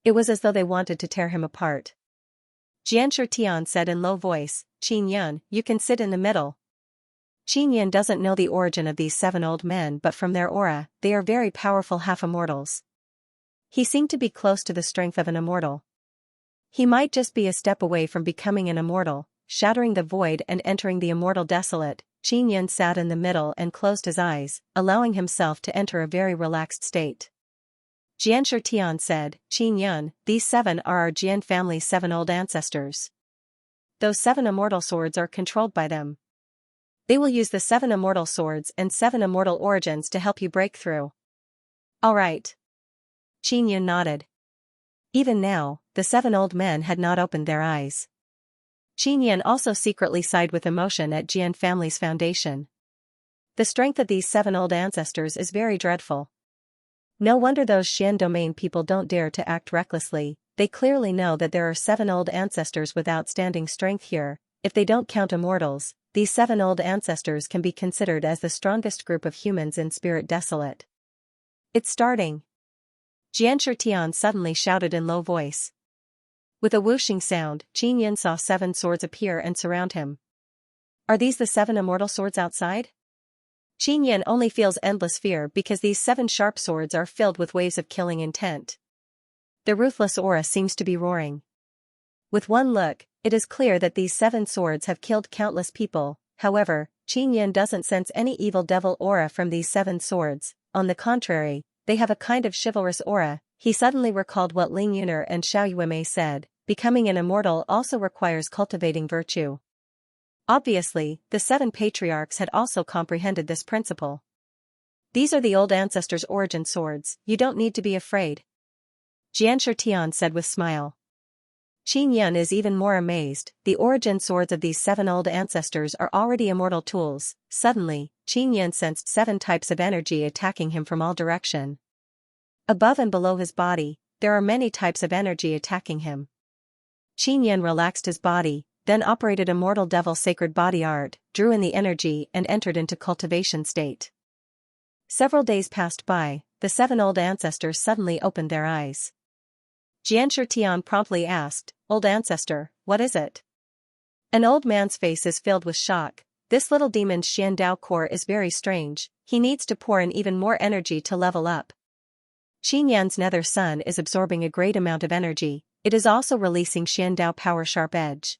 S1: It was as though they wanted to tear him apart. Jianshi Tian said in low voice, Qin Yun, you can sit in the middle. Qin Yun doesn't know the origin of these 7 old men, but from their aura, they are very powerful half-immortals. He seemed to be close to the strength of an immortal. He might just be a step away from becoming an immortal, shattering the void and entering the immortal desolate. Qin Yun sat in the middle and closed his eyes, allowing himself to enter a very relaxed state. Jianshi Tian said, Qin Yun, these 7 are our Jian family's 7 old ancestors. Those 7 immortal swords are controlled by them. They will use the 7 immortal swords and 7 immortal origins to help you break through. All right. Qin Yun nodded. Even now, the 7 old men had not opened their eyes. Qin Yun also secretly sighed with emotion at Jian family's foundation. The strength of these 7 old ancestors is very dreadful. No wonder those Xian domain people don't dare to act recklessly. They clearly know that there are 7 old ancestors with outstanding strength here. If they don't count immortals, these 7 old ancestors can be considered as the strongest group of humans in Spirit Desolate. It's starting. Jianshi Tian suddenly shouted in low voice. With a whooshing sound, Qin Yun saw 7 swords appear and surround him. Are these the 7 immortal swords outside? Qin Yun only feels endless fear because these 7 sharp swords are filled with waves of killing intent. The ruthless aura seems to be roaring. With one look, it is clear that these 7 swords have killed countless people. However, Qin Yun doesn't sense any evil devil aura from these 7 swords. On the contrary, they have a kind of chivalrous aura. He suddenly recalled what Ling Yuner and Xiao Yuemei said, becoming an immortal also requires cultivating virtue. Obviously, the 7 patriarchs had also comprehended this principle. These are the old ancestors' origin swords, you don't need to be afraid. Jianshi Tian said with smile. Qin Yun is even more amazed. The origin swords of these 7 old ancestors are already immortal tools. Suddenly, Qin Yun sensed 7 types of energy attacking him from all direction. Above and below his body, there are many types of energy attacking him. Qin Yun relaxed his body, then operated Immortal Devil Sacred Body Art, drew in the energy and entered into cultivation state. Several days passed by, the 7 old ancestors suddenly opened their eyes. Jianshi Tian promptly asked, Old ancestor, what is it? An old man's face is filled with shock. This little demon's Xian Dao core is very strange, he needs to pour in even more energy to level up. Qin Yan's nether sun is absorbing a great amount of energy, it is also releasing Xian Dao power sharp edge.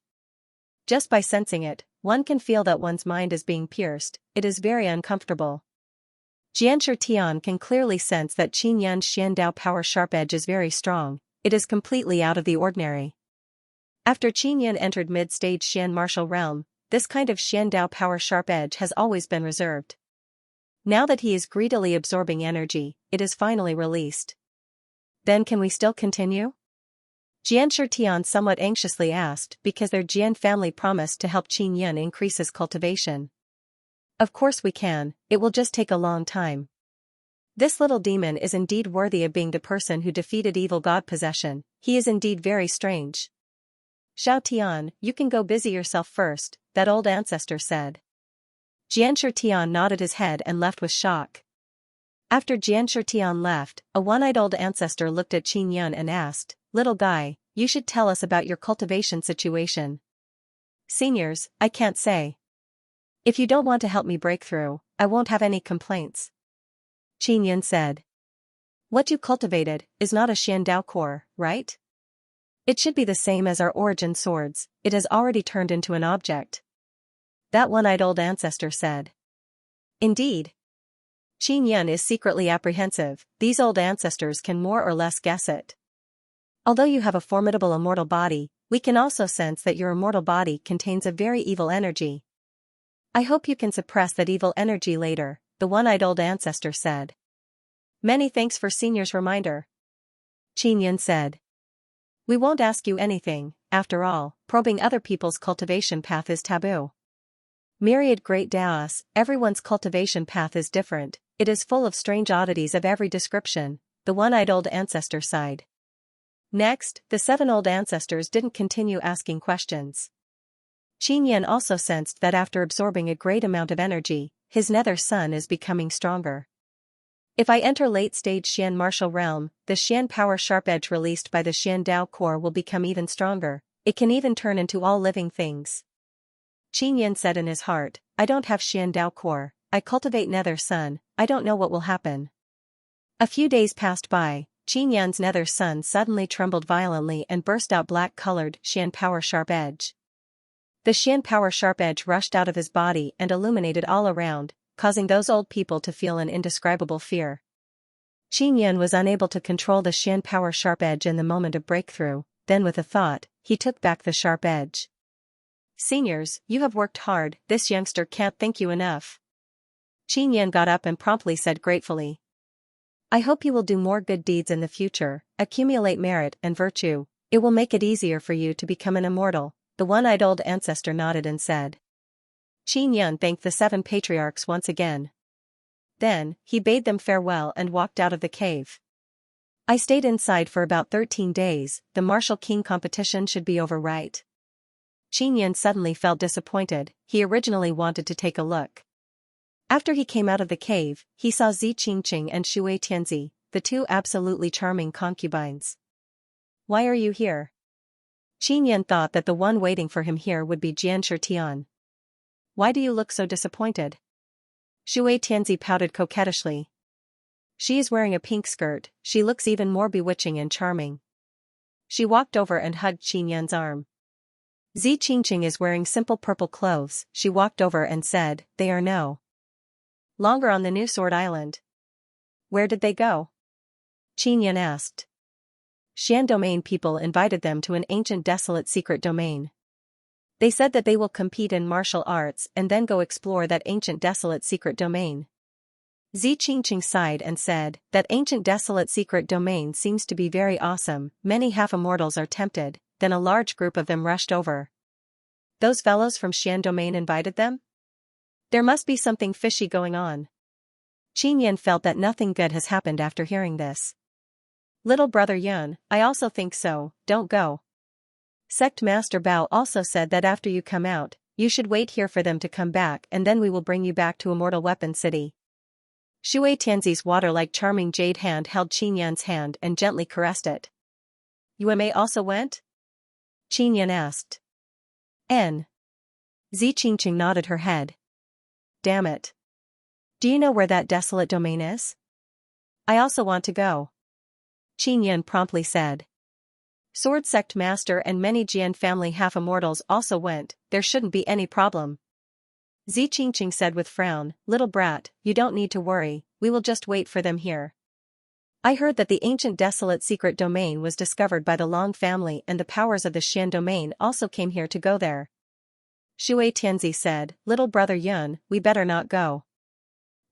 S1: Just by sensing it, one can feel that one's mind is being pierced, it is very uncomfortable. Xianxia Tian can clearly sense that Qin Yan's Xiandao power sharp edge is very strong. It is completely out of the ordinary. After Qin Yan entered mid-stage Xian martial realm, this kind of Xiandao power sharp edge has always been reserved. Now that he is greedily absorbing energy, it is finally released. Then can we still continue? Xianxia Tian somewhat anxiously asked because their Jian family promised to help Qin Yan increase his cultivation. Of course we can, it will just take a long time. This little demon is indeed worthy of being the person who defeated evil god possession, he is indeed very strange. Xiao Tian, you can go busy yourself first, that old ancestor said. Xianxia Tian nodded his head and left with shock. After Xianxia Tian left, a one-eyed old ancestor looked at Qin Yan and asked, "Little guy, you should tell us about your cultivation situation." "Seniors, I can't say. If you don't want to help me break through, I won't have any complaints," Qin Yan said. "What you cultivated is not a Xiandao core, right? It should be the same as our origin swords, it has already turned into an object," that one-eyed old ancestor said. Indeed. Qin Yan is secretly apprehensive, these old ancestors can more or less guess it. Although you have a formidable immortal body, we can also sense that your immortal body contains a very evil energy. I hope you can suppress that evil energy later, the one-eyed old ancestor said. Many thanks for senior's reminder, Qin Yan said. We won't ask you anything, after all, probing other people's cultivation path is taboo. Myriad great Daos, everyone's cultivation path is different, it is full of strange oddities of every description, the one-eyed old ancestor sighed. Next, the 7 old ancestors didn't continue asking questions. Qin Yan also sensed that after absorbing a great amount of energy, his nether sun is becoming stronger. If I enter late-stage Xian martial realm, the Xian power sharp edge released by the Xiandao core will become even stronger, it can even turn into all living things. Qin Yan said in his heart, I don't have Xiandao core, I cultivate nether sun, I don't know what will happen. A few days passed by, Qin Yan's nether sun suddenly trembled violently and burst out black-colored Xian power sharp edge. The Xian power sharp edge rushed out of his body and illuminated all around, causing those old people to feel an indescribable fear. Qin Yan was unable to control the Xian power sharp edge in the moment of breakthrough, then with a thought, he took back the sharp edge. Seniors, you have worked hard, this youngster can't thank you enough. Qin Yan got up and promptly said gratefully. I hope you will do more good deeds in the future, accumulate merit and virtue, it will make it easier for you to become an immortal, the one-eyed old ancestor nodded and said. Qin Yan thanked the 7 patriarchs once again. Then, he bade them farewell and walked out of the cave. I stayed inside for about 13 days, the martial king competition should be over right. Qin Yan suddenly felt disappointed, he originally wanted to take a look. After he came out of the cave, he saw Zi Qingqing and Shui Tianzi, the 2 absolutely charming concubines. Why are you here? Qin Yan thought that the one waiting for him here would be Xianxia Tian. Why do you look so disappointed? Shui Tianzi pouted coquettishly. She is wearing a pink skirt, she looks even more bewitching and charming. She walked over and hugged Qin Yan's arm. Zi Qingqing is wearing simple purple clothes, she walked over and said, they are no longer on the New Sword Island. Where did they go? Qin Yan asked. Xian domain people invited them to an ancient desolate secret domain. They said that they will compete in martial arts and then go explore that ancient desolate secret domain. Zi Qingqing sighed and said, that ancient desolate secret domain seems to be very awesome, many half-immortals are tempted, then a large group of them rushed over. Those fellows from Xian domain invited them? There must be something fishy going on. Qin Yan felt that nothing good has happened after hearing this. Little brother Yun, I also think so, don't go. Sect Master Bao also said that after you come out, you should wait here for them to come back and then we will bring you back to Immortal Weapon City. Shui Tianzi's water-like charming jade hand held Qin Yan's hand and gently caressed it. Yueme also went? Qin Yan asked. N. Zi Qingqing nodded her head. Damn it. Do you know where that desolate domain is? I also want to go. Qin Yan promptly said. Sword Sect Master and many Jian family half-immortals also went, there shouldn't be any problem. Zi Qingqing said with frown, little brat, you don't need to worry, we will just wait for them here. I heard that the ancient desolate secret domain was discovered by the Long family and the powers of the Xian domain also came here to go there. Shui Tianzi said, little brother Yun, we better not go.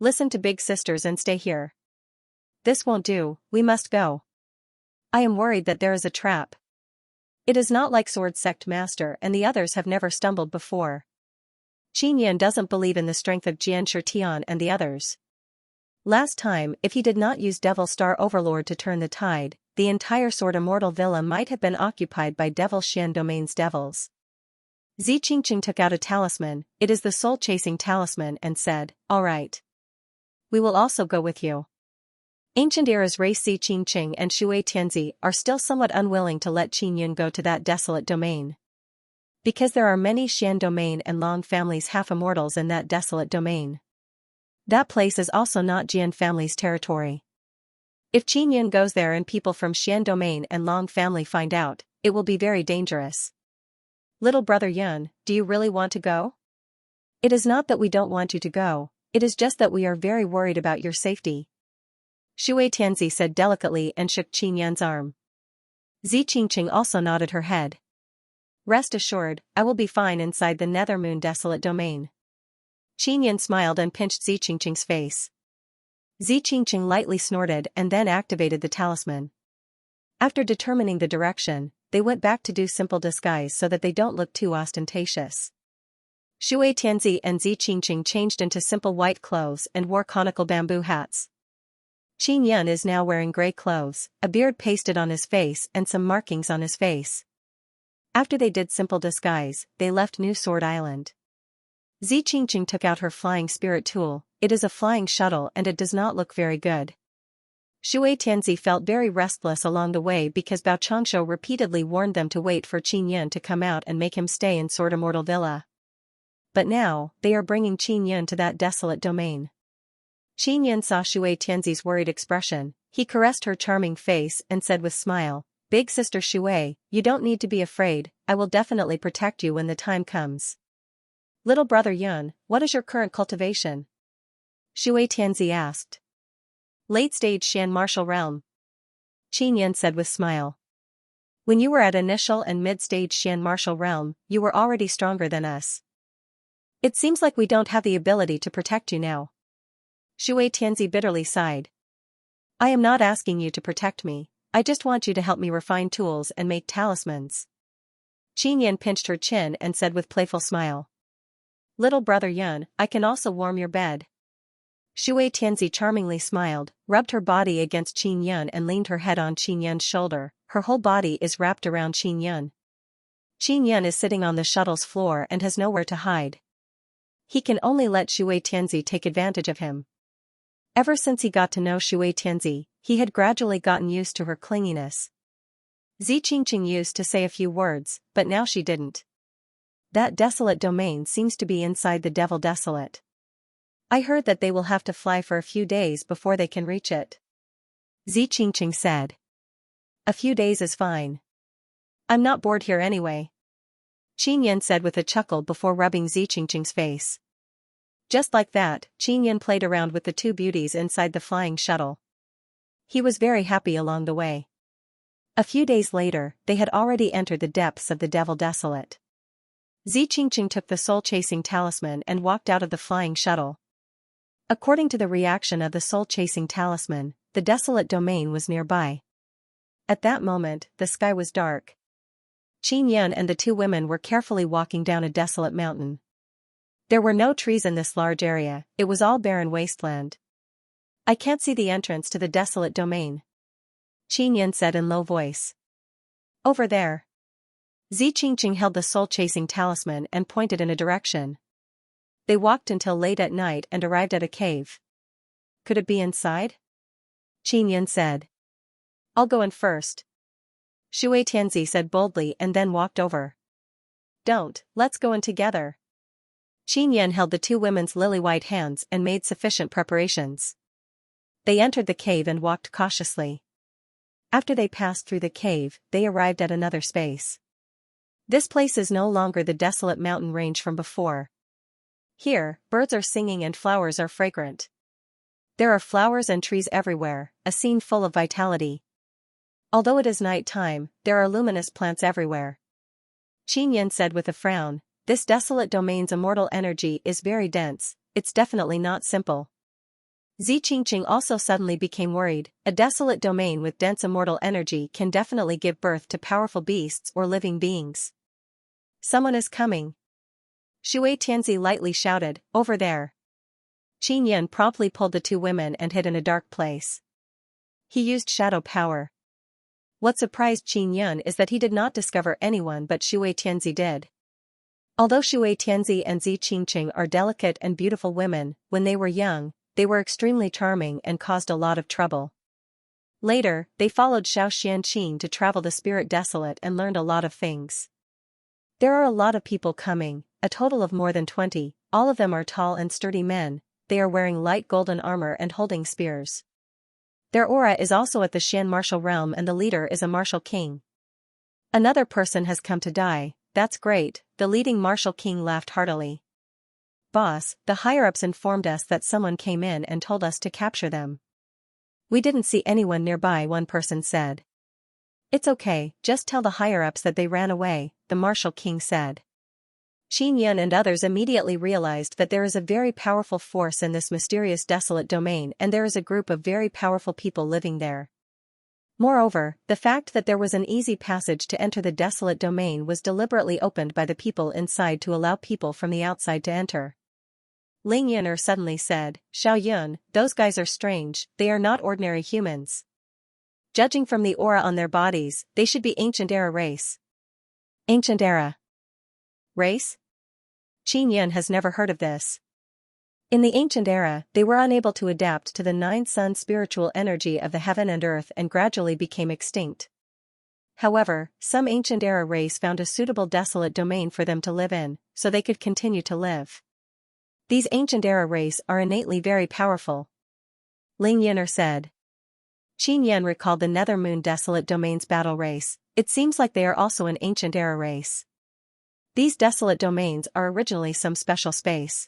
S1: Listen to big sisters and stay here. This won't do, we must go. I am worried that there is a trap. It is not like Sword Sect Master and the others have never stumbled before. Qin Yan doesn't believe in the strength of Jian Shitian and the others. Last time, if he did not use Devil Star Overlord to turn the tide, the entire Sword Immortal Villa might have been occupied by Devil Xian Domain's devils. Zi Qingqing took out a talisman, it is the soul-chasing talisman and said, all right. We will also go with you. Ancient Era's race Zi Qingqing and Shui Tianzi are still somewhat unwilling to let Qin Yun go to that desolate domain. Because there are many Xian domain and Long families half-immortals in that desolate domain. That place is also not Jian family's territory. If Qin Yun goes there and people from Xian domain and Long family find out, it will be very dangerous. Little brother Yun, do you really want to go? It is not that we don't want you to go, it is just that we are very worried about your safety. Shui Tianzi said delicately and shook Qin Yun's arm. Zi Qingqing also nodded her head. Rest assured, I will be fine inside the Nethermoon desolate domain. Qin Yun smiled and pinched Zi Qingqing's face. Zi Qingqing lightly snorted and then activated the talisman. After determining the direction, they went back to do simple disguise so that they don't look too ostentatious. Shui Tianzi and Zi Qingqing changed into simple white clothes and wore conical bamboo hats. Qin Yun is now wearing gray clothes, a beard pasted on his face and some markings on his face. After they did simple disguise, they left New Sword Island. Zi Qingqing took out her flying spirit tool, it is a flying shuttle and it does not look very good. Shui Tianzi felt very restless along the way because Bao Changshu repeatedly warned them to wait for Qin Yun to come out and make him stay in Sword Immortal Villa. But now, they are bringing Qin Yun to that desolate domain. Qin Yun saw Shui Tianzi's worried expression, he caressed her charming face and said with smile, Big sister Shui, you don't need to be afraid, I will definitely protect you when the time comes. Little brother Yun, what is your current cultivation? Shui Tianzi asked. Late-stage Xian martial realm. Qin Yun said with smile. When you were at initial and mid-stage Xian martial realm, you were already stronger than us. It seems like we don't have the ability to protect you now. Shui Tianzi bitterly sighed. I am not asking you to protect me, I just want you to help me refine tools and make talismans. Qin Yun pinched her chin and said with playful smile. Little brother Yun, I can also warm your bed. Shui Tianzi charmingly smiled, rubbed her body against Qin Yun and leaned her head on Qin Yun's shoulder, her whole body is wrapped around Qin Yun. Qin Yun is sitting on the shuttle's floor and has nowhere to hide. He can only let Shui Tianzi take advantage of him. Ever since he got to know Shui Tianzi, he had gradually gotten used to her clinginess. Zi Qingqing used to say a few words, but now she didn't. That desolate domain seems to be inside the Devil Desolate. I heard that they will have to fly for a few days before they can reach it. Zi Qingqing said. A few days is fine. I'm not bored here anyway. Qin Yun said with a chuckle before rubbing Zi Qingqing's face. Just like that, Qin Yun played around with the two beauties inside the flying shuttle. He was very happy along the way. A few days later, they had already entered the depths of the Devil Desolate. Zi Qingqing took the soul-chasing talisman and walked out of the flying shuttle. According to the reaction of the soul-chasing talisman, the desolate domain was nearby. At that moment, the sky was dark. Qin Yun and the two women were carefully walking down a desolate mountain. There were no trees in this large area, it was all barren wasteland. I can't see the entrance to the desolate domain. Qin Yun said in low voice. Over there. Zi Qingqing held the soul-chasing talisman and pointed in a direction. They walked until late at night and arrived at a cave. Could it be inside? Qin Yun said. I'll go in first. Shui Tianzi said boldly and then walked over. Don't, let's go in together. Qin Yun held the two women's lily-white hands and made sufficient preparations. They entered the cave and walked cautiously. After they passed through the cave, they arrived at another space. This place is no longer the desolate mountain range from before. Here, birds are singing and flowers are fragrant. There are flowers and trees everywhere, a scene full of vitality. Although it is night time, there are luminous plants everywhere. Xianxia said with a frown, this desolate domain's immortal energy is very dense, it's definitely not simple. Xianxia also suddenly became worried, a desolate domain with dense immortal energy can definitely give birth to powerful beasts or living beings. Someone is coming. Shui Tianzi lightly shouted, over there. Xianxia promptly pulled the two women and hid in a dark place. He used shadow power. What surprised Xianxia is that he did not discover anyone but Shui Tianzi did. Although Shui Tianzi and Xianxia are delicate and beautiful women, when they were young, they were extremely charming and caused a lot of trouble. Later, they followed Xiao Xianqing to travel the Spirit Desolate and learned a lot of things. There are a lot of people coming, a total of more than 20, all of them are tall and sturdy men, they are wearing light golden armor and holding spears. Their aura is also at the Xian martial realm and the leader is a martial king. Another person has come to die, that's great, the leading martial king laughed heartily. Boss, the higher-ups informed us that someone came in and told us to capture them. We didn't see anyone nearby, one person said. It's okay, just tell the higher-ups that they ran away, the martial king said. Xianxia and others immediately realized that there is a very powerful force in this mysterious desolate domain and there is a group of very powerful people living there. Moreover, the fact that there was an easy passage to enter the desolate domain was deliberately opened by the people inside to allow people from the outside to enter. Ling Yin'er suddenly said, Xiao Yun, those guys are strange, they are not ordinary humans. Judging from the aura on their bodies, they should be ancient era race. Ancient era race? Xianxia has never heard of this. In the ancient era, they were unable to adapt to the 9-sun spiritual energy of the heaven and earth and gradually became extinct. However, some ancient era race found a suitable desolate domain for them to live in, so they could continue to live. These ancient era race are innately very powerful. Ling Yin'er said. Xianxia recalled the Nether Moon desolate domain's battle race, it seems like they are also an ancient era race. These desolate domains are originally some special space.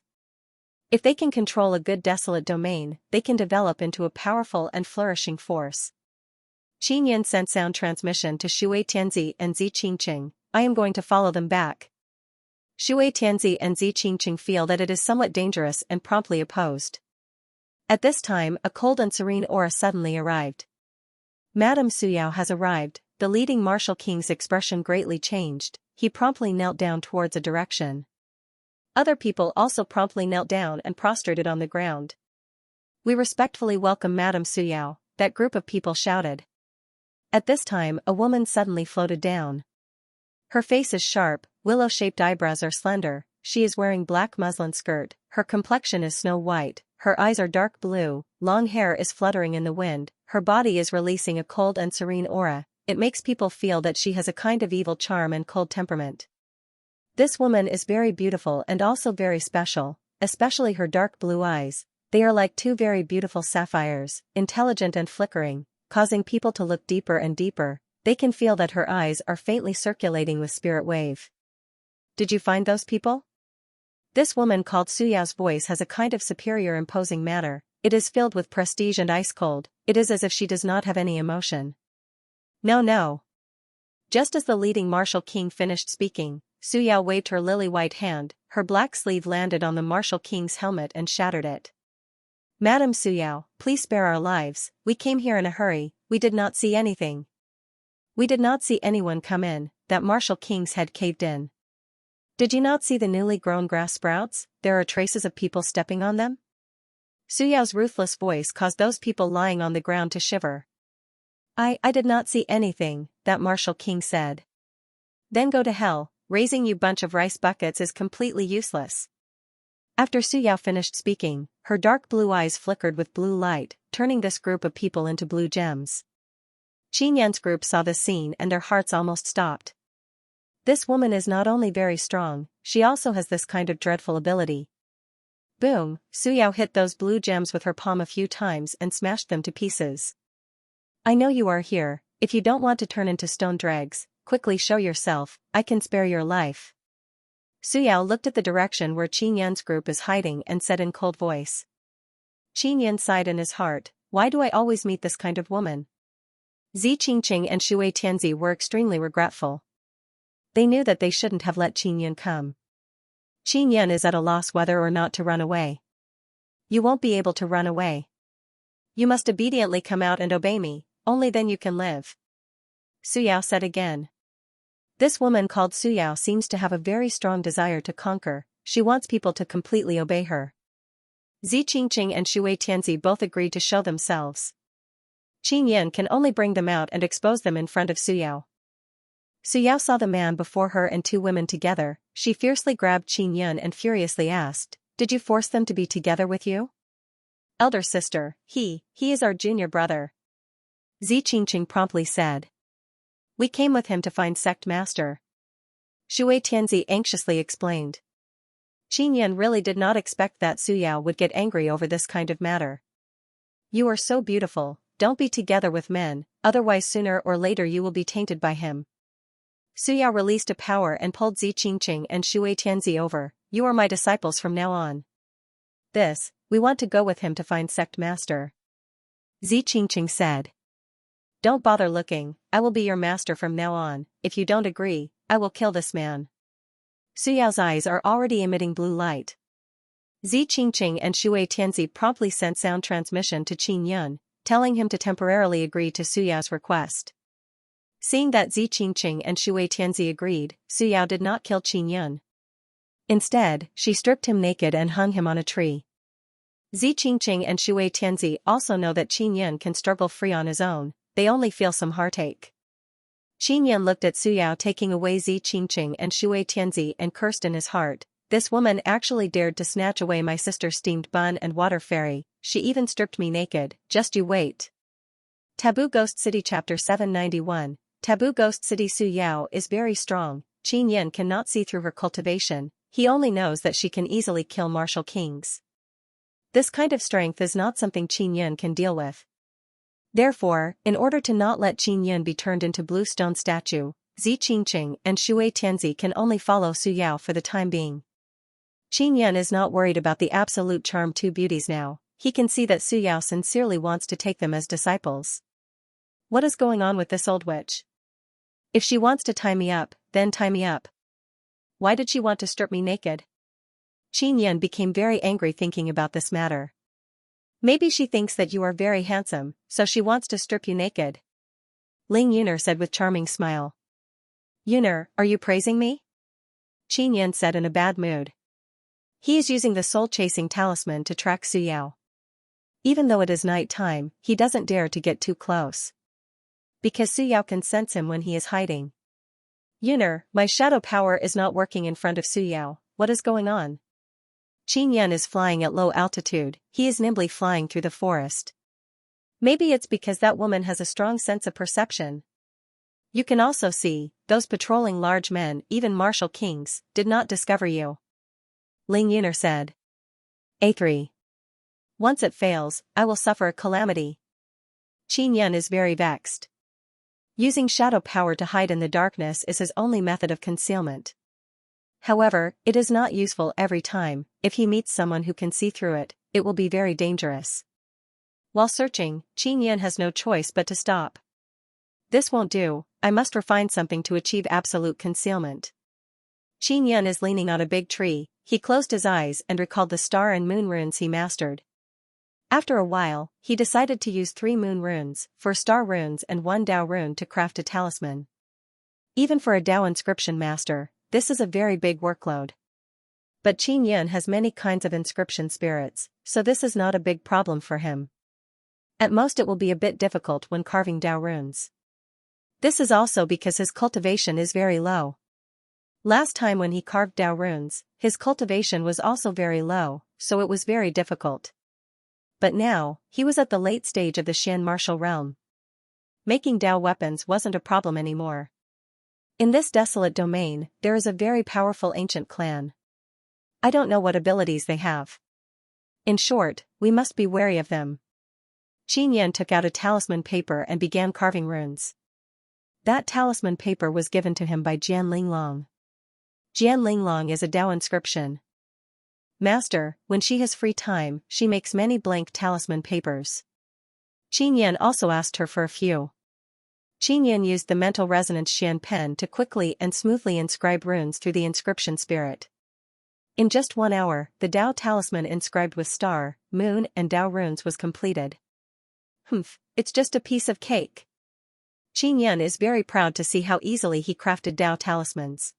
S1: If they can control a good desolate domain, they can develop into a powerful and flourishing force. Xianxia sent sound transmission to Shui Tianzi and Xianxia, I am going to follow them back. Shui Tianzi and Xianxia feel that it is somewhat dangerous and promptly opposed. At this time, a cold and serene aura suddenly arrived. Madame Suyao has arrived, the leading martial king's expression greatly changed, he promptly knelt down towards a direction. Other people also promptly knelt down and prostrated on the ground. We respectfully welcome Madame Suyao, that group of people shouted. At this time a woman suddenly floated down. Her face is sharp, willow-shaped eyebrows are slender, she is wearing black muslin skirt, her complexion is snow white, her eyes are dark blue, long hair is fluttering in the wind, her body is releasing a cold and serene aura, it makes people feel that she has a kind of evil charm and cold temperament. This woman is very beautiful and also very special, especially her dark blue eyes, they are like two very beautiful sapphires, intelligent and flickering, causing people to look deeper and deeper, they can feel that her eyes are faintly circulating with spirit wave. Did you find those people? This woman called Suyao's voice has a kind of superior imposing manner, it is filled with prestige and ice cold, it is as if she does not have any emotion. No. Just as the leading martial king finished speaking, Suyao waved her lily-white hand, her black sleeve landed on the martial king's helmet and shattered it. Madame Suyao, please spare our lives, we came here in a hurry, we did not see anything. We did not see anyone come in, that martial king's head caved in. Did you not see the newly grown grass sprouts, there are traces of people stepping on them? Suyao's ruthless voice caused those people lying on the ground to shiver. I did not see anything, that martial king said. Then go to hell, raising you bunch of rice buckets is completely useless. After Suyao finished speaking, her dark blue eyes flickered with blue light, turning this group of people into blue gems. Xianxia's group saw this scene and their hearts almost stopped. This woman is not only very strong, she also has this kind of dreadful ability. Boom, Suyao hit those blue gems with her palm a few times and smashed them to pieces. I know you are here, if you don't want to turn into stone dregs, quickly show yourself, I can spare your life. Suyao looked at the direction where Xianxia's group is hiding and said in cold voice. Qin Yan sighed in his heart, why do I always meet this kind of woman? Zi Qingqing and Shui Tianzi were extremely regretful. They knew that they shouldn't have let Qin Yan come. Qin Yan is at a loss whether or not to run away. You won't be able to run away. You must obediently come out and obey me, only then you can live. Su Yao said again. This woman called Su Yao seems to have a very strong desire to conquer, she wants people to completely obey her. Zi Qingqing and Shui Tianzi both agreed to show themselves. Qin Yan can only bring them out and expose them in front of Su Yao. Su Yao saw the man before her and two women together, she fiercely grabbed Qin Yan and furiously asked, did you force them to be together with you? Elder sister, he is our junior brother. Zi Qingqing promptly said. We came with him to find sect master. Shui Tianzi anxiously explained. Qin Yan really did not expect that Su Yao would get angry over this kind of matter. You are so beautiful, don't be together with men, otherwise sooner or later you will be tainted by him. Su Yao released a power and pulled Zi Qingqing and Shui Tianzi over, you are my disciples from now on. We want to go with him to find sect master. Zi Qingqing said. Don't bother looking, I will be your master from now on, if you don't agree, I will kill this man. Su Yao's eyes are already emitting blue light. Zi Qingqing and Shui Tianzi promptly sent sound transmission to Qin Yan, telling him to temporarily agree to Su Yao's request. Seeing that Zi Qingqing and Shui Tianzi agreed, Su Yao did not kill Qin Yan. Instead, she stripped him naked and hung him on a tree. Zi Qingqing and Shui Tianzi also know that Qin Yan can struggle free on his own, they only feel some heartache. Qin Yan looked at Su Yao taking away Zi Qingqing and Shui Tianzi and cursed in his heart, this woman actually dared to snatch away my sister's steamed bun and water fairy, she even stripped me naked, just you wait. Taboo Ghost City Chapter 791, Taboo Ghost City. Su Yao is very strong, Qin Yan cannot see through her cultivation, he only knows that she can easily kill martial kings. This kind of strength is not something Qin Yan can deal with. Therefore, in order to not let Qin Yan be turned into blue stone statue, Zi Qingqing and Shui Tianzi can only follow Su Yao for the time being. Qin Yan is not worried about the absolute charm two beauties now, he can see that Su Yao sincerely wants to take them as disciples. What is going on with this old witch? If she wants to tie me up, then tie me up. Why did she want to strip me naked? Qin Yan became very angry thinking about this matter. Maybe she thinks that you are very handsome, so she wants to strip you naked. Ling Yuner said with charming smile. Yuner, are you praising me? Qin Yan said in a bad mood. He is using the soul-chasing talisman to track Su Yao. Even though it is night time, he doesn't dare to get too close. Because Su Yao can sense him when he is hiding. Yuner, my shadow power is not working in front of Su Yao, what is going on? Qin Yan is flying at low altitude, he is nimbly flying through the forest. Maybe it's because that woman has a strong sense of perception. You can also see, those patrolling large men, even martial kings, did not discover you. Ling Yuner said. A3. Once it fails, I will suffer a calamity. Qin Yan is very vexed. Using shadow power to hide in the darkness is his only method of concealment. However, it is not useful every time, if he meets someone who can see through it, it will be very dangerous. While searching, Qin Yan has no choice but to stop. This won't do, I must refine something to achieve absolute concealment. Qin Yan is leaning on a big tree, he closed his eyes and recalled the star and moon runes he mastered. After a while, he decided to use 3 moon runes, 4 star runes and 1 Dao rune to craft a talisman. Even for a Dao inscription master, this is a very big workload. But Qin Yan has many kinds of inscription spirits, so this is not a big problem for him. At most it will be a bit difficult when carving Dao runes. This is also because his cultivation is very low. Last time when he carved Dao runes, his cultivation was also very low, so it was very difficult. But now, he was at the late stage of the Xian martial realm. Making Dao weapons wasn't a problem anymore. In this desolate domain, there is a very powerful ancient clan. I don't know what abilities they have. In short, we must be wary of them. Qin Yan took out a talisman paper and began carving runes. That talisman paper was given to him by Jian Linglong. Jian Linglong is a Dao inscription. Master, when she has free time, she makes many blank talisman papers. Qin Yan also asked her for a few. Qin Yan used the mental resonance Xian pen to quickly and smoothly inscribe runes through the inscription spirit. In just 1 hour, the Dao talisman inscribed with star, moon and Dao runes was completed. It's just a piece of cake. Qin Yan is very proud to see how easily he crafted Dao talismans.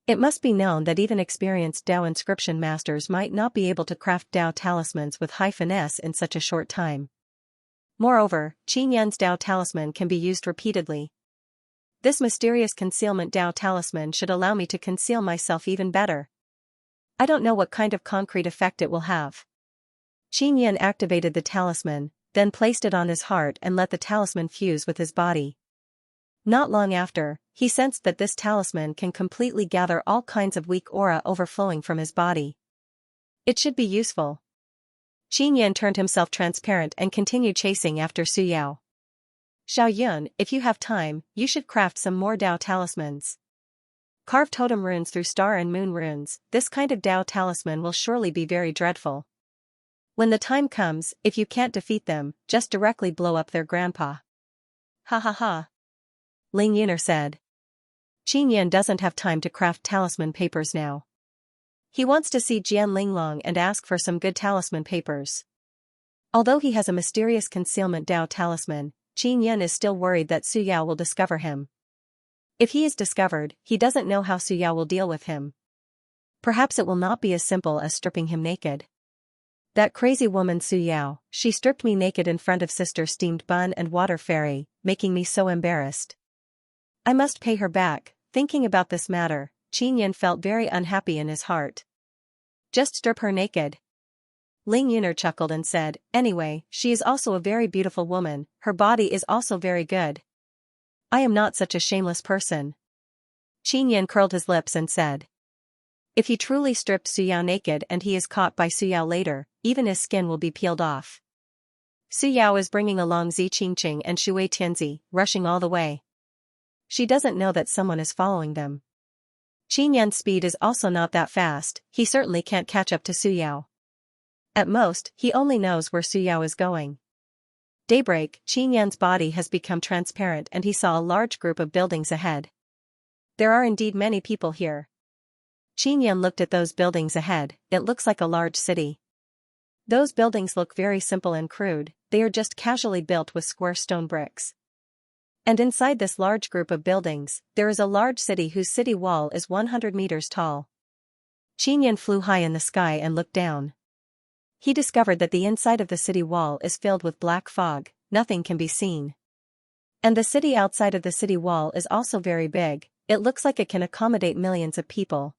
S1: It must be known that even experienced Dao inscription masters might not be able to craft Dao talismans with high finesse in such a short time. Moreover, Qin Yan's Dao talisman can be used repeatedly. This mysterious concealment Dao talisman should allow me to conceal myself even better. I don't know what kind of concrete effect it will have. Qin Yan activated the talisman, then placed it on his heart and let the talisman fuse with his body. Not long after, he sensed that this talisman can completely gather all kinds of weak aura overflowing from his body. It should be useful. Qin Yan turned himself transparent and continued chasing after Su Yao. Xiao Yun, if you have time, you should craft some more Dao talismans. Carve totem runes through star and moon runes. This kind of Dao talisman will surely be very dreadful. When the time comes, if you can't defeat them, just directly blow up their grandpa. Ha ha ha. Ling Yuner said. Qin Yan doesn't have time to craft talisman papers now. He wants to see Jian Linglong and ask for some good talisman papers. Although he has a mysterious concealment Dao talisman, Qin Yan is still worried that Su Yao will discover him. If he is discovered, he doesn't know how Su Yao will deal with him. Perhaps it will not be as simple as stripping him naked. That crazy woman Su Yao, she stripped me naked in front of Sister Steamed Bun and Water Fairy, making me so embarrassed. I must pay her back. Thinking about this matter, Qin Yan felt very unhappy in his heart. Just strip her naked. Ling Yuner chuckled and said, anyway, she is also a very beautiful woman, her body is also very good. I am not such a shameless person. Qin Yan curled his lips and said. If he truly stripped Su Yao naked and he is caught by Su Yao later, even his skin will be peeled off. Su Yao is bringing along Zi Qingqing and Shui Tianzi, rushing all the way. She doesn't know that someone is following them. Qin Yan's speed is also not that fast, he certainly can't catch up to Su Yao. At most, he only knows where Su Yao is going. Daybreak, Qin Yan's body has become transparent and he saw a large group of buildings ahead. There are indeed many people here. Qin Yan looked at those buildings ahead, it looks like a large city. Those buildings look very simple and crude, they are just casually built with square stone bricks. And inside this large group of buildings, there is a large city whose city wall is 100 meters tall. Qin Yan flew high in the sky and looked down. He discovered that the inside of the city wall is filled with black fog, nothing can be seen. And the city outside of the city wall is also very big, it looks like it can accommodate millions of people.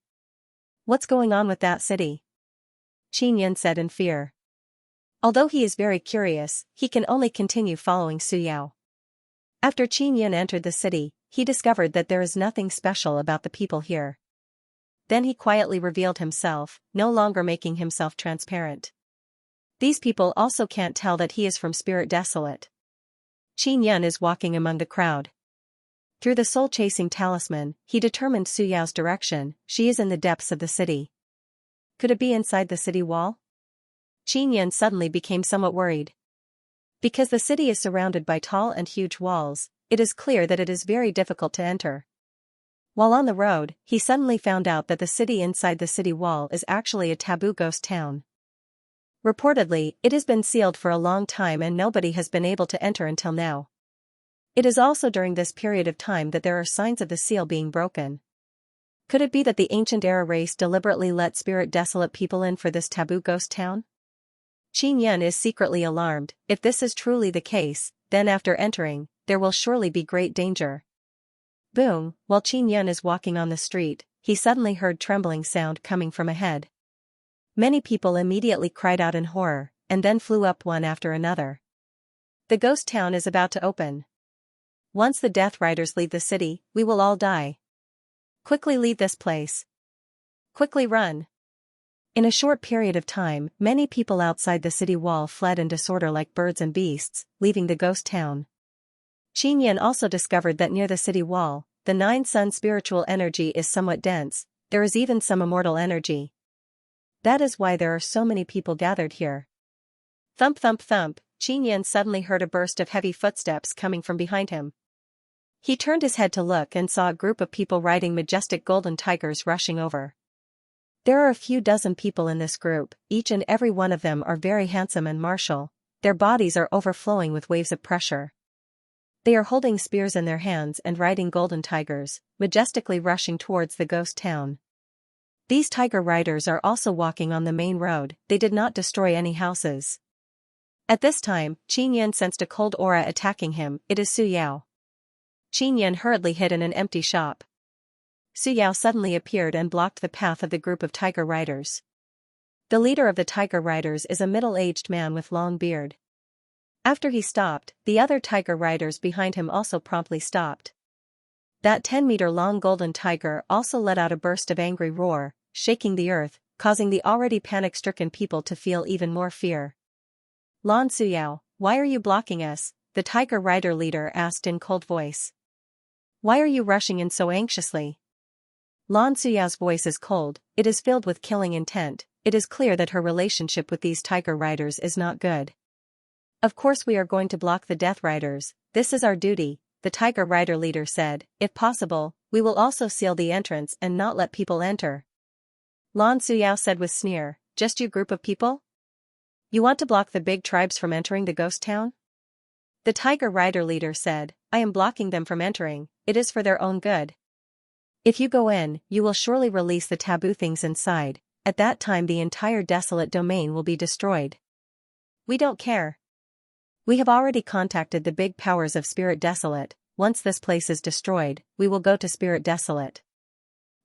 S1: What's going on with that city? Qin Yan said in fear. Although he is very curious, he can only continue following Su Yao. After Qin Yan entered the city, he discovered that there is nothing special about the people here. Then he quietly revealed himself, no longer making himself transparent. These people also can't tell that he is from Spirit Desolate. Qin Yan is walking among the crowd. Through the soul-chasing talisman, he determined Su Yao's direction, she is in the depths of the city. Could it be inside the city wall? Qin Yan suddenly became somewhat worried. Because the city is surrounded by tall and huge walls, it is clear that it is very difficult to enter. While on the road, he suddenly found out that the city inside the city wall is actually a taboo ghost town. Reportedly, it has been sealed for a long time and nobody has been able to enter until now. It is also during this period of time that there are signs of the seal being broken. Could it be that the ancient era race deliberately let Spirit Desolate people in for this taboo ghost town? Qin Yan is secretly alarmed. If this is truly the case, then after entering, there will surely be great danger. Boom, while Qin Yan is walking on the street, he suddenly heard trembling sound coming from ahead. Many people immediately cried out in horror, and then flew up one after another. The ghost town is about to open. Once the Death Riders leave the city, we will all die. Quickly leave this place. Quickly run. In a short period of time, many people outside the city wall fled in disorder like birds and beasts, leaving the ghost town. Qin Yan also discovered that near the city wall, the Nine Sun spiritual energy is somewhat dense, there is even some immortal energy. That is why there are so many people gathered here. Thump thump thump, Qin Yan suddenly heard a burst of heavy footsteps coming from behind him. He turned his head to look and saw a group of people riding majestic golden tigers rushing over. There are a few dozen people in this group, each and every one of them are very handsome and martial, their bodies are overflowing with waves of pressure. They are holding spears in their hands and riding golden tigers, majestically rushing towards the ghost town. These tiger riders are also walking on the main road, they did not destroy any houses. At this time, Qin Yan sensed a cold aura attacking him, it is Su Yao. Qin Yan hurriedly hid in an empty shop. Su Yao suddenly appeared and blocked the path of the group of tiger riders. The leader of the tiger riders is a middle-aged man with long beard. After he stopped, the other tiger riders behind him also promptly stopped. That 10-meter-long golden tiger also let out a burst of angry roar, shaking the earth, causing the already panic-stricken people to feel even more fear. Lan Su Yao, why are you blocking us? The tiger rider leader asked in cold voice. Why are you rushing in so anxiously? Lan Su Yao's voice is cold, it is filled with killing intent, it is clear that her relationship with these tiger riders is not good. Of course we are going to block the death riders, this is our duty, the tiger rider leader said, if possible, we will also seal the entrance and not let people enter. Lan Su Yao said with sneer, just you group of people? You want to block the big tribes from entering the ghost town? The tiger rider leader said, I am blocking them from entering, it is for their own good. If you go in, you will surely release the taboo things inside, at that time the entire desolate domain will be destroyed. We don't care. We have already contacted the big powers of Spirit Desolate, once this place is destroyed, we will go to Spirit Desolate.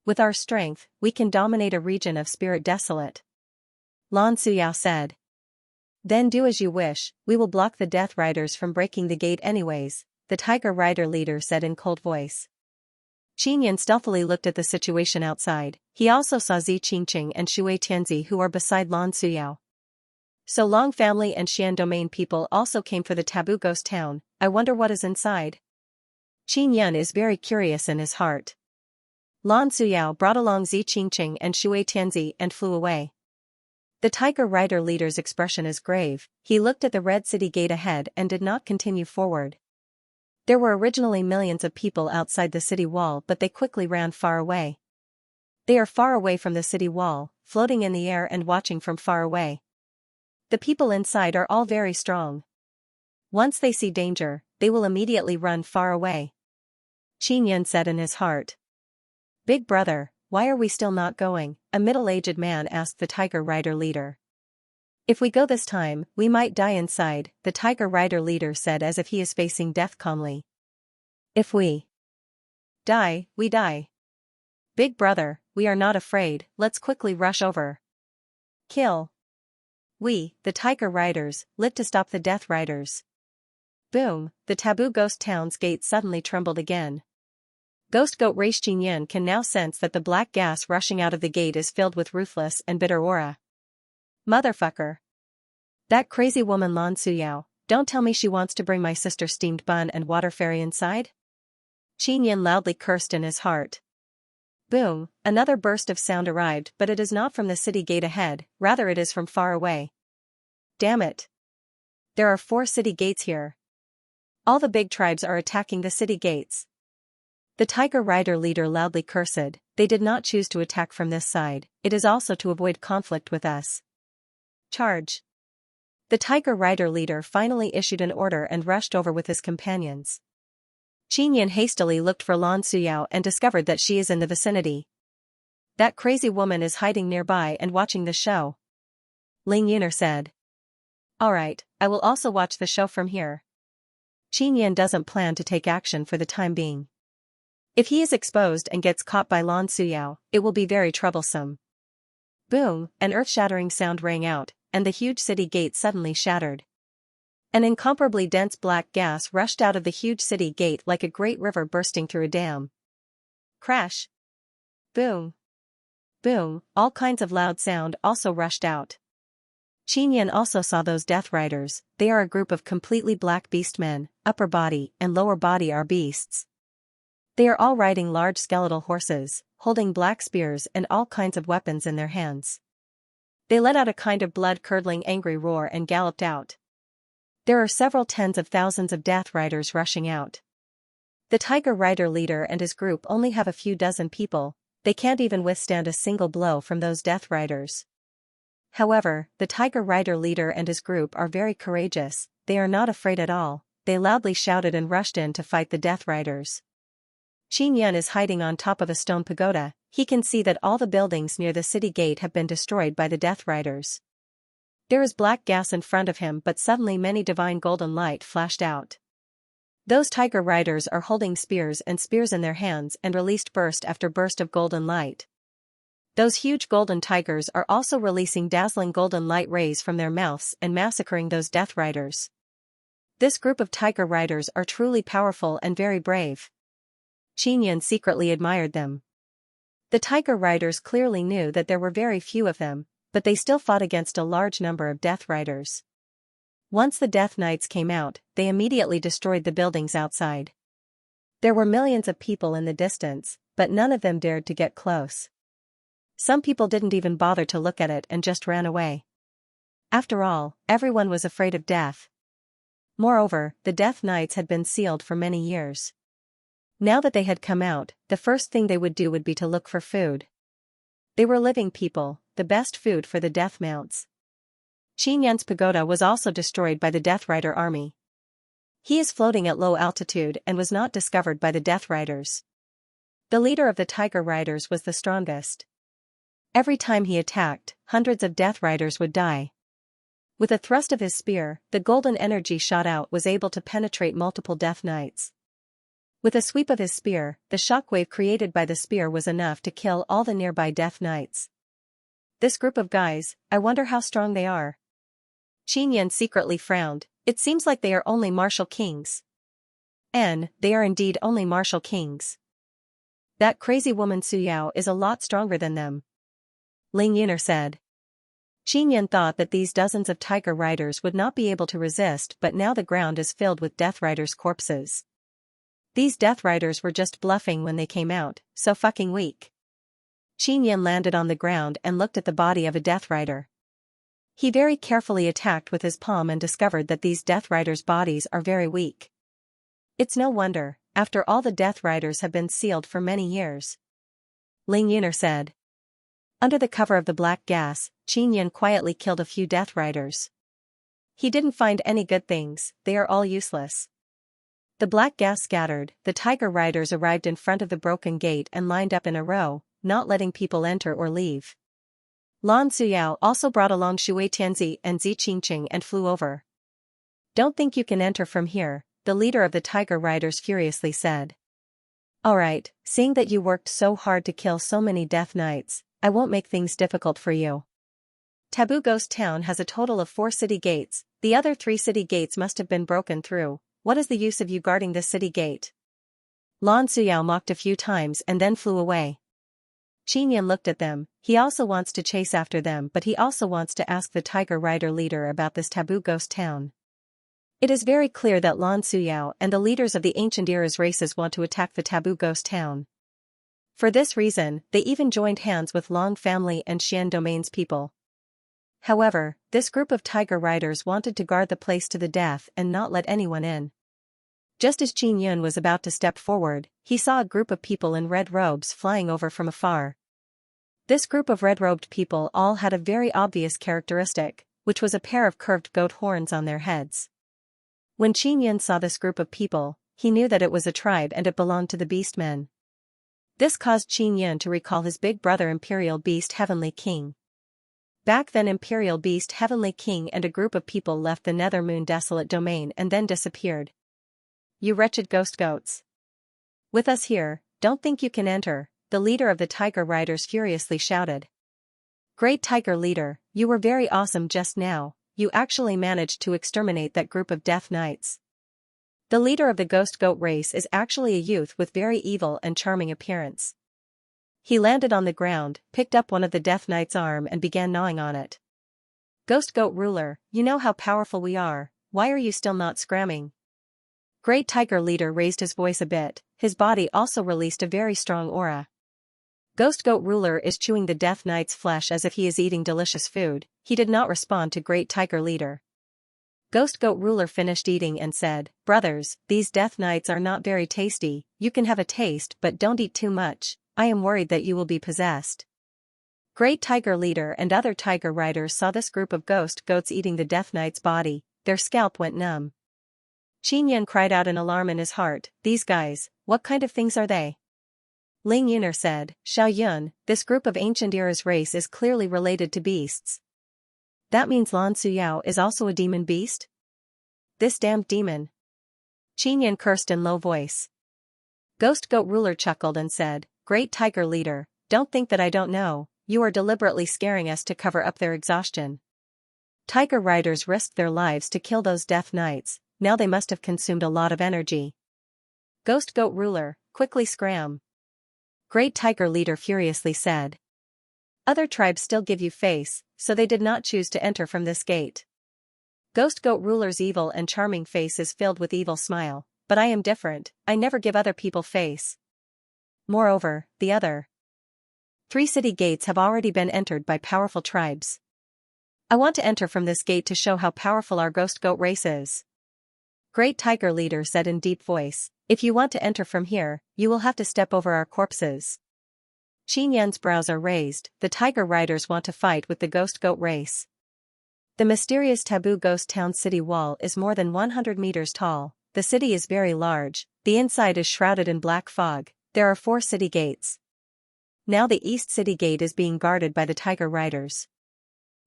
S1: With our strength, we can dominate a region of Spirit Desolate. Lan Su Yao said. Then do as you wish, we will block the Death Riders from breaking the gate anyways, the Tiger Rider leader said in cold voice. Qin Yan stealthily looked at the situation outside, he also saw Zi Qingqing and Shui Tianzi who are beside Lan Su Yao. So Long family and Xian domain people also came for the taboo ghost town, I wonder what is inside. Qin Yan is very curious in his heart. Lan Su Yao brought along Zi Qingqing and Shui Tianzi and flew away. The tiger rider leader's expression is grave, he looked at the red city gate ahead and did not continue forward. There were originally millions of people outside the city wall but they quickly ran far away. They are far away from the city wall, floating in the air and watching from far away. The people inside are all very strong. Once they see danger, they will immediately run far away. Qin Yan said in his heart. Big brother, why are we still not going? A middle-aged man asked the tiger rider leader. If we go this time, we might die inside, the tiger rider leader said as if he is facing death calmly. If we die, we die. Big brother, we are not afraid, let's quickly rush over. Kill. We, the tiger riders, live to stop the death riders. Boom, the taboo ghost town's gate suddenly trembled again. Ghost Goat Race Qin Yan can now sense that the black gas rushing out of the gate is filled with ruthless and bitter aura. Motherfucker. That crazy woman Lan Su Yao, don't tell me she wants to bring my sister steamed bun and water fairy inside? Qin Yan loudly cursed in his heart. Boom, another burst of sound arrived but it is not from the city gate ahead, rather it is from far away. Damn it. There are 4 city gates here. All the big tribes are attacking the city gates. The tiger rider leader loudly cursed, they did not choose to attack from this side, it is also to avoid conflict with us. Charge. The tiger rider leader finally issued an order and rushed over with his companions. Qin Yan hastily looked for Lan Su Yao and discovered that she is in the vicinity. That crazy woman is hiding nearby and watching the show. Ling Yuner said. Alright, I will also watch the show from here. Qin Yan doesn't plan to take action for the time being. If he is exposed and gets caught by Lan Su Yao, it will be very troublesome. Boom, an earth-shattering sound rang out, and the huge city gate suddenly shattered. An incomparably dense black gas rushed out of the huge city gate like a great river bursting through a dam. Crash. Boom. Boom, all kinds of loud sound also rushed out. Qin Yan also saw those death riders, they are a group of completely black beast men, upper body and lower body are beasts. They are all riding large skeletal horses, holding black spears and all kinds of weapons in their hands. They let out a kind of blood-curdling angry roar and galloped out. There are several tens of thousands of Death Riders rushing out. The Tiger Rider leader and his group only have a few dozen people, they can't even withstand a single blow from those Death Riders. However, the Tiger Rider leader and his group are very courageous, they are not afraid at all, they loudly shouted and rushed in to fight the Death Riders. Xianxia is hiding on top of a stone pagoda, he can see that all the buildings near the city gate have been destroyed by the Death Riders. There is black gas in front of him, but suddenly many divine golden light flashed out. Those Tiger Riders are holding spears in their hands and released burst after burst of golden light. Those huge golden tigers are also releasing dazzling golden light rays from their mouths and massacring those Death Riders. This group of Tiger Riders are truly powerful and very brave. Xianxia secretly admired them. The Tiger Riders clearly knew that there were very few of them, but they still fought against a large number of Death Riders. Once the Death Knights came out, they immediately destroyed the buildings outside. There were millions of people in the distance, but none of them dared to get close. Some people didn't even bother to look at it and just ran away. After all, everyone was afraid of death. Moreover, the Death Knights had been sealed for many years. Now that they had come out, the first thing they would do would be to look for food. They were living people, the best food for the Death Mounts. Xianxia's pagoda was also destroyed by the Death Rider army. He is floating at low altitude and was not discovered by the Death Riders. The leader of the Tiger Riders was the strongest. Every time he attacked, hundreds of Death Riders would die. With a thrust of his spear, the golden energy shot out was able to penetrate multiple Death Knights. With a sweep of his spear, the shockwave created by the spear was enough to kill all the nearby Death Knights. This group of guys, I wonder how strong they are. Xianxia secretly frowned, it seems like they are only martial kings. They are indeed only martial kings. That crazy woman Suyao is a lot stronger than them. Ling Yun'er said. Xianxia thought that these dozens of Tiger Riders would not be able to resist, but now the ground is filled with Death Riders' corpses. These Death Riders were just bluffing when they came out, so fucking weak. Xianxia landed on the ground and looked at the body of a Death Rider. He very carefully attacked with his palm and discovered that these Death Riders' bodies are very weak. It's no wonder, after all the Death Riders have been sealed for many years. Ling Yun'er said. Under the cover of the black gas, Xianxia quietly killed a few Death Riders. He didn't find any good things, they are all useless. The black gas scattered, the Tiger Riders arrived in front of the broken gate and lined up in a row, not letting people enter or leave. Lan Suyao also brought along Shui Tianzi and Zi Qingqing and flew over. Don't think you can enter from here, the leader of the Tiger Riders furiously said. Alright, seeing that you worked so hard to kill so many Death Knights, I won't make things difficult for you. Taboo Ghost Town has a total of 4 city gates, the other 3 city gates must have been broken through. What is the use of you guarding this city gate? Lan Suyao mocked a few times and then flew away. Xianxia looked at them, he also wants to chase after them, but he also wants to ask the Tiger Rider leader about this Taboo Ghost Town. It is very clear that Lan Suyao and the leaders of the ancient era's races want to attack the Taboo Ghost Town. For this reason, they even joined hands with Long family and Xian Domain's people. However, this group of Tiger Riders wanted to guard the place to the death and not let anyone in. Just as Xianxia was about to step forward, he saw a group of people in red robes flying over from afar. This group of red-robed people all had a very obvious characteristic, which was a pair of curved goat horns on their heads. When Xianxia saw this group of people, he knew that it was a tribe and it belonged to the Beastmen. This caused Xianxia to recall his big brother Imperial Beast Heavenly King. Back then Imperial Beast Heavenly King and a group of people left the Nether Moon Desolate Domain and then disappeared. You wretched ghost goats. With us here, don't think you can enter, the leader of the Tiger Riders furiously shouted. Great Tiger Leader, you were very awesome just now, you actually managed to exterminate that group of Death Knights. The leader of the ghost goat race is actually a youth with very evil and charming appearance. He landed on the ground, picked up one of the Death Knight's arm and began gnawing on it. Ghost Goat Ruler, you know how powerful we are, why are you still not scramming? Great Tiger Leader raised his voice a bit, his body also released a very strong aura. Ghost Goat Ruler is chewing the Death Knight's flesh as if he is eating delicious food. He did not respond to Great Tiger Leader. Ghost Goat Ruler finished eating and said, "Brothers, these Death Knights are not very tasty. You can have a taste but don't eat too much. I am worried that you will be possessed." Great Tiger Leader and other tiger riders saw this group of ghost goats eating the Death Knight's body. Their scalp went numb. Xianxia cried out in alarm in his heart, "These guys, what kind of things are they?" Ling Yuner said, "Xiao Yun, this group of ancient era's race is clearly related to beasts. That means Lan Suyao is also a demon beast? This damned demon." Xianxia cursed in low voice. Ghost Goat Ruler chuckled and said, "Great Tiger Leader, don't think that I don't know, you are deliberately scaring us to cover up their exhaustion. Tiger riders risked their lives to kill those Death Knights, now they must have consumed a lot of energy. Ghost Goat Ruler, quickly scram." Great Tiger Leader furiously said. "Other tribes still give you face, so they did not choose to enter from this gate." Ghost Goat Ruler's evil and charming face is filled with evil smile, "But I am different, I never give other people face. Moreover, the other 3 city gates have already been entered by powerful tribes. I want to enter from this gate to show how powerful our Ghost Goat race is." Great Tiger Leader said in deep voice, "If you want to enter from here, you will have to step over our corpses." Xianxia's brows are raised, the tiger riders want to fight with the Ghost Goat race. The mysterious taboo ghost town city wall is more than 100 meters tall, the city is very large, the inside is shrouded in black fog, there are 4 city gates. Now the East City Gate is being guarded by the tiger riders.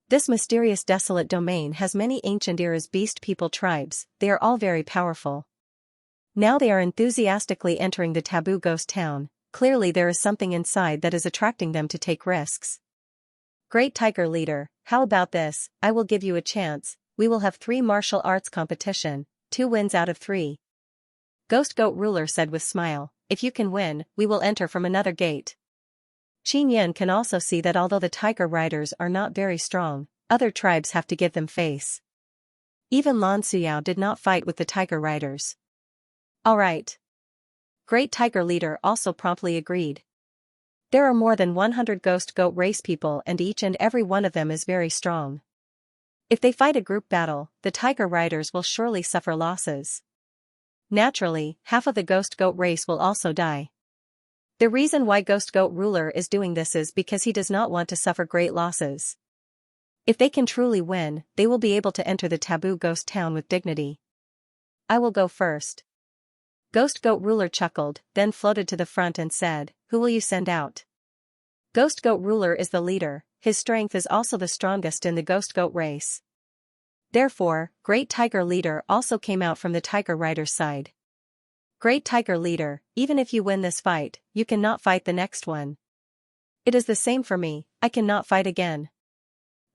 S1: This mysterious desolate domain has many ancient era's beast people tribes, they are all very powerful. Now they are enthusiastically entering the taboo ghost town, clearly there is something inside that is attracting them to take risks. Great Tiger Leader, how about this, I will give you a chance, we will have 3 martial arts competition, 2 wins out of 3. Ghost Goat Ruler said with smile, "If you can win, we will enter from another gate." Xianxia can also see that although the tiger riders are not very strong, other tribes have to give them face. Even Lan Suyao did not fight with the tiger riders. Alright. Great Tiger Leader also promptly agreed. There are more than 100 Ghost Goat race people and each and every one of them is very strong. If they fight a group battle, the tiger riders will surely suffer losses. Naturally, half of the Ghost Goat race will also die. The reason why Ghost Goat Ruler is doing this is because he does not want to suffer great losses. If they can truly win, they will be able to enter the taboo ghost town with dignity. I will go first. Ghost Goat Ruler chuckled, then floated to the front and said, "Who will you send out?" Ghost Goat Ruler is the leader, his strength is also the strongest in the Ghost Goat race. Therefore, Great Tiger Leader also came out from the tiger rider's side. Great Tiger Leader, even if you win this fight, you cannot fight the next one. It is the same for me, I cannot fight again.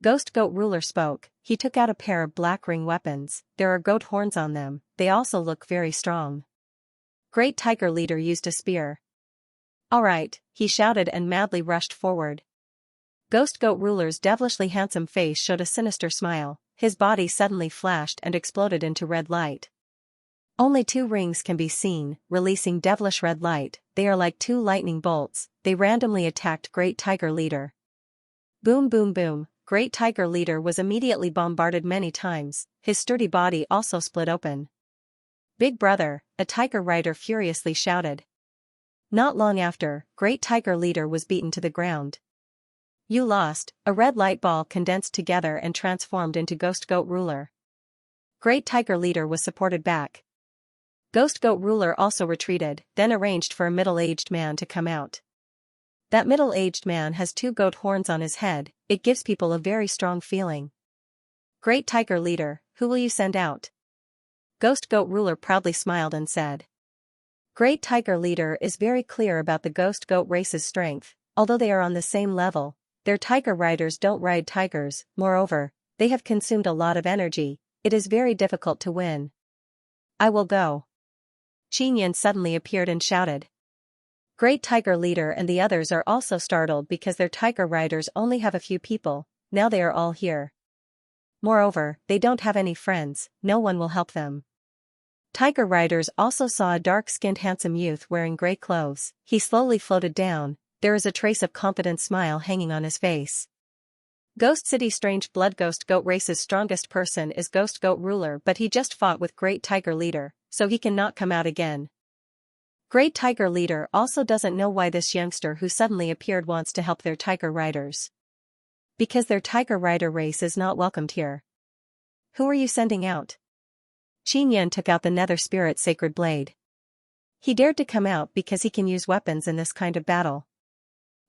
S1: Ghost Goat Ruler spoke, he took out a pair of black ring weapons, there are goat horns on them, they also look very strong. Great Tiger Leader used a spear. Alright, he shouted and madly rushed forward. Ghost Goat Ruler's devilishly handsome face showed a sinister smile, his body suddenly flashed and exploded into red light. Only 2 rings can be seen, releasing devilish red light, they are like 2 lightning bolts, they randomly attacked Great Tiger Leader. Boom boom boom, Great Tiger Leader was immediately bombarded many times, his sturdy body also split open. "Big brother," a tiger rider furiously shouted. Not long after, Great Tiger Leader was beaten to the ground. "You lost," a red light ball condensed together and transformed into Ghost Goat Ruler. Great Tiger Leader was supported back. Ghost Goat Ruler also retreated, then arranged for a middle-aged man to come out. That middle-aged man has 2 goat horns on his head, it gives people a very strong feeling. Great Tiger Leader, who will you send out? Ghost Goat Ruler proudly smiled and said. Great Tiger Leader is very clear about the Ghost Goat race's strength, although they are on the same level, their tiger riders don't ride tigers, moreover, they have consumed a lot of energy, it is very difficult to win. I will go. Xianxia suddenly appeared and shouted. Great Tiger Leader and the others are also startled because their tiger riders only have a few people, now they are all here. Moreover, they don't have any friends, no one will help them. Tiger riders also saw a dark-skinned handsome youth wearing grey clothes, he slowly floated down, there is a trace of confident smile hanging on his face. Ghost City Strange Blood Ghost Goat Race's strongest person is Ghost Goat Ruler, but he just fought with Great Tiger Leader, so he cannot come out again. Great Tiger Leader also doesn't know why this youngster who suddenly appeared wants to help their tiger riders. Because their tiger rider race is not welcomed here. Who are you sending out? Xianxia took out the Nether Spirit Sacred Blade. He dared to come out because he can use weapons in this kind of battle.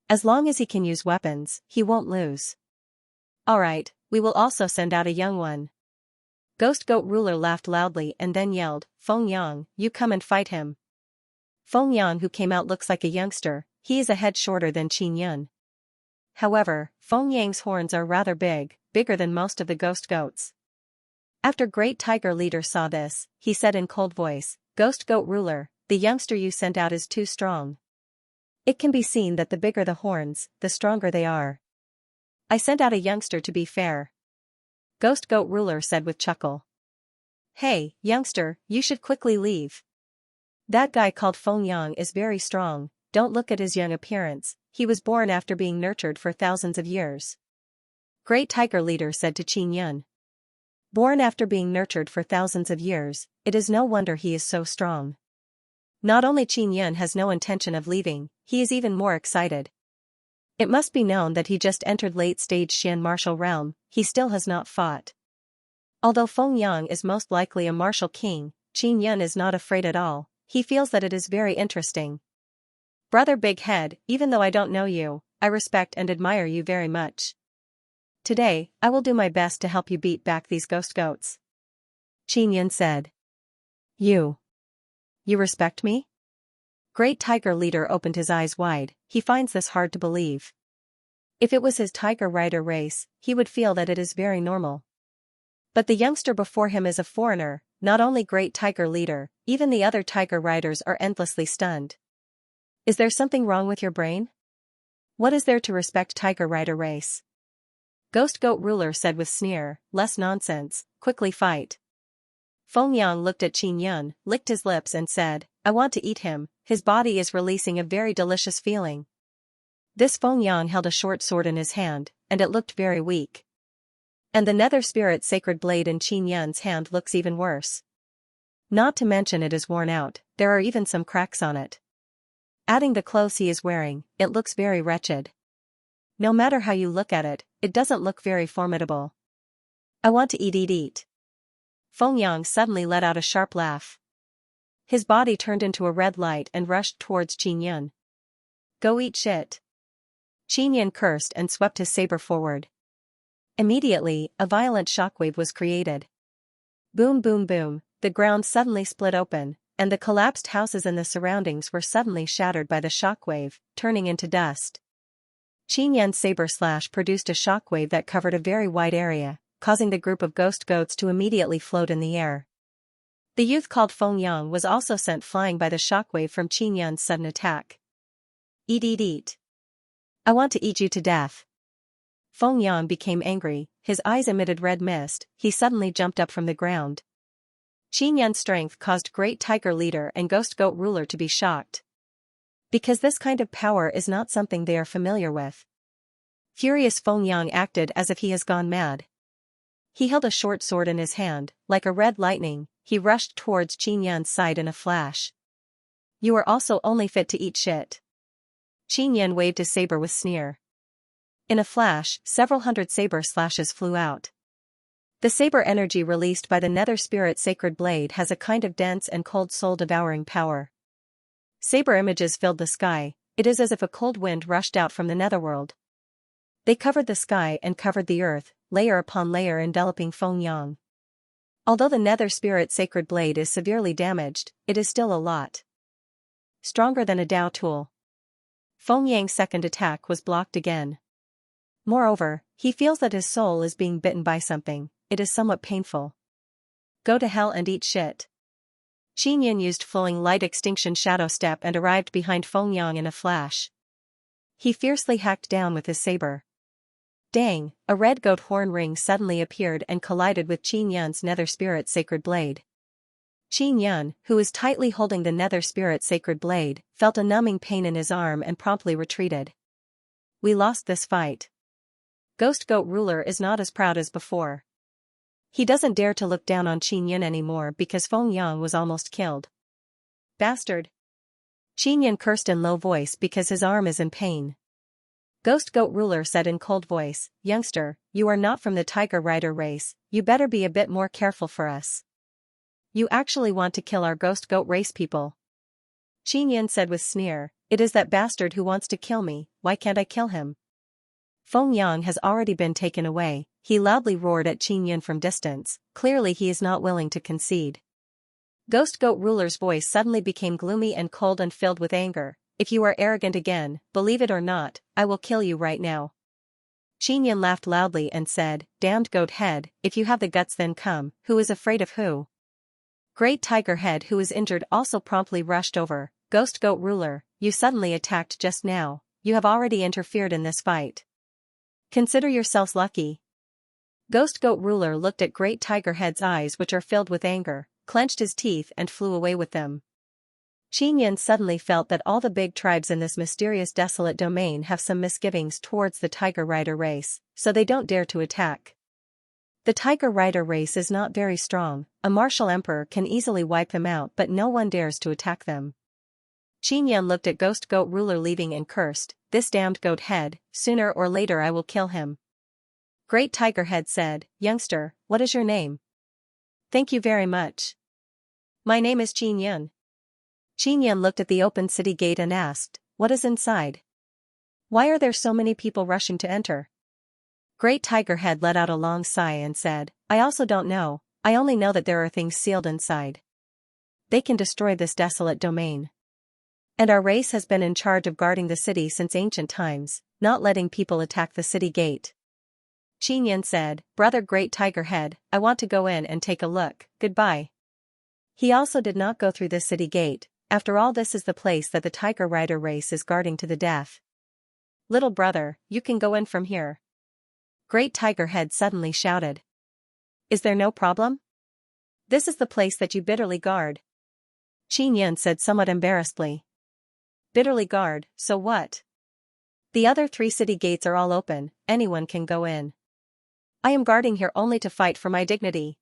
S1: As long as he can use weapons, he won't lose. Alright, we will also send out a young one. Ghost Goat Ruler laughed loudly and then yelled, Feng Yang, you come and fight him. Feng Yang who came out looks like a youngster, he is a head shorter than Xianxia. However, Feng Yang's horns are rather big, bigger than most of the ghost goats. After Great Tiger Leader saw this, he said in cold voice, Ghost Goat Ruler, the youngster you sent out is too strong. It can be seen that the bigger the horns, the stronger they are. I sent out a youngster to be fair. Ghost Goat Ruler said with chuckle. Hey, youngster, you should quickly leave. That guy called Feng Yang is very strong, don't look at his young appearance, he was born after being nurtured for thousands of years. Great Tiger Leader said to Xianxia. Born after being nurtured for thousands of years, it is no wonder he is so strong. Not only Xianxia has no intention of leaving, he is even more excited. It must be known that he just entered late-stage Xian martial realm, he still has not fought. Although Feng Yang is most likely a martial king, Xianxia is not afraid at all, he feels that it is very interesting. Brother Big Head, even though I don't know you, I respect and admire you very much. Today, I will do my best to help you beat back these ghost goats. Xianxia said. You respect me? Great Tiger Leader opened his eyes wide, he finds this hard to believe. If it was his tiger rider race, he would feel that it is very normal. But the youngster before him is a foreigner, not only Great Tiger Leader, even the other tiger riders are endlessly stunned. Is there something wrong with your brain? What is there to respect tiger rider race? Ghost Goat Ruler said with sneer, less nonsense, quickly fight. Feng Yang looked at Xianxia, licked his lips and said, I want to eat him, his body is releasing a very delicious feeling. This Feng Yang held a short sword in his hand, and it looked very weak. And the Nether Spirit Sacred Blade in Xianxia's hand looks even worse. Not to mention it is worn out, there are even some cracks on it. Adding the clothes he is wearing, it looks very wretched. No matter how you look at it, it doesn't look very formidable. I want to eat. Feng Yang suddenly let out a sharp laugh. His body turned into a red light and rushed towards Xianxia. Go eat shit. Xianxia cursed and swept his saber forward. Immediately, a violent shockwave was created. Boom boom boom, the ground suddenly split open, and the collapsed houses in the surroundings were suddenly shattered by the shockwave, turning into dust. Xianxia's saber slash produced a shockwave that covered a very wide area, causing the group of ghost goats to immediately float in the air. The youth called Feng Yang was also sent flying by the shockwave from Xianxia's sudden attack. Eat. I want to eat you to death. Feng Yang became angry, his eyes emitted red mist, he suddenly jumped up from the ground. Xianxia's strength caused Great Tiger Leader and Ghost Goat Ruler to be shocked. Because this kind of power is not something they are familiar with. Furious Feng Yang acted as if he has gone mad. He held a short sword in his hand, like a red lightning, he rushed towards Xianxia's side in a flash. You are also only fit to eat shit. Xianxia waved his saber with sneer. In a flash, several hundred saber slashes flew out. The saber energy released by the Nether Spirit Sacred Blade has a kind of dense and cold soul-devouring power. Saber images filled the sky, it is as if a cold wind rushed out from the netherworld. They covered the sky and covered the earth, layer upon layer enveloping Feng Yang. Although the Nether Spirit Sacred Blade is severely damaged, it is still a lot stronger than a Dao tool. Feng Yang's second attack was blocked again. Moreover, he feels that his soul is being bitten by something, it is somewhat painful. Go to hell and eat shit. Xianxia used flowing light extinction shadow step and arrived behind Feng Yang in a flash. He fiercely hacked down with his saber. Dang, a red goat horn ring suddenly appeared and collided with Xianxia's Nether Spirit Sacred Blade. Qin Yun, who was tightly holding the nether spirit sacred blade, felt a numbing pain in his arm and promptly retreated. We lost this fight. Ghost Goat Ruler is not as proud as before. He doesn't dare to look down on Qin Yun anymore because Feng Yang was almost killed. Bastard! Qin Yun cursed in low voice because his arm is in pain. Ghost Goat Ruler said in cold voice, "Youngster, you are not from the Tiger Rider race, you better be a bit more careful for us. You actually want to kill our Ghost Goat race people?" Qin Yun said with sneer, "It is that bastard who wants to kill me, why can't I kill him?" Feng Yang has already been taken away, he loudly roared at Qin Yun from distance, clearly he is not willing to concede. Ghost Goat Ruler's voice suddenly became gloomy and cold and filled with anger. "If you are arrogant again, believe it or not, I will kill you right now." Qin Yun laughed loudly and said, "Damned goat head, if you have the guts then come, who is afraid of who?" Great Tiger Head, who was injured, also promptly rushed over. "Ghost Goat Ruler, you suddenly attacked just now, you have already interfered in this fight. Consider yourselves lucky." Ghost Goat Ruler looked at Great Tiger Head's eyes, which are filled with anger, clenched his teeth and flew away with them. Qin Yun suddenly felt that all the big tribes in this mysterious desolate domain have some misgivings towards the Tiger Rider race, so they don't dare to attack. The Tiger Rider race is not very strong, a martial emperor can easily wipe them out, but no one dares to attack them. Qin Yun looked at Ghost Goat Ruler leaving and cursed, "This damned goat head, sooner or later I will kill him." Great Tiger Head said, "Youngster, what is your name?" "Thank you very much. My name is Qin Yun." Qin Yun looked at the open city gate and asked, "What is inside? Why are there so many people rushing to enter?" Great Tiger Head let out a long sigh and said, "I also don't know, I only know that there are things sealed inside. They can destroy this desolate domain. And our race has been in charge of guarding the city since ancient times, not letting people attack the city gate." Qin Yun said, "Brother Great Tiger Head, I want to go in and take a look, goodbye." He also did not go through this city gate, after all this is the place that the Tiger Rider race is guarding to the death. "Little brother, you can go in from here." Great Tiger Head suddenly shouted. "Is there no problem? This is the place that you bitterly guard." Qin Yun said somewhat embarrassedly. "Bitterly guard, so what? The other 3 city gates are all open, anyone can go in. I am guarding here only to fight for my dignity."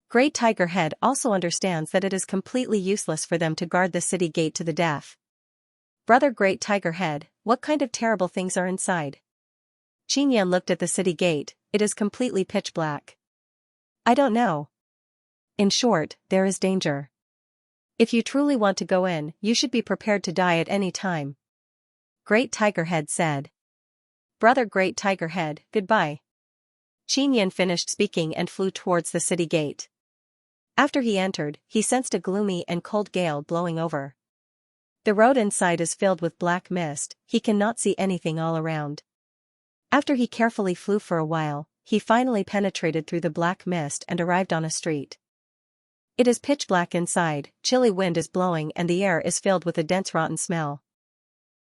S1: Great Tiger Head also understands that it is completely useless for them to guard the city gate to the death. "Brother Great Tiger Head, what kind of terrible things are inside?" Qin Yun looked at the city gate, it is completely pitch black. "I don't know. In short, there is danger. If you truly want to go in, you should be prepared to die at any time." Great Tiger Head said. "Brother Great Tiger Head, goodbye." Qin Yun finished speaking and flew towards the city gate. After he entered, he sensed a gloomy and cold gale blowing over. The road inside is filled with black mist, he cannot see anything all around. After he carefully flew for a while, he finally penetrated through the black mist and arrived on a street. It is pitch black inside, chilly wind is blowing and the air is filled with a dense rotten smell.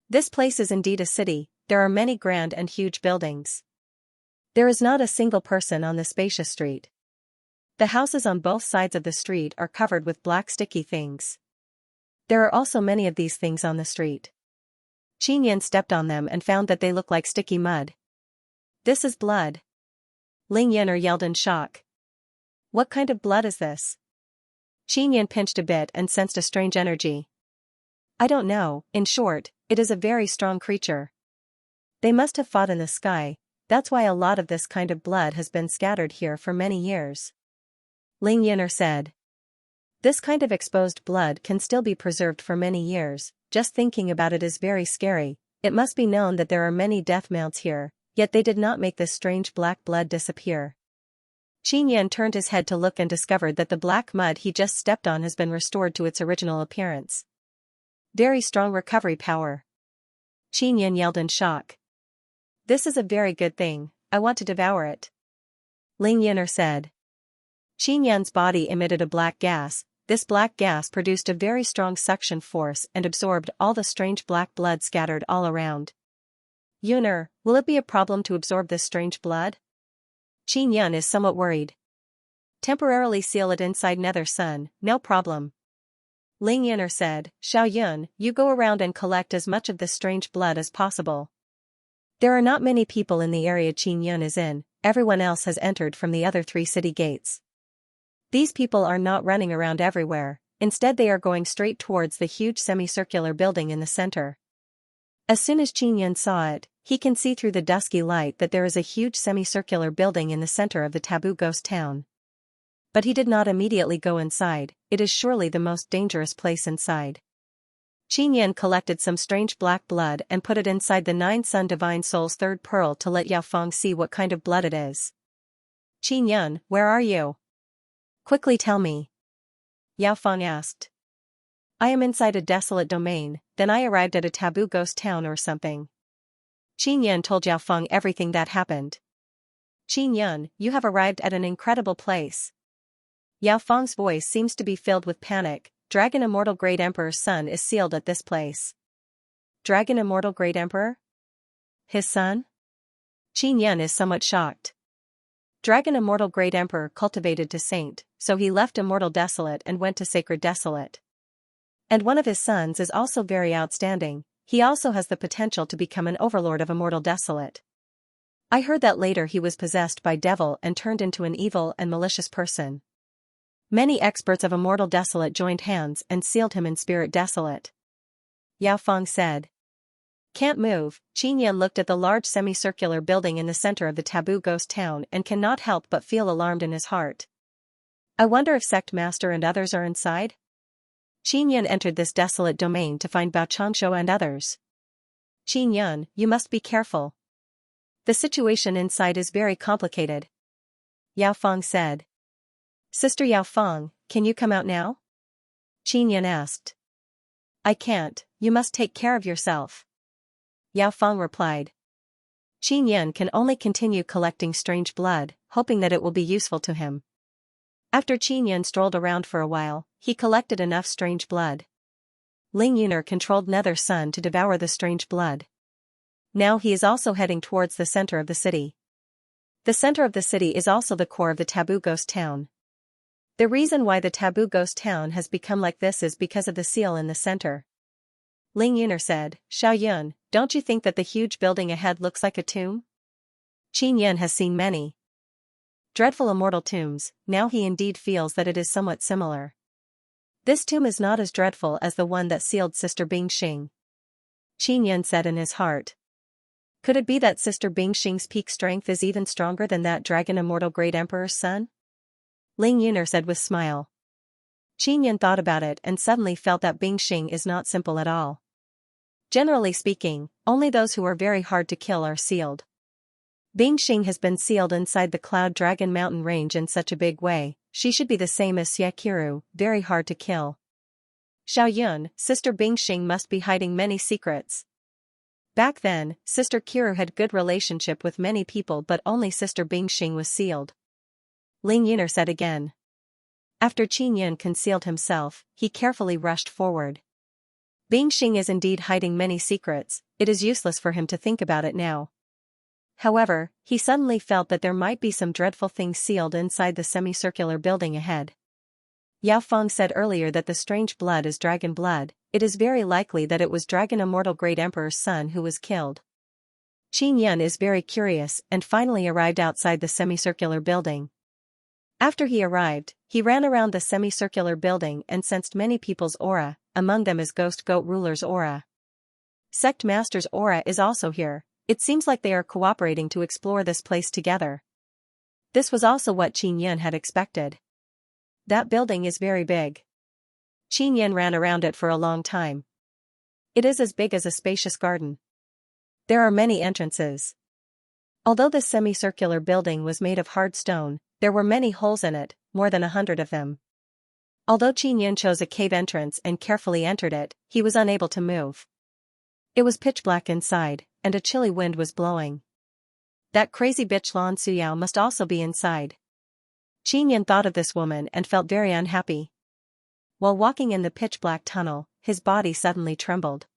S1: This place is indeed a city, there are many grand and huge buildings. There is not a single person on the spacious street. The houses on both sides of the street are covered with black sticky things. There are also many of these things on the street. Qin Yun stepped on them and found that they look like sticky mud. "This is blood." Ling Yun'er yelled in shock. "What kind of blood is this?" Qin Yun pinched a bit and sensed a strange energy. "I don't know, in short, it is a very strong creature. They must have fought in the sky, that's why a lot of this kind of blood has been scattered here for many years." Ling Yun'er said. "This kind of exposed blood can still be preserved for many years, just thinking about it is very scary. It must be known that there are many death mounts here, yet they did not make this strange black blood disappear." Qin Yun turned his head to look and discovered that the black mud he just stepped on has been restored to its original appearance. "Very strong recovery power." Qin Yun yelled in shock. "This is a very good thing, I want to devour it." Ling Yun'er said. Qin Yun's body emitted a black gas, this black gas produced a very strong suction force and absorbed all the strange black blood scattered all around. "Yun'er, will it be a problem to absorb this strange blood?" Qin Yun is somewhat worried. Temporarily seal it inside Nether Sun, no problem. Ling Yin'er said, Xiao Yun, you go around and collect as much of this strange blood as possible. There are not many people in the area Qin Yun is in, everyone else has entered from the other 3 city gates. These people are not running around everywhere, instead they are going straight towards the huge semicircular building in the center. As soon as Qin Yun saw it, he can see through the dusky light that there is a huge semicircular building in the center of the taboo ghost town. But he did not immediately go inside, it is surely the most dangerous place inside. Qin Yun collected some strange black blood and put it inside the 9 Sun Divine Soul's 3rd pearl to let Yao Feng see what kind of blood it is. Qin Yun, where are you? Quickly tell me. Yao Feng asked. I am inside a desolate domain, then I arrived at a taboo ghost town or something. Qin Yun told Yao Feng everything that happened. Qin Yun, you have arrived at an incredible place. Yao Feng's voice seems to be filled with panic. Dragon Immortal Great Emperor's son is sealed at this place. Dragon Immortal Great Emperor? His son? Qin Yun is somewhat shocked. Dragon Immortal Great Emperor cultivated to saint, so he left Immortal Desolate and went to Sacred Desolate. And one of his sons is also very outstanding, he also has the potential to become an overlord of Immortal Desolate. I heard that later he was possessed by devil and turned into an evil and malicious person. Many experts of Immortal Desolate joined hands and sealed him in Spirit Desolate. Yao Feng said. Can't move. Qin Yun looked at the large semicircular building in the center of the taboo ghost town and cannot help but feel alarmed in his heart. I wonder if Sect Master and others are inside? Qin Yun entered this desolate domain to find Bao Changshuo and others. Qin Yun, you must be careful. The situation inside is very complicated. Yao Feng said. Sister Yao Feng, can you come out now? Qin Yun asked. I can't, you must take care of yourself. Yao Feng replied. Qin Yun can only continue collecting strange blood, hoping that it will be useful to him. After Qin Yun strolled around for a while, he collected enough strange blood. Ling Yun'er controlled Nether Sun to devour the strange blood. Now he is also heading towards the center of the city. The center of the city is also the core of the taboo ghost town. The reason why the taboo ghost town has become like this is because of the seal in the center. Ling Yun'er said, Xiao Yun, don't you think that the huge building ahead looks like a tomb? Qin Yun has seen many dreadful immortal tombs, now he indeed feels that it is somewhat similar. This tomb is not as dreadful as the one that sealed Sister Bingxing. Qin Yun said in his heart. Could it be that Sister Bingxing's peak strength is even stronger than that Dragon Immortal Great Emperor's son? Ling Yun'er said with smile. Qin Yun thought about it and suddenly felt that Bingxing is not simple at all. Generally speaking, only those who are very hard to kill are sealed. Bingxing has been sealed inside the Cloud Dragon Mountain range in such a big way, she should be the same as Xiaqiru, very hard to kill. Xiao Yun, Sister Bingxing must be hiding many secrets. Back then, Sister Qiru had good relationship with many people but only Sister Bingxing was sealed. Ling Yun'er said again. After Qin Yun concealed himself, he carefully rushed forward. Bingxing is indeed hiding many secrets, it is useless for him to think about it now. However, he suddenly felt that there might be some dreadful things sealed inside the semicircular building ahead. Yao Feng said earlier that the strange blood is dragon blood, it is very likely that it was Dragon Immortal Great Emperor's son who was killed. Qin Yun is very curious and finally arrived outside the semicircular building. After he arrived, he ran around the semicircular building and sensed many people's aura, among them is Ghost Goat Ruler's aura. Sect Master's aura is also here, it seems like they are cooperating to explore this place together. This was also what Qin Yun had expected. That building is very big. Qin Yun ran around it for a long time. It is as big as a spacious garden. There are many entrances. Although this semicircular building was made of hard stone, there were many holes in it, more than 100 of them. Although Qin Yun chose a cave entrance and carefully entered it, he was unable to move. It was pitch black inside, and a chilly wind was blowing. That crazy bitch Lan Suyao must also be inside. Qin Yun thought of this woman and felt very unhappy. While walking in the pitch-black tunnel, his body suddenly trembled.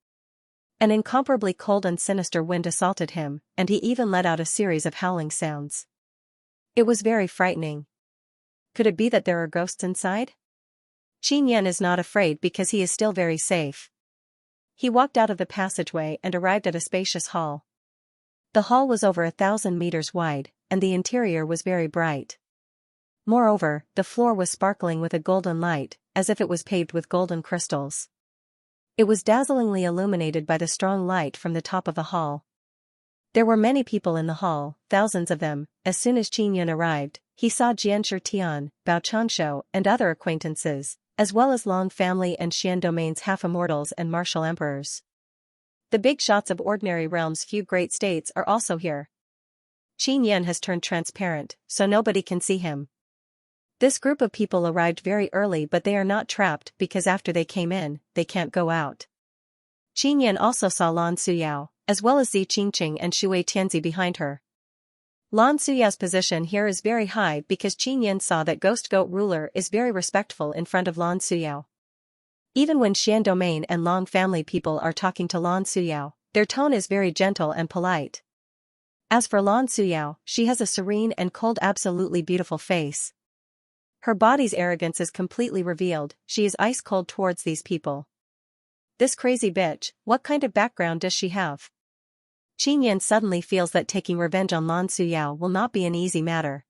S1: An incomparably cold and sinister wind assaulted him, and he even let out a series of howling sounds. It was very frightening. Could it be that there are ghosts inside? Qin Yan is not afraid because he is still very safe. He walked out of the passageway and arrived at a spacious hall. The hall was over 1,000 meters wide, and the interior was very bright. Moreover, the floor was sparkling with a golden light, as if it was paved with golden crystals. It was dazzlingly illuminated by the strong light from the top of the hall. There were many people in the hall, thousands of them. As soon as Qin Yan arrived, he saw Xianxia Tian, Bao Chanshu, and other acquaintances, as well as Long family and Xian domain's half-immortals and martial emperors. The big shots of ordinary realms' few great states are also here. Qin Yan has turned transparent, so nobody can see him. This group of people arrived very early, but they are not trapped because after they came in, they can't go out. Qin Yan also saw Lan Suyao, as well as Zi Qingqing and Shui Tianzi behind her. Lan Suyao's position here is very high because Qin Yan saw that Ghost Goat ruler is very respectful in front of Lan Suyao. Even when Xian domain and Long family people are talking to Lan Suyao, their tone is very gentle and polite. As for Lan Suyao, she has a serene and cold, absolutely beautiful face. Her body's arrogance is completely revealed. She is ice cold towards these people. This crazy bitch, what kind of background does she have? Qin Yan suddenly feels that taking revenge on Lan Suyao will not be an easy matter.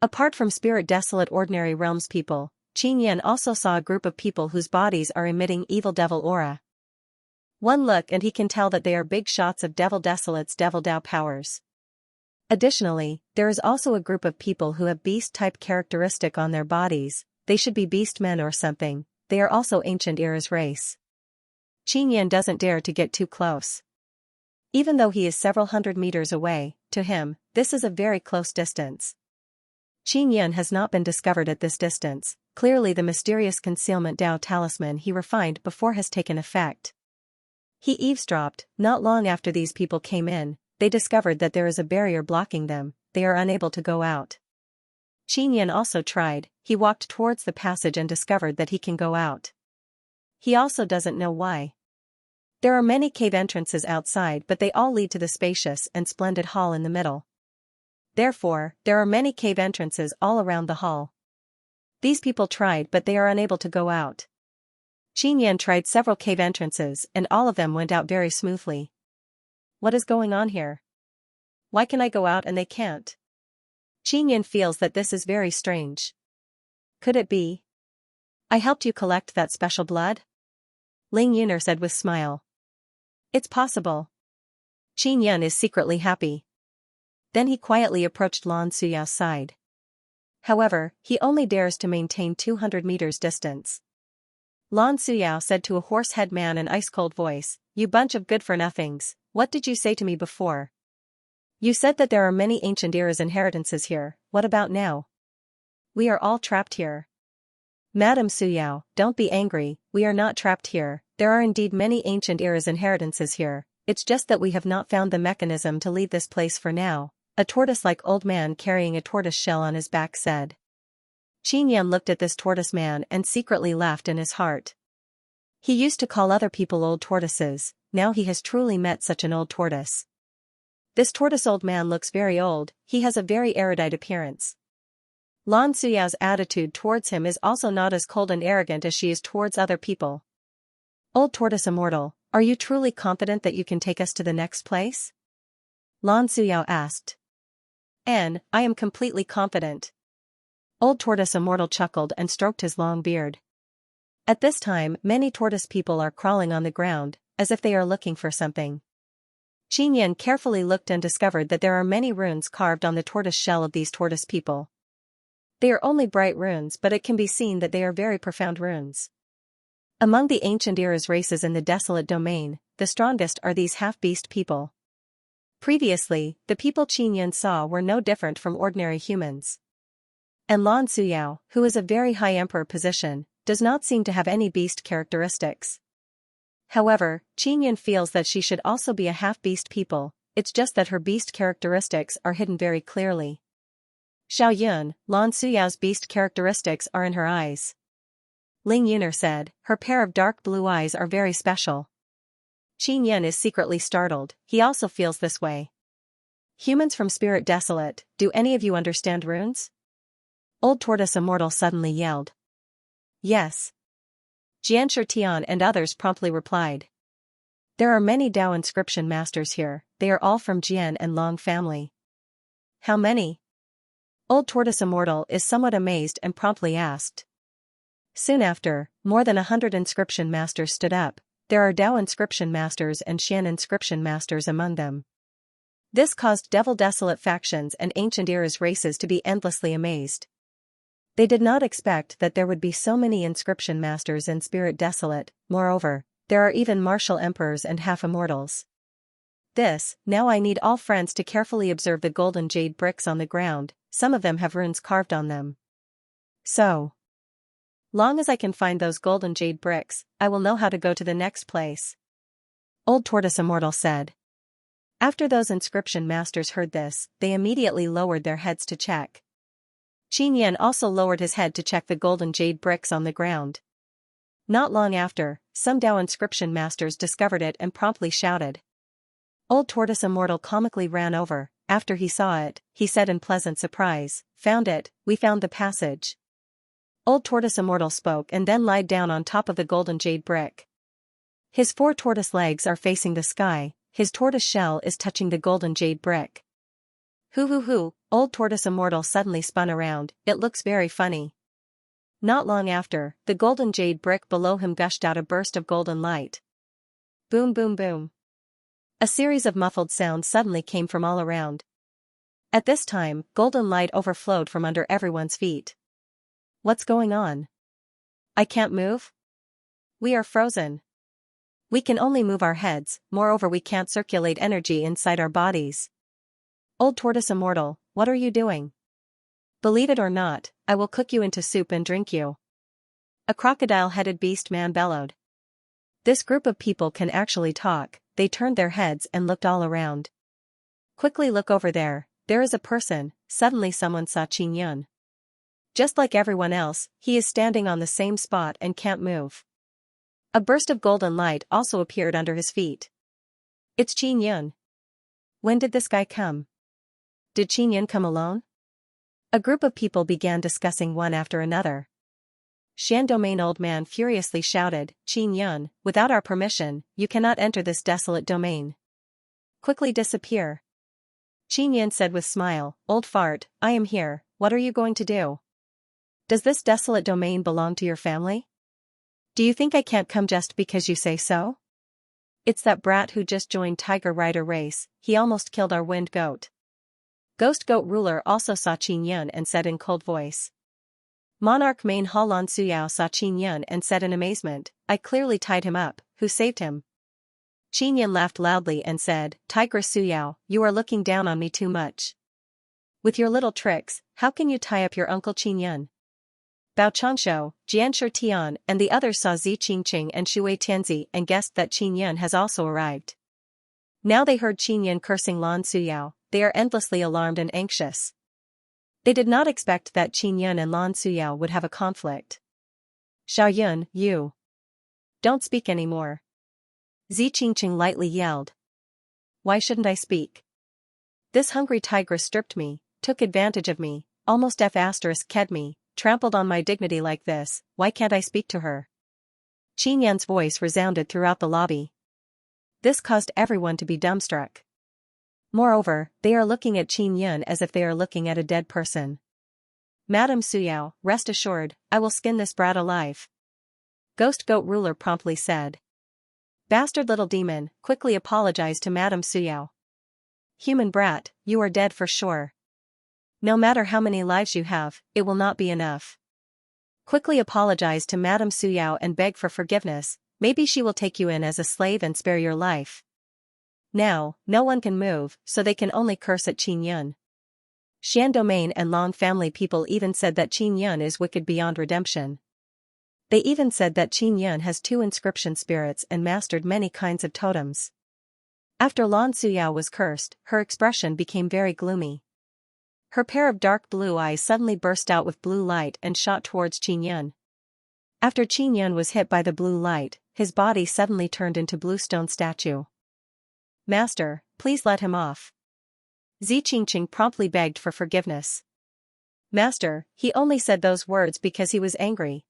S1: Apart from spirit desolate ordinary realms people, Qin Yan also saw a group of people whose bodies are emitting evil devil aura. One look and he can tell that they are big shots of devil desolate's devil Dao powers. Additionally, there is also a group of people who have beast-type characteristic on their bodies. They should be beast men or something. They are also ancient era's race. Qin Yan doesn't dare to get too close. Even though he is several hundred meters away, to him, this is a very close distance. Qin Yan has not been discovered at this distance. Clearly the mysterious concealment Dao talisman he refined before has taken effect. He eavesdropped. Not long after these people came in, they discovered that there is a barrier blocking them. They are unable to go out. Qin Yan also tried. He walked towards the passage and discovered that he can go out. He also doesn't know why. There are many cave entrances outside, but they all lead to the spacious and splendid hall in the middle. Therefore, there are many cave entrances all around the hall. These people tried, but they are unable to go out. Qin Yan tried several cave entrances, and all of them went out very smoothly. What is going on here? Why can I go out and they can't? Qin Yan feels that this is very strange. Could it be? I helped you collect that special blood? Ling Yuner said with smile. It's possible. Qin Yan is secretly happy. Then he quietly approached Lan Suyao's side. However, he only dares to maintain 200 meters distance. Lan Suyao said to a horse-head man in ice-cold voice, "You bunch of good-for-nothings, what did you say to me before? You said that there are many ancient era's inheritances here. What about now? We are all trapped here." "Madam Suyao, don't be angry, we are not trapped here. There are indeed many ancient era's inheritances here. It's just that we have not found the mechanism to leave this place for now," a tortoise-like old man carrying a tortoise shell on his back said. Qin Yan looked at this tortoise man and secretly laughed in his heart. He used to call other people old tortoises. Now he has truly met such an old tortoise. This tortoise old man looks very old. He has a very erudite appearance. Lan Suyao's attitude towards him is also not as cold and arrogant as she is towards other people. "Old tortoise immortal, are you truly confident that you can take us to the next place?" Lan Suyao asked. "I am completely confident." Old tortoise immortal chuckled and stroked his long beard. At this time, many tortoise people are crawling on the ground, as if they are looking for something. Qin Yan carefully looked and discovered that there are many runes carved on the tortoise shell of these tortoise people. They are only bright runes, but it can be seen that they are very profound runes. Among the ancient era's races in the desolate domain, the strongest are these half-beast people. Previously, the people Qin Yan saw were no different from ordinary humans. And Lan Suyao, who is a very high emperor position, does not seem to have any beast characteristics. However, Qin Yan feels that she should also be a half-beast people. It's just that her beast characteristics are hidden very clearly. Xiao Yun, Lan Suyao's beast characteristics are in her eyes. Ling Yuner said, her pair of dark blue eyes are very special. Qin Yan is secretly startled, he also feels this way. "Humans from Spirit Desolate, do any of you understand runes?" Old Tortoise Immortal suddenly yelled. Yes. Xianxia and others promptly replied. There are many Dao inscription masters here, they are all from Jian and Long family. How many? Old Tortoise Immortal is somewhat amazed and promptly asked. Soon after, more than 100 inscription masters stood up. There are Dao inscription masters and Xian inscription masters among them. This caused Devil Desolate factions and Ancient Era's races to be endlessly amazed. They did not expect that there would be so many inscription masters in Spirit Desolate. Moreover, there are even martial emperors and half-immortals. Now I need all friends to carefully observe the golden jade bricks on the ground, some of them have runes carved on them. So long as I can find those golden jade bricks, I will know how to go to the next place. Old Tortoise Immortal said. After those inscription masters heard this, they immediately lowered their heads to check. Qin Yan also lowered his head to check the golden jade bricks on the ground. Not long after, some Dao inscription masters discovered it and promptly shouted. Old Tortoise Immortal comically ran over. After he saw it, he said in pleasant surprise, "Found it, we found the passage." Old Tortoise Immortal spoke and then lied down on top of the golden jade brick. His 4 tortoise legs are facing the sky, his tortoise shell is touching the golden jade brick. Hoo! Old Tortoise Immortal suddenly spun around, it looks very funny. Not long after, the golden jade brick below him gushed out a burst of golden light. Boom boom boom. A series of muffled sounds suddenly came from all around. At this time, golden light overflowed from under everyone's feet. What's going on? I can't move? We are frozen. We can only move our heads, moreover we can't circulate energy inside our bodies. Old Tortoise Immortal, what are you doing? Believe it or not, I will cook you into soup and drink you. A crocodile-headed beast man bellowed. This group of people can actually talk, they turned their heads and looked all around. Quickly look over there is a person, suddenly someone saw Qin Yan. Just like everyone else, he is standing on the same spot and can't move. A burst of golden light also appeared under his feet. It's Qin Yan. When did this guy come? Did Qin Yan come alone? A group of people began discussing one after another. Shan Domain Old Man furiously shouted, Qin Yan, without our permission, you cannot enter this desolate domain. Quickly disappear. Qin Yan said with smile, Old Fart, I am here, what are you going to do? Does this desolate domain belong to your family? Do you think I can't come just because you say so? It's that brat who just joined Tiger Rider race, he almost killed our wind goat. Ghost Goat Ruler also saw Qin Yan and said in cold voice. Monarch Main Hall Lan Suyao saw Qin Yan and said in amazement, I clearly tied him up, who saved him? Qin Yan laughed loudly and said, Tigress Suyao, you are looking down on me too much. With your little tricks, how can you tie up your uncle Qin Yan? Bao Changshou, Jianshi Tian and the others saw Zi Qingqing and Shui Tianzi and guessed that Qin Yan has also arrived. Now they heard Qin Yan cursing Lan Suyao, they are endlessly alarmed and anxious. They did not expect that Qin Yan and Lan Suyao would have a conflict. Xiaoyun, you. Don't speak anymore. Zi Qingqing lightly yelled. Why shouldn't I speak? This hungry tigress stripped me, took advantage of me, almost ked me, trampled on my dignity like this, why can't I speak to her? Qin Yan's voice resounded throughout the lobby. This caused everyone to be dumbstruck. Moreover, they are looking at Qin Yan as if they are looking at a dead person. Madam Suyao, rest assured, I will skin this brat alive. Ghost Goat Ruler promptly said. Bastard little demon, quickly apologize to Madam Suyao. Human brat, you are dead for sure. No matter how many lives you have, it will not be enough. Quickly apologize to Madam Suyao and beg for forgiveness, maybe she will take you in as a slave and spare your life. Now, no one can move, so they can only curse at Qin Yan. Shan Domain and Long family people even said that Qin Yan is wicked beyond redemption. They even said that Qin Yan has 2 inscription spirits and mastered many kinds of totems. After Lan Suyao was cursed, her expression became very gloomy. Her pair of dark blue eyes suddenly burst out with blue light and shot towards Qin Yan. After Qin Yan was hit by the blue light, his body suddenly turned into blue stone statue. Master, please let him off. Zi Qingqing promptly begged for forgiveness. Master, he only said those words because he was angry.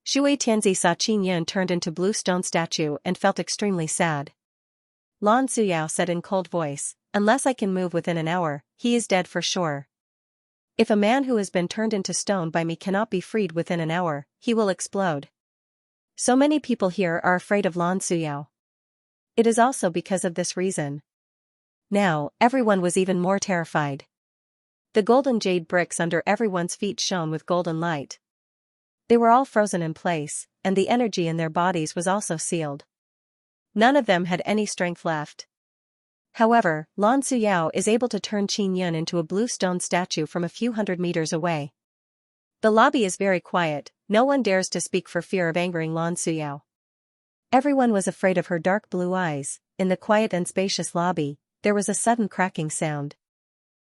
S1: Shui Tianzi saw Qin Yan turned into blue stone statue and felt extremely sad. Lan Suyao said in cold voice, unless I can move within an hour, he is dead for sure. If a man who has been turned into stone by me cannot be freed within an hour, he will explode. So many people here are afraid of Lan Suyao. It is also because of this reason. Now, everyone was even more terrified. The golden jade bricks under everyone's feet shone with golden light. They were all frozen in place, and the energy in their bodies was also sealed. None of them had any strength left. However, Lan Suyao is able to turn Qin Yan into a blue stone statue from a few hundred meters away. The lobby is very quiet, no one dares to speak for fear of angering Lan Suyao. Everyone was afraid of her dark blue eyes. In the quiet and spacious lobby, there was a sudden cracking sound.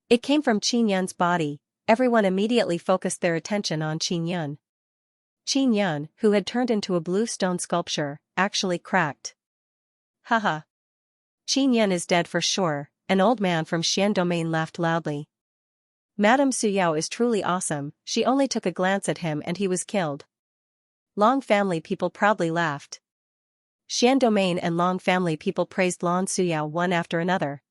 S1: It came from Qin Yan's body. Everyone immediately focused their attention on Qin Yan. Qin Yan, who had turned into a blue stone sculpture, actually cracked. Haha. Qin Yan is dead for sure, an old man from Xian Domain laughed loudly. Madame Suyao is truly awesome, she only took a glance at him and he was killed. Long family people proudly laughed. Xian Domain and Long family people praised Lan Suyao one after another.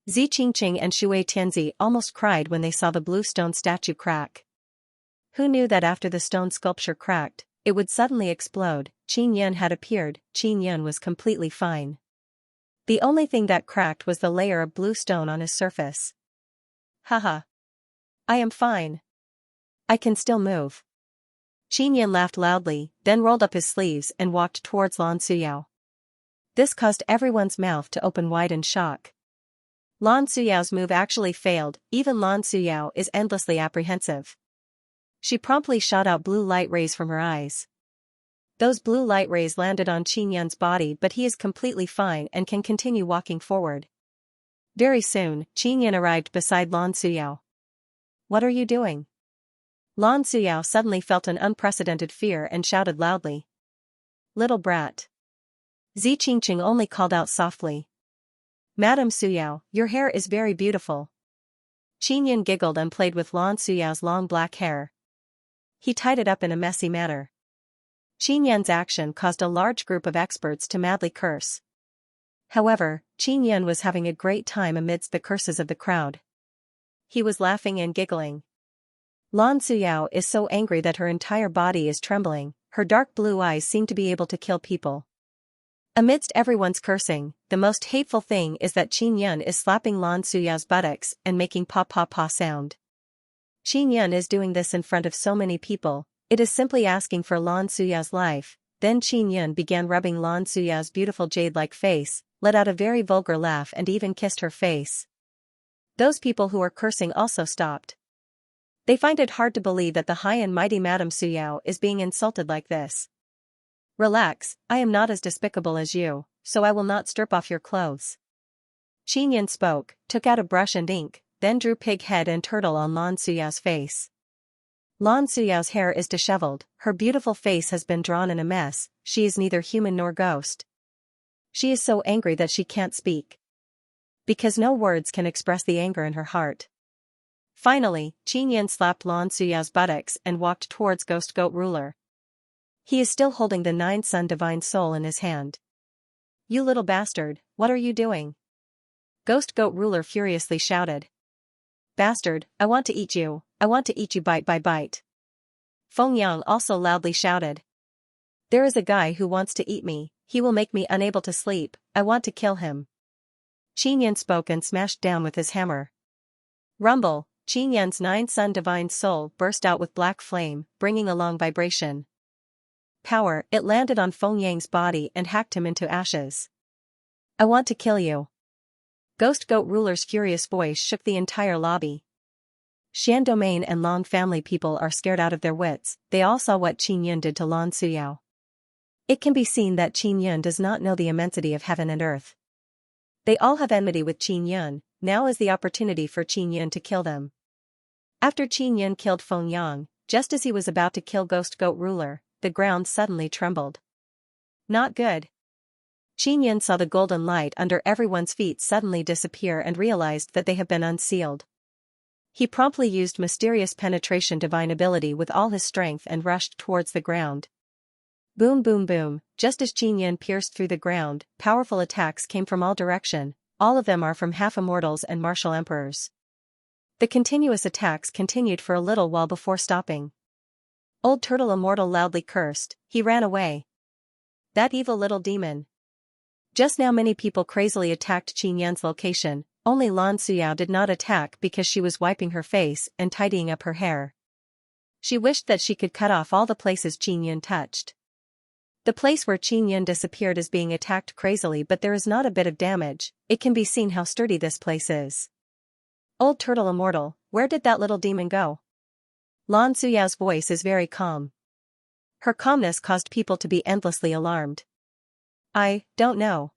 S1: Zi Qingqing and Shui Tianzi almost cried when they saw the blue stone statue crack. Who knew that after the stone sculpture cracked, it would suddenly explode? Qin Yan had appeared. Qin Yan was completely fine. The only thing that cracked was the layer of blue stone on his surface. Haha. I am fine. I can still move. Qin Yan laughed loudly, then rolled up his sleeves and walked towards Lan Suyao. This caused everyone's mouth to open wide in shock. Lan Suyao's move actually failed. Even Lan Suyao is endlessly apprehensive. She promptly shot out blue light rays from her eyes. Those blue light rays landed on Qin Yan's body, but he is completely fine and can continue walking forward. Very soon, Qin Yan arrived beside Lan Suyao. What are you doing? Lan Suyao suddenly felt an unprecedented fear and shouted loudly. Little brat. Zi Qingqing only called out softly. Madame Suyao, your hair is very beautiful. Qin Yan giggled and played with Lan Suyao's long black hair. He tied it up in a messy manner. Qin Yan's action caused a large group of experts to madly curse. However, Qin Yan was having a great time amidst the curses of the crowd. He was laughing and giggling. Lan Suyao is so angry that her entire body is trembling, her dark blue eyes seem to be able to kill people. Amidst everyone's cursing, the most hateful thing is that Qin Yan is slapping Lan Suyao's buttocks and making pa-pa-pa sound. Qin Yan is doing this in front of so many people. It is simply asking for Lan Suyao's life. Then Qin Yan began rubbing Lan Suyao's beautiful jade-like face, let out a very vulgar laugh and even kissed her face. Those people who were cursing also stopped. They find it hard to believe that the high and mighty Madame Suyao is being insulted like this. Relax, I am not as despicable as you, so I will not strip off your clothes. Qin Yan spoke, took out a brush and ink, then drew pig head and turtle on Lan Suyao's face. Lan Suyao's hair is disheveled, her beautiful face has been drawn in a mess, she is neither human nor ghost. She is so angry that she can't speak. Because no words can express the anger in her heart. Finally, Qin Yan slapped Lan Suyao's buttocks and walked towards Ghost Goat Ruler. He is still holding the 9-Sun Divine Soul in his hand. You little bastard, what are you doing? Ghost Goat Ruler furiously shouted. Bastard, I want to eat you, I want to eat you bite by bite. Feng Yang also loudly shouted. There is a guy who wants to eat me, he will make me unable to sleep, I want to kill him. Qin Yan spoke and smashed down with his hammer. Rumble, Qin Yan's 9-Sun Divine Soul burst out with black flame, bringing along vibration. Power, it landed on Feng Yang's body and hacked him into ashes. I want to kill you. Ghost Goat Ruler's furious voice shook the entire lobby. Xian Domain and Long family people are scared out of their wits, they all saw what Qin Yan did to Lan Suyao. It can be seen that Qin Yan does not know the immensity of heaven and earth. They all have enmity with Qin Yan, now is the opportunity for Qin Yan to kill them. After Qin Yan killed Feng Yang, just as he was about to kill Ghost Goat Ruler, the ground suddenly trembled. Not good. Qin Yan saw the golden light under everyone's feet suddenly disappear and realized that they have been unsealed. He promptly used mysterious penetration divine ability with all his strength and rushed towards the ground. Boom boom boom, just as Xianxia pierced through the ground, powerful attacks came from all direction, all of them are from half-immortals and martial emperors. The continuous attacks continued for a little while before stopping. Old Turtle Immortal loudly cursed, he ran away. That evil little demon. Just now many people crazily attacked Xianxia's location, only Lan Suyao did not attack because she was wiping her face and tidying up her hair. She wished that she could cut off all the places Xianxia touched. The place where Xianxia disappeared is being attacked crazily, but there is not a bit of damage. It can be seen how sturdy this place is. Old Turtle Immortal, where did that little demon go? Lan Suyao's voice is very calm. Her calmness caused people to be endlessly alarmed. I don't know.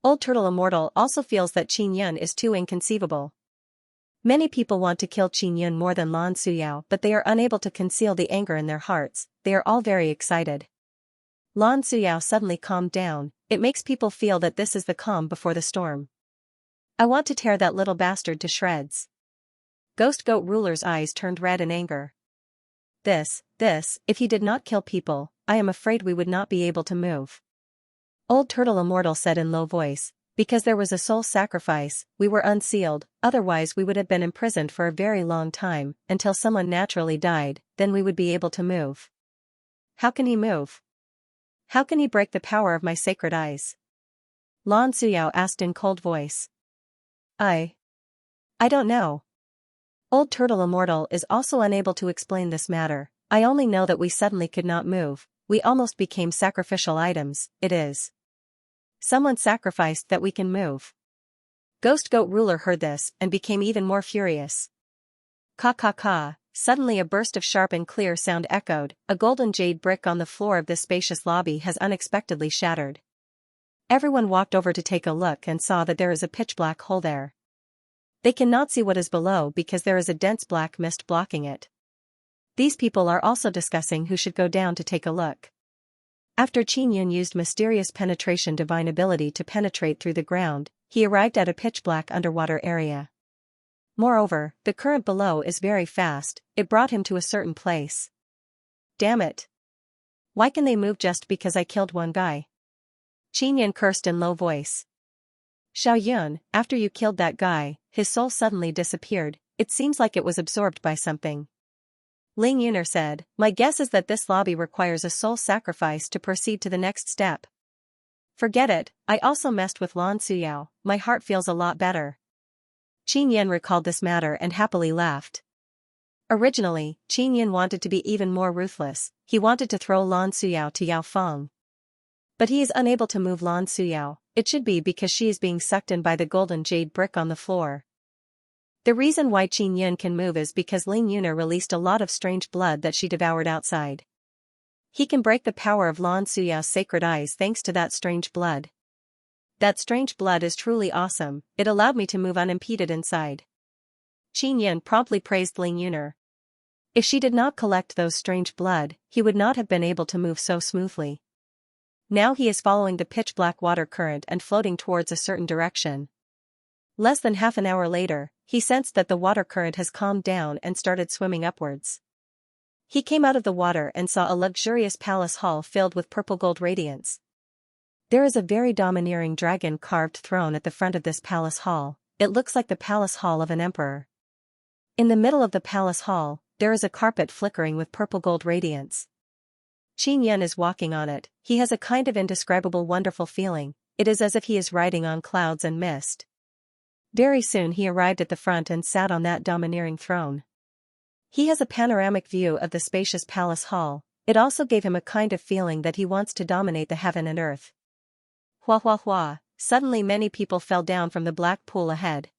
S1: Old Turtle Immortal also feels that Xianxia is too inconceivable. Many people want to kill Xianxia more than Lan Suyao, but they are unable to conceal the anger in their hearts. They are all very excited. Lan Suyao suddenly calmed down. It makes people feel that this is the calm before the storm. I want to tear that little bastard to shreds. Ghost Goat Ruler's eyes turned red in anger. This, if he did not kill people, I am afraid we would not be able to move. Old Turtle Immortal said in low voice, because there was a soul sacrifice, we were unsealed, otherwise we would have been imprisoned for a very long time, until someone naturally died, then we would be able to move. How can he move? How can he break the power of my sacred eyes? Lan Suyao asked in cold voice. I don't know. Old Turtle Immortal is also unable to explain this matter. I only know that we suddenly could not move, we almost became sacrificial items, it is. Someone sacrificed that we can move. Ghost Goat Ruler heard this and became even more furious. Ka ka ka, suddenly a burst of sharp and clear sound echoed, a golden jade brick on the floor of this spacious lobby has unexpectedly shattered. Everyone walked over to take a look and saw that there is a pitch-black hole there. They cannot see what is below because there is a dense black mist blocking it. These people are also discussing who should go down to take a look. After Xianxia used mysterious penetration divine ability to penetrate through the ground, he arrived at a pitch-black underwater area. Moreover, the current below is very fast, it brought him to a certain place. Damn it. Why can they move just because I killed one guy? Xianxia cursed in low voice. Xiaoyun, after you killed that guy, his soul suddenly disappeared, it seems like it was absorbed by something. Ling Yuner said, my guess is that this lobby requires a soul sacrifice to proceed to the next step. Forget it, I also messed with Lan Suyao, my heart feels a lot better. Xianxia recalled this matter and happily laughed. Originally, Xianxia wanted to be even more ruthless, he wanted to throw Lan Suyao to Yao Feng. But he is unable to move Lan Suyao, it should be because she is being sucked in by the golden jade brick on the floor. The reason why Xianxia can move is because Ling Yuner released a lot of strange blood that she devoured outside. He can break the power of Lan Suyao's sacred eyes thanks to that strange blood. That strange blood is truly awesome, it allowed me to move unimpeded inside. Xianxia promptly praised Ling Yuner. If she did not collect those strange blood, he would not have been able to move so smoothly. Now he is following the pitch-black water current and floating towards a certain direction. Less than half an hour later, he sensed that the water current has calmed down and started swimming upwards. He came out of the water and saw a luxurious palace hall filled with purple gold radiance. There is a very domineering dragon-carved throne at the front of this palace hall, it looks like the palace hall of an emperor. In the middle of the palace hall, there is a carpet flickering with purple gold radiance. Xianxia is walking on it, he has a kind of indescribable wonderful feeling, it is as if he is riding on clouds and mist. Very soon he arrived at the front and sat on that domineering throne. He has a panoramic view of the spacious palace hall, it also gave him a kind of feeling that he wants to dominate the heaven and earth. Hua hua hua, suddenly many people fell down from the black pool ahead.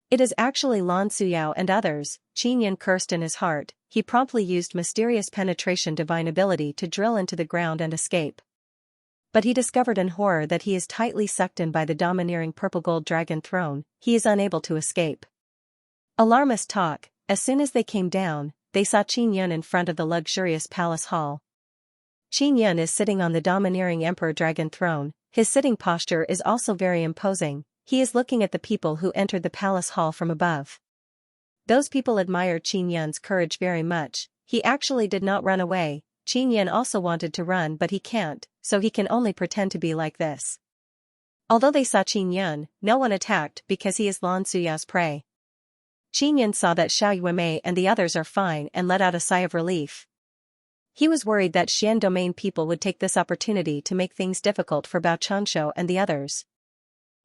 S1: It is actually Lan Suyao and others, Xianxia cursed in his heart, he promptly used mysterious penetration divine ability to drill into the ground and escape. But he discovered in horror that he is tightly sucked in by the domineering purple gold dragon throne, he is unable to escape. Alarmist talk, as soon as they came down, they saw Xianxia in front of the luxurious palace hall. Xianxia is sitting on the domineering emperor dragon throne, his sitting posture is also very imposing, he is looking at the people who entered the palace hall from above. Those people admired Qin Yan's courage very much. He actually did not run away. Qin Yan also wanted to run but he can't, so he can only pretend to be like this. Although they saw Qin Yan, no one attacked because he is Lan Suyao's prey. Qin Yan saw that Xiao Yuemei and the others are fine and let out a sigh of relief. He was worried that Xian domain people would take this opportunity to make things difficult for Bao Changshu and the others.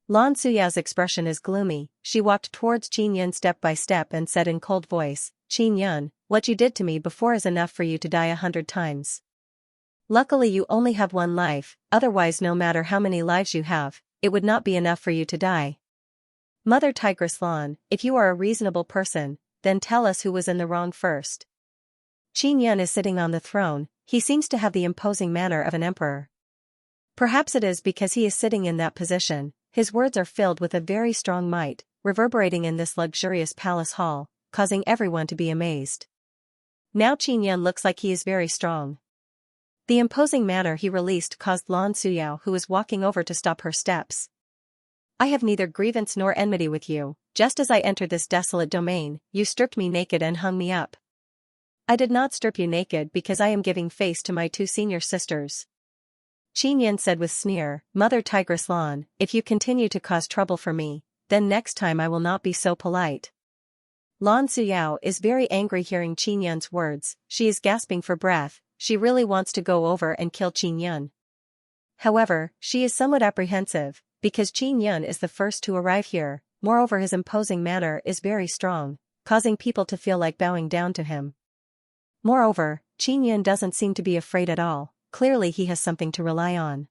S1: Lan Suyao's expression is gloomy. She walked towards Qin Yan step by step and said in cold voice, "Qin Yan, what you did to me before is enough for you to die 100 times. Luckily you only have one life, otherwise no matter how many lives you have, it would not be enough for you to die. Mother Tigress Lan, if you are a reasonable person, then tell us who was in the wrong first." Qin Yan is sitting on the throne. He seems to have the imposing manner of an emperor. Perhaps it is because he is sitting in that position. His words are filled with a very strong might, reverberating in this luxurious palace hall, causing everyone to be amazed. Now Qin Yan looks like he is very strong. The imposing manner he released caused Lan Suyao, who was walking over, to stop her steps. "I have neither grievance nor enmity with you. Just as I entered this desolate domain, you stripped me naked and hung me up. I did not strip you naked because I am giving face to my 2 senior sisters." Qin Yan said with sneer, "Mother Tigress Lan, if you continue to cause trouble for me, then next time I will not be so polite." Lan Suyao is very angry hearing Qin Yan's words. She is gasping for breath. She really wants to go over and kill Qin Yan. However, she is somewhat apprehensive, because Qin Yan is the first to arrive here. Moreover, his imposing manner is very strong, causing people to feel like bowing down to him. Moreover, Qin Yan doesn't seem to be afraid at all. Clearly he has something to rely on.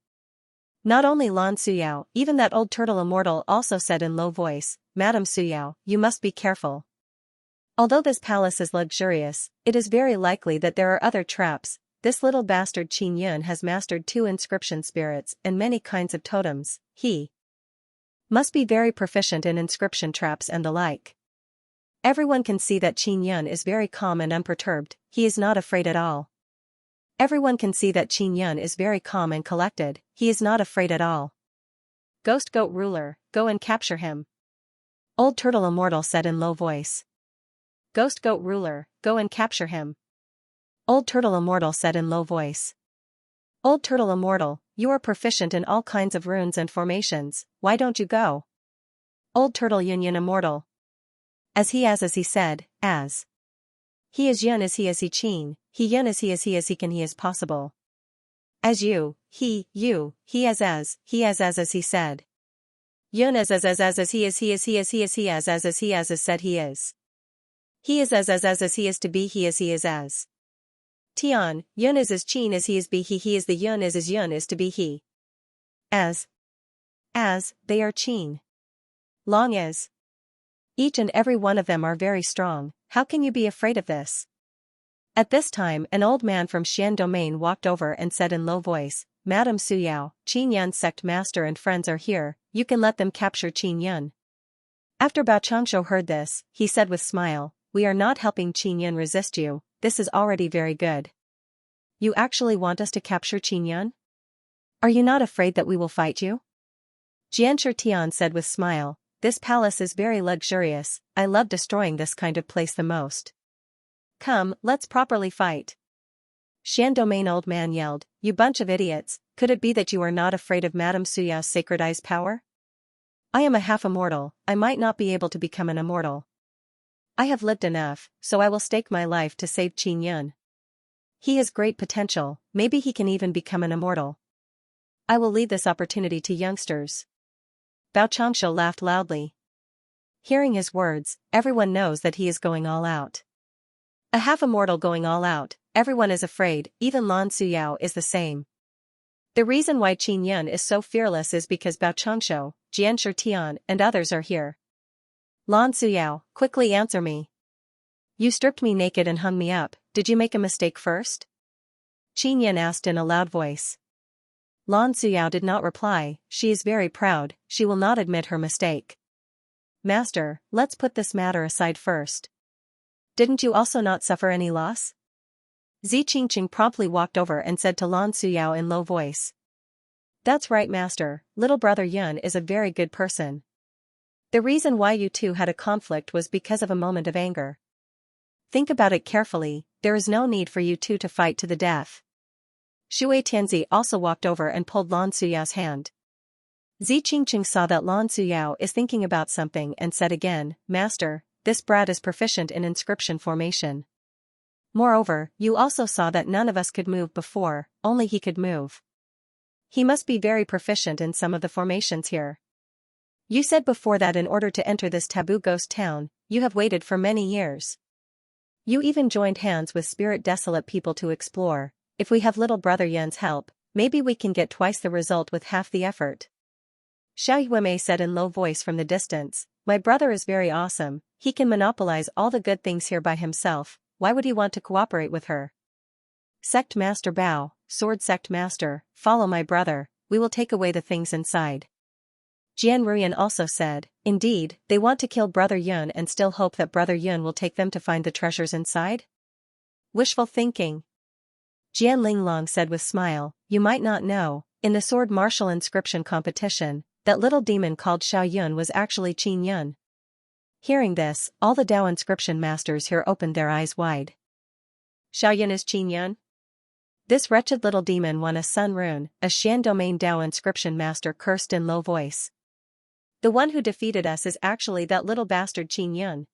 S1: Not only Lan Suyao, even that old turtle immortal also said in low voice, "Madam Suyao, you must be careful. Although this palace is luxurious, it is very likely that there are other traps. This little bastard Qin Yan has mastered 2 inscription spirits and many kinds of totems. He must be very proficient in inscription traps and the like." Everyone can see that Qin Yan is very calm and unperturbed. He is not afraid at all. Everyone can see that Qin Yan is very calm and collected. He is not afraid at all. "Ghost Goat Ruler, go and capture him." Old Turtle Immortal said in low voice. "Ghost Goat Ruler, go and capture him." Old Turtle Immortal said in low voice. "Old Turtle Immortal, you are proficient in all kinds of runes and formations, why don't you go?" Old Turtle Union Immortal. As he said, as. He is yun as he qin, he yun as he can he is possible. As you, he as he said. Yun as he is said he is. He is as he is to be he is as. Tian, yun is qin as he is be he is the yun is to be he. As, they are qin. Long as. Each and every one of them are very strong. How can you be afraid of this? At this time an old man from Xian domain walked over and said in low voice, "Madam Suyao, Qin Yan's sect master and friends are here, you can let them capture Qin Yan." After Bao Changshu heard this, he said with smile, "We are not helping Qin Yan resist you, this is already very good. You actually want us to capture Qin Yan? Are you not afraid that we will fight you?" Xianxia Tian said with smile, "This palace is very luxurious, I love destroying this kind of place the most. Come, let's properly fight." Xian domain old man yelled, "You bunch of idiots, could it be that you are not afraid of Madame Suya's sacred eye's power? I am a half-immortal, I might not be able to become an immortal. I have lived enough, so I will stake my life to save Qin Yan. He has great potential, maybe he can even become an immortal. I will leave this opportunity to youngsters." Bao Changshu laughed loudly. Hearing his words, everyone knows that he is going all out. A half-immortal going all out, everyone is afraid, even Lan Suyao is the same. The reason why Qin Yan is so fearless is because Bao Changshu, Jianshi Tian and others are here. "Lan Suyao, quickly answer me. You stripped me naked and hung me up, did you make a mistake first?" Qin Yan asked in a loud voice. Lan Suyao did not reply. She is very proud, she will not admit her mistake. "Master, let's put this matter aside first. Didn't you also not suffer any loss?" Zi Qingqing promptly walked over and said to Lan Suyao in low voice. "That's right, master, little brother Yun is a very good person. The reason why you two had a conflict was because of a moment of anger. Think about it carefully, there is no need for you two to fight to the death. Shui Tianzi also walked over and pulled Lan Suyao's hand. Xianxia saw that Lan Suyao is thinking about something and said again, Master, this brat is proficient in inscription formation. Moreover, you also saw that none of us could move before, only he could move. He must be very proficient in some of the formations here. You said before that in order to enter this taboo ghost town, you have waited for many years. You even joined hands with spirit desolate people to explore. If we have little brother Yan's help, maybe we can get twice the result with half the effort. Xiao Yuemei said in low voice from the distance, my brother is very awesome, he can monopolize all the good things here by himself, why would he want to cooperate with her? Sect Master Bao, Sword Sect Master, follow my brother, we will take away the things inside. Jian Ruyan also said, indeed, they want to kill Brother Yun and still hope that Brother Yun will take them to find the treasures inside? Wishful thinking. Jian Linglong said with smile, you might not know, in the sword martial inscription competition, that little demon called Xiao Yun was actually Qin Yun. Hearing this, all the Dao inscription masters here opened their eyes wide. Xiao Yun is Qin Yun? This wretched little demon won a sun rune, a Xian domain Dao inscription master cursed in low voice. The one who defeated us is actually that little bastard Qin Yun.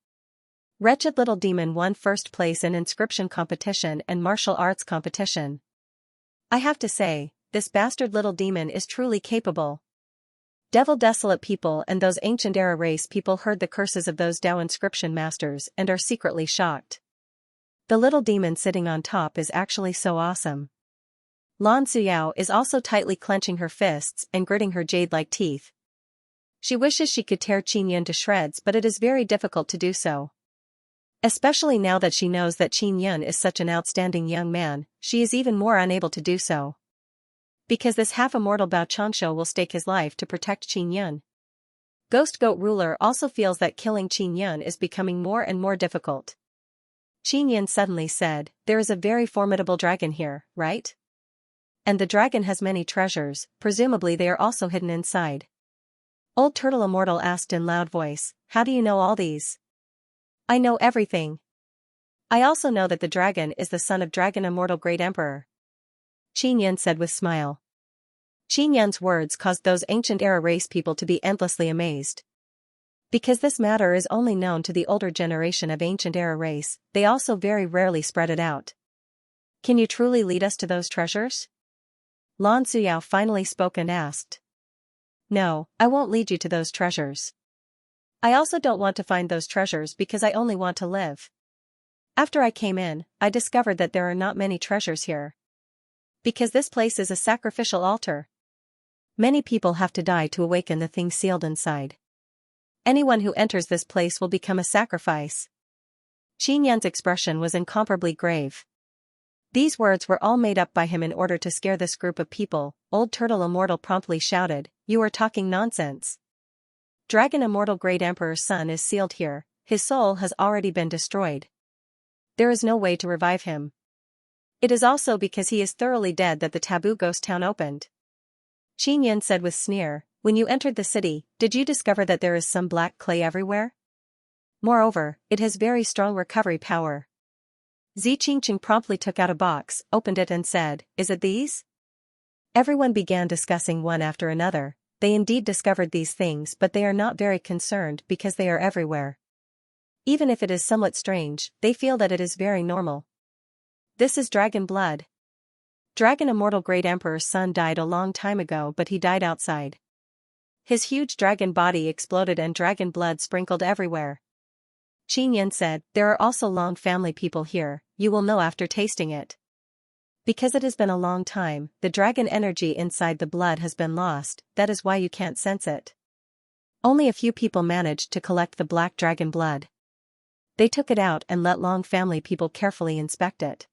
S1: Wretched little demon won first place in inscription competition and martial arts competition. I have to say, this bastard little demon is truly capable. Devil desolate people and those ancient era race people heard the curses of those Dao inscription masters and are secretly shocked. The little demon sitting on top is actually so awesome. Lan Suyao is also tightly clenching her fists and gritting her jade-like teeth. She wishes she could tear Qin Yun to shreds, but it is very difficult to do so. Especially now that she knows that Qin Yun is such an outstanding young man, she is even more unable to do so. Because this half-immortal Bao Chansho will stake his life to protect Qin Yun. Ghost Goat Ruler also feels that killing Qin Yun is becoming more and more difficult. Qin Yun suddenly said, there is a very formidable dragon here, right? And the dragon has many treasures, presumably they are also hidden inside. Old Turtle Immortal asked in loud voice, how do you know all these? I know everything. I also know that the dragon is the son of Dragon Immortal Great Emperor. Qin Yun said with smile. Qin Yun's words caused those ancient era race people to be endlessly amazed. Because this matter is only known to the older generation of ancient era race, they also very rarely spread it out. Can you truly lead us to those treasures? Lan Suyao finally spoke and asked. No, I won't lead you to those treasures. I also don't want to find those treasures because I only want to live. After I came in, I discovered that there are not many treasures here. Because this place is a sacrificial altar. Many people have to die to awaken the thing sealed inside. Anyone who enters this place will become a sacrifice. Qin Yun's expression was incomparably grave. These words were all made up by him in order to scare this group of people. Old Turtle Immortal promptly shouted, you are talking nonsense. Dragon Immortal Great Emperor's son is sealed here, his soul has already been destroyed. There is no way to revive him. It is also because he is thoroughly dead that the taboo ghost town opened. Qin Yun said with sneer, when you entered the city, did you discover that there is some black clay everywhere? Moreover, it has very strong recovery power. Xianxia promptly took out a box, opened it and said, is it these? Everyone began discussing one after another. They indeed discovered these things, but they are not very concerned because they are everywhere. Even if it is somewhat strange, they feel that it is very normal. This is dragon blood. Dragon Immortal Great Emperor's son died a long time ago, but he died outside. His huge dragon body exploded and dragon blood sprinkled everywhere. Qin Yun said, there are also long family people here, you will know after tasting it. Because it has been a long time, the dragon energy inside the blood has been lost, that is why you can't sense it. Only a few people managed to collect the black dragon blood. They took it out and let long family people carefully inspect it.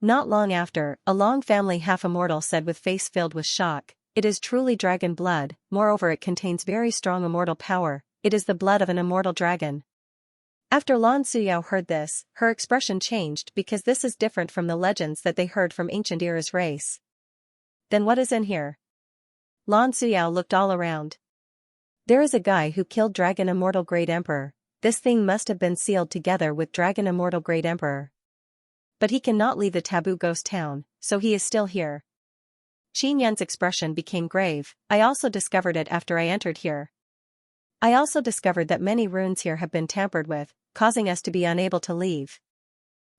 S1: Not long after, a long family half-immortal said with face filled with shock, it is truly dragon blood, moreover it contains very strong immortal power, it is the blood of an immortal dragon. After Lan Suyao heard this, her expression changed because this is different from the legends that they heard from ancient Era's race. Then what is in here? Lan Suyao looked all around. There is a guy who killed Dragon Immortal Great Emperor. This thing must have been sealed together with Dragon Immortal Great Emperor. But he cannot leave the taboo ghost town, so he is still here. Qin Yan's expression became grave. I also discovered it after I entered here. I also discovered that many runes here have been tampered with, causing us to be unable to leave.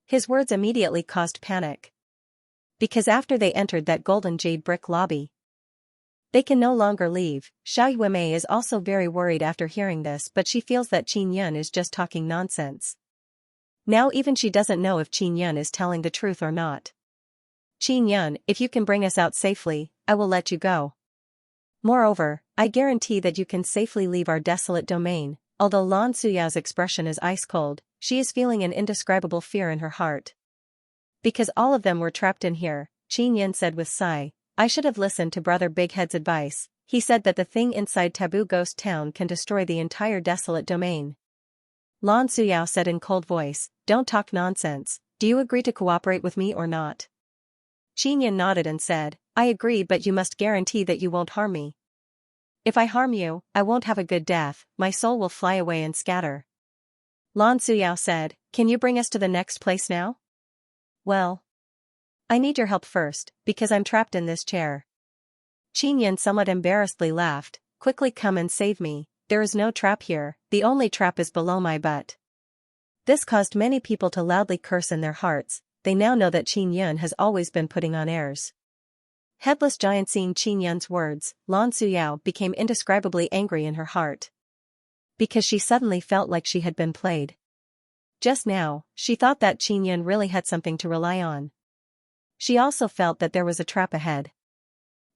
S1: His words immediately caused panic. Because after they entered that golden jade brick lobby, they can no longer leave. Xiao Yuemei is also very worried after hearing this, but she feels that Qin Yan is just talking nonsense. Now even she doesn't know if Qin Yan is telling the truth or not. Qin Yan, if you can bring us out safely, I will let you go. Moreover, I guarantee that you can safely leave our desolate domain. Although Lan Suyao's expression is ice cold, she is feeling an indescribable fear in her heart. Because all of them were trapped in here, Qin Yan said with sigh, I should have listened to Brother Big Head's advice. He said that the thing inside Taboo Ghost Town can destroy the entire desolate domain. Lan Suyao said in cold voice, don't talk nonsense. Do you agree to cooperate with me or not? Qin Yan nodded and said, I agree, but you must guarantee that you won't harm me. If I harm you, I won't have a good death, my soul will fly away and scatter. Lan Suyao said, can you bring us to the next place now? Well, I need your help first, because I'm trapped in this chair. Qin Yan somewhat embarrassedly laughed, quickly come and save me, there is no trap here, the only trap is below my butt. This caused many people to loudly curse in their hearts, they now know that Qin Yan has always been putting on airs. Headless Giant seeing Qin Yan's words, Lan Suyao became indescribably angry in her heart. Because she suddenly felt like she had been played. Just now, she thought that Qin Yan really had something to rely on. She also felt that there was a trap ahead.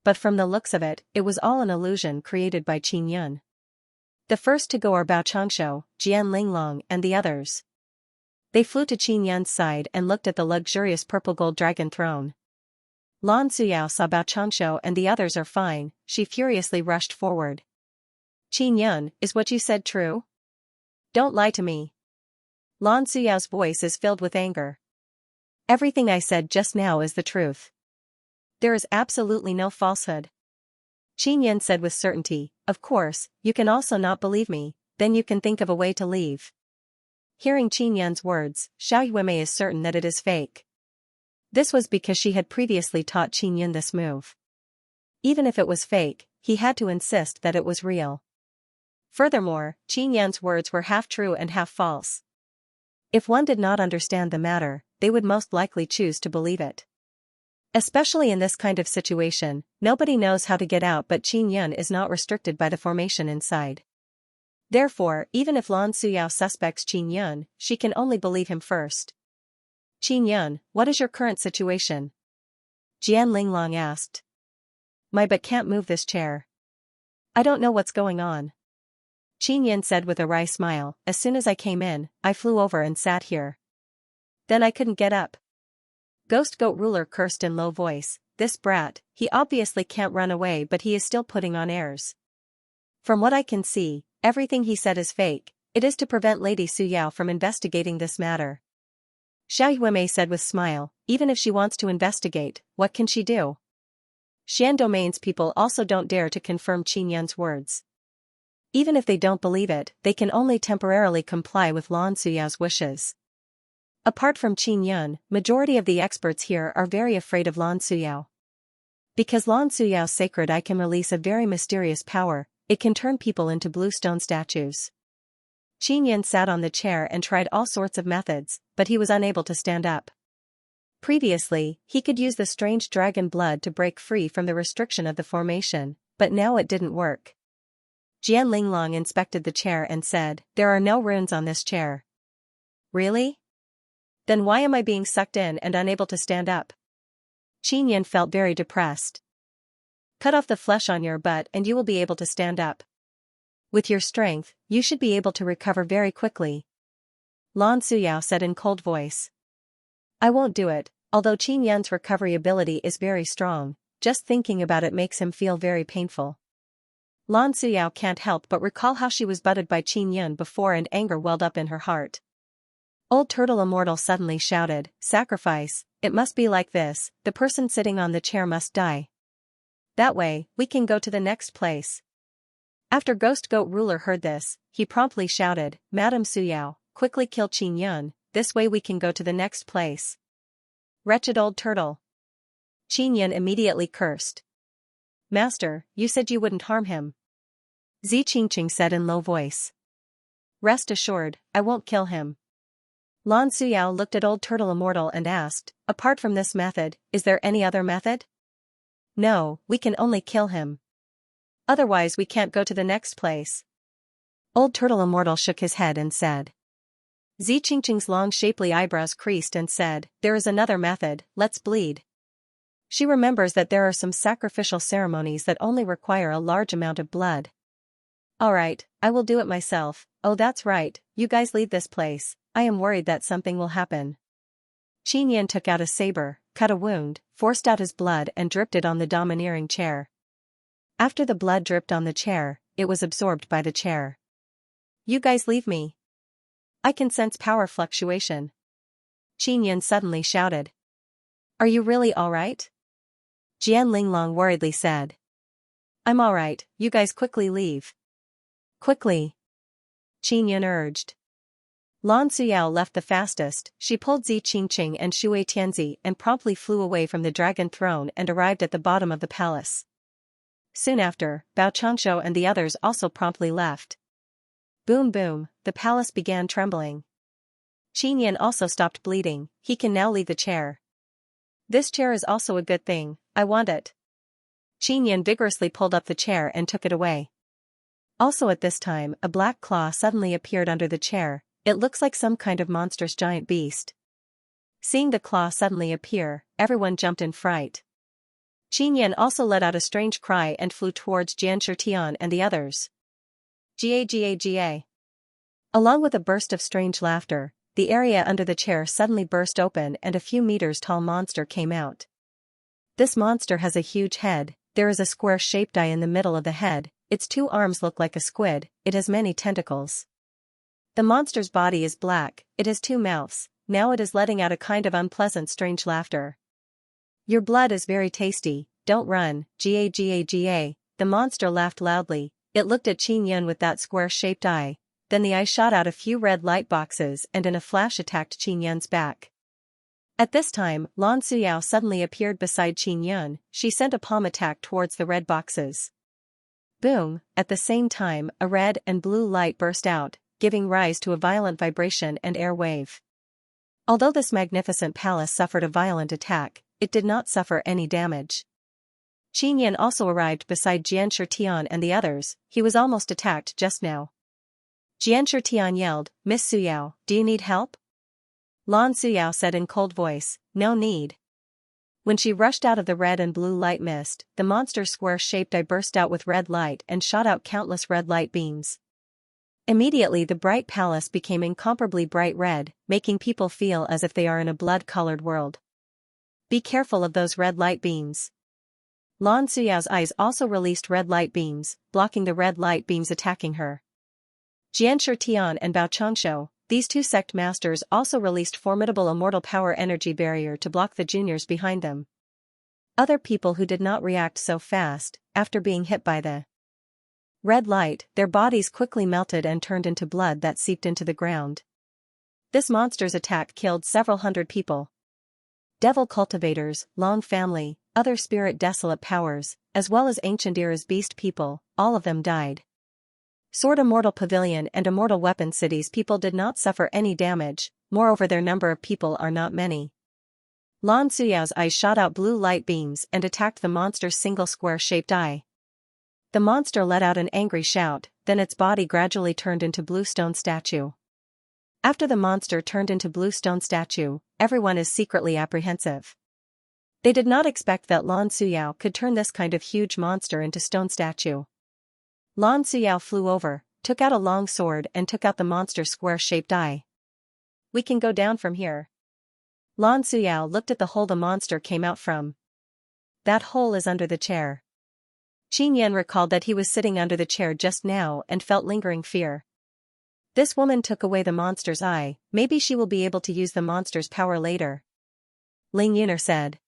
S1: But from the looks of it, it was all an illusion created by Qin Yan. The first to go are Bao Changshu, Jian Linglong and the others. They flew to Qin Yan's side and looked at the luxurious purple gold dragon throne. Lan Suyao saw Bao Changshu and the others are fine, she furiously rushed forward. Qin Yan, is what you said true? Don't lie to me. Lan Suyao's voice is filled with anger. Everything I said just now is the truth. There is absolutely no falsehood. Qin Yan said with certainty, of course, you can also not believe me, then you can think of a way to leave. Hearing Qin Yan's words, Xiao Yuemei is certain that it is fake. This was because she had previously taught Qin Yan this move. Even if it was fake, he had to insist that it was real. Furthermore, Qin Yan's words were half true and half false. If one did not understand the matter, they would most likely choose to believe it. Especially in this kind of situation, nobody knows how to get out, but Qin Yan is not restricted by the formation inside. Therefore, even if Lan Suyao suspects Qin Yan, she can only believe him first. Qin Yan, what is your current situation? Jian Linglong asked. My butt can't move this chair. I don't know what's going on. Qin Yan said with a wry smile, as soon as I came in, I flew over and sat here. Then I couldn't get up. Ghost Goat Ruler cursed in low voice, this brat, he obviously can't run away but he is still putting on airs. From what I can see, everything he said is fake, it is to prevent Lady Suyao from investigating this matter. Xiao Yuemei said with smile, even if she wants to investigate, what can she do? Xian Domain's people also don't dare to confirm Qin Yan's words. Even if they don't believe it, they can only temporarily comply with Lan Suyao's wishes. Apart from Qin Yan, majority of the experts here are very afraid of Lan Suyao. Because Lan Suyao's sacred eye can release a very mysterious power, it can turn people into blue stone statues. Qin Yan sat on the chair and tried all sorts of methods, but he was unable to stand up. Previously, he could use the strange dragon blood to break free from the restriction of the formation, but now it didn't work. Jian Linglong inspected the chair and said, there are no runes on this chair. Really? Then why am I being sucked in and unable to stand up? Qin Yan felt very depressed. Cut off the flesh on your butt and you will be able to stand up. With your strength, you should be able to recover very quickly. Lan Suyao said in cold voice. I won't do it, although Qin Yan's recovery ability is very strong, just thinking about it makes him feel very painful. Lan Suyao can't help but recall how she was butted by Qin Yan before and anger welled up in her heart. Old Turtle Immortal suddenly shouted, sacrifice, it must be like this, the person sitting on the chair must die. That way, we can go to the next place. After Ghost Goat Ruler heard this, he promptly shouted, Madam Suyao, quickly kill Qin Yun, this way we can go to the next place. Wretched old turtle. Qin Yun immediately cursed. Master, you said you wouldn't harm him. Zi Qingqing said in low voice. Rest assured, I won't kill him. Lan Suyao looked at Old Turtle Immortal and asked, apart from this method, is there any other method? No, we can only kill him. Otherwise we can't go to the next place. Old Turtle Immortal shook his head and said. Zi Qingqing's long shapely eyebrows creased and said, there is another method, let's bleed. She remembers that there are some sacrificial ceremonies that only require a large amount of blood. Alright, I will do it myself. Oh, that's right, you guys leave this place, I am worried that something will happen. Qin Yun took out a saber, cut a wound, forced out his blood and dripped it on the domineering chair. After the blood dripped on the chair, it was absorbed by the chair. You guys leave me. I can sense power fluctuation. Qin Yun suddenly shouted. Are you really alright? Jian Linglong worriedly said. I'm alright, you guys quickly leave. Quickly. Qin Yun urged. Lan Suyao left the fastest, she pulled Zi Qingqing and Shui Tianzi and promptly flew away from the dragon throne and arrived at the bottom of the palace. Soon after, Bao Changshu and the others also promptly left. Boom boom, the palace began trembling. Qin Yun also stopped bleeding, he can now leave the chair. This chair is also a good thing, I want it. Qin Yun vigorously pulled up the chair and took it away. Also at this time, a black claw suddenly appeared under the chair, it looks like some kind of monstrous giant beast. Seeing the claw suddenly appear, everyone jumped in fright. Qin Yun also let out a strange cry and flew towards Xianxia and the others. Ga. Along with a burst of strange laughter, the area under the chair suddenly burst open and a few meters tall monster came out. This monster has a huge head, there is a square-shaped eye in the middle of the head, its two arms look like a squid, it has many tentacles. The monster's body is black, it has two mouths, now it is letting out a kind of unpleasant strange laughter. Your blood is very tasty, don't run, Ga. The monster laughed loudly, it looked at Qin Yun with that square-shaped eye. Then the eye shot out a few red light boxes and in a flash attacked Qin Yun's back. At this time, Lan Suyao suddenly appeared beside Qin Yun, she sent a palm attack towards the red boxes. Boom, at the same time, a red and blue light burst out, giving rise to a violent vibration and air wave. Although this magnificent palace suffered a violent attack, it did not suffer any damage. Qin Yun also arrived beside Xianxia and the others, he was almost attacked just now. Xianxia yelled, Miss Suyao, do you need help? Lan Suyao said in cold voice, no need. When she rushed out of the red and blue light mist, the monster's square-shaped eye burst out with red light and shot out countless red light beams. Immediately the bright palace became incomparably bright red, making people feel as if they are in a blood-colored world. Be careful of those red light beams. Lan Suyao's eyes also released red light beams, blocking the red light beams attacking her. Xianxia and Bao Changshu, these two sect masters also released formidable immortal power energy barrier to block the juniors behind them. Other people who did not react so fast, after being hit by the red light, their bodies quickly melted and turned into blood that seeped into the ground. This monster's attack killed several hundred people. Devil cultivators, Long family, other spirit desolate powers, as well as ancient era's beast people, all of them died. Sword Immortal Pavilion and Immortal Weapon Cities people did not suffer any damage, moreover their number of people are not many. Lan Suyao's eyes shot out blue light beams and attacked the monster's single square-shaped eye. The monster let out an angry shout, then its body gradually turned into blue stone statue. After the monster turned into blue stone statue, everyone is secretly apprehensive. They did not expect that Lan Suyao could turn this kind of huge monster into stone statue. Lan Suyao flew over, took out a long sword and took out the monster's square-shaped eye. We can go down from here. Lan Suyao looked at the hole the monster came out from. That hole is under the chair. Qin Yun recalled that he was sitting under the chair just now and felt lingering fear. This woman took away the monster's eye, maybe she will be able to use the monster's power later. Ling Yuner said.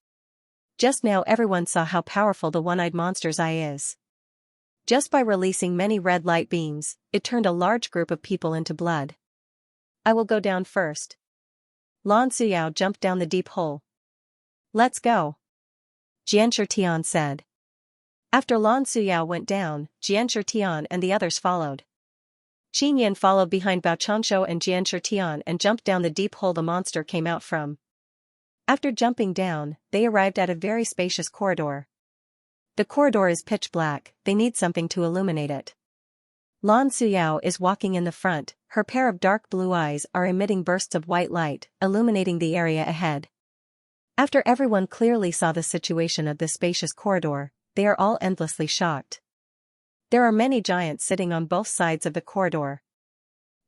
S1: Just now everyone saw how powerful the one-eyed monster's eye is. Just by releasing many red light beams, it turned a large group of people into blood. I will go down first. Lan Suyao jumped down the deep hole. Let's go. Xianxia said. After Lan Suyao went down, Xianxia and the others followed. Qinyan followed behind Bao Changshu and Xianxia and jumped down the deep hole the monster came out from. After jumping down, they arrived at a very spacious corridor. The corridor is pitch black, they need something to illuminate it. Lan Suyao is walking in the front, her pair of dark blue eyes are emitting bursts of white light, illuminating the area ahead. After everyone clearly saw the situation of this spacious corridor, they are all endlessly shocked. There are many giants sitting on both sides of the corridor.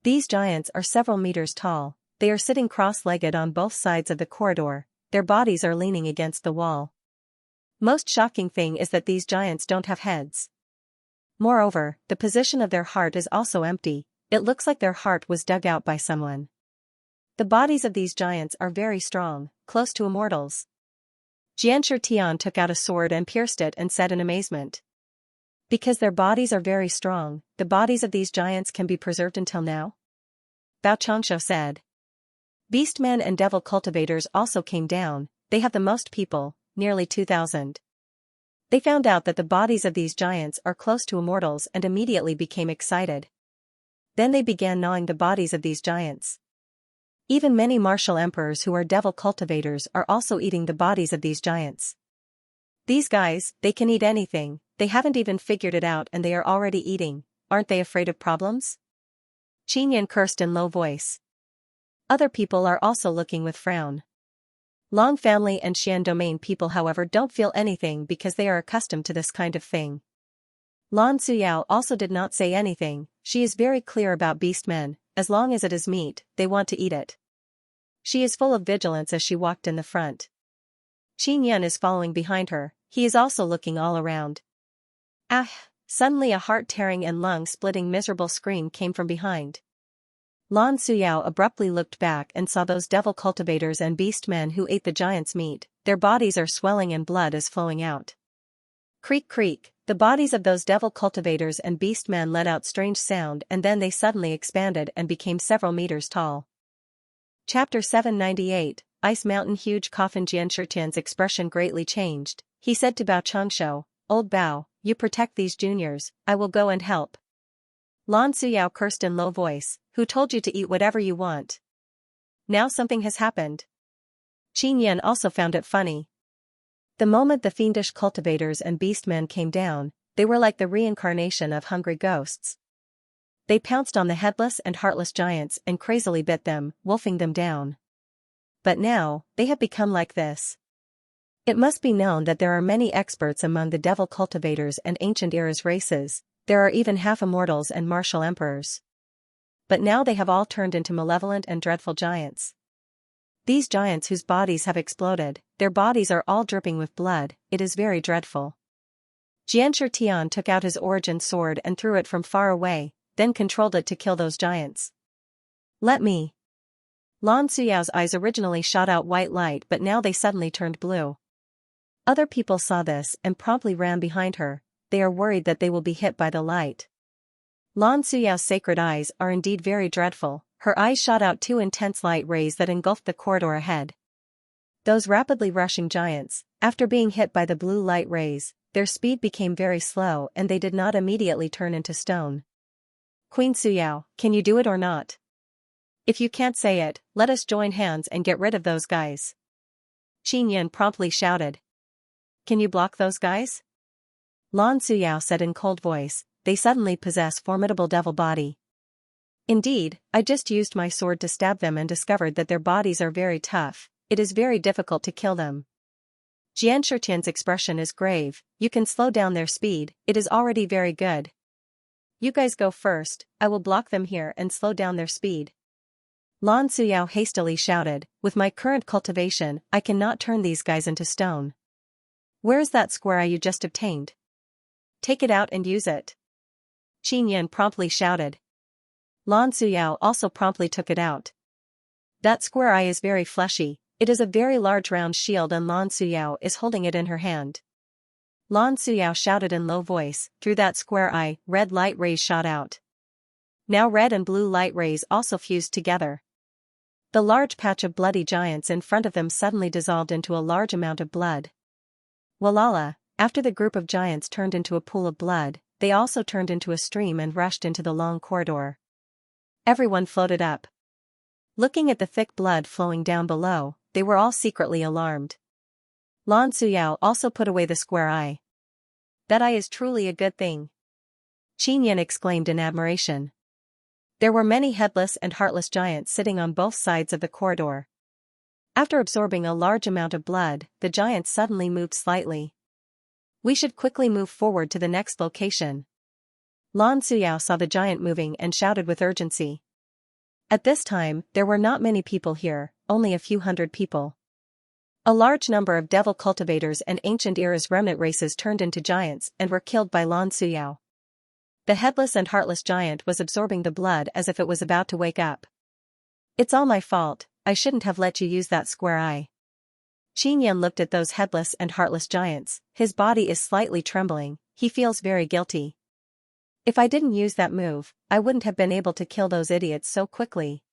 S1: These giants are several meters tall, they are sitting cross-legged on both sides of the corridor, their bodies are leaning against the wall. Most shocking thing is that these giants don't have heads. Moreover, the position of their heart is also empty, it looks like their heart was dug out by someone. The bodies of these giants are very strong, close to immortals. Xianxia took out a sword and pierced it and said in amazement. Because their bodies are very strong, the bodies of these giants can be preserved until now? Bao Changshu said. Beastmen and devil cultivators also came down, they have the most people, nearly 2,000. They found out that the bodies of these giants are close to immortals and immediately became excited. Then they began gnawing the bodies of these giants. Even many martial emperors who are devil cultivators are also eating the bodies of these giants. These guys, they can eat anything, they haven't even figured it out and they are already eating, aren't they afraid of problems? Qinyan cursed in low voice. Other people are also looking with frown. Long family and Xian domain people however don't feel anything because they are accustomed to this kind of thing. Lan Suyao also did not say anything, she is very clear about beastmen, as long as it is meat, they want to eat it. She is full of vigilance as she walked in the front. Qinyan is following behind her, he is also looking all around. Ah! Suddenly a heart-tearing and lung-splitting miserable scream came from behind. Lan Suyao abruptly looked back and saw those devil cultivators and beastmen who ate the giant's meat, their bodies are swelling and blood is flowing out. Creak creak, the bodies of those devil cultivators and beastmen let out strange sound and then they suddenly expanded and became several meters tall. Chapter 798, Ice Mountain Huge Coffin. Xianxia's expression greatly changed, he said to Bao Changshu, Old Bao, you protect these juniors, I will go and help. Lan Suyao cursed in low voice, who told you to eat whatever you want? Now something has happened. Qinyan also found it funny. The moment the fiendish cultivators and beastmen came down, they were like the reincarnation of hungry ghosts. They pounced on the headless and heartless giants and crazily bit them, wolfing them down. But now, they have become like this. It must be known that there are many experts among the devil cultivators and ancient eras races, there are even half-immortals and martial emperors. But now they have all turned into malevolent and dreadful giants. These giants whose bodies have exploded, their bodies are all dripping with blood, it is very dreadful. Xianxia took out his origin sword and threw it from far away, then controlled it to kill those giants. Let me. Lan Suyao's eyes originally shot out white light but now they suddenly turned blue. Other people saw this and promptly ran behind her, they are worried that they will be hit by the light. Lan Suyao's sacred eyes are indeed very dreadful, her eyes shot out two intense light rays that engulfed the corridor ahead. Those rapidly rushing giants, after being hit by the blue light rays, their speed became very slow and they did not immediately turn into stone. Queen Suyao, can you do it or not? If you can't say it, let us join hands and get rid of those guys. Qinyan promptly shouted. Can you block those guys? Lan Suyao said in cold voice, they suddenly possess formidable devil body. Indeed, I just used my sword to stab them and discovered that their bodies are very tough, it is very difficult to kill them. Xianxia's expression is grave, you can slow down their speed, it is already very good. You guys go first, I will block them here and slow down their speed. Lan Suyao hastily shouted, with my current cultivation, I cannot turn these guys into stone. Where is that square eye you just obtained? Take it out and use it. Qinyan promptly shouted. Lan Suyao also promptly took it out. That square eye is very fleshy, it is a very large round shield and Lan Suyao is holding it in her hand. Lan Suyao shouted in low voice, through that square eye, red light rays shot out. Now red and blue light rays also fused together. The large patch of bloody giants in front of them suddenly dissolved into a large amount of blood. Walala, after the group of giants turned into a pool of blood, they also turned into a stream and rushed into the long corridor. Everyone floated up. Looking at the thick blood flowing down below, they were all secretly alarmed. Lan Suyao also put away the square eye. That eye is truly a good thing. Qinyan exclaimed in admiration. There were many headless and heartless giants sitting on both sides of the corridor. After absorbing a large amount of blood, the giants suddenly moved slightly. We should quickly move forward to the next location. Lan Suyao saw the giant moving and shouted with urgency. At this time, there were not many people here, only a few hundred people. A large number of devil cultivators and ancient era's remnant races turned into giants and were killed by Lan Suyao. The headless and heartless giant was absorbing the blood as if it was about to wake up. It's all my fault, I shouldn't have let you use that square eye. Qinyan looked at those headless and heartless giants, his body is slightly trembling, he feels very guilty. If I didn't use that move, I wouldn't have been able to kill those idiots so quickly.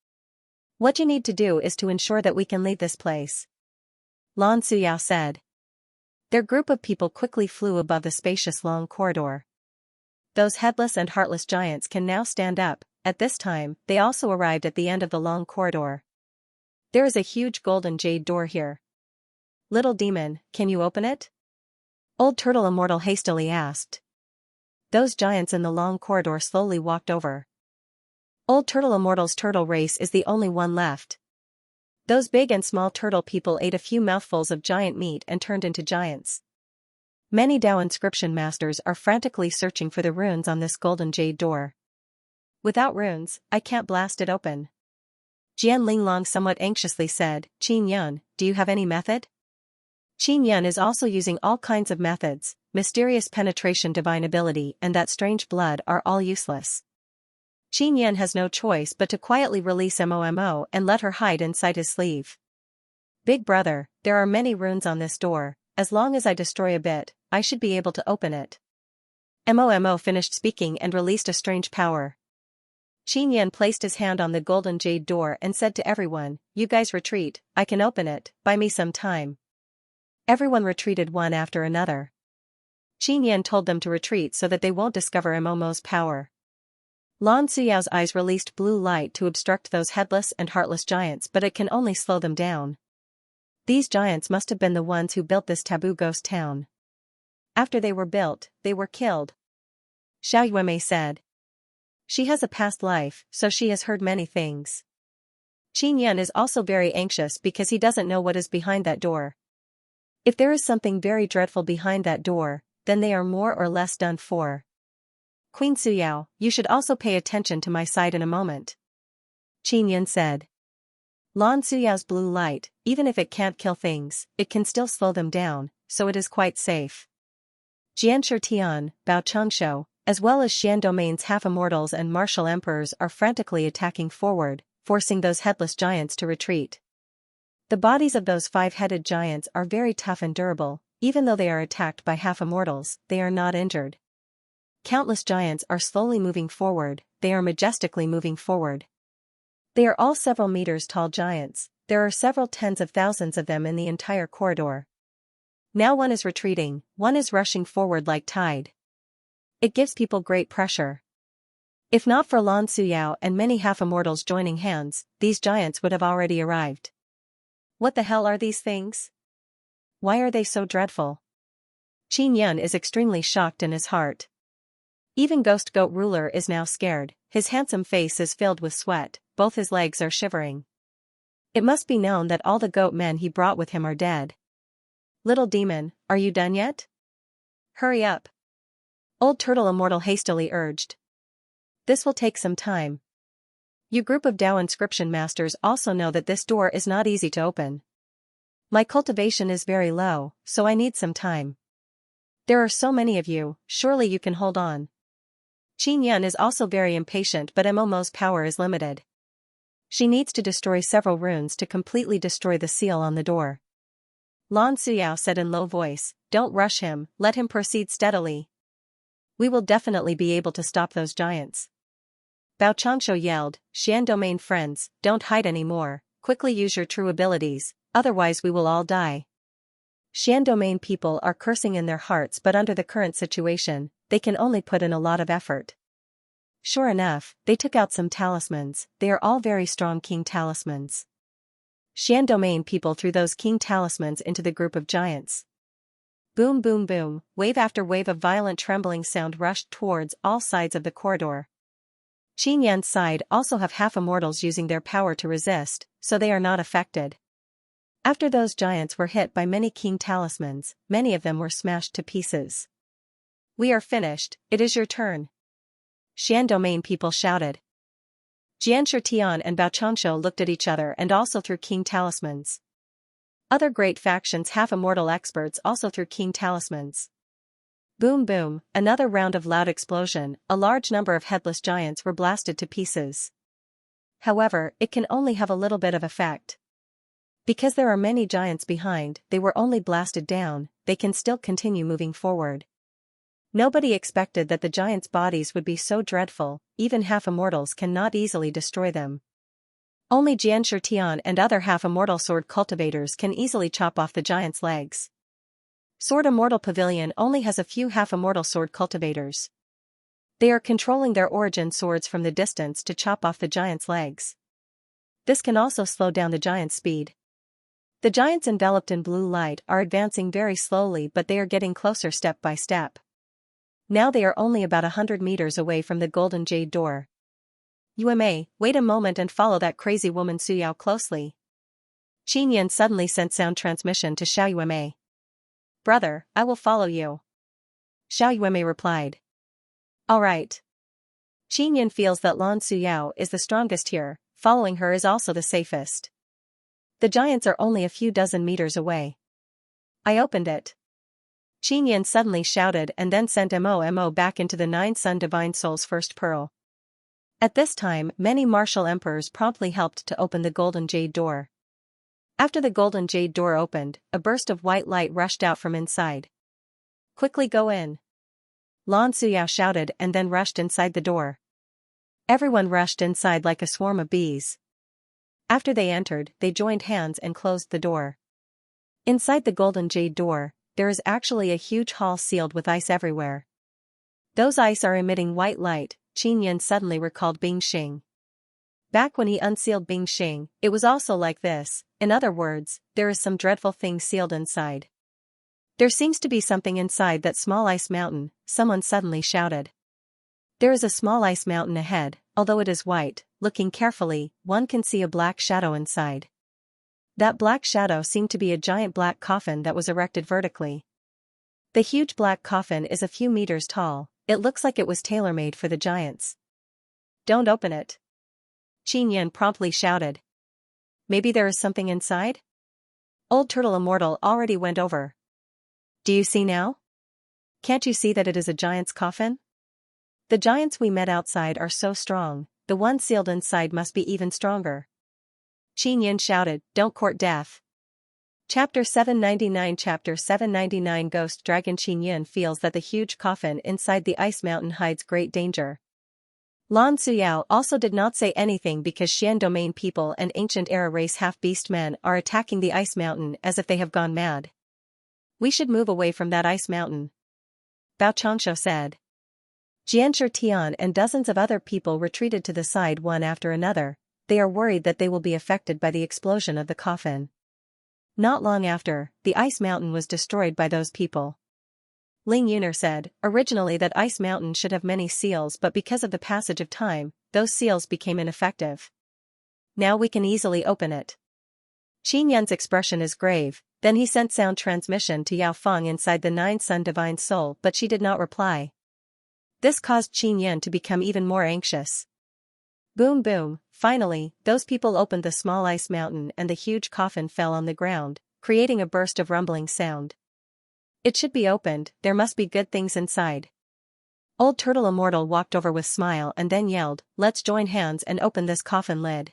S1: What you need to do is to ensure that we can leave this place. Lan Suyao said. Their group of people quickly flew above the spacious long corridor. Those headless and heartless giants can now stand up. At this time, they also arrived at the end of the long corridor. There is a huge golden jade door here. Little demon, can you open it? Old Turtle Immortal hastily asked. Those giants in the long corridor slowly walked over. Old Turtle Immortal's turtle race is the only one left. Those big and small turtle people ate a few mouthfuls of giant meat and turned into giants. Many Dao inscription masters are frantically searching for the runes on this golden jade door. Without runes, I can't blast it open. Jian Linglong somewhat anxiously said, Qin Yun, do you have any method? Qin Yun is also using all kinds of methods, mysterious penetration, divine ability and that strange blood are all useless. Qin Yun has no choice but to quietly release Momo and let her hide inside his sleeve. Big brother, there are many runes on this door, as long as I destroy a bit, I should be able to open it. Momo finished speaking and released a strange power. Qin Yun placed his hand on the golden jade door and said to everyone, you guys retreat, I can open it, buy me some time. Everyone retreated one after another. Qin Yun told them to retreat so that they won't discover Momo's power. Lan Suyao's eyes released blue light to obstruct those headless and heartless giants, but it can only slow them down. These giants must have been the ones who built this taboo ghost town. After they were built, they were killed. Xiao Yuemei said. She has a past life, so she has heard many things. Qin Yun is also very anxious because he doesn't know what is behind that door. If there is something very dreadful behind that door, then they are more or less done for. Queen Suyao, you should also pay attention to my side in a moment. Qin Yun said. Lan Suyao's blue light, even if it can't kill things, it can still slow them down, so it is quite safe. Jianshi Tian, Bao Chengshou, as well as Xian Domain's half-immortals and martial emperors are frantically attacking forward, forcing those headless giants to retreat. The bodies of those five-headed giants are very tough and durable, even though they are attacked by half-immortals, they are not injured. Countless giants are slowly moving forward, they are majestically moving forward. They are all several meters tall giants, there are several tens of thousands of them in the entire corridor. Now one is retreating, one is rushing forward like tide. It gives people great pressure. If not for Lan Suyao and many half-immortals joining hands, these giants would have already arrived. What the hell are these things? Why are they so dreadful? Qin Yun is extremely shocked in his heart. Even Ghost Goat Ruler is now scared, his handsome face is filled with sweat, both his legs are shivering. It must be known that all the goat men he brought with him are dead. Little demon, are you done yet? Hurry up. Old Turtle Immortal hastily urged. This will take some time. You group of Dao inscription masters also know that this door is not easy to open. My cultivation is very low, so I need some time. There are so many of you, surely you can hold on. Qin Yun is also very impatient, but Momo's power is limited. She needs to destroy several runes to completely destroy the seal on the door. Lan Suyao said in low voice, don't rush him, let him proceed steadily. We will definitely be able to stop those giants. Bao Changshu yelled, Xian domain friends, don't hide anymore, quickly use your true abilities, otherwise we will all die. Xian domain people are cursing in their hearts, but under the current situation, they can only put in a lot of effort. Sure enough, they took out some talismans, they are all very strong king talismans. Xian domain people threw those king talismans into the group of giants. Boom boom boom, wave after wave of violent trembling sound rushed towards all sides of the corridor. Qin Yan's side also have half-immortals using their power to resist, so they are not affected. After those giants were hit by many king talismans, many of them were smashed to pieces. We are finished, it is your turn. Xian domain people shouted. Xianxia Tian and Bao Changshu looked at each other and also threw king talismans. Other great factions half-immortal experts also threw king talismans. Boom boom, another round of loud explosion, a large number of headless giants were blasted to pieces. However, it can only have a little bit of effect. Because there are many giants behind, they were only blasted down, they can still continue moving forward. Nobody expected that the giants' bodies would be so dreadful, even half-immortals cannot easily destroy them. Only Xianxia Tian and other half-immortal sword cultivators can easily chop off the giants' legs. Sword Immortal Pavilion only has a few half-immortal sword cultivators. They are controlling their origin swords from the distance to chop off the giants' legs. This can also slow down the giants' speed. The giants enveloped in blue light are advancing very slowly, but they are getting closer step by step. Now they are only about 100 meters away from the golden jade door. Yume, wait a moment and follow that crazy woman Suyao closely. Qin Yan suddenly sent sound transmission to Xiao Yume. Brother, I will follow you. Xiao Yume replied. Alright. Qin Yan feels that Lan Suyao is the strongest here, following her is also the safest. The giants are only a few dozen meters away. I opened it. Qin Yan suddenly shouted and then sent Mo back into the 9 Sun Divine Soul's first pearl. At this time, many martial emperors promptly helped to open the golden jade door. After the golden jade door opened, a burst of white light rushed out from inside. Quickly go in. Lan Suyao shouted and then rushed inside the door. Everyone rushed inside like a swarm of bees. After they entered, they joined hands and closed the door. Inside the golden jade door, there is actually a huge hall sealed with ice everywhere. Those ice are emitting white light. Qin Yan suddenly recalled Bing Xing. Back when he unsealed Bing Xing, it was also like this. In other words, there is some dreadful thing sealed inside. There seems to be something inside that small ice mountain, someone suddenly shouted. There is a small ice mountain ahead, although it is white, looking carefully, one can see a black shadow inside. That black shadow seemed to be a giant black coffin that was erected vertically. The huge black coffin is a few meters tall, it looks like it was tailor-made for the giants. Don't open it. Qin Yan promptly shouted. Maybe there is something inside? Old Turtle Immortal already went over. Do you see now? Can't you see that it is a giant's coffin? The giants we met outside are so strong, the one sealed inside must be even stronger. Qin Yan shouted, don't court death. Chapter 799 Chapter 799 Ghost Dragon Qin Yan feels that the huge coffin inside the ice mountain hides great danger. Lan Suyao also did not say anything because Xian domain people and ancient era race half-beast men are attacking the ice mountain as if they have gone mad. We should move away from that ice mountain. Bao Changshu said. Xianxia Tian and dozens of other people retreated to the side one after another. They are worried that they will be affected by the explosion of the coffin. Not long after, the ice mountain was destroyed by those people. Ling Yuner said, originally that ice mountain should have many seals, but because of the passage of time, those seals became ineffective. Now we can easily open it. Qin Yan's expression is grave, then he sent sound transmission to Yao Feng inside the 9 Sun Divine Soul, but she did not reply. This caused Qin Yan to become even more anxious. Boom boom, finally, those people opened the small ice mountain and the huge coffin fell on the ground, creating a burst of rumbling sound. It should be opened, there must be good things inside. Old Turtle Immortal walked over with smile and then yelled, let's join hands and open this coffin lid.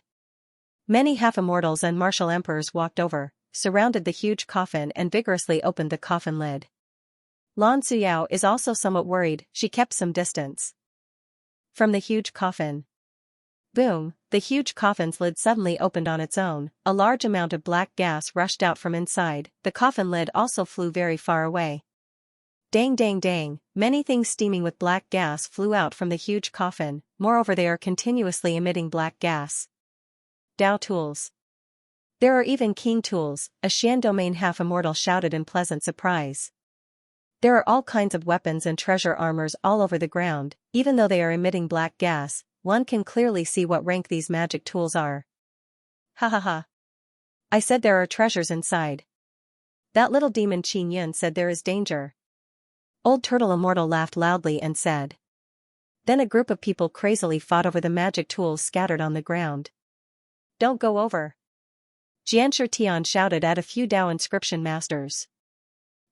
S1: Many half-immortals and martial emperors walked over, surrounded the huge coffin and vigorously opened the coffin lid. Lan Suyao is also somewhat worried. She kept some distance from the huge coffin. Boom, the huge coffin's lid suddenly opened on its own. A large amount of black gas rushed out from inside. The coffin lid also flew very far away. Dang dang dang, many things steaming with black gas flew out from the huge coffin. Moreover, they are continuously emitting black gas. Dao tools. There are even king tools, a Xian domain half-immortal shouted in pleasant surprise. There are all kinds of weapons and treasure armors all over the ground. Even though they are emitting black gas, one can clearly see what rank these magic tools are. Ha ha ha. I said there are treasures inside. That little demon Qin Yun said there is danger. Old Turtle Immortal laughed loudly and said. Then a group of people crazily fought over the magic tools scattered on the ground. Don't go over. Xianxia shouted at a few Dao inscription masters.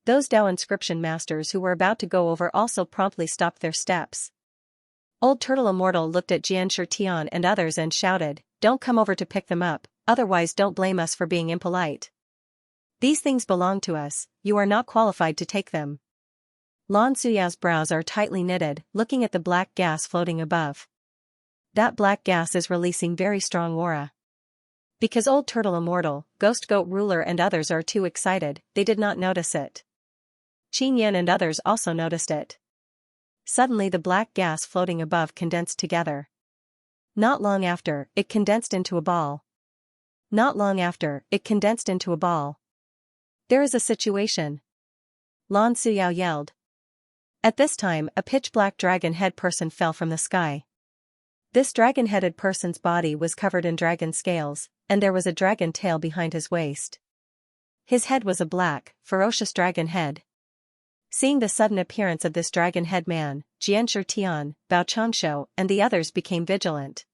S1: Those Dao inscription masters who were about to go over also promptly stopped their steps. Old Turtle Immortal looked at Xianxia and others and shouted, don't come over to pick them up, otherwise don't blame us for being impolite. These things belong to us, you are not qualified to take them. Lan Suyao's brows are tightly knitted, looking at the black gas floating above. That black gas is releasing very strong aura. Because Old Turtle Immortal, Ghost Goat Ruler and others are too excited, they did not notice it. Qin Yin and others also noticed it. Suddenly the black gas floating above condensed together. Not long after, it condensed into a ball. Not long after, it condensed into a ball. There is a situation. Lan Suyao yelled. At this time, a pitch-black dragon-head person fell from the sky. This dragon-headed person's body was covered in dragon scales, and there was a dragon tail behind his waist. His head was a black, ferocious dragon head. Seeing the sudden appearance of this dragon-head man, Xianxia, Bao Changshu, and the others became vigilant.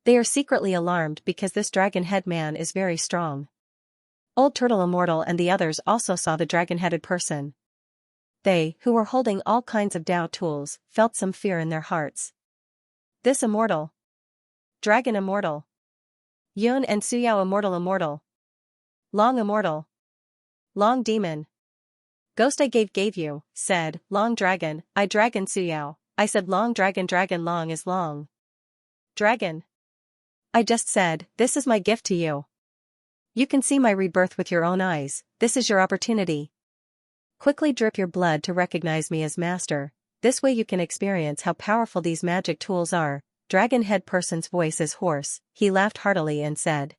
S1: They are secretly alarmed because this dragon-head man is very strong. Old Turtle Immortal and the others also saw the dragon-headed person. They, who were holding all kinds of Dao tools, felt some fear in their hearts. This immortal. Dragon immortal. Yun and Suyao immortal. Long immortal. Long demon. Ghost I gave you, said, long dragon, I dragon Suyao, I said long dragon long is long. Dragon. I just said, this is my gift to you. You can see my rebirth with your own eyes, this is your opportunity. Quickly drip your blood to recognize me as master, this way you can experience how powerful these magic tools are. Dragon head person's voice is hoarse, he laughed heartily and said.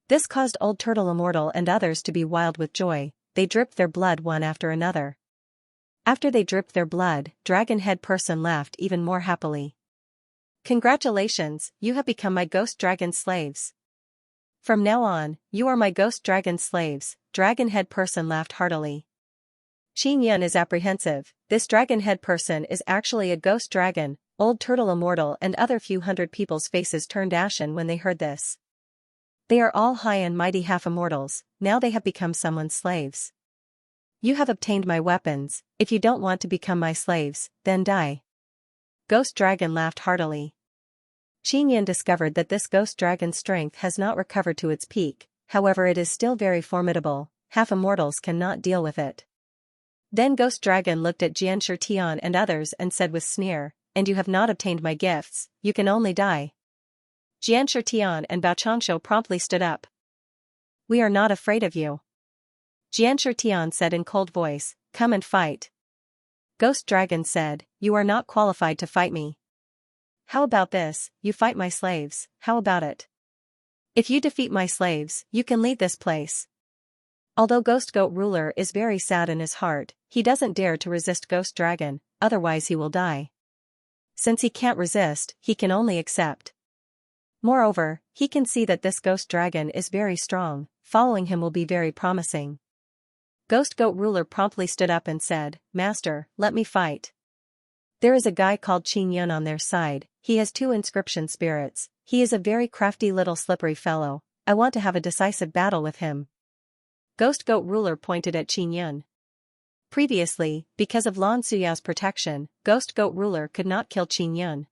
S1: This caused Old Turtle Immortal and others to be wild with joy, they dripped their blood one after another. After they dripped their blood, dragon head person laughed even more happily. Congratulations, you have become my ghost dragon slaves. From now on, you are my ghost dragon slaves, dragon head person laughed heartily. Qin Yun is apprehensive, this dragon head person is actually a ghost dragon. Old Turtle Immortal and other few hundred people's faces turned ashen when they heard this. They are all high and mighty half-immortals, now they have become someone's slaves. You have obtained my weapons, if you don't want to become my slaves, then die. Ghost Dragon laughed heartily. Qin Yun discovered that this ghost dragon's strength has not recovered to its peak, however it is still very formidable, half-immortals cannot deal with it. Then Ghost Dragon looked at Xianxia and others and said with sneer, and you have not obtained my gifts, you can only die. Xianxia and Bao Changshu promptly stood up. We are not afraid of you. Xianxia said in cold voice, come and fight. Ghost Dragon said, you are not qualified to fight me. How about this, you fight my slaves, how about it? If you defeat my slaves, you can leave this place. Although Ghost Goat Ruler is very sad in his heart, he doesn't dare to resist Ghost Dragon, otherwise he will die. Since he can't resist, he can only accept. Moreover, he can see that this Ghost Dragon is very strong, following him will be very promising. Ghost Goat Ruler promptly stood up and said, Master, let me fight. There is a guy called Qin Yun on their side, he has 2 inscription spirits, he is a very crafty little slippery fellow, I want to have a decisive battle with him. Ghost Goat Ruler pointed at Qin Yun. Previously, because of Lan Suyao's protection, Ghost Goat Ruler could not kill Qin Yun.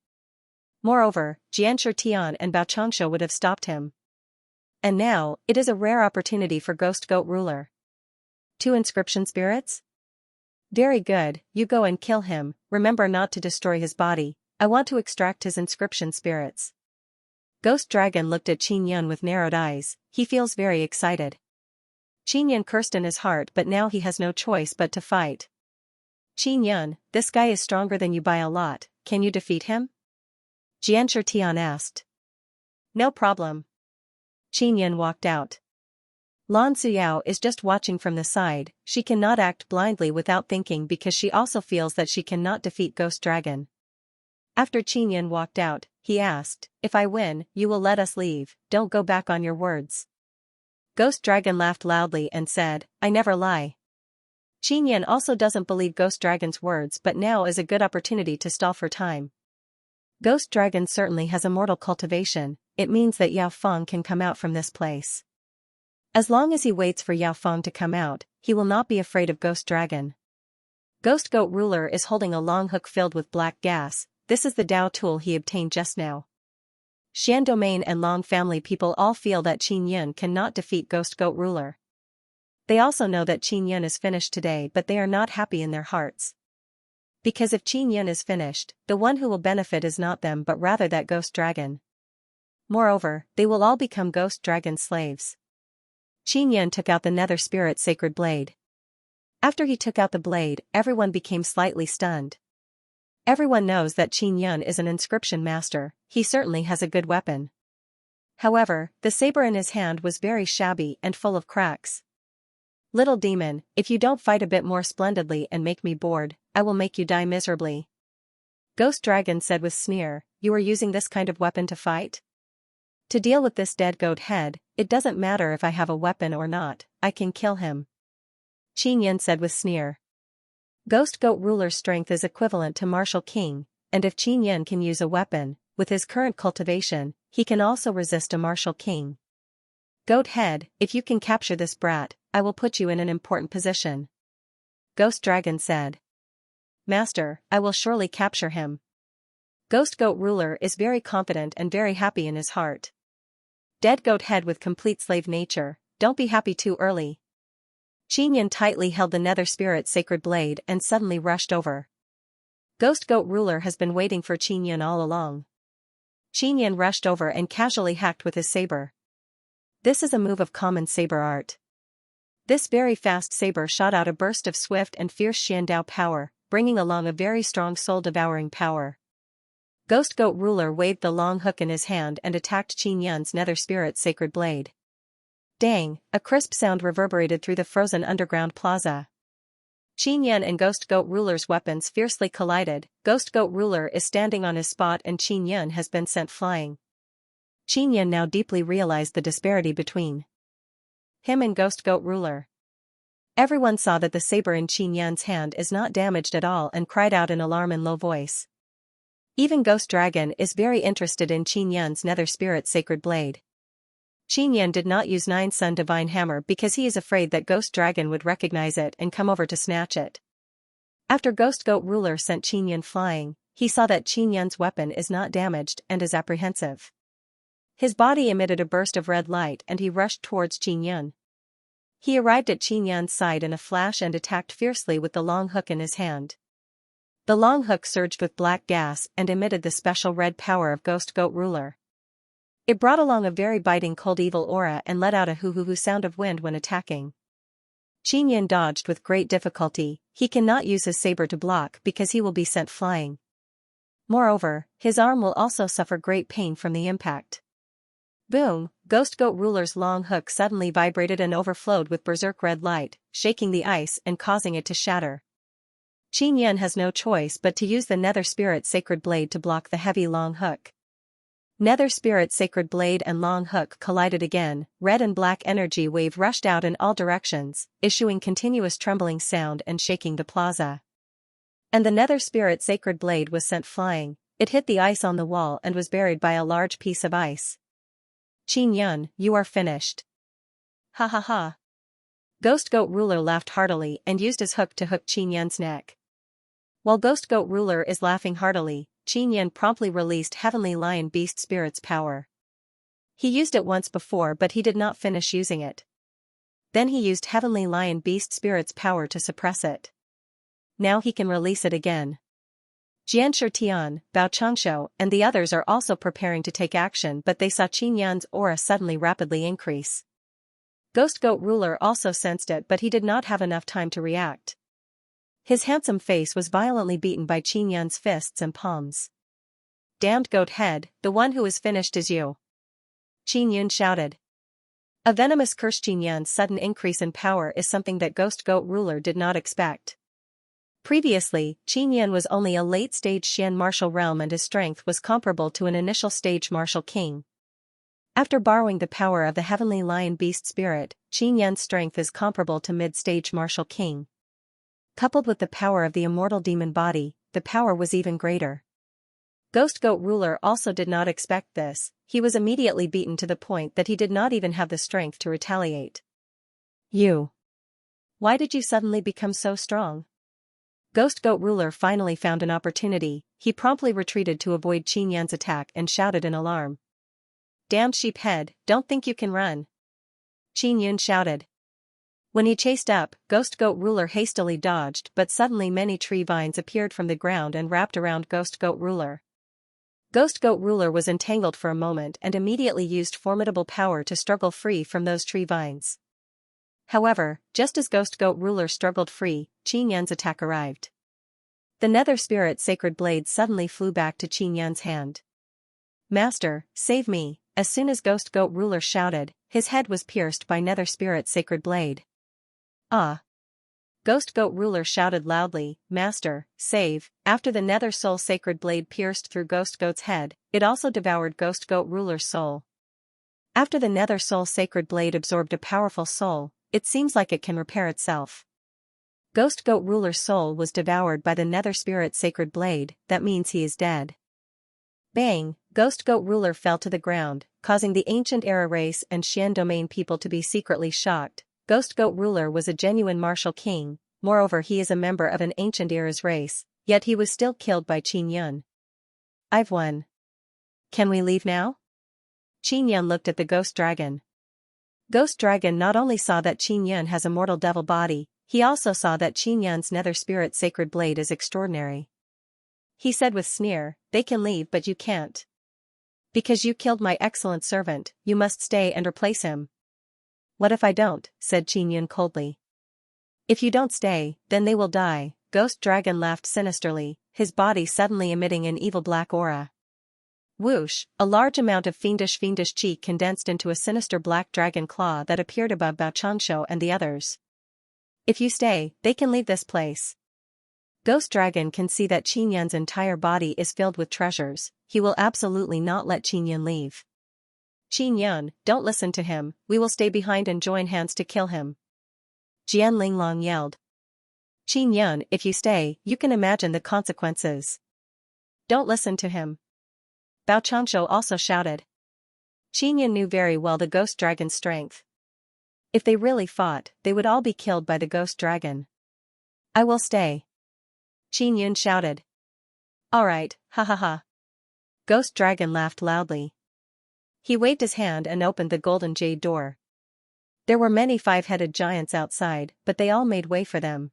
S1: Moreover, Xianxia and Bao Changshu would have stopped him. And now, it is a rare opportunity for Ghost Goat Ruler. 2 inscription spirits? Very good, you go and kill him, remember not to destroy his body, I want to extract his inscription spirits. Ghost Dragon looked at Qin Yun with narrowed eyes, he feels very excited. Qin Yun cursed in his heart but now he has no choice but to fight. Qin Yun, this guy is stronger than you by a lot, can you defeat him? Xianxia Tian asked. No problem. Qin Yun walked out. Lan Suyao is just watching from the side, she cannot act blindly without thinking because she also feels that she cannot defeat Ghost Dragon. After Qin Yun walked out, he asked, if I win, you will let us leave, don't go back on your words. Ghost Dragon laughed loudly and said, I never lie. Qin Yun also doesn't believe Ghost Dragon's words but now is a good opportunity to stall for time. Ghost Dragon certainly has immortal cultivation, it means that Yao Feng can come out from this place. As long as he waits for Yao Feng to come out, he will not be afraid of Ghost Dragon. Ghost Goat Ruler is holding a long hook filled with black gas, this is the Dao tool he obtained just now. Xian Domain and Long family people all feel that Qin Yun cannot defeat Ghost Goat Ruler. They also know that Qin Yun is finished today but they are not happy in their hearts. Because if Qin Yun is finished, the one who will benefit is not them but rather that Ghost Dragon. Moreover, they will all become Ghost Dragon slaves. Qin Yun took out the Nether Spirit Sacred Blade. After he took out the blade, everyone became slightly stunned. Everyone knows that Qin Yun is an inscription master, he certainly has a good weapon. However, the saber in his hand was very shabby and full of cracks. Little demon, if you don't fight a bit more splendidly and make me bored, I will make you die miserably. Ghost Dragon said with sneer, you are using this kind of weapon to fight? To deal with this dead goat head, it doesn't matter if I have a weapon or not, I can kill him. Qin Yun said with sneer. Ghost Goat Ruler's strength is equivalent to Martial King, and if Qin Yun can use a weapon, with his current cultivation, he can also resist a Martial King. Goat Head, if you can capture this brat, I will put you in an important position. Ghost Dragon said. Master, I will surely capture him. Ghost Goat Ruler is very confident and very happy in his heart. Dead Goat Head with complete slave nature, don't be happy too early. Qin Yun tightly held the Nether Spirit Sacred Blade and suddenly rushed over. Ghost Goat Ruler has been waiting for Qin Yun all along. Qin Yun rushed over and casually hacked with his saber. This is a move of common saber art. This very fast saber shot out a burst of swift and fierce Xiandao power, bringing along a very strong soul-devouring power. Ghost Goat Ruler waved the long hook in his hand and attacked Qin Yun's Nether Spirit Sacred Blade. Dang, a crisp sound reverberated through the frozen underground plaza. Qin Yun and Ghost Goat Ruler's weapons fiercely collided, Ghost Goat Ruler is standing on his spot and Qin Yun has been sent flying. Qin Yun now deeply realized the disparity between him and Ghost Goat Ruler. Everyone saw that the saber in Qin Yun's hand is not damaged at all and cried out in alarm in low voice. Even Ghost Dragon is very interested in Qin Yun's Nether Spirit Sacred Blade. Qin Yun did not use Nine Sun Divine Hammer because he is afraid that Ghost Dragon would recognize it and come over to snatch it. After Ghost Goat Ruler sent Qin Yun flying, he saw that Qin Yun's weapon is not damaged and is apprehensive. His body emitted a burst of red light and he rushed towards Qin Yun. He arrived at Qin Yun's side in a flash and attacked fiercely with the long hook in his hand. The long hook surged with black gas and emitted the special red power of Ghost Goat Ruler. It brought along a very biting cold evil aura and let out a hoo-hoo-hoo sound of wind when attacking. Qin Yun dodged with great difficulty, he cannot use his saber to block because he will be sent flying. Moreover, his arm will also suffer great pain from the impact. Boom, Ghost Goat Ruler's long hook suddenly vibrated and overflowed with berserk red light, shaking the ice and causing it to shatter. Qin Yun has no choice but to use the Nether Spirit Sacred Blade to block the heavy long hook. Nether Spirit Sacred Blade and long hook collided again, red and black energy wave rushed out in all directions, issuing continuous trembling sound and shaking the plaza. And the Nether Spirit Sacred Blade was sent flying, it hit the ice on the wall and was buried by a large piece of ice. Qin Yun, you are finished. Ha ha ha. Ghost Goat Ruler laughed heartily and used his hook to hook Qin Yun's neck. While Ghost Goat Ruler is laughing heartily, Qin Yun promptly released Heavenly Lion Beast Spirit's power. He used it once before but he did not finish using it. Then he used Heavenly Lion Beast Spirit's power to suppress it. now he can release it again. Xianxia, Bao Changshu, and the others are also preparing to take action, but they saw Qinyan's aura suddenly rapidly increase. Ghost Goat Ruler also sensed it, but he did not have enough time to react. His handsome face was violently beaten by Qinyan's fists and palms. Damned goat head, the one who is finished is you. Qinyan shouted. A venomous curse. Qinyan's sudden increase in power is something that Ghost Goat Ruler did not expect. Previously, Qinyan was only a late-stage Xian martial realm and his strength was comparable to an initial-stage martial king. After borrowing the power of the heavenly lion beast spirit, Qinyan's strength is comparable to mid-stage martial king. Coupled with the power of the immortal demon body, the power was even greater. Ghost Goat Ruler also did not expect this. He was immediately beaten to the point that he did not even have the strength to retaliate. You. Why did you suddenly become so strong? Ghost Goat Ruler finally found an opportunity. He promptly retreated to avoid Qinyan's attack and shouted in alarm. Damned sheephead, don't think you can run. Qinyan shouted. When he chased up, Ghost Goat Ruler hastily dodged, but suddenly many tree vines appeared from the ground and wrapped around Ghost Goat Ruler. Ghost Goat Ruler was entangled for a moment and immediately used formidable power to struggle free from those tree vines. However, just as Ghost Goat Ruler struggled free, Qinyan's attack arrived. The Nether Spirit Sacred Blade suddenly flew back to Qinyan's hand. Master, save me! As soon as Ghost Goat Ruler shouted, his head was pierced by Nether Spirit Sacred Blade. Ah! Ghost Goat Ruler shouted loudly, Master, save! After the Nether Soul Sacred Blade pierced through Ghost Goat's head, it also devoured Ghost Goat Ruler's soul. After the Nether Soul Sacred Blade absorbed a powerful soul, it seems like it can repair itself. Ghost Goat Ruler's soul was devoured by the Nether Spirit Sacred Blade, that means he is dead. Bang! Ghost Goat Ruler fell to the ground, causing the Ancient Era race and Xian domain people to be secretly shocked. Ghost Goat Ruler was a genuine martial king, moreover he is a member of an Ancient Era's race, yet he was still killed by Qinyan. I've won. Can we leave now? Qinyan looked at the Ghost Dragon. Ghost Dragon not only saw that Qinyan has a mortal devil body, he also saw that Qinyan's Nether Spirit Sacred Blade is extraordinary. He said with sneer, they can leave but you can't. Because you killed my excellent servant, you must stay and replace him. What if I don't? Said Qinyan coldly. If you don't stay, then they will die. Ghost Dragon laughed sinisterly, his body suddenly emitting an evil black aura. Whoosh, a large amount of fiendish chi condensed into a sinister black dragon claw that appeared above Bao Changshu and the others. If you stay, they can leave this place. Ghost Dragon can see that Qinyan's entire body is filled with treasures, he will absolutely not let Qinyan leave. Qinyan, don't listen to him, we will stay behind and join hands to kill him. Jian Linglong yelled. Qinyan, if you stay, you can imagine the consequences. Don't listen to him. Bao Changshu also shouted. Qinyan knew very well the Ghost Dragon's strength. If they really fought, they would all be killed by the Ghost Dragon. I will stay. Qinyan shouted. Alright, ha ha ha. Ghost Dragon laughed loudly. He waved his hand and opened the golden jade door. There were many five-headed giants outside, but they all made way for them.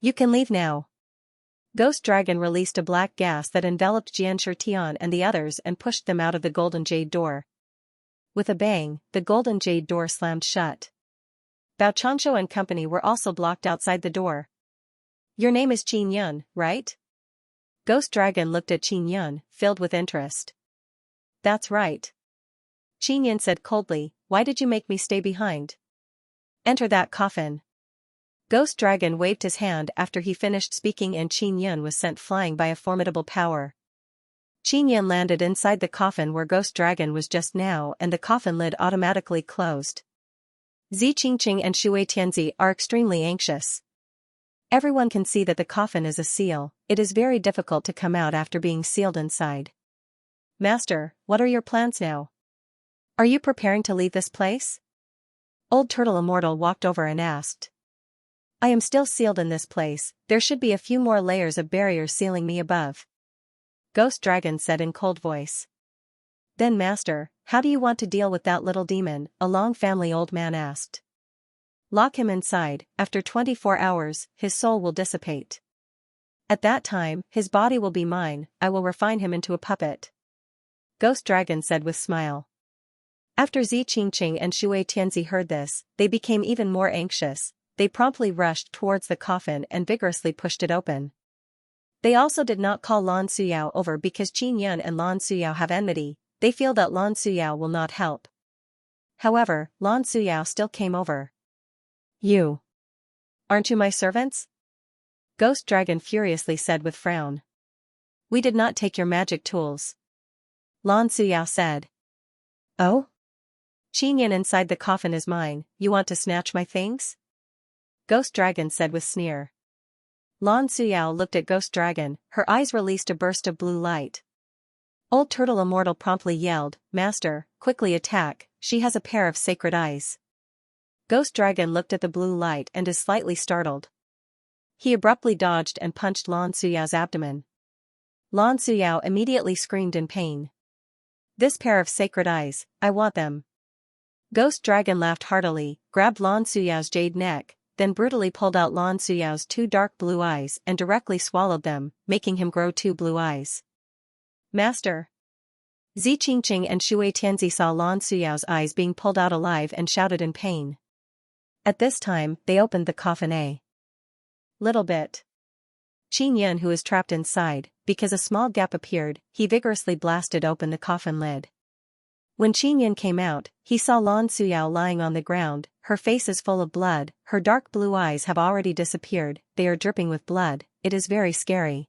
S1: You can leave now. Ghost Dragon released a black gas that enveloped Xianxia and the others and pushed them out of the golden jade door. With a bang, the golden jade door slammed shut. Bao Changshu and company were also blocked outside the door. Your name is Qinyan, right? Ghost Dragon looked at Qinyan, filled with interest. That's right. Qinyan said coldly, why did you make me stay behind? Enter that coffin. Ghost Dragon waved his hand after he finished speaking and Qinyan was sent flying by a formidable power. Qinyan landed inside the coffin where Ghost Dragon was just now and the coffin lid automatically closed. Zi Qingqing and Shui Tianzi are extremely anxious. Everyone can see that the coffin is a seal, it is very difficult to come out after being sealed inside. Master, what are your plans now? Are you preparing to leave this place? Old Turtle Immortal walked over and asked. I am still sealed in this place, there should be a few more layers of barriers sealing me above. Ghost Dragon said in cold voice. Then Master, how do you want to deal with that little demon? A long family old man asked. Lock him inside, after 24 hours, his soul will dissipate. At that time, his body will be mine, I will refine him into a puppet. Ghost Dragon said with smile. After Zi Qingqing and Shui Tianzi heard this, they became even more anxious. They promptly rushed towards the coffin and vigorously pushed it open. They also did not call Lan Suyao over because Qin Yun and Lan Suyao have enmity. They feel that Lan Suyao will not help. However, Lan Suyao still came over. You. Aren't you my servants? Ghost Dragon furiously said with frown. We did not take your magic tools. Lan Suyao said. Oh? Qin Yun inside the coffin is mine, you want to snatch my things? Ghost Dragon said with sneer. Lan Suyao looked at Ghost Dragon, her eyes released a burst of blue light. Old Turtle Immortal promptly yelled, Master, quickly attack, she has a pair of sacred eyes. Ghost Dragon looked at the blue light and is slightly startled. He abruptly dodged and punched Lan Suyao's abdomen. Lan Suyao immediately screamed in pain. This pair of sacred eyes, I want them. Ghost Dragon laughed heartily, grabbed Lan Suyao's jade neck, then brutally pulled out Lan Suyao's 2 dark blue eyes and directly swallowed them, making him grow 2 blue eyes. Master. Zi Qingqing and Shui Tianzi saw Lan Suyao's eyes being pulled out alive and shouted in pain. At this time, they opened the coffin a little bit. Qin Yun, who is trapped inside, because a small gap appeared, he vigorously blasted open the coffin lid. When Qin Yun came out, he saw Lan Suyao lying on the ground, her face is full of blood, her dark blue eyes have already disappeared, they are dripping with blood, it is very scary.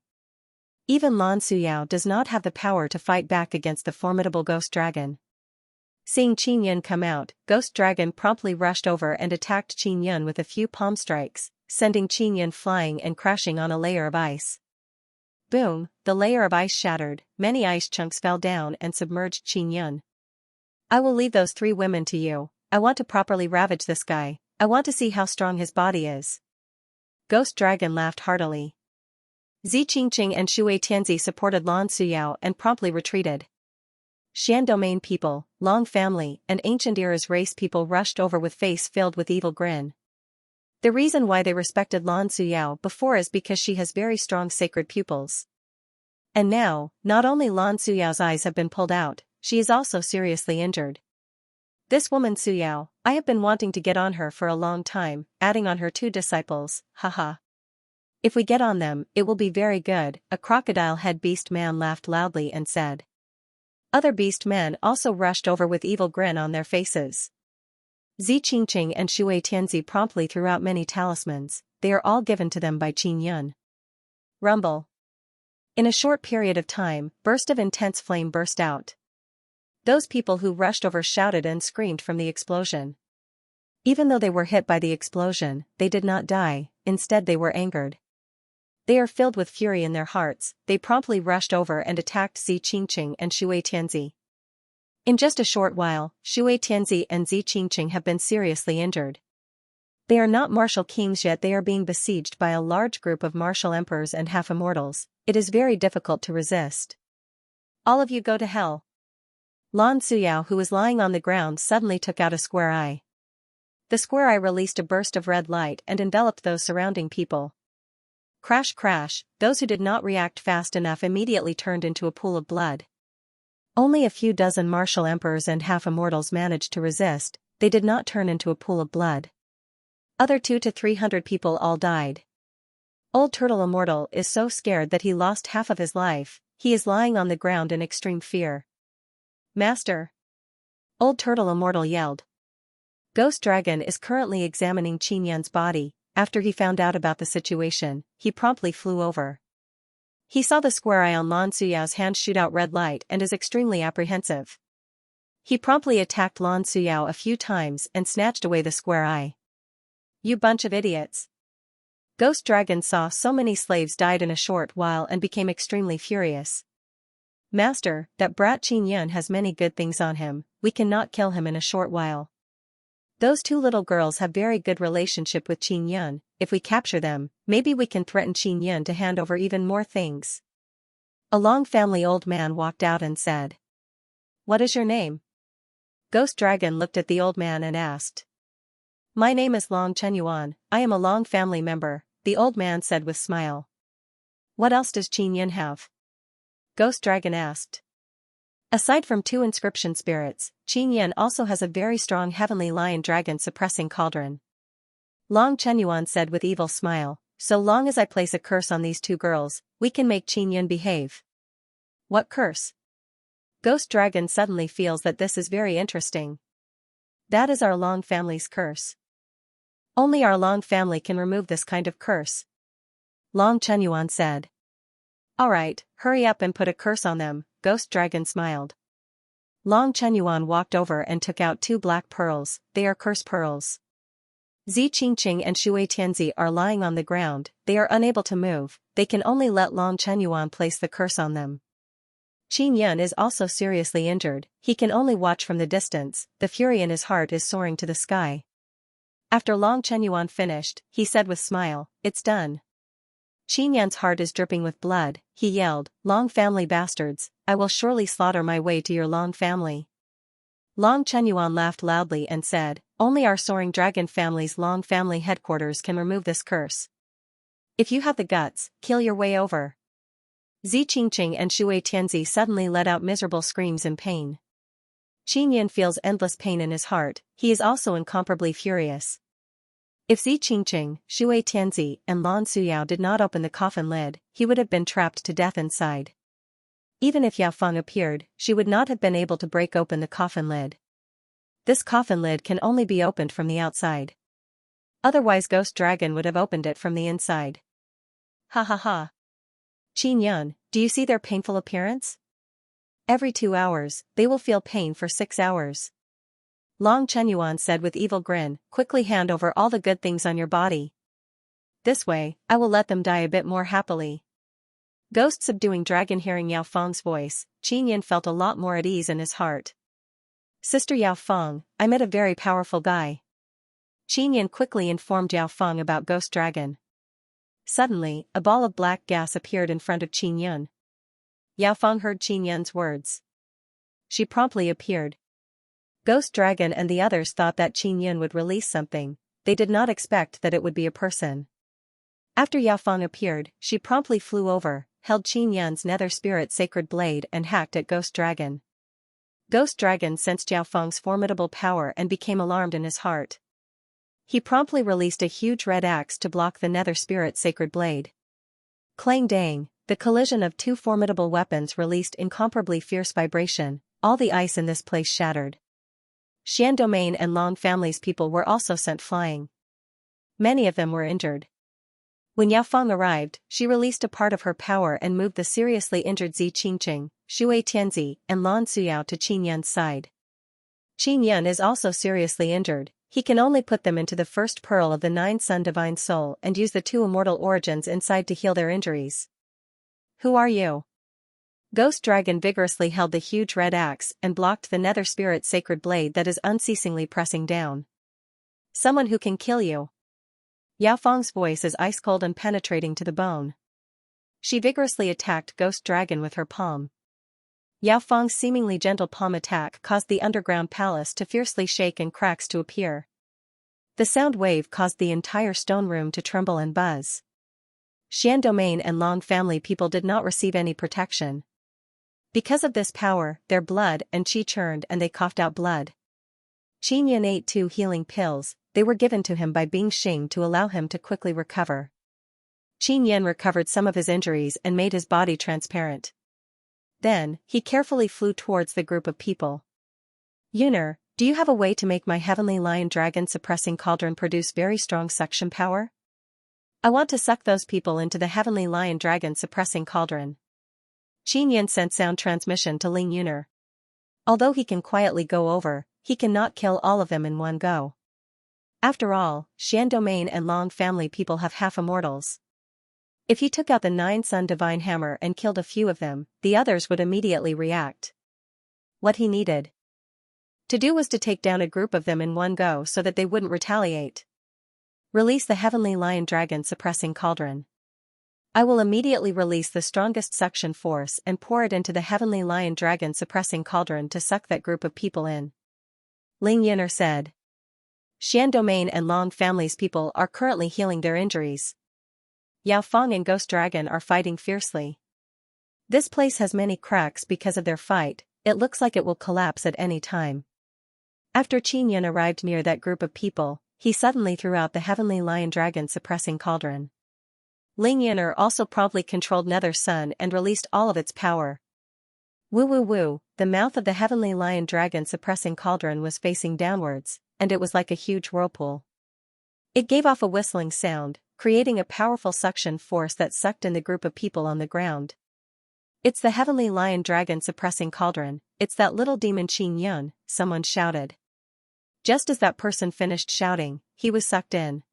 S1: Even Lan Suyao does not have the power to fight back against the formidable Ghost Dragon. Seeing Qin Yun come out, Ghost Dragon promptly rushed over and attacked Qin Yun with a few palm strikes, sending Qin Yun flying and crashing on a layer of ice. Boom, the layer of ice shattered, many ice chunks fell down and submerged Qin Yun. I will leave those 3 women to you, I want to properly ravage this guy, I want to see how strong his body is. Ghost Dragon laughed heartily. Zi Qingqing and Shui Tianzi supported Lan Suyao and promptly retreated. Xian domain people, Long family, and ancient era's race people rushed over with face filled with evil grin. The reason why they respected Lan Suyao before is because she has very strong sacred pupils. And now, not only Lan Suyao's eyes have been pulled out, she is also seriously injured. This woman Suyao, I have been wanting to get on her for a long time, adding on her 2 disciples, haha. If we get on them, it will be very good, a crocodile head beast man laughed loudly and said. Other beast men also rushed over with evil grin on their faces. Zi Qingqing and Shui Tianzi promptly threw out many talismans, they are all given to them by Qin Yun. Rumble. In a short period of time, burst of intense flame burst out. Those people who rushed over shouted and screamed from the explosion. Even though they were hit by the explosion, they did not die, instead they were angered. They are filled with fury in their hearts, they promptly rushed over and attacked Zi Qingqing and Shui Tianzi. In just a short while, Shui Tianzi and Zi Qingqing have been seriously injured. They are not martial kings yet, they are being besieged by a large group of martial emperors and half-immortals, it is very difficult to resist. All of you go to hell. Lan Suyao, who was lying on the ground, suddenly took out a square eye. The square eye released a burst of red light and enveloped those surrounding people. Crash crash, those who did not react fast enough immediately turned into a pool of blood. Only a few dozen martial emperors and half-immortals managed to resist, they did not turn into a pool of blood. Other 200 to 300 people all died. Old Turtle Immortal is so scared that he lost half of his life, he is lying on the ground in extreme fear. Master! Old Turtle Immortal yelled. Ghost Dragon is currently examining Qin Yun's body, after he found out about the situation, he promptly flew over. He saw the square eye on Lan Suyao's hand shoot out red light and is extremely apprehensive. He promptly attacked Lan Suyao a few times and snatched away the square eye. You bunch of idiots! Ghost Dragon saw so many slaves died in a short while and became extremely furious. Master, that brat Qin Yun has many good things on him, we cannot kill him in a short while. Those 2 little girls have very good relationship with Qin Yun, if we capture them, maybe we can threaten Qin Yun to hand over even more things. A long family old man walked out and said. What is your name? Ghost Dragon looked at the old man and asked. My name is Long Chenyuan, I am a Long family member, the old man said with smile. What else does Qin Yan have? Ghost Dragon asked. Aside from 2 inscription spirits, Qin Yan also has a very strong heavenly lion dragon suppressing cauldron. Long Chenyuan said with evil smile, so long as I place a curse on these 2 girls, we can make Qin Yan behave. What curse? Ghost Dragon suddenly feels that this is very interesting. That is our Long family's curse. Only our Long family can remove this kind of curse. Long Chenyuan said. Alright, hurry up and put a curse on them, Ghost Dragon smiled. Long Chenyuan walked over and took out 2 black pearls, they are curse pearls. Zi Qingqing and Shui Tianzi are lying on the ground, they are unable to move, they can only let Long Chenyuan place the curse on them. Qin Yan is also seriously injured, he can only watch from the distance, the fury in his heart is soaring to the sky. After Long Chenyuan finished, he said with smile, it's done. Qin Yan's heart is dripping with blood, he yelled, Long family bastards, I will surely slaughter my way to your Long family. Long Chenyuan laughed loudly and said, only our soaring dragon family's Long family headquarters can remove this curse. If you have the guts, kill your way over. Zi Qingqing and Shui Tianzi suddenly let out miserable screams in pain. Qin Yan feels endless pain in his heart, he is also incomparably furious. If Zi Qingqing, Shui Tianzi, and Lan Suyao did not open the coffin lid, he would have been trapped to death inside. Even if Yao Feng appeared, she would not have been able to break open the coffin lid. This coffin lid can only be opened from the outside. Otherwise Ghost Dragon would have opened it from the inside. Ha ha ha. Qin Yan, do you see their painful appearance? Every 2 hours, they will feel pain for 6 hours. Long Chenyuan said with evil grin, quickly hand over all the good things on your body. This way, I will let them die a bit more happily. Ghost subduing dragon hearing Yao Feng's voice, Qin Yan felt a lot more at ease in his heart. Sister Yao Feng, I met a very powerful guy. Qin Yan quickly informed Yao Feng about Ghost Dragon. Suddenly, a ball of black gas appeared in front of Qin Yan. Yao Feng heard Qin Yan's words. She promptly appeared. Ghost Dragon and the others thought that Qin Yan would release something, they did not expect that it would be a person. After Yao Feng appeared, she promptly flew over, held Qin Yan's nether spirit sacred blade and hacked at Ghost Dragon. Ghost Dragon sensed Yao Feng's formidable power and became alarmed in his heart. He promptly released a huge red axe to block the nether spirit sacred blade. Clang dang, the collision of 2 formidable weapons released incomparably fierce vibration, all the ice in this place shattered. Xian Domain and Long family's people were also sent flying. Many of them were injured. When Yao Feng arrived, she released a part of her power and moved the seriously injured Zi Qingqing, Shui Tianzi, and Lan Suyao to Qin Yan's side. Qin Yan is also seriously injured, he can only put them into the first pearl of the 9 Sun Divine Soul and use the 2 immortal origins inside to heal their injuries. Who are you? Ghost Dragon vigorously held the huge red axe and blocked the nether spirit sacred blade that is unceasingly pressing down. Someone who can kill you. Yao Feng's voice is ice cold and penetrating to the bone. She vigorously attacked Ghost Dragon with her palm. Yao Feng's seemingly gentle palm attack caused the underground palace to fiercely shake and cracks to appear. The sound wave caused the entire stone room to tremble and buzz. Xian Domain and Long family people did not receive any protection. Because of this power, their blood and qi churned and they coughed out blood. Qin Yan ate 2 healing pills, they were given to him by Bing Xing to allow him to quickly recover. Qin Yan recovered some of his injuries and made his body transparent. Then, he carefully flew towards the group of people. Yuner, do you have a way to make my heavenly lion dragon suppressing cauldron produce very strong suction power? I want to suck those people into the heavenly lion dragon suppressing cauldron. Qin Yan sent sound transmission to Ling Yuner. Although he can quietly go over, he cannot kill all of them in one go. After all, Xian Domain and Long family people have half immortals. If he took out the 9 Sun Divine Hammer and killed a few of them, the others would immediately react. What he needed to do was to take down a group of them in one go so that they wouldn't retaliate. Release the heavenly lion dragon suppressing cauldron. I will immediately release the strongest suction force and pour it into the heavenly lion dragon suppressing cauldron to suck that group of people in. Ling Yuner said. Xian Domain and Long family's people are currently healing their injuries. Yao Fang and Ghost Dragon are fighting fiercely. This place has many cracks because of their fight, it looks like it will collapse at any time. After Qin Yun arrived near that group of people, he suddenly threw out the Heavenly Lion Dragon suppressing cauldron. Ling Yuner also promptly controlled Nether Sun and released all of its power. Woo woo woo, the mouth of the Heavenly Lion Dragon suppressing cauldron was facing downwards, and it was like a huge whirlpool. It gave off a whistling sound, creating a powerful suction force that sucked in the group of people on the ground. It's the Heavenly Lion Dragon suppressing cauldron, it's that little demon Qin Yun, someone shouted. Just as that person finished shouting, he was sucked in.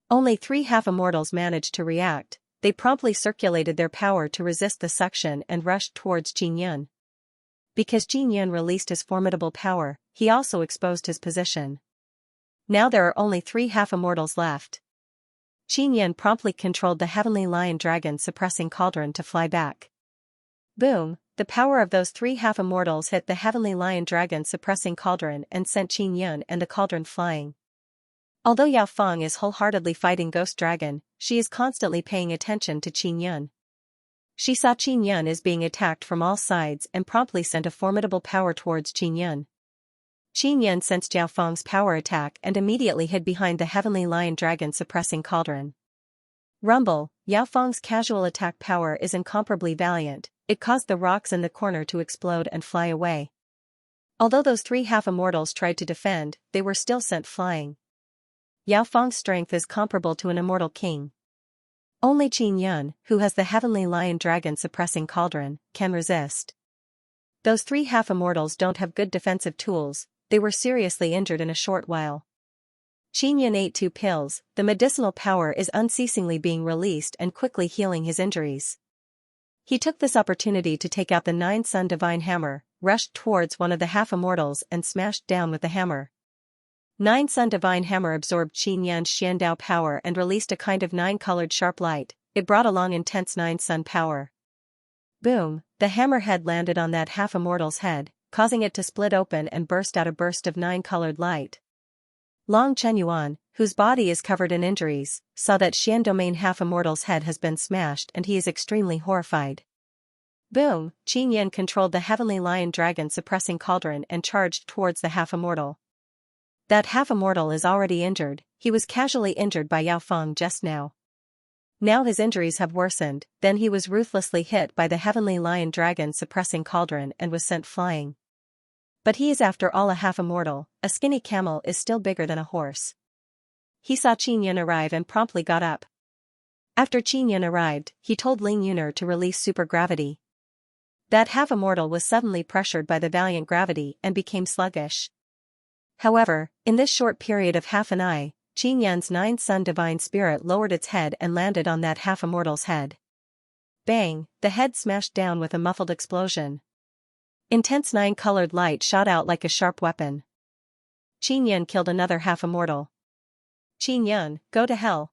S1: Only 3 half-immortals managed to react, they promptly circulated their power to resist the suction and rushed towards Qin Yun. Because Qin Yun released his formidable power, he also exposed his position. Now there are only 3 half-immortals left. Qin Yun promptly controlled the Heavenly Lion Dragon suppressing cauldron to fly back. Boom, the power of those 3 half-immortals hit the Heavenly Lion Dragon suppressing cauldron and sent Qin Yun and the cauldron flying. Although Yao Fang is wholeheartedly fighting Ghost Dragon, she is constantly paying attention to Qin Yun. She saw Qin Yun is being attacked from all sides and promptly sent a formidable power towards Qin Yun. Qin Yun sensed Yao Fang's power attack and immediately hid behind the Heavenly Lion Dragon suppressing cauldron. Rumble, Yao Fang's casual attack power is incomparably valiant, it caused the rocks in the corner to explode and fly away. Although those 3 half-immortals tried to defend, they were still sent flying. Yao Fang's strength is comparable to an immortal king. Only Qin Yun, who has the Heavenly Lion Dragon suppressing cauldron, can resist. Those 3 half-immortals don't have good defensive tools, they were seriously injured in a short while. Qin Yun ate 2 pills, the medicinal power is unceasingly being released and quickly healing his injuries. He took this opportunity to take out the 9 Sun Divine Hammer, rushed towards one of the half-immortals and smashed down with the hammer. 9 Sun Divine Hammer absorbed Qin Yun's Xiandao power and released a kind of 9-colored sharp light, it brought along intense 9 Sun power. Boom, the hammer head landed on that half-immortal's head, causing it to split open and burst out a burst of 9-colored light. Long Chenyuan, whose body is covered in injuries, saw that Xian Domain half-immortal's head has been smashed and he is extremely horrified. Boom, Qin Yun controlled the Heavenly Lion Dragon suppressing cauldron and charged towards the half-immortal. That half-immortal is already injured, he was casually injured by Yao Fang just now. Now his injuries have worsened, then he was ruthlessly hit by the Heavenly Lion Dragon suppressing cauldron and was sent flying. But he is after all a half-immortal, a skinny camel is still bigger than a horse. He saw Qin Yun arrive and promptly got up. After Qin Yun arrived, he told Ling Yuner to release supergravity. That half-immortal was suddenly pressured by the valiant gravity and became sluggish. However, in this short period of half an eye, Qin Yun's 9 Sun Divine Spirit lowered its head and landed on that half-immortal's head. Bang, the head smashed down with a muffled explosion. Intense 9-colored light shot out like a sharp weapon. Qin Yun killed another half-immortal. Qin Yun, go to hell.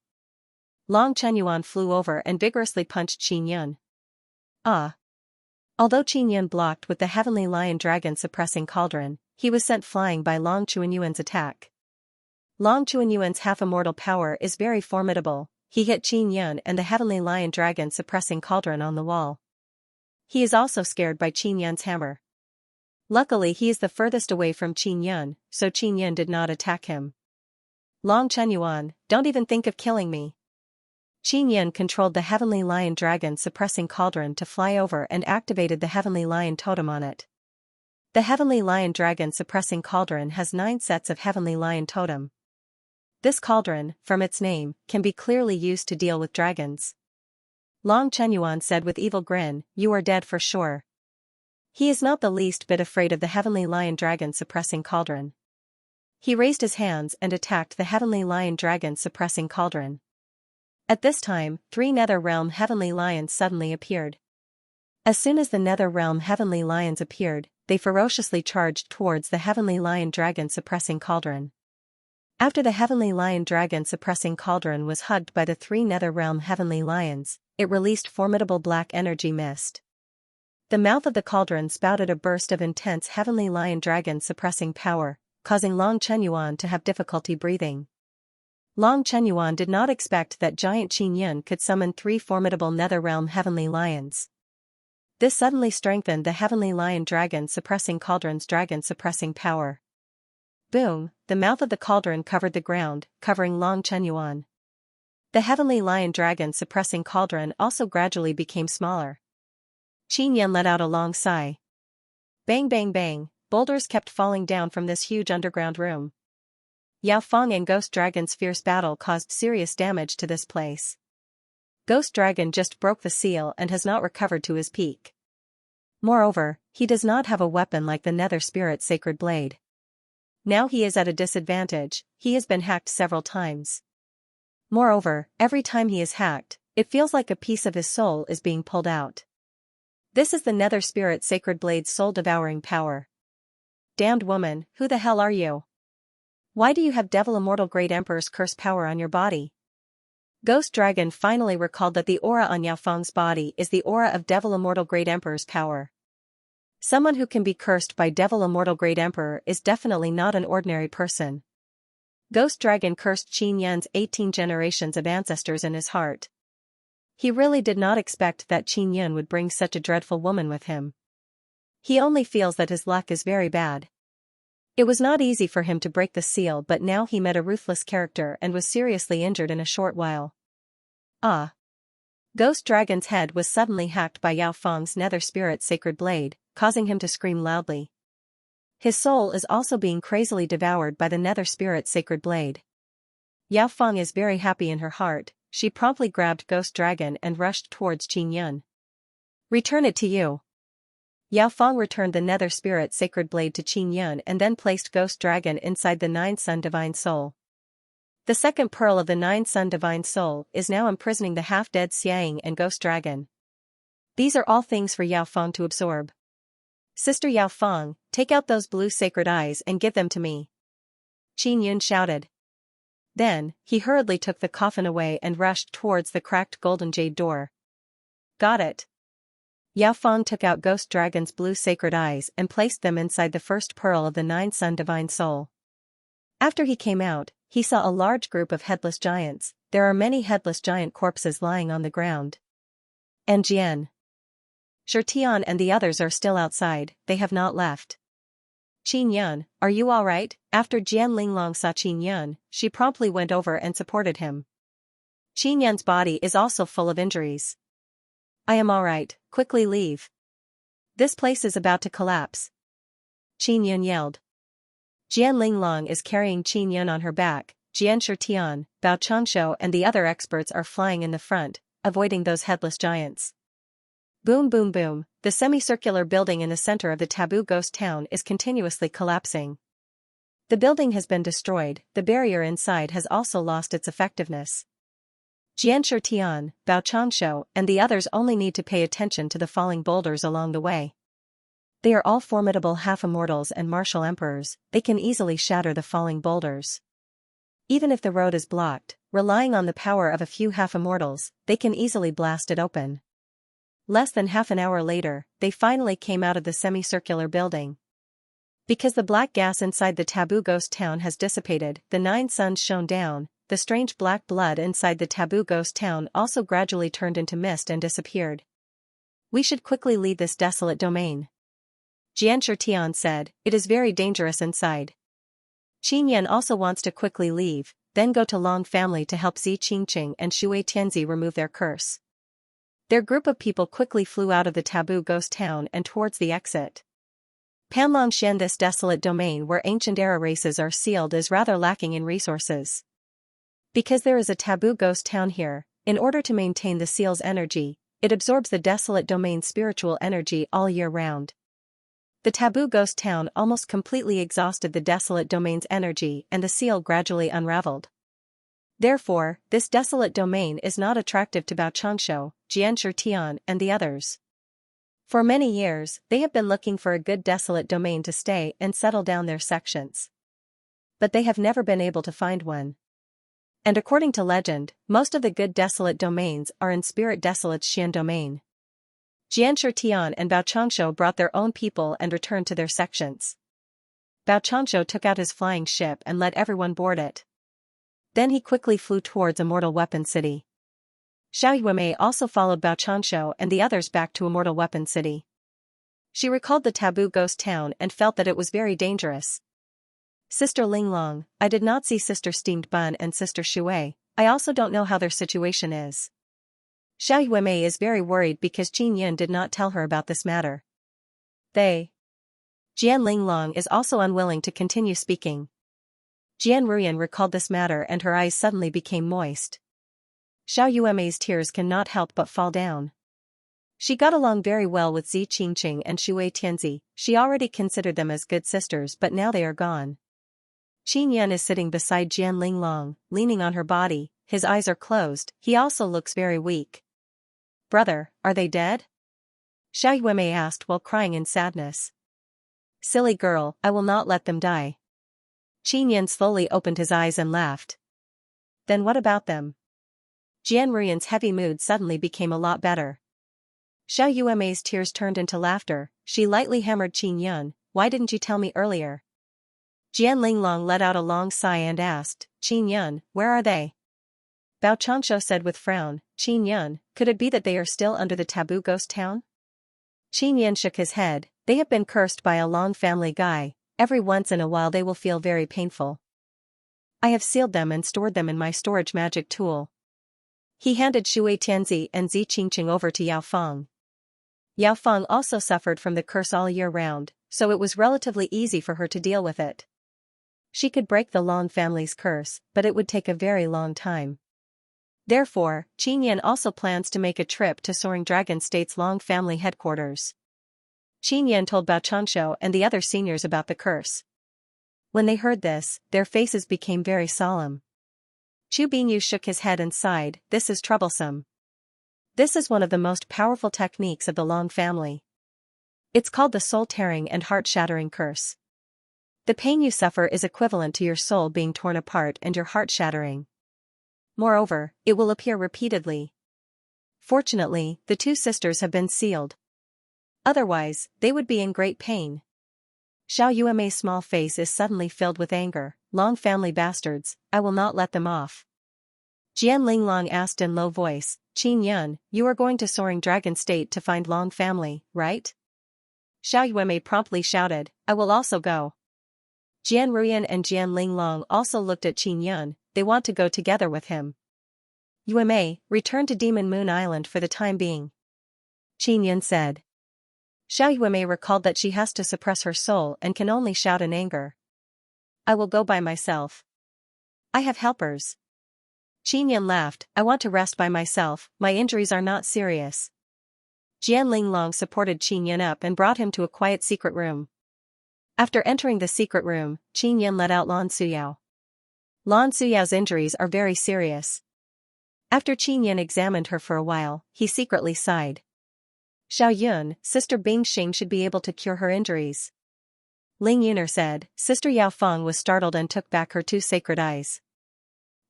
S1: Long Chenyuan flew over and vigorously punched Qin Yun. Ah. Although Qin Yun blocked with the Heavenly Lion Dragon suppressing cauldron, he was sent flying by Long Chuanyuan's attack. Long Chuanyuan's half-immortal power is very formidable, he hit Qin Yun and the Heavenly Lion Dragon suppressing cauldron on the wall. He is also scared by Qin Yun's hammer. Luckily he is the furthest away from Qin Yun, so Qin Yun did not attack him. Long Chenyuan, don't even think of killing me. Qin Yun controlled the Heavenly Lion Dragon suppressing cauldron to fly over and activated the Heavenly Lion totem on it. The Heavenly Lion Dragon suppressing cauldron has 9 sets of Heavenly Lion totem. This cauldron, from its name, can be clearly used to deal with dragons. Long Chenyuan said with evil grin, you are dead for sure. He is not the least bit afraid of the Heavenly Lion Dragon suppressing cauldron. He raised his hands and attacked the Heavenly Lion Dragon suppressing cauldron. At this time, 3 Nether Realm Heavenly Lions suddenly appeared. As soon as the Nether Realm Heavenly Lions appeared, they ferociously charged towards the Heavenly Lion Dragon suppressing cauldron. After the Heavenly Lion Dragon suppressing cauldron was hugged by the 3 Nether Realm Heavenly Lions, it released formidable black energy mist. The mouth of the cauldron spouted a burst of intense Heavenly Lion Dragon suppressing power, causing Long Chenyuan to have difficulty breathing. Long Chenyuan did not expect that giant Qin Yun could summon 3 formidable Netherrealm heavenly lions. This suddenly strengthened the heavenly lion dragon suppressing cauldron's dragon suppressing power. Boom, the mouth of the cauldron covered the ground, covering Long Chenyuan. The heavenly lion dragon suppressing cauldron also gradually became smaller. Qin Yun let out a long sigh. Bang bang bang, boulders kept falling down from this huge underground room. Yao Feng and Ghost Dragon's fierce battle caused serious damage to this place. Ghost Dragon just broke the seal and has not recovered to his peak. Moreover, he does not have a weapon like the Nether Spirit Sacred Blade. Now he is at a disadvantage, he has been hacked several times. Moreover, every time he is hacked, it feels like a piece of his soul is being pulled out. This is the Nether Spirit Sacred Blade's soul-devouring power. Damned woman, who the hell are you? Why do you have Devil Immortal Great Emperor's curse power on your body? Ghost Dragon finally recalled that the aura on Yao Feng's body is the aura of Devil Immortal Great Emperor's power. Someone who can be cursed by Devil Immortal Great Emperor is definitely not an ordinary person. Ghost Dragon cursed Qin Yun's 18 generations of ancestors in his heart. He really did not expect that Qin Yun would bring such a dreadful woman with him. He only feels that his luck is very bad. It was not easy for him to break the seal, but now he met a ruthless character and was seriously injured in a short while. Ah! Ghost Dragon's head was suddenly hacked by Yao Feng's Nether Spirit Sacred Blade, causing him to scream loudly. His soul is also being crazily devoured by the Nether Spirit Sacred Blade. Yao Feng is very happy in her heart, she promptly grabbed Ghost Dragon and rushed towards Qin Yun. Return it to you. Yao Feng returned the Nether Spirit Sacred Blade to Qin Yun and then placed Ghost Dragon inside the 9 Sun Divine Soul. The second pearl of the 9 Sun Divine Soul is now imprisoning the half-dead Xiang and Ghost Dragon. These are all things for Yao Feng to absorb. Sister Yao Feng, take out those blue sacred eyes and give them to me. Qin Yun shouted. Then, he hurriedly took the coffin away and rushed towards the cracked golden jade door. Got it. Yao Feng took out Ghost Dragon's blue sacred eyes and placed them inside the first pearl of the 9 Sun Divine Soul. After he came out, he saw a large group of headless giants. There are many headless giant corpses lying on the ground. And Jian, Shirtian and the others are still outside, they have not left. Qin Yun, are you alright? After Jian Linglong saw Qin Yun, she promptly went over and supported him. Qin Yun's body is also full of injuries. I am alright, quickly leave. This place is about to collapse. Qin Yun yelled. Jian Linglong is carrying Qin Yun on her back, Jian Shirtian, Bao Changshou and the other experts are flying in the front, avoiding those headless giants. Boom boom boom, the semicircular building in the center of the taboo ghost town is continuously collapsing. The building has been destroyed, the barrier inside has also lost its effectiveness. Jian Shirtian, Bao Changshou and the others only need to pay attention to the falling boulders along the way. They are all formidable half-immortals and martial emperors, they can easily shatter the falling boulders. Even if the road is blocked, relying on the power of a few half-immortals, they can easily blast it open. Less than half an hour later, they finally came out of the semicircular building. Because the black gas inside the taboo ghost town has dissipated, the 9 suns shone down, the strange black blood inside the taboo ghost town also gradually turned into mist and disappeared. We should quickly leave this desolate domain. Jian Shirtian said, it is very dangerous inside. Qin Yun also wants to quickly leave, then go to Long family to help Zi Qingqing and Shui Tianzi remove their curse. Their group of people quickly flew out of the taboo ghost town and towards the exit. Panlong Shen, this desolate domain where ancient era races are sealed, is rather lacking in resources. Because there is a taboo ghost town here, in order to maintain the seal's energy, it absorbs the desolate domain's spiritual energy all year round. The taboo ghost town almost completely exhausted the desolate domain's energy and the seal gradually unraveled. Therefore, this desolate domain is not attractive to Bao Changshou, Jian Shirtian and the others. For many years, they have been looking for a good desolate domain to stay and settle down their sections. But they have never been able to find one. And according to legend, most of the good desolate domains are in Spirit Desolate's Xian domain. Jian Shirtian and Bao Changshou brought their own people and returned to their sections. Bao Changshou took out his flying ship and let everyone board it. Then he quickly flew towards Immortal Weapon City. Xiao Yuemei also followed Bao Chanshu and the others back to Immortal Weapon City. She recalled the taboo ghost town and felt that it was very dangerous. Sister Linglong, I did not see Sister Steamed Bun and Sister Shui, I also don't know how their situation is. Xiao Yuemei is very worried because Qin Yin did not tell her about this matter. Jian Linglong is also unwilling to continue speaking. Jian Ruyan recalled this matter and her eyes suddenly became moist. Xiao Yuemei's tears cannot help but fall down. She got along very well with Zi Qingqing and Shui Tianzi, she already considered them as good sisters but now they are gone. Qin Yan is sitting beside Jian Linglong, leaning on her body, his eyes are closed, he also looks very weak. Brother, are they dead? Xiao Yuemei asked while crying in sadness. Silly girl, I will not let them die. Qin Yan slowly opened his eyes and laughed. Then what about them? Jian Ruyan's heavy mood suddenly became a lot better. Xiao Yuemei's tears turned into laughter, she lightly hammered Qin Yan, why didn't you tell me earlier? Jian Linglong let out a long sigh and asked, Qin Yan, where are they? Bao Chanshu said with frown, Qin Yan, could it be that they are still under the taboo ghost town? Qin Yan shook his head, they have been cursed by a long family guy, every once in a while they will feel very painful. I have sealed them and stored them in my storage magic tool. He handed Shui Tianzi and Zi Qingqing over to Yao Feng. Yao Feng also suffered from the curse all year round, so it was relatively easy for her to deal with it. She could break the Long family's curse, but it would take a very long time. Therefore, Qin Yan also plans to make a trip to Soaring Dragon State's Long family headquarters. Qin Yan told Bao Chanshu and the other seniors about the curse. When they heard this, their faces became very solemn. Chu Bingyu shook his head and sighed, this is troublesome. This is one of the most powerful techniques of the Long family. It's called the soul-tearing and heart-shattering curse. The pain you suffer is equivalent to your soul being torn apart and your heart shattering. Moreover, it will appear repeatedly. Fortunately, the two sisters have been sealed. Otherwise, they would be in great pain. Xiao Yuemei's small face is suddenly filled with anger, Long family bastards, I will not let them off. Jian Linglong asked in low voice, Qin Yan, you are going to Soaring Dragon State to find Long family, right? Xiao Yuemei promptly shouted, I will also go. Jian Ruyan and Jian Linglong also looked at Qin Yan, they want to go together with him. Yuemei, return to Demon Moon Island for the time being. Qin Yan said. Xiao Yuemei recalled that she has to suppress her soul and can only shout in anger. I will go by myself. I have helpers. Qin Yan laughed, I want to rest by myself, my injuries are not serious. Jian Linglong supported Qin Yan up and brought him to a quiet secret room. After entering the secret room, Qin Yan let out Lan Suyao. Lan Suyao's injuries are very serious. After Qin Yan examined her for a while, he secretly sighed. Xiao Yun, Sister Bingxing should be able to cure her injuries. Ling Yuner said, Sister Yao Feng was startled and took back her two sacred eyes.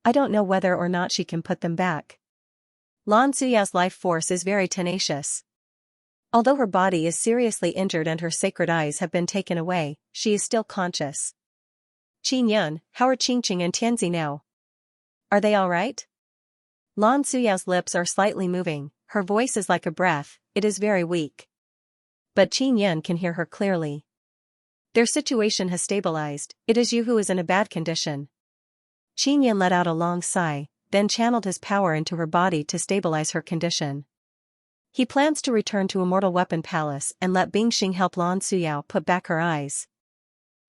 S1: I don't know whether or not she can put them back. Lan Suyao's life force is very tenacious. Although her body is seriously injured and her sacred eyes have been taken away, she is still conscious. Qin Yun, how are Qingqing and Tianzi now? Are they all right? Lan Suyao's lips are slightly moving, her voice is like a breath, it is very weak. But Qin Yun can hear her clearly. Their situation has stabilized, it is you who is in a bad condition. Qin Yun let out a long sigh, then channeled his power into her body to stabilize her condition. He plans to return to Immortal Weapon Palace and let Bingxing help Lan Suyao put back her eyes.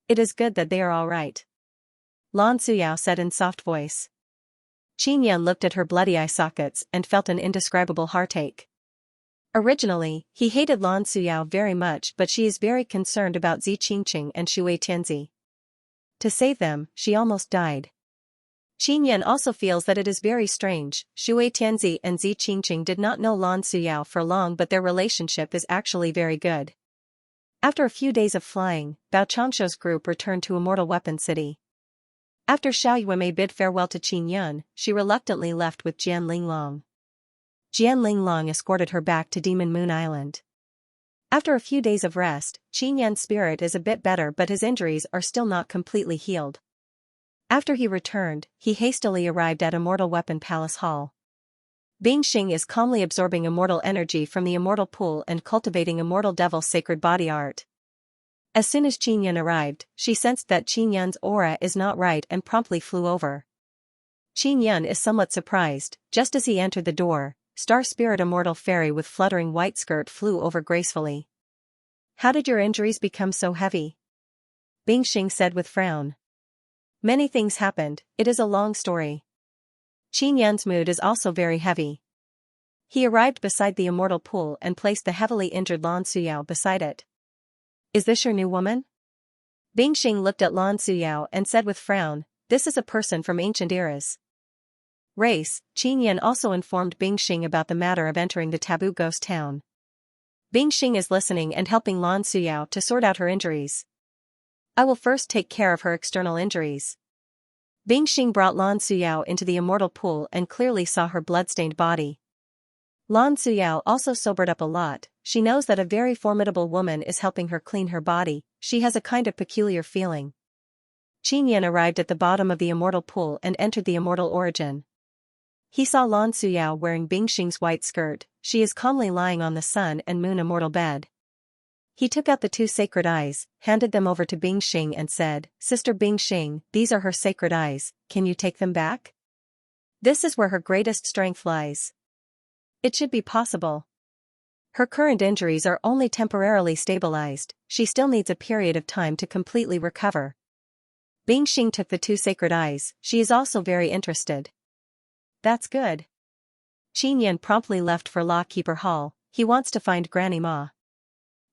S1: It is good that they are all right. Lan Suyao said in soft voice. Qin Yan looked at her bloody eye sockets and felt an indescribable heartache. Originally, he hated Lan Suyao very much, but she is very concerned about Zi Qingqing and Shui Tianzi. To save them, she almost died. Qin Yan also feels that it is very strange, Shui Tianzi and Zi Qingqing did not know Lan Suyao for long but their relationship is actually very good. After a few days of flying, Bao Chanshu's group returned to Immortal Weapon City. After Xiao Yuemei bid farewell to Qin Yan, she reluctantly left with Jian Linglong. Jian Linglong escorted her back to Demon Moon Island. After a few days of rest, Qin Yan's spirit is a bit better but his injuries are still not completely healed. After he returned, he hastily arrived at Immortal Weapon Palace Hall. Bingxing is calmly absorbing immortal energy from the immortal pool and cultivating immortal devil sacred body art. As soon as Qinyan arrived, she sensed that Qinyan's aura is not right and promptly flew over. Qinyan is somewhat surprised. Just as he entered the door, Star Spirit Immortal Fairy with fluttering white skirt flew over gracefully. "How did your injuries become so heavy?" Bingxing said with frown. "Many things happened, it is a long story." Qinyan's mood is also very heavy. He arrived beside the immortal pool and placed the heavily injured Lan Suyao beside it. "Is this your new woman?" Bingxing looked at Lan Suyao and said with frown, "This is a person from ancient eras." Race. Qinyan also informed Bingxing about the matter of entering the taboo ghost town. Bingxing is listening and helping Lan Suyao to sort out her injuries. "I will first take care of her external injuries." Bingxing brought Lan Suyao into the immortal pool and clearly saw her bloodstained body. Lan Suyao also sobered up a lot. She knows that a very formidable woman is helping her clean her body. She has a kind of peculiar feeling. Qinyan arrived at the bottom of the immortal pool and entered the immortal origin. He saw Lan Suyao wearing Bingxing's white skirt. She is calmly lying on the sun and moon immortal bed. He took out the two sacred eyes, handed them over to Bingxing and said, "Sister Bingxing, these are her sacred eyes, can you take them back? This is where her greatest strength lies." "It should be possible. Her current injuries are only temporarily stabilized, she still needs a period of time to completely recover." Bingxing took the two sacred eyes. She is also very interested. "That's good." Qinyan promptly left for Law Keeper Hall. He wants to find Granny Ma.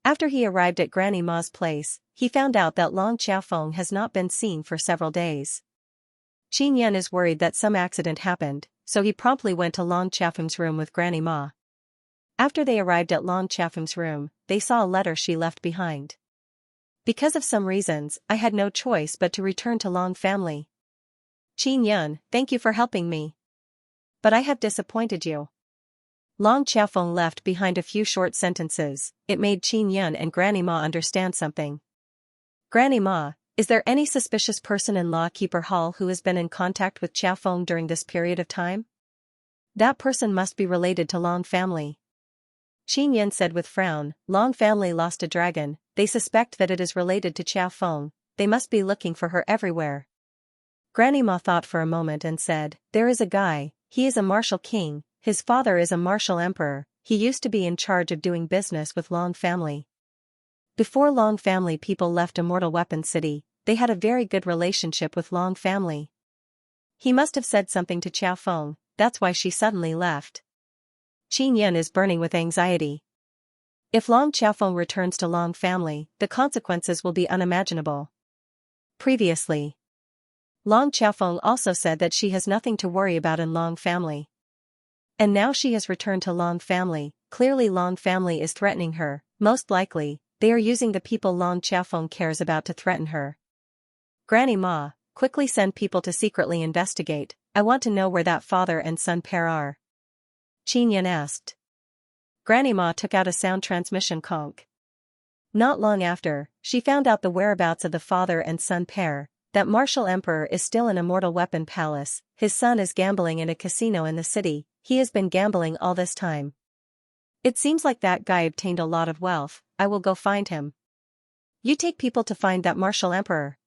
S1: After he arrived at Granny Ma's place, he found out that Long Xiaofeng has not been seen for several days. Qinyan is worried that some accident happened, so he promptly went to Long Xiaofeng's room with Granny Ma. After they arrived at Long Xiaofeng's room, they saw a letter she left behind. "Because of some reasons, I had no choice but to return to Long family. Qinyan, thank you for helping me. But I have disappointed you." Long Xiaofeng left behind a few short sentences. It made Qinyan and Granny Ma understand something. "Granny Ma, is there any suspicious person in Law Keeper Hall who has been in contact with Xiaofeng during this period of time? That person must be related to Long family." Qinyan said with frown, "Long family lost a dragon, they suspect that it is related to Xiaofeng, they must be looking for her everywhere." Granny Ma thought for a moment and said, "There is a guy, he is a martial king. His father is a martial emperor, he used to be in charge of doing business with Long family. Before Long family people left Immortal Weapon City, they had a very good relationship with Long family. He must have said something to Xiaofeng, that's why she suddenly left." Qinyan is burning with anxiety. If Long Xiaofeng returns to Long family, the consequences will be unimaginable. Previously, Long Xiaofeng also said that she has nothing to worry about in Long family. And now she has returned to Long family. Clearly Long family is threatening her. Most likely, they are using the people Long Xiaofeng cares about to threaten her. "Granny Ma, quickly send people to secretly investigate. I want to know where that father and son pair are." Qinyan asked. Granny Ma took out a sound transmission conch. Not long after, she found out the whereabouts of the father and son pair. That martial emperor is still in Immortal Weapon Palace. His son is gambling in a casino in the city. He has been gambling all this time. "It seems like that guy obtained a lot of wealth. I will go find him." "You take people to find that martial emperor,"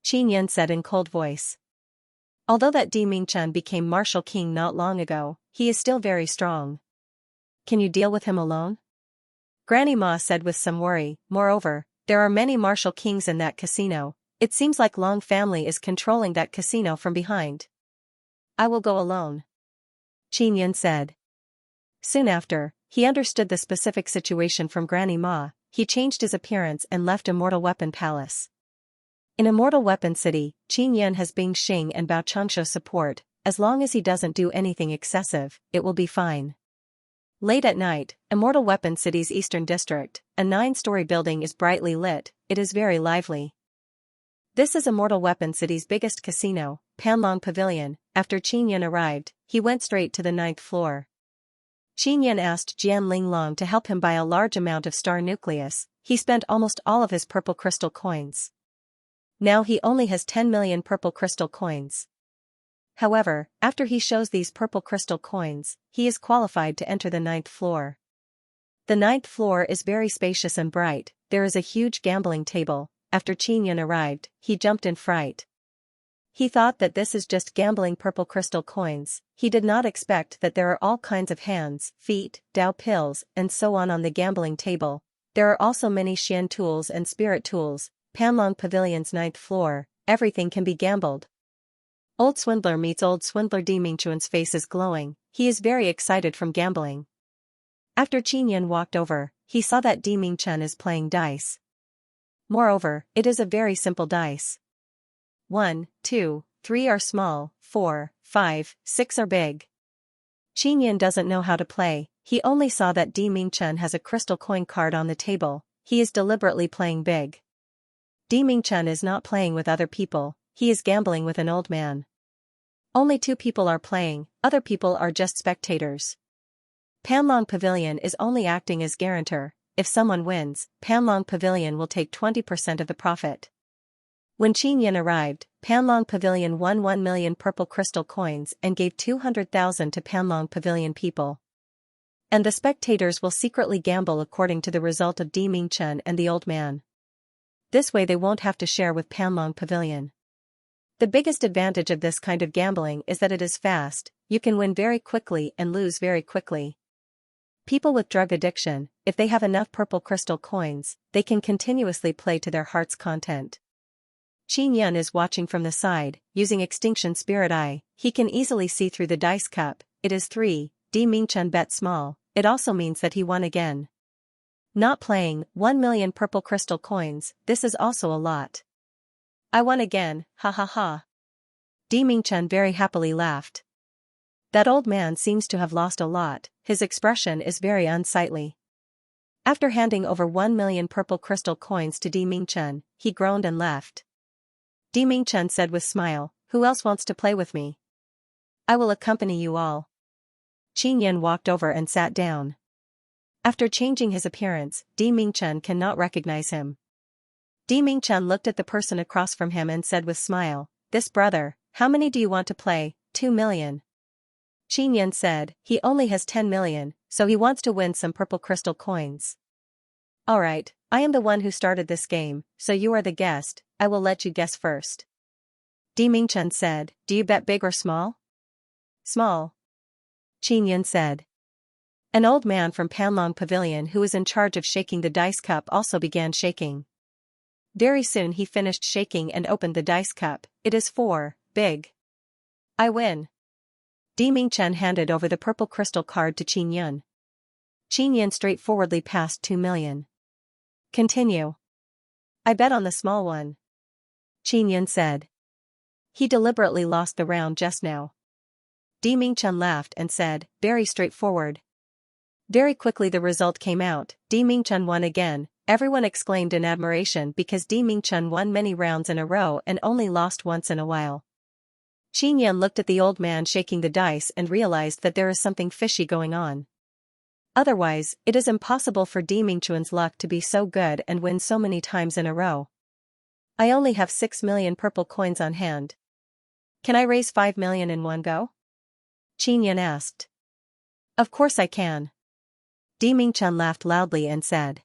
S1: Qinyan said in cold voice. Although that Di Mingchen became martial king not long ago, he is still very strong. "Can you deal with him alone?" Granny Ma said with some worry. "Moreover, there are many martial kings in that casino. It seems like Long family is controlling that casino from behind." "I will go alone," Qinyan said. Soon after, he understood the specific situation from Granny Ma. He changed his appearance and left Immortal Weapon Palace. In Immortal Weapon City, Qinyan has Bingxing and Bao Changshu's support. As long as he doesn't do anything excessive, it will be fine. Late at night, Immortal Weapon City's eastern district, a 9-story building is brightly lit. It is very lively. This is Immortal Weapon City's biggest casino, Panlong Pavilion. After Qinyan arrived, he went straight to the 9th floor. Qinyan asked Jian Linglong to help him buy a large amount of star nucleus. He spent almost all of his purple crystal coins. Now he only has 10 million purple crystal coins. However, after he shows these purple crystal coins, he is qualified to enter the 9th floor. The 9th floor is very spacious and bright. There is a huge gambling table. After Qin arrived, he jumped in fright. He thought that this is just gambling purple crystal coins. He did not expect that there are all kinds of hands, feet, Dao pills, and so on the gambling table. There are also many Xian tools and spirit tools. Panlong Pavilion's 9th floor, everything can be gambled. Old swindler meets old swindler. Di Mingchuan's face is glowing. He is very excited from gambling. After Qin walked over, he saw that Di Mingchen is playing dice. Moreover, it is a very simple dice. 1, 2, 3 are small, 4, 5, 6 are big. Qin doesn't know how to play. He only saw that Di Mingchen has a crystal coin card on the table. He is deliberately playing big. Di Mingchen is not playing with other people, he is gambling with an old man. Only 2 people are playing, other people are just spectators. Panlong Pavilion is only acting as guarantor. If someone wins, Panlong Pavilion will take 20% of the profit. When Qin arrived, Panlong Pavilion won 1 million purple crystal coins and gave 200,000 to Panlong Pavilion people. And the spectators will secretly gamble according to the result of Di Mingchen and the old man. This way they won't have to share with Panlong Pavilion. The biggest advantage of this kind of gambling is that it is fast. You can win very quickly and lose very quickly. People with drug addiction, if they have enough purple crystal coins, they can continuously play to their heart's content. Qin is watching from the side, using Extinction Spirit Eye. He can easily see through the dice cup. It is 3. Di Mingchen bet small. It also means that he won again. Not playing, 1 million purple crystal coins, this is also a lot. I won again, ha ha ha. Di Mingchen very happily laughed. That old man seems to have lost a lot, his expression is very unsightly. After handing over 1 million purple crystal coins to Di Mingchen, he groaned and left. Di Mingchen said with smile, "Who else wants to play with me? I will accompany you all." Qin walked over and sat down. After changing his appearance, Di Mingchen cannot recognize him. Di Mingchen looked at the person across from him and said with smile, "This brother, how many do you want to play?" 2 million. Qin said, "He only has 10 million, so he wants to win some purple crystal coins." "Alright, I am the one who started this game, so you are the guest, I will let you guess first." Di Mingchen said, "Do you bet big or small?" "Small." Qin said. An old man from Panlong Pavilion who was in charge of shaking the dice cup also began shaking. Very soon he finished shaking and opened the dice cup. It is 4, big. "I win." Di Mingchen handed over the purple crystal card to Qin. Qin straightforwardly passed 2 million. "Continue." "I bet on the small one." Qin said. "He deliberately lost the round just now." Di Mingchen laughed and said, "Very straightforward." Very quickly the result came out. Di Mingchen won again. Everyone exclaimed in admiration because Di Mingchen won many rounds in a row and only lost once in a while. Qin looked at the old man shaking the dice and realized that there is something fishy going on. Otherwise, it is impossible for Di Mingchuan's luck to be so good and win so many times in a row. "I only have 6 million purple coins on hand. Can I raise 5 million in one go?" Qin asked. "Of course I can." Di Mingchen laughed loudly and said.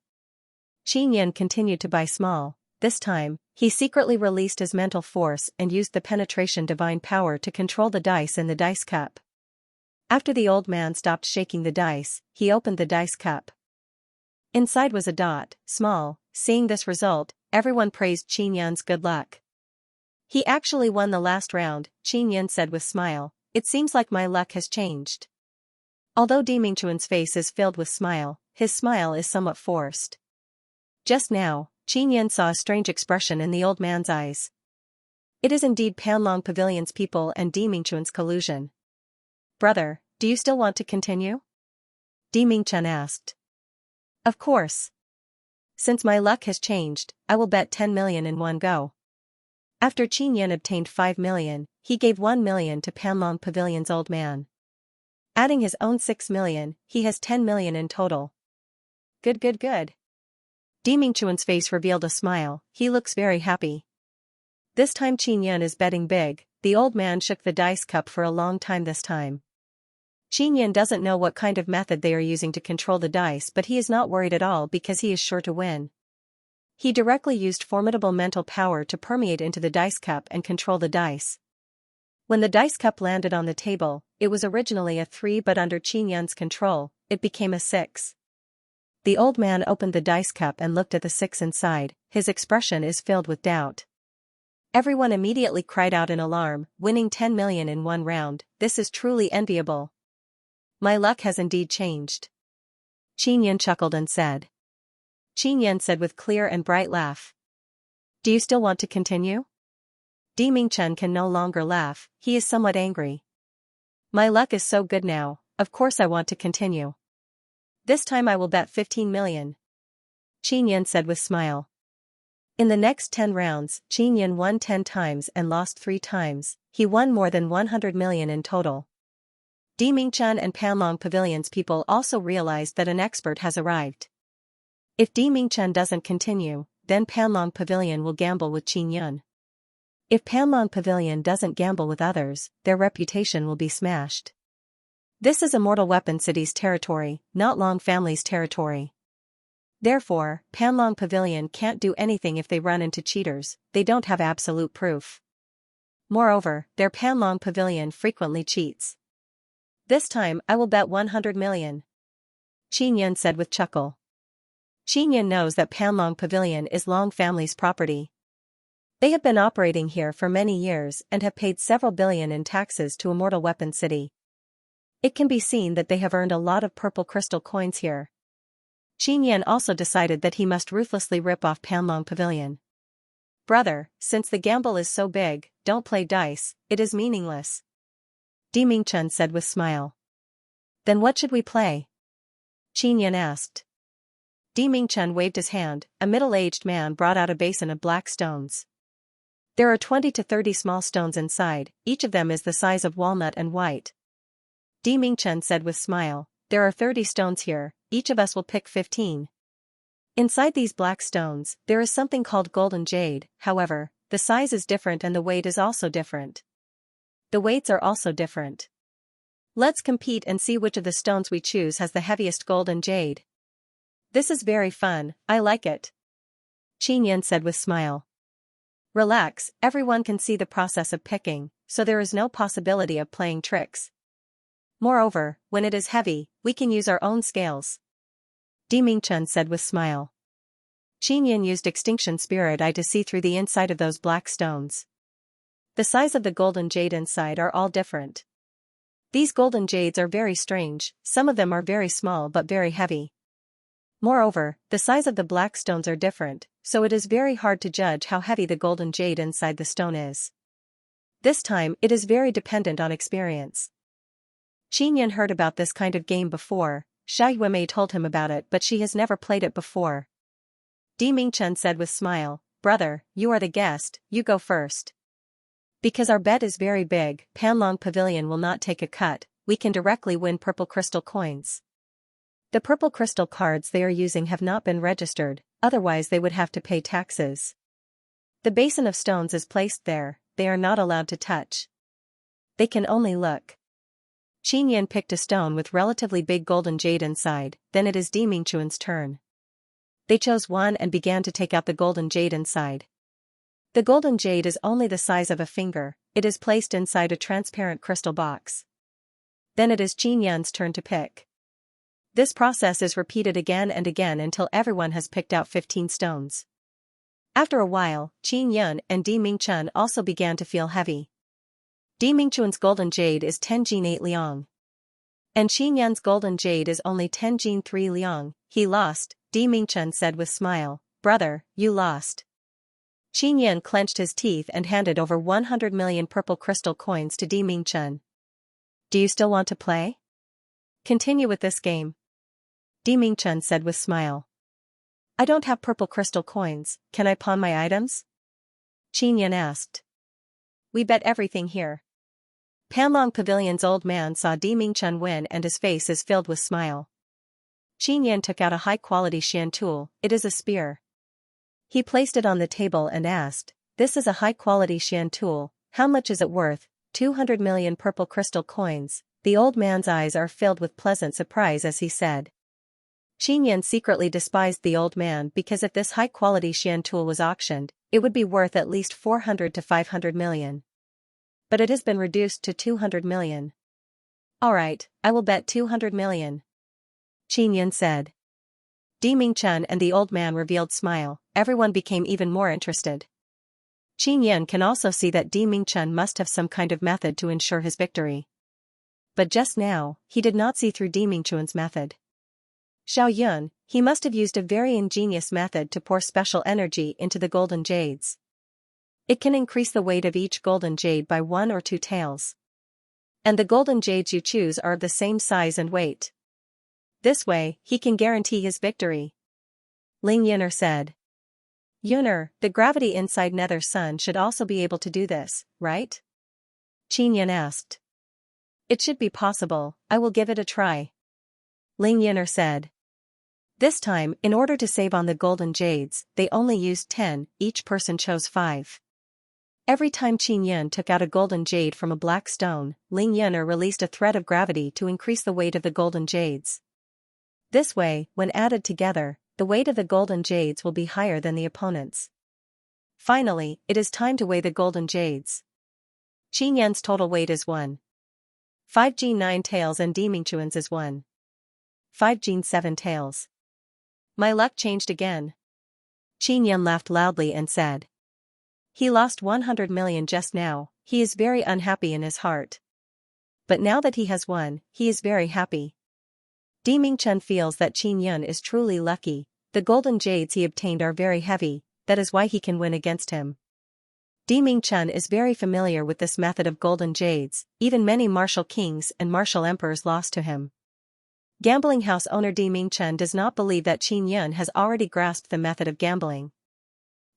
S1: Qin continued to buy small. This time, he secretly released his mental force and used the penetration divine power to control the dice in the dice cup. After the old man stopped shaking the dice, he opened the dice cup. Inside was a dot, small. Seeing this result, everyone praised Qin's good luck. "He actually won the last round," Qin said with smile. "It seems like my luck has changed." Although Di Mingchuan's face is filled with smile, his smile is somewhat forced. Just now, Qin saw a strange expression in the old man's eyes. It is indeed Panlong Pavilion's people and Di Mingchuan's collusion. "Brother, do you still want to continue?" Di Mingchen asked. "Of course. Since my luck has changed, I will bet 10 million in one go." After Qin obtained 5 million, he gave 1 million to Panlong Pavilion's old man. Adding his own 6 million, he has 10 million in total. Good. Di Mingchuan's face revealed a smile, he looks very happy. This time Qin Yan is betting big. The old man shook the dice cup for a long time this time. Qin Yan doesn't know what kind of method they are using to control the dice, but he is not worried at all because he is sure to win. He directly used formidable mental power to permeate into the dice cup and control the dice. When the dice cup landed on the table, it was originally a 3, but under Qin Yan's control, it became a 6. The old man opened the dice cup and looked at the 6 inside. His expression is filled with doubt. Everyone immediately cried out in alarm, winning 10 million in one round. This is truly enviable. My luck has indeed changed. Qin Yan chuckled and said. Qin Yan said with clear and bright laugh. Do you still want to continue? Di Mingchen can no longer laugh, he is somewhat angry. My luck is so good now, of course I want to continue. This time I will bet 15 million. Qin Yan said with smile. In the next 10 rounds, Qin Yan won 10 times and lost 3 times, he won more than 100 million in total. Di Mingchen and Panlong Pavilion's people also realized that an expert has arrived. If Di Mingchen doesn't continue, then Panlong Pavilion will gamble with Qin Yan. If Panlong Pavilion doesn't gamble with others, their reputation will be smashed. This is Immortal Weapon City's territory, not Long family's territory. Therefore, Panlong Pavilion can't do anything if they run into cheaters, they don't have absolute proof. Moreover, their Panlong Pavilion frequently cheats. This time I will bet 100 million. Qin Yan said with chuckle. Qin Yan knows that Panlong Pavilion is Long family's property. They have been operating here for many years and have paid several billion in taxes to Immortal Weapon City. It can be seen that they have earned a lot of purple crystal coins here. Qin Yan also decided that he must ruthlessly rip off Panlong Pavilion. Brother, since the gamble is so big, don't play dice, it is meaningless. Di Mingchen said with smile. Then what should we play? Qin Yan asked. Di Mingchen waved his hand. A middle-aged man brought out a basin of black stones. There are 20 to 30 small stones inside, each of them is the size of walnut and white. Di Mingchen said with smile, there are 30 stones here, each of us will pick 15. Inside these black stones, there is something called golden jade, however, the size is different and the weight is also different. The weights are also different. Let's compete and see which of the stones we choose has the heaviest golden jade. This is very fun, I like it. Qin Yan said with smile. Relax, everyone can see the process of picking, so there is no possibility of playing tricks. Moreover, when it is heavy, we can use our own scales. Di Mingchen said with smile. Qin Yan used Extinction Spirit Eye to see through the inside of those black stones. The size of the golden jade inside are all different. These golden jades are very strange, some of them are very small but very heavy. Moreover, the size of the black stones are different, so it is very hard to judge how heavy the golden jade inside the stone is. This time it is very dependent on experience. Qin Yan heard about this kind of game before, Xia Yuemei told him about it but she has never played it before. Di Mingchen said with smile, brother, you are the guest, you go first. Because our bet is very big, Panlong Pavilion will not take a cut, we can directly win purple crystal coins. The purple crystal cards they are using have not been registered, otherwise they would have to pay taxes. The basin of stones is placed there, they are not allowed to touch. They can only look. Qin Yan picked a stone with relatively big golden jade inside, then it is Di Mingchuan's turn. They chose one and began to take out the golden jade inside. The golden jade is only the size of a finger, it is placed inside a transparent crystal box. Then it is Qin Yan's turn to pick. This process is repeated again and again until everyone has picked out 15 stones. After a while, Qin Yan and Di Mingchen also began to feel heavy. Di Mingchuan's golden jade is 10 Jin 8 Liang. And Qin Yan's golden jade is only 10 Jin 3 Liang. He lost, Di Mingchen said with smile, brother, you lost. Qin Yan clenched his teeth and handed over 100 million purple crystal coins to Di Mingchen. Do you still want to play? Continue with this game. Di Mingchen said with smile. I don't have purple crystal coins, can I pawn my items? Qin Yan asked. We bet everything here. Panlong Pavilion's old man saw Di Mingchen win and his face is filled with smile. Qin Yan took out a high-quality Xian tool, it is a spear. He placed it on the table and asked, This is a high-quality Xian tool. How much is it worth? 200 million purple crystal coins. The old man's eyes are filled with pleasant surprise as he said. Qin secretly despised the old man because if this high-quality Xian tool was auctioned, it would be worth at least 400 to 500 million. But it has been reduced to 200 million. Alright, I will bet 200 million. Qin said. Di Mingchen and the old man revealed smile. Everyone became even more interested. Qin can also see that Di Mingchen must have some kind of method to ensure his victory. But just now, he did not see through Di Mingchen's method. Xiao Yun, he must have used a very ingenious method to pour special energy into the golden jades. It can increase the weight of each golden jade by 1 or 2 taels. And the golden jades you choose are of the same size and weight. This way, he can guarantee his victory. Ling Yun'er said. Yun'er, the gravity inside Nether Sun should also be able to do this, right? Qin asked. It should be possible, I will give it a try. Ling Yun'er said. This time, in order to save on the golden jades, they only used 10, each person chose 5. Every time Qin took out a golden jade from a black stone, Ling Yun'er released a thread of gravity to increase the weight of the golden jades. This way, when added together, the weight of the golden jades will be higher than the opponent's. Finally, it is time to weigh the golden jades. Qin's total weight is 1. 5 Jin 9 taels and Di Mingchuan's is 1. 5 Jin 7 taels. My luck changed again. Qin laughed loudly and said. He lost 100 million just now, he is very unhappy in his heart. But now that he has won, he is very happy. Di Mingchen feels that Qin is truly lucky. The golden jades he obtained are very heavy, that is why he can win against him. Di Mingchen is very familiar with this method of golden jades, even many martial kings and martial emperors lost to him. Gambling house owner Di Mingchen does not believe that Qin has already grasped the method of gambling.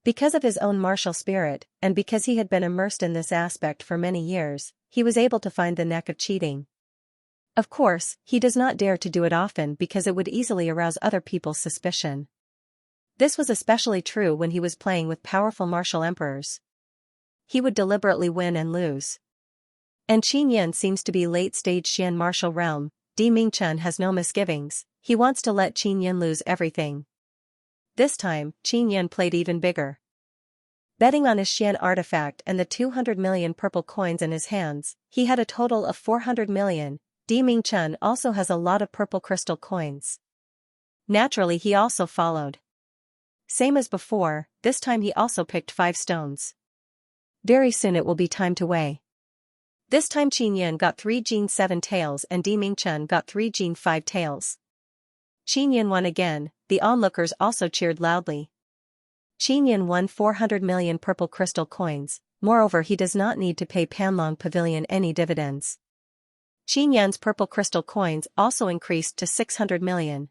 S1: Because of his own martial spirit, and because he had been immersed in this aspect for many years, he was able to find the knack of cheating. Of course, he does not dare to do it often because it would easily arouse other people's suspicion. This was especially true when he was playing with powerful martial emperors. He would deliberately win and lose. And Qin seems to be late-stage Xian martial realm. Di Mingchen has no misgivings, he wants to let Qin lose everything. This time, Qin played even bigger. Betting on his Xian artifact and the 200 million purple coins in his hands, he had a total of 400 million. Di Mingchen also has a lot of purple crystal coins. Naturally he also followed. Same as before, this time he also picked 5 stones. Very soon it will be time to weigh. This time Qin got 3 Jin 7 taels and Di Mingchen got 3 Jin 5 taels. Qin won again, the onlookers also cheered loudly. Qin won 400 million purple crystal coins, moreover he does not need to pay Panlong Pavilion any dividends. Qin's purple crystal coins also increased to 600 million.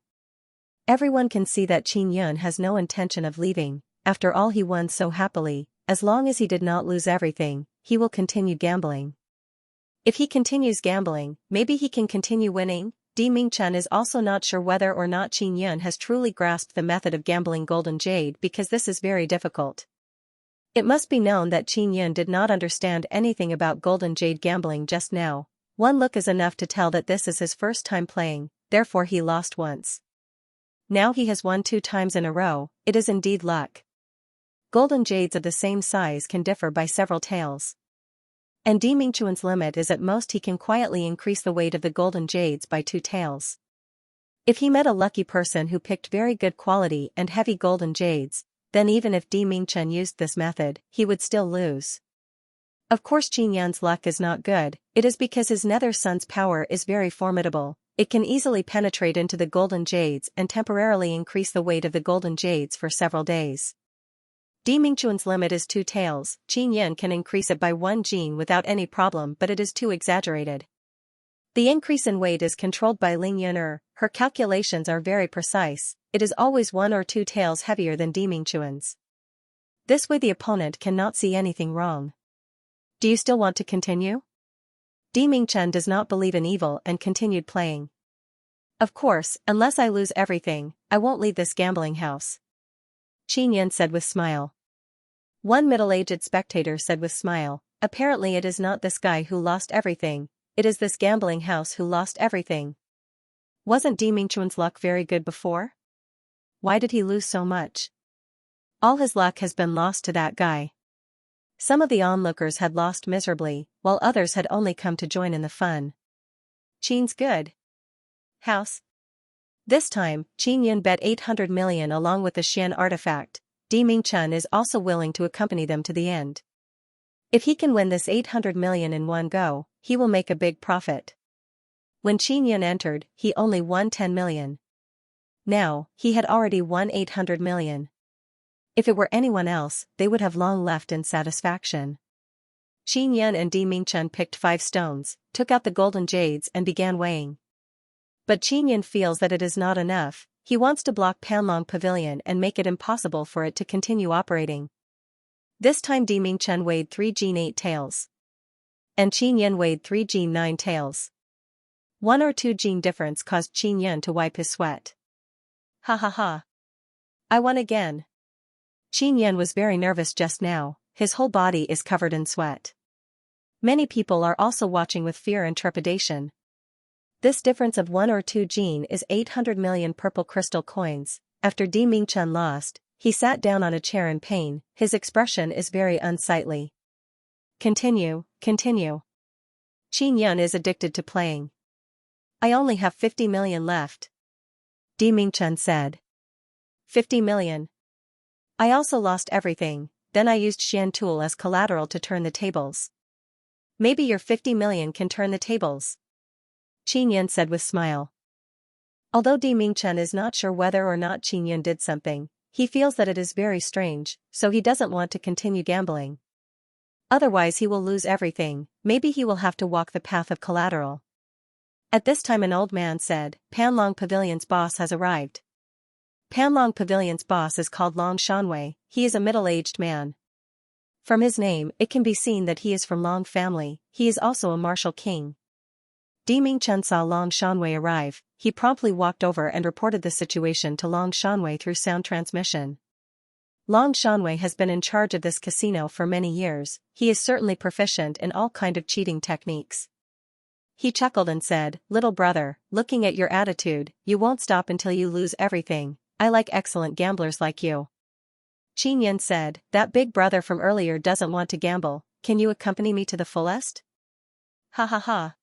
S1: Everyone can see that Qin has no intention of leaving, after all he won so happily, as long as he did not lose everything, he will continue gambling. If he continues gambling, maybe he can continue winning. Di Mingchen is also not sure whether or not Qin has truly grasped the method of gambling golden jade because this is very difficult. It must be known that Qin did not understand anything about golden jade gambling just now. One look is enough to tell that this is his first time playing, therefore he lost once. Now he has won 2 times in a row, it is indeed luck. Golden jades of the same size can differ by several taels. And Di Mingchuan's limit is at most he can quietly increase the weight of the golden jades by 2 taels. If he met a lucky person who picked very good quality and heavy golden jades, then even if Di Mingchen used this method, he would still lose. Of course Qin's luck is not good, it is because his Nether Sun's power is very formidable, it can easily penetrate into the golden jades and temporarily increase the weight of the golden jades for several days. Di Mingchuan's limit is 2 taels, Qin can increase it by 1 jin without any problem but it is too exaggerated. The increase in weight is controlled by Ling Yun'er, her calculations are very precise, it is always 1 or 2 taels heavier than Di Mingchuan's. This way the opponent cannot see anything wrong. Do you still want to continue? Di Mingchen does not believe in evil and continued playing. Of course, unless I lose everything, I won't leave this gambling house. Qin said with smile. One middle-aged spectator said with smile, apparently it is not this guy who lost everything, it is this gambling house who lost everything. Wasn't Di Mingchuan's luck very good before? Why did he lose so much? All his luck has been lost to that guy. Some of the onlookers had lost miserably, while others had only come to join in the fun. Qin's good house. This time, Qin Yan bet 800 million along with the Xian artifact. Di Mingchun is also willing to accompany them to the end. If he can win this 800 million in one go, he will make a big profit. When Qin Yan entered, he only won 10 million. Now, he had already won 800 million. If it were anyone else, they would have long left in satisfaction. Qin Yan and Di Mingchun picked 5 stones, took out the golden jades and began weighing. But Qin Yan feels that it is not enough. He wants to block Panlong Pavilion and make it impossible for it to continue operating. This time Di Mingchun weighed 3 Jin 8 taels. And Qin Yan weighed 3 Jin 9 taels. 1 or 2 Jin difference caused Qin Yan to wipe his sweat. Ha ha ha. I won again. Qin Yan was very nervous just now, his whole body is covered in sweat. Many people are also watching with fear and trepidation. This difference of 1 or 2 Jin is 800 million purple crystal coins. After Di Mingchun lost, he sat down on a chair in pain, his expression is very unsightly. Continue. Qin Yan is addicted to playing. I only have 50 million left. Di Mingchun said. 50 million. I also lost everything, then I used Xian tool as collateral to turn the tables. Maybe your 50 million can turn the tables. Qin Yan said with smile. Although Di Mingchun is not sure whether or not Qin Yan did something, he feels that it is very strange, so he doesn't want to continue gambling. Otherwise he will lose everything, maybe he will have to walk the path of collateral. At this time an old man said, Panlong Pavilion's boss has arrived. Panlong Pavilion's boss is called Long Shanwei, he is a middle-aged man. From his name, it can be seen that he is from Long family, he is also a martial king. Di Mingchun saw Long Shanwei arrive, he promptly walked over and reported the situation to Long Shanwei through sound transmission. Long Shanwei has been in charge of this casino for many years, he is certainly proficient in all kind of cheating techniques. He chuckled and said, little brother, looking at your attitude, you won't stop until you lose everything, I like excellent gamblers like you. Qin Yan said, that big brother from earlier doesn't want to gamble, can you accompany me to the fullest? Ha ha ha.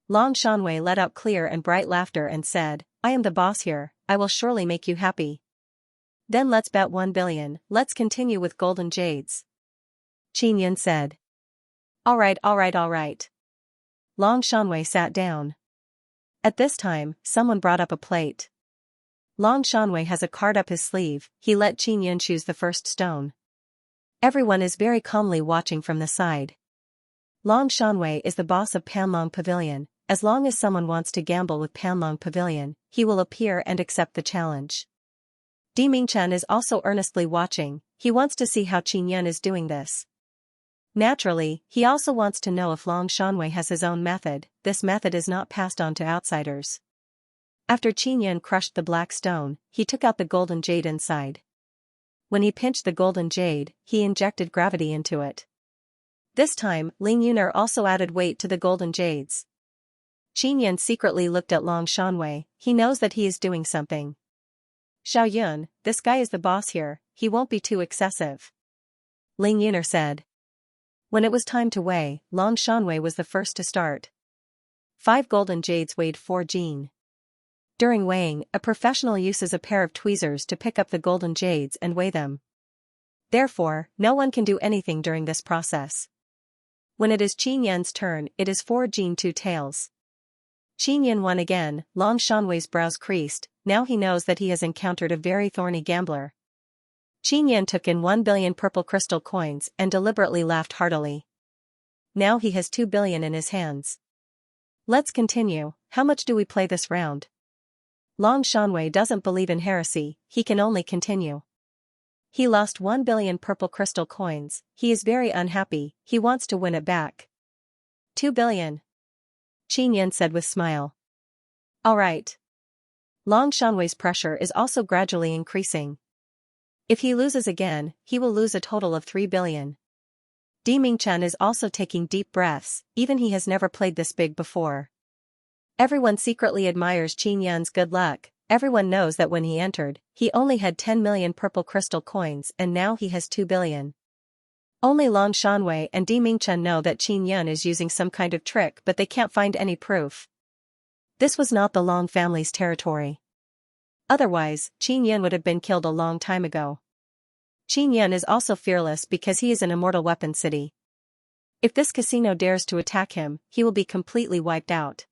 S1: Long Shanwei let out clear and bright laughter and said, I am the boss here, I will surely make you happy. Then let's bet 1 billion, let's continue with golden jades. Qin Yan said. Alright. Long Shanwei sat down. At this time, someone brought up a plate. Long Shanwei has a card up his sleeve, he let Qin Yan choose the first stone. Everyone is very calmly watching from the side. Long Shanwei is the boss of Panlong Pavilion, as long as someone wants to gamble with Panlong Pavilion, he will appear and accept the challenge. Di Mingchun is also earnestly watching, he wants to see how Qin Yan is doing this. Naturally, he also wants to know if Long Shanwei has his own method, this method is not passed on to outsiders. After Qin Yan crushed the black stone, he took out the golden jade inside. When he pinched the golden jade, he injected gravity into it. This time, Ling Yunar also added weight to the golden jades. Qin Yan secretly looked at Long Shanwei, he knows that he is doing something. Xiao Yun, this guy is the boss here, he won't be too excessive. Ling Yunar said. When it was time to weigh, Long Shanwei was the first to start. 5 golden jades weighed 4 jin. During weighing, a professional uses a pair of tweezers to pick up the golden jades and weigh them. Therefore, no one can do anything during this process. When it is Qin Yan's turn, it is 4 jin 2 taels. Qin Yan won again, Long Shanwei's brows creased, now he knows that he has encountered a very thorny gambler. Qin Yan took in 1 billion purple crystal coins and deliberately laughed heartily. Now he has 2 billion in his hands. Let's continue, how much do we play this round? Long Shanwei doesn't believe in heresy, he can only continue. He lost 1 billion purple crystal coins, he is very unhappy, he wants to win it back. 2 billion. Qin Yan said with smile. Alright. Long Shanwei's pressure is also gradually increasing. If he loses again, he will lose a total of 3 billion. Di Mingchen is also taking deep breaths, even he has never played this big before. Everyone secretly admires Qin Yan's good luck. Everyone knows that when he entered, he only had 10 million purple crystal coins and now he has 2 billion. Only Long Shanwei and Di Mingchen know that Qin Yan is using some kind of trick, but they can't find any proof. This was not the Long family's territory. Otherwise, Qin Yan would have been killed a long time ago. Qin Yan is also fearless because he is an immortal weapon city. If this casino dares to attack him, he will be completely wiped out.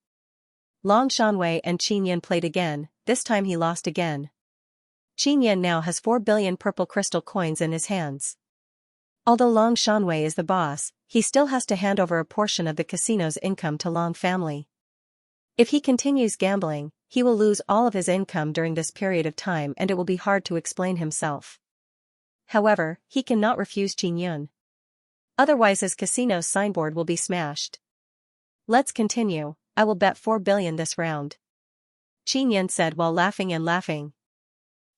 S1: Long Shanwei and Qin Yan played again, this time he lost again. Qin Yan now has 4 billion purple crystal coins in his hands. Although Long Shanwei is the boss, he still has to hand over a portion of the casino's income to Long family. If he continues gambling, he will lose all of his income during this period of time and it will be hard to explain himself. However, he cannot refuse Qin Yan. Otherwise his casino's signboard will be smashed. Let's continue, I will bet 4 billion this round. Qin Yan said while laughing and laughing.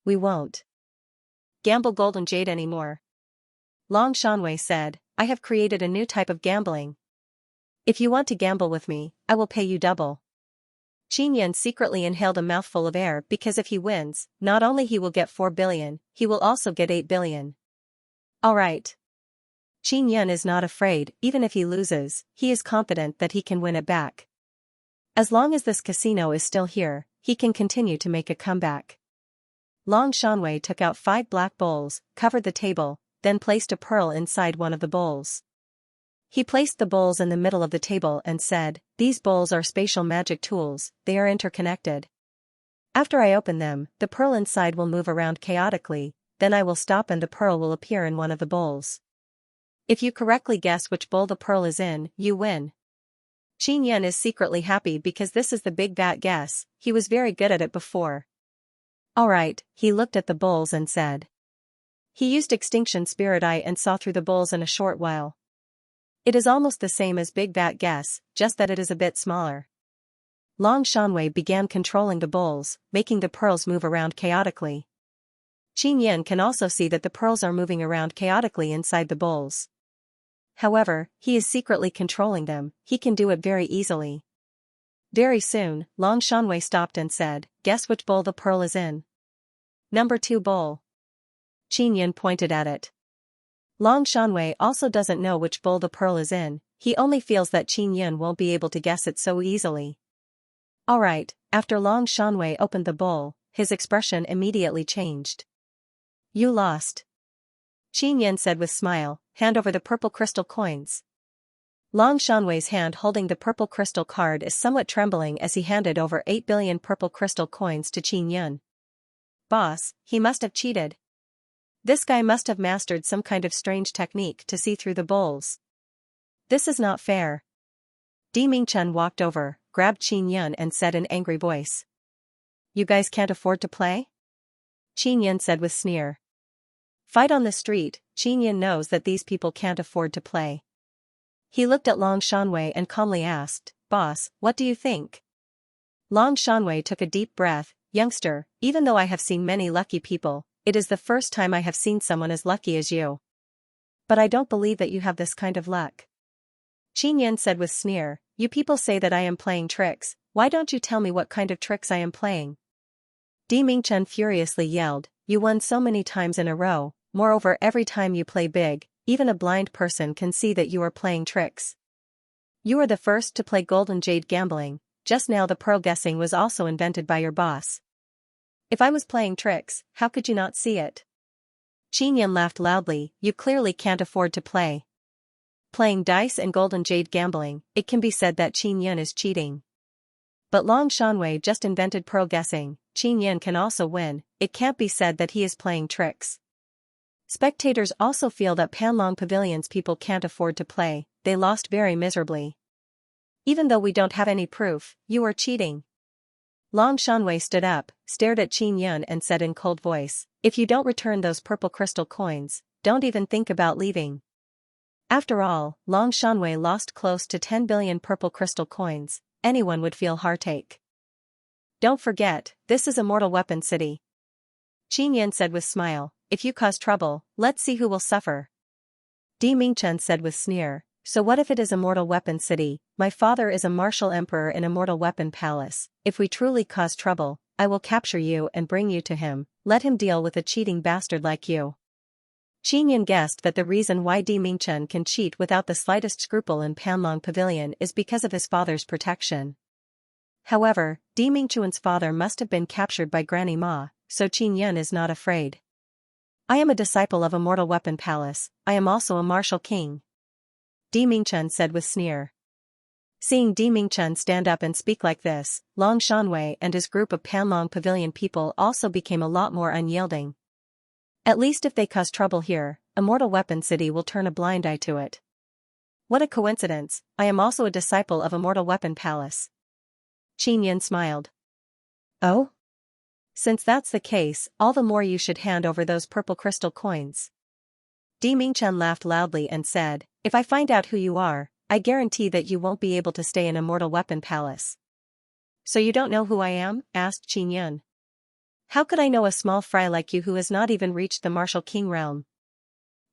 S1: We won't gamble golden jade anymore. Long Shanwei said, I have created a new type of gambling. If you want to gamble with me, I will pay you double. Qin Yan secretly inhaled a mouthful of air because if he wins, not only he will get 4 billion, he will also get 8 billion. Alright. Qin Yan is not afraid, even if he loses, he is confident that he can win it back. As long as this casino is still here, he can continue to make a comeback. Long Shanwei took out 5 black bowls, covered the table, then placed a pearl inside one of the bowls. He placed the bowls in the middle of the table and said, these bowls are spatial magic tools, they are interconnected. After I open them, the pearl inside will move around chaotically, then I will stop and the pearl will appear in one of the bowls. If you correctly guess which bowl the pearl is in, you win. Qin Yan is secretly happy because this is the big bat guess, he was very good at it before. Alright, he looked at the bowls and said. He used Extinction Spirit Eye and saw through the bowls in a short while. It is almost the same as Big Bat Guess, just that it is a bit smaller. Long Shanwei began controlling the bowls, making the pearls move around chaotically. Qin Yan can also see that the pearls are moving around chaotically inside the bowls. However, he is secretly controlling them, he can do it very easily. Very soon, Long Shanwei stopped and said, guess which bowl the pearl is in. Number 2 bowl. Qin Yan pointed at it. Long Shanwei also doesn't know which bowl the pearl is in, he only feels that Qin Yan won't be able to guess it so easily. Alright, after Long Shanwei opened the bowl, his expression immediately changed. You lost. Qin Yan said with smile, hand over the purple crystal coins. Long Shanwei's hand holding the purple crystal card is somewhat trembling as he handed over 8 billion purple crystal coins to Qin Yan. Boss, he must have cheated. This guy must have mastered some kind of strange technique to see through the bowls. This is not fair. Di Mingchen walked over, grabbed Qin Yan and said in angry voice. You guys can't afford to play? Qin Yan said with sneer. Fight on the street, Qin Yan knows that these people can't afford to play. He looked at Long Shanwei and calmly asked, Boss, what do you think? Long Shanwei took a deep breath, youngster, even though I have seen many lucky people, it is the first time I have seen someone as lucky as you. But I don't believe that you have this kind of luck. Qin Yan said with sneer, you people say that I am playing tricks, why don't you tell me what kind of tricks I am playing? Di Mingchen furiously yelled, you won so many times in a row, moreover every time you play big, even a blind person can see that you are playing tricks. You are the first to play golden jade gambling, just now the pearl guessing was also invented by your boss. If I was playing tricks, how could you not see it? Qin Yan laughed loudly, you clearly can't afford to play. Playing dice and golden jade gambling, it can be said that Qin Yan is cheating. But Long Shanwei just invented pearl guessing, Qin Yan can also win, it can't be said that he is playing tricks. Spectators also feel that Panlong Pavilion's people can't afford to play, they lost very miserably. Even though we don't have any proof, you are cheating. Long Shanwei stood up, stared at Qin Yan and said in cold voice, if you don't return those purple crystal coins, don't even think about leaving. After all, Long Shanwei lost close to 10 billion purple crystal coins, anyone would feel heartache. Don't forget, this is Immortal Weapon City. Qin Yan said with smile, if you cause trouble, let's see who will suffer. Di Mingchen said with sneer, so what if it is Immortal Weapon City? My father is a martial emperor in Immortal Weapon Palace. If we truly cause trouble, I will capture you and bring you to him. Let him deal with a cheating bastard like you. Qinyan guessed that the reason why Di Mingchen can cheat without the slightest scruple in Panlong Pavilion is because of his father's protection. However, Di Mingchuan's father must have been captured by Granny Ma, so Qinyan is not afraid. I am a disciple of Immortal Weapon Palace, I am also a martial king. Di Mingchen said with sneer. Seeing Di Mingchen stand up and speak like this, Long Shanwei and his group of Panlong Pavilion people also became a lot more unyielding. At least if they cause trouble here, Immortal Weapon City will turn a blind eye to it. What a coincidence, I am also a disciple of Immortal Weapon Palace. Qinyan smiled. Oh? Since that's the case, all the more you should hand over those purple crystal coins. Di Mingchen laughed loudly and said, if I find out who you are, I guarantee that you won't be able to stay in Immortal Weapon Palace. So you don't know who I am? Asked Qinyan. How could I know a small fry like you who has not even reached the martial king realm?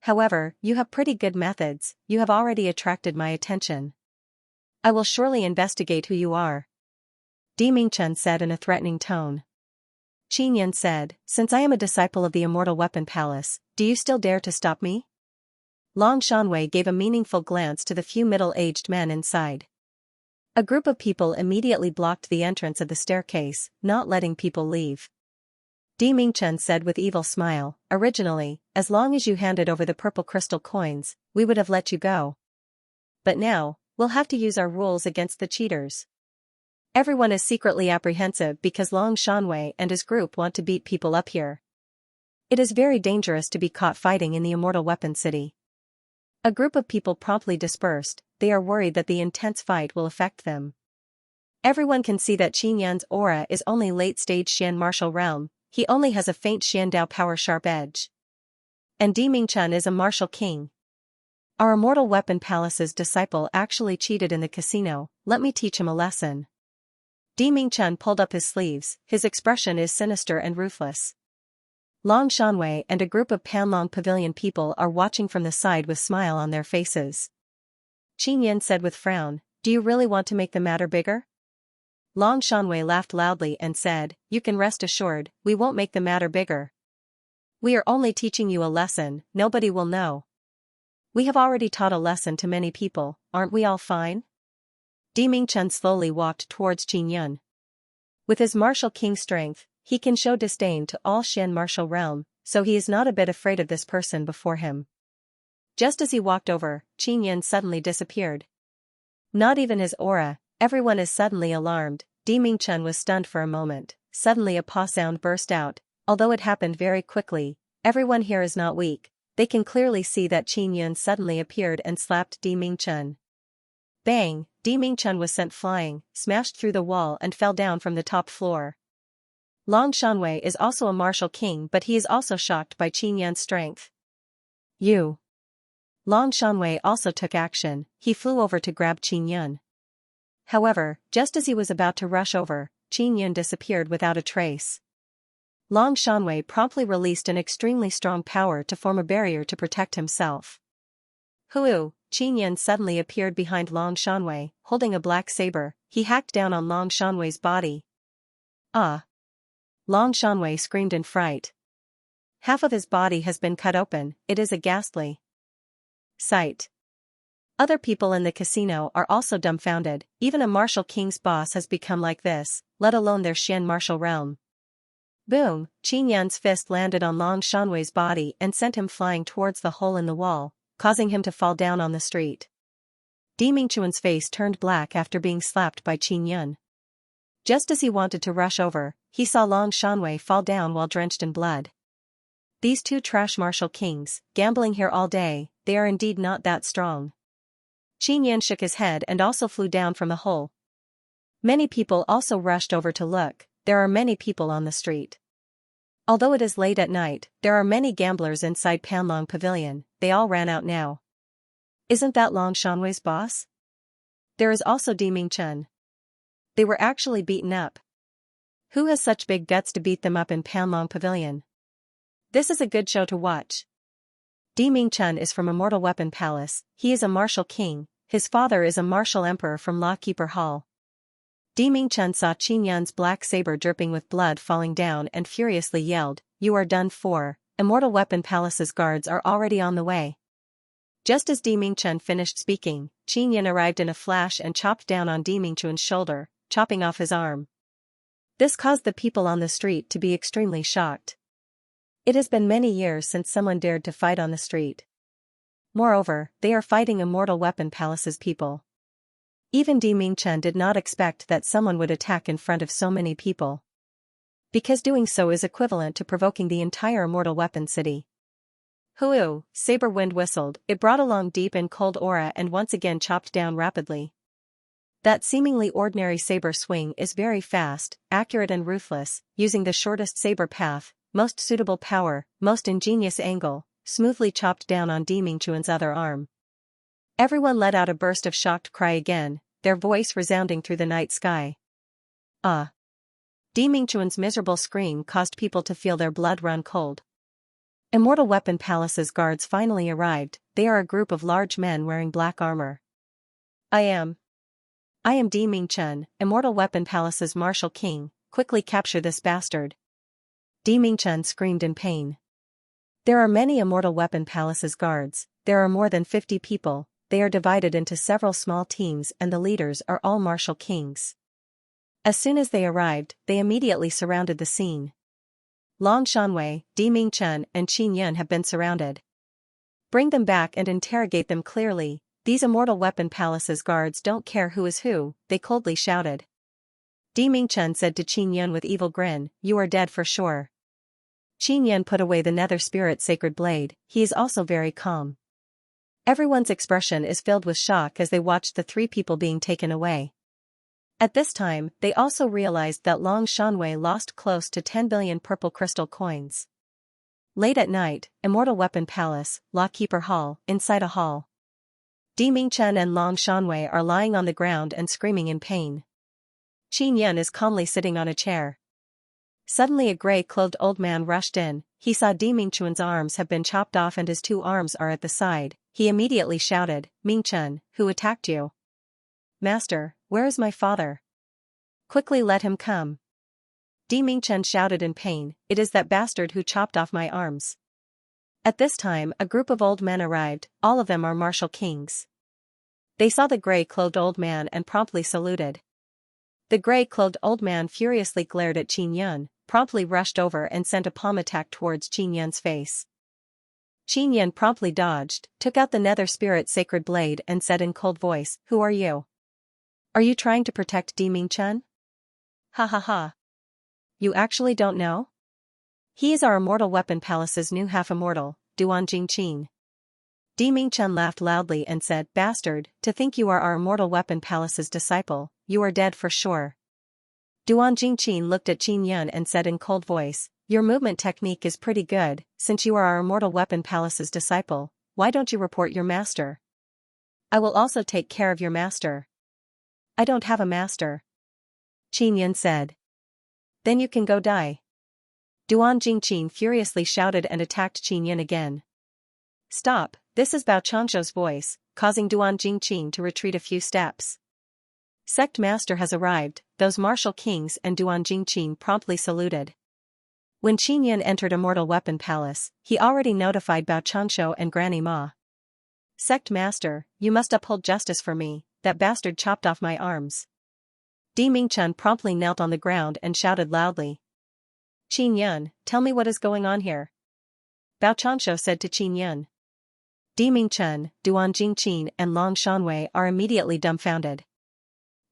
S1: However, you have pretty good methods, you have already attracted my attention. I will surely investigate who you are. Di Mingchen said in a threatening tone. Qinyan said, since I am a disciple of the Immortal Weapon Palace, do you still dare to stop me? Long Shanwei gave a meaningful glance to the few middle-aged men inside. A group of people immediately blocked the entrance of the staircase, not letting people leave. Di Mingchen said with evil smile, originally, as long as you handed over the purple crystal coins, we would have let you go. But now, we'll have to use our rules against the cheaters. Everyone is secretly apprehensive because Long Shanwei and his group want to beat people up here. It is very dangerous to be caught fighting in the Immortal Weapon City. A group of people promptly dispersed, they are worried that the intense fight will affect them. Everyone can see that Qinyan's aura is only late-stage Xian martial realm, he only has a faint Xian Dao power sharp edge. And Di Mingchen is a martial king. Our Immortal Weapon Palace's disciple actually cheated in the casino, let me teach him a lesson. Di Mingchen pulled up his sleeves, his expression is sinister and ruthless. Long Shanwei and a group of Panlong Pavilion people are watching from the side with smile on their faces. Qinyan said with frown, do you really want to make the matter bigger? Long Shanwei laughed loudly and said, you can rest assured, we won't make the matter bigger. We are only teaching you a lesson, nobody will know. We have already taught a lesson to many people, aren't we all fine? Di Mingchen slowly walked towards Qinyan. With his martial king strength, he can show disdain to all Xian martial realm, so he is not a bit afraid of this person before him. Just as he walked over, Qinyan suddenly disappeared. Not even his aura, everyone is suddenly alarmed. Di Mingchen was stunned for a moment, suddenly a paw sound burst out, although it happened very quickly, everyone here is not weak, they can clearly see that Qinyan suddenly appeared and slapped Di Mingchen. Bang, Di Mingchen was sent flying, smashed through the wall and fell down from the top floor. Long Shanwei is also a martial king but he is also shocked by Qinyan's strength. You. Long Shanwei also took action, he flew over to grab Qinyan. However, just as he was about to rush over, Qinyan disappeared without a trace. Long Shanwei promptly released an extremely strong power to form a barrier to protect himself. Huu, Qinyan suddenly appeared behind Long Shanwei, holding a black saber, he hacked down on Long Shanwei's body. Ah! Long Shanwei screamed in fright. Half of his body has been cut open, it is a ghastly sight. Other people in the casino are also dumbfounded, even a martial king's boss has become like this, let alone their Xian martial realm. Boom, Qinyan's fist landed on Long Shanwei's body and sent him flying towards the hole in the wall, causing him to fall down on the street. Di Mingchuan's face turned black after being slapped by Qinyan. Just as he wanted to rush over, he saw Long Shanwei fall down while drenched in blood. These two trash martial kings, gambling here all day, they are indeed not that strong. Qinyan shook his head and also flew down from the hole. Many people also rushed over to look, there are many people on the street. Although it is late at night, there are many gamblers inside Panlong Pavilion, they all ran out now. Isn't that Long Shanwei's boss? There is also Di Mingchen. They were actually beaten up. Who has such big guts to beat them up in Panlong Pavilion? This is a good show to watch. Di Mingchen is from Immortal Weapon Palace. He is a martial king. His father is a martial emperor from Lawkeeper Hall. Di Mingchen saw Qin Yun's black saber dripping with blood falling down and furiously yelled, "You are done for. Immortal Weapon Palace's guards are already on the way." Just as Di Mingchen finished speaking, Qin Yun arrived in a flash and chopped down on Di Mingchen's shoulder, chopping off his arm. This caused the people on the street to be extremely shocked. It has been many years since someone dared to fight on the street. Moreover, they are fighting Immortal Weapon Palace's people. Even Di Mingchen did not expect that someone would attack in front of so many people. Because doing so is equivalent to provoking the entire Immortal Weapon City. Hoo! Saber wind whistled, it brought along deep and cold aura and once again chopped down rapidly. That seemingly ordinary saber swing is very fast, accurate and ruthless, using the shortest saber path, most suitable power, most ingenious angle, smoothly chopped down on Di Mingchen's other arm. Everyone let out a burst of shocked cry again, their voice resounding through the night sky. Ah! Di Mingchen's miserable scream caused people to feel their blood run cold. Immortal Weapon Palace's guards finally arrived. They are a group of large men wearing black armor. I am Di Mingchen, Immortal Weapon Palace's martial king. Quickly capture this bastard. Di Mingchen screamed in pain. There are many Immortal Weapon Palace's guards. There are more than 50 people. They are divided into several small teams and the leaders are all martial kings. As soon as they arrived, they immediately surrounded the scene. Long Shanwei, Di Mingchen and Qin Yun have been surrounded. Bring them back and interrogate them clearly. These Immortal Weapon Palace's guards don't care who is who, they coldly shouted. Di Mingchen said to Qin Yun with evil grin, "You are dead for sure." Qin Yun put away the Nether Spirit Sacred Blade. He is also very calm. Everyone's expression is filled with shock as they watched the three people being taken away. At this time, they also realized that Long Shanwei lost close to 10 billion purple crystal coins. Late at night, Immortal Weapon Palace, Lawkeeper Hall, inside a hall. Di Mingchen and Long Shanwei are lying on the ground and screaming in pain. Qin Yun is calmly sitting on a chair. Suddenly a gray-clothed old man rushed in. He saw Di Mingchen's arms have been chopped off and his two arms are at the side. He immediately shouted, "Mingchen, who attacked you?" "Master, where is my father? Quickly let him come." Di Mingchen shouted in pain, "It is that bastard who chopped off my arms." At this time a group of old men arrived, all of them are martial kings. They saw the gray-clothed old man and promptly saluted. The gray-clothed old man furiously glared at Qin Yun, promptly rushed over and sent a palm attack towards Qin Yun's face. Qin Yun promptly dodged, took out the Nether Spirit Sacred Blade and said in cold voice, "Who are you? Are you trying to protect Di Mingchen? Ha ha ha. You actually don't know? He is our Immortal Weapon Palace's new half-immortal, Duan Jingqin." Di Mingchen laughed loudly and said, "Bastard, to think you are our Immortal Weapon Palace's disciple, you are dead for sure." Duan Jingqin looked at Qin Yun and said in cold voice, "Your movement technique is pretty good. Since you are our Immortal Weapon Palace's disciple, why don't you report your master? I will also take care of your master." "I don't have a master," Qin Yun said. "Then you can go die." Duan Jingqin furiously shouted and attacked Qin Yun again. "Stop," this is Bao Changshuo's voice, causing Duan Jingqin to retreat a few steps. Sect Master has arrived. Those martial kings and Duan Jingqin promptly saluted. When Qin Yun entered Immortal Weapon Palace, he already notified Bao Changshuo and Granny Ma. "Sect Master, you must uphold justice for me, that bastard chopped off my arms." Di Mingchen promptly knelt on the ground and shouted loudly. "Qin Yun, tell me what is going on here." Bao Changshuo said to Qin Yun. Di Mingchen, Duan Jingqin and Long Shanwei are immediately dumbfounded.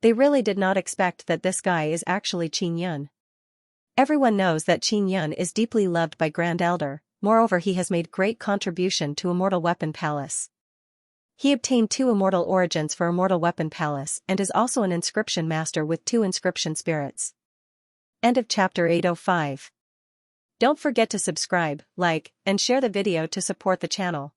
S1: They really did not expect that this guy is actually Qin Yun. Everyone knows that Qin Yun is deeply loved by Grand Elder, moreover he has made great contribution to Immortal Weapon Palace. He obtained 2 immortal origins for Immortal Weapon Palace and is also an inscription master with 2 inscription spirits. End of chapter 805. Don't forget to subscribe, like, and share the video to support the channel.